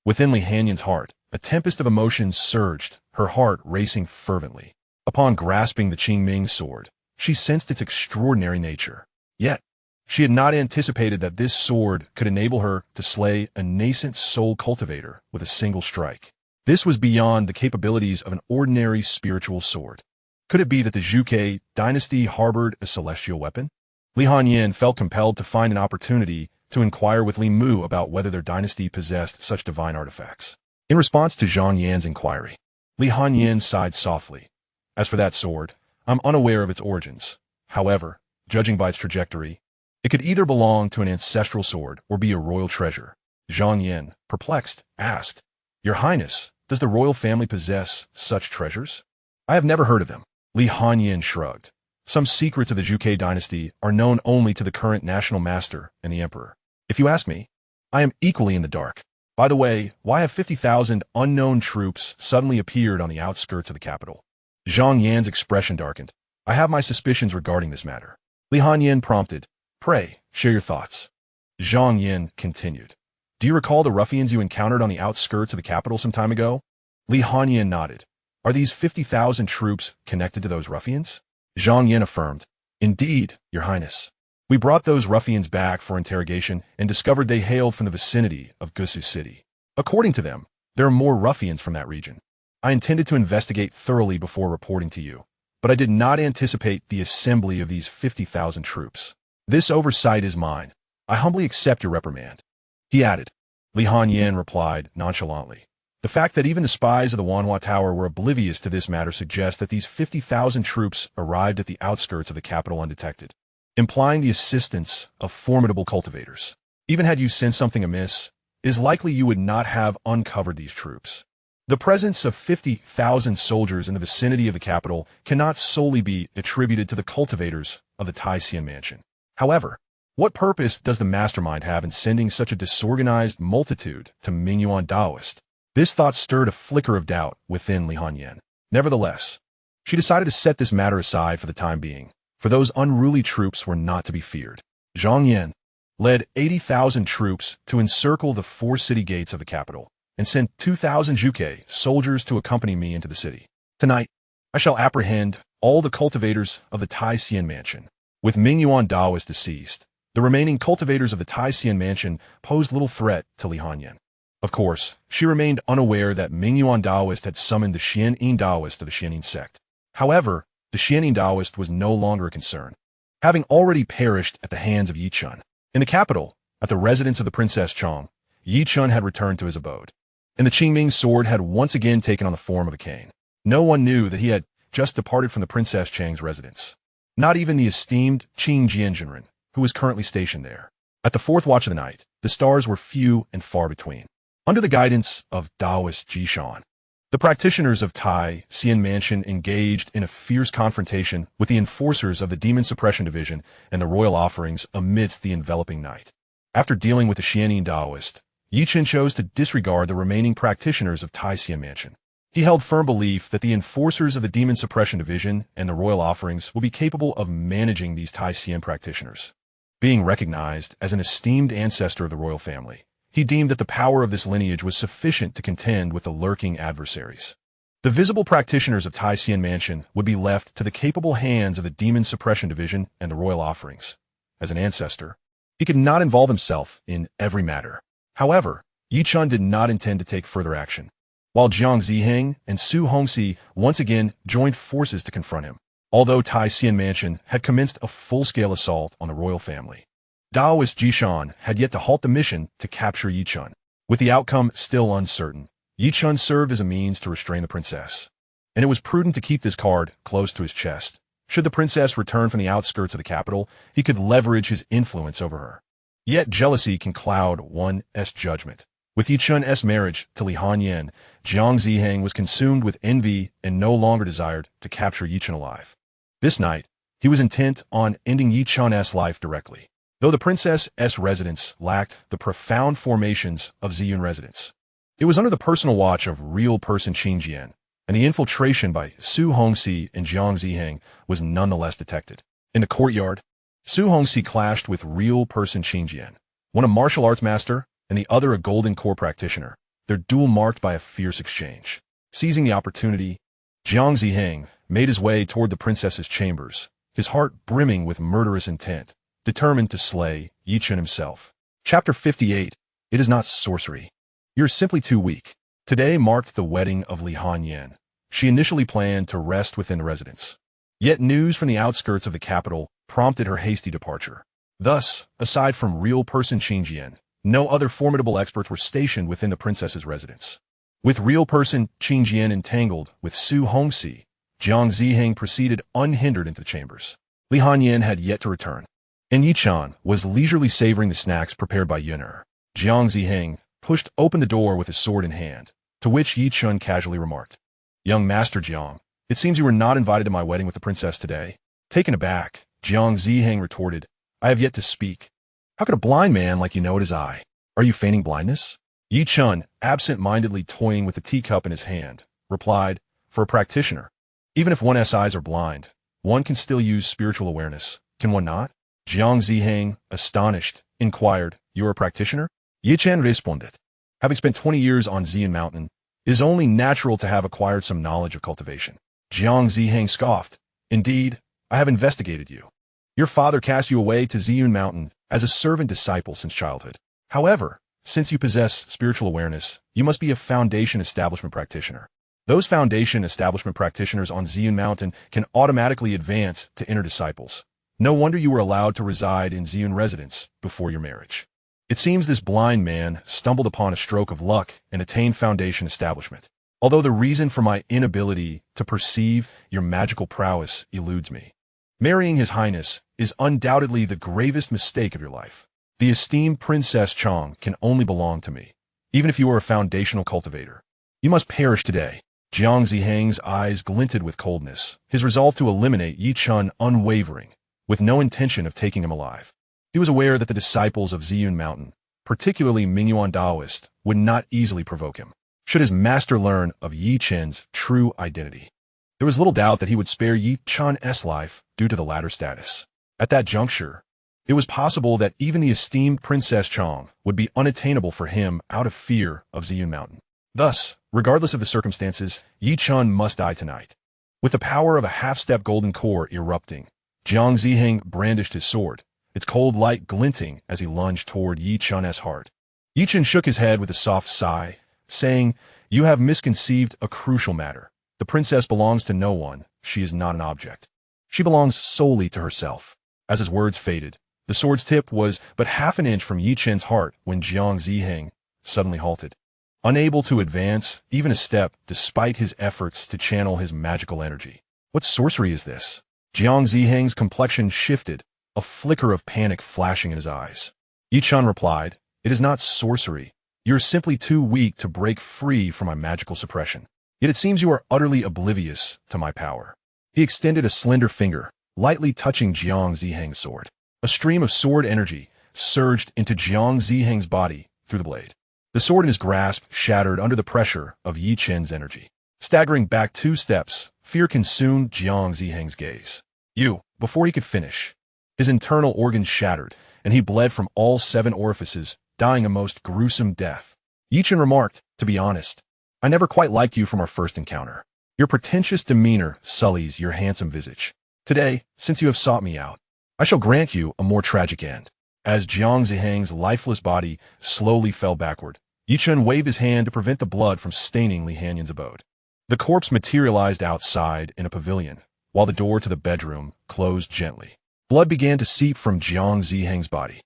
Within Li Hanyan's heart, a tempest of emotions surged, her heart racing fervently. Upon grasping the Qingming sword, she sensed its extraordinary nature. Yet, she had not anticipated that this sword could enable her to slay a nascent soul cultivator with a single strike. This was beyond the capabilities of an ordinary spiritual sword. Could it be that the Zhuge dynasty harbored a celestial weapon? Li Hanyan felt compelled to find an opportunity to inquire with Li Mu about whether their dynasty possessed such divine artifacts. In response to Zhang Yan's inquiry, Li Hanyan sighed softly. "As for that sword, I'm unaware of its origins. However, judging by its trajectory, it could either belong to an ancestral sword or be a royal treasure." Zhang Yan, perplexed, asked, "Your Highness, does the royal family possess such treasures?" "I have never heard of them." Li Hanyan shrugged. "Some secrets of the Zhuge dynasty are known only to the current national master and the emperor. If you ask me, I am equally in the dark. By the way, why have 50,000 unknown troops suddenly appeared on the outskirts of the capital?" Zhang Yan's expression darkened. "I have my suspicions regarding this matter." Li Hanyan prompted, "Pray, share your thoughts." Zhang Yan continued, "Do you recall the ruffians you encountered on the outskirts of the capital some time ago?" Li Hanyan nodded. "Are these 50,000 troops connected to those ruffians?" Zhang Yan affirmed, "Indeed, Your Highness. We brought those ruffians back for interrogation and discovered they hailed from the vicinity of Gusu City. According to them, there are more ruffians from that region. I intended to investigate thoroughly before reporting to you, but I did not anticipate the assembly of these 50,000 troops. This oversight is mine. I humbly accept your reprimand." He added. Li Hanyan replied nonchalantly, "The fact that even the spies of the Wanhua Tower were oblivious to this matter suggests that these 50,000 troops arrived at the outskirts of the capital undetected, implying the assistance of formidable cultivators. Even had you sensed something amiss, it is likely you would not have uncovered these troops. The presence of 50,000 soldiers in the vicinity of the capital cannot solely be attributed to the cultivators of the Xianxia mansion. However, what purpose does the mastermind have in sending such a disorganized multitude to Mingyuan Daoist?" This thought stirred a flicker of doubt within Li Hanyan. Nevertheless, she decided to set this matter aside for the time being, for those unruly troops were not to be feared. Zhang Yan led 80,000 troops to encircle the 4 city gates of the capital and sent 2,000 Zhuge soldiers to accompany me into the city. Tonight, I shall apprehend all the cultivators of the Xianxia mansion. With Mingyuan Daoist deceased, the remaining cultivators of the Xianxia mansion posed little threat to Li Hanyan. Of course, she remained unaware that Mingyuan Daoist had summoned the Xianxia Daoist of the Xianxia sect. However, the Xianxia Daoist was no longer a concern, having already perished at the hands of Yi Chun. In the capital, at the residence of the Princess Chong, Yi Chun had returned to his abode, and the Qingming sword had once again taken on the form of a cane. No one knew that he had just departed from the Princess Chang's residence. Not even the esteemed Qing Jianzhenren, who was currently stationed there. At the 4th watch of the night, the stars were few and far between. Under the guidance of Daoist Jishan, the practitioners of Xianxia Mansion engaged in a fierce confrontation with the enforcers of the Demon Suppression Division and the royal offerings amidst the enveloping night. After dealing with the Xianxia Daoist, Yi Chen chose to disregard the remaining practitioners of Xianxia Mansion. He held firm belief that the enforcers of the Demon Suppression Division and the royal offerings will be capable of managing these Xianxia practitioners. Being recognized as an esteemed ancestor of the royal family, he deemed that the power of this lineage was sufficient to contend with the lurking adversaries. The visible practitioners of Xianxia Mansion would be left to the capable hands of the Demon Suppression Division and the royal offerings. As an ancestor, he could not involve himself in every matter. However, Yi Chun did not intend to take further action. While Jiang Ziheng and Su Hongxi once again joined forces to confront him, although Xianxia Mansion had commenced a full-scale assault on the royal family. Daoist Jishan had yet to halt the mission to capture Yi Chun. With the outcome still uncertain, Yi Chun served as a means to restrain the princess. And it was prudent to keep this card close to his chest. Should the princess return from the outskirts of the capital, he could leverage his influence over her. Yet jealousy can cloud one's judgment. With Yi Chun's marriage to Li Hanyan, Jiang Ziheng was consumed with envy and no longer desired to capture Yi Chun alive. This night, he was intent on ending Yi Chun's life directly, though the princess's residence lacked the profound formations of Ziyun residence. It was under the personal watch of real person Qin Jian, and the infiltration by Su Hongxi and Jiang Ziheng was nonetheless detected. In the courtyard, Su Hongxi clashed with real person Qin Jian, one a martial arts master and the other a golden core practitioner, their duel marked by a fierce exchange. Seizing the opportunity, Jiang Ziheng made his way toward the princess's chambers, his heart brimming with murderous intent, determined to slay Yi Chun himself. Chapter 58. It is not sorcery. You're simply too weak. Today marked the wedding of Li Hanyan. She initially planned to rest within the residence. Yet news from the outskirts of the capital prompted her hasty departure. Thus, aside from real person Qin Jian, no other formidable experts were stationed within the princess's residence. With real person Qin Jian entangled with Su Hongxi, Jiang Ziheng proceeded unhindered into the chambers. Li Hanyan had yet to return, and Yi Chun was leisurely savoring the snacks prepared by Yuner. Jiang Ziheng pushed open the door with his sword in hand, to which Yi Chun casually remarked, "Young Master Jiang, it seems you were not invited to my wedding with the princess today." Taken aback, Jiang Ziheng retorted, "I have yet to speak. How could a blind man like you know it as I? Are you feigning blindness?" Yi Chun, absent-mindedly toying with the teacup in his hand, replied, "For a practitioner, even if one's eyes are blind, one can still use spiritual awareness, can one not?" Jiang Ziheng, astonished, inquired, "You're a practitioner?" Yi Chun responded, "Having spent 20 years on Ziyun Mountain, it is only natural to have acquired some knowledge of cultivation." Jiang Ziheng scoffed, "Indeed, I have investigated you. Your father cast you away to Ziyun Mountain as a servant disciple since childhood. However, since you possess spiritual awareness, you must be a foundation establishment practitioner. Those foundation establishment practitioners on Ziyun Mountain can automatically advance to inner disciples. No wonder you were allowed to reside in Ziyun residence before your marriage. It seems this blind man stumbled upon a stroke of luck and attained foundation establishment. Although the reason for my inability to perceive your magical prowess eludes me. Marrying His Highness is undoubtedly the gravest mistake of your life. The esteemed Princess Chong can only belong to me, even if you are a foundational cultivator. You must perish today." Jiang Ziheng's eyes glinted with coldness, his resolve to eliminate Yi Chun unwavering, with no intention of taking him alive. He was aware that the disciples of Ziyun Mountain, particularly Mingyuan Daoist, would not easily provoke him, should his master learn of Yi Chun's true identity. There was little doubt that he would spare Yi Chun's life due to the latter's status. At that juncture, it was possible that even the esteemed Princess Chong would be unattainable for him out of fear of Ziyun Mountain. Thus, regardless of the circumstances, Yi Chun must die tonight. With the power of a half-step golden core erupting, Jiang Ziheng brandished his sword, its cold light glinting as he lunged toward Yi Chun's heart. Yi Chun shook his head with a soft sigh, saying, "You have misconceived a crucial matter. The princess belongs to no one. She is not an object. She belongs solely to herself." As his words faded, the sword's tip was but half an inch from Yi Chun's heart when Jiang Ziheng suddenly halted, unable to advance even a step despite his efforts to channel his magical energy. What sorcery is this? Jiang Ziheng's complexion shifted, a flicker of panic flashing in his eyes. Yi Chun replied, "It is not sorcery. You are simply too weak to break free from my magical suppression. Yet it seems you are utterly oblivious to my power." He extended a slender finger, lightly touching Jiang Ziheng's sword. A stream of sword energy surged into Jiang Ziheng's body through the blade. The sword in his grasp shattered under the pressure of Yi Chun's energy. Staggering back 2 steps, fear consumed Jiang Ziheng's gaze. Before he could finish, his internal organs shattered, and he bled from all 7 orifices, dying a most gruesome death. Yi Chun remarked, "To be honest, I never quite liked you from our first encounter. Your pretentious demeanor sullies your handsome visage. Today, since you have sought me out, I shall grant you a more tragic end." As Jiang Ziheng's lifeless body slowly fell backward, Yi Chun waved his hand to prevent the blood from staining Li Hanyan's abode. The corpse materialized outside in a pavilion, while the door to the bedroom closed gently. Blood began to seep from Jiang Ziheng's body.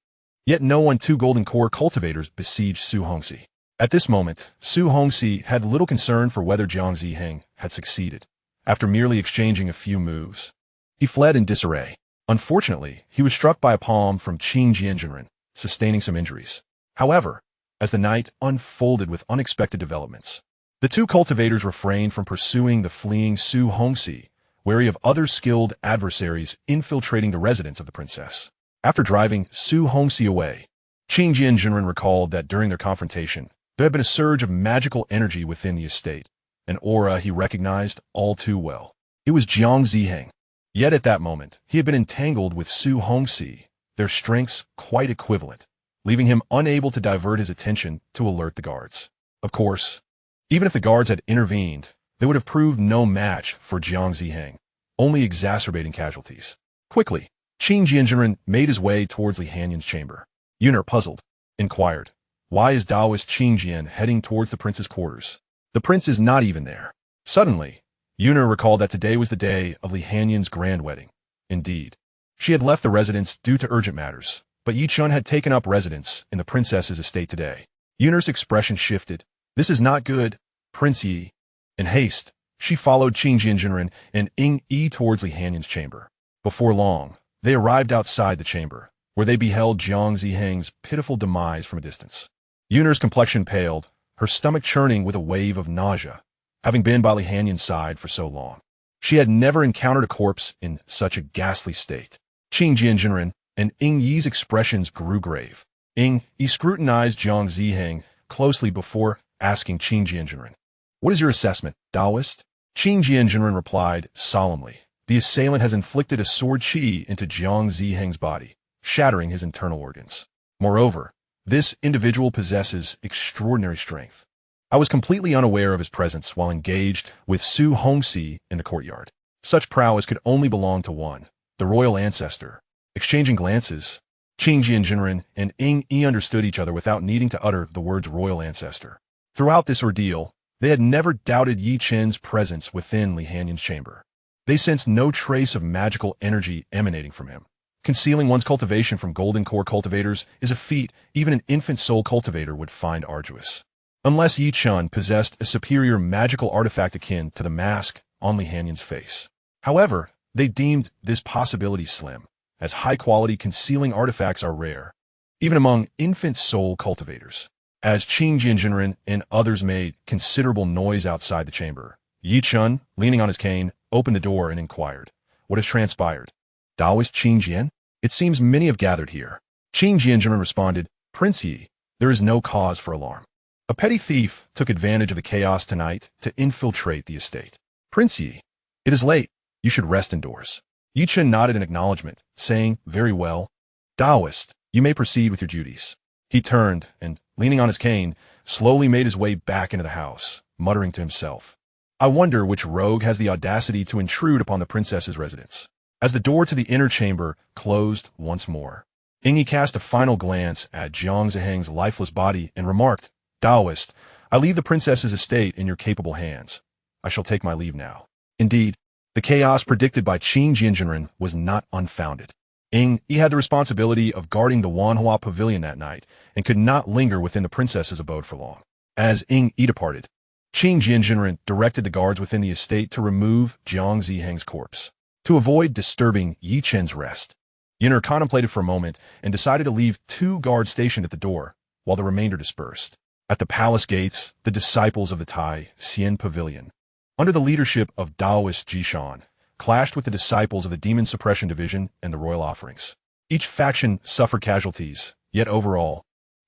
Yet no one two golden core cultivators besieged Su Hongxi. At this moment, Su Hongxi had little concern for whether Jiang Ziheng had succeeded. After merely exchanging a few moves, he fled in disarray. Unfortunately, he was struck by a palm from Qing Jianjunren, sustaining some injuries. However, as the night unfolded with unexpected developments, the two cultivators refrained from pursuing the fleeing Su Hongxi, wary of other skilled adversaries infiltrating the residence of the princess. After driving Su Hongxi away, Qing Jianjunren recalled that during their confrontation, there had been a surge of magical energy within the estate, an aura he recognized all too well. It was Jiang Ziheng. Yet at that moment, he had been entangled with Su Hongxi, their strengths quite equivalent, leaving him unable to divert his attention to alert the guards. Of course, even if the guards had intervened, they would have proved no match for Jiang Ziheng, only exacerbating casualties. Quickly, Qing Jianjunren made his way towards Li Hanyan's chamber. Yuner, puzzled, inquired, "Why is Taoist Qing Jian heading towards the prince's quarters? The prince is not even there." Suddenly, Yuner recalled that today was the day of Li Hanyan's grand wedding. Indeed, she had left the residence due to urgent matters, but Yi Chun had taken up residence in the princess's estate today. Yuner's expression shifted. "This is not good, Prince Yi." In haste, she followed Qing Jianjunren and Ying Yi towards Li Hanyan's chamber. Before long, they arrived outside the chamber, where they beheld Jiang Ziheng's pitiful demise from a distance. Yuner's complexion paled, her stomach churning with a wave of nausea, having been by Li Hanyan's side for so long. She had never encountered a corpse in such a ghastly state. Qing Jianjunren and Ying Yi's expressions grew grave. Ying Yi scrutinized Jiang Ziheng closely before asking Qing Jianjunren, "What is your assessment, Taoist?" Qing Jianjunren replied solemnly, "The assailant has inflicted a sword qi into Jiang Ziheng's body, shattering his internal organs. Moreover, this individual possesses extraordinary strength. I was completely unaware of his presence while engaged with Su Hongxi in the courtyard. Such prowess could only belong to one, the royal ancestor." Exchanging glances, Qing Jianjunren and Ying Yi understood each other without needing to utter the words royal ancestor. Throughout this ordeal, they had never doubted Yi Chen's presence within Li Hanyan's chamber. They sensed no trace of magical energy emanating from him. Concealing one's cultivation from golden core cultivators is a feat even an infant soul cultivator would find arduous. Unless Yi Chun possessed a superior magical artifact akin to the mask on Li Hanyan's face. However, they deemed this possibility slim, as high-quality concealing artifacts are rare, even among infant soul cultivators. As Qing Jianjunren and others made considerable noise outside the chamber, Yi Chun, leaning on his cane, opened the door and inquired, "What has transpired? Taoist Qing Jian? It seems many have gathered here." Qing Jianjunren responded, "Prince Yi, there is no cause for alarm. A petty thief took advantage of the chaos tonight to infiltrate the estate. Prince Yi, it is late. You should rest indoors." Yi Chen nodded in acknowledgement, saying, "Very well. Taoist, you may proceed with your duties." He turned and, leaning on his cane, slowly made his way back into the house, muttering to himself, "I wonder which rogue has the audacity to intrude upon the princess's residence." As the door to the inner chamber closed once more, Ying Yi cast a final glance at Jiang Ziheng's lifeless body and remarked, "Taoist, I leave the princess's estate in your capable hands. I shall take my leave now." Indeed, the chaos predicted by Qing Jianjunren was not unfounded. Ying Yi had the responsibility of guarding the Wanhua pavilion that night and could not linger within the princess's abode for long. As Ying Yi departed, Qing Jianjunren directed the guards within the estate to remove Jiang Ziheng's corpse. To avoid disturbing Yi Chen's rest, Yuner contemplated for a moment and decided to leave 2 guards stationed at the door, while the remainder dispersed. At the palace gates, the disciples of the Tai Xian Pavilion, under the leadership of Taoist Jishan, clashed with the disciples of the Demon Suppression Division and the Royal Offerings. Each faction suffered casualties, yet overall,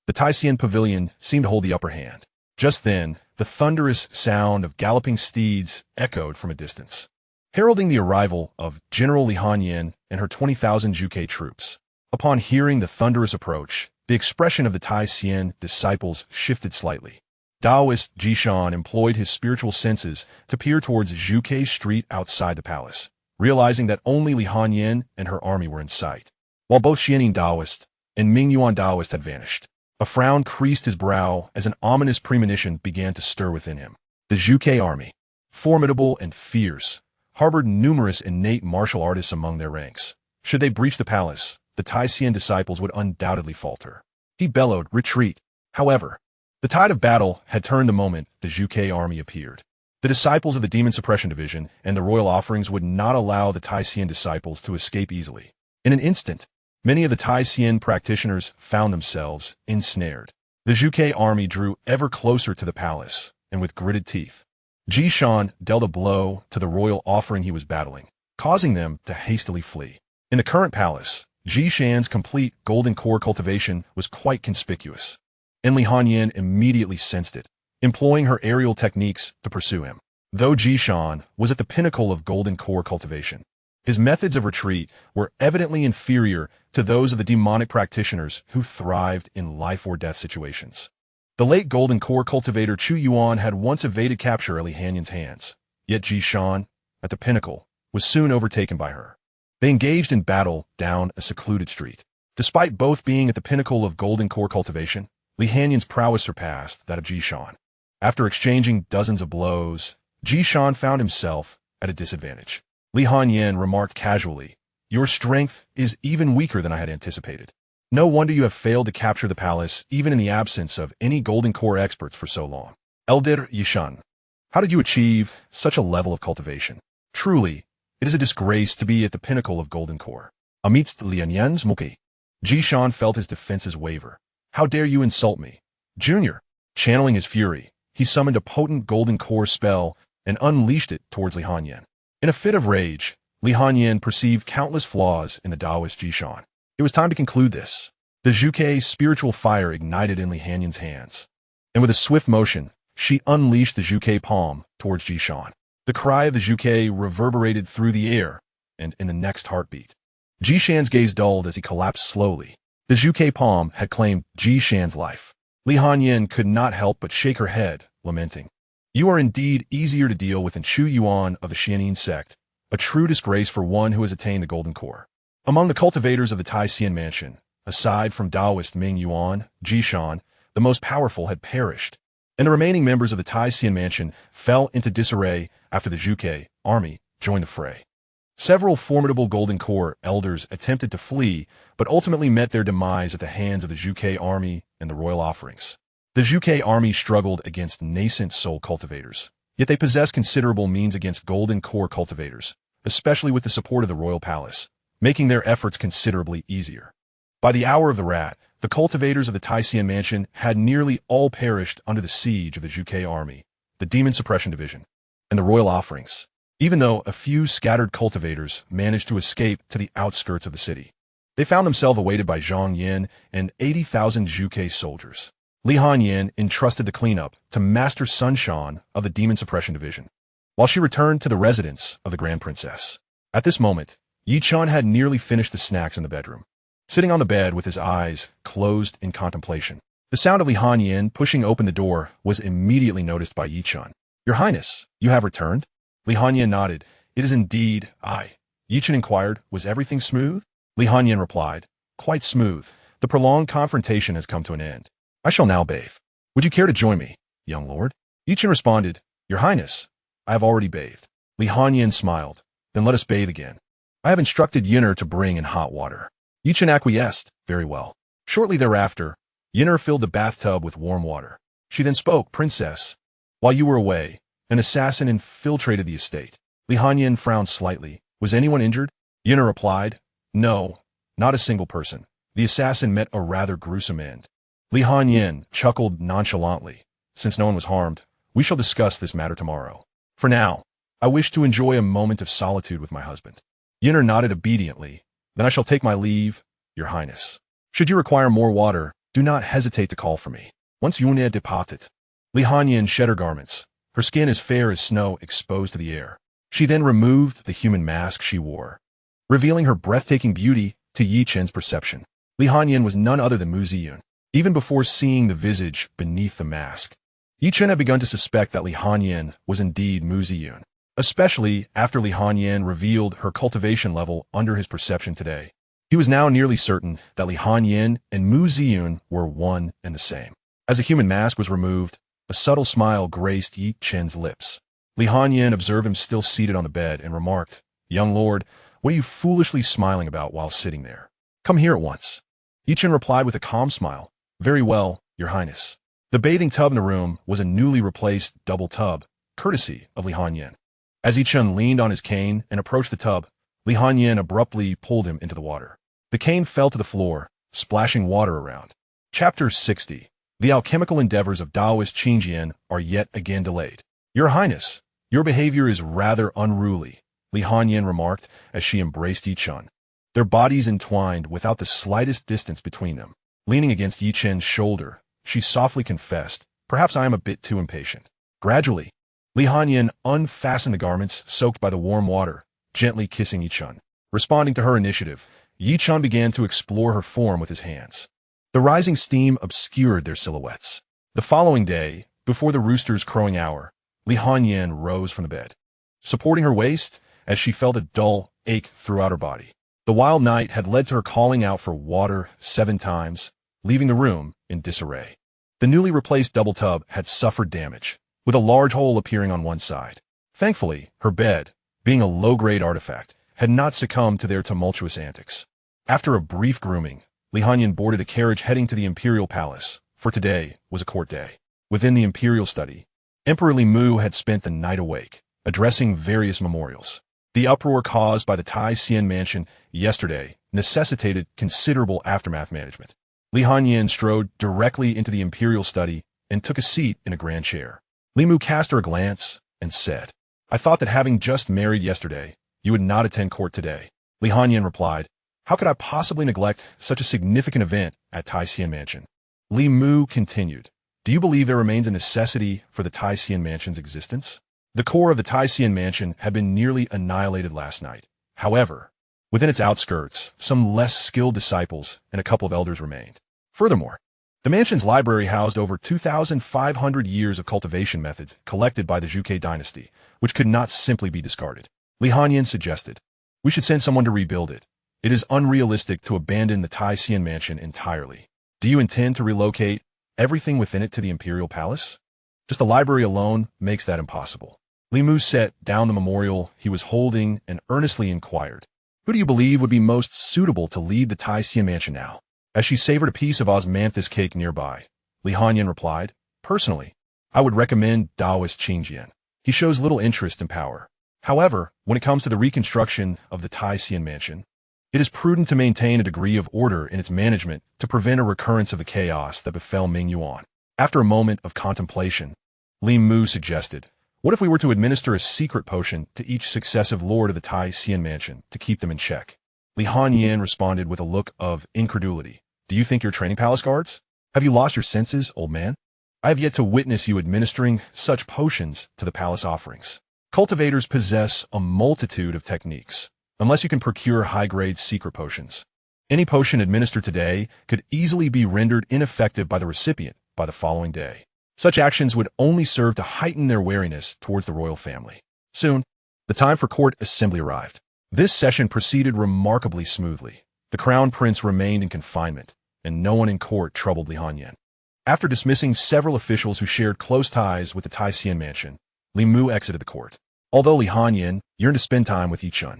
the Tai Xian Pavilion seemed to hold the upper hand. Just then, the thunderous sound of galloping steeds echoed from a distance, heralding the arrival of General Li Hanyan and her 20,000 Juke troops. Upon hearing the thunderous approach, the expression of the Tai Xian disciples shifted slightly. Taoist Jishan employed his spiritual senses to peer towards Zhuke Street outside the palace, realizing that only Li Hanyan and her army were in sight, while both Xianing Taoist and Mingyuan Taoist had vanished. A frown creased his brow as an ominous premonition began to stir within him. The Zhuke army, formidable and fierce, harbored numerous innate martial artists among their ranks. Should they breach the palace, the Tai Xian disciples would undoubtedly falter. He bellowed, "Retreat!" However, the tide of battle had turned the moment the Zhuge army appeared. The disciples of the Demon Suppression Division and the royal offerings would not allow the Tai Xian disciples to escape easily. In an instant, many of the Tai Xian practitioners found themselves ensnared. The Zhuge army drew ever closer to the palace, and with gritted teeth, Jishan dealt a blow to the royal offering he was battling, causing them to hastily flee. In the current palace, Jishan's complete golden core cultivation was quite conspicuous, and Li Hanyan immediately sensed it, employing her aerial techniques to pursue him. Though Jishan was at the pinnacle of golden core cultivation, his methods of retreat were evidently inferior to those of the demonic practitioners who thrived in life-or-death situations. The late golden core cultivator Chu Yuan had once evaded capture at Li Hanyan's hands, yet Jishan, at the pinnacle, was soon overtaken by her. They engaged in battle down a secluded street. Despite both being at the pinnacle of golden core cultivation, Li Hanyan's prowess surpassed that of Jishan. After exchanging dozens of blows, Jishan found himself at a disadvantage. Li Hanyan remarked casually, "Your strength is even weaker than I had anticipated. No wonder you have failed to capture the palace even in the absence of any golden core experts for so long. Elder Yishan, how did you achieve such a level of cultivation? Truly, it is a disgrace to be at the pinnacle of golden core." Amidst Li Hanyan's muki, Jishan felt his defenses waver. "How dare you insult me? Junior!" Channeling his fury, he summoned a potent golden core spell and unleashed it towards Li Hanyan. In a fit of rage, Li Hanyan perceived countless flaws in the Taoist Jishan. It was time to conclude this. The Zhuge spiritual fire ignited in Li Hanyan's hands, and with a swift motion, she unleashed the Zhuge palm towards Jishan. The cry of the Zhuge reverberated through the air, and in the next heartbeat, Jishan's gaze dulled as he collapsed slowly. The Zhuge palm had claimed Jishan's life. Li Hanyan could not help but shake her head, lamenting, "You are indeed easier to deal with than Chu Yuan of the Xianxia sect, a true disgrace for one who has attained the golden core." Among the cultivators of the Tai Xian mansion, aside from Taoist Ming Yuan, Jishan, the most powerful, had perished, and the remaining members of the Tai Xian mansion fell into disarray after the Zhuge army joined the fray. Several formidable golden core elders attempted to flee, but ultimately met their demise at the hands of the Zhuge army and the royal offerings. The Zhuge army struggled against nascent soul cultivators, yet they possessed considerable means against golden core cultivators, especially with the support of the royal palace, making their efforts considerably easier. By the hour of the rat, the cultivators of the Tai Xian mansion had nearly all perished under the siege of the Zhuge army, the Demon Suppression Division, and the royal offerings, even though a few scattered cultivators managed to escape to the outskirts of the city. They found themselves awaited by Zhang Yin and 80,000 Zhuge soldiers. Li Hanyan entrusted the cleanup to Master Sun Shan of the Demon Suppression Division, while she returned to the residence of the Grand Princess. At this moment, Yi Chun had nearly finished the snacks in the bedroom, sitting on the bed with his eyes closed in contemplation. The sound of Li Hanyan pushing open the door was immediately noticed by Yi Chun. "Your Highness, you have returned?" Li Hanyan nodded. "It is indeed I." Yi Chun inquired, "Was everything smooth?" Li Hanyan replied, "Quite smooth. The prolonged confrontation has come to an end. I shall now bathe. Would you care to join me, young lord?" Yi Chun responded, "Your Highness, I have already bathed." Li Hanyan smiled. "Then let us bathe again. I have instructed Yinner to bring in hot water." Yi Chun acquiesced. "Very well." Shortly thereafter, Yinner filled the bathtub with warm water. She then spoke, "Princess, while you were away, an assassin infiltrated the estate." Li Hanyan frowned slightly. "Was anyone injured?" Yinner replied, "No, not a single person. The assassin met a rather gruesome end." Li Hanyan chuckled nonchalantly. "Since no one was harmed, we shall discuss this matter tomorrow. For now, I wish to enjoy a moment of solitude with my husband." Yinner nodded obediently. "Then I shall take my leave, your Highness. Should you require more water, do not hesitate to call for me." Once Yunye departed, Li Hanyan shed her garments, her skin as fair as snow exposed to the air. She then removed the human mask she wore, revealing her breathtaking beauty to Yi Chen's perception. Li Hanyan was none other than Mu Ziyun. Even before seeing the visage beneath the mask, Yi Chen had begun to suspect that Li Hanyan was indeed Mu Ziyun, especially after Li Hanyan revealed her cultivation level under his perception today. He was now nearly certain that Li Hanyan and Mu Ziyun were one and the same. As the human mask was removed, a subtle smile graced Yi Chen's lips. Li Hanyan observed him still seated on the bed and remarked, "Young lord, what are you foolishly smiling about while sitting there? Come here at once. Chen replied with a calm smile. Very well, Your Highness. The bathing tub in the room was a newly replaced double tub, courtesy of Li Hanyan. As Chen leaned on his cane and approached the tub, Li Hanyan abruptly pulled him into the water. The cane fell to the floor, splashing water around. Chapter 60. The alchemical endeavors of Taoist Xianxia are yet again delayed. Your Highness, your behavior is rather unruly, Li Hanyan remarked as she embraced Chen. Their bodies entwined without the slightest distance between them. Leaning against Chen's shoulder, she softly confessed, perhaps I am a bit too impatient. Gradually, Li Hanyan unfastened the garments soaked by the warm water, gently kissing Chen. Responding to her initiative, Chen began to explore her form with his hands. The rising steam obscured their silhouettes. The following day, before the rooster's crowing hour, Li Hanyan rose from the bed, supporting her waist as she felt a dull ache throughout her body. The wild night had led to her calling out for water 7 times, leaving the room in disarray. The newly replaced double tub had suffered damage, with a large hole appearing on one side. Thankfully, her bed, being a low-grade artifact, had not succumbed to their tumultuous antics. After a brief grooming, Li Hanyan boarded a carriage heading to the imperial palace, for today was a court day. Within the imperial study, Emperor Li Mu had spent the night awake, addressing various memorials. The uproar caused by the Xianxia mansion yesterday necessitated considerable aftermath management. Li Hanyan strode directly into the imperial study and took a seat in a grand chair. Li Mu cast her a glance and said, I thought that having just married yesterday, you would not attend court today. Li Hanyan replied, how could I possibly neglect such a significant event at Xianxia mansion? Li Mu continued, do you believe there remains a necessity for the Xianxia mansion's existence? The core of the Xianxia mansion had been nearly annihilated last night. However, within its outskirts, some less skilled disciples and a couple of elders remained. Furthermore, the mansion's library housed over 2,500 years of cultivation methods collected by the Zhuge dynasty, which could not simply be discarded. Li Hanyan suggested, we should send someone to rebuild it. It is unrealistic to abandon the Xianxia mansion entirely. Do you intend to relocate everything within it to the imperial palace? Just the library alone makes that impossible. Li Mu set down the memorial he was holding and earnestly inquired, who do you believe would be most suitable to lead the Xianxia mansion now? As she savored a piece of osmanthus cake nearby, Li Hanyan replied, personally, I would recommend Taoist Xianxia. He shows little interest in power. However, when it comes to the reconstruction of the Xianxia mansion, it is prudent to maintain a degree of order in its management to prevent a recurrence of the chaos that befell Ming Yuan. After a moment of contemplation, Li Mu suggested, what if we were to administer a secret potion to each successive lord of the Xianxia mansion to keep them in check? Li Hanyan responded with a look of incredulity. Do you think you're training palace guards? Have you lost your senses, old man? I have yet to witness you administering such potions to the palace offerings. Cultivators possess a multitude of techniques, unless you can procure high-grade secret potions. Any potion administered today could easily be rendered ineffective by the recipient by the following day. Such actions would only serve to heighten their wariness towards the royal family. Soon, the time for court assembly arrived. This session proceeded remarkably smoothly. The crown prince remained in confinement, and no one in court troubled Li Hanyan. After dismissing several officials who shared close ties with the Xianxia mansion, Li Mu exited the court. Although Li Hanyan yearned to spend time with Chen,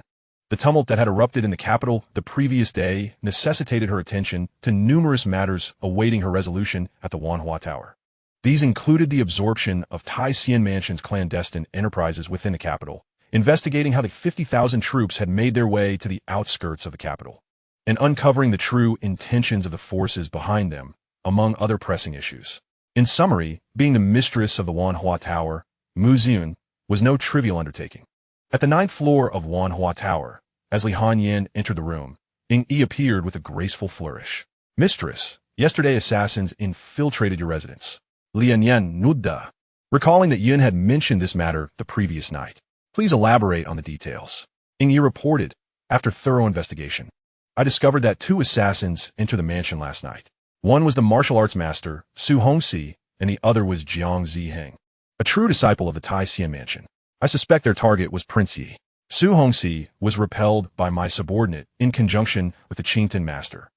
the tumult that had erupted in the capital the previous day necessitated her attention to numerous matters awaiting her resolution at the Wanhua Tower. These included the absorption of Xianxia mansion's clandestine enterprises within the capital, investigating how the 50,000 troops had made their way to the outskirts of the capital, and uncovering the true intentions of the forces behind them, among other pressing issues. In summary, being the mistress of the Wanhua Tower, Mu Ziyun was no trivial undertaking. At the 9th floor of Wanhua Tower, as Li Hanyan entered the room, Yi appeared with a graceful flourish. Mistress, yesterday assassins infiltrated your residence. Li Hanyan nudda, recalling that Yun had mentioned this matter the previous night. Please elaborate on the details. Yi reported, after thorough investigation, I discovered that 2 assassins entered the mansion last night. One was the martial arts master, Su Hongxi, and the other was Jiang Ziheng, a true disciple of the Xianxia mansion. I suspect their target was Prince Yi. Su Hongxi was repelled by my subordinate in conjunction with the Qingtan master.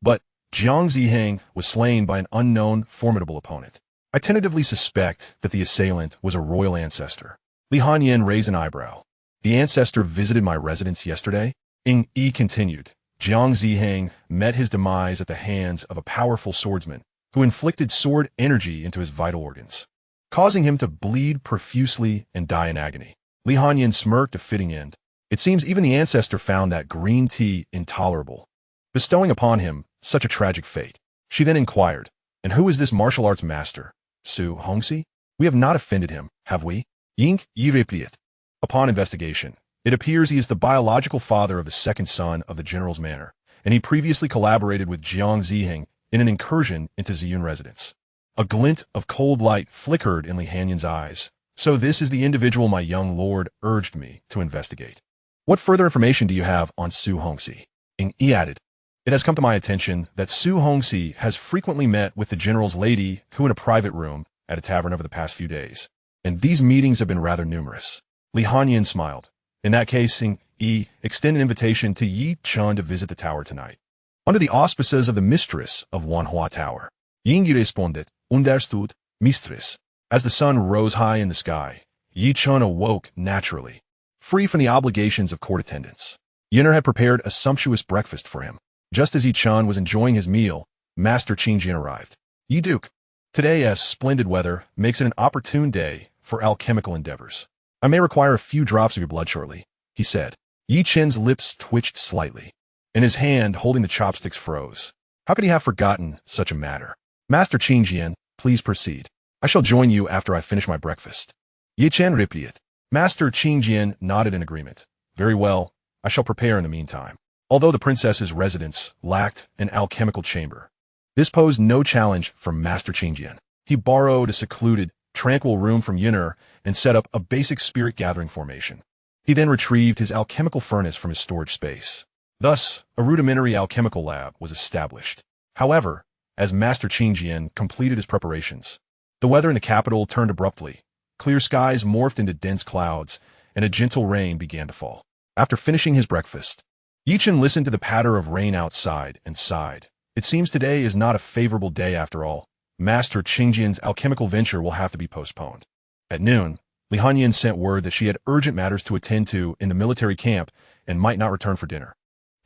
But Jiang Ziheng was slain by an unknown, formidable opponent. I tentatively suspect that the assailant was a royal ancestor. Li Hanyan raised an eyebrow. The ancestor visited my residence yesterday? Yi continued, Jiang Ziheng met his demise at the hands of a powerful swordsman who inflicted sword energy into his vital organs, causing him to bleed profusely and die in agony. Li Hanyin smirked a fitting end. It seems even the ancestor found that green tea intolerable, bestowing upon him such a tragic fate. She then inquired, "And who is this martial arts master? Su Hongxi? We have not offended him, have we?" Ying Yi replied. Upon investigation, it appears he is the biological father of the second son of the general's manor, and he previously collaborated with Jiang Ziheng in an incursion into Ziyun residence. A glint of cold light flickered in Li Hanyin's eyes. "So this is the individual my young lord urged me to investigate. What further information do you have on Su Hongxi?" Ying Yi added. "It has come to my attention that Su Hongxi has frequently met with the general's lady who in a private room at a tavern over the past few days, and these meetings have been rather numerous." Li Hanyin smiled. "In that case, Ying Yi, extend an invitation to Yi Chen to visit the tower tonight, under the auspices of the mistress of Wanhua Tower." Ying Yi responded, "Understood, mistress." As the sun rose high in the sky, Yi Chen awoke naturally, free from the obligations of court attendance. Yun'er had prepared a sumptuous breakfast for him. Just as Yi Chen was enjoying his meal, Master Qingjian arrived. "Yi Duke, today's splendid weather makes it an opportune day for alchemical endeavors. I may require a few drops of your blood shortly," he said. Yi Chen's lips twitched slightly, and his hand holding the chopsticks froze. How could he have forgotten such a matter? "Master Qingjian, please proceed. I shall join you after I finish my breakfast." Yi Chen replied. Master Qingjian nodded in agreement. "Very well, I shall prepare in the meantime." Although the princess's residence lacked an alchemical chamber, this posed no challenge for Master Qingjian. He borrowed a secluded, tranquil room from Yun'er and set up a basic spirit-gathering formation. He then retrieved his alchemical furnace from his storage space. Thus, a rudimentary alchemical lab was established. However, as Master Qingjian completed his preparations, the weather in the capital turned abruptly. Clear skies morphed into dense clouds, and a gentle rain began to fall. After finishing his breakfast, Yi Chen listened to the patter of rain outside and sighed. It seems today is not a favorable day after all. Master Qingjian's alchemical venture will have to be postponed. At noon, Li Hanyin sent word that she had urgent matters to attend to in the military camp and might not return for dinner,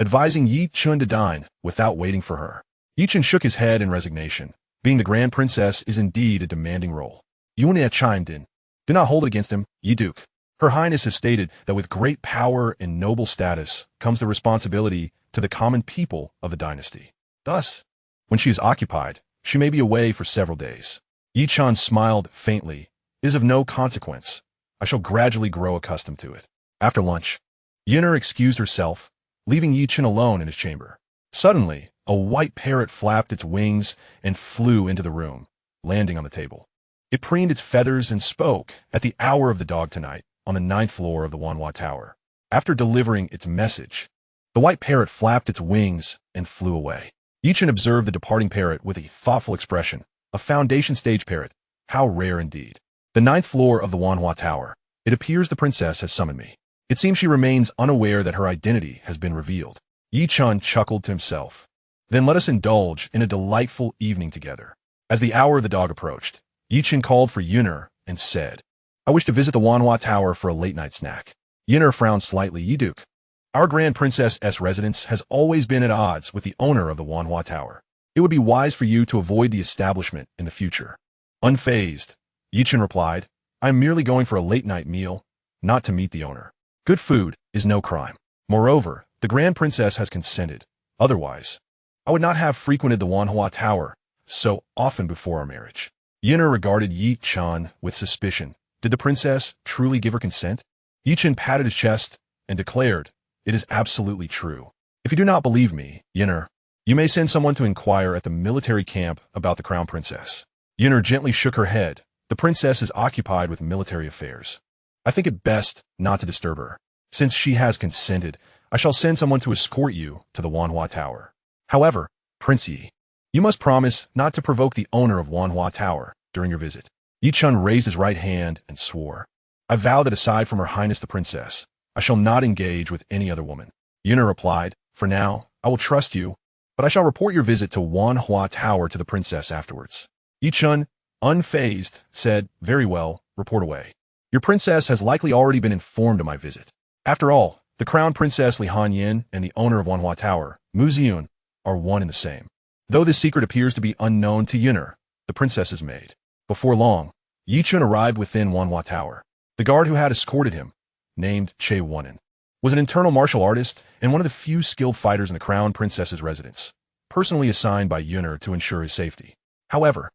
advising Yi Chen to dine without waiting for her. Yi Chen shook his head in resignation. Being the Grand Princess is indeed a demanding role. Yun'er chimed in. "Do not hold it against him, Yi Duke. Her Highness has stated that with great power and noble status comes the responsibility to the common people of the dynasty. Thus, when she is occupied, she may be away for several days." Yi Chen smiled faintly. "It is of no consequence. I shall gradually grow accustomed to it." After lunch, Yun'er excused herself, leaving Yi Chen alone in his chamber. Suddenly, a white parrot flapped its wings and flew into the room, landing on the table. It preened its feathers and spoke at the hour of the dog tonight on the 9th floor of the Wanhua Tower. After delivering its message, the white parrot flapped its wings and flew away. Yi Chen observed the departing parrot with a thoughtful expression. A foundation stage parrot. How rare indeed. "The 9th floor of the Wanhua Tower. It appears the princess has summoned me. It seems she remains unaware that her identity has been revealed." Yi Chen chuckled to himself. "Then let us indulge in a delightful evening together." As the hour of the dog approached, Yi Chen called for Yun'er and said, "I wish to visit the Wanhua Tower for a late-night snack." Yun'er frowned slightly. "Yi Duke, our Grand Princess's residence has always been at odds with the owner of the Wanhua Tower. It would be wise for you to avoid the establishment in the future." Unfazed, Yi Chen replied, "I am merely going for a late-night meal, not to meet the owner. Good food is no crime. Moreover, the Grand Princess has consented. Otherwise, I would not have frequented the Wanhua Tower so often before our marriage." Yun'er regarded Yi Chen with suspicion. Did the princess truly give her consent? Yi Chen patted his chest and declared, "It is absolutely true. If you do not believe me, Yun'er, you may send someone to inquire at the military camp about the crown princess." Yun'er gently shook her head. "The princess is occupied with military affairs. I think it best not to disturb her. Since she has consented, I shall send someone to escort you to the Wanhua Tower. However, Prince Yi, you must promise not to provoke the owner of Wanhua Tower during your visit." Yi Chen raised his right hand and swore, "I vow that aside from Her Highness the Princess, I shall not engage with any other woman." Yun'er replied, "For now, I will trust you, but I shall report your visit to Wanhua Tower to the princess afterwards." Yi Chen, unfazed, said, "Very well, report away. Your princess has likely already been informed of my visit. After all, the crown princess Li Hanyin and the owner of Wanhua Tower Ziyun are one and the same. Though this secret appears to be unknown to Yun'er, the princess's maid. Before long, Chen arrived within Wanhua Tower. The guard who had escorted him, named Che Wunen, was an internal martial artist and one of the few skilled fighters in the crown princess's residence, personally assigned by Yun'er to ensure his safety. However,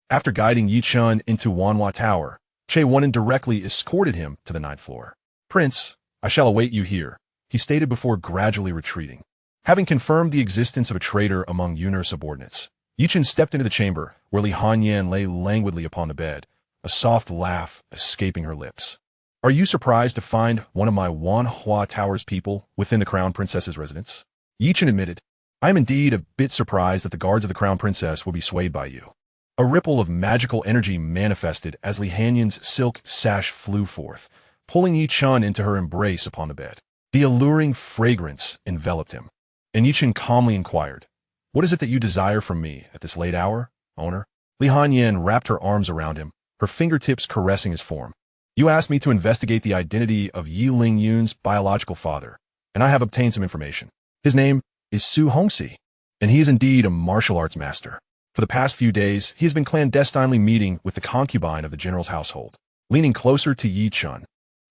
after guiding Chen into Wanhua Tower, Che Wunen directly escorted him to the 9th floor. "Prince, I shall await you here," he stated before gradually retreating. Having confirmed the existence of a traitor among Yun'er's subordinates, Chen stepped into the chamber where Li Hanyan lay languidly upon the bed, a soft laugh escaping her lips. "Are you surprised to find one of my Wanhua Tower's people within the crown princess's residence?" Chen admitted, "I am indeed a bit surprised that the guards of the crown princess will be swayed by you." A ripple of magical energy manifested as Li Hanyan's silk sash flew forth, pulling Chen into her embrace upon the bed. The alluring fragrance enveloped him, and Chen calmly inquired, "What is it that you desire from me at this late hour, owner?" Li Hanyan wrapped her arms around him, her fingertips caressing his form. "You asked me to investigate the identity of Yi Ling Yun's biological father, and I have obtained some information. His name is Su Hongxi, and he is indeed a martial arts master. For the past few days, he has been clandestinely meeting with the concubine of the general's household." Leaning closer to Chen,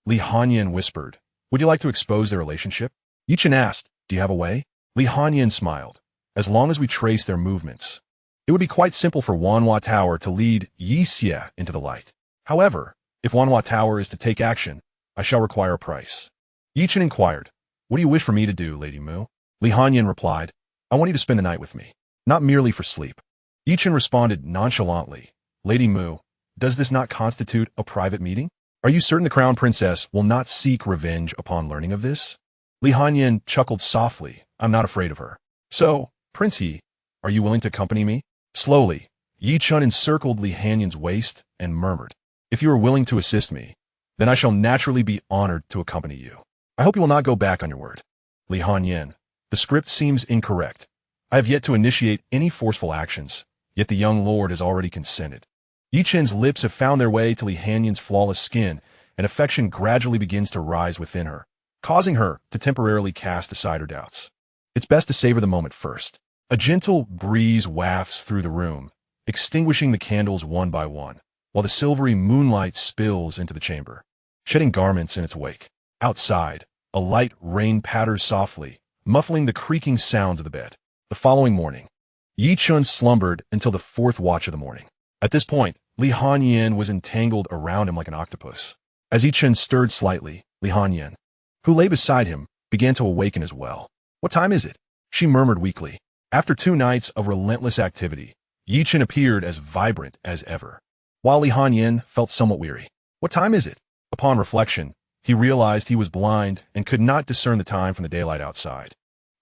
Li Hanyan whispered, "Would you like to expose their relationship?" Chen asked, "Do you have a way?" Li Hanyan smiled, "As long as we trace their movements. It would be quite simple for Wanhua Tower to lead Xianxia into the light. However, if Wanhua Tower is to take action, I shall require a price." Chen inquired, "What do you wish for me to do, Lady Mu?" Li Hanyan replied, "I want you to spend the night with me, not merely for sleep." Chen responded nonchalantly, "Lady Mu, does this not constitute a private meeting? Are you certain the crown princess will not seek revenge upon learning of this?" Li Hanyan chuckled softly, "I'm not afraid of her. So, Prince He, are you willing to accompany me?" Slowly, Chen encircled Li Hanyan's waist and murmured, "If you are willing to assist me, then I shall naturally be honored to accompany you. I hope you will not go back on your word." Li Hanyan, "The script seems incorrect. I have yet to initiate any forceful actions, yet the young lord has already consented." Chen's lips have found their way to Li Hanyan's flawless skin, and affection gradually begins to rise within her, causing her to temporarily cast aside her doubts. It's best to savor the moment first. A gentle breeze wafts through the room, extinguishing the candles one by one, while the silvery moonlight spills into the chamber, shedding garments in its wake. Outside, a light rain patters softly, muffling the creaking sounds of the bed. The following morning, Chen slumbered until the 4th watch of the morning. At this point, Li Hanyan was entangled around him like an octopus. As Chen stirred slightly, Li Hanyan, who lay beside him, began to awaken as well. "What time is it?" she murmured weakly. After 2 nights of relentless activity, Chen appeared as vibrant as ever, while Li Hanyan felt somewhat weary. "What time is it?" Upon reflection, he realized he was blind and could not discern the time from the daylight outside.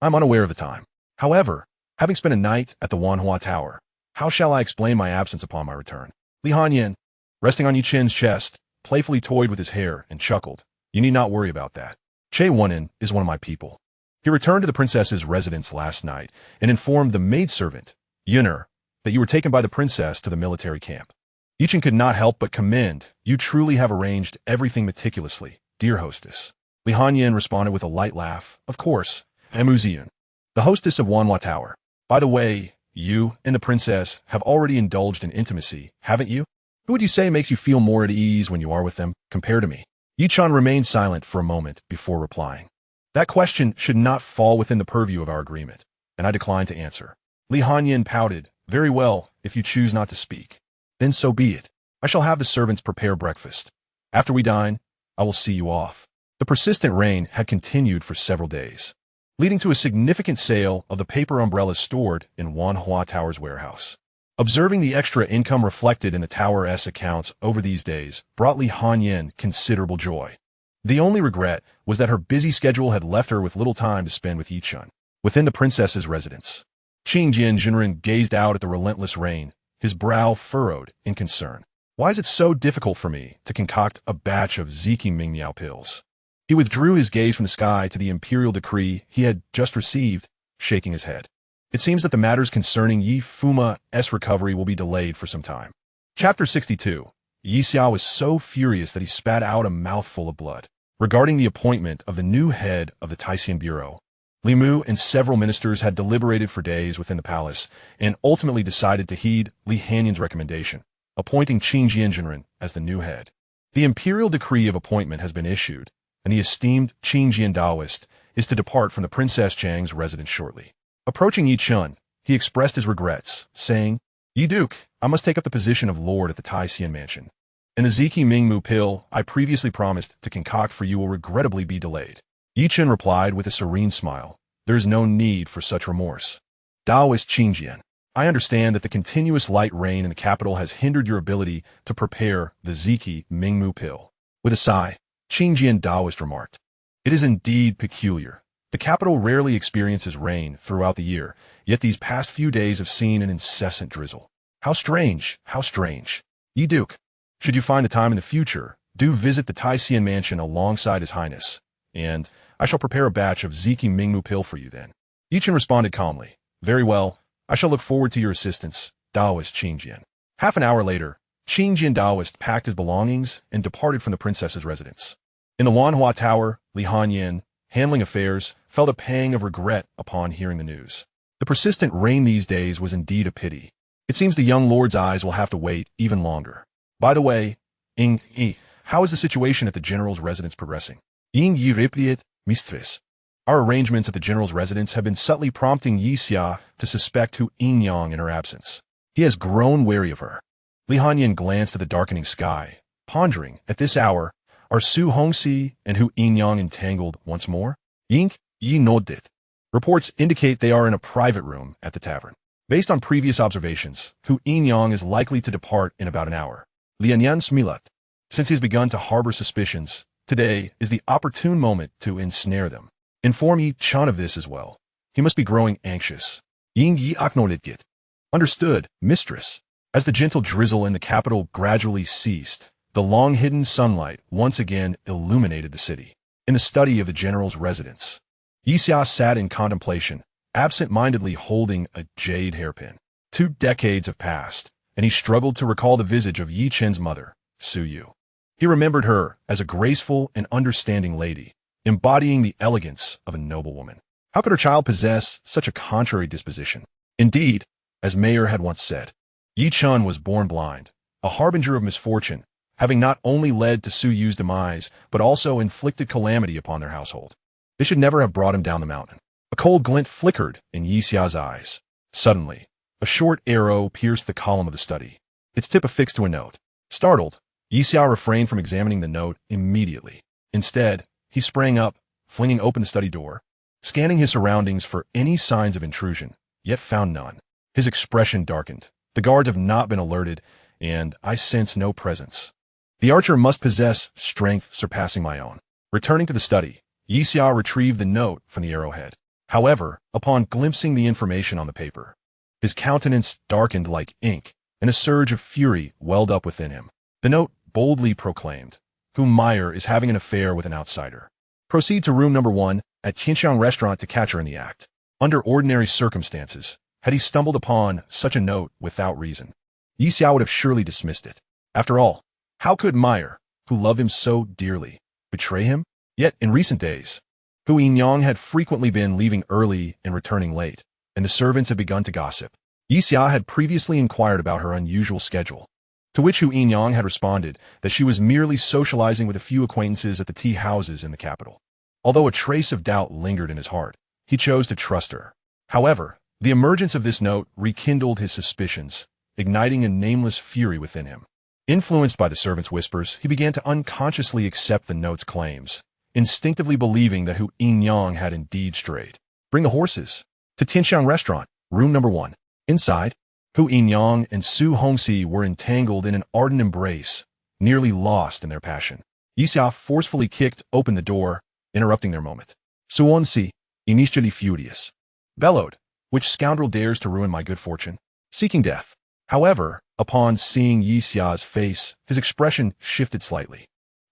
"I'm unaware of the time. However, having spent a night at the Wanhua Tower, how shall I explain my absence upon my return?" Li Hanyan, resting on Chen's chest, playfully toyed with his hair and chuckled, "You need not worry about that. Che Wunen is one of my people. He returned to the princess's residence last night and informed the maidservant, Yun'er, that you were taken by the princess to the military camp. Chen could not help but commend, you truly have arranged everything meticulously, dear hostess." Li Hanyan responded with a light laugh, "Of course, I'm Ziyun, the hostess of Wanhua Tower. By the way, you and the princess have already indulged in intimacy, haven't you? Who would you say makes you feel more at ease when you are with them, compared to me?" Chen remained silent for a moment before replying. "That question should not fall within the purview of our agreement, and I decline to answer." Li Hanyan pouted, "Very well, if you choose not to speak. Then so be it. I shall have the servants prepare breakfast. After we dine, I will see you off." The persistent rain had continued for several days, leading to a significant sale of the paper umbrellas stored in Wanhua Tower's warehouse. Observing the extra income reflected in the Tower's accounts over these days brought Li Hanyan considerable joy. The only regret was that her busy schedule had left her with little time to spend with Chen. Within the princess's residence, Qingjin Jinren gazed out at the relentless rain, his brow furrowed in concern. "Why is it so difficult for me to concoct a batch of Ziki Mingmiao pills?" He withdrew his gaze from the sky to the imperial decree he had just received, shaking his head. It seems that the matters concerning Yi Fuma's recovery will be delayed for some time. Chapter 62. Xiao was so furious that he spat out a mouthful of blood. Regarding the appointment of the new head of the Taishan Bureau, Li Mu and several ministers had deliberated for days within the palace and ultimately decided to heed Li Hanyan's recommendation, appointing Qin Jianzhenren as the new head. The imperial decree of appointment has been issued, and the esteemed Qin Jian Daoist is to depart from the Princess Chang's residence shortly. Approaching Yi Chun, he expressed his regrets, saying, "Yi Duke, I must take up the position of lord at the Ziyun Mansion. And the Ziki Mingmu pill I previously promised to concoct for you will regrettably be delayed." Yi Chun replied with a serene smile, "There is no need for such remorse. Daoist Qin Jian, I understand that the continuous light rain in the capital has hindered your ability to prepare the Ziki Mingmu pill." With a sigh, Qin Jian Daoist remarked, "It is indeed peculiar. The capital rarely experiences rain throughout the year, yet these past few days have seen an incessant drizzle. How strange, how strange. Yi Duke, should you find the time in the future, do visit the Ziyun Mansion alongside His Highness, and I shall prepare a batch of Ziki Mingmu pill for you then." Yi Chun responded calmly, "Very well, I shall look forward to your assistance, Daoist Qin Jian." Half an hour later, Qin Jian Daoist packed his belongings and departed from the princess's residence. In the Wanhua Tower, Li Hanyan, handling affairs, felt a pang of regret upon hearing the news. The persistent rain these days was indeed a pity. It seems the young lord's eyes will have to wait even longer. By the way, Ying Yi, how is the situation at the general's residence progressing? Ying Yi replied, "Mistress, our arrangements at the general's residence have been subtly prompting Xianxia to suspect Hu Yinyang in her absence. He has grown wary of her." Li Hanyan glanced at the darkening sky, pondering, at this hour, are Su Hongxi and Hu Yinyang entangled once more? Ying Yi nodded. Reports indicate they are in a private room at the tavern. Based on previous observations, Hu Yinyang is likely to depart in about an hour. Lianyan Smilat. Since he has begun to harbor suspicions, today is the opportune moment to ensnare them. Inform Yi Chun of this as well. He must be growing anxious. Ying Yi acknowledged. Understood, mistress. As the gentle drizzle in the capital gradually ceased, the long-hidden sunlight once again illuminated the city. In the study of the general's residence, Xianxia sat in contemplation, absent-mindedly holding a jade hairpin. 2 decades have passed, and he struggled to recall the visage of Yi Chen's mother, Su Yu. He remembered her as a graceful and understanding lady, embodying the elegance of a noblewoman. How could her child possess such a contrary disposition? Indeed, as Mayer had once said, Yi Chun was born blind, a harbinger of misfortune, having not only led to Su Yu's demise, but also inflicted calamity upon their household. They should never have brought him down the mountain. A cold glint flickered in Yixia's eyes. Suddenly, a short arrow pierced the column of the study, its tip affixed to a note. Startled, Yixia refrained from examining the note immediately. Instead, he sprang up, flinging open the study door, scanning his surroundings for any signs of intrusion, yet found none. His expression darkened. The guards have not been alerted, and I sense no presence. The archer must possess strength surpassing my own. Returning to the study, Yixia retrieved the note from the arrowhead. However, upon glimpsing the information on the paper, his countenance darkened like ink, and a surge of fury welled up within him. The note boldly proclaimed, "Hu Meyer is having an affair with an outsider. Proceed to room number 1 at Qianxiang restaurant to catch her in the act." Under ordinary circumstances, had he stumbled upon such a note without reason, Yixia would have surely dismissed it. After all, how could Meyer, who loved him so dearly, betray him? Yet, in recent days, Hu Yinyang had frequently been leaving early and returning late, and the servants had begun to gossip. Yixia had previously inquired about her unusual schedule, to which Hu Yinyang had responded that she was merely socializing with a few acquaintances at the tea houses in the capital. Although a trace of doubt lingered in his heart, he chose to trust her. However, the emergence of this note rekindled his suspicions, igniting a nameless fury within him. Influenced by the servants' whispers, he began to unconsciously accept the note's claims, instinctively believing that Hu Yinyang had indeed strayed. "Bring the horses to Tianxiang restaurant, room number 1. Inside, Hu Yinyang and Su Hongxi were entangled in an ardent embrace, nearly lost in their passion. Yixia forcefully kicked open the door, interrupting their moment. "Su Hongxi, initially furious, bellowed, 'Which scoundrel dares to ruin my good fortune?' Seeking death." However, upon seeing Yixia's face, his expression shifted slightly.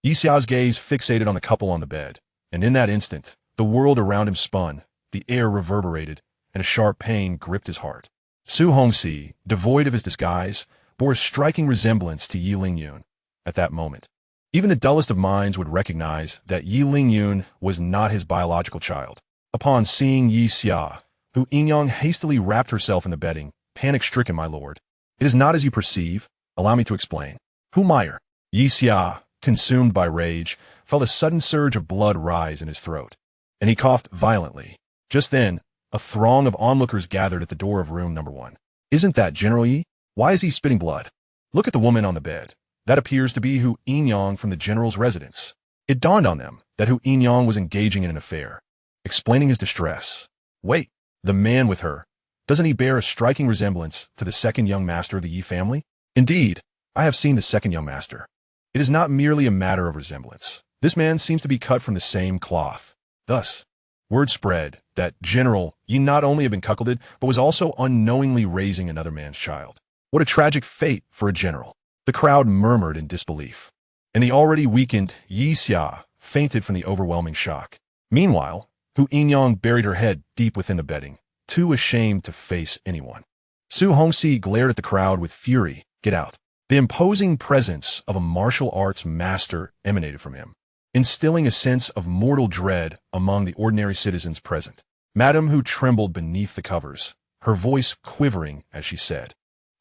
Yixia's gaze fixated on the couple on the bed, and in that instant, the world around him spun, the air reverberated, and a sharp pain gripped his heart. Su Hongxi, devoid of his disguise, bore a striking resemblance to Yi Lingyun at that moment. Even the dullest of minds would recognize that Yi Lingyun was not his biological child. Upon seeing Xianxia, who Yinyang hastily wrapped herself in the bedding, panic-stricken, my lord. It is not as you perceive. Allow me to explain. Who Meyer? Xianxia, consumed by rage, felt a sudden surge of blood rise in his throat, and he coughed violently. Just then, a throng of onlookers gathered at the door of room number 1. Isn't that General Yi? Why is he spitting blood? Look at the woman on the bed. That appears to be Hu Yinyang from the general's residence. It dawned on them that Hu Yinyang was engaging in an affair, explaining his distress. Wait, the man with her. Doesn't he bear a striking resemblance to the second young master of the Yi family? Indeed, I have seen the second young master. It is not merely a matter of resemblance. This man seems to be cut from the same cloth. Thus, word spread that General Yi not only had been cuckolded, but was also unknowingly raising another man's child. What a tragic fate for a general. The crowd murmured in disbelief, and the already weakened Xianxia fainted from the overwhelming shock. Meanwhile, Hu Yinyang buried her head deep within the bedding, too ashamed to face anyone. Su Hongxi glared at the crowd with fury. Get out. The imposing presence of a martial arts master emanated from him, instilling a sense of mortal dread among the ordinary citizens present. Madame Hu trembled beneath the covers, her voice quivering as she said,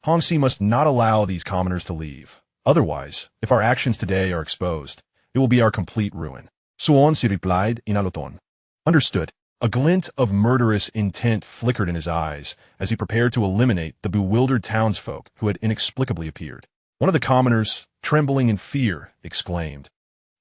Hongxi must not allow these commoners to leave. Otherwise, if our actions today are exposed, it will be our complete ruin. Suonsi replied in Aloton. Understood. A glint of murderous intent flickered in his eyes as he prepared to eliminate the bewildered townsfolk who had inexplicably appeared. One of the commoners, trembling in fear, exclaimed,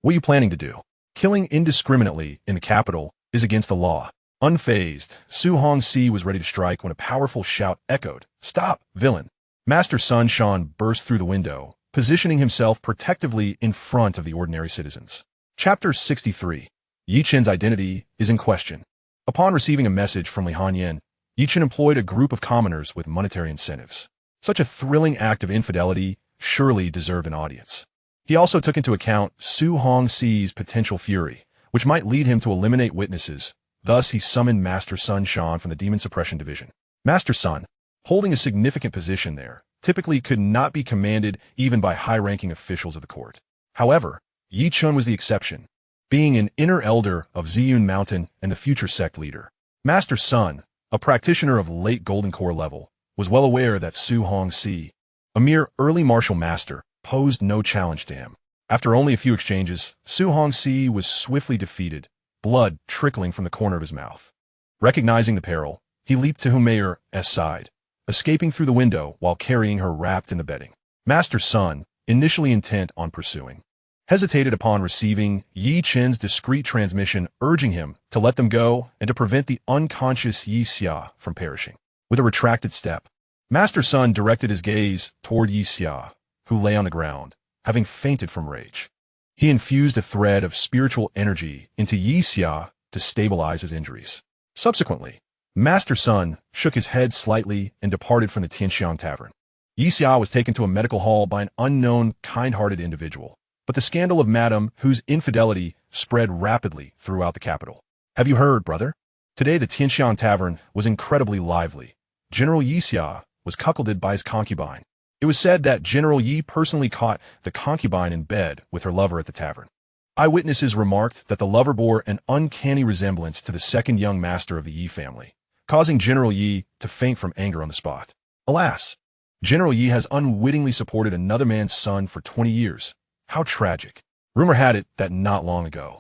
What are you planning to do? Killing indiscriminately in the capital is against the law. Unfazed, Su Hongxi was ready to strike when a powerful shout echoed, Stop, villain! Master Sun Shan burst through the window, positioning himself protectively in front of the ordinary citizens. Chapter 63. Yi Chen's identity is in question. Upon receiving a message from Li Hanyan, Yi Chen employed a group of commoners with monetary incentives. Such a thrilling act of infidelity surely deserved an audience. He also took into account Su Hongxi's potential fury, which might lead him to eliminate witnesses. Thus, he summoned Master Sun Shan from the Demon Suppression Division. Master Sun, holding a significant position there, typically could not be commanded even by high-ranking officials of the court. However, Yi Chen was the exception, being an inner elder of Ziyun Mountain and the future sect leader. Master Sun, a practitioner of late Golden Core level, was well aware that Su Hongxi, a mere early martial master, posed no challenge to him. After only a few exchanges, Su Hongxi was swiftly defeated, blood trickling from the corner of his mouth. Recognizing the peril, he leaped to Humayer's side, escaping through the window while carrying her wrapped in the bedding. Master Sun, initially intent on pursuing, hesitated upon receiving Yi Chen's discreet transmission urging him to let them go and to prevent the unconscious Xianxia from perishing. With a retracted step, Master Sun directed his gaze toward Xianxia, who lay on the ground, having fainted from rage. He infused a thread of spiritual energy into Xianxia to stabilize his injuries. Subsequently, Master Sun shook his head slightly and departed from the Tianxiang Tavern. Xianxia was taken to a medical hall by an unknown, kind-hearted individual. But the scandal of Madame Hu's infidelity spread rapidly throughout the capital. Have you heard, brother? Today the Tianxiang Tavern was incredibly lively. General Xianxia was cuckolded by his concubine. It was said that General Yi personally caught the concubine in bed with her lover at the tavern. Eyewitnesses remarked that the lover bore an uncanny resemblance to the second young master of the Yi family, causing General Yi to faint from anger on the spot. Alas, General Yi has unwittingly supported another man's son for 20 years. How tragic. Rumor had it that not long ago,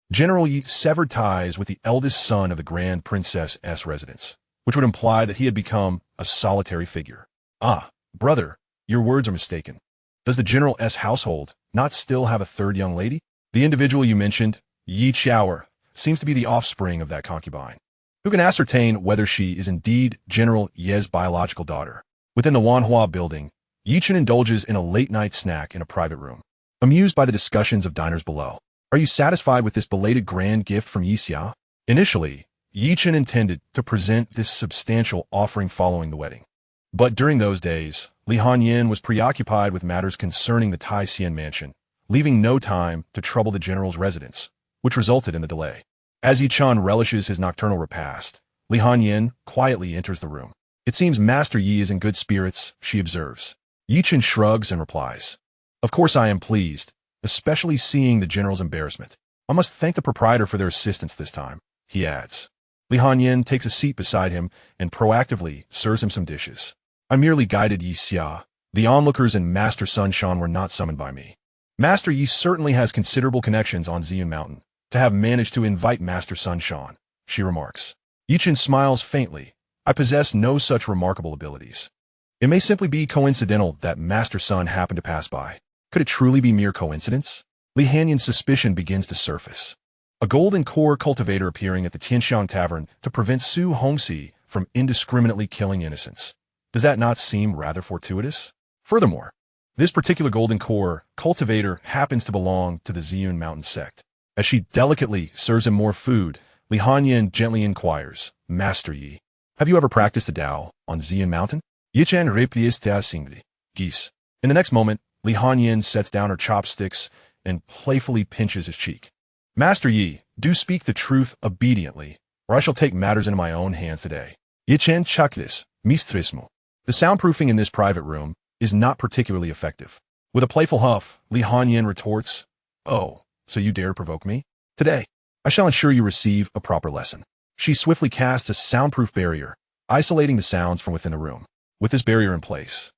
General Yi severed ties with the eldest son of the Grand Princess's residence, which would imply that he had become a solitary figure. Ah, brother, your words are mistaken. Does the General's household not still have a third young lady? The individual you mentioned, Yi Qiaoer, seems to be the offspring of that concubine. Who can ascertain whether she is indeed General Ye's biological daughter? Within the Wanhua building, Yi Chen indulges in a late-night snack in a private room, amused by the discussions of diners below. Are you satisfied with this belated grand gift from Xianxia? Initially, Yi Chen intended to present this substantial offering following the wedding. But during those days, Li Hanyan was preoccupied with matters concerning the Tai Xian mansion, leaving no time to trouble the general's residence, which resulted in the delay. As Yi Chen relishes his nocturnal repast, Li Hanyan quietly enters the room. It seems Master Yi is in good spirits, she observes. Yi Chen shrugs and replies, Of course I am pleased, especially seeing the general's embarrassment. I must thank the proprietor for their assistance this time, he adds. Li Hanyin takes a seat beside him and proactively serves him some dishes. I merely guided Xianxia. The onlookers and Master Sun Shan were not summoned by me. Master Yi certainly has considerable connections on Ziyun Mountain to have managed to invite Master Sun Shan, she remarks. Chen smiles faintly. I possess no such remarkable abilities. It may simply be coincidental that Master Sun happened to pass by. Could it truly be mere coincidence? Li Hanyin's suspicion begins to surface. A golden core cultivator appearing at the Tianxiang Tavern to prevent Su Hongxi from indiscriminately killing innocents. Does that not seem rather fortuitous? Furthermore, this particular golden core cultivator happens to belong to the Ziyun Mountain sect. As she delicately serves him more food, Li Hanyin gently inquires, Master Yi, have you ever practiced the Tao on Ziyun Mountain? Chen replies singly. Geese. In the next moment, Li Hanyin sets down her chopsticks and playfully pinches his cheek. Master Yi, do speak the truth obediently, or I shall take matters into my own hands today. Chen chaklis, mistrismo. The soundproofing in this private room is not particularly effective. With a playful huff, Li Hanyin retorts, Oh, so you dare provoke me? Today, I shall ensure you receive a proper lesson. She swiftly casts a soundproof barrier, isolating the sounds from within the room. With this barrier in place,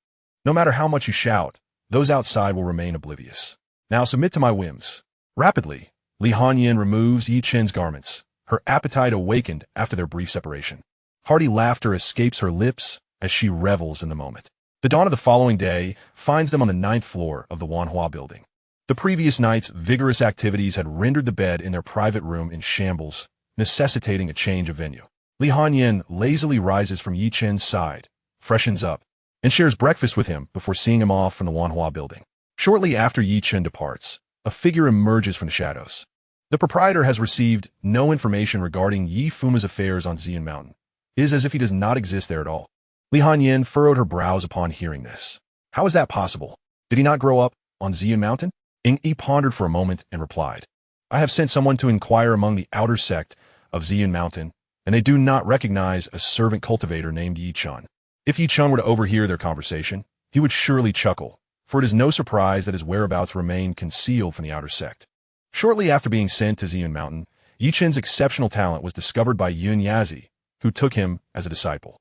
no matter how much you shout, those outside will remain oblivious. Now submit to my whims. Rapidly, Li Hanyin removes Yi Chen's garments, her appetite awakened after their brief separation. Hearty laughter escapes her lips as she revels in the moment. The dawn of the following day finds them on the 9th floor of the Wanhua building. The previous night's vigorous activities had rendered the bed in their private room in shambles, necessitating a change of venue. Li Hanyin lazily rises from Yi Chen's side, freshens up, and shares breakfast with him before seeing him off from the Wanhua building. Shortly after Yi Chen departs, a figure emerges from the shadows. The proprietor has received no information regarding Yi Fuma's affairs on Ziyun Mountain. It is as if he does not exist there at all. Li Hanyin furrowed her brows upon hearing this. How is that possible? Did he not grow up on Ziyun Mountain? Yi pondered for a moment and replied, I have sent someone to inquire among the outer sect of Ziyun Mountain, and they do not recognize a servant cultivator named Yi Chen. If Yi Chen were to overhear their conversation, he would surely chuckle, for it is no surprise that his whereabouts remain concealed from the outer sect. Shortly after being sent to Ziyun Mountain, Yi Chen's exceptional talent was discovered by Yun Yazi, who took him as a disciple.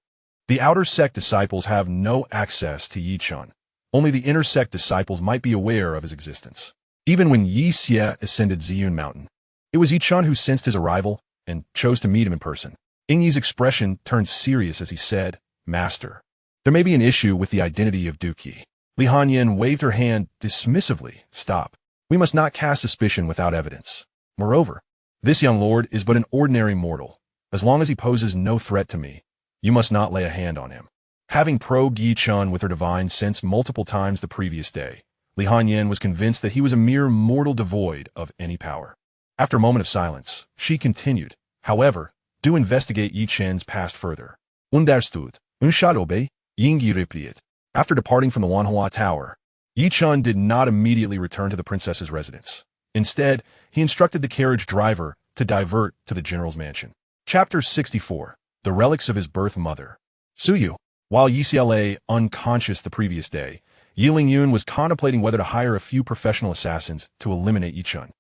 The outer sect disciples have no access to Yi Chen. Only the inner sect disciples might be aware of his existence. Even when Yi Xie ascended Ziyun Mountain, it was Yi Chen who sensed his arrival and chose to meet him in person. Yi's expression turned serious as he said, Master, there may be an issue with the identity of Duke Yi. Li Hanyin waved her hand dismissively. Stop. We must not cast suspicion without evidence. Moreover, this young lord is but an ordinary mortal. As long as he poses no threat to me, you must not lay a hand on him. Having probed Yi Chen with her divine sense multiple times the previous day, Li Hanyin was convinced that he was a mere mortal devoid of any power. After a moment of silence, she continued, However, do investigate Yi Chen's past further. Understood. Shadobe, Yingyi replied. After departing from the Wanhua Tower, Yi Chen did not immediately return to the princess's residence. Instead, he instructed the carriage driver to divert to the general's mansion. Chapter 64. The Relics of His Birth Mother. Suyu. While Yi Xia lay unconscious the previous day, Yi Lingyun was contemplating whether to hire a few professional assassins to eliminate Yi Chen.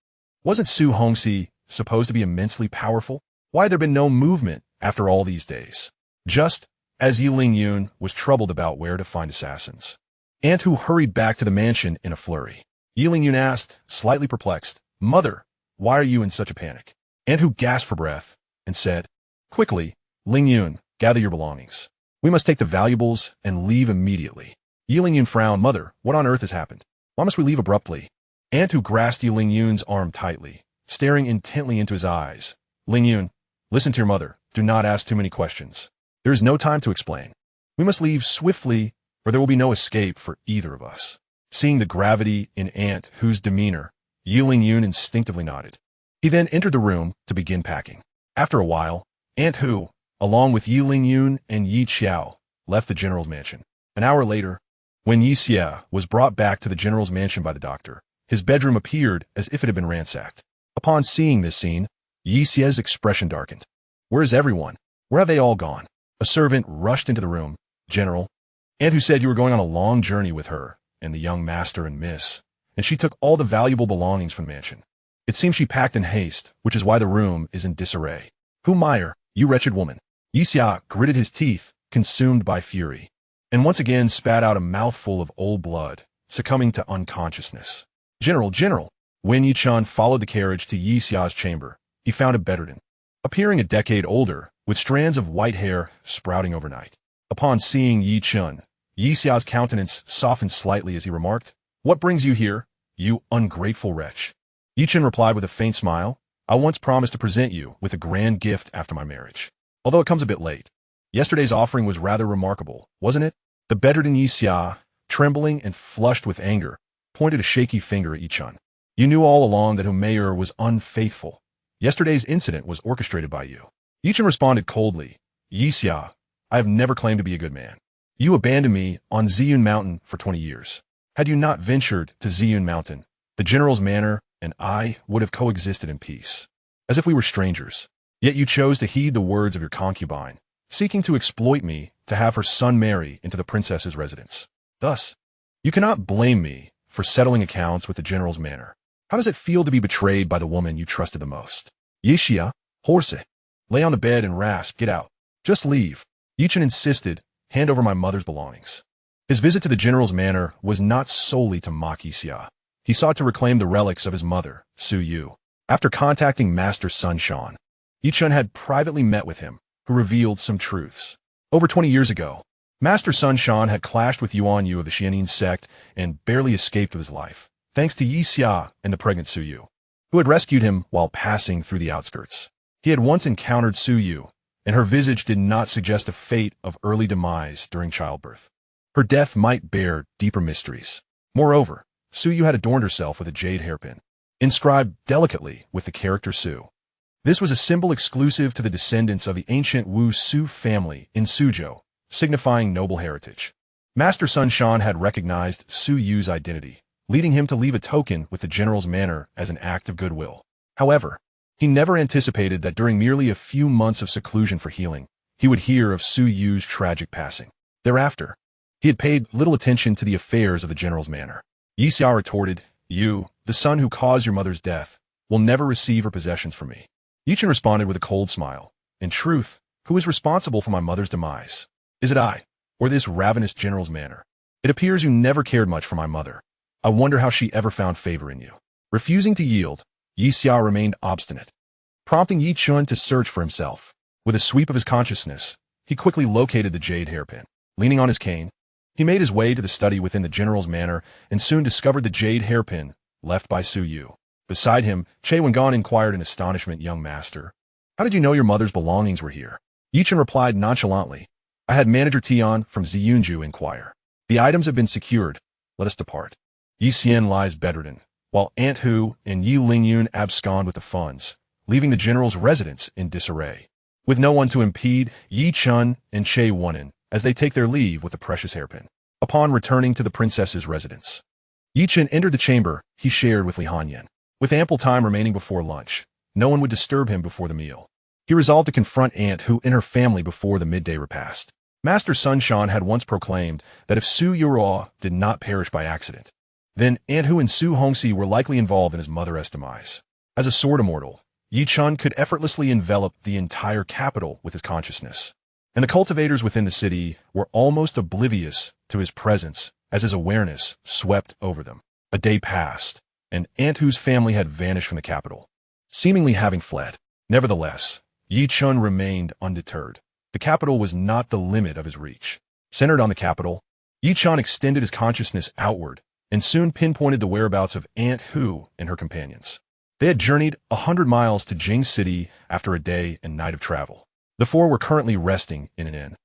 Wasn't Su Hongxi supposed to be immensely powerful? Why had there been no movement after all these days? Just as Yi Lingyun was troubled about where to find assassins. Aunt Hu hurried back to the mansion in a flurry. Yi Lingyun asked, slightly perplexed, Mother, why are you in such a panic? Aunt Hu gasped for breath and said, Quickly, Lingyun, gather your belongings. We must take the valuables and leave immediately. Yi Lingyun frowned. Mother, what on earth has happened? Why must we leave abruptly? Aunt Hu grasped Yi Lingyun's arm tightly, staring intently into his eyes. Lingyun, listen to your mother. Do not ask too many questions. There is no time to explain. We must leave swiftly, or there will be no escape for either of us. Seeing the gravity in Aunt Hu's demeanor, Yi Lingyun instinctively nodded. He then entered the room to begin packing. After a while, Aunt Hu, along with Yi Lingyun and Yi Xiao, left the general's mansion. An hour later, when Yi Xie was brought back to the general's mansion by the doctor, his bedroom appeared as if it had been ransacked. Upon seeing this scene, Yi Xie's expression darkened. Where is everyone? Where have they all gone? A servant rushed into the room. General, Aunt Hu said you were going on a long journey with her and the young master and miss, and she took all the valuable belongings from the mansion. It seems she packed in haste, which is why the room is in disarray. Hu Meyer, You wretched woman. Xianxia gritted his teeth, consumed by fury, and once again spat out a mouthful of old blood, succumbing to unconsciousness. General. When Yichun followed the carriage to Xia's chamber, he found a bedridden, appearing a decade older, with strands of white hair sprouting overnight. Upon seeing Yichun, Xia's countenance softened slightly as he remarked, "What brings you here, you ungrateful wretch?" Yichun replied with a faint smile, "I once promised to present you with a grand gift after my marriage, although it comes a bit late. Yesterday's offering was rather remarkable, wasn't it?" The bedridden Xia, trembling and flushed with anger, pointed a shaky finger at Yichun. "You knew all along that Humayur was unfaithful. Yesterday's incident was orchestrated by you." Yichun responded coldly, "Xia, I have never claimed to be a good man. You abandoned me on Ziyun Mountain for 20 years. Had you not ventured to Ziyun Mountain, the general's manor and I would have coexisted in peace, as if we were strangers. Yet you chose to heed the words of your concubine, seeking to exploit me to have her son marry into the princess's residence. Thus, you cannot blame me for settling accounts with the general's manor. How does it feel to be betrayed by the woman you trusted the most?" Xianxia, horse, lay on the bed and rasp, "Get out. Just leave." Yichun insisted, "Hand over my mother's belongings." His visit to the general's manor was not solely to mock Xianxia. He sought to reclaim the relics of his mother, Su Yu. After contacting Master Sun Shan, Yichun had privately met with him, who revealed some truths. Over 20 years ago, Master Sun Shan had clashed with Yuan Yu of the Xianxia sect and barely escaped with his life, thanks to Xianxia and the pregnant Su Yu, who had rescued him while passing through the outskirts. He had once encountered Su Yu, and her visage did not suggest a fate of early demise during childbirth. Her death might bear deeper mysteries. Moreover, Su Yu had adorned herself with a jade hairpin, inscribed delicately with the character Su. This was a symbol exclusive to the descendants of the ancient Wu Su family in Suzhou, signifying noble heritage. Master Sun Shan had recognized Su Yu's identity, leading him to leave a token with the general's manor as an act of goodwill. However, he never anticipated that during merely a few months of seclusion for healing, he would hear of Su Yu's tragic passing. Thereafter, he had paid little attention to the affairs of the general's manor. Xianxia retorted, "You, the son who caused your mother's death, will never receive her possessions from me." Yichun responded with a cold smile, "In truth, who is responsible for my mother's demise? Is it I, or this ravenous general's manor? It appears you never cared much for my mother. I wonder how she ever found favor in you." Refusing to yield, Xianxia remained obstinate, prompting Yichun to search for himself. With a sweep of his consciousness, he quickly located the jade hairpin. Leaning on his cane, he made his way to the study within the general's manor and soon discovered the jade hairpin left by Su Yu. Beside him, Che Wengan inquired in astonishment, "Young master, how did you know your mother's belongings were here?" Yichun replied nonchalantly, "I had Manager Tian from Ziyunju inquire. The items have been secured. Let us depart." Yi Xian lies bedridden, while Aunt Hu and Yi Lingyun abscond with the funds, leaving the general's residence in disarray. With no one to impede Yi Chun and Che Wunen as they take their leave with the precious hairpin. Upon returning to the princess's residence, Yi Chun entered the chamber he shared with Li Hanyan. With ample time remaining before lunch, no one would disturb him before the meal. He resolved to confront Aunt Hu and her family before the midday repast. Master Sun Shan had once proclaimed that if Su Yuro did not perish by accident, then Aunt Hu and Su Hongxi were likely involved in his mother's demise. As a sword immortal, Yi Chun could effortlessly envelop the entire capital with his consciousness, and the cultivators within the city were almost oblivious to his presence as his awareness swept over them. A day passed, and Aunt Hu's family had vanished from the capital, seemingly having fled. Nevertheless, Yi Chun remained undeterred. The capital was not the limit of his reach. Centered on the capital, Yi Chun extended his consciousness outward and soon pinpointed the whereabouts of Aunt Hu and her companions. They had journeyed 100 miles to Jing City after a day and night of travel. The four were currently resting in an inn.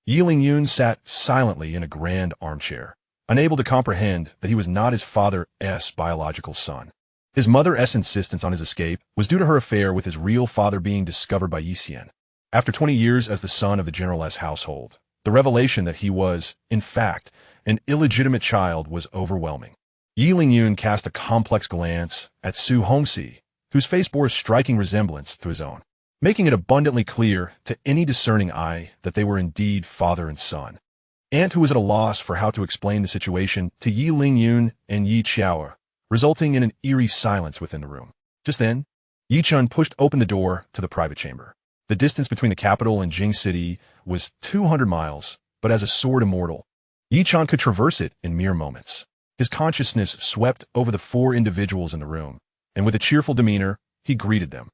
Yi Lingyun sat silently in a grand armchair, unable to comprehend that he was not his father's biological son. His mother's insistence on his escape was due to her affair with his real father being discovered by Yi Xian. After 20 years as the son of the general's household, the revelation that he was, in fact, an illegitimate child was overwhelming. Yi Lingyun cast a complex glance at Su Hongxi, whose face bore a striking resemblance to his own, making it abundantly clear to any discerning eye that they were indeed father and son. Aunt Hu was at a loss for how to explain the situation to Yi Lingyun and Yi Qiao, resulting in an eerie silence within the room. Just then, Yi Chun pushed open the door to the private chamber. The distance between the capital and Jing City was 200 miles, but as a sword immortal, Yi Chen could traverse it in mere moments. His consciousness swept over the 4 individuals in the room, and with a cheerful demeanor, he greeted them.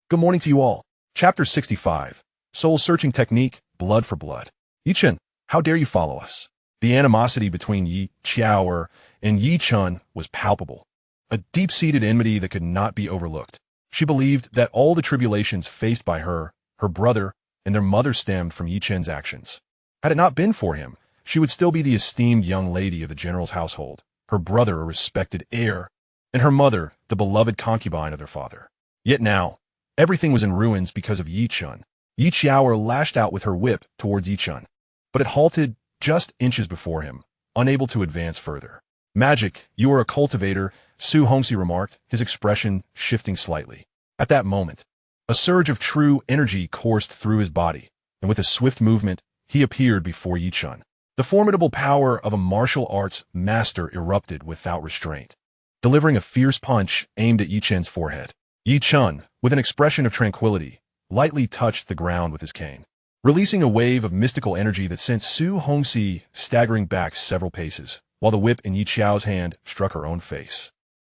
Good morning to you all. Chapter 65. Soul-searching technique, blood for blood. Yi Chen, how dare you follow us? The animosity between Yi Xiao and Yi Chen was palpable, a deep-seated enmity that could not be overlooked. She believed that all the tribulations faced by her brother, and their mother stemmed from Yi Chen's actions. Had it not been for him, she would still be the esteemed young lady of the general's household, her brother a respected heir, and her mother the beloved concubine of their father. Yet now, everything was in ruins because of Yi Chen. Yi Xiao lashed out with her whip towards Yi Chen, but it halted just inches before him, unable to advance further. Magic, you are a cultivator, Su Hongxi remarked, his expression shifting slightly. At that moment, a surge of true energy coursed through his body, and with a swift movement, he appeared before Yi Chen. The formidable power of a martial arts master erupted without restraint, delivering a fierce punch aimed at Yi Chen's forehead. Yi Chen, with an expression of tranquility, lightly touched the ground with his cane, releasing a wave of mystical energy that sent Su Hongxi staggering back several paces, while the whip in Yi Xiao's hand struck her own face.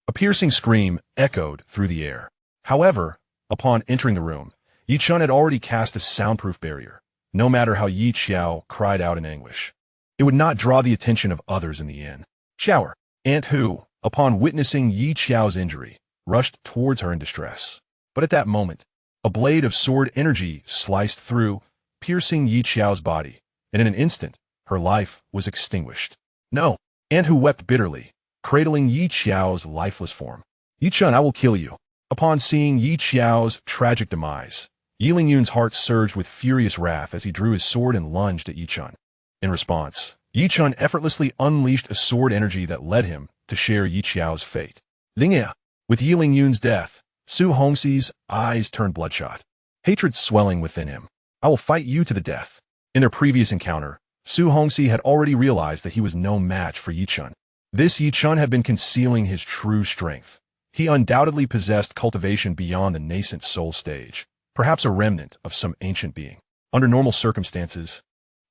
A piercing scream echoed through the air. However, upon entering the room, Yi Chen had already cast a soundproof barrier. No matter how Yi Xiao cried out in anguish, it would not draw the attention of others in the inn. Xiao, Aunt Hu, upon witnessing Yi Xiao's injury, rushed towards her in distress. But at that moment, a blade of sword energy sliced through, piercing Yi Xiao's body, and in an instant, her life was extinguished. No, Aunt Hu wept bitterly, cradling Yi Xiao's lifeless form. Yi Chen, I will kill you. Upon seeing Yi Xiao's tragic demise, Yi Lingyun's heart surged with furious wrath as he drew his sword and lunged at Yi Chen. In response, Yi Chen effortlessly unleashed a sword energy that led him to share Yi Xiao's fate. Lingyun. With Yi Lingyun's death, Su Hongxi's eyes turned bloodshot, hatred swelling within him. I will fight you to the death. In their previous encounter, Su Hongxi had already realized that he was no match for Yi Chen. This Yi Chen had been concealing his true strength. He undoubtedly possessed cultivation beyond the nascent soul stage, perhaps a remnant of some ancient being. Under normal circumstances,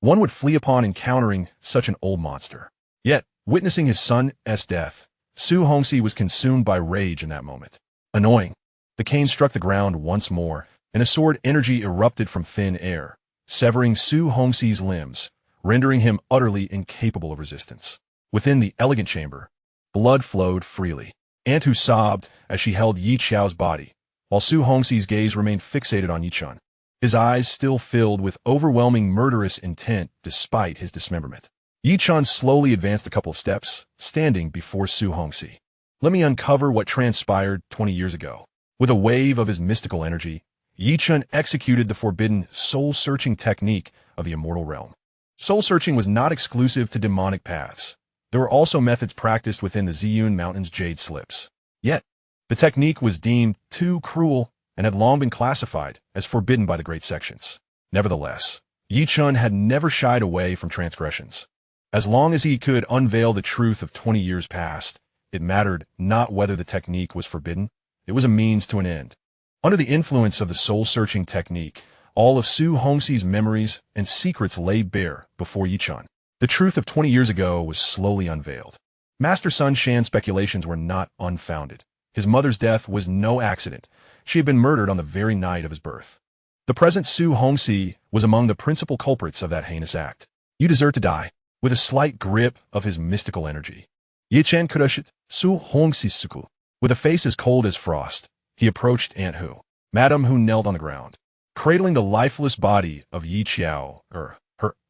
one would flee upon encountering such an old monster. Yet, witnessing his son's death, Su Hongxi was consumed by rage in that moment. Annoying. The cane struck the ground once more, and a sword energy erupted from thin air, severing Su Hongxi's limbs, rendering him utterly incapable of resistance. Within the elegant chamber, blood flowed freely. Aunt Hu sobbed as she held Yi Xiao's body, while Su Hongxi's gaze remained fixated on Yi Chen, his eyes still filled with overwhelming murderous intent despite his dismemberment. Yi Chen slowly advanced a couple of steps, standing before Su Hongxi. Let me uncover what transpired 20 years ago. With a wave of his mystical energy, Yi Chen executed the forbidden soul-searching technique of the immortal realm. Soul-searching was not exclusive to demonic paths. There were also methods practiced within the Ziyun Mountain's jade slips. Yet, the technique was deemed too cruel and had long been classified as forbidden by the great sections. Nevertheless, Yi Chen had never shied away from transgressions. As long as he could unveil the truth of 20 years past, it mattered not whether the technique was forbidden, it was a means to an end. Under the influence of the soul-searching technique, all of Su Hongxi's memories and secrets lay bare before Yi Chen. The truth of 20 years ago was slowly unveiled. Master Sun Shan's speculations were not unfounded. His mother's death was no accident. She had been murdered on the very night of his birth. The present Su Hongxi was among the principal culprits of that heinous act. You deserve to die. With a slight grip of his mystical energy, Yi Chen kurashit Su Hongxi suku. With a face as cold as frost, he approached Aunt Hu, Madame Hu knelt on the ground, cradling the lifeless body of Yi Xiao, her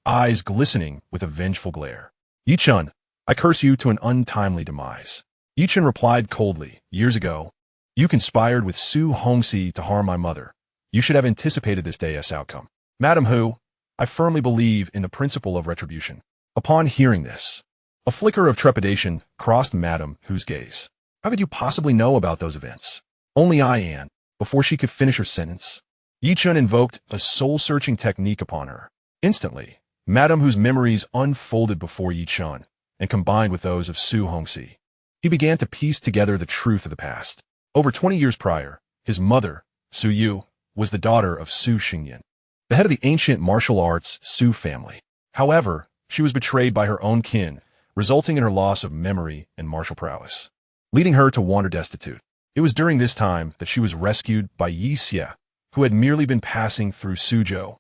eyes glistening with a vengeful glare. Yi Chen, I curse you to an untimely demise. Yi Chen replied coldly, years ago, you conspired with Su Hongxi to harm my mother. You should have anticipated this day's outcome. Madame Hu, I firmly believe in the principle of retribution. Upon hearing this, a flicker of trepidation crossed Madame Hu's gaze. How could you possibly know about those events? Only I, Anne. Before she could finish her sentence, Yi Chen invoked a soul-searching technique upon her. Instantly, Madame Hu's memories unfolded before Yi Chen and combined with those of Su Hongxi. He began to piece together the truth of the past. Over 20 years prior, his mother, Su Yu, was the daughter of Su Xingyan, the head of the ancient martial arts Su family. However, she was betrayed by her own kin, resulting in her loss of memory and martial prowess, leading her to wander destitute. It was during this time that she was rescued by Xianxia, who had merely been passing through Suzhou,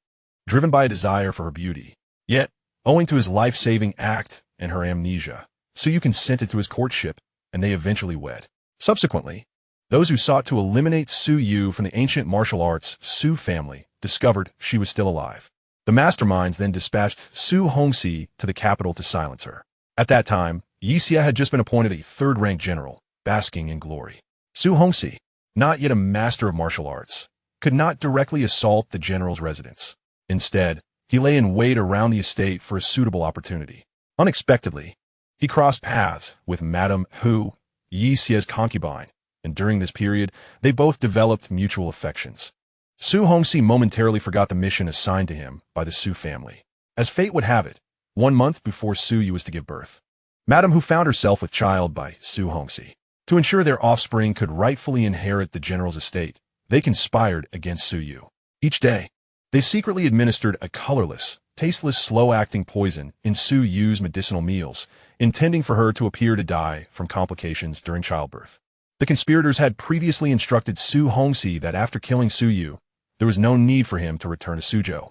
driven by a desire for her beauty. Yet, owing to his life-saving act and her amnesia, Suyu consented to his courtship, and they eventually wed. Subsequently, those who sought to eliminate Suyu from the ancient martial arts Su family discovered she was still alive. The masterminds then dispatched Su Hongxi to the capital to silence her. At that time, Yixia had just been appointed a third-rank general, basking in glory. Su Hongxi, not yet a master of martial arts, could not directly assault the general's residence. Instead, he lay in wait around the estate for a suitable opportunity. Unexpectedly, he crossed paths with Madame Hu, Yixia's concubine, and during this period, they both developed mutual affections. Su Hongxi momentarily forgot the mission assigned to him by the Su family. As fate would have it, 1 month before Suyu was to give birth, Madame Hu found herself with child by Su Hongxi. To ensure their offspring could rightfully inherit the general's estate, they conspired against Suyu. Each day, they secretly administered a colorless, tasteless, slow-acting poison in Suyu's medicinal meals, intending for her to appear to die from complications during childbirth. The conspirators had previously instructed Su Hongxi that after killing Suyu, there was no need for him to return to Suzhou.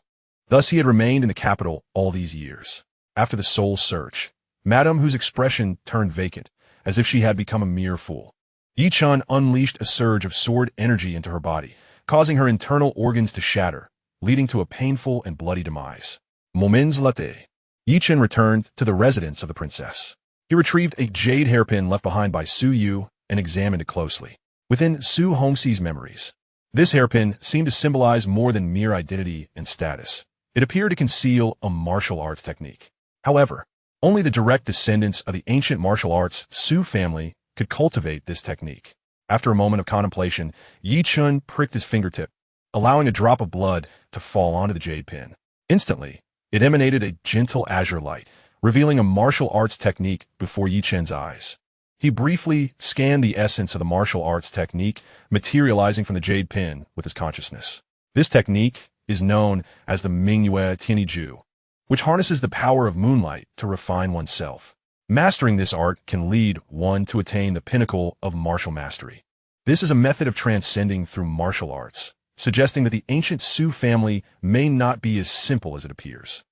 Thus he had remained in the capital all these years. After the soul search, Madame Hu's expression turned vacant, as if she had become a mere fool. Yi Chen unleashed a surge of sword energy into her body, causing her internal organs to shatter, leading to a painful and bloody demise. Moments later, Yi Chen returned to the residence of the princess. He retrieved a jade hairpin left behind by Su Yu and examined it closely. Within Su Hongxi's memories, this hairpin seemed to symbolize more than mere identity and status. It appeared to conceal a martial arts technique. However, only the direct descendants of the ancient martial arts Su family could cultivate this technique. After a moment of contemplation, Yi Chen pricked his fingertip, allowing a drop of blood to fall onto the jade pin. Instantly, it emanated a gentle azure light, revealing a martial arts technique before Yi Chen's eyes. He briefly scanned the essence of the martial arts technique, materializing from the jade pin with his consciousness. This technique is known as the Mingyue Tianiju, which harnesses the power of moonlight to refine oneself. Mastering this art can lead one to attain the pinnacle of martial mastery. This is a method of transcending through martial arts, suggesting that the ancient Su family may not be as simple as it appears.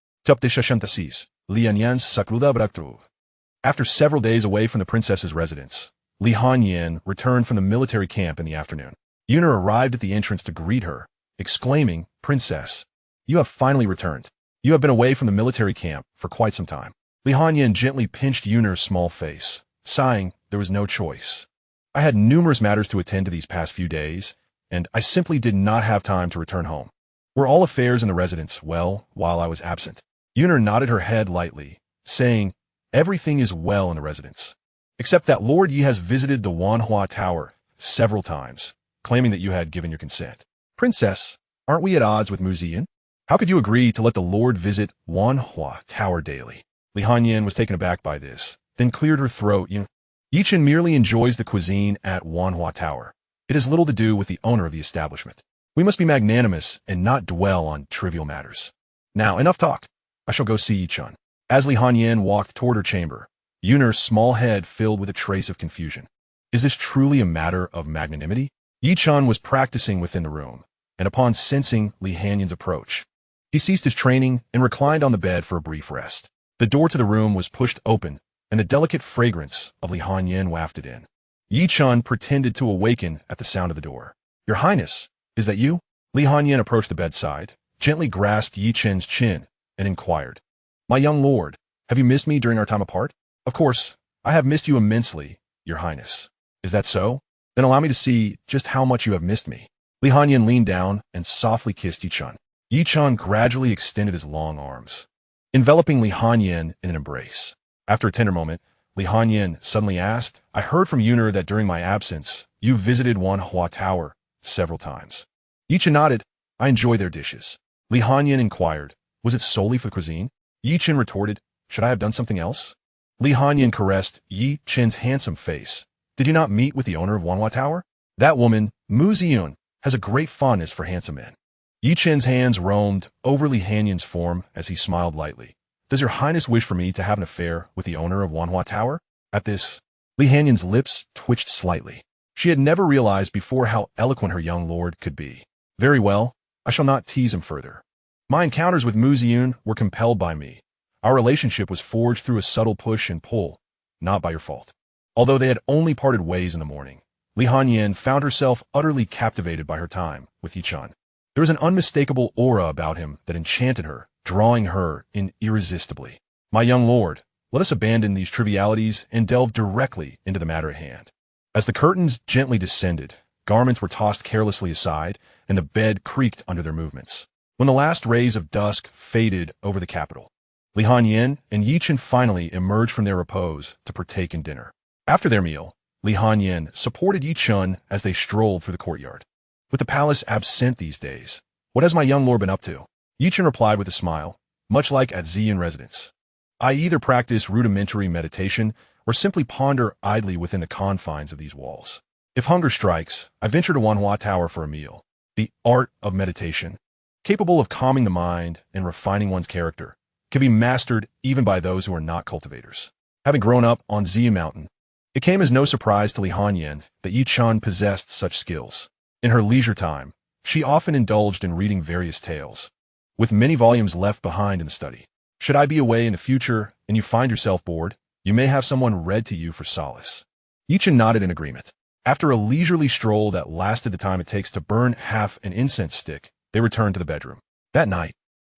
After several days away from the princess's residence, Li Hanyan returned from the military camp in the afternoon. Yuner arrived at the entrance to greet her, exclaiming, "Princess, you have finally returned. You have been away from the military camp for quite some time." Li Hanyan gently pinched Yuner's small face, sighing, "There was no choice. I had numerous matters to attend to these past few days, and I simply did not have time to return home. Were all affairs in the residence well while I was absent?" Yuner nodded her head lightly, saying, "Everything is well in the residence, except that Lord Yi has visited the Wanhua Tower several times, claiming that you had given your consent." "Princess, aren't we at odds with Mu Ziyun? How could you agree to let the Lord visit Wanhua Tower daily?" Li Hanyan was taken aback by this, then cleared her throat. "Yi Chen merely enjoys the cuisine at Wanhua Tower. It has little to do with the owner of the establishment. We must be magnanimous and not dwell on trivial matters. Now, enough talk. I shall go see Yi Chen." As Li Hanyan walked toward her chamber, Yuner's small head filled with a trace of confusion. Is this truly a matter of magnanimity? Yi Chen was practicing within the room, and upon sensing Li Hanyan's approach, he ceased his training and reclined on the bed for a brief rest. The door to the room was pushed open, and the delicate fragrance of Li Hanyan wafted in. Yi Chen pretended to awaken at the sound of the door. "Your Highness, is that you?" Li Hanyan approached the bedside, gently grasped Yi Chen's chin, and inquired, "My young lord, have you missed me during our time apart?" "Of course, I have missed you immensely, Your Highness." "Is that so? Then allow me to see just how much you have missed me." Li Hanyan leaned down and softly kissed Yi Chen. Yi Chen gradually extended his long arms, enveloping Li Hanyan in an embrace. After a tender moment, Li Hanyan suddenly asked, "I heard from Yuner that during my absence, you visited Wanhua Tower several times." Yi Chen nodded. "I enjoy their dishes." Li Hanyan inquired, "Was it solely for the cuisine?" Yi Chen retorted, "Should I have done something else?" Li Hanyan caressed Yi Chen's handsome face. "Did you not meet with the owner of Wanhua Tower?" "That woman, Mu Ziyun, has a great fondness for handsome men. Yi Chen's hands roamed over Li Hanyan's form as he smiled lightly. Does your highness wish for me to have an affair with the owner of Wanhua Tower? At this, Li Hanyan's lips twitched slightly. She had never realized before how eloquent her young lord could be. Very well, I shall not tease him further. My encounters with Mu Ziyun were compelled by me. Our relationship was forged through a subtle push and pull, not by your fault. Although they had only parted ways in the morning, Li Hanyan found herself utterly captivated by her time with Yi Chen. There was an unmistakable aura about him that enchanted her, drawing her in irresistibly. My young lord, let us abandon these trivialities and delve directly into the matter at hand. As the curtains gently descended, garments were tossed carelessly aside, and the bed creaked under their movements. When the last rays of dusk faded over the capital, Li Hanyan and Yi Chen finally emerged from their repose to partake in dinner. After their meal, Li Hanyan supported Yi Chen as they strolled through the courtyard. With the palace absent these days, what has my young lord been up to? Yi Chen replied with a smile, much like at Ziyun residence. I either practice rudimentary meditation or simply ponder idly within the confines of these walls. If hunger strikes, I venture to Wanhua Tower for a meal. The art of meditation, capable of calming the mind and refining one's character, can be mastered even by those who are not cultivators. Having grown up on Ziyun Mountain, it came as no surprise to Li Hanyan that Yi Chen possessed such skills. In her leisure time, she often indulged in reading various tales, with many volumes left behind in the study. Should I be away in the future and you find yourself bored, you may have someone read to you for solace. Yi Chen nodded in agreement. After a leisurely stroll that lasted the time it takes to burn half an incense stick, they returned to the bedroom. That night,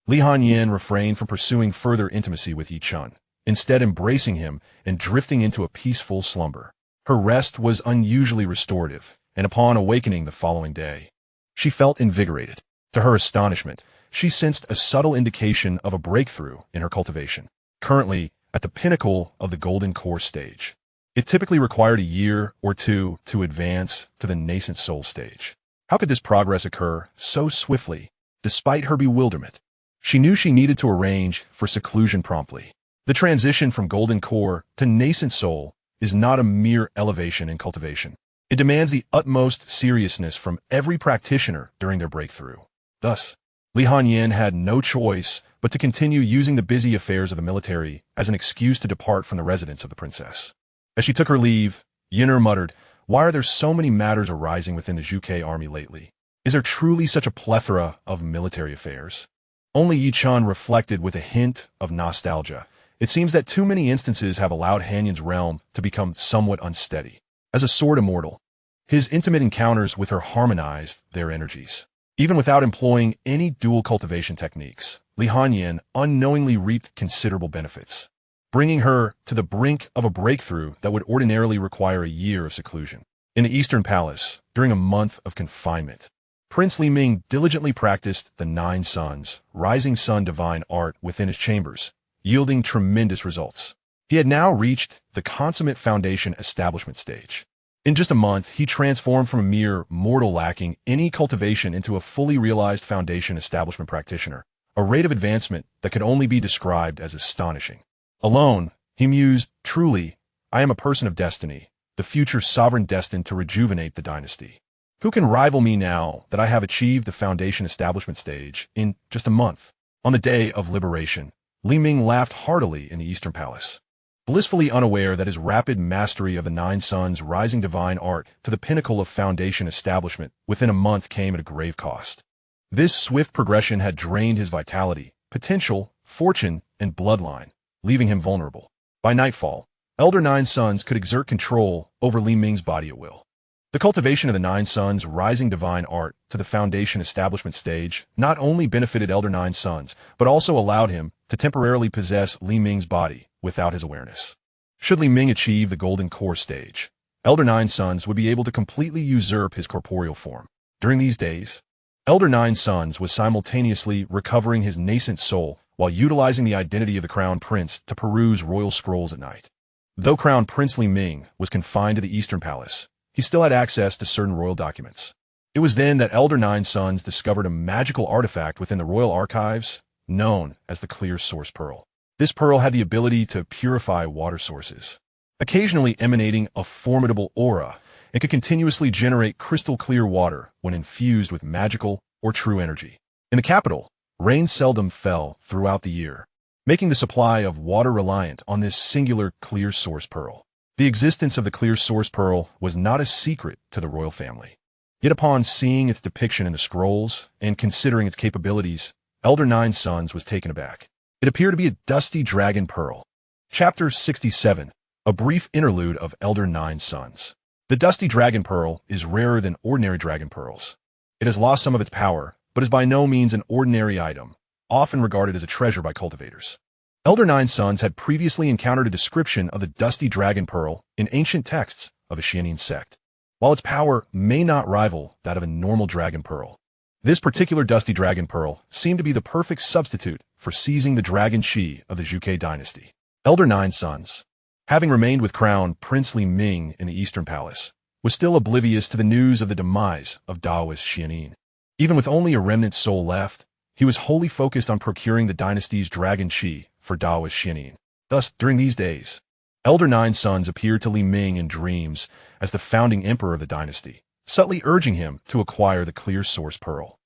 Li Hanyan refrained from pursuing further intimacy with Yi Chen, instead embracing him and drifting into a peaceful slumber. Her rest was unusually restorative, and upon awakening the following day, she felt invigorated. To her astonishment, she sensed a subtle indication of a breakthrough in her cultivation. Currently, at the pinnacle of the golden core stage, it typically required a year or two to advance to the nascent soul stage. How could this progress occur so swiftly, despite her bewilderment? She knew she needed to arrange for seclusion promptly. The transition from golden core to nascent soul is not a mere elevation in cultivation. It demands the utmost seriousness from every practitioner during their breakthrough. Thus, Li Hanyan had no choice but to continue using the busy affairs of the military as an excuse to depart from the residence of the princess. As she took her leave, Yin'er muttered, "Why are there so many matters arising within the Zhuge army lately? Is there truly such a plethora of military affairs?" Only Yi Chen reflected with a hint of nostalgia. It seems that too many instances have allowed Hanyan's realm to become somewhat unsteady. As a sword immortal, his intimate encounters with her harmonized their energies. Even without employing any dual cultivation techniques, Li Hanyan unknowingly reaped considerable benefits, bringing her to the brink of a breakthrough that would ordinarily require a year of seclusion. In the Eastern Palace, during a month of confinement, Prince Li Ming diligently practiced the 9 Suns, Rising Sun divine art within his chambers, yielding tremendous results. He had now reached the consummate foundation establishment stage. In just a month, he transformed from a mere mortal lacking any cultivation into a fully realized foundation establishment practitioner, a rate of advancement that could only be described as astonishing. Alone, he mused, "Truly, I am a person of destiny, the future sovereign destined to rejuvenate the dynasty. Who can rival me now that I have achieved the foundation establishment stage in just a month?" On the day of liberation, Li Ming laughed heartily in the Eastern Palace, blissfully unaware that his rapid mastery of the 9 Suns Rising divine art to the pinnacle of foundation establishment within a month came at a grave cost. This swift progression had drained his vitality, potential, fortune, and bloodline, leaving him vulnerable. By nightfall, Elder 9 Suns could exert control over Li Ming's body at will. The cultivation of the 9 Suns Rising divine art to the foundation establishment stage not only benefited Elder 9 Suns, but also allowed him to temporarily possess Li Ming's body without his awareness. Should Li Ming achieve the golden core stage, Elder 9 Suns would be able to completely usurp his corporeal form. During these days, Elder 9 Suns was simultaneously recovering his nascent soul while utilizing the identity of the Crown Prince to peruse royal scrolls at night. Though Crown Prince Li Ming was confined to the Eastern Palace, he still had access to certain royal documents. It was then that Elder 9 Suns discovered a magical artifact within the royal archives known as the Clear Source Pearl. This pearl had the ability to purify water sources, occasionally emanating a formidable aura and could continuously generate crystal-clear water when infused with magical or true energy. In the capital, rain seldom fell throughout the year, making the supply of water reliant on this singular clear source pearl. The existence of the clear source pearl was not a secret to the royal family. Yet upon seeing its depiction in the scrolls and considering its capabilities, Elder Nine Sons was taken aback. It appeared to be a dusty dragon pearl. Chapter 67, a brief interlude of Elder Nine Sons. The dusty dragon pearl is rarer than ordinary dragon pearls. It has lost some of its power, but is by no means an ordinary item, often regarded as a treasure by cultivators. Elder Nine Sons had previously encountered a description of the dusty dragon pearl in ancient texts of a Xianxia sect. While its power may not rival that of a normal dragon pearl, this particular dusty dragon pearl seemed to be the perfect substitute for seizing the dragon Qi of the Zhuge dynasty. Elder Nine Sons, having remained with Crown Prince Li Ming in the Eastern Palace, was still oblivious to the news of the demise of Daoist Xianxia. Even with only a remnant soul left, he was wholly focused on procuring the dynasty's dragon Qi for Daoist Xianxia. Thus, during these days, Elder Nine Sons appeared to Li Ming in dreams as the founding emperor of the dynasty, subtly urging him to acquire the clear source pearl.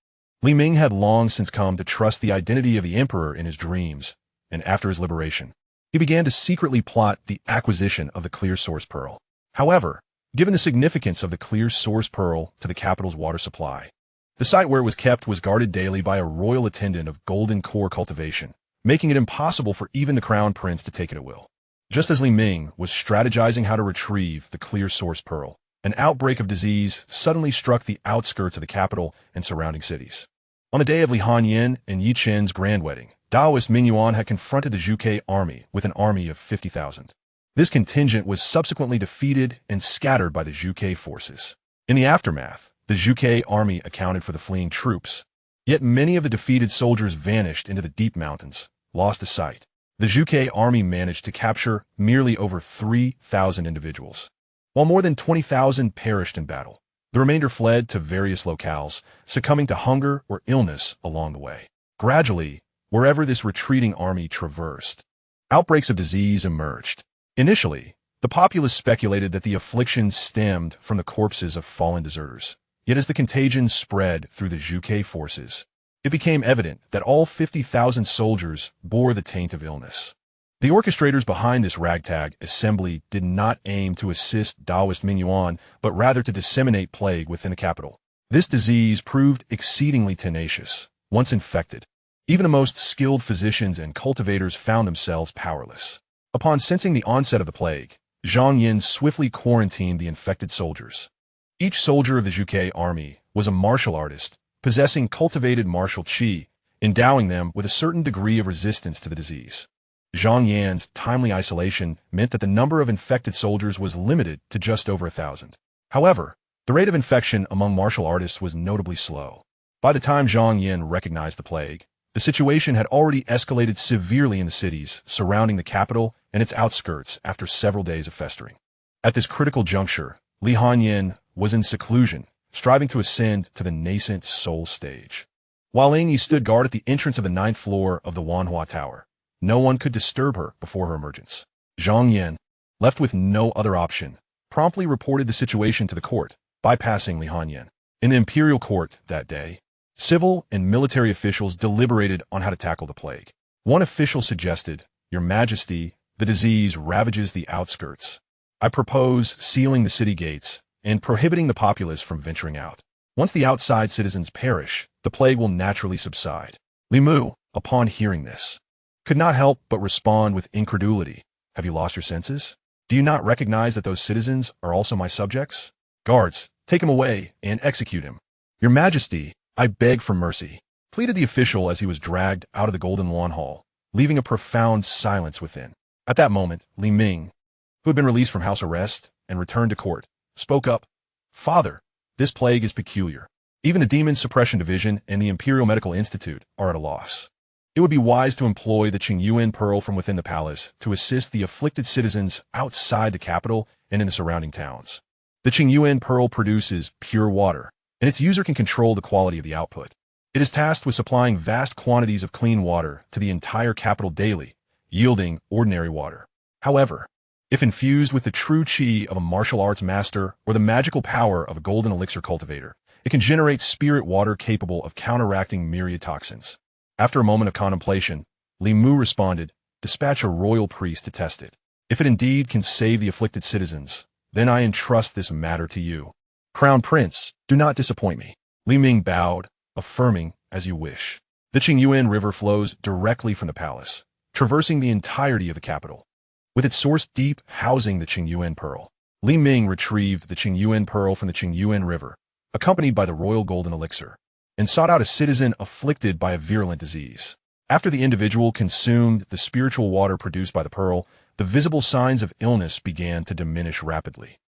Li Ming had long since come to trust the identity of the emperor in his dreams, and after his liberation, he began to secretly plot the acquisition of the clear source pearl. However, given the significance of the clear source pearl to the capital's water supply, the site where it was kept was guarded daily by a royal attendant of golden core cultivation, making it impossible for even the crown prince to take it at will. Just as Li Ming was strategizing how to retrieve the clear source pearl, an outbreak of disease suddenly struck the outskirts of the capital and surrounding cities. On the day of Li Hanyin and Yi Chen's grand wedding, Daoist Ming Yuan had confronted the Zhuge army with an army of 50,000. This contingent was subsequently defeated and scattered by the Zhuge forces. In the aftermath, the Zhuge army accounted for the fleeing troops, yet many of the defeated soldiers vanished into the deep mountains, lost to sight. The Zhuge army managed to capture merely over 3,000 individuals, while more than 20,000 perished in battle. The remainder fled to various locales, succumbing to hunger or illness along the way. Gradually, wherever this retreating army traversed, outbreaks of disease emerged. Initially, the populace speculated that the affliction stemmed from the corpses of fallen deserters. Yet as the contagion spread through the Zhuge forces, it became evident that all 50,000 soldiers bore the taint of illness. The orchestrators behind this ragtag assembly did not aim to assist Daoist Ming Yuan, but rather to disseminate plague within the capital. This disease proved exceedingly tenacious. Once infected, even the most skilled physicians and cultivators found themselves powerless. Upon sensing the onset of the plague, Zhang Yin swiftly quarantined the infected soldiers. Each soldier of the Zhuge army was a martial artist, possessing cultivated martial qi, endowing them with a certain degree of resistance to the disease. Zhang Yan's timely isolation meant that the number of infected soldiers was limited to just over 1,000. However, the rate of infection among martial artists was notably slow. By the time Zhang Yan recognized the plague, the situation had already escalated severely in the cities surrounding the capital and its outskirts after several days of festering. At this critical juncture, Li Hanyin was in seclusion, striving to ascend to the nascent soul stage. While Ling Yi stood guard at the entrance of the 9th floor of the Wanhua Tower, no one could disturb her before her emergence. Zhang Yan, left with no other option, promptly reported the situation to the court, bypassing Li Hanyin. In the imperial court that day, civil and military officials deliberated on how to tackle the plague. One official suggested, "Your Majesty, the disease ravages the outskirts. I propose sealing the city gates and prohibiting the populace from venturing out. Once the outside citizens perish, the plague will naturally subside." Li Mu, upon hearing this, could not help but respond with incredulity. "Have you lost your senses? Do you not recognize that those citizens are also my subjects? Guards, take him away and execute him." "Your Majesty, I beg for mercy," pleaded the official as he was dragged out of the Golden Lawn Hall, leaving a profound silence within. At that moment, Li Ming, who had been released from house arrest and returned to court, spoke up. "Father, this plague is peculiar. Even the Demon Suppression Division and the Imperial Medical Institute are at a loss. It would be wise to employ the Qingyuan Pearl from within the palace to assist the afflicted citizens outside the capital and in the surrounding towns. The Qingyuan Pearl produces pure water, and its user can control the quality of the output. It is tasked with supplying vast quantities of clean water to the entire capital daily, yielding ordinary water. However, If infused with the true chi of a martial arts master or the magical power of a golden elixir cultivator, it can generate spirit water capable of counteracting myriad toxins. After a moment of contemplation, Li Mu responded, "Dispatch a royal priest to test it. If it indeed can save the afflicted citizens, then I entrust this matter to you. Crown Prince, do not disappoint me." Li Ming bowed, affirming, "As you wish." The Qingyuan River flows directly from the palace, traversing the entirety of the capital. With its source deep housing the Qingyuan Pearl, Li Ming retrieved the Qingyuan Pearl from the Qingyuan River, accompanied by the royal golden elixir, and sought out a citizen afflicted by a virulent disease. After the individual consumed the spiritual water produced by the pearl, the visible signs of illness began to diminish rapidly.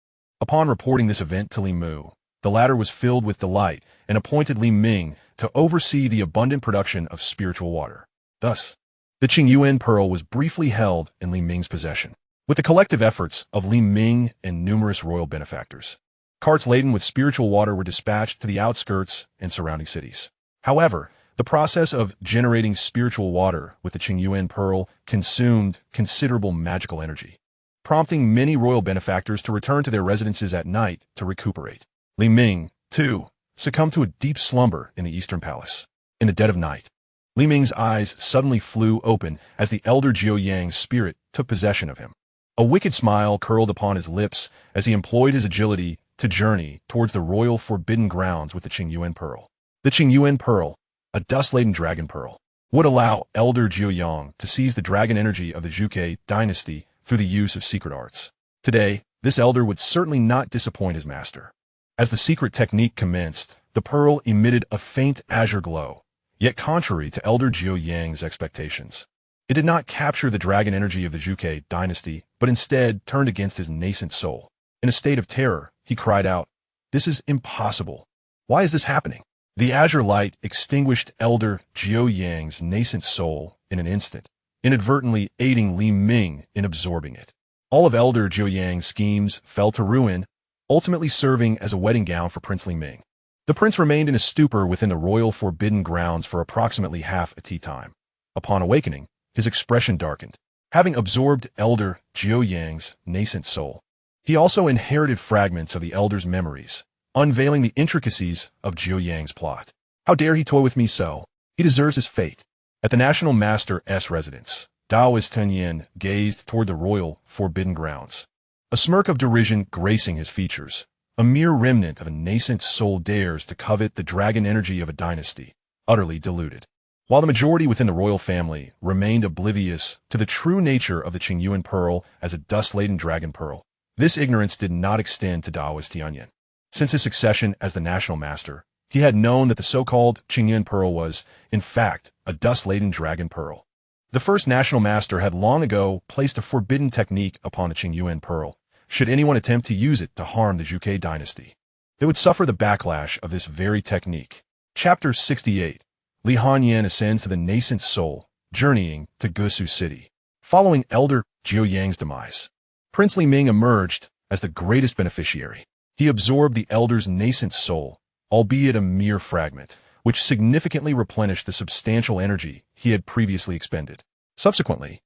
Upon reporting this event to Li Mu, the latter was filled with delight and appointed Li Ming to oversee the abundant production of spiritual water. Thus, the Qingyuan Pearl was briefly held in Li Ming's possession. With the collective efforts of Li Ming and numerous royal benefactors, carts laden with spiritual water were dispatched to the outskirts and surrounding cities. However, the process of generating spiritual water with the Qingyuan Pearl consumed considerable magical energy, prompting many royal benefactors to return to their residences at night to recuperate. Li Ming, too, succumbed to a deep slumber in the Eastern Palace. In the dead of night, Li Ming's eyes suddenly flew open as the elder Jiu Yang's spirit took possession of him. A wicked smile curled upon his lips as he employed his agility to journey towards the royal forbidden grounds with the Qingyuan Pearl. The Qingyuan Pearl, a dust-laden dragon pearl, would allow elder Jiu Yang to seize the dragon energy of the Zhuge dynasty through the use of secret arts. Today, this elder would certainly not disappoint his master. As the secret technique commenced, the pearl emitted a faint azure glow, yet contrary to elder Jiu Yang's expectations. It did not capture the dragon energy of the Zhuge dynasty, but instead turned against his nascent soul. In a state of terror, he cried out, "This is impossible. Why is this happening?" The azure light extinguished elder Jiu Yang's nascent soul in an instant, inadvertently aiding Li Ming in absorbing it. All of elder Jiu Yang's schemes fell to ruin, ultimately serving as a wedding gown for Prince Li Ming. The prince remained in a stupor within the royal forbidden grounds for approximately half a tea time. Upon awakening, his expression darkened. Having absorbed elder Jiu Yang's nascent soul, he also inherited fragments of the elder's memories, unveiling the intricacies of Jiu Yang's plot. How dare he toy with me so? He deserves his fate. At the National Master's residence, Daoist Tenyin gazed toward the royal forbidden grounds. A smirk of derision gracing his features. A mere remnant of a nascent soul dares to covet the dragon energy of a dynasty, utterly deluded. While the majority within the royal family remained oblivious to the true nature of the Qingyuan Pearl as a dust-laden dragon pearl, this ignorance did not extend to Daoist Tianyin. Since his succession as the national master, he had known that the so-called Qingyuan Pearl was, in fact, a dust-laden dragon pearl. The first national master had long ago placed a forbidden technique upon the Qingyuan Pearl. Should anyone attempt to use it to harm the Zhuge dynasty, they would suffer the backlash of this very technique. Chapter 68. Li Hanyan ascends to the nascent soul, journeying to Gusu City. Following elder Jiu Yang's demise, Prince Li Ming emerged as the greatest beneficiary. He absorbed the elder's nascent soul, albeit a mere fragment, which significantly replenished the substantial energy he had previously expended. Subsequently,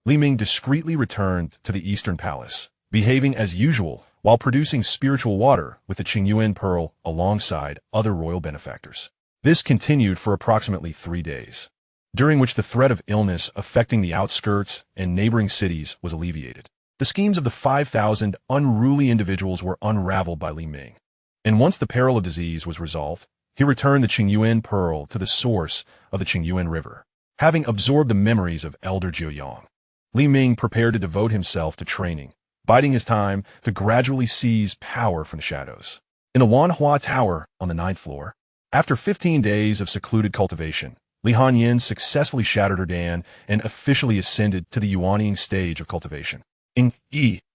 Li Ming discreetly returned to the Eastern Palace, behaving as usual while producing spiritual water with the Qingyuan Pearl alongside other royal benefactors. This continued for approximately 3 days, during which the threat of illness affecting the outskirts and neighboring cities was alleviated. The schemes of the 5,000 unruly individuals were unraveled by Li Ming, and once the peril of disease was resolved, he returned the Qingyuan Pearl to the source of the Qingyuan River. Having absorbed the memories of elder Jiu Yang, Li Ming prepared to devote himself to training, biding his time to gradually seize power from the shadows. In the Wanhua Tower on the 9th floor, after 15 days of secluded cultivation, Li Hanyan successfully shattered her Dan and officially ascended to the Yuanying stage of cultivation.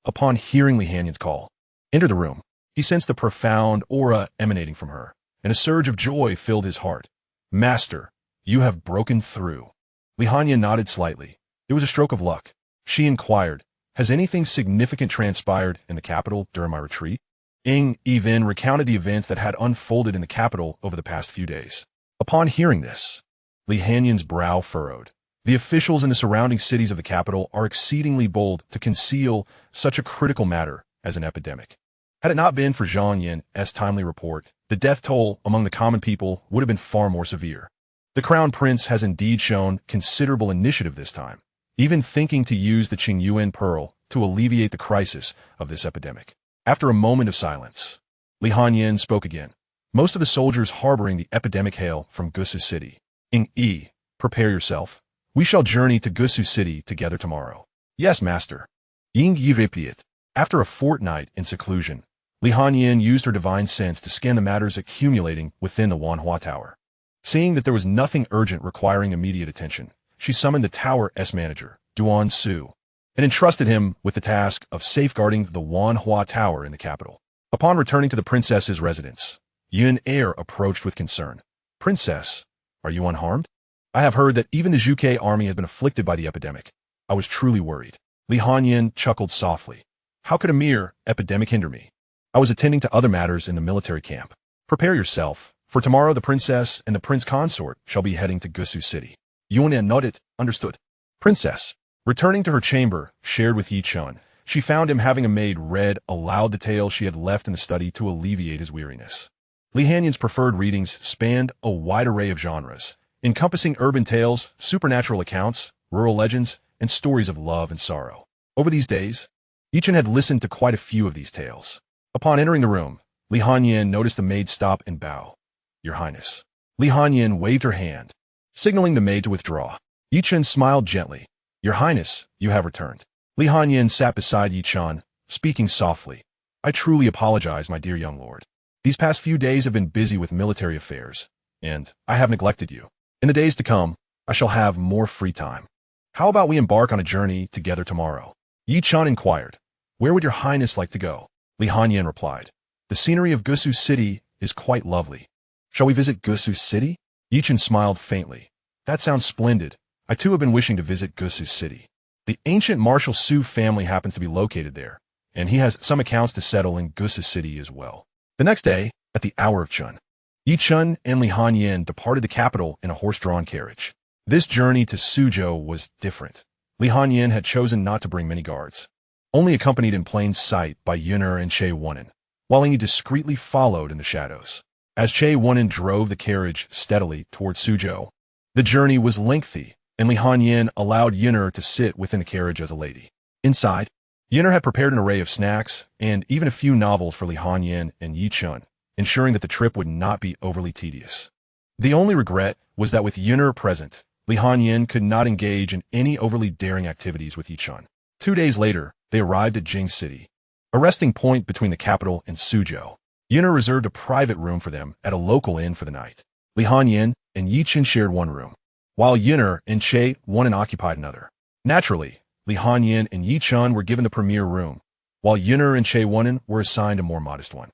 Upon hearing Li Hanyan's call, entered the room. He sensed a profound aura emanating from her, and a surge of joy filled his heart. "Master, you have broken through." Li Hanyan nodded slightly. It was a stroke of luck. She inquired, "Has anything significant transpired in the capital during my retreat?" Yi then recounted the events that had unfolded in the capital over the past few days. Upon hearing this, Li Hanyan's brow furrowed. The officials in the surrounding cities of the capital are exceedingly bold to conceal such a critical matter as an epidemic. Had it not been for Zhang Yin's timely report, the death toll among the common people would have been far more severe. The Crown Prince has indeed shown considerable initiative this time, even thinking to use the Qingyuan Pearl to alleviate the crisis of this epidemic. After a moment of silence, Li Hanyin spoke again. Most of the soldiers harboring the epidemic hail from Gusu City. Yi, prepare yourself. We shall journey to Gusu City together tomorrow. Yes, master. Ying Yi repeated. After a fortnight in seclusion, Li Hanyin used her divine sense to scan the matters accumulating within the Wanhua Tower. Seeing that there was nothing urgent requiring immediate attention, she summoned the tower's manager, Duan Su, and entrusted him with the task of safeguarding the Wanhua Tower in the capital. Upon returning to the princess's residence, Yun Er approached with concern. Princess, are you unharmed? I have heard that even the Zhuge army has been afflicted by the epidemic. I was truly worried. Li Hanyin chuckled softly. How could a mere epidemic hinder me? I was attending to other matters in the military camp. Prepare yourself, for tomorrow the princess and the prince consort shall be heading to Gusu City. Yun Er nodded, understood. Princess, returning to her chamber, shared with Yi Chun, she found him having a maid read aloud the tale she had left in the study to alleviate his weariness. Li Hanyin's preferred readings spanned a wide array of genres, encompassing urban tales, supernatural accounts, rural legends, and stories of love and sorrow. Over these days, Yi Chun had listened to quite a few of these tales. Upon entering the room, Li Hanyin noticed the maid stop and bow. Your Highness. Li Hanyin waved her hand, signaling the maid to withdraw. Yi Chun smiled gently. Your Highness, you have returned. Li Hanyin sat beside Yi Chun, speaking softly. I truly apologize, my dear young lord. These past few days have been busy with military affairs, and I have neglected you. In the days to come, I shall have more free time. How about we embark on a journey together tomorrow? Yi Chun inquired. Where would your Highness like to go? Li Hanyin replied. The scenery of Gusu City is quite lovely. Shall we visit Gusu City? Yi Chun smiled faintly. That sounds splendid. I too have been wishing to visit Gusu City. The ancient Marshal Su family happens to be located there, and he has some accounts to settle in Gusu City as well. The next day, at the hour of Chun, Yi Chun and Li Hanyin departed the capital in a horse-drawn carriage. This journey to Suzhou was different. Li Hanyin had chosen not to bring many guards, only accompanied in plain sight by Yun'er and Che Wunen, while he discreetly followed in the shadows. As Che Wunen drove the carriage steadily towards Suzhou, the journey was lengthy, and Li Hanyin allowed Yun'er to sit within the carriage as a lady. Inside, Yun'er had prepared an array of snacks and even a few novels for Li Hanyin and Yi Chun, ensuring that the trip would not be overly tedious. The only regret was that with Yun'er present, Li Hanyin could not engage in any overly daring activities with Yi Chun. 2 days later, they arrived at Jing City, a resting point between the capital and Suzhou. Yun'er reserved a private room for them at a local inn for the night. Li Hanyin and Yi Chun shared one room, while Yun'er and Che Wunen occupied another. Naturally, Li Hanyin and Yi Chun were given the premier room, while Yun'er and Che Wunen were assigned a more modest one.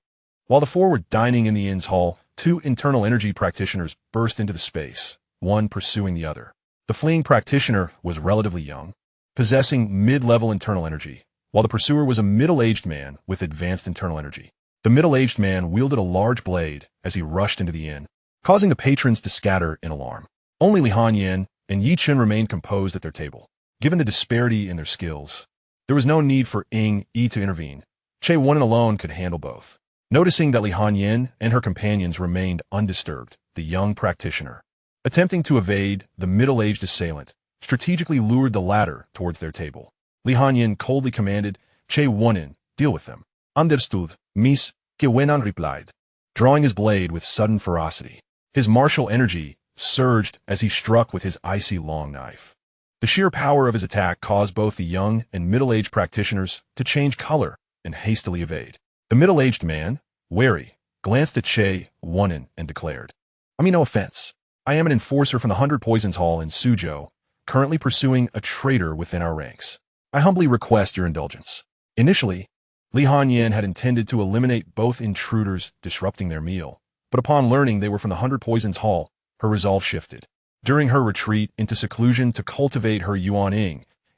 While the four were dining in the inn's hall, 2 internal energy practitioners burst into the space, one pursuing the other. The fleeing practitioner was relatively young, possessing mid-level internal energy, while the pursuer was a middle-aged man with advanced internal energy. The middle-aged man wielded a large blade as he rushed into the inn, causing the patrons to scatter in alarm. Only Li Hanyin and Yi Chun remained composed at their table. Given the disparity in their skills, there was no need for Yi to intervene. Che Wunen alone could handle both. Noticing that Li Hanyin and her companions remained undisturbed, the young practitioner, attempting to evade the middle-aged assailant, strategically lured the latter towards their table. Li Hanyin coldly commanded, Che Wunen, deal with them. Understood, Miss, Che Wunen replied, drawing his blade with sudden ferocity. His martial energy surged as he struck with his icy long knife. The sheer power of his attack caused both the young and middle-aged practitioners to change color and hastily evade. The middle-aged man, wary, glanced at Che Wunen and declared, I mean no offense. I am an enforcer from the 100 Poisons Hall in Suzhou, currently pursuing a traitor within our ranks. I humbly request your indulgence. Initially, Li Hanyin had intended to eliminate both intruders disrupting their meal, but upon learning they were from the 100 Poisons Hall, her resolve shifted. During her retreat into seclusion to cultivate her Yuan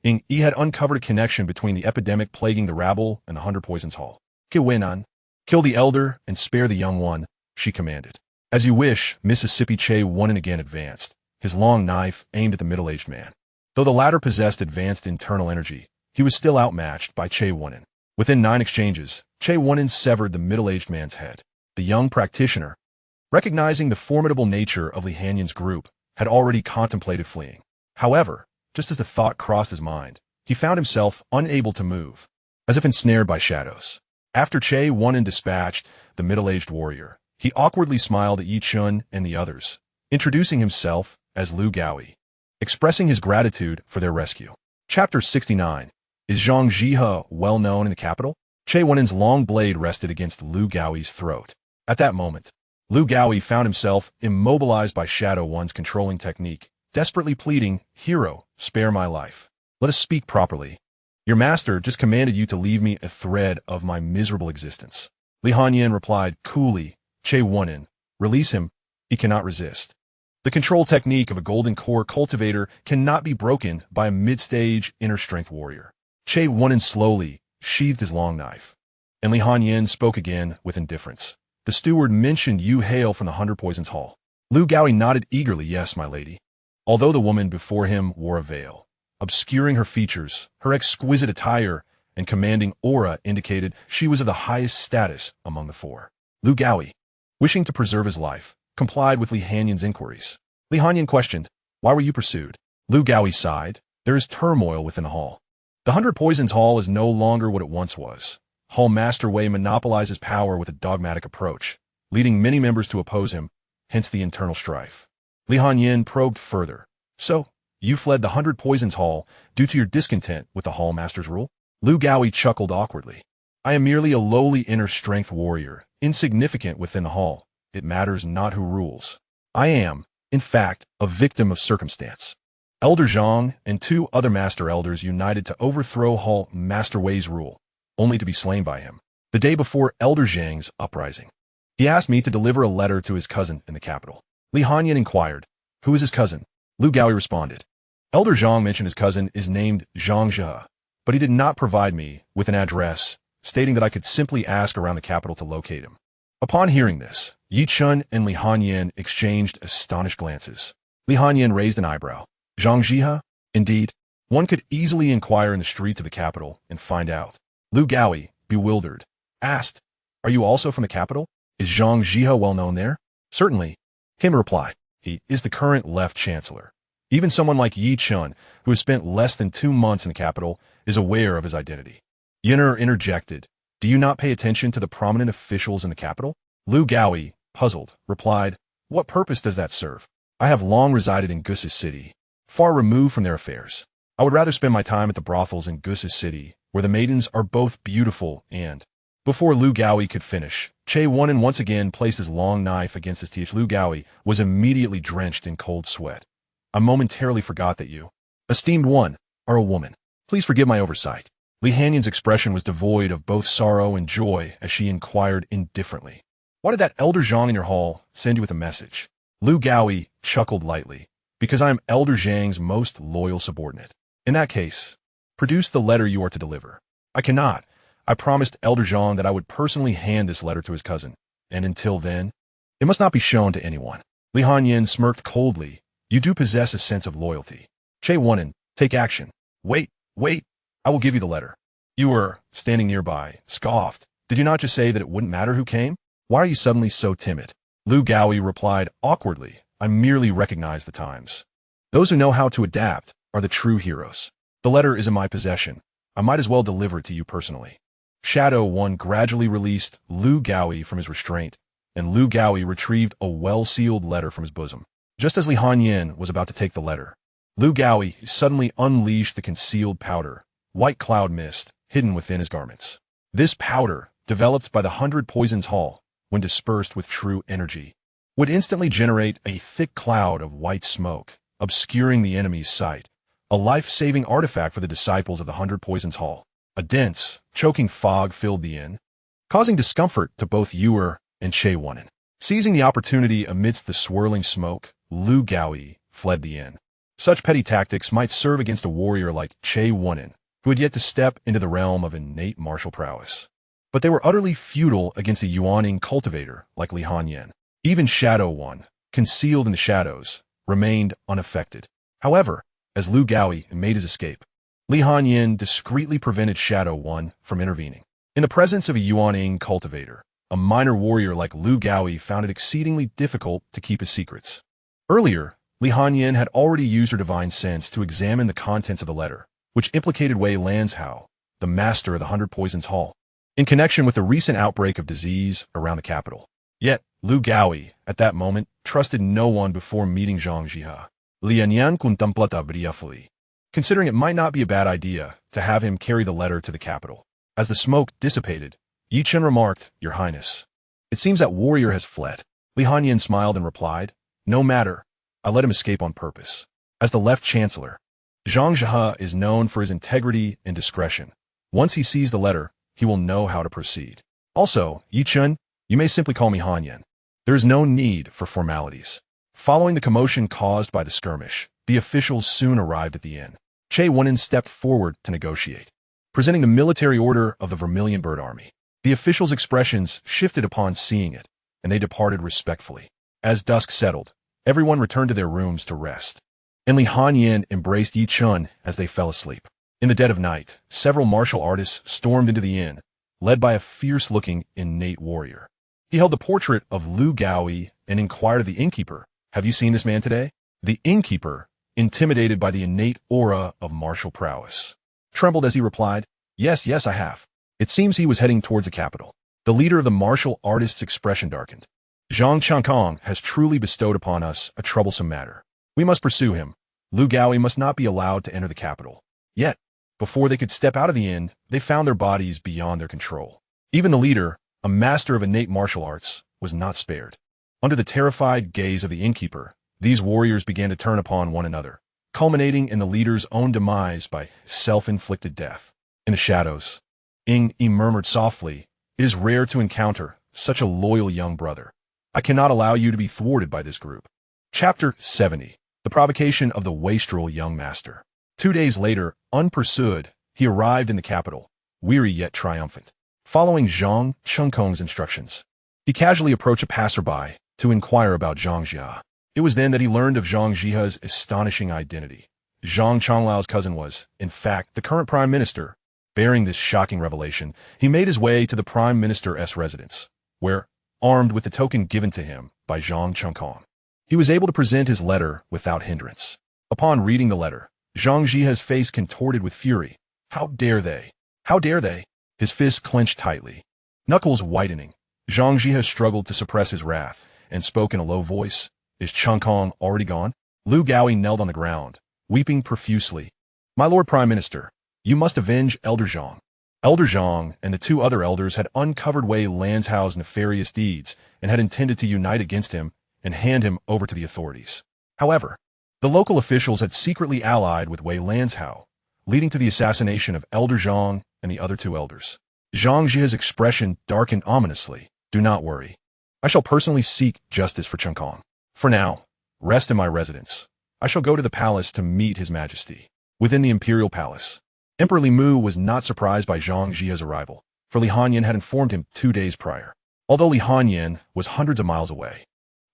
Yi had uncovered a connection between the epidemic plaguing the rabble and the 100 Poisons Hall. Ke Wenan, kill the elder and spare the young one, she commanded. As you wish, Mississippi Che Wunen again advanced, his long knife aimed at the middle-aged man. Though the latter possessed advanced internal energy, he was still outmatched by Che Wunen. Within 9 exchanges, Che Wunen severed the middle-aged man's head. The young practitioner, recognizing the formidable nature of Li Hanyan's group, had already contemplated fleeing. However, just as the thought crossed his mind, he found himself unable to move, as if ensnared by shadows. After Che Wunen dispatched the middle-aged warrior, he awkwardly smiled at Yi Chun and the others, introducing himself as Lu Gaoi, expressing his gratitude for their rescue. Chapter 69. Is Xianxia well known in the capital? Che Wunen's long blade rested against Lu Gaoi's throat. At that moment, Lu Gaoi found himself immobilized by Shadow One's controlling technique, desperately pleading, "Hero, spare my life. Let us speak properly. Your master just commanded you to leave me a thread of my miserable existence." Li Hanyan replied coolly, "Che Wunen, release him. He cannot resist. The control technique of a golden core cultivator cannot be broken by a mid-stage inner strength warrior." Che Wunen slowly sheathed his long knife, and Li Hanyan spoke again with indifference. "The steward mentioned you hail from the 100 Poisons Hall." Lu Gaoi nodded eagerly, "Yes, my lady." Although the woman before him wore a veil, obscuring her features, her exquisite attire and commanding aura indicated she was of the highest status among the four. Lu Gaoi, wishing to preserve his life, complied with Li Hanyan's inquiries. Li Hanyan questioned, "Why were you pursued?" Lu Gaoi sighed, "There is turmoil within the hall. The 100 Poisons Hall is no longer what it once was. Hall Master Wei monopolizes power with a dogmatic approach, leading many members to oppose him, hence the internal strife." Li Hanyan probed further. "So, you fled the 100 Poisons Hall due to your discontent with the Hall Master's rule?" Lu Gaoi chuckled awkwardly. "I am merely a lowly inner strength warrior, insignificant within the hall. It matters not who rules. I am, in fact, a victim of circumstance." Elder Zhang and 2 other Master Elders united to overthrow Hall Master Wei's rule, only to be slain by him. The day before Elder Zhang's uprising, he asked me to deliver a letter to his cousin in the capital. Li Hanyan inquired, "Who is his cousin?" Lu Gaoi responded, "Elder Zhang mentioned his cousin is named Xianxia, but he did not provide me with an address, stating that I could simply ask around the capital to locate him." Upon hearing this, Yi Chun and Li Hanyan exchanged astonished glances. Li Hanyan raised an eyebrow. "Xianxia? Indeed, one could easily inquire in the streets of the capital and find out." Lu Gaoi, bewildered, asked, "Are you also from the capital? Is Xianxia well known there?" "Certainly," came a reply. "He is the current left chancellor. Even someone like Yi Chun, who has spent less than 2 months in the capital, is aware of his identity." Yin'er interjected, "Do you not pay attention to the prominent officials in the capital?" Lu Gaoi, puzzled, replied, "What purpose does that serve? I have long resided in Gus's city, far removed from their affairs. I would rather spend my time at the brothels in Gus's city, where the maidens are both beautiful and—" Before Lu Gaoi could finish, Che Wunen once again placed his long knife against his teeth. Lu Gaoi was immediately drenched in cold sweat. "I momentarily forgot that you, esteemed one, are a woman. Please forgive my oversight." Li Hanyan's expression was devoid of both sorrow and joy as she inquired indifferently, "Why did that Elder Zhang in your hall send you with a message?" Lu Gaoi chuckled lightly, "Because I am Elder Zhang's most loyal subordinate." "In that case, produce the letter you are to deliver." "I cannot. I promised Elder Zhang that I would personally hand this letter to his cousin, and until then, it must not be shown to anyone." Li Hanyan smirked coldly. "You do possess a sense of loyalty. Che Wunen, take action." Wait, I will give you the letter." You were, standing nearby, scoffed. "Did you not just say that it wouldn't matter who came? Why are you suddenly so timid?" Lu Gaoi replied awkwardly, "I merely recognize the times. Those who know how to adapt are the true heroes. The letter is in my possession. I might as well deliver it to you personally." Shadow One gradually released Lu Gaoi from his restraint, and Lu Gaoi retrieved a well-sealed letter from his bosom. Just as Li Hanyan was about to take the letter, Lu Gaoi suddenly unleashed the concealed powder, white cloud mist, hidden within his garments. This powder, developed by the 100 Poisons Hall, when dispersed with true energy, would instantly generate a thick cloud of white smoke, obscuring the enemy's sight, a life-saving artifact for the disciples of the 100 Poisons Hall. A dense, choking fog filled the inn, causing discomfort to both Yuer and Che Wunen. Seizing the opportunity amidst the swirling smoke, Lu Gaoi fled the inn. Such petty tactics might serve against a warrior like Che Wunen, who had yet to step into the realm of innate martial prowess. But they were utterly futile against a yuaning cultivator like Li Hanyan. Even Shadow One, concealed in the shadows, remained unaffected. However, as Lu Gaoi made his escape. Li Hanyin discreetly prevented Shadow One from intervening. In the presence of a Yuaning cultivator, a minor warrior like Lu Gaoi found it exceedingly difficult to keep his secrets. Earlier, Li Hanyin had already used her divine sense to examine the contents of the letter, which implicated Wei Lanzhao, the master of the 100 Poisons Hall, in connection with the recent outbreak of disease around the capital. Yet, Lu Gaoi, at that moment, trusted no one before meeting Xianxia. Lianyan contemplata briefly, considering it might not be a bad idea to have him carry the letter to the capital. As the smoke dissipated, Chen remarked, "Your Highness, it seems that warrior has fled." Li Hanyin smiled and replied, "No matter, I let him escape on purpose." As the left chancellor, Xianxia is known for his integrity and discretion. Once he sees the letter, he will know how to proceed. Also, Chen, you may simply call me Hanyin. There is no need for formalities. Following the commotion caused by the skirmish, the officials soon arrived at the inn. Che Wunin stepped forward to negotiate, presenting the military order of the Vermilion Bird Army. The officials' expressions shifted upon seeing it, and they departed respectfully. As dusk settled, everyone returned to their rooms to rest, and Li Hanyin embraced Yi Chun as they fell asleep. In the dead of night, several martial artists stormed into the inn, led by a fierce-looking innate warrior. He held the portrait of Lu Gaoi and inquired of the innkeeper, "Have you seen this man today?" The innkeeper, intimidated by the innate aura of martial prowess, trembled as he replied, Yes, I have." It seems he was heading towards the capital. The leader of the martial artists' expression darkened. "Zhang Changkong has truly bestowed upon us a troublesome matter. We must pursue him. Lu Gaoi must not be allowed to enter the capital." Yet, before they could step out of the inn, they found their bodies beyond their control. Even the leader, a master of innate martial arts, was not spared. Under the terrified gaze of the innkeeper, these warriors began to turn upon one another, culminating in the leader's own demise by self-inflicted death. In the shadows, Yi murmured softly, "It is rare to encounter such a loyal young brother. I cannot allow you to be thwarted by this group." Chapter 70. The Provocation of the Wastrel Young Master. 2 days later, unpursued, he arrived in the capital, weary yet triumphant. Following Zhang Chengkong's instructions, he casually approached a passerby to inquire about Xianxia. It was then that he learned of Xianxia's astonishing identity. Zhang Changlau's cousin was, in fact, the current prime minister. Bearing this shocking revelation, he made his way to the prime minister's residence, where, armed with the token given to him by Zhang Chengkong, he was able to present his letter without hindrance. Upon reading the letter, Xianxia's face contorted with fury. "How dare they? How dare they?" His fists clenched tightly, knuckles whitening. Xianxia struggled to suppress his wrath and spoke in a low voice. "Is Chengkong already gone?" Lu Gaoi knelt on the ground, weeping profusely. "My Lord Prime Minister, you must avenge Elder Zhang." Elder Zhang and the 2 other elders had uncovered Wei Lanzhao's nefarious deeds and had intended to unite against him and hand him over to the authorities. However, the local officials had secretly allied with Wei Lanzhao, leading to the assassination of Elder Zhang and the other 2 elders. Xianxia's expression darkened ominously. "Do not worry. I shall personally seek justice for Chengkong. For now, rest in my residence. I shall go to the palace to meet His Majesty." Within the imperial palace, Emperor Li Mu was not surprised by Xianxia's arrival, for Li Hanyin had informed him 2 days prior. Although Li Hanyin was hundreds of miles away,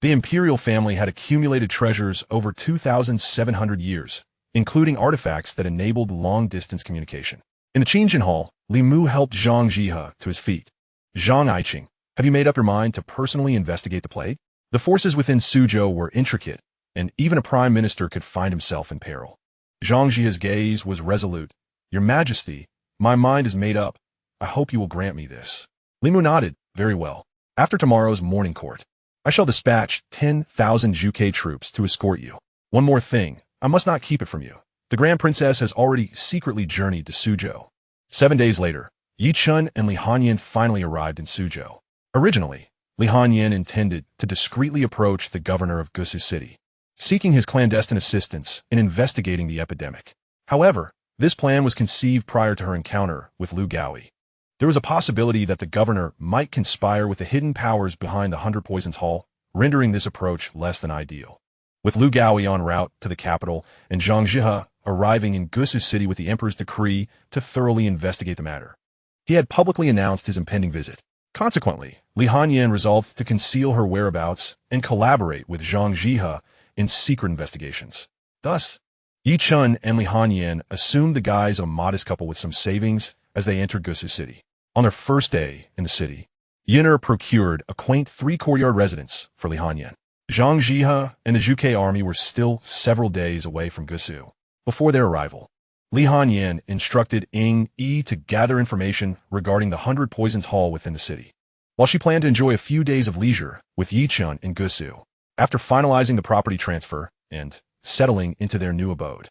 the imperial family had accumulated treasures over 2,700 years, including artifacts that enabled long-distance communication. In the Qingjin Hall, Li Mu helped Xianxia to his feet. "Zhang Aiqing, have you made up your mind to personally investigate the plague?" The forces within Suzhou were intricate, and even a prime minister could find himself in peril. Xianxia's gaze was resolute. "Your Majesty, my mind is made up. I hope you will grant me this." Li Mu nodded. "Very well. After tomorrow's morning court, I shall dispatch 10,000 Juke troops to escort you. One more thing, I must not keep it from you. The Grand Princess has already secretly journeyed to Suzhou." 7 days later, Yi Chun and Li Hanyin finally arrived in Suzhou. Originally, Li Hanyin intended to discreetly approach the governor of Gusu City, seeking his clandestine assistance in investigating the epidemic. However, this plan was conceived prior to her encounter with Lu Gaoi. There was a possibility that the governor might conspire with the hidden powers behind the 100 Poisons Hall, rendering this approach less than ideal. With Lu Gaoi en route to the capital and Xianxia arriving in Gusu City with the emperor's decree to thoroughly investigate the matter, he had publicly announced his impending visit. Consequently, Li Hanyin resolved to conceal her whereabouts and collaborate with Xianxia in secret investigations. Thus, Yi Chun and Li Hanyan assumed the guise of a modest couple with some savings as they entered Gusu City. On their first day in the city, Yin'er procured a quaint 3-courtyard residence for Li Hanyan. Xianxia and the Zhuge army were still several days away from Gusu. Before their arrival, Li Hanyan instructed Ying Yi to gather information regarding the 100 Poisons Hall within the city, while she planned to enjoy a few days of leisure with Yi Chun in Gusu. After finalizing the property transfer and settling into their new abode,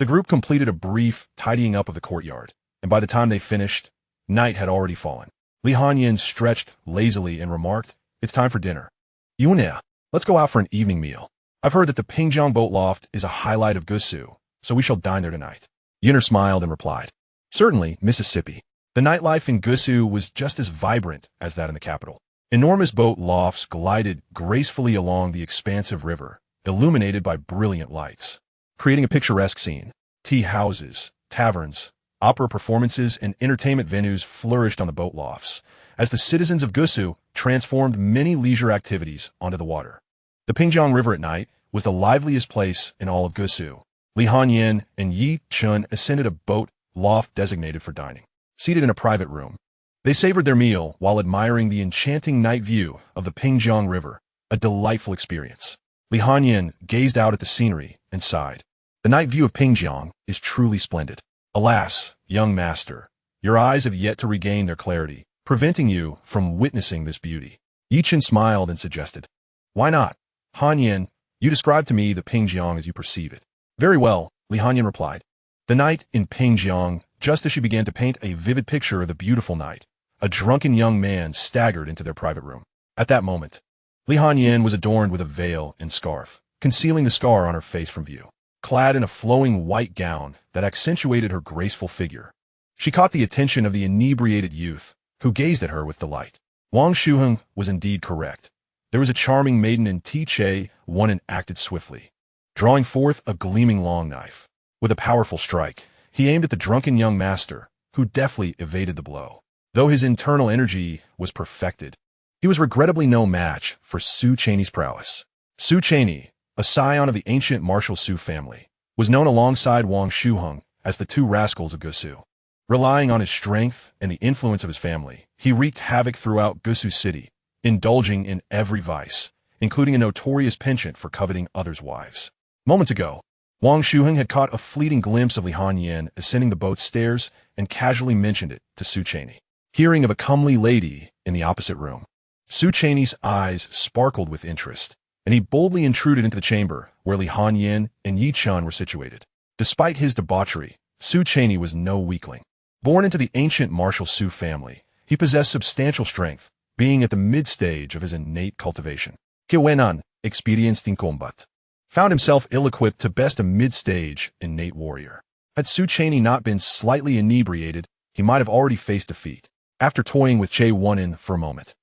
the group completed a brief tidying up of the courtyard, and by the time they finished, night had already fallen. Li Hanyan stretched lazily and remarked, "It's time for dinner. Yuna, let's go out for an evening meal. I've heard that the Pingjiang boat loft is a highlight of Gusu, so we shall dine there tonight." Yin'er smiled and replied, "Certainly, Mississippi." The nightlife in Gusu was just as vibrant as that in the capital. Enormous boat lofts glided gracefully along the expansive river, illuminated by brilliant lights, creating a picturesque scene. Tea houses, taverns, opera performances, and entertainment venues flourished on the boat lofts, as the citizens of Gusu transformed many leisure activities onto the water. The Pingjiang River at night was the liveliest place in all of Gusu. Li Hanyan and Yi Chun ascended a boat loft designated for dining. Seated in a private room, they savored their meal while admiring the enchanting night view of the Pingjiang River, a delightful experience. Li Hanyan gazed out at the scenery and sighed. "The night view of Pingjiang is truly splendid. Alas, young master, your eyes have yet to regain their clarity, preventing you from witnessing this beauty." Yi Chun smiled and suggested, "Why not? Hanyan, you describe to me the Pingjiang as you perceive it." "Very well," Li Hanyan replied. The night in Pingjiang, just as she began to paint a vivid picture of the beautiful night, a drunken young man staggered into their private room. At that moment, Li Hanyan was adorned with a veil and scarf, concealing the scar on her face from view. Clad in a flowing white gown that accentuated her graceful figure, she caught the attention of the inebriated youth, who gazed at her with delight. Wang Shuheng was indeed correct. There was a charming maiden in Che-1 and acted swiftly. Drawing forth a gleaming long knife, with a powerful strike, he aimed at the drunken young master, who deftly evaded the blow. Though his internal energy was perfected, he was regrettably no match for Su Cheney's prowess. Su Cheney, a scion of the ancient martial Su family, was known alongside Wang Shuheng as the two rascals of Gusu. Relying on his strength and the influence of his family, he wreaked havoc throughout Gusu City, indulging in every vice, including a notorious penchant for coveting others' wives. Moments ago, Wang Shuheng had caught a fleeting glimpse of Li Hanyan ascending the boat's stairs and casually mentioned it to Su Cheney. Hearing of a comely lady in the opposite room, Su Cheney's eyes sparkled with interest, and he boldly intruded into the chamber where Li Hanyan and Yi Chun were situated. Despite his debauchery, Su Cheney was no weakling. Born into the ancient martial Su family, he possessed substantial strength, being at the mid-stage of his innate cultivation. Kiwenan, experienced in combat, found himself ill-equipped to best a mid-stage innate warrior. Had Su Cheney not been slightly inebriated, he might have already faced defeat. After toying with Che-1 for a moment,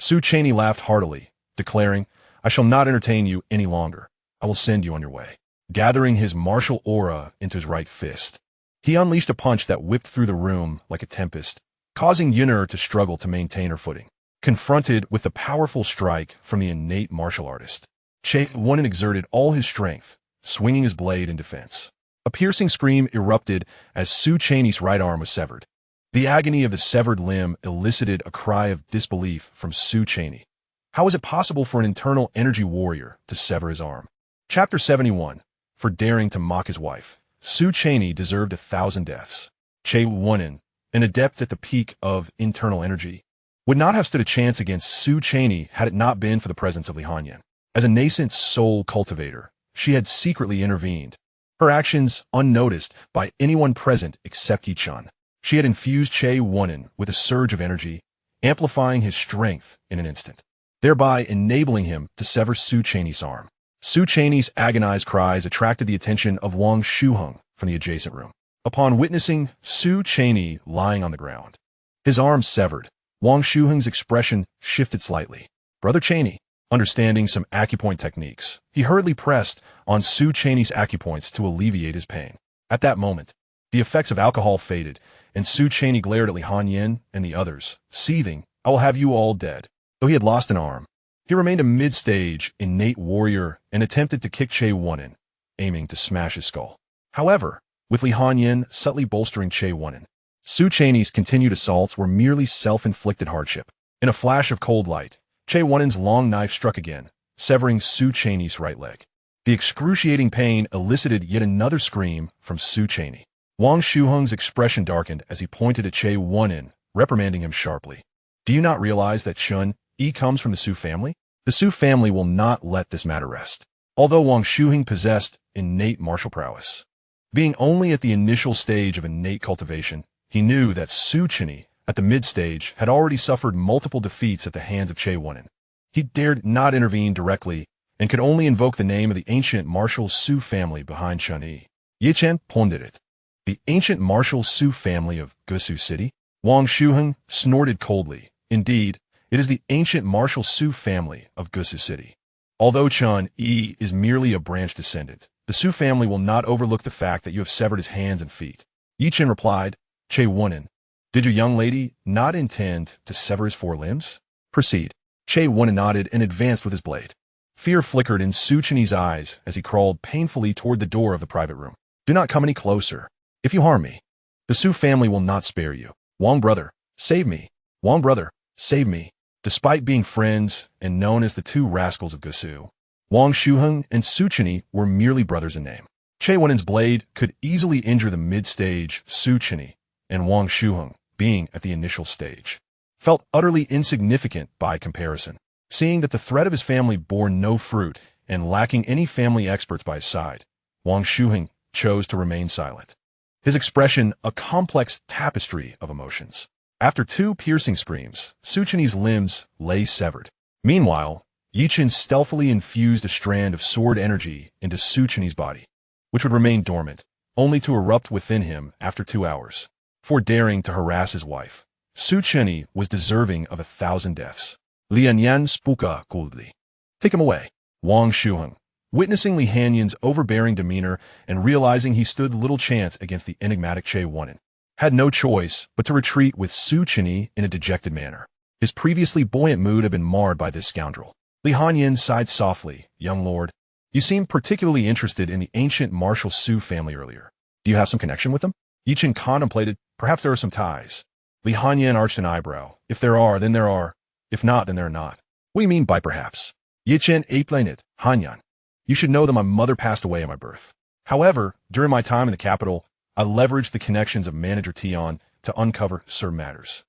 Su Cheney laughed heartily, declaring, "I shall not entertain you any longer. I will send you on your way." Gathering his martial aura into his right fist, he unleashed a punch that whipped through the room like a tempest, causing Yin'er to struggle to maintain her footing. Confronted with the powerful strike from the innate martial artist, Che-1 exerted all his strength, swinging his blade in defense. A piercing scream erupted as Su Cheney's right arm was severed. The agony of the severed limb elicited a cry of disbelief from Su Cheney. How was it possible for an internal energy warrior to sever his arm? Chapter 71. For daring to mock his wife, Su Cheney deserved 1,000 deaths. Che-1, an adept at the peak of internal energy, would not have stood a chance against Su Cheney had it not been for the presence of Li Hanyan. As a nascent soul cultivator, she had secretly intervened, her actions unnoticed by anyone present except Yi Chun. She had infused Che-1 with a surge of energy, amplifying his strength in an instant, thereby enabling him to sever Su Cheney's arm. Su Cheney's agonized cries attracted the attention of Wang Shuheng from the adjacent room. Upon witnessing Su Cheney lying on the ground, his arm severed, Wang Shuheng's expression shifted slightly. "Brother Cheney," understanding some acupoint techniques, he hurriedly pressed on Su Cheney's acupoints to alleviate his pain. At that moment, the effects of alcohol faded, and Su Cheney glared at Li Hanyan and the others, seething, "I will have you all dead." Though he had lost an arm, he remained a mid-stage, innate warrior and attempted to kick Che-1, aiming to smash his skull. However, with Li Hanyan subtly bolstering Che Wunen, Su Cheney's continued assaults were merely self-inflicted hardship. In a flash of cold light, Che Wunen's long knife struck again, severing Su Cheney's right leg. The excruciating pain elicited yet another scream from Su Cheney. Wang Shuheng's expression darkened as he pointed at Che Wunen, reprimanding him sharply. Do you not realize that Chen Yi comes from the Su family? The Su family will not let this matter rest. Although Wang Shuheng possessed innate martial prowess, being only at the initial stage of innate cultivation, he knew that Su Cheney, at the mid-stage, had already suffered multiple defeats at the hands of Che Wunen. He dared not intervene directly and could only invoke the name of the ancient martial Su family behind Chen Yi. Yi Chen pondered it. The ancient martial Su family of Gusu City? Wang Shuheng snorted coldly. Indeed, it is the ancient martial Su family of Gusu City. Although Chen Yi is merely a branch descendant, the Su family will not overlook the fact that you have severed his hands and feet. Yi Chen replied, Che Wunen, did your young lady not intend to sever his 4 limbs? Proceed. Che Wunen nodded and advanced with his blade. Fear flickered in Su Cheney's eyes as he crawled painfully toward the door of the private room. Do not come any closer. If you harm me, the Su family will not spare you. Wang brother, save me. Wang brother, save me. Despite being friends and known as the 2 rascals of Gusu, Wang Shuheng and Su Cheney were merely brothers in name. Che Wunen's blade could easily injure the mid-stage Su Cheney, and Wang Shuheng, being at the initial stage, felt utterly insignificant by comparison. Seeing that the threat of his family bore no fruit and lacking any family experts by his side, Wang Shuheng chose to remain silent. His expression a complex tapestry of emotions. After 2 piercing screams, Su Cheney's limbs lay severed. Meanwhile, Yi Chen stealthily infused a strand of sword energy into Su Cheney's body, which would remain dormant, only to erupt within him after 2 hours. For daring to harass his wife, Su Cheney was deserving of 1,000 deaths. Li Hanyan spoke coldly. Take him away. Wang Shuheng, witnessing Li Hanyan's overbearing demeanor and realizing he stood little chance against the enigmatic Che Wunen, had no choice but to retreat with Su Cheney in a dejected manner. His previously buoyant mood had been marred by this scoundrel. Li Hanyan sighed softly. Young lord, you seemed particularly interested in the ancient martial Su family earlier. Do you have some connection with them? Yi Chen contemplated. Perhaps there are some ties. Li Hanyan arched an eyebrow. If there are, then there are. If not, then there are not. What do you mean by perhaps? Yi Chen explained it. Hanyan, you should know that my mother passed away at my birth. However, during my time in the capital, I leveraged the connections of Manager Tian to uncover certain matters.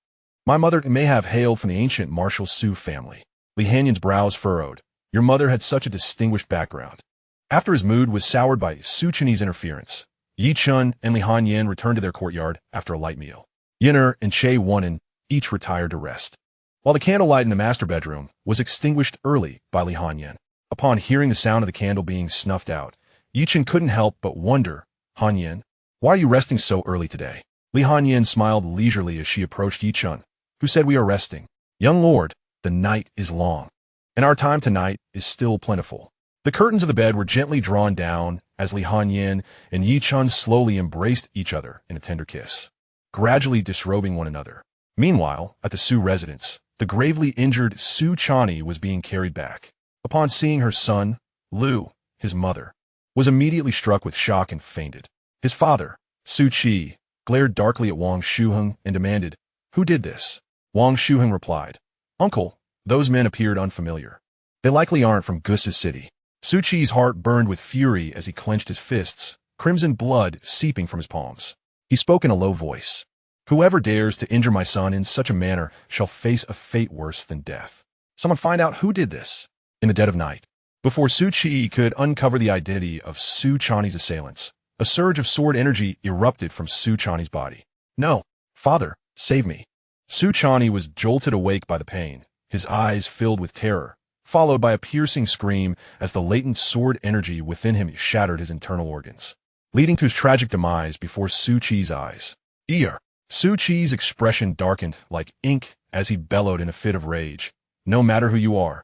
My mother may have hailed from the ancient martial Su family. Li Hanyan's brows furrowed. Your mother had such a distinguished background. After his mood was soured by Su Cheney's interference, Yi Chen and Li Hanyan returned to their courtyard after a light meal. Yin'er and Che Wunen each retired to rest, while the candlelight in the master bedroom was extinguished early by Li Hanyan. Upon hearing the sound of the candle being snuffed out, Yi Chen couldn't help but wonder, Hanyan, why are you resting so early today? Li Hanyan smiled leisurely as she approached Yi Chen, who said, we are resting. Young lord, the night is long, and our time tonight is still plentiful. The curtains of the bed were gently drawn down as Li Hanyan and Yi Chen slowly embraced each other in a tender kiss, gradually disrobing one another. Meanwhile, at the Su residence, the gravely injured Su Cheney was being carried back. Upon seeing her son, Lu, his mother, was immediately struck with shock and fainted. His father, Su Qi, glared darkly at Wang Shuheng and demanded, who did this? Wang Shuheng replied, Uncle, those men appeared unfamiliar. They likely aren't from Gusu City. Su Qi's heart burned with fury as he clenched his fists, crimson blood seeping from his palms. He spoke in a low voice. Whoever dares to injure my son in such a manner shall face a fate worse than death. Someone find out who did this. In the dead of night, before Su Qi could uncover the identity of Su Cheney's assailants, a surge of sword energy erupted from Su Cheney's body. No, father, save me. Su Cheney was jolted awake by the pain, his eyes filled with terror, followed by a piercing scream as the latent sword energy within him shattered his internal organs, leading to his tragic demise before Su Qi's eyes. Ear. Su Qi's expression darkened like ink as he bellowed in a fit of rage. No matter who you are,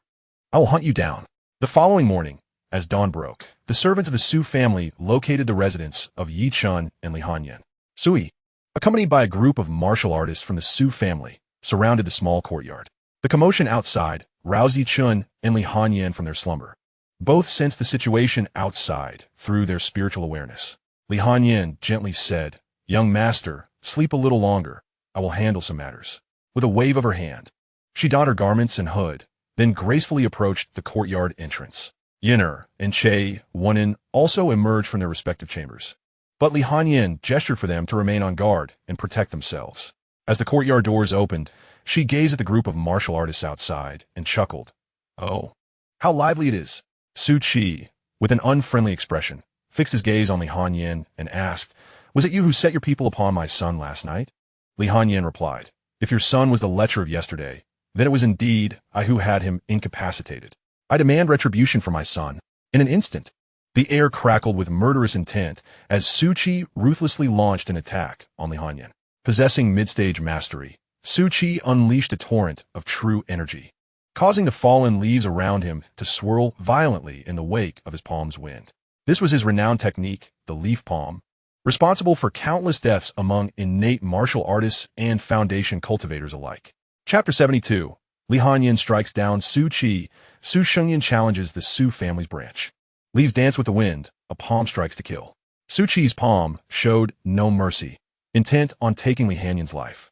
I will hunt you down. The following morning, as dawn broke, the servants of the Su family located the residence of Yi Chen and Li Hanyan. Sui, accompanied by a group of martial artists from the Su family, surrounded the small courtyard. The commotion outside roused Yi Chen and Li Hanyan from their slumber. Both sensed the situation outside through their spiritual awareness. Li Hanyin gently said, "Young master, sleep a little longer. I will handle some matters." With a wave of her hand, she donned her garments and hood, then gracefully approached the courtyard entrance. Yin'er and Che Wunin also emerged from their respective chambers, but Li Hanyin gestured for them to remain on guard and protect themselves. As the courtyard doors opened, she gazed at the group of martial artists outside and chuckled. "Oh, how lively it is!" Su Qi, with an unfriendly expression, fixed his gaze on Li Hanyin and asked, "Was it you who set your people upon my son last night?" Li Hanyin replied, "If your son was the lecher of yesterday, then it was indeed I who had him incapacitated. I demand retribution for my son, in an instant." The air crackled with murderous intent as Su Qi ruthlessly launched an attack on Li Hanyin. Possessing mid-stage mastery, Su Qi unleashed a torrent of true energy, causing the fallen leaves around him to swirl violently in the wake of his palm's wind. This was his renowned technique, the leaf palm, responsible for countless deaths among innate martial artists and foundation cultivators alike. Chapter 72. Li Hanyin strikes down Su Qi. Su Shengyan challenges the Su family's branch. Leaves dance with the wind, a palm strikes to kill. Su Qi's palm showed no mercy, intent on taking Li Hanyin's life.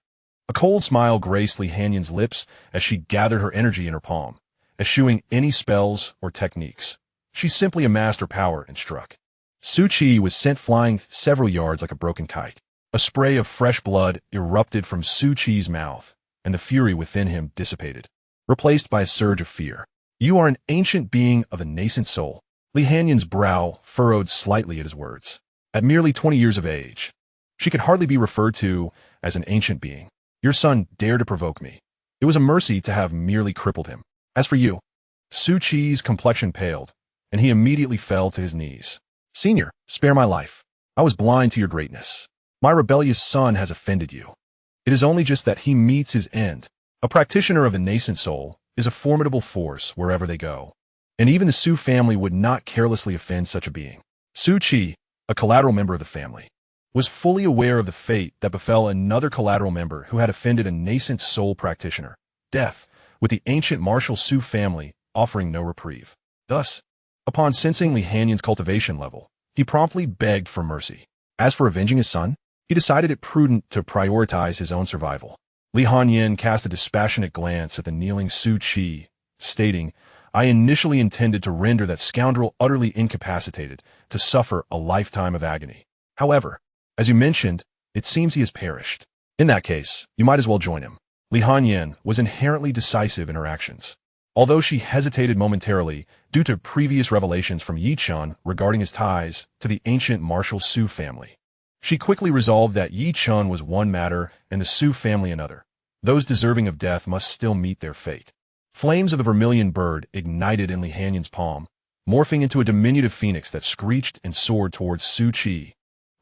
A cold smile graced Li Hanyin's lips as she gathered her energy in her palm, eschewing any spells or techniques. She simply amassed her power and struck. Su Qi was sent flying several yards like a broken kite. A spray of fresh blood erupted from Su Qi's mouth, and the fury within him dissipated, replaced by a surge of fear. "You are an ancient being of a nascent soul." Li Hanyin's brow furrowed slightly at his words. At merely 20 years of age, she could hardly be referred to as an ancient being. "Your son dared to provoke me. It was a mercy to have merely crippled him. As for you..." Su Qi's complexion paled, and he immediately fell to his knees. "Senior, spare my life. I was blind to your greatness. My rebellious son has offended you. It is only just that he meets his end. A practitioner of the nascent soul is a formidable force wherever they go, and even the Su family would not carelessly offend such a being." Su Qi, a collateral member of the family, was fully aware of the fate that befell another collateral member who had offended a nascent soul practitioner, death, with the ancient martial Su family offering no reprieve. Thus, upon sensing Li Hanyin's cultivation level, he promptly begged for mercy. As for avenging his son, he decided it prudent to prioritize his own survival. Li Hanyin cast a dispassionate glance at the kneeling Su Qi, stating, "I initially intended to render that scoundrel utterly incapacitated to suffer a lifetime of agony. However, as you mentioned, it seems he has perished. In that case, you might as well join him." Li Hanyin was inherently decisive in her actions. Although she hesitated momentarily due to previous revelations from Yi Chun regarding his ties to the ancient martial Su family, she quickly resolved that Yi Chun was one matter and the Su family another. Those deserving of death must still meet their fate. Flames of the vermilion bird ignited in Li Hanyin's palm, morphing into a diminutive phoenix that screeched and soared towards Su Qi.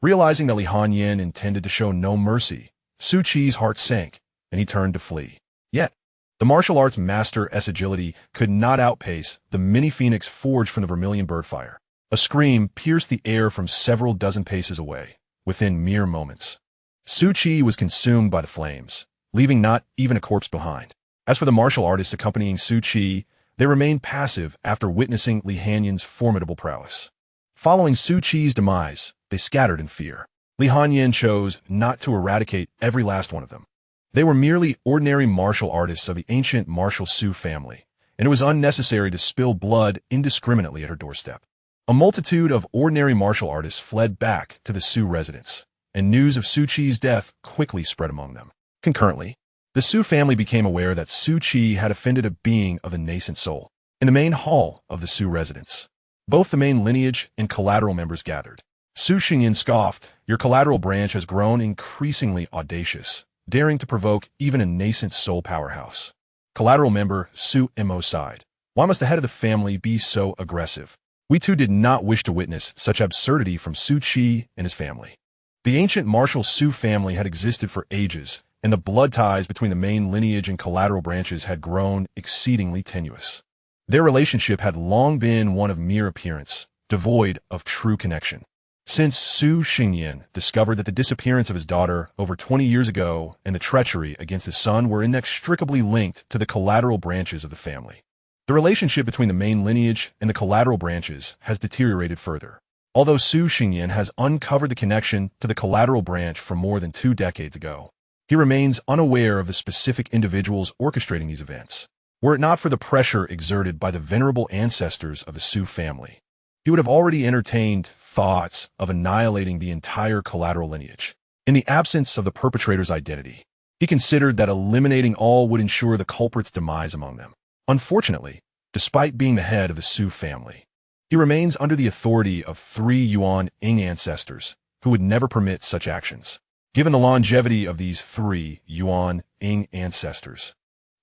Realizing that Li Hanyin intended to show no mercy, Su Qi's heart sank, and he turned to flee. Yet, the martial arts master's agility could not outpace the mini phoenix forged from the vermilion bird fire. A scream pierced the air from several dozen paces away. Within mere moments, Su Qi was consumed by the flames, leaving not even a corpse behind. As for the martial artists accompanying Su Qi, they remained passive after witnessing Li Hanyin's formidable prowess. Following Su Qi's demise, they scattered in fear. Li Hanyin chose not to eradicate every last one of them. They were merely ordinary martial artists of the ancient martial Su family, and it was unnecessary to spill blood indiscriminately at her doorstep. A multitude of ordinary martial artists fled back to the Su residence, and news of Su Qi's death quickly spread among them. Concurrently, the Su family became aware that Su Qi had offended a being of the nascent soul. In the main hall of the Su residence, both the main lineage and collateral members gathered. Su Shengyan scoffed, "Your collateral branch has grown increasingly audacious, daring to provoke even a nascent soul powerhouse." Collateral member Su Mo sighed, "Why must the head of the family be so aggressive? We too did not wish to witness such absurdity from Su Qi and his family." The ancient martial Su family had existed for ages, and the blood ties between the main lineage and collateral branches had grown exceedingly tenuous. Their relationship had long been one of mere appearance, devoid of true connection. Since Su Shengyan discovered that the disappearance of his daughter over 20 years ago and the treachery against his son were inextricably linked to the collateral branches of the family, the relationship between the main lineage and the collateral branches has deteriorated further. although Su Xingyan has uncovered the connection to the collateral branch from more than 2 decades ago. He remains unaware of the specific individuals orchestrating these events. Were it not for the pressure exerted by the venerable ancestors of the Su family, he would have already entertained thoughts of annihilating the entire collateral lineage. In the absence of the perpetrator's identity, he considered that eliminating all would ensure the culprit's demise among them. Unfortunately, despite being the head of the Su family, he remains under the authority of 3 Yuan Ing ancestors who would never permit such actions. Given the longevity of these 3 Yuan Ing ancestors,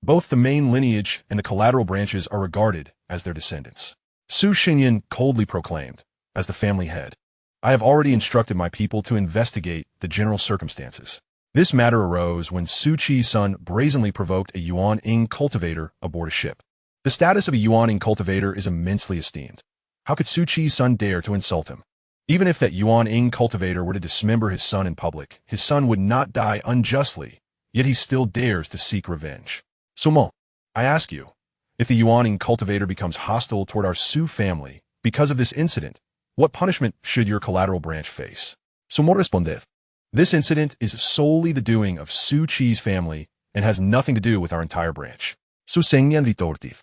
both the main lineage and the collateral branches are regarded as their descendants. Su Xingyan coldly proclaimed, as the family head, "I have already instructed my people to investigate the general circumstances." This matter arose when Su Qi's son brazenly provoked a Yuan Ing cultivator aboard a ship. The status of a Yuan Ing cultivator is immensely esteemed. How could Su Qi's son dare to insult him? Even if that Yuan Ing cultivator were to dismember his son in public, his son would not die unjustly, yet he still dares to seek revenge. So, I ask you, if the Yuan Ing cultivator becomes hostile toward our Su family because of this incident, what punishment should your collateral branch face? Sumo responded, "This incident is solely the doing of Su Qi's family and has nothing to do with our entire branch." Su Xingyan retorted,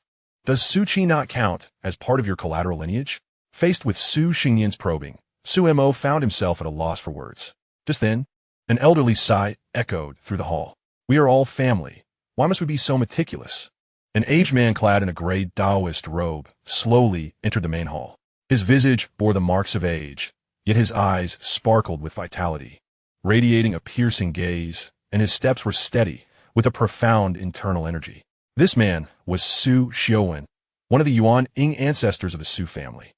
"Does Su Qi not count as part of your collateral lineage?" Faced with Su Xingyan's probing, Su Mo found himself at a loss for words. Just then, an elderly sigh echoed through the hall. "We are all family. Why must we be so meticulous?" An aged man clad in a gray Taoist robe slowly entered the main hall. His visage bore the marks of age, yet his eyes sparkled with vitality, radiating a piercing gaze, and his steps were steady, with a profound internal energy. This man was Su Xiaowen, one of the Yuan Ing ancestors of the Su family.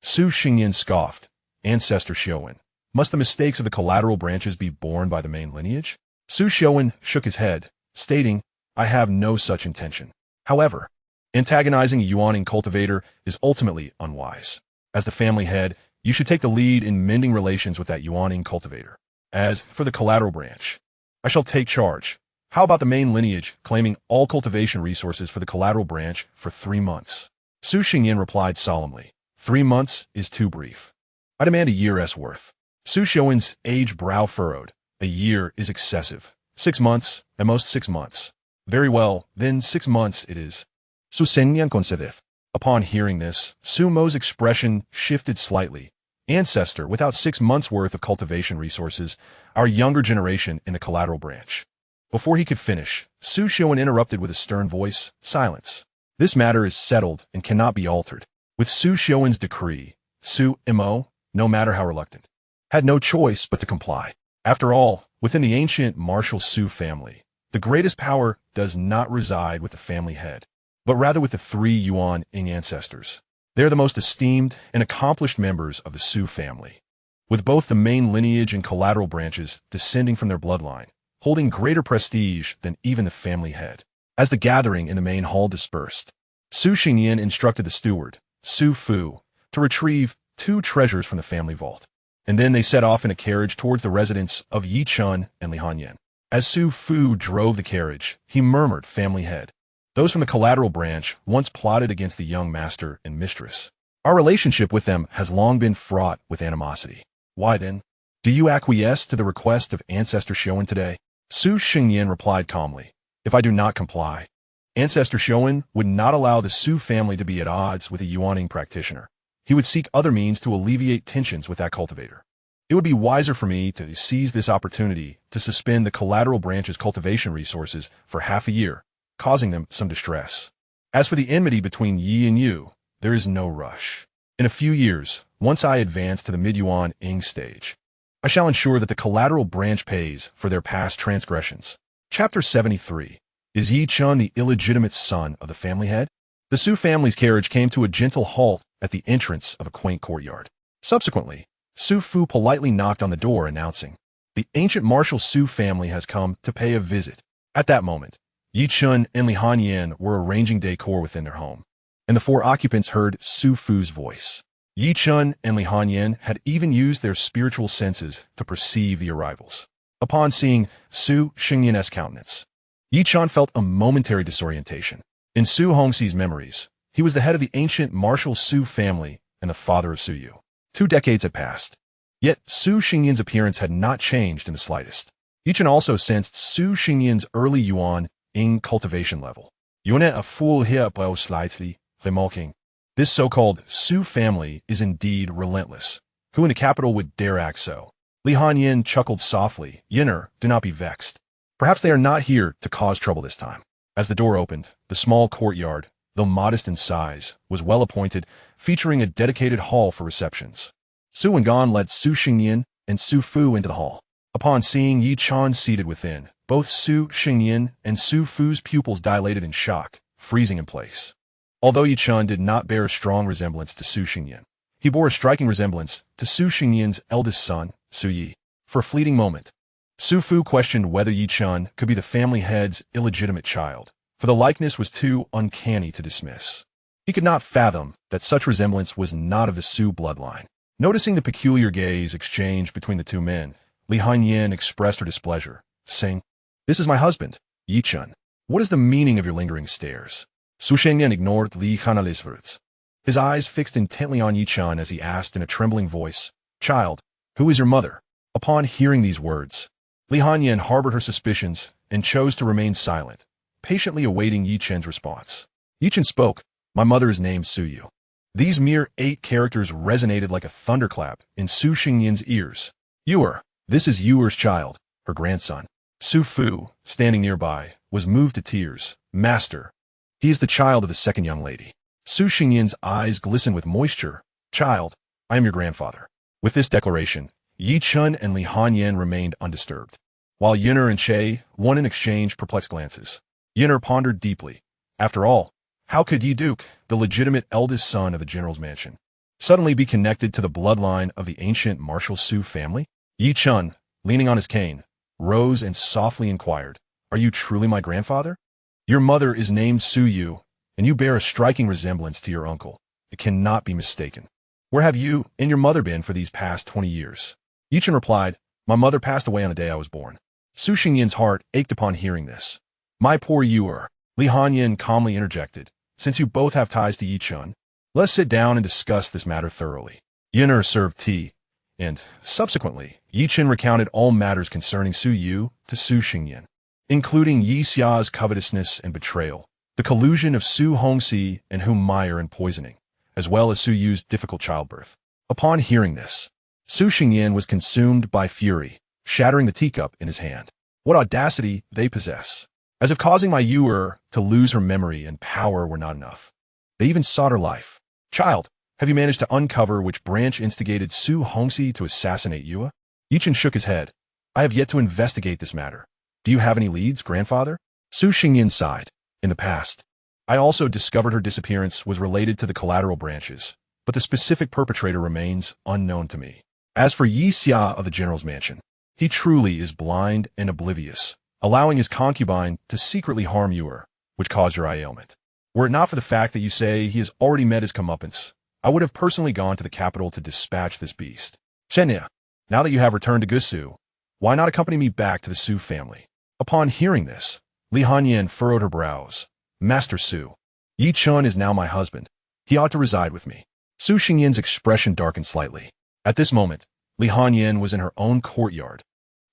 Su Xingyan scoffed, "Ancestor Xiaowen, must the mistakes of the collateral branches be borne by the main lineage?" Su Xiaowen shook his head, stating, "I have no such intention." However, antagonizing a Yuan Ing cultivator is ultimately unwise. As the family head, you should take the lead in mending relations with that Yuan Ing cultivator. As for the collateral branch, I shall take charge. How about the main lineage claiming all cultivation resources for the collateral branch for 3 months? Su Xingyan replied solemnly, 3 months is too brief. I demand a year's worth. Su Xiaowen's aged brow furrowed. A year is excessive. 6 months, at most 6 months. Very well, then 6 months it is. Su Xingyan conceded. Upon hearing this, Su Mo's expression shifted slightly. Ancestor, without 6 months' worth of cultivation resources, our younger generation in the collateral branch. Before he could finish, Su Xiaowen interrupted with a stern voice, "Silence. This matter is settled and cannot be altered." With Su Xiaowen's decree, Su Mo, no matter how reluctant, had no choice but to comply. After all, within the ancient martial Su family, the greatest power does not reside with the family head, but rather with the 3 Yuan Ing ancestors. They are the most esteemed and accomplished members of the Su family, with both the main lineage and collateral branches descending from their bloodline, holding greater prestige than even the family head. As the gathering in the main hall dispersed, Su Xingyan instructed the steward, Su Fu, to retrieve 2 treasures from the family vault, and then they set off in a carriage towards the residence of Yi Chun and Li Hanyan. As Su Fu drove the carriage, he murmured, "Family head. Those from the collateral branch once plotted against the young master and mistress. Our relationship with them has long been fraught with animosity. Why then, do you acquiesce to the request of Ancestor Xiaowen today?" Su Xingyan replied calmly, "If I do not comply, Ancestor Xiaowen would not allow the Su family to be at odds with a Yuan Ing practitioner. He would seek other means to alleviate tensions with that cultivator. It would be wiser for me to seize this opportunity to suspend the collateral branch's cultivation resources for half a year, causing them some distress. As for the enmity between Yi and you, there is no rush. In a few years, once I advance to the mid-Yuan Ing stage, I shall ensure that the collateral branch pays for their past transgressions." Chapter 73. Is Yi Chun the illegitimate son of the family head? The Su family's carriage came to a gentle halt at the entrance of a quaint courtyard. Subsequently, Su Fu politely knocked on the door, announcing, "The ancient martial Su family has come to pay a visit." At that moment, Yi Chun and Li Hanyan were arranging decor within their home, and the 4 occupants heard Su Fu's voice. Yi Chun and Li Hanyan had even used their spiritual senses to perceive the arrivals. Upon seeing Su Xingyan's countenance, Yi Chun felt a momentary disorientation. In Su Hongxi's memories, he was the head of the ancient martial Su family and the father of Su Yu. 2 decades had passed. Yet Su Xingyan's appearance had not changed in the slightest. Yichen also sensed Su Xingyan's early Yuan Ing cultivation level. Yuan a full here by slightly remarking. This so-called Su family is indeed relentless. Who in the capital would dare act so? Li Hanyin chuckled softly. Yinner, do not be vexed. Perhaps they are not here to cause trouble this time. As the door opened, the small courtyard, though modest in size, was well appointed, featuring a dedicated hall for receptions. Su Wengan led Su Xingyan and Su Fu into the hall. Upon seeing Yi Chan seated within, both Su Xingyan and Su Fu's pupils dilated in shock, freezing in place. Although Yi Chan did not bear a strong resemblance to Su Xingyan, he bore a striking resemblance to Su Xingyan's eldest son, Su Yi. For a fleeting moment, Su Fu questioned whether Yi Chan could be the family head's illegitimate child, for the likeness was too uncanny to dismiss. He could not fathom that such resemblance was not of the Su bloodline. Noticing the peculiar gaze exchanged between the two men, Li Hanyin expressed her displeasure, saying, "This is my husband, Yi Chan. What is the meaning of your lingering stares?" Su Shengyan ignored Li Hanali's words. His eyes fixed intently on Yi Chan as he asked in a trembling voice, "Child, who is your mother?" Upon hearing these words, Li Hanyin harbored her suspicions and chose to remain silent, patiently awaiting Yi Chen's response. Yi Chen spoke, "My mother is named Su Yu." These mere 8 characters resonated like a thunderclap in Su Xingyan's ears. "Yuer, this is Yuer's child, her grandson." Su Fu, standing nearby, was moved to tears. "Master, he is the child of the second young lady." Su Xingyan's eyes glistened with moisture. "Child, I am your grandfather." With this declaration, Yi Chen and Li Hanyin remained undisturbed, while Yinner and Che won in exchange perplexed glances. Yinner pondered deeply. After all, how could Yi Duke, the legitimate eldest son of the general's mansion, suddenly be connected to the bloodline of the ancient martial Su family? Yi Chen, leaning on his cane, rose and softly inquired, "Are you truly my grandfather? Your mother is named Su Yu, and you bear a striking resemblance to your uncle. It cannot be mistaken. Where have you and your mother been for these past 20 years? Yi Chen replied, "My mother passed away on the day I was born." Su Xingyan's heart ached upon hearing this. "My poor Yuer," Li Hanyin calmly interjected, "since you both have ties to Yi Chen, let's sit down and discuss this matter thoroughly." Yinner served tea, and, subsequently, Yi Chen recounted all matters concerning Su Yu to Su Xingyan, including Yi Xia's covetousness and betrayal, the collusion of Su Hongxi and Hu Meyer in poisoning, as well as Su Yu's difficult childbirth. Upon hearing this, Su Xingyan was consumed by fury, shattering the teacup in his hand. What audacity they possess! As if causing my Yuer to lose her memory and power were not enough. They even sought her life. "Child, have you managed to uncover which branch instigated Su Hongxi to assassinate Yue?" Yi Chen shook his head. "I have yet to investigate this matter. Do you have any leads, grandfather?" Su Xingyan sighed. "In the past, I also discovered her disappearance was related to the collateral branches, but the specific perpetrator remains unknown to me. As for Yi Xia of the general's mansion, he truly is blind and oblivious, allowing his concubine to secretly harm Yuer, which caused your eye ailment. Were it not for the fact that you say he has already met his comeuppance, I would have personally gone to the capital to dispatch this beast. Chen, now that you have returned to Gusu, why not accompany me back to the Su family?" Upon hearing this, Li Hanyin furrowed her brows. "Master Su, Yi Chen is now my husband. He ought to reside with me." Su Xingyan's expression darkened slightly. At this moment, Li Hanyin was in her own courtyard,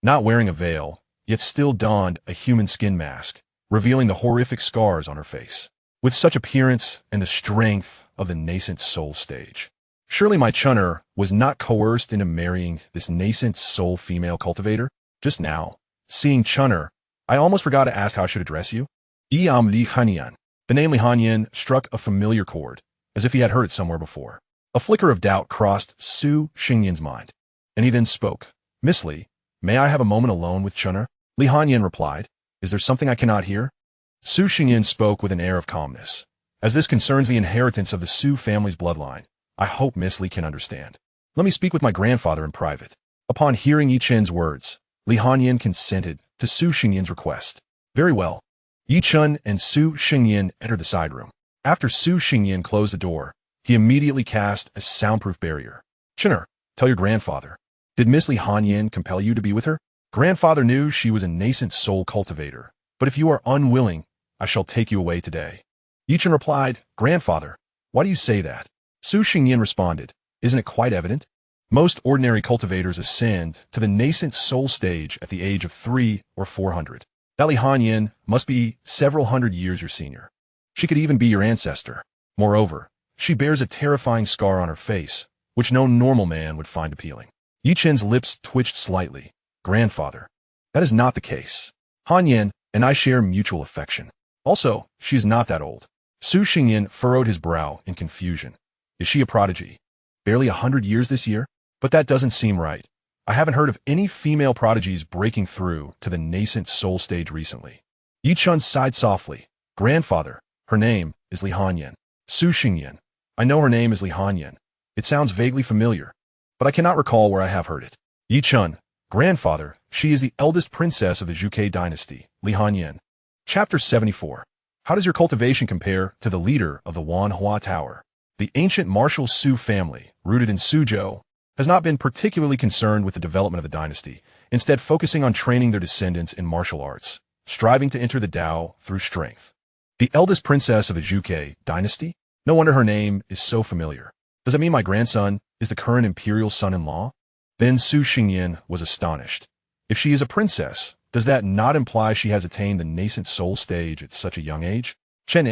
not wearing a veil, yet still donned a human skin mask, revealing the horrific scars on her face. With such appearance and the strength of the nascent soul stage, surely my Chunner was not coerced into marrying this nascent soul female cultivator? Just now, seeing Chunner, I almost forgot to ask how I should address you. "I am Li Hanyan." The name Li Hanyin struck a familiar chord, as if he had heard it somewhere before. A flicker of doubt crossed Su Xingyan's mind, and he then spoke. "Miss Li, may I have a moment alone with Chunner?" Li Hanyin replied, "Is there something I cannot hear?" Su Xingyan spoke with an air of calmness. "As this concerns the inheritance of the Su family's bloodline, I hope Miss Li can understand. Let me speak with my grandfather in private." Upon hearing Yi Chen's words, Li Hanyin consented to Su Xingyan's request. "Very well." Yi Chen and Su Xingyan entered the side room. After Su Xingyan closed the door, he immediately cast a soundproof barrier. "Chenner, tell your grandfather. Did Miss Li Hanyin compel you to be with her?" "Grandfather knew she was a nascent soul cultivator, but if you are unwilling, I shall take you away today." Yi Chen replied, "Grandfather, why do you say that?" Su Xingyan responded, "Isn't it quite evident? Most ordinary cultivators ascend to the nascent soul stage at the age of 300 or 400. That Li Hanyin must be several hundred years your senior. She could even be your ancestor. Moreover, she bears a terrifying scar on her face, which no normal man would find appealing. Yi Chen's lips twitched slightly. Grandfather. That is not the case. Hanyin and I share mutual affection. Also, she is not that old. Su Xingyin furrowed his brow in confusion. Is she a prodigy? Barely 100 years this year? But that doesn't seem right. I haven't heard of any female prodigies breaking through to the nascent soul stage recently. Yi Chun sighed softly. Grandfather, her name is Li Hanyin. Su Xingyin. I know her name is Li Hanyin. It sounds vaguely familiar, but I cannot recall where I have heard it. Yi Chun. Grandfather, she is the eldest princess of the Zhuge dynasty, Li Hanyin. Chapter 74. How does your cultivation compare to the leader of the Wanhua Tower? The ancient martial Su family, rooted in Suzhou, has not been particularly concerned with the development of the dynasty, instead focusing on training their descendants in martial arts, striving to enter the Dao through strength. The eldest princess of the Zhuge dynasty? No wonder her name is so familiar. Does that mean my grandson is the current imperial son-in-law? Then Su Xingyin was astonished. If she is a princess, does that not imply she has attained the nascent soul stage at such a young age? Chen,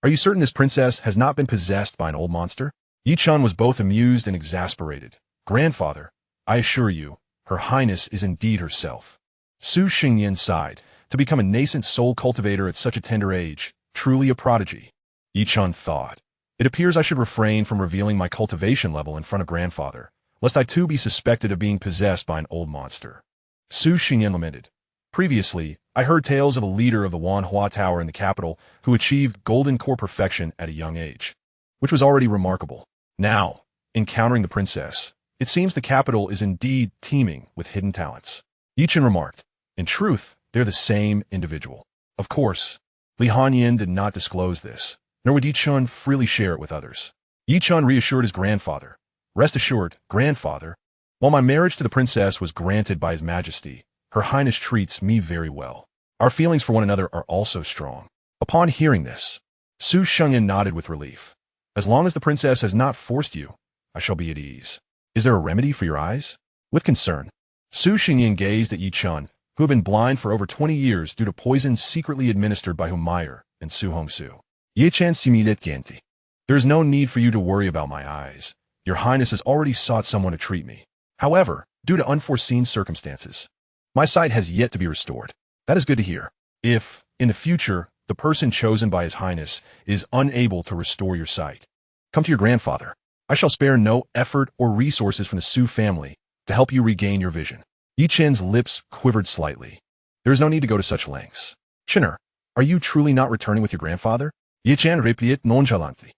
are you certain this princess has not been possessed by an old monster? Yi Chun was both amused and exasperated. Grandfather, I assure you, Her Highness is indeed herself. Su Xingyin sighed. To become a nascent soul cultivator at such a tender age, truly a prodigy. Yi Chun thought. It appears I should refrain from revealing my cultivation level in front of grandfather, lest I too be suspected of being possessed by an old monster. Su Xingyin lamented. Previously, I heard tales of a leader of the Wanhua Tower in the capital who achieved golden core perfection at a young age, which was already remarkable. Now, encountering the princess, it seems the capital is indeed teeming with hidden talents. Yi Chen remarked. In truth, they're the same individual. Of course, Li Hanyin did not disclose this, nor would Yi Chun freely share it with others. Yi Chun reassured his grandfather. Rest assured, grandfather, while my marriage to the princess was granted by His Majesty, Her Highness treats me very well. Our feelings for one another are also strong. Upon hearing this, Su Xingyin nodded with relief. As long as the princess has not forced you, I shall be at ease. Is there a remedy for your eyes? With concern, Su Xingyin gazed at Yi Chun, who had been blind for over 20 years due to poison secretly administered by Humayr and Su Hongsu. Ye Chan Simidet Genti. There is no need for you to worry about my eyes. Your Highness has already sought someone to treat me. However, due to unforeseen circumstances, my sight has yet to be restored. That is good to hear. If, in the future, the person chosen by His Highness is unable to restore your sight, come to your grandfather. I shall spare no effort or resources from the Su family to help you regain your vision. Yi Chen's lips quivered slightly. There is no need to go to such lengths. Chinner, are you truly not returning with your grandfather? Yi Chen replied nonchalantly.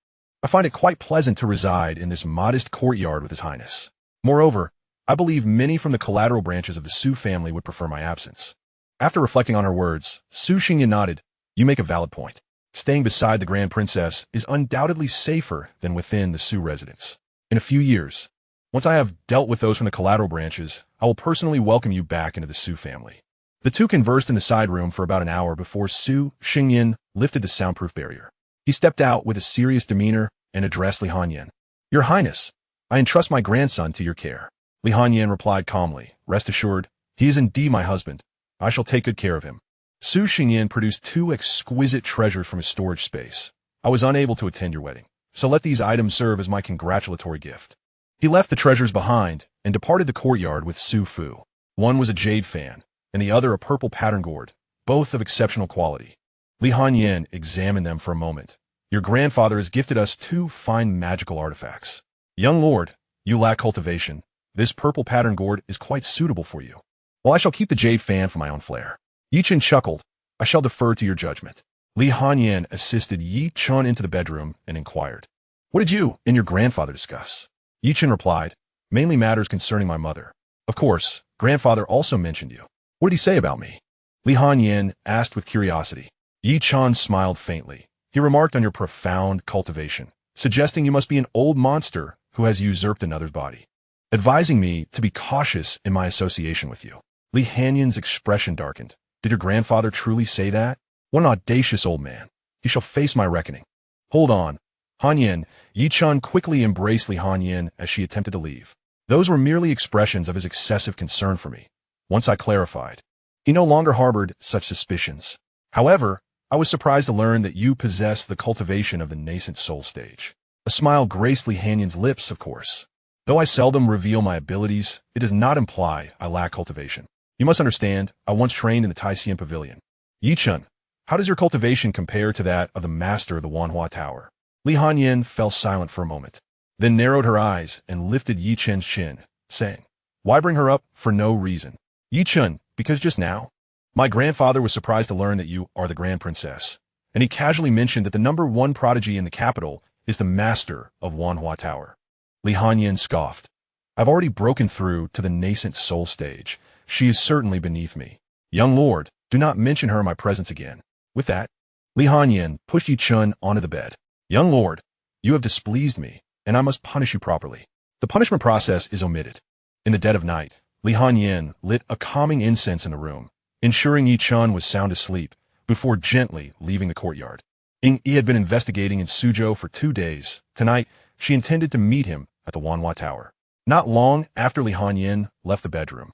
I find it quite pleasant to reside in this modest courtyard with His Highness. Moreover, I believe many from the collateral branches of the Su family would prefer my absence. After reflecting on her words, Su Xingyin nodded. You make a valid point. Staying beside the Grand Princess is undoubtedly safer than within the Su residence. In a few years, once I have dealt with those from the collateral branches, I will personally welcome you back into the Su family. The two conversed in the side room for about an hour before Su Xingyin lifted the soundproof barrier. He stepped out with a serious demeanor and addressed Li Hanyin. Your Highness, I entrust my grandson to your care. Li Hanyin replied calmly. Rest assured, he is indeed my husband. I shall take good care of him. Su Xingyin produced two exquisite treasures from his storage space. I was unable to attend your wedding, so let these items serve as my congratulatory gift. He left the treasures behind and departed the courtyard with Su Fu. One was a jade fan, and the other a purple pattern gourd, both of exceptional quality. Li Hanyin examined them for a moment. Your grandfather has gifted us two fine magical artifacts. Young lord, you lack cultivation. This purple pattern gourd is quite suitable for you. While I shall keep the jade fan for my own flair. Yi Chen chuckled. I shall defer to your judgment. Li Hanyin assisted Yi Chun into the bedroom and inquired. What did you and your grandfather discuss? Yi Chen replied, mainly matters concerning my mother. Of course, grandfather also mentioned you. What did he say about me? Li Hanyin asked with curiosity. Yi Chun smiled faintly. He remarked on your profound cultivation, suggesting you must be an old monster who has usurped another's body, advising me to be cautious in my association with you. Li Hanyin's expression darkened. Did your grandfather truly say that? What an audacious old man. He shall face my reckoning. Hold on. Hanyin, Yi Chun quickly embraced Li Hanyin as she attempted to leave. Those were merely expressions of his excessive concern for me. Once I clarified, he no longer harbored such suspicions. However, I was surprised to learn that you possess the cultivation of the nascent soul stage. A smile graced Li Hanyan's lips, of course. Though I seldom reveal my abilities, it does not imply I lack cultivation. You must understand, I once trained in the Taishan Pavilion. Yi Chen, how does your cultivation compare to that of the master of the Wanhua Tower? Li Hanyan fell silent for a moment, then narrowed her eyes and lifted Yi Chen's chin, saying, "Why bring her up for no reason? Yi Chen, because just now, my grandfather was surprised to learn that you are the Grand Princess, and he casually mentioned that the #1 prodigy in the capital is the master of Wanhua Tower." Li Hanyan scoffed. "I've already broken through to the nascent soul stage. She is certainly beneath me. Young lord, do not mention her in my presence again." With that, Li Hanyan pushed Yi Chen onto the bed. "Young lord, you have displeased me, and I must punish you properly." The punishment process is omitted. In the dead of night, Li Hanyan lit a calming incense in the room, ensuring Yi Chen was sound asleep before gently leaving the courtyard. Yi had been investigating in Suzhou for 2 days. Tonight, she intended to meet him at the Wanhua Tower. Not long after Li Hanyan left the bedroom,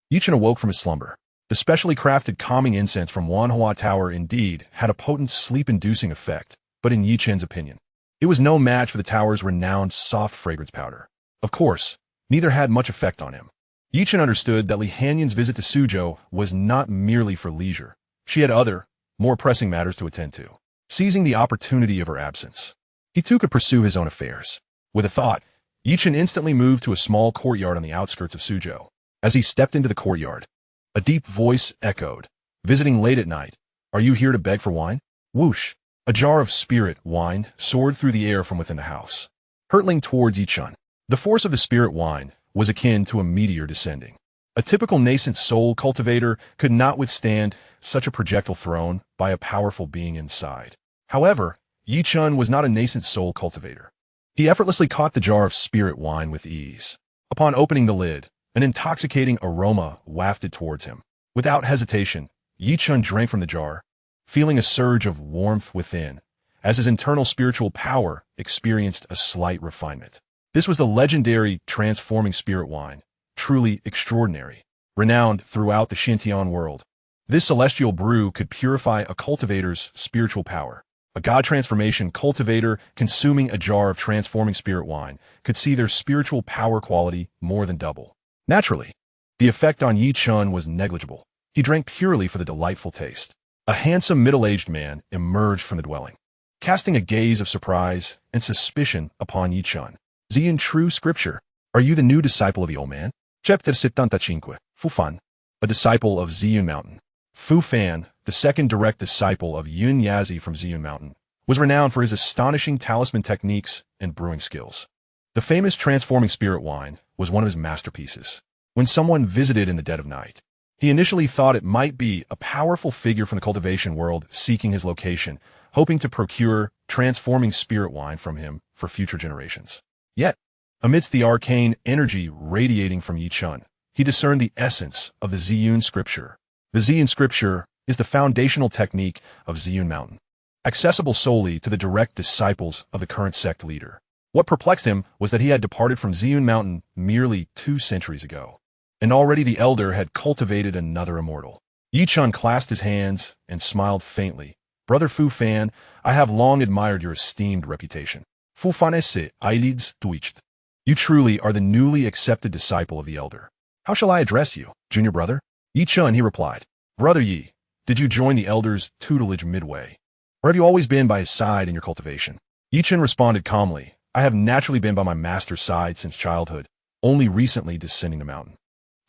Yi Chen awoke from his slumber. The specially crafted calming incense from Wanhua Tower indeed had a potent sleep-inducing effect, but in Yi Chen's opinion, it was no match for the tower's renowned soft fragrance powder. Of course, neither had much effect on him. Yi Chen understood that Li Hanyan's visit to Suzhou was not merely for leisure. She had other, more pressing matters to attend to. Seizing the opportunity of her absence, he too could pursue his own affairs. With a thought, Yi Chen instantly moved to a small courtyard on the outskirts of Suzhou. As he stepped into the courtyard, a deep voice echoed, "Visiting late at night. Are you here to beg for wine?" Whoosh! A jar of spirit wine soared through the air from within the house, hurtling towards Yi Chen. The force of the spirit wine was akin to a meteor descending. A typical nascent soul cultivator could not withstand such a projectile thrown by a powerful being inside. However, Yi Chen was not a nascent soul cultivator. He effortlessly caught the jar of spirit wine with ease. Upon opening the lid, an intoxicating aroma wafted towards him. Without hesitation, Yi Chen drank from the jar, feeling a surge of warmth within, as his internal spiritual power experienced a slight refinement. This was the legendary transforming spirit wine, truly extraordinary, renowned throughout the Xianxia world. This celestial brew could purify a cultivator's spiritual power. A god transformation cultivator consuming a jar of transforming spirit wine could see their spiritual power quality more than double. Naturally, the effect on Yi Chen was negligible. He drank purely for the delightful taste. A handsome middle-aged man emerged from the dwelling, casting a gaze of surprise and suspicion upon Yi Chen. "Ziyun, true scripture, are you the new disciple of the omen?" Chapter 75. Fu Fan, a disciple of Ziyun Mountain. Fu Fan, the second direct disciple of Yun Yazi from Ziyun Mountain, was renowned for his astonishing talisman techniques and brewing skills. The famous transforming spirit wine was one of his masterpieces. When someone visited in the dead of night, he initially thought it might be a powerful figure from the cultivation world seeking his location, hoping to procure transforming spirit wine from him for future generations. Yet, amidst the arcane energy radiating from Yi Chen, he discerned the essence of the Ziyun scripture. The Ziyun scripture is the foundational technique of Ziyun Mountain, accessible solely to the direct disciples of the current sect leader. What perplexed him was that he had departed from Ziyun Mountain merely 2 centuries ago, and already the elder had cultivated another immortal. Yi Chen clasped his hands and smiled faintly. "Brother Fu Fan, I have long admired your esteemed reputation. Fu Fan esse eyelids twitched. You truly are the newly accepted disciple of the elder. How shall I address you, junior brother?" Yi Chen, he replied. "Brother Yi, did you join the elder's tutelage midway, or have you always been by his side in your cultivation?" Yi Chen responded calmly, "I have naturally been by my master's side since childhood, only recently descending the mountain."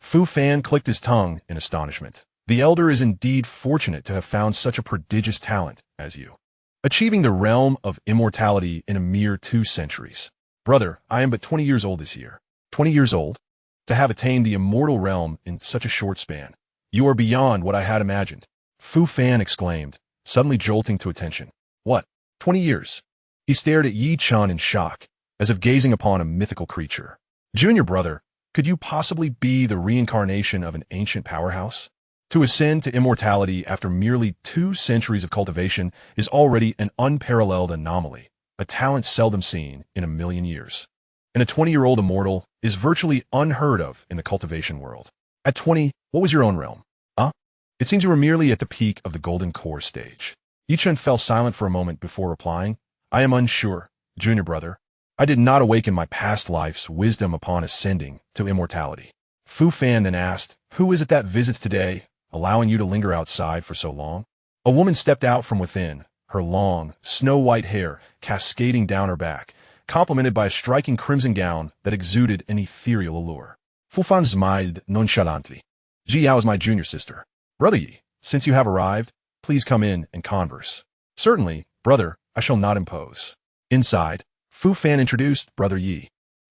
Fu Fan clicked his tongue in astonishment. The elder is indeed fortunate to have found such a prodigious talent as you, achieving the realm of immortality in a mere 2 centuries. Brother, I am but 20 years old this year. 20 years old? To have attained the immortal realm in such a short span. You are beyond what I had imagined. Fu Fan exclaimed, suddenly jolting to attention. What? 20 years? He stared at Yi Chen in shock, as if gazing upon a mythical creature. Junior brother, could you possibly be the reincarnation of an ancient powerhouse? To ascend to immortality after merely 2 centuries of cultivation is already an unparalleled anomaly, a talent seldom seen in a million years. And a 20-year-old immortal is virtually unheard of in the cultivation world. At 20, what was your own realm? Huh? It seems you were merely at the peak of the golden core stage. Chen fell silent for a moment before replying. I am unsure, junior brother. I did not awaken my past life's wisdom upon ascending to immortality. Fu Fan then asked, who is it that visits today, allowing you to linger outside for so long? A woman stepped out from within, her long, snow-white hair cascading down her back, complemented by a striking crimson gown that exuded an ethereal allure. Fu Fan smiled nonchalantly. Ji Yao is my junior sister. Brother Yi, since you have arrived, please come in and converse. Certainly, brother, I shall not impose. Inside, Fu Fan introduced Brother Yi.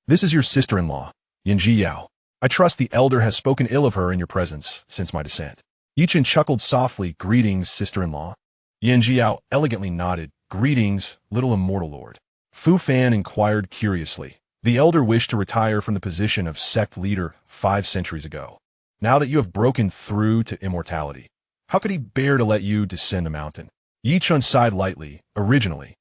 This is your sister-in-law, Ji Yao. I trust the elder has spoken ill of her in your presence since my descent. Chen chuckled softly, greetings, sister-in-law. Ji Yao elegantly nodded, greetings, little immortal lord. Fu Fan inquired curiously. The elder wished to retire from the position of sect leader 5 centuries ago. Now that you have broken through to immortality, how could he bear to let you descend the mountain? Chen sighed lightly. Originally,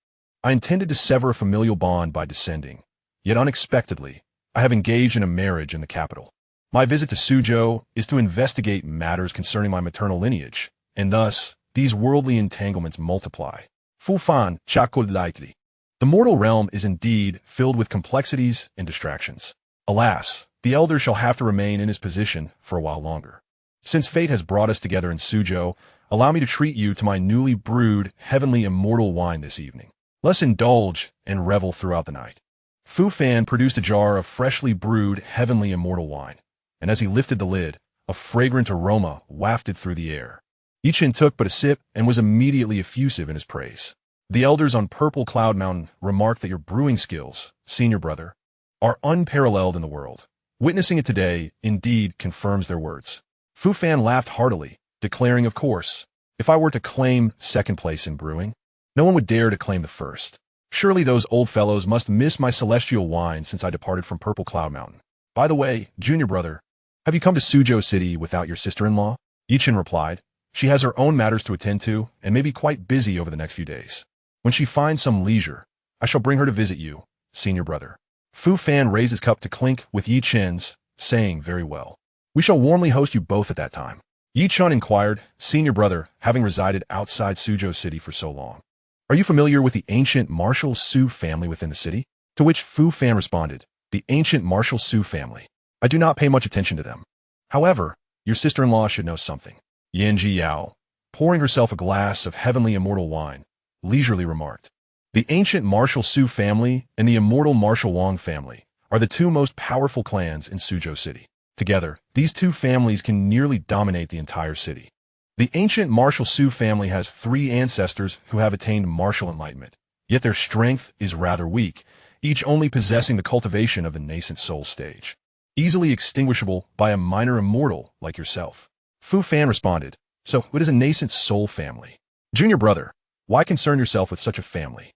I intended to sever a familial bond by descending, yet unexpectedly, I have engaged in a marriage in the capital. My visit to Suzhou is to investigate matters concerning my maternal lineage, and thus, these worldly entanglements multiply. Fu Fan chuckled lightly. The mortal realm is indeed filled with complexities and distractions. Alas, the elder shall have to remain in his position for a while longer. Since fate has brought us together in Suzhou, allow me to treat you to my newly brewed, heavenly immortal wine this evening. Let's indulge and revel throughout the night. Fu Fan produced a jar of freshly brewed, heavenly immortal wine, and as he lifted the lid, a fragrant aroma wafted through the air. Chen took but a sip and was immediately effusive in his praise. The elders on Purple Cloud Mountain remarked that your brewing skills, senior brother, are unparalleled in the world. Witnessing it today indeed confirms their words. Fu Fan laughed heartily, declaring, of course, if I were to claim second place in brewing, no one would dare to claim the first. Surely those old fellows must miss my celestial wine since I departed from Purple Cloud Mountain. By the way, junior brother, have you come to Suzhou City without your sister-in-law? Chen replied. She has her own matters to attend to and may be quite busy over the next few days. When she finds some leisure, I shall bring her to visit you, senior brother. Fu Fan raised his cup to clink with Chen's, saying, very well. We shall warmly host you both at that time. Chen inquired, senior brother, having resided outside Suzhou City for so long. Are you familiar with the ancient martial Su family within the city? To which Fu Fan responded, the ancient martial Su family. I do not pay much attention to them. However, your sister-in-law should know something. Ji Yao, pouring herself a glass of heavenly immortal wine, leisurely remarked. The ancient martial Su family and the immortal martial Wang family are the two most powerful clans in Suzhou City. Together, these two families can nearly dominate the entire city. The ancient martial Su family has 3 ancestors who have attained martial enlightenment, yet their strength is rather weak, each only possessing the cultivation of the nascent soul stage, easily extinguishable by a minor immortal like yourself. Fu Fan responded, so what is a nascent soul family? Junior brother, why concern yourself with such a family?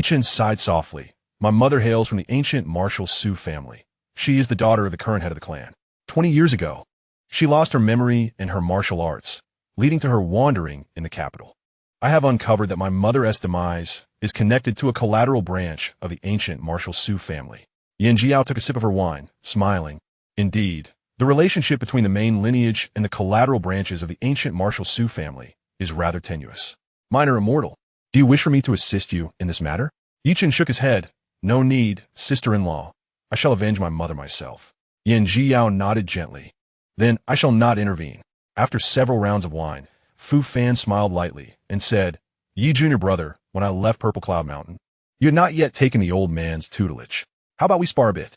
Chen sighed softly. My mother hails from the ancient martial Su family. She is the daughter of the current head of the clan. 20 years ago, she lost her memory and her martial arts, leading to her wandering in the capital. I have uncovered that my mother's demise is connected to a collateral branch of the ancient martial Su family. Ji Yao took a sip of her wine, smiling. Indeed, the relationship between the main lineage and the collateral branches of the ancient martial Su family is rather tenuous. Minor immortal, do you wish for me to assist you in this matter? Chen shook his head. No need, sister-in-law. I shall avenge my mother myself. Ji Yao nodded gently. Then I shall not intervene. After several rounds of wine, Fu Fan smiled lightly and said, Yi junior brother, when I left Purple Cloud Mountain, you had not yet taken the old man's tutelage. How about we spar a bit?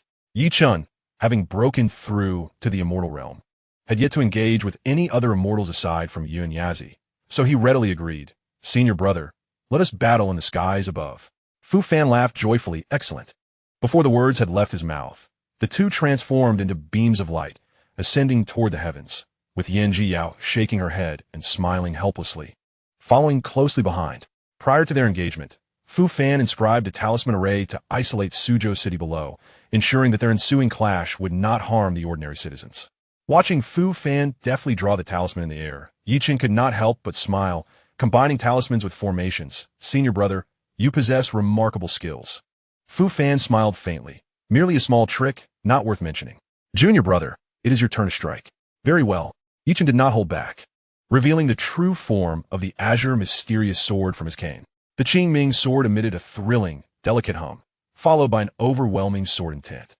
Chen, having broken through to the immortal realm, had yet to engage with any other immortals aside from Yu and Yazi, so he readily agreed. Senior brother, let us battle in the skies above. Fu Fan laughed joyfully. Excellent. Before the words had left his mouth, the two transformed into beams of light, ascending toward the heavens, with Ji Yao shaking her head and smiling helplessly. Following closely behind, prior to their engagement, Fu Fan inscribed a talisman array to isolate Suzhou City below, ensuring that their ensuing clash would not harm the ordinary citizens. Watching Fu Fan deftly draw the talisman in the air, Chen could not help but smile, combining talismans with formations. Senior brother, you possess remarkable skills. Fu Fan smiled faintly. Merely a small trick, not worth mentioning. Junior brother, it is your turn to strike. Very well. Chen did not hold back, revealing the true form of the azure mysterious sword from his cane. The Qingming sword emitted a thrilling, delicate hum, followed by an overwhelming sword intent.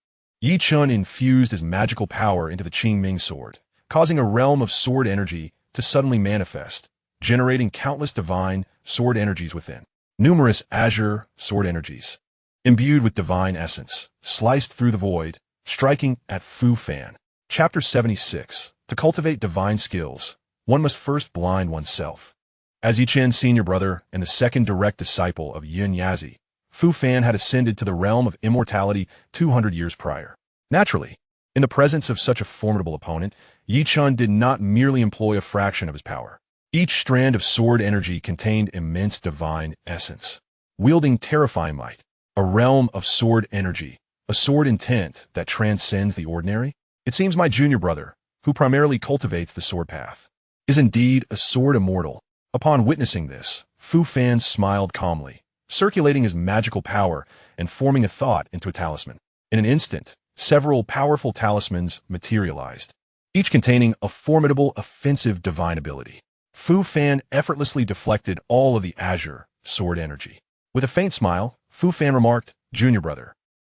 Chen infused his magical power into the Qingming sword, causing a realm of sword energy to suddenly manifest, generating countless divine sword energies within. Numerous azure sword energies, imbued with divine essence, sliced through the void, striking at Fu Fan. Chapter 76. To cultivate divine skills, one must first blind oneself. As Chen's senior brother and the second direct disciple of Xianxia, Fu Fan had ascended to the realm of immortality 200 years prior. Naturally, in the presence of such a formidable opponent, Chen did not merely employ a fraction of his power. Each strand of sword energy contained immense divine essence, wielding terrifying might, a realm of sword energy, a sword intent that transcends the ordinary. It seems my junior brother, who primarily cultivates the sword path, is indeed a sword immortal. Upon witnessing this, Fu Fan smiled calmly, circulating his magical power and forming a thought into a talisman. In an instant, several powerful talismans materialized, each containing a formidable offensive divine ability. Fu Fan effortlessly deflected all of the azure sword energy. With a faint smile, Fu Fan remarked, "Junior brother,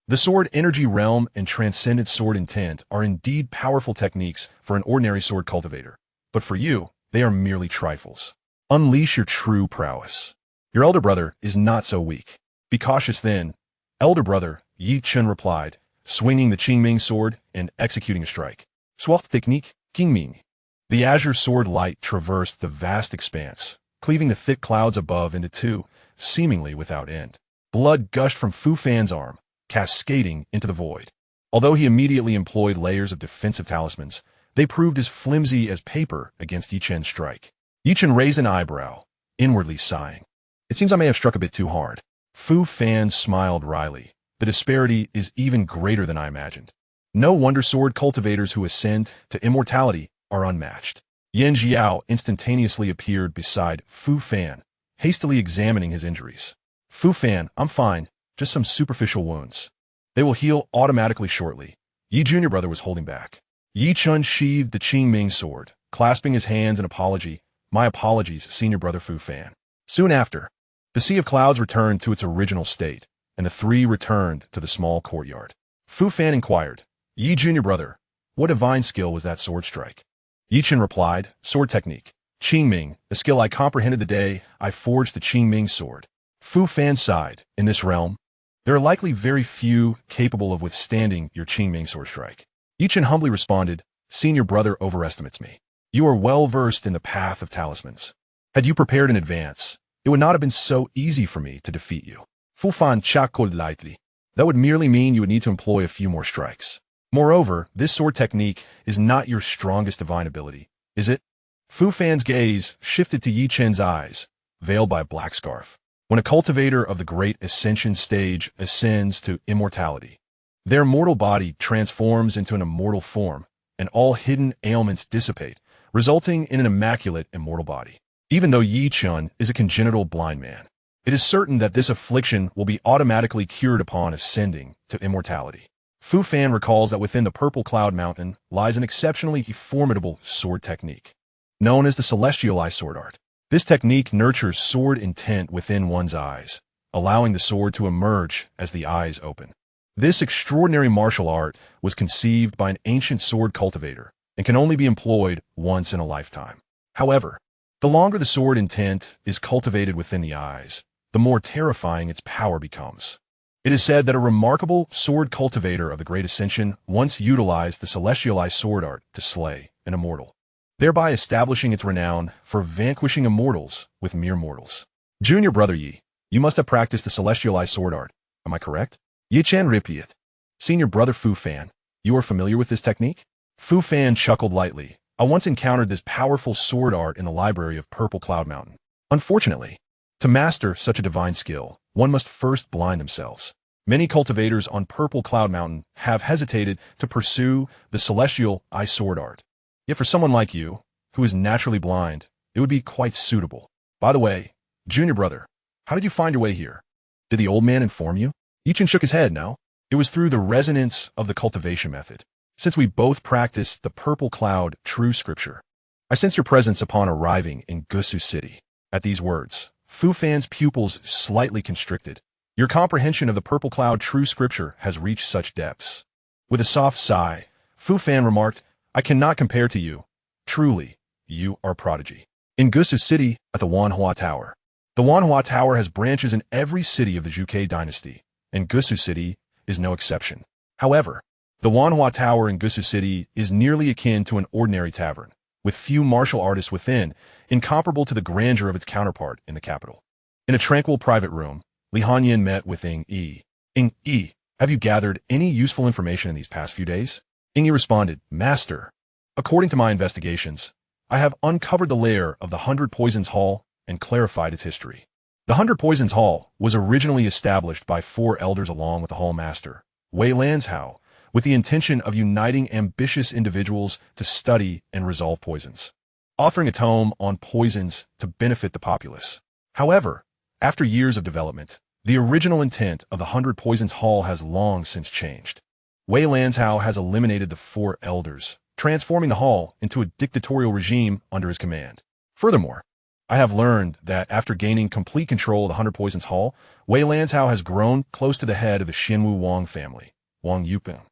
the sword energy realm and transcendent sword intent are indeed powerful techniques for an ordinary sword cultivator, but for you, they are merely trifles. Unleash your true prowess. Your elder brother is not so weak. Be cautious then." Elder brother, Chen replied, swinging the Qingming sword and executing a strike. Swath technique, Qingming. The azure sword light traversed the vast expanse, cleaving the thick clouds above into two, seemingly without end. Blood gushed from Fu Fan's arm, cascading into the void. Although he immediately employed layers of defensive talismans, they proved as flimsy as paper against Chen's strike. Chen raised an eyebrow, inwardly sighing. "It seems I may have struck a bit too hard." Fu Fan smiled wryly. "The disparity is even greater than I imagined. No wonder sword cultivators who ascend to immortality are unmatched." Yan Jiao instantaneously appeared beside Fu Fan, hastily examining his injuries. "Fu Fan, I'm fine, just some superficial wounds. They will heal automatically shortly." Junior brother was holding back. Chen sheathed the Qingming sword, clasping his hands in apology. "My apologies, senior brother Fu Fan." Soon after, the sea of clouds returned to its original state, and the three returned to the small courtyard. Fu Fan inquired, Junior brother, what divine skill was that sword strike?" Chen replied, "Sword technique. Qingming, the skill I comprehended the day I forged the Qingming sword." Fu Fan sighed. "In this realm, there are likely very few capable of withstanding your Qingming sword strike." Chen humbly responded, "Senior brother overestimates me. You are well versed in the path of talismans. Had you prepared in advance, it would not have been so easy for me to defeat you." Fu Fan chuckled lightly. "That would merely mean you would need to employ a few more strikes. Moreover, this sword technique is not your strongest divine ability, is it?" Fu Fan's gaze shifted to Chen's eyes, veiled by a black scarf. When a cultivator of the great ascension stage ascends to immortality, their mortal body transforms into an immortal form, and all hidden ailments dissipate, resulting in an immaculate immortal body. Even though Chen is a congenital blind man, it is certain that this affliction will be automatically cured upon ascending to immortality. Fu Fan recalls that within the Purple Cloud Mountain lies an exceptionally formidable sword technique, known as the Celestial Eye Sword Art. This technique nurtures sword intent within one's eyes, allowing the sword to emerge as the eyes open. This extraordinary martial art was conceived by an ancient sword cultivator and can only be employed once in a lifetime. However, the longer the sword intent is cultivated within the eyes, the more terrifying its power becomes. It is said that a remarkable sword cultivator of the Great Ascension once utilized the Celestial Eye Sword Art to slay an immortal, thereby establishing its renown for vanquishing immortals with mere mortals. Junior brother you must have practiced the Celestial Eye Sword Art, am I correct? Chen repeated. Senior brother Fu Fan, you are familiar with this technique? Fu Fan chuckled lightly. "I once encountered this powerful sword art in the library of Purple Cloud Mountain. Unfortunately, to master such a divine skill, one must first blind themselves. Many cultivators on Purple Cloud Mountain have hesitated to pursue the Celestial Eye Sword Art. Yet for someone like you, who is naturally blind, it would be quite suitable. By the way, junior brother, how did you find your way here? Did the old man inform you?" Chen shook his head, "No. It was through the resonance of the cultivation method. Since we both practiced the purple cloud true scripture, I sense your presence upon arriving in Gusu City. At these words, Fu Fan's pupils slightly constricted. Your comprehension of the purple cloud true scripture has reached such depths. With a soft sigh, Fu Fan remarked, I cannot compare to you. Truly, you are a prodigy. In Gusu City, at the Wanhua Tower. The Wanhua Tower has branches in every city of the Zhuge dynasty, and Gusu City is no exception. However, the Wanhua Tower in Gusu City is nearly akin to an ordinary tavern, with few martial artists within, incomparable to the grandeur of its counterpart in the capital. In a tranquil private room, Li Hanyin met with Ying Yi. Ying Yi, have you gathered any useful information in these past few days? Ying Yi responded, Master, according to my investigations, I have uncovered the lair of the 100 Poisons Hall and clarified its history. The 100 Poisons Hall was originally established by 4 elders along with the Hall Master, Wei Lanzhao, with the intention of uniting ambitious individuals to study and resolve poisons, authoring a tome on poisons to benefit the populace. However, after years of development, the original intent of the 100 Poisons Hall has long since changed. Wei Lanzhao has eliminated the 4 elders, transforming the hall into a dictatorial regime under his command. Furthermore, I have learned that after gaining complete control of the 100 Poisons Hall, Wei Lanzhao has grown close to the head of the Xianwu Wang family, Wang Yupeng.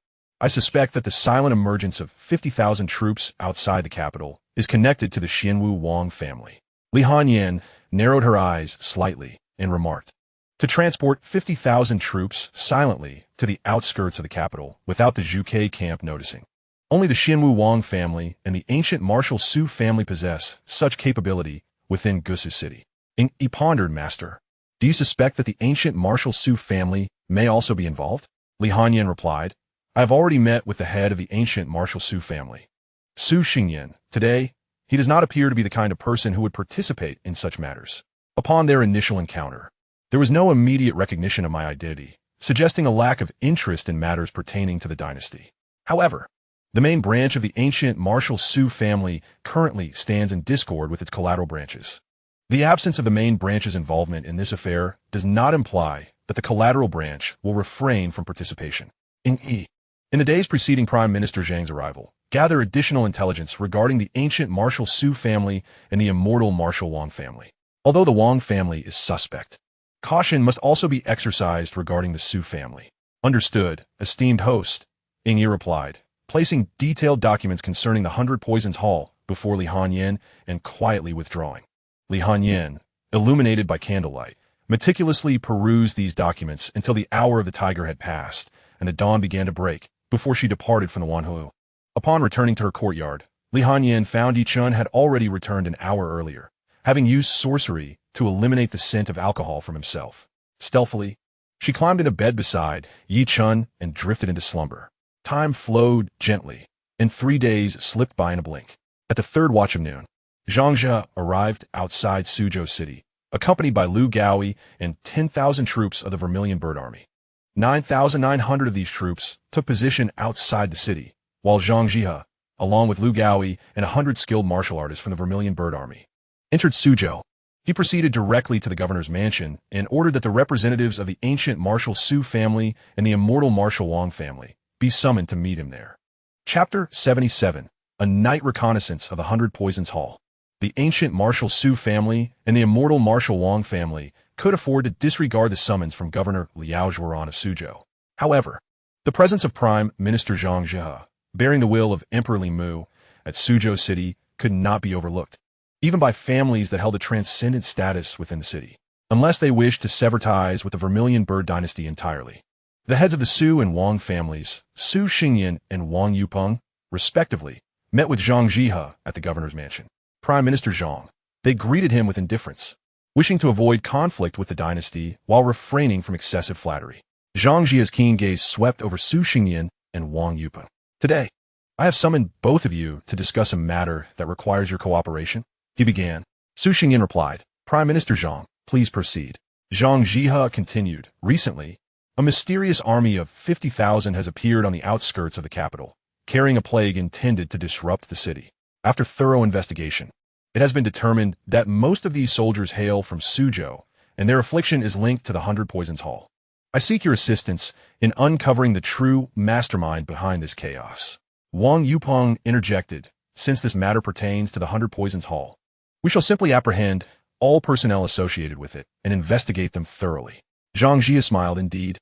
I suspect that the silent emergence of 50,000 troops outside the capital is connected to the Xianwu Wang family. Li Hanyin narrowed her eyes slightly and remarked, to transport 50,000 troops silently to the outskirts of the capital without the Zhuge camp noticing. Only the Xianwu Wang family and the ancient martial Su family possess such capability within Gusu City. Ying Yi pondered, Master. Do you suspect that the ancient martial Su family may also be involved? Li Hanyin replied, I have already met with the head of the ancient martial Su family, Su Xingyan. Today, he does not appear to be the kind of person who would participate in such matters. Upon their initial encounter, there was no immediate recognition of my identity, suggesting a lack of interest in matters pertaining to the dynasty. However, the main branch of the ancient martial Su family currently stands in discord with its collateral branches. The absence of the main branch's involvement in this affair does not imply that the collateral branch will refrain from participation. Ying Yi, in the days preceding Prime Minister Zhang's arrival, gather additional intelligence regarding the ancient martial Su family and the immortal martial Wang family. Although the Wang family is suspect, caution must also be exercised regarding the Su family. Understood, esteemed host, Ying Yi replied, placing detailed documents concerning the 100 Poisons Hall before Li Hanyin and quietly withdrawing. Li Hanyin, illuminated by candlelight, meticulously perused these documents until the hour of the tiger had passed and the dawn began to break before she departed from the Wanhu. Upon returning to her courtyard, Li Hanyin found Yi Chen had already returned an hour earlier, having used sorcery to eliminate the scent of alcohol from himself. Stealthily, she climbed into bed beside Yi Chen and drifted into slumber. Time flowed gently, and 3 days slipped by in a blink. At the 3rd watch of noon, Xianxia arrived outside Suzhou City, accompanied by Lu Gaoi and 10,000 troops of the Vermilion Bird Army. 9,900 of these troops took position outside the city, while Xianxia, along with Lu Gaoi and 100 skilled martial artists from the Vermilion Bird Army, entered Suzhou. He proceeded directly to the governor's mansion and ordered that the representatives of the ancient martial Su family and the immortal martial Wang family be summoned to meet him there. Chapter 77, A Night Reconnaissance of the 100 Poisons Hall. The ancient martial Su family and the immortal martial Wang family could afford to disregard the summons from Governor Liao Zhuoran of Suzhou. However, the presence of Prime Minister Zhang Zhihe, bearing the will of Emperor Li Mu, at Suzhou City could not be overlooked, even by families that held a transcendent status within the city, unless they wished to sever ties with the Vermilion Bird dynasty entirely. The heads of the Su and Wang families, Su Xingyan and Wang Yupeng, respectively, met with Zhang Zhihe at the governor's mansion. Prime Minister Zhang. They greeted him with indifference, wishing to avoid conflict with the dynasty while refraining from excessive flattery. Zhang Zhihe's keen gaze swept over Su Xingyan and Wang Yupeng. Today, I have summoned both of you to discuss a matter that requires your cooperation. He began. Su Xingyan replied, Prime Minister Zhang, please proceed. Zhang Zhihe continued, recently, a mysterious army of 50,000 has appeared on the outskirts of the capital, carrying a plague intended to disrupt the city. After thorough investigation, it has been determined that most of these soldiers hail from Suzhou, and their affliction is linked to the 100 Poisons Hall. I seek your assistance in uncovering the true mastermind behind this chaos. Wang Yupeng interjected, since this matter pertains to the 100 Poisons Hall. We shall simply apprehend all personnel associated with it and investigate them thoroughly. Xianxia smiled. Indeed,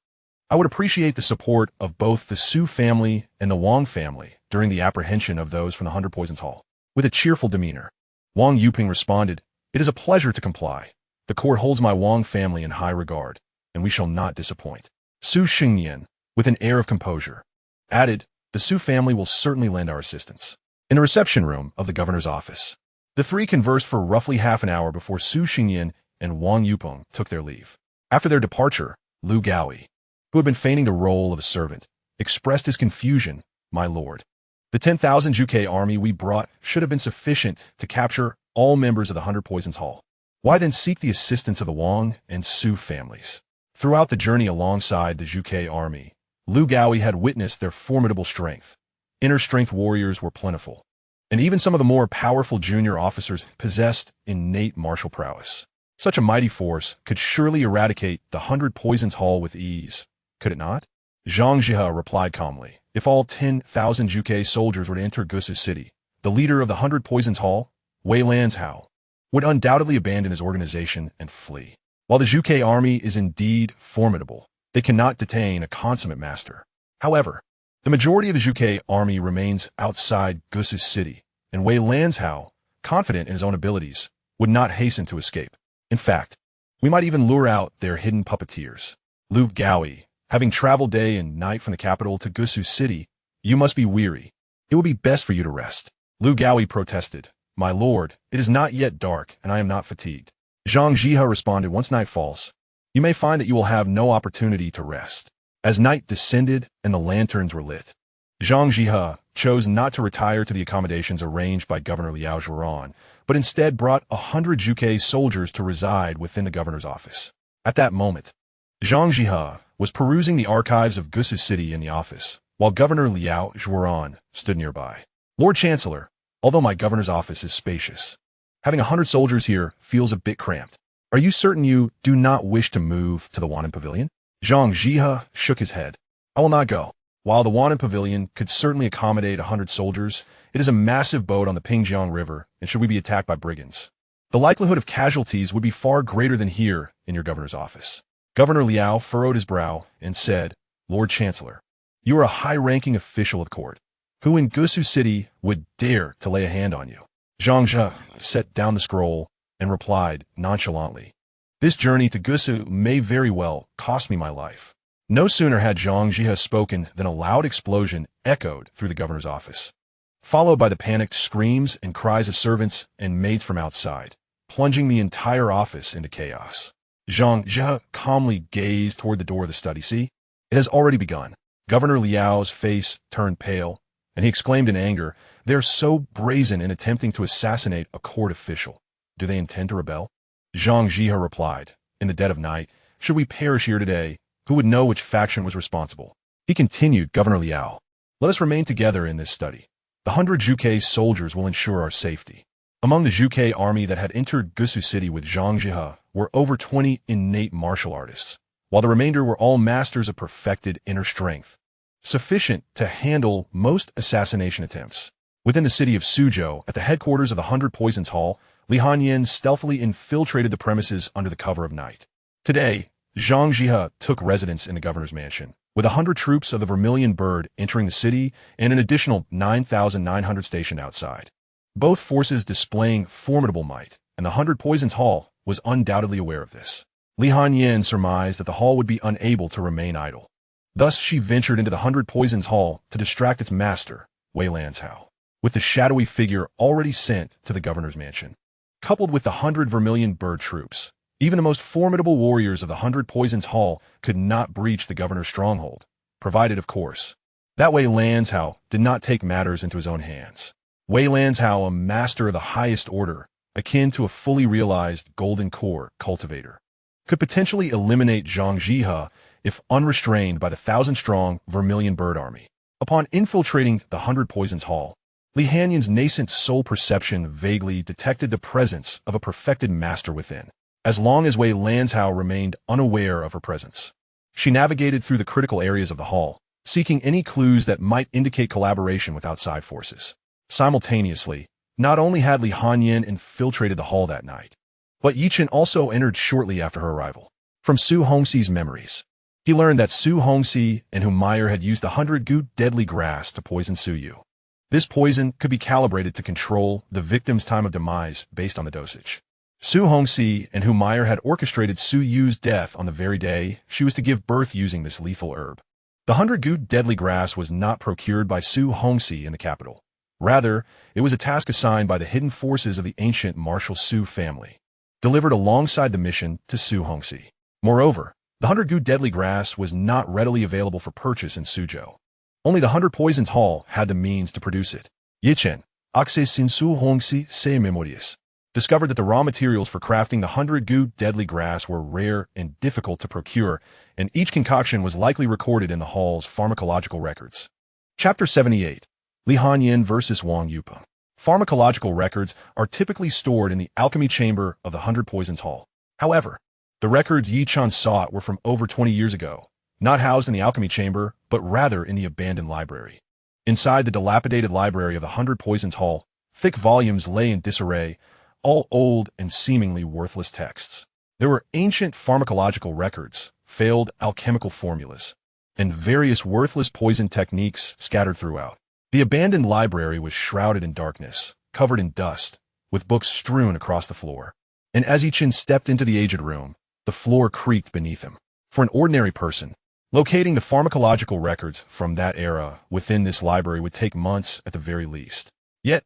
I would appreciate the support of both the Su family and the Wang family during the apprehension of those from the 100 Poisons Hall. With a cheerful demeanor, Wang Yupeng responded, "It is a pleasure to comply. The court holds my Wang family in high regard, and we shall not disappoint." Su Xingyan, with an air of composure, added, "The Su family will certainly lend our assistance." In the reception room of the governor's office, the three conversed for roughly half an hour before Su Xingyan and Wang Yupeng took their leave. After their departure, Lu Gaoi, who had been feigning the role of a servant, expressed his confusion. "My lord, the 10,000 Juke army we brought should have been sufficient to capture all members of the 100 Poisons Hall. Why then seek the assistance of the Wang and Su families?" Throughout the journey alongside the Juke army, Lu Gaoi had witnessed their formidable strength. Inner strength warriors were plentiful, and even some of the more powerful junior officers possessed innate martial prowess. Such a mighty force could surely eradicate the 100 Poisons Hall with ease, could it not? Xianxia replied calmly, "If all 10,000 Juke soldiers were to enter Gusu City, the leader of the 100 Poisons Hall, Wei Lanzhao, would undoubtedly abandon his organization and flee. While the Juke army is indeed formidable, they cannot detain a consummate master. However, the majority of the Juke army remains outside Gusu City, and Wei Lanzhao, confident in his own abilities, would not hasten to escape. In fact, we might even lure out their hidden puppeteers. Lu Gaoi, having traveled day and night from the capital to Gusu City, you must be weary. It would be best for you to rest." Lu Gaoi protested, "My lord, it is not yet dark, and I am not fatigued." Xianxia responded, "Once night falls, you may find that you will have no opportunity to rest." As night descended and the lanterns were lit, Xianxia chose not to retire to the accommodations arranged by Governor Liao Zhuran, but instead brought 100 Juke soldiers to reside within the governor's office. At that moment, Xianxia was perusing the archives of Gusu City in the office, while Governor Liao Zhuran stood nearby. "Lord Chancellor, although my governor's office is spacious, having 100 soldiers here feels a bit cramped. Are you certain you do not wish to move to the Wanan Pavilion?" Xianxia shook his head. "I will not go. While the Wanan Pavilion could certainly accommodate 100 soldiers, it is a massive boat on the Pingjiang River, and should we be attacked by brigands, the likelihood of casualties would be far greater than here in your governor's office." Governor Liao furrowed his brow and said, "Lord Chancellor, you are a high-ranking official of court. Who in Gusu City would dare to lay a hand on you?" Xianxia set down the scroll and replied nonchalantly, "This journey to Gusu may very well cost me my life." No sooner had Xianxia spoken than a loud explosion echoed through the governor's office, followed by the panicked screams and cries of servants and maids from outside, plunging the entire office into chaos. Xianxia calmly gazed toward the door of the study. "See, it has already begun." Governor Liao's face turned pale, and he exclaimed in anger, "They are so brazen in attempting to assassinate a court official. Do they intend to rebel?" Xianxia replied, "In the dead of night, should we perish here today, who would know which faction was responsible?" He continued, "Governor Liao, let us remain together in this study. The 100 Juke soldiers will ensure our safety." Among the Juke army that had entered Gusu City with Xianxia were over 20 innate martial artists, while the remainder were all masters of perfected inner strength, sufficient to handle most assassination attempts. Within the city of Suzhou, at the headquarters of the 100 Poisons Hall, Li Hanyan stealthily infiltrated the premises under the cover of night. Today, Xianxia took residence in the governor's mansion, with 100 troops of the Vermilion Bird entering the city and an additional 9,900 stationed outside. Both forces displaying formidable might, and the 100 Poisons Hall was undoubtedly aware of this. Li Hanyan surmised that the hall would be unable to remain idle. Thus she ventured into the 100 Poisons Hall to distract its master, Wei Lanzhao, with the shadowy figure already sent to the governor's mansion. Coupled with the 100 Vermilion Bird troops, even the most formidable warriors of the 100 Poisons Hall could not breach the governor's stronghold, provided, of course, that Wei Lanzhao did not take matters into his own hands. Wei Lanzhao, a master of the highest order, akin to a fully realized golden core cultivator, could potentially eliminate Xianxia if unrestrained by the 1,000-strong Vermilion Bird army. Upon infiltrating the 100 Poisons Hall, Li Hanyan's nascent soul perception vaguely detected the presence of a perfected master within, as long as Wei Lanzhao remained unaware of her presence. She navigated through the critical areas of the hall, seeking any clues that might indicate collaboration with outside forces. Simultaneously, not only had Li Hanyin infiltrated the hall that night, but Chen also entered shortly after her arrival. From Su Hongxi's memories, he learned that Su Hongxi and Humayr had used the 100-gu deadly grass to poison Su Yu. This poison could be calibrated to control the victim's time of demise based on the dosage. Su Hongxi and Humayr had orchestrated Su Yu's death on the very day she was to give birth using this lethal herb. The 100-gu deadly grass was not procured by Su Hongxi in the capital. Rather, it was a task assigned by the hidden forces of the ancient martial Su family, delivered alongside the mission to Su Hongxi. Moreover, the 100-gu deadly grass was not readily available for purchase in Suzhou. Only the 100 Poisons Hall had the means to produce it. Chen, accès sin Su Hongxi ses memorias, discovered that the raw materials for crafting the 100-gu deadly grass were rare and difficult to procure, and each concoction was likely recorded in the hall's pharmacological records. Chapter 78. Li Hanyin vs. Wang Yupeng. Pharmacological records are typically stored in the alchemy chamber of the 100 Poisons Hall. However, the records Chen sought were from over 20 years ago, not housed in the alchemy chamber, but rather in the abandoned library. Inside the dilapidated library of the 100 Poisons Hall, thick volumes lay in disarray, all old and seemingly worthless texts. There were ancient pharmacological records, failed alchemical formulas, and various worthless poison techniques scattered throughout. The abandoned library was shrouded in darkness, covered in dust, with books strewn across the floor. And as Chen stepped into the aged room, the floor creaked beneath him. For an ordinary person, locating the pharmacological records from that era within this library would take months at the very least. Yet,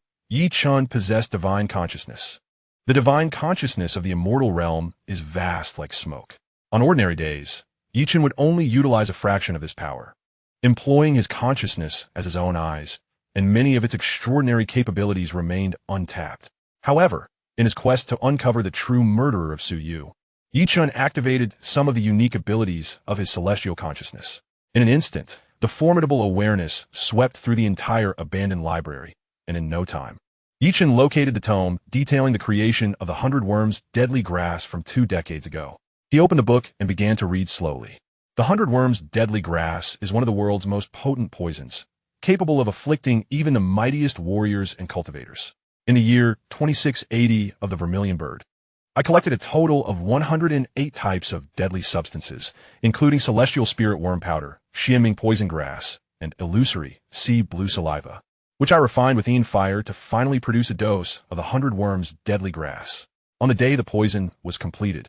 Chen possessed divine consciousness. The divine consciousness of the immortal realm is vast like smoke. On ordinary days, Chen would only utilize a fraction of this power, employing his consciousness as his own eyes, and many of its extraordinary capabilities remained untapped. However, in his quest to uncover the true murderer of Su Yu, Chen activated some of the unique abilities of his celestial consciousness. In an instant, the formidable awareness swept through the entire abandoned library, and in no time, Chen located the tome detailing the creation of the 100 Worms' deadly grass from 2 decades ago. He opened the book and began to read slowly. The 100 Worms' deadly grass is one of the world's most potent poisons, capable of afflicting even the mightiest warriors and cultivators. In the year 2680 of the Vermilion Bird, I collected a total of 108 types of deadly substances, including celestial spirit worm powder, Xianming poison grass, and illusory sea blue saliva, which I refined with fire to finally produce a dose of the 100 Worms' deadly grass. On the day the poison was completed,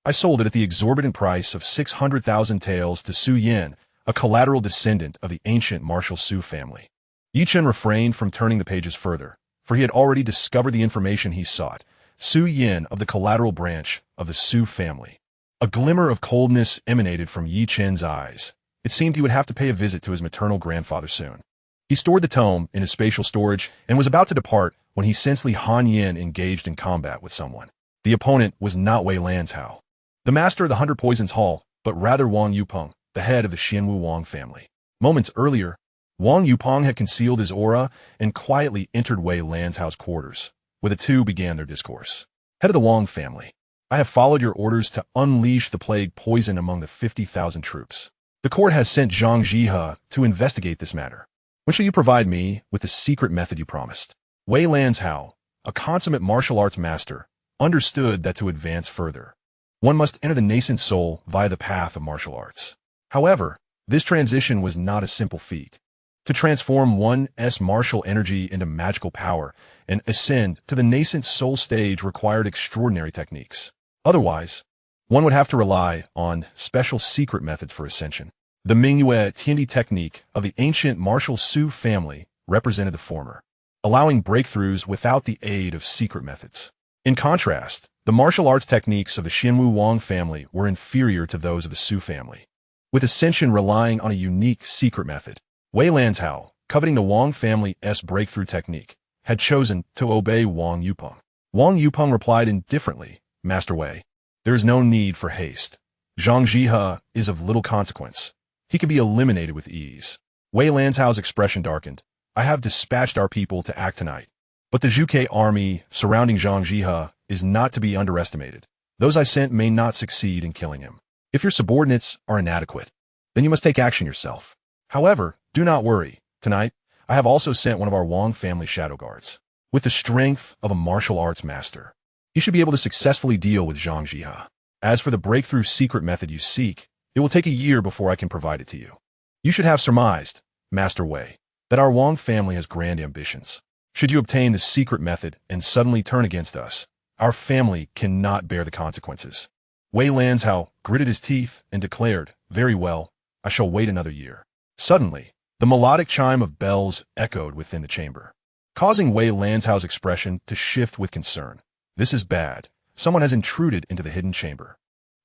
I sold it at the exorbitant price of 600,000 taels to Su Yin, a collateral descendant of the ancient martial Su family. Chen refrained from turning the pages further, for he had already discovered the information he sought. Su Yin of the collateral branch of the Su family. A glimmer of coldness emanated from Chen's eyes. It seemed he would have to pay a visit to his maternal grandfather soon. He stored the tome in his spatial storage and was about to depart when he sensed Li Hanyin engaged in combat with someone. The opponent was not Wei Lanzhao, the master of the 100 Poisons Hall, but rather Wang Yupeng, the head of the Xianwu Wang family. Moments earlier, Wang Yupeng had concealed his aura and quietly entered Wei Lanzhao's quarters, where the two began their discourse. Head of the Wang family, I have followed your orders to unleash the plague poison among the 50,000 troops. The court has sent Xianxia to investigate this matter. When shall you provide me with the secret method you promised? Wei Lanzhao, a consummate martial arts master, understood that to advance further, one must enter the nascent soul via the path of martial arts. However, this transition was not a simple feat. To transform one's martial energy into magical power and ascend to the nascent soul stage required extraordinary techniques. Otherwise, one would have to rely on special secret methods for ascension. The Mingyue Tiandi technique of the ancient martial Su family represented the former, allowing breakthroughs without the aid of secret methods. In contrast, the martial arts techniques of the Xianwu Wang family were inferior to those of the Su family, with ascension relying on a unique secret method. Wei Lanzhao, coveting the Wang family's breakthrough technique, had chosen to obey Wang Yupeng. Wang Yupeng replied indifferently, Master Wei, there is no need for haste. Zhang Jihe is of little consequence. He can be eliminated with ease. Wei Lanzhao's expression darkened. I have dispatched our people to act tonight, but the Zhuge army surrounding Zhang Jihe is not to be underestimated. Those I sent may not succeed in killing him. If your subordinates are inadequate, then you must take action yourself. However, do not worry. Tonight, I have also sent one of our Wang family shadow guards. With the strength of a martial arts master, you should be able to successfully deal with Xianxia. As for the breakthrough secret method you seek, it will take a year before I can provide it to you. You should have surmised, Master Wei, that our Wang family has grand ambitions. Should you obtain the secret method and suddenly turn against us, our family cannot bear the consequences. Wei Lanzhao gritted his teeth and declared, "Very well, I shall wait another year." Suddenly, the melodic chime of bells echoed within the chamber, causing Wei Lanzhao's expression to shift with concern. This is bad. Someone has intruded into the hidden chamber.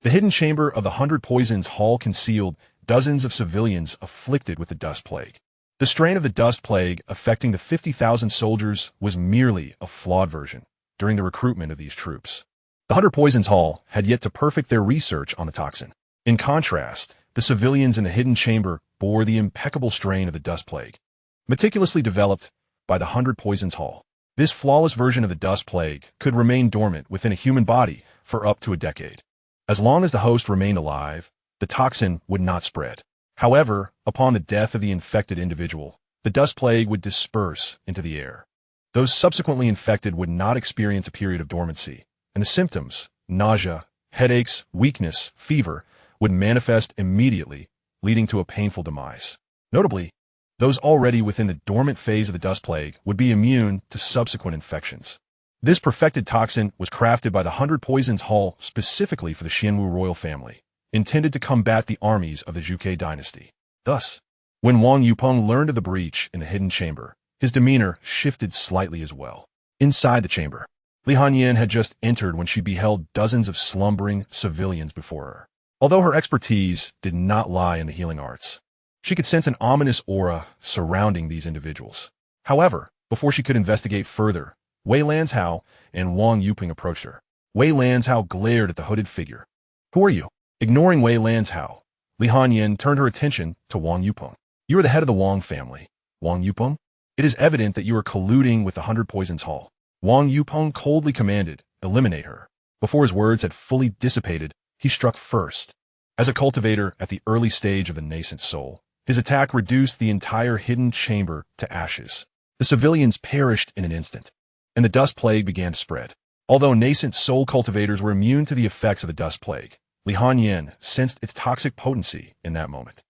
The hidden chamber of the 100 Poisons Hall concealed dozens of civilians afflicted with the dust plague. The strain of the dust plague affecting the 50,000 soldiers was merely a flawed version during the recruitment of these troops. The 100 Poisons Hall had yet to perfect their research on the toxin. In contrast, the civilians in the hidden chamber bore the impeccable strain of the dust plague, meticulously developed by the 100 Poisons Hall. This flawless version of the dust plague could remain dormant within a human body for up to a decade. As long as the host remained alive, the toxin would not spread. However, upon the death of the infected individual, the dust plague would disperse into the air. Those subsequently infected would not experience a period of dormancy, and the symptoms, nausea, headaches, weakness, fever, would manifest immediately, leading to a painful demise. Notably, those already within the dormant phase of the dust plague would be immune to subsequent infections. This perfected toxin was crafted by the 100 Poisons Hall specifically for the Xianwu royal family, intended to combat the armies of the Zhuge dynasty. Thus, when Wang Yupeng learned of the breach in the hidden chamber, his demeanor shifted slightly as well. Inside the chamber, Li Hanyan had just entered when she beheld dozens of slumbering civilians before her. Although her expertise did not lie in the healing arts, she could sense an ominous aura surrounding these individuals. However, before she could investigate further, Wei Lanzhao and Wang Yupeng approached her. Wei Lanzhao glared at the hooded figure. "Who are you?" Ignoring Wei Lanzhao, Li Hanyan turned her attention to Wang Yupeng. "You are the head of the Wang family, Wang Yupeng. It is evident that you are colluding with the 100 Poisons Hall." Wang Yupeng coldly commanded, "Eliminate her." Before his words had fully dissipated, he struck first. As a cultivator at the early stage of the nascent soul, his attack reduced the entire hidden chamber to ashes. The civilians perished in an instant, and the dust plague began to spread. Although nascent soul cultivators were immune to the effects of the dust plague, Li Hanyan sensed its toxic potency in that moment.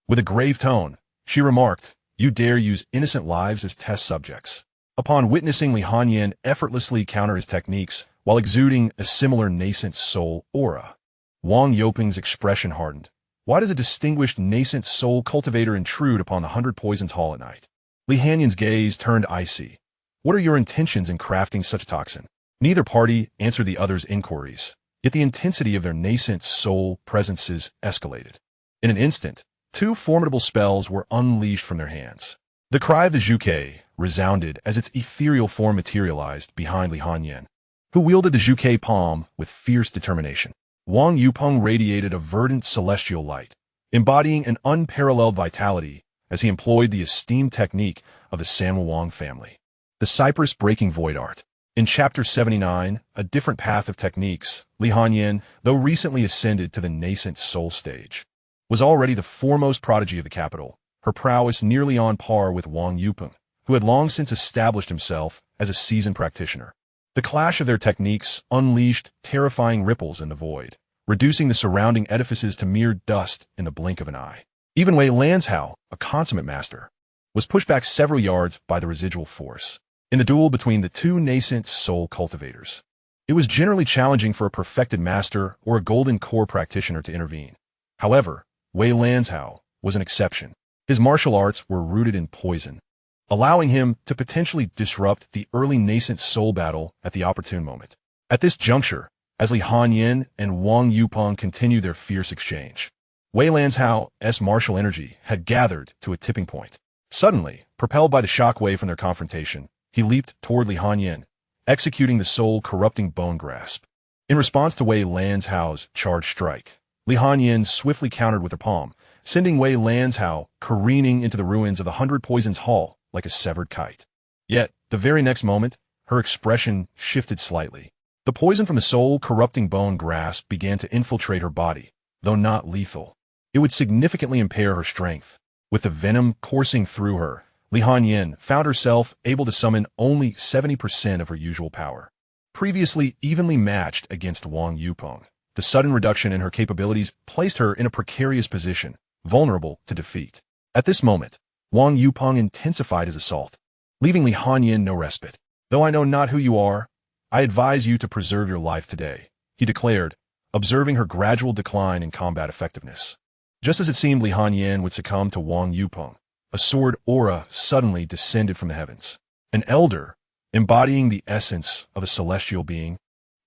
With a grave tone, she remarked, "You dare use innocent lives as test subjects." Upon witnessing Li Hanyan effortlessly counter his techniques while exuding a similar nascent soul aura, Wang Yupeng's expression hardened. Why does a distinguished nascent soul cultivator intrude upon the 100 Poisons Hall at night? Li Hanyan's gaze turned icy. What are your intentions in crafting such a toxin? Neither party answered the other's inquiries, yet the intensity of their nascent soul presences escalated. In an instant, two formidable spells were unleashed from their hands. The cry of the Zhuge resounded as its ethereal form materialized behind Li Hanyan, who wielded the Zhuge palm with fierce determination. Wang Yupeng radiated a verdant celestial light, embodying an unparalleled vitality as he employed the esteemed technique of the Sanwu Wang family, the cypress-breaking void art. In Chapter 79, A Different Path of Techniques, Li Hanyan, though recently ascended to the nascent soul stage, was already the foremost prodigy of the capital, her prowess nearly on par with Wang Yupeng, who had long since established himself as a seasoned practitioner. The clash of their techniques unleashed terrifying ripples in the void, reducing the surrounding edifices to mere dust in the blink of an eye. Even Wei Lanzhao, a consummate master, was pushed back several yards by the residual force. In the duel between the two nascent soul cultivators, it was generally challenging for a perfected master or a golden core practitioner to intervene. However, Wei Lanzhao was an exception. His martial arts were rooted in poison, allowing him to potentially disrupt the early nascent soul battle at the opportune moment. At this juncture, as Li Hanyan and Wang Yupeng continued their fierce exchange, Wei Lanzhao's martial energy had gathered to a tipping point. Suddenly, propelled by the shockwave from their confrontation, he leaped toward Li Hanyan, executing the soul-corrupting bone grasp. In response to Wei Lanzhao's charged strike, Li Hanyan swiftly countered with her palm, sending Wei Lanzhao careening into the ruins of the 100 Poisons Hall like a severed kite. Yet, the very next moment, her expression shifted slightly. The poison from the soul-corrupting bone grasp began to infiltrate her body, though not lethal. It would significantly impair her strength. With the venom coursing through her, Li Hanyin found herself able to summon only 70% of her usual power. Previously evenly matched against Wang Yupeng, the sudden reduction in her capabilities placed her in a precarious position, vulnerable to defeat. At this moment, Wang Yupeng intensified his assault, leaving Li Hanyin no respite. "Though I know not who you are, I advise you to preserve your life today," he declared, observing her gradual decline in combat effectiveness. Just as it seemed Li Hanyin would succumb to Wang Yupeng, a sword aura suddenly descended from the heavens. An elder, embodying the essence of a celestial being,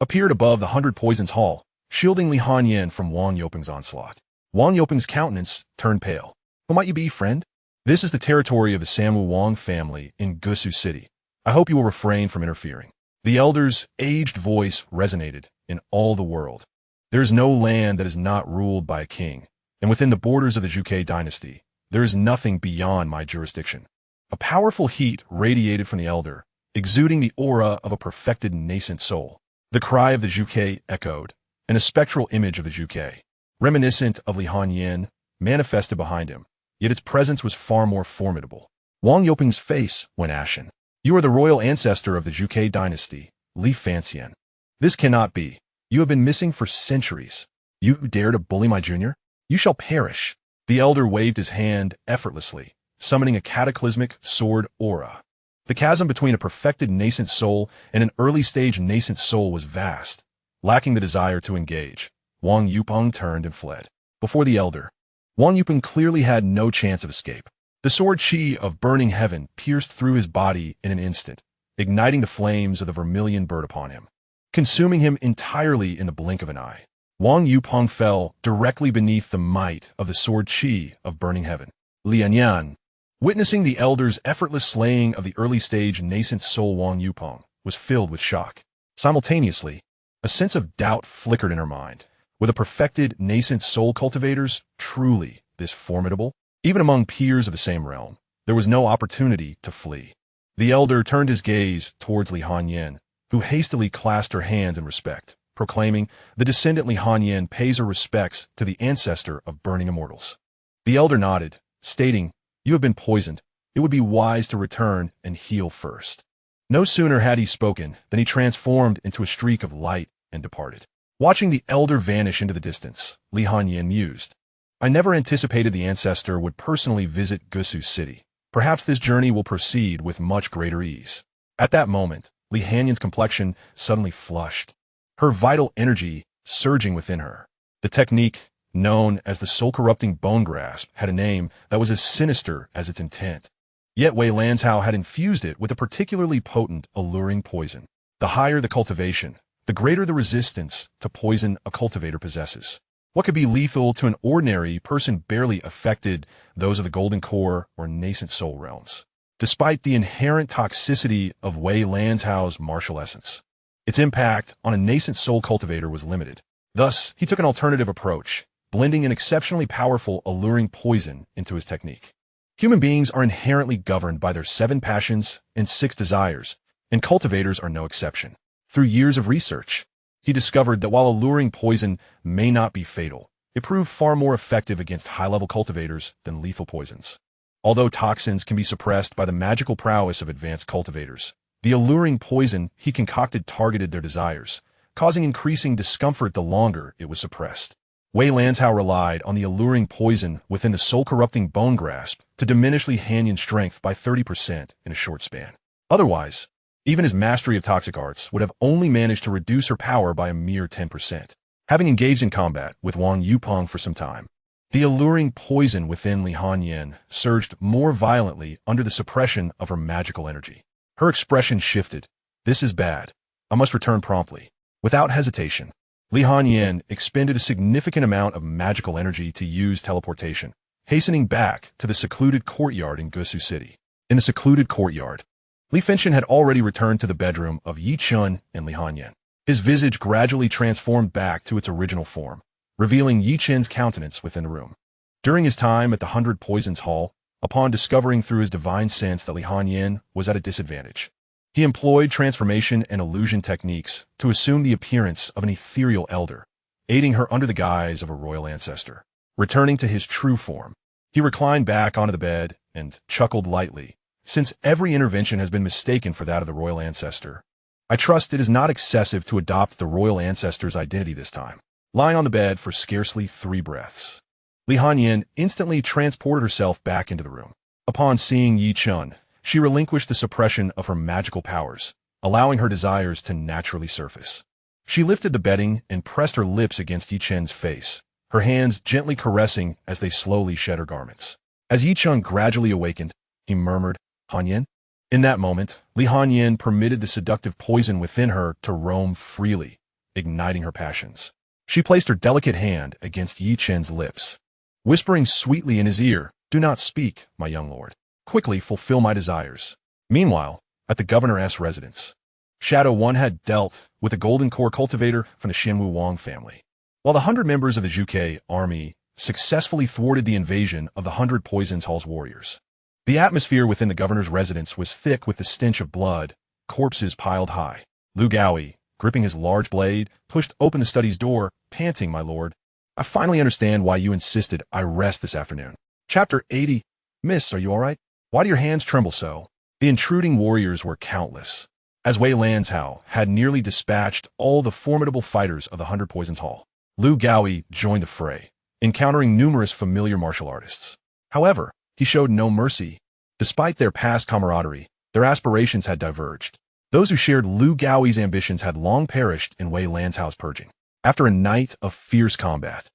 appeared above the 100 Poisons Hall, shielding Li Hanyin from Wang Yupeng's onslaught. Wang Yupeng's countenance turned pale. "Who might you be, friend?" "This is the territory of the Samu Wang family in Gusu City. I hope you will refrain from interfering." The elder's aged voice resonated in all the world. "There is no land that is not ruled by a king, and within the borders of the Zhuge dynasty, there is nothing beyond my jurisdiction." A powerful heat radiated from the elder, exuding the aura of a perfected nascent soul. The cry of the Zhuge echoed, and a spectral image of the Zhuge, reminiscent of Li Hanyin, manifested behind him, yet its presence was far more formidable. Wang Yupeng's face went ashen. "You are the royal ancestor of the Zhuge dynasty, Li Fanxian. This cannot be. You have been missing for centuries. You dare to bully my junior? You shall perish." The elder waved his hand effortlessly, summoning a cataclysmic sword aura. The chasm between a perfected nascent soul and an early-stage nascent soul was vast. Lacking the desire to engage, Wang Yupeng turned and fled. Before the elder, Wang Yupeng clearly had no chance of escape. The sword chi of burning heaven pierced through his body in an instant, igniting the flames of the vermilion bird upon him, consuming him entirely in the blink of an eye. Wang Yupeng fell directly beneath the might of the sword chi of burning heaven. Lianyan, witnessing the elder's effortless slaying of the early-stage nascent soul Wang Yupeng, was filled with shock. Simultaneously, a sense of doubt flickered in her mind. Were the perfected nascent soul cultivators truly this formidable? Even among peers of the same realm, there was no opportunity to flee. The elder turned his gaze towards Li Hanyin, who hastily clasped her hands in respect, proclaiming, "The descendant Li Hanyin pays her respects to the ancestor of burning immortals." The elder nodded, stating, "You have been poisoned. It would be wise to return and heal first." No sooner had he spoken than he transformed into a streak of light and departed. Watching the elder vanish into the distance, Li Hanyin mused, "I never anticipated the ancestor would personally visit Gusu City. Perhaps this journey will proceed with much greater ease." At that moment, Li Hanyin's complexion suddenly flushed, her vital energy surging within her. The technique, known as the soul-corrupting bone grasp, had a name that was as sinister as its intent. Yet Wei Lanzhao had infused it with a particularly potent, alluring poison. The higher the cultivation, the greater the resistance to poison a cultivator possesses. What could be lethal to an ordinary person barely affected those of the golden core or nascent soul realms? Despite the inherent toxicity of Wei Lanzhao's martial essence, its impact on a nascent soul cultivator was limited. Thus, he took an alternative approach, blending an exceptionally powerful, alluring poison into his technique. Human beings are inherently governed by their 7 passions and 6 desires, and cultivators are no exception. Through years of research, he discovered that while alluring poison may not be fatal, it proved far more effective against high-level cultivators than lethal poisons. Although toxins can be suppressed by the magical prowess of advanced cultivators, the alluring poison he concocted targeted their desires, causing increasing discomfort the longer it was suppressed. Wei Lanzhao relied on the alluring poison within the soul-corrupting bone grasp to diminish Li Hanyin's strength by 30% in a short span. Otherwise, even his mastery of toxic arts would have only managed to reduce her power by a mere 10%. Having engaged in combat with Wang Yupeng for some time, the alluring poison within Li Hanyin surged more violently under the suppression of her magical energy. Her expression shifted. "This is bad. I must return promptly." Without hesitation, Li Hanyin expended a significant amount of magical energy to use teleportation, hastening back to the secluded courtyard in Gusu City. In the secluded courtyard, Li Fanxian had already returned to the bedroom of Yi Chun and Li Hanyin. His visage gradually transformed back to its original form, revealing Yi Chen's countenance within the room. During his time at the 100 Poisons Hall, upon discovering through his divine sense that Li Hanyin was at a disadvantage, he employed transformation and illusion techniques to assume the appearance of an ethereal elder, aiding her under the guise of a royal ancestor. Returning to his true form, he reclined back onto the bed and chuckled lightly. Since every intervention has been mistaken for that of the royal ancestor, I trust it is not excessive to adopt the royal ancestor's identity this time. Lying on the bed for scarcely 3 breaths, Li Hanyin instantly transported herself back into the room. Upon seeing Yi Chun, she relinquished the suppression of her magical powers, allowing her desires to naturally surface. She lifted the bedding and pressed her lips against Yi Chen's face, her hands gently caressing as they slowly shed her garments. As Yi Chun gradually awakened, he murmured, "Hanyin?" In that moment, Li Hanyin permitted the seductive poison within her to roam freely, igniting her passions. She placed her delicate hand against Yi Chen's lips, whispering sweetly in his ear, "Do not speak, my young lord. Quickly fulfill my desires." Meanwhile, at the governor's residence, Shadow 1 had dealt with a golden core cultivator from the Xianwu Wang family. While the 100 members of the Zhuke army successfully thwarted the invasion of the 100 Poisons Hall's warriors, the atmosphere within the governor's residence was thick with the stench of blood, corpses piled high. Lu Gaoi, gripping his large blade, pushed open the study's door, panting, "My lord, I finally understand why you insisted I rest this afternoon." Chapter 80. Miss, are you all right? Why do your hands tremble so? The intruding warriors were countless, as Wei Lanzhao had nearly dispatched all the formidable fighters of the 100 Poisons Hall. Lu Gaoi joined the fray, encountering numerous familiar martial artists. However, he showed no mercy. Despite their past camaraderie, their aspirations had diverged. Those who shared Lu Gaoi's ambitions had long perished in Wei Lanzhao's purging. After a night of fierce combat,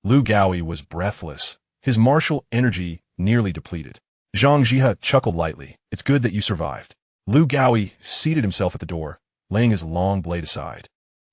Lu Gaoi was breathless, his martial energy nearly depleted. Xianxia chuckled lightly. "It's good that you survived." Lu Gaoi seated himself at the door, laying his long blade aside,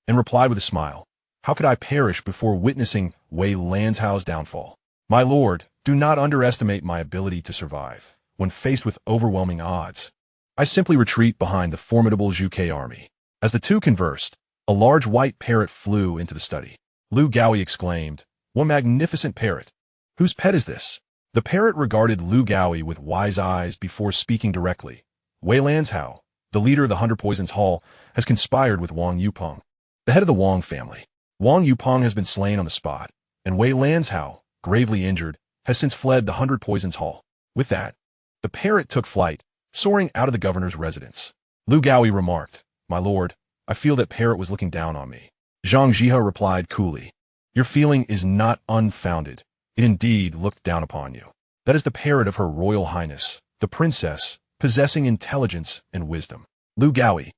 and replied with a smile, "How could I perish before witnessing Wei Lanzhao's downfall? My lord, do not underestimate my ability to survive. When faced with overwhelming odds, I simply retreat behind the formidable Zhuke army." As the two conversed, a large white parrot flew into the study. Lu Gaoi exclaimed, "What magnificent parrot! Whose pet is this?" The parrot regarded Lu Gaoi with wise eyes before speaking directly. "Wei Lanzhao, the leader of the 100 Poisons Hall, has conspired with Wang Yupeng, the head of the Wang family. Wang Yupeng has been slain on the spot, and Wei Lanzhao, gravely injured, has since fled the 100 Poisons Hall." With that, the parrot took flight, soaring out of the governor's residence. Lu Gaoi remarked, "My lord, I feel that parrot was looking down on me." Xianxia replied coolly, "Your feeling is not unfounded. It indeed looked down upon you. That is the parrot of Her Royal Highness, the princess, possessing intelligence and wisdom." Lu Gaoi.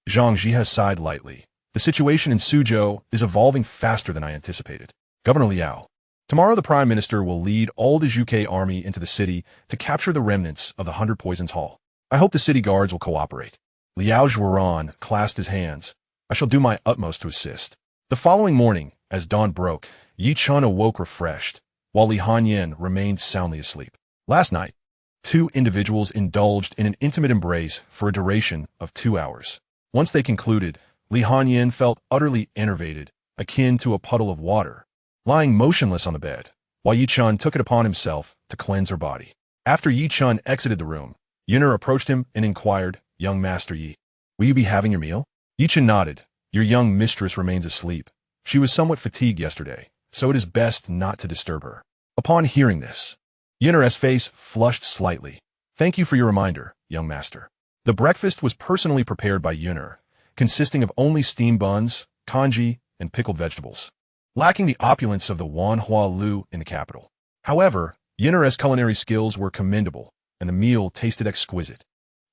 Xianxia sighed lightly. "The situation in Suzhou is evolving faster than I anticipated. Governor Liao, tomorrow the Prime Minister will lead all the Zhuke army into the city to capture the remnants of the 100 Poisons Hall. I hope the city guards will cooperate." Liao Zhuoran clasped his hands. "I shall do my utmost to assist." The following morning, as dawn broke, Yi Chun awoke refreshed, while Li Hanyin remained soundly asleep. Last night, 2 individuals indulged in an intimate embrace for a duration of 2 hours. Once they concluded, Li Hanyin felt utterly enervated, akin to a puddle of water, lying motionless on the bed, while Yi Chun took it upon himself to cleanse her body. After Yi Chun exited the room, Yuner approached him and inquired, "Young Master Yi, will you be having your meal?" Yi Chun nodded. "Your young mistress remains asleep. She was somewhat fatigued yesterday, so it is best not to disturb her." Upon hearing this, Yuner's face flushed slightly. "Thank you for your reminder, young master." The breakfast was personally prepared by Yuner, consisting of only steamed buns, congee, and pickled vegetables, lacking the opulence of the Wanhua Lu in the capital. However, Yuner's culinary skills were commendable, and the meal tasted exquisite.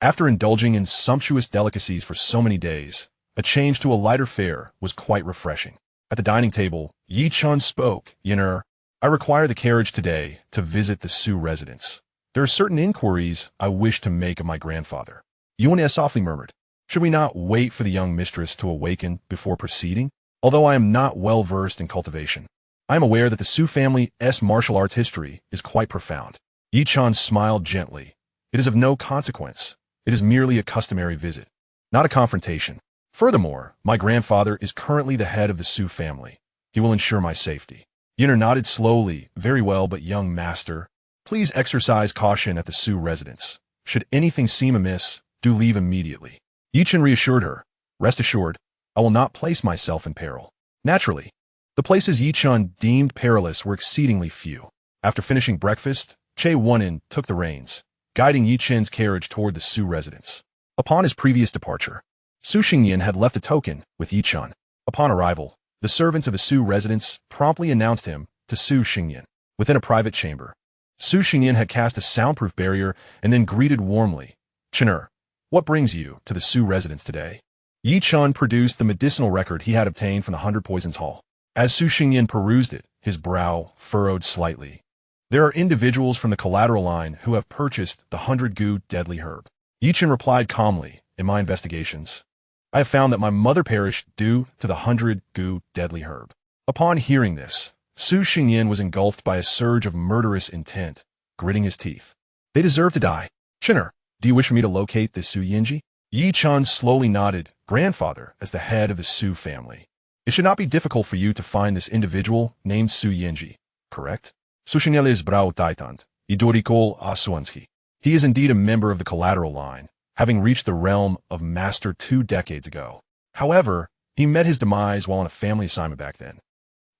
After indulging in sumptuous delicacies for so many days, a change to a lighter fare was quite refreshing. At the dining table, Yi Chun spoke. "Yuner, I require the carriage today to visit the Su residence. There are certain inquiries I wish to make of my grandfather." Yuan softly murmured, "Should we not wait for the young mistress to awaken before proceeding? Although I am not well versed in cultivation, I am aware that the Su family's martial arts history is quite profound." Yi Chun smiled gently. "It is of no consequence. It is merely a customary visit, not a confrontation. Furthermore, my grandfather is currently the head of the Su family. He will ensure my safety." Yuner nodded slowly. "Very well, but young master, please exercise caution at the Su residence. Should anything seem amiss, do leave immediately." Yi Chun reassured her, "Rest assured, I will not place myself in peril." Naturally, the The places Yi Chen deemed perilous were exceedingly few. After finishing breakfast, Che Wunin took the reins, guiding Yi Chen's carriage toward the Su residence. Upon his previous departure, Su Xingyan had left a token with Yi Chen. Upon arrival, the servants of the Su residence promptly announced him to Su Xingyan. Within a private chamber, Su Xingyan had cast a soundproof barrier and then greeted warmly, "Chener, what brings you to the Su residence today?" Yi Chen produced the medicinal record he had obtained from the 100 Poisons Hall. As Su Xingyan perused it, his brow furrowed slightly. "There are individuals from the collateral line who have purchased the 100 Gu deadly herb." Yi Chen replied calmly, "In my investigations, I have found that my mother perished due to the 100 Gu deadly herb." Upon hearing this, Su Xingyan was engulfed by a surge of murderous intent, gritting his teeth. "They deserve to die. Chener, do you wish for me to locate this Su Yinji?" Yi Chen slowly nodded, "Grandfather, as the head of the Su family. It should not be difficult for you to find this individual named Su Yinji, correct?" Su Xingyan is brau taitant, idorikol asuanski. He is indeed a member of the collateral line, having reached the realm of master 2 decades ago. However, he met his demise while on a family assignment back then.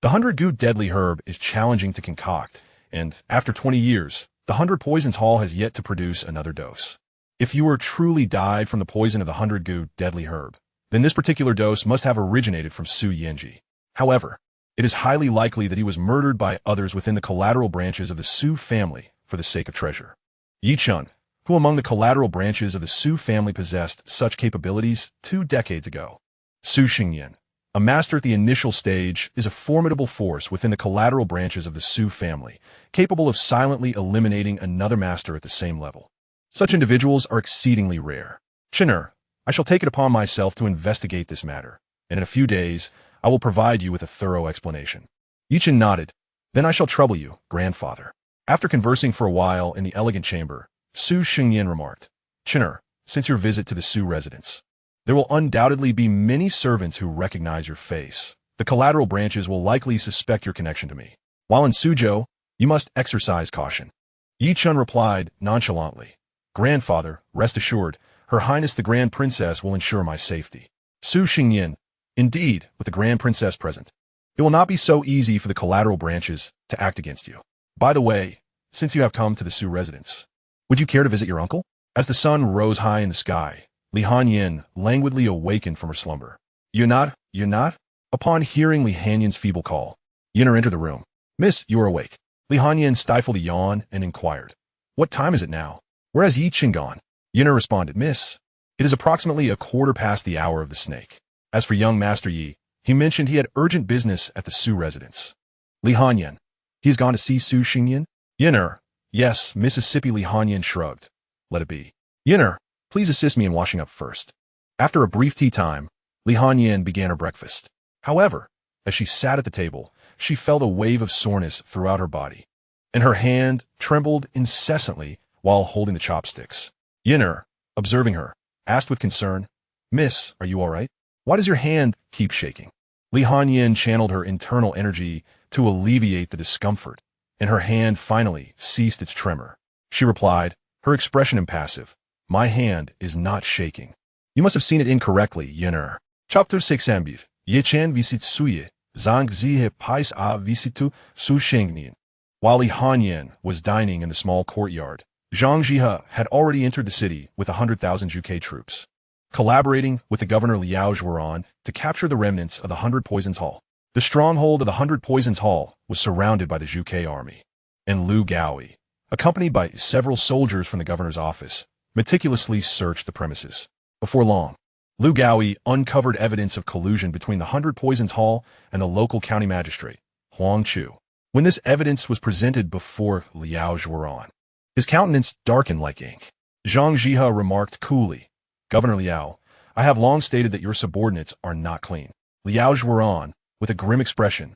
The 100 Gu deadly herb is challenging to concoct, and after 20 years, the 100 Poisons Hall has yet to produce another dose. If you were truly died from the poison of the 100 Gu deadly herb, then this particular dose must have originated from Su Yinji. However, it is highly likely that he was murdered by others within the collateral branches of the Su family for the sake of treasure. Yi Chen, who among the collateral branches of the Su family possessed such capabilities 2 decades ago. Su Xingyan, a master at the initial stage, is a formidable force within the collateral branches of the Su family, capable of silently eliminating another master at the same level. Such individuals are exceedingly rare. Chener, I shall take it upon myself to investigate this matter, and in a few days, I will provide you with a thorough explanation. Yi Chen nodded. "Then I shall trouble you, grandfather." After conversing for a while in the elegant chamber, Su Xingyan remarked, "Chener, since your visit to the Su residence, there will undoubtedly be many servants who recognize your face. The collateral branches will likely suspect your connection to me. While in Suzhou, you must exercise caution." Yi Chen replied nonchalantly, "Grandfather, rest assured, Her Highness the Grand Princess will ensure my safety." Su Xingyan, "Indeed, with the Grand Princess present, it will not be so easy for the collateral branches to act against you. By the way, since you have come to the Su residence, would you care to visit your uncle?" As the sun rose high in the sky, Li Hanyan languidly awakened from her slumber. You're not? Upon hearing Li Hanyan's feeble call, Yinner entered the room. "Miss, you are awake." Li Hanyan stifled a yawn and inquired, "What time is it now? Where has Yi Chen gone?" Yinner responded, "Miss, it is approximately 1/4 past the hour of the snake. As for young Master Yi, he mentioned he had urgent business at the Su residence." Li Hanyan, "He has gone to see Su Xingyan?" Yinner, "Yes." Mississippi. Li Hanyan shrugged. "Let it be. Yinner, please assist me in washing up first." After a brief tea time, Li Hanyan began her breakfast. However, as she sat at the table, she felt a wave of soreness throughout her body, and her hand trembled incessantly while holding the chopsticks. Yinner, observing her, asked with concern, "Miss, are you all right? Why does your hand keep shaking?" Li Hanyan channeled her internal energy to alleviate the discomfort, and her hand finally ceased its tremor. She replied, her expression impassive, "My hand is not shaking." "You must have seen it incorrectly, Yinner." Chapter 6 Ambiv, Ye Chen visit Suye, Zhang Zihe Pais A visitu Su Shengnian. While Li Hanyan was dining in the small courtyard, Zhang Zihe had already entered the city with 100,000 Juke troops, collaborating with the governor Liao Zhuoran to capture the remnants of the 100 Poisons Hall. The stronghold of the 100 Poisons Hall was surrounded by the Juke army, and Lu Gaoi, accompanied by several soldiers from the governor's office, meticulously searched the premises. Before long, Lu Gaoi uncovered evidence of collusion between the 100 Poisons Hall and the local county magistrate, Huang Chu. When this evidence was presented before Liao Zhuoran, his countenance darkened like ink. Zhang Zihe remarked coolly, "Governor Liao, I have long stated that your subordinates are not clean." Liao Zhuoran, with a grim expression,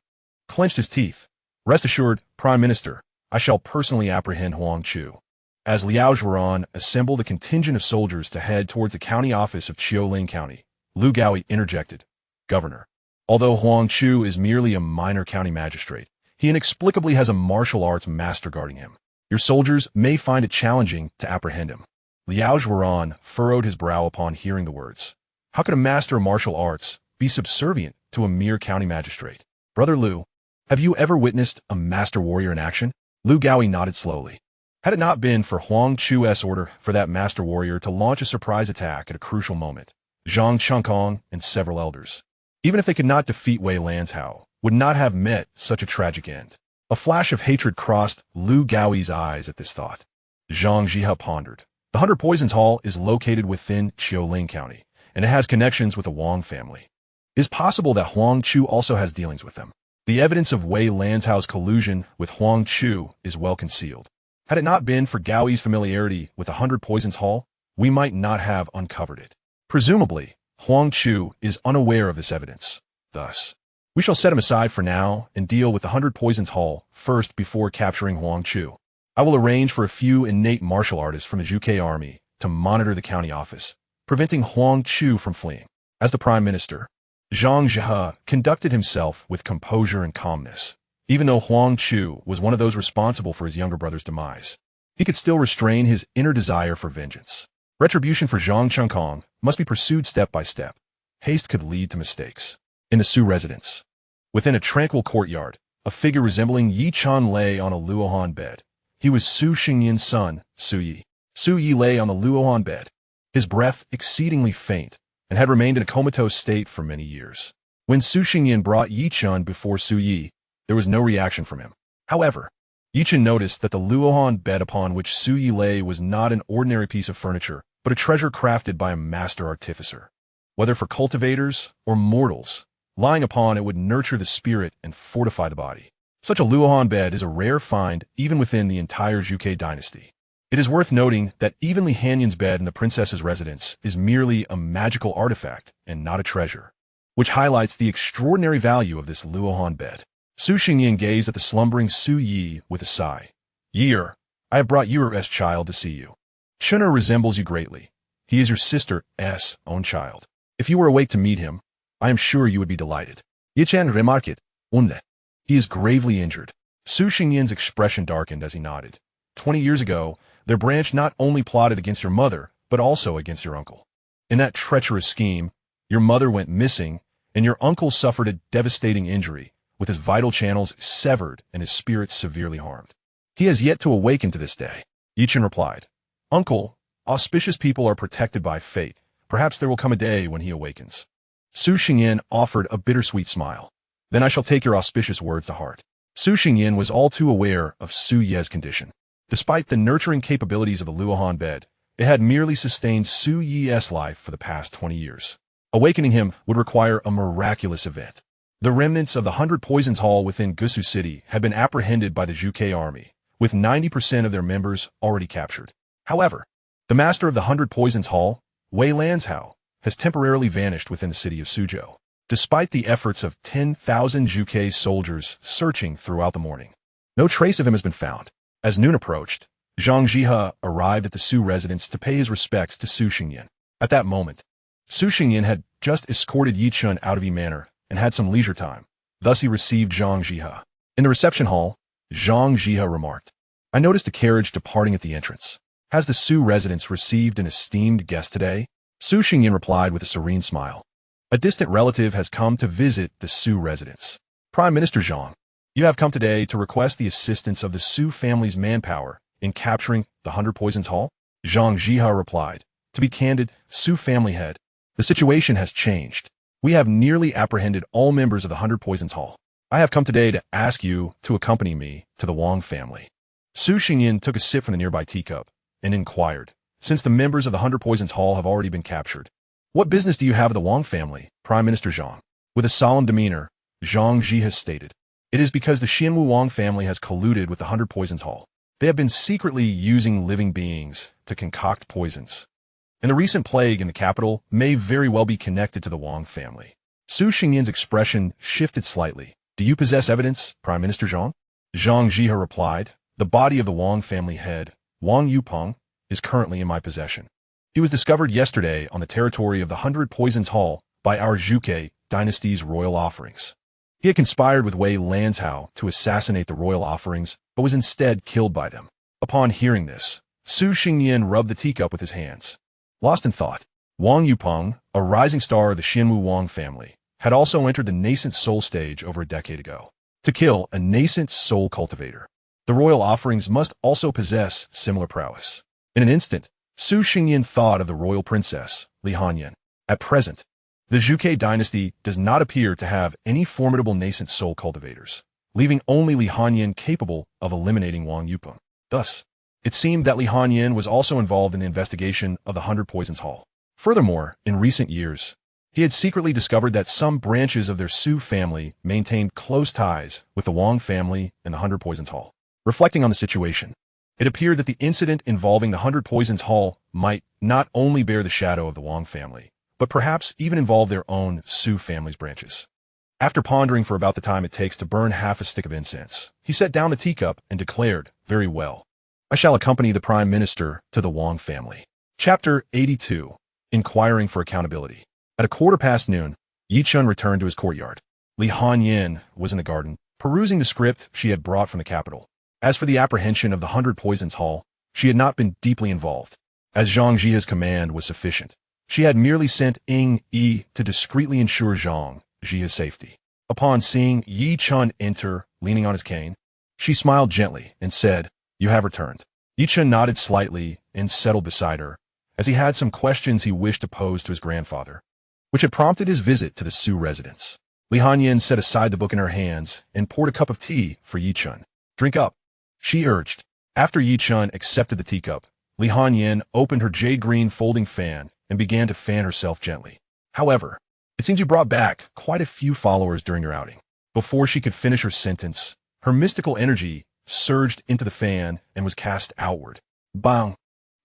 clenched his teeth. "Rest assured, Prime Minister, I shall personally apprehend Huang Chu." As Liao Zhuoran assembled a contingent of soldiers to head towards the county office of Qiuling County, Lu Gaoi interjected, "Governor, although Huang Chu is merely a minor county magistrate, he inexplicably has a martial arts master guarding him. Your soldiers may find it challenging to apprehend him." Liao Zhuoran furrowed his brow upon hearing the words. How could a master of martial arts be subservient to a mere county magistrate? Brother Liu, have you ever witnessed a master warrior in action? Liu Gaoi nodded slowly. Had it not been for Huang Chu's order for that master warrior to launch a surprise attack at a crucial moment, Zhang Chengkong and several elders, even if they could not defeat Wei Lanzhao, would not have met such a tragic end. A flash of hatred crossed Liu Gaoi's eyes at this thought. Zhang Jiehe pondered. The 100 Poisons Hall is located within Qiuling County, and it has connections with the Wang family. It is possible that Huang Chu also has dealings with them. The evidence of Wei Lanzhao's collusion with Huang Chu is well concealed. Had it not been for Gaoi's familiarity with the 100 Poisons Hall, we might not have uncovered it. Presumably, Huang Chu is unaware of this evidence. Thus, we shall set him aside for now and deal with the 100 Poisons Hall first before capturing Huang Chu. I will arrange for a few innate martial artists from the Zhuge army to monitor the county office, preventing Huang Chu from fleeing. As the prime minister, Zhang Jiehe conducted himself with composure and calmness. Even though Huang Chu was one of those responsible for his younger brother's demise, he could still restrain his inner desire for vengeance. Retribution for Zhang Chengkong must be pursued step by step. Haste could lead to mistakes. In the Su residence, within a tranquil courtyard, a figure resembling Yi Chan lay on a luohan bed. He was Su Xinyan's son, Su Yi. Su Yi lay on the luohan bed, his breath exceedingly faint, and had remained in a comatose state for many years. When Su Xingyan brought Yi Chen before Su Yi, there was no reaction from him. However, Yi Chen noticed that the luohan bed upon which Su Yi lay was not an ordinary piece of furniture, but a treasure crafted by a master artificer. Whether for cultivators or mortals, lying upon it would nurture the spirit and fortify the body. Such a luohan bed is a rare find even within the entire Zhuge dynasty. It is worth noting that even Li Hanyan's bed in the princess's residence is merely a magical artifact and not a treasure, which highlights the extraordinary value of this luohan bed. Su Xingyan gazed at the slumbering Su Yi with a sigh. Yi-er, I have brought Yi-er's child to see you. Chen-er resembles you greatly. He is your sister's own child. If you were awake to meet him, I am sure you would be delighted. Yi-chen remarked, Unle. He is gravely injured. Su Xingyan's expression darkened as he nodded. 20 years ago, their branch not only plotted against your mother, but also against your uncle. In that treacherous scheme, your mother went missing, and your uncle suffered a devastating injury, with his vital channels severed and his spirit severely harmed. He has yet to awaken to this day. Yi Chen replied, Uncle, auspicious people are protected by fate. Perhaps there will come a day when he awakens. Su Xingyan offered a bittersweet smile. Then I shall take your auspicious words to heart. Su Xingyan was all too aware of Su Ye's condition. Despite the nurturing capabilities of the luohan bed, it had merely sustained Su Yi's life for the past 20 years. Awakening him would require a miraculous event. The remnants of the 100 Poisons Hall within Gusu City had been apprehended by the Zhuge army, with 90% of their members already captured. However, the master of the 100 Poisons Hall, Wei Lanzhao, has temporarily vanished within the city of Suzhou, despite the efforts of 10,000 Zhuge soldiers searching throughout the morning. No trace of him has been found. As noon approached, Zhang Jiehe arrived at the Su residence to pay his respects to Su Xingyan. At that moment, Su Xingyan had just escorted Yi Chen out of Yi Manor and had some leisure time. Thus he received Zhang Jiehe. In the reception hall, Zhang Jiehe remarked, I noticed a carriage departing at the entrance. Has the Su residence received an esteemed guest today? Su Xingyan replied with a serene smile. A distant relative has come to visit the Su residence. Prime Minister Zhang, you have come today to request the assistance of the Su family's manpower in capturing the 100 Poisons Hall? Zhang Jiehe replied, To be candid, Su family head, the situation has changed. We have nearly apprehended all members of the 100 Poisons Hall. I have come today to ask you to accompany me to the Wang family. Su Xingyan took a sip from the nearby teacup and inquired, Since the members of the 100 Poisons Hall have already been captured, what business do you have with the Wang family, Prime Minister Zhang? With a solemn demeanor, Zhang Jiehe stated, It is because the Xianwu Wang family has colluded with the 100 Poisons Hall. They have been secretly using living beings to concoct poisons. And the recent plague in the capital may very well be connected to the Wang family. Su Xingyan's expression shifted slightly. Do you possess evidence, Prime Minister Zhang? Zhang Jiehe replied, The body of the Wang family head, Wang Yupeng, is currently in my possession. He was discovered yesterday on the territory of the 100 Poisons Hall by our Zhuge dynasty's royal offerings. He had conspired with Wei Lanzhao to assassinate the royal offerings, but was instead killed by them. Upon hearing this, Su Xingyan rubbed the teacup with his hands. Lost in thought, Wang Yupeng, a rising star of the Xianwu Wang family, had also entered the nascent soul stage over a decade ago. To kill a nascent soul cultivator, the royal offerings must also possess similar prowess. In an instant, Su Xingyan thought of the royal princess, Li Hanyan. At present, the Zhuge dynasty does not appear to have any formidable nascent soul cultivators, leaving only Li Hanyan capable of eliminating Wang Yupeng. Thus, it seemed that Li Hanyan was also involved in the investigation of the 100 Poisons Hall. Furthermore, in recent years, he had secretly discovered that some branches of their Su family maintained close ties with the Wang family and the 100 Poisons Hall. Reflecting on the situation, it appeared that the incident involving the 100 Poisons Hall might not only bear the shadow of the Wang family, but perhaps even involve their own Su family's branches. After pondering for about the time it takes to burn half a stick of incense, he set down the teacup and declared, "Very well. I shall accompany the Prime Minister to the Wang family." Chapter 82. Inquiring for Accountability. At noon, Chen returned to his courtyard. Li Hanyan was in the garden, perusing the script she had brought from the capital. As for the apprehension of the 100 Poisons Hall, she had not been deeply involved, as Xianxia's command was sufficient. She had merely sent Ying Yi to discreetly ensure Xianxia's safety. Upon seeing Chen enter, leaning on his cane, she smiled gently and said, "You have returned." Chen nodded slightly and settled beside her, as he had some questions he wished to pose to his grandfather, which had prompted his visit to the Su residence. Li Hanyan set aside the book in her hands and poured a cup of tea for Chen. "Drink up," she urged. After Chen accepted the teacup, Li Hanyan opened her jade-green folding fan and began to fan herself gently. "However, it seems you brought back quite a few followers during your outing." Before she could finish her sentence, her mystical energy surged into the fan and was cast outward. Bang!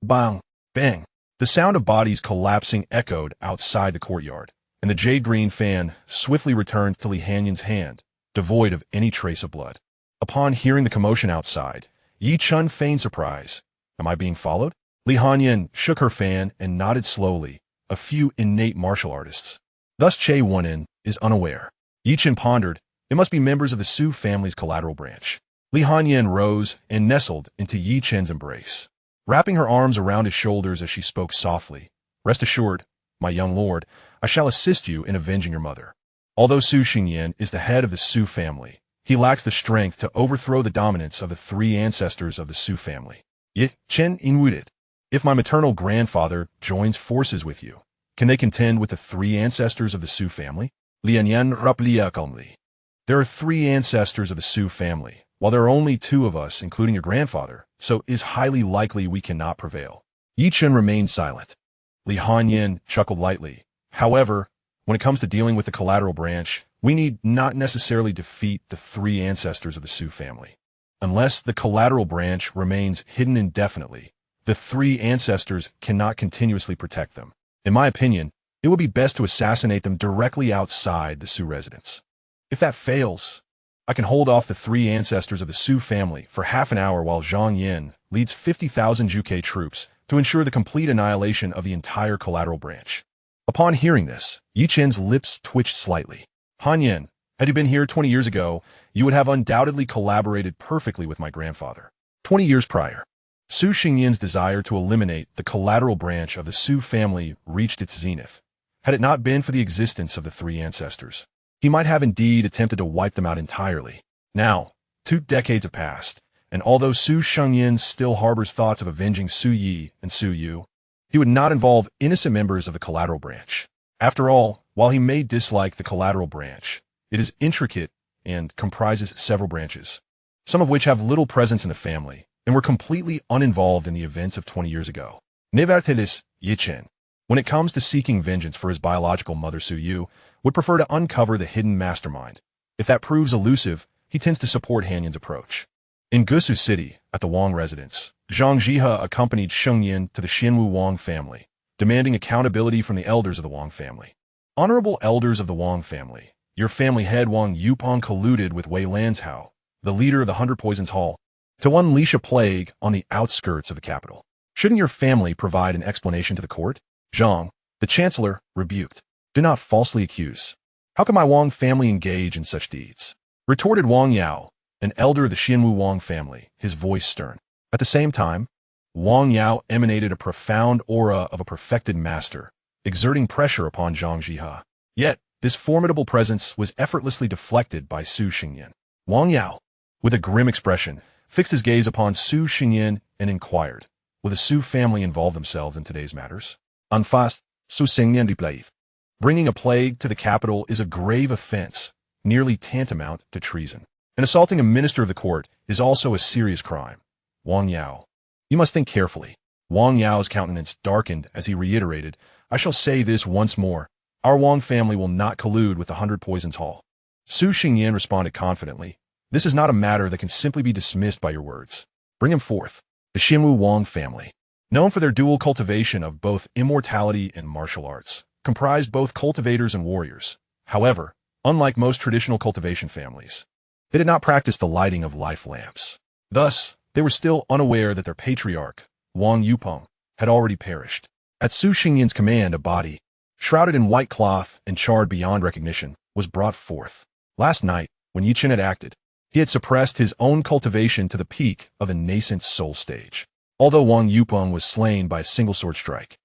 Bang! Bang! The sound of bodies collapsing echoed outside the courtyard, and the jade-green fan swiftly returned to Li Hanyan's hand, devoid of any trace of blood. Upon hearing the commotion outside, Chen feigned surprise. "Am I being followed?" Li Hanyan shook her fan and nodded slowly, a few innate martial artists. Thus Che Wunin is unaware. Chen pondered, it must be members of the Su family's collateral branch. Li Hanyan rose and nestled into Chen's embrace, wrapping her arms around his shoulders as she spoke softly. "Rest assured, my young lord, I shall assist you in avenging your mother." Although Su Xingyan is the head of the Su family, he lacks the strength to overthrow the dominance of the 3 ancestors of the Su family. Chen inwuded. "If my maternal grandfather joins forces with you, can they contend with the 3 ancestors of the Su family?" Lianyan raplia calmly. "There are 3 ancestors of the Su family, while there are only 2 of us, including your grandfather, so it is highly likely we cannot prevail." Chen remained silent. Li Hanyan chuckled lightly. "However, when it comes to dealing with the collateral branch, we need not necessarily defeat the 3 ancestors of the Su family. Unless the collateral branch remains hidden indefinitely, the 3 ancestors cannot continuously protect them. In my opinion, it would be best to assassinate them directly outside the Su residence. If that fails, I can hold off the 3 ancestors of the Su family for half an hour while Zhang Yin leads 50,000 Zhuge troops to ensure the complete annihilation of the entire collateral branch." Upon hearing this, Chen's lips twitched slightly. "Hanyan, had you been here 20 years ago, you would have undoubtedly collaborated perfectly with my grandfather." 20 years prior, Su Xingyan's desire to eliminate the collateral branch of the Su family reached its zenith. Had it not been for the existence of the 3 ancestors, he might have indeed attempted to wipe them out entirely. Now, 2 decades have passed, and although Su Xingyan still harbors thoughts of avenging Su Yi and Su Yu, he would not involve innocent members of the collateral branch. After all, while he may dislike the collateral branch, it is intricate and comprises several branches, some of which have little presence in the family and were completely uninvolved in the events of 20 years ago. Nevertheless, Chen, when it comes to seeking vengeance for his biological mother Su Yu, would prefer to uncover the hidden mastermind. If that proves elusive, he tends to support Hanyan's approach. In Gusu City, at the Wang residence, Zhang Jihe accompanied Sheng Yin to the Xianwu Wang family, demanding accountability from the elders of the Wang family. "Honorable elders of the Wang family, your family head Wang Yupeng colluded with Wei Lanzhao, the leader of the 100 Poisons Hall, to unleash a plague on the outskirts of the capital. Shouldn't your family provide an explanation to the court?" Zhang, the chancellor, rebuked. "Do not falsely accuse. How can my Wang family engage in such deeds?" Retorted Wang Yao, an elder of the Xianwu Wang family, his voice stern. At the same time, Wang Yao emanated a profound aura of a perfected master, exerting pressure upon Zhang Jihe. Yet, This formidable presence was effortlessly deflected by Su Xingyan. Wang Yao, with a grim expression, fixed his gaze upon Su Xingyan and inquired, will the Su family involve themselves in today's matters? En face, Su Xingyan replied, bringing a plague to the capital is a grave offense, nearly tantamount to treason. And assaulting a minister of the court is also a serious crime. Wang Yao, you must think carefully. Wang Yao's countenance darkened as he reiterated, I shall say this once more. Our Wang family will not collude with the 100 Poisons Hall. Su Xingyan responded confidently, this is not a matter that can simply be dismissed by your words. Bring him forth. The Xinwu Wang family, known for their dual cultivation of both immortality and martial arts, comprised both cultivators and warriors. However, unlike most traditional cultivation families, they did not practice the lighting of life lamps. Thus, they were still unaware that their patriarch, Wang Yupeng, had already perished. At Su Xingyan's command, a body, shrouded in white cloth and charred beyond recognition, was brought forth. Last night, when Yi Chen had acted, he had suppressed his own cultivation to the peak of a nascent soul stage. Although Wang Yupeng was slain by a single sword strike,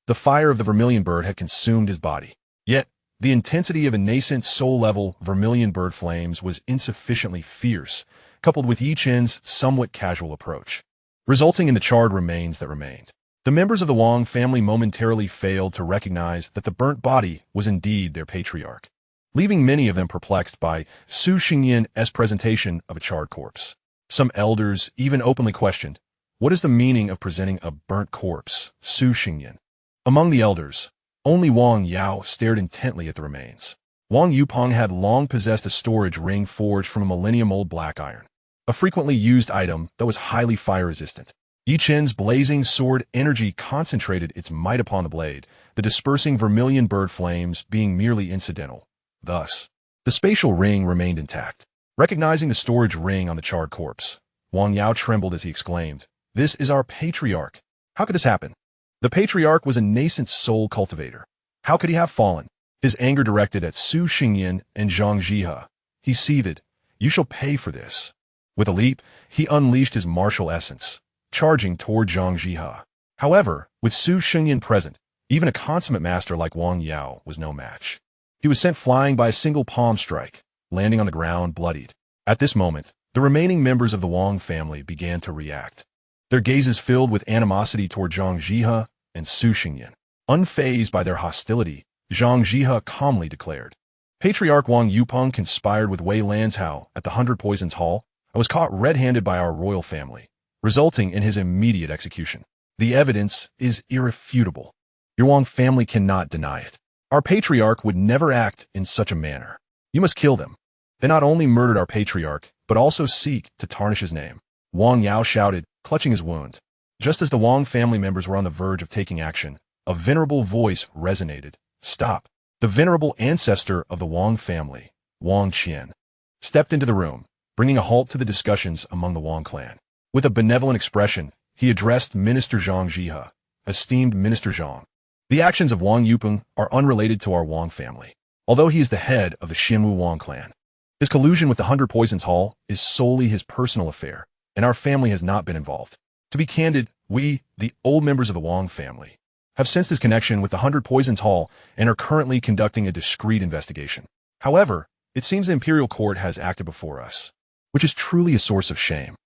the fire of the vermilion bird had consumed his body. Yet, the intensity of a nascent soul-level vermilion bird flames was insufficiently fierce, coupled with Yi Chen's somewhat casual approach, resulting in the charred remains that remained. The members of the Wang family momentarily failed to recognize that the burnt body was indeed their patriarch, leaving many of them perplexed by Su Xingyan's presentation of a charred corpse. Some elders even openly questioned, what is the meaning of presenting a burnt corpse, Su Xingyan? Among the elders, only Wang Yao stared intently at the remains. Wang Yupeng had long possessed a storage ring forged from a millennium-old black iron, a frequently used item that was highly fire-resistant. Yi Chen's blazing sword energy concentrated its might upon the blade, the dispersing vermilion bird flames being merely incidental. Thus, the spatial ring remained intact. Recognizing the storage ring on the charred corpse, Wang Yao trembled as he exclaimed, this is our patriarch. How could this happen? The patriarch was a nascent soul cultivator. How could he have fallen? His anger directed at Su Xingyan and Xianxia. He seethed, you shall pay for this. With a leap, he unleashed his martial essence, charging toward Xianxia. However, with Su Xingyan present, even a consummate master like Wang Yao was no match. He was sent flying by a single palm strike, landing on the ground bloodied. At this moment, the remaining members of the Wang family began to react, their gazes filled with animosity toward Xianxia and Su Xingyan. Unfazed by their hostility, Xianxia calmly declared, Patriarch Wang Yupeng conspired with Wei Lanzhao at the 100 Poisons Hall and was caught red-handed by our royal family, resulting in his immediate execution. The evidence is irrefutable. Your Wang family cannot deny it. Our patriarch would never act in such a manner. You must kill them. They not only murdered our patriarch, but also seek to tarnish his name. Wang Yao shouted, clutching his wound. Just as the Wang family members were on the verge of taking action, a venerable voice resonated. Stop. The venerable ancestor of the Wang family, Wang Chen, stepped into the room, bringing a halt to the discussions among the Wang clan. With a benevolent expression, he addressed Minister Xianxia, esteemed Minister Zhang. The actions of Wang Yupeng are unrelated to our Wang family, although he is the head of the Xinwu Wang clan. His collusion with the 100 Poisons Hall is solely his personal affair, and our family has not been involved. To be candid, we, the old members of the Wang family, have sensed his connection with the 100 Poisons Hall and are currently conducting a discreet investigation. However, it seems the imperial court has acted before us, which is truly a source of shame.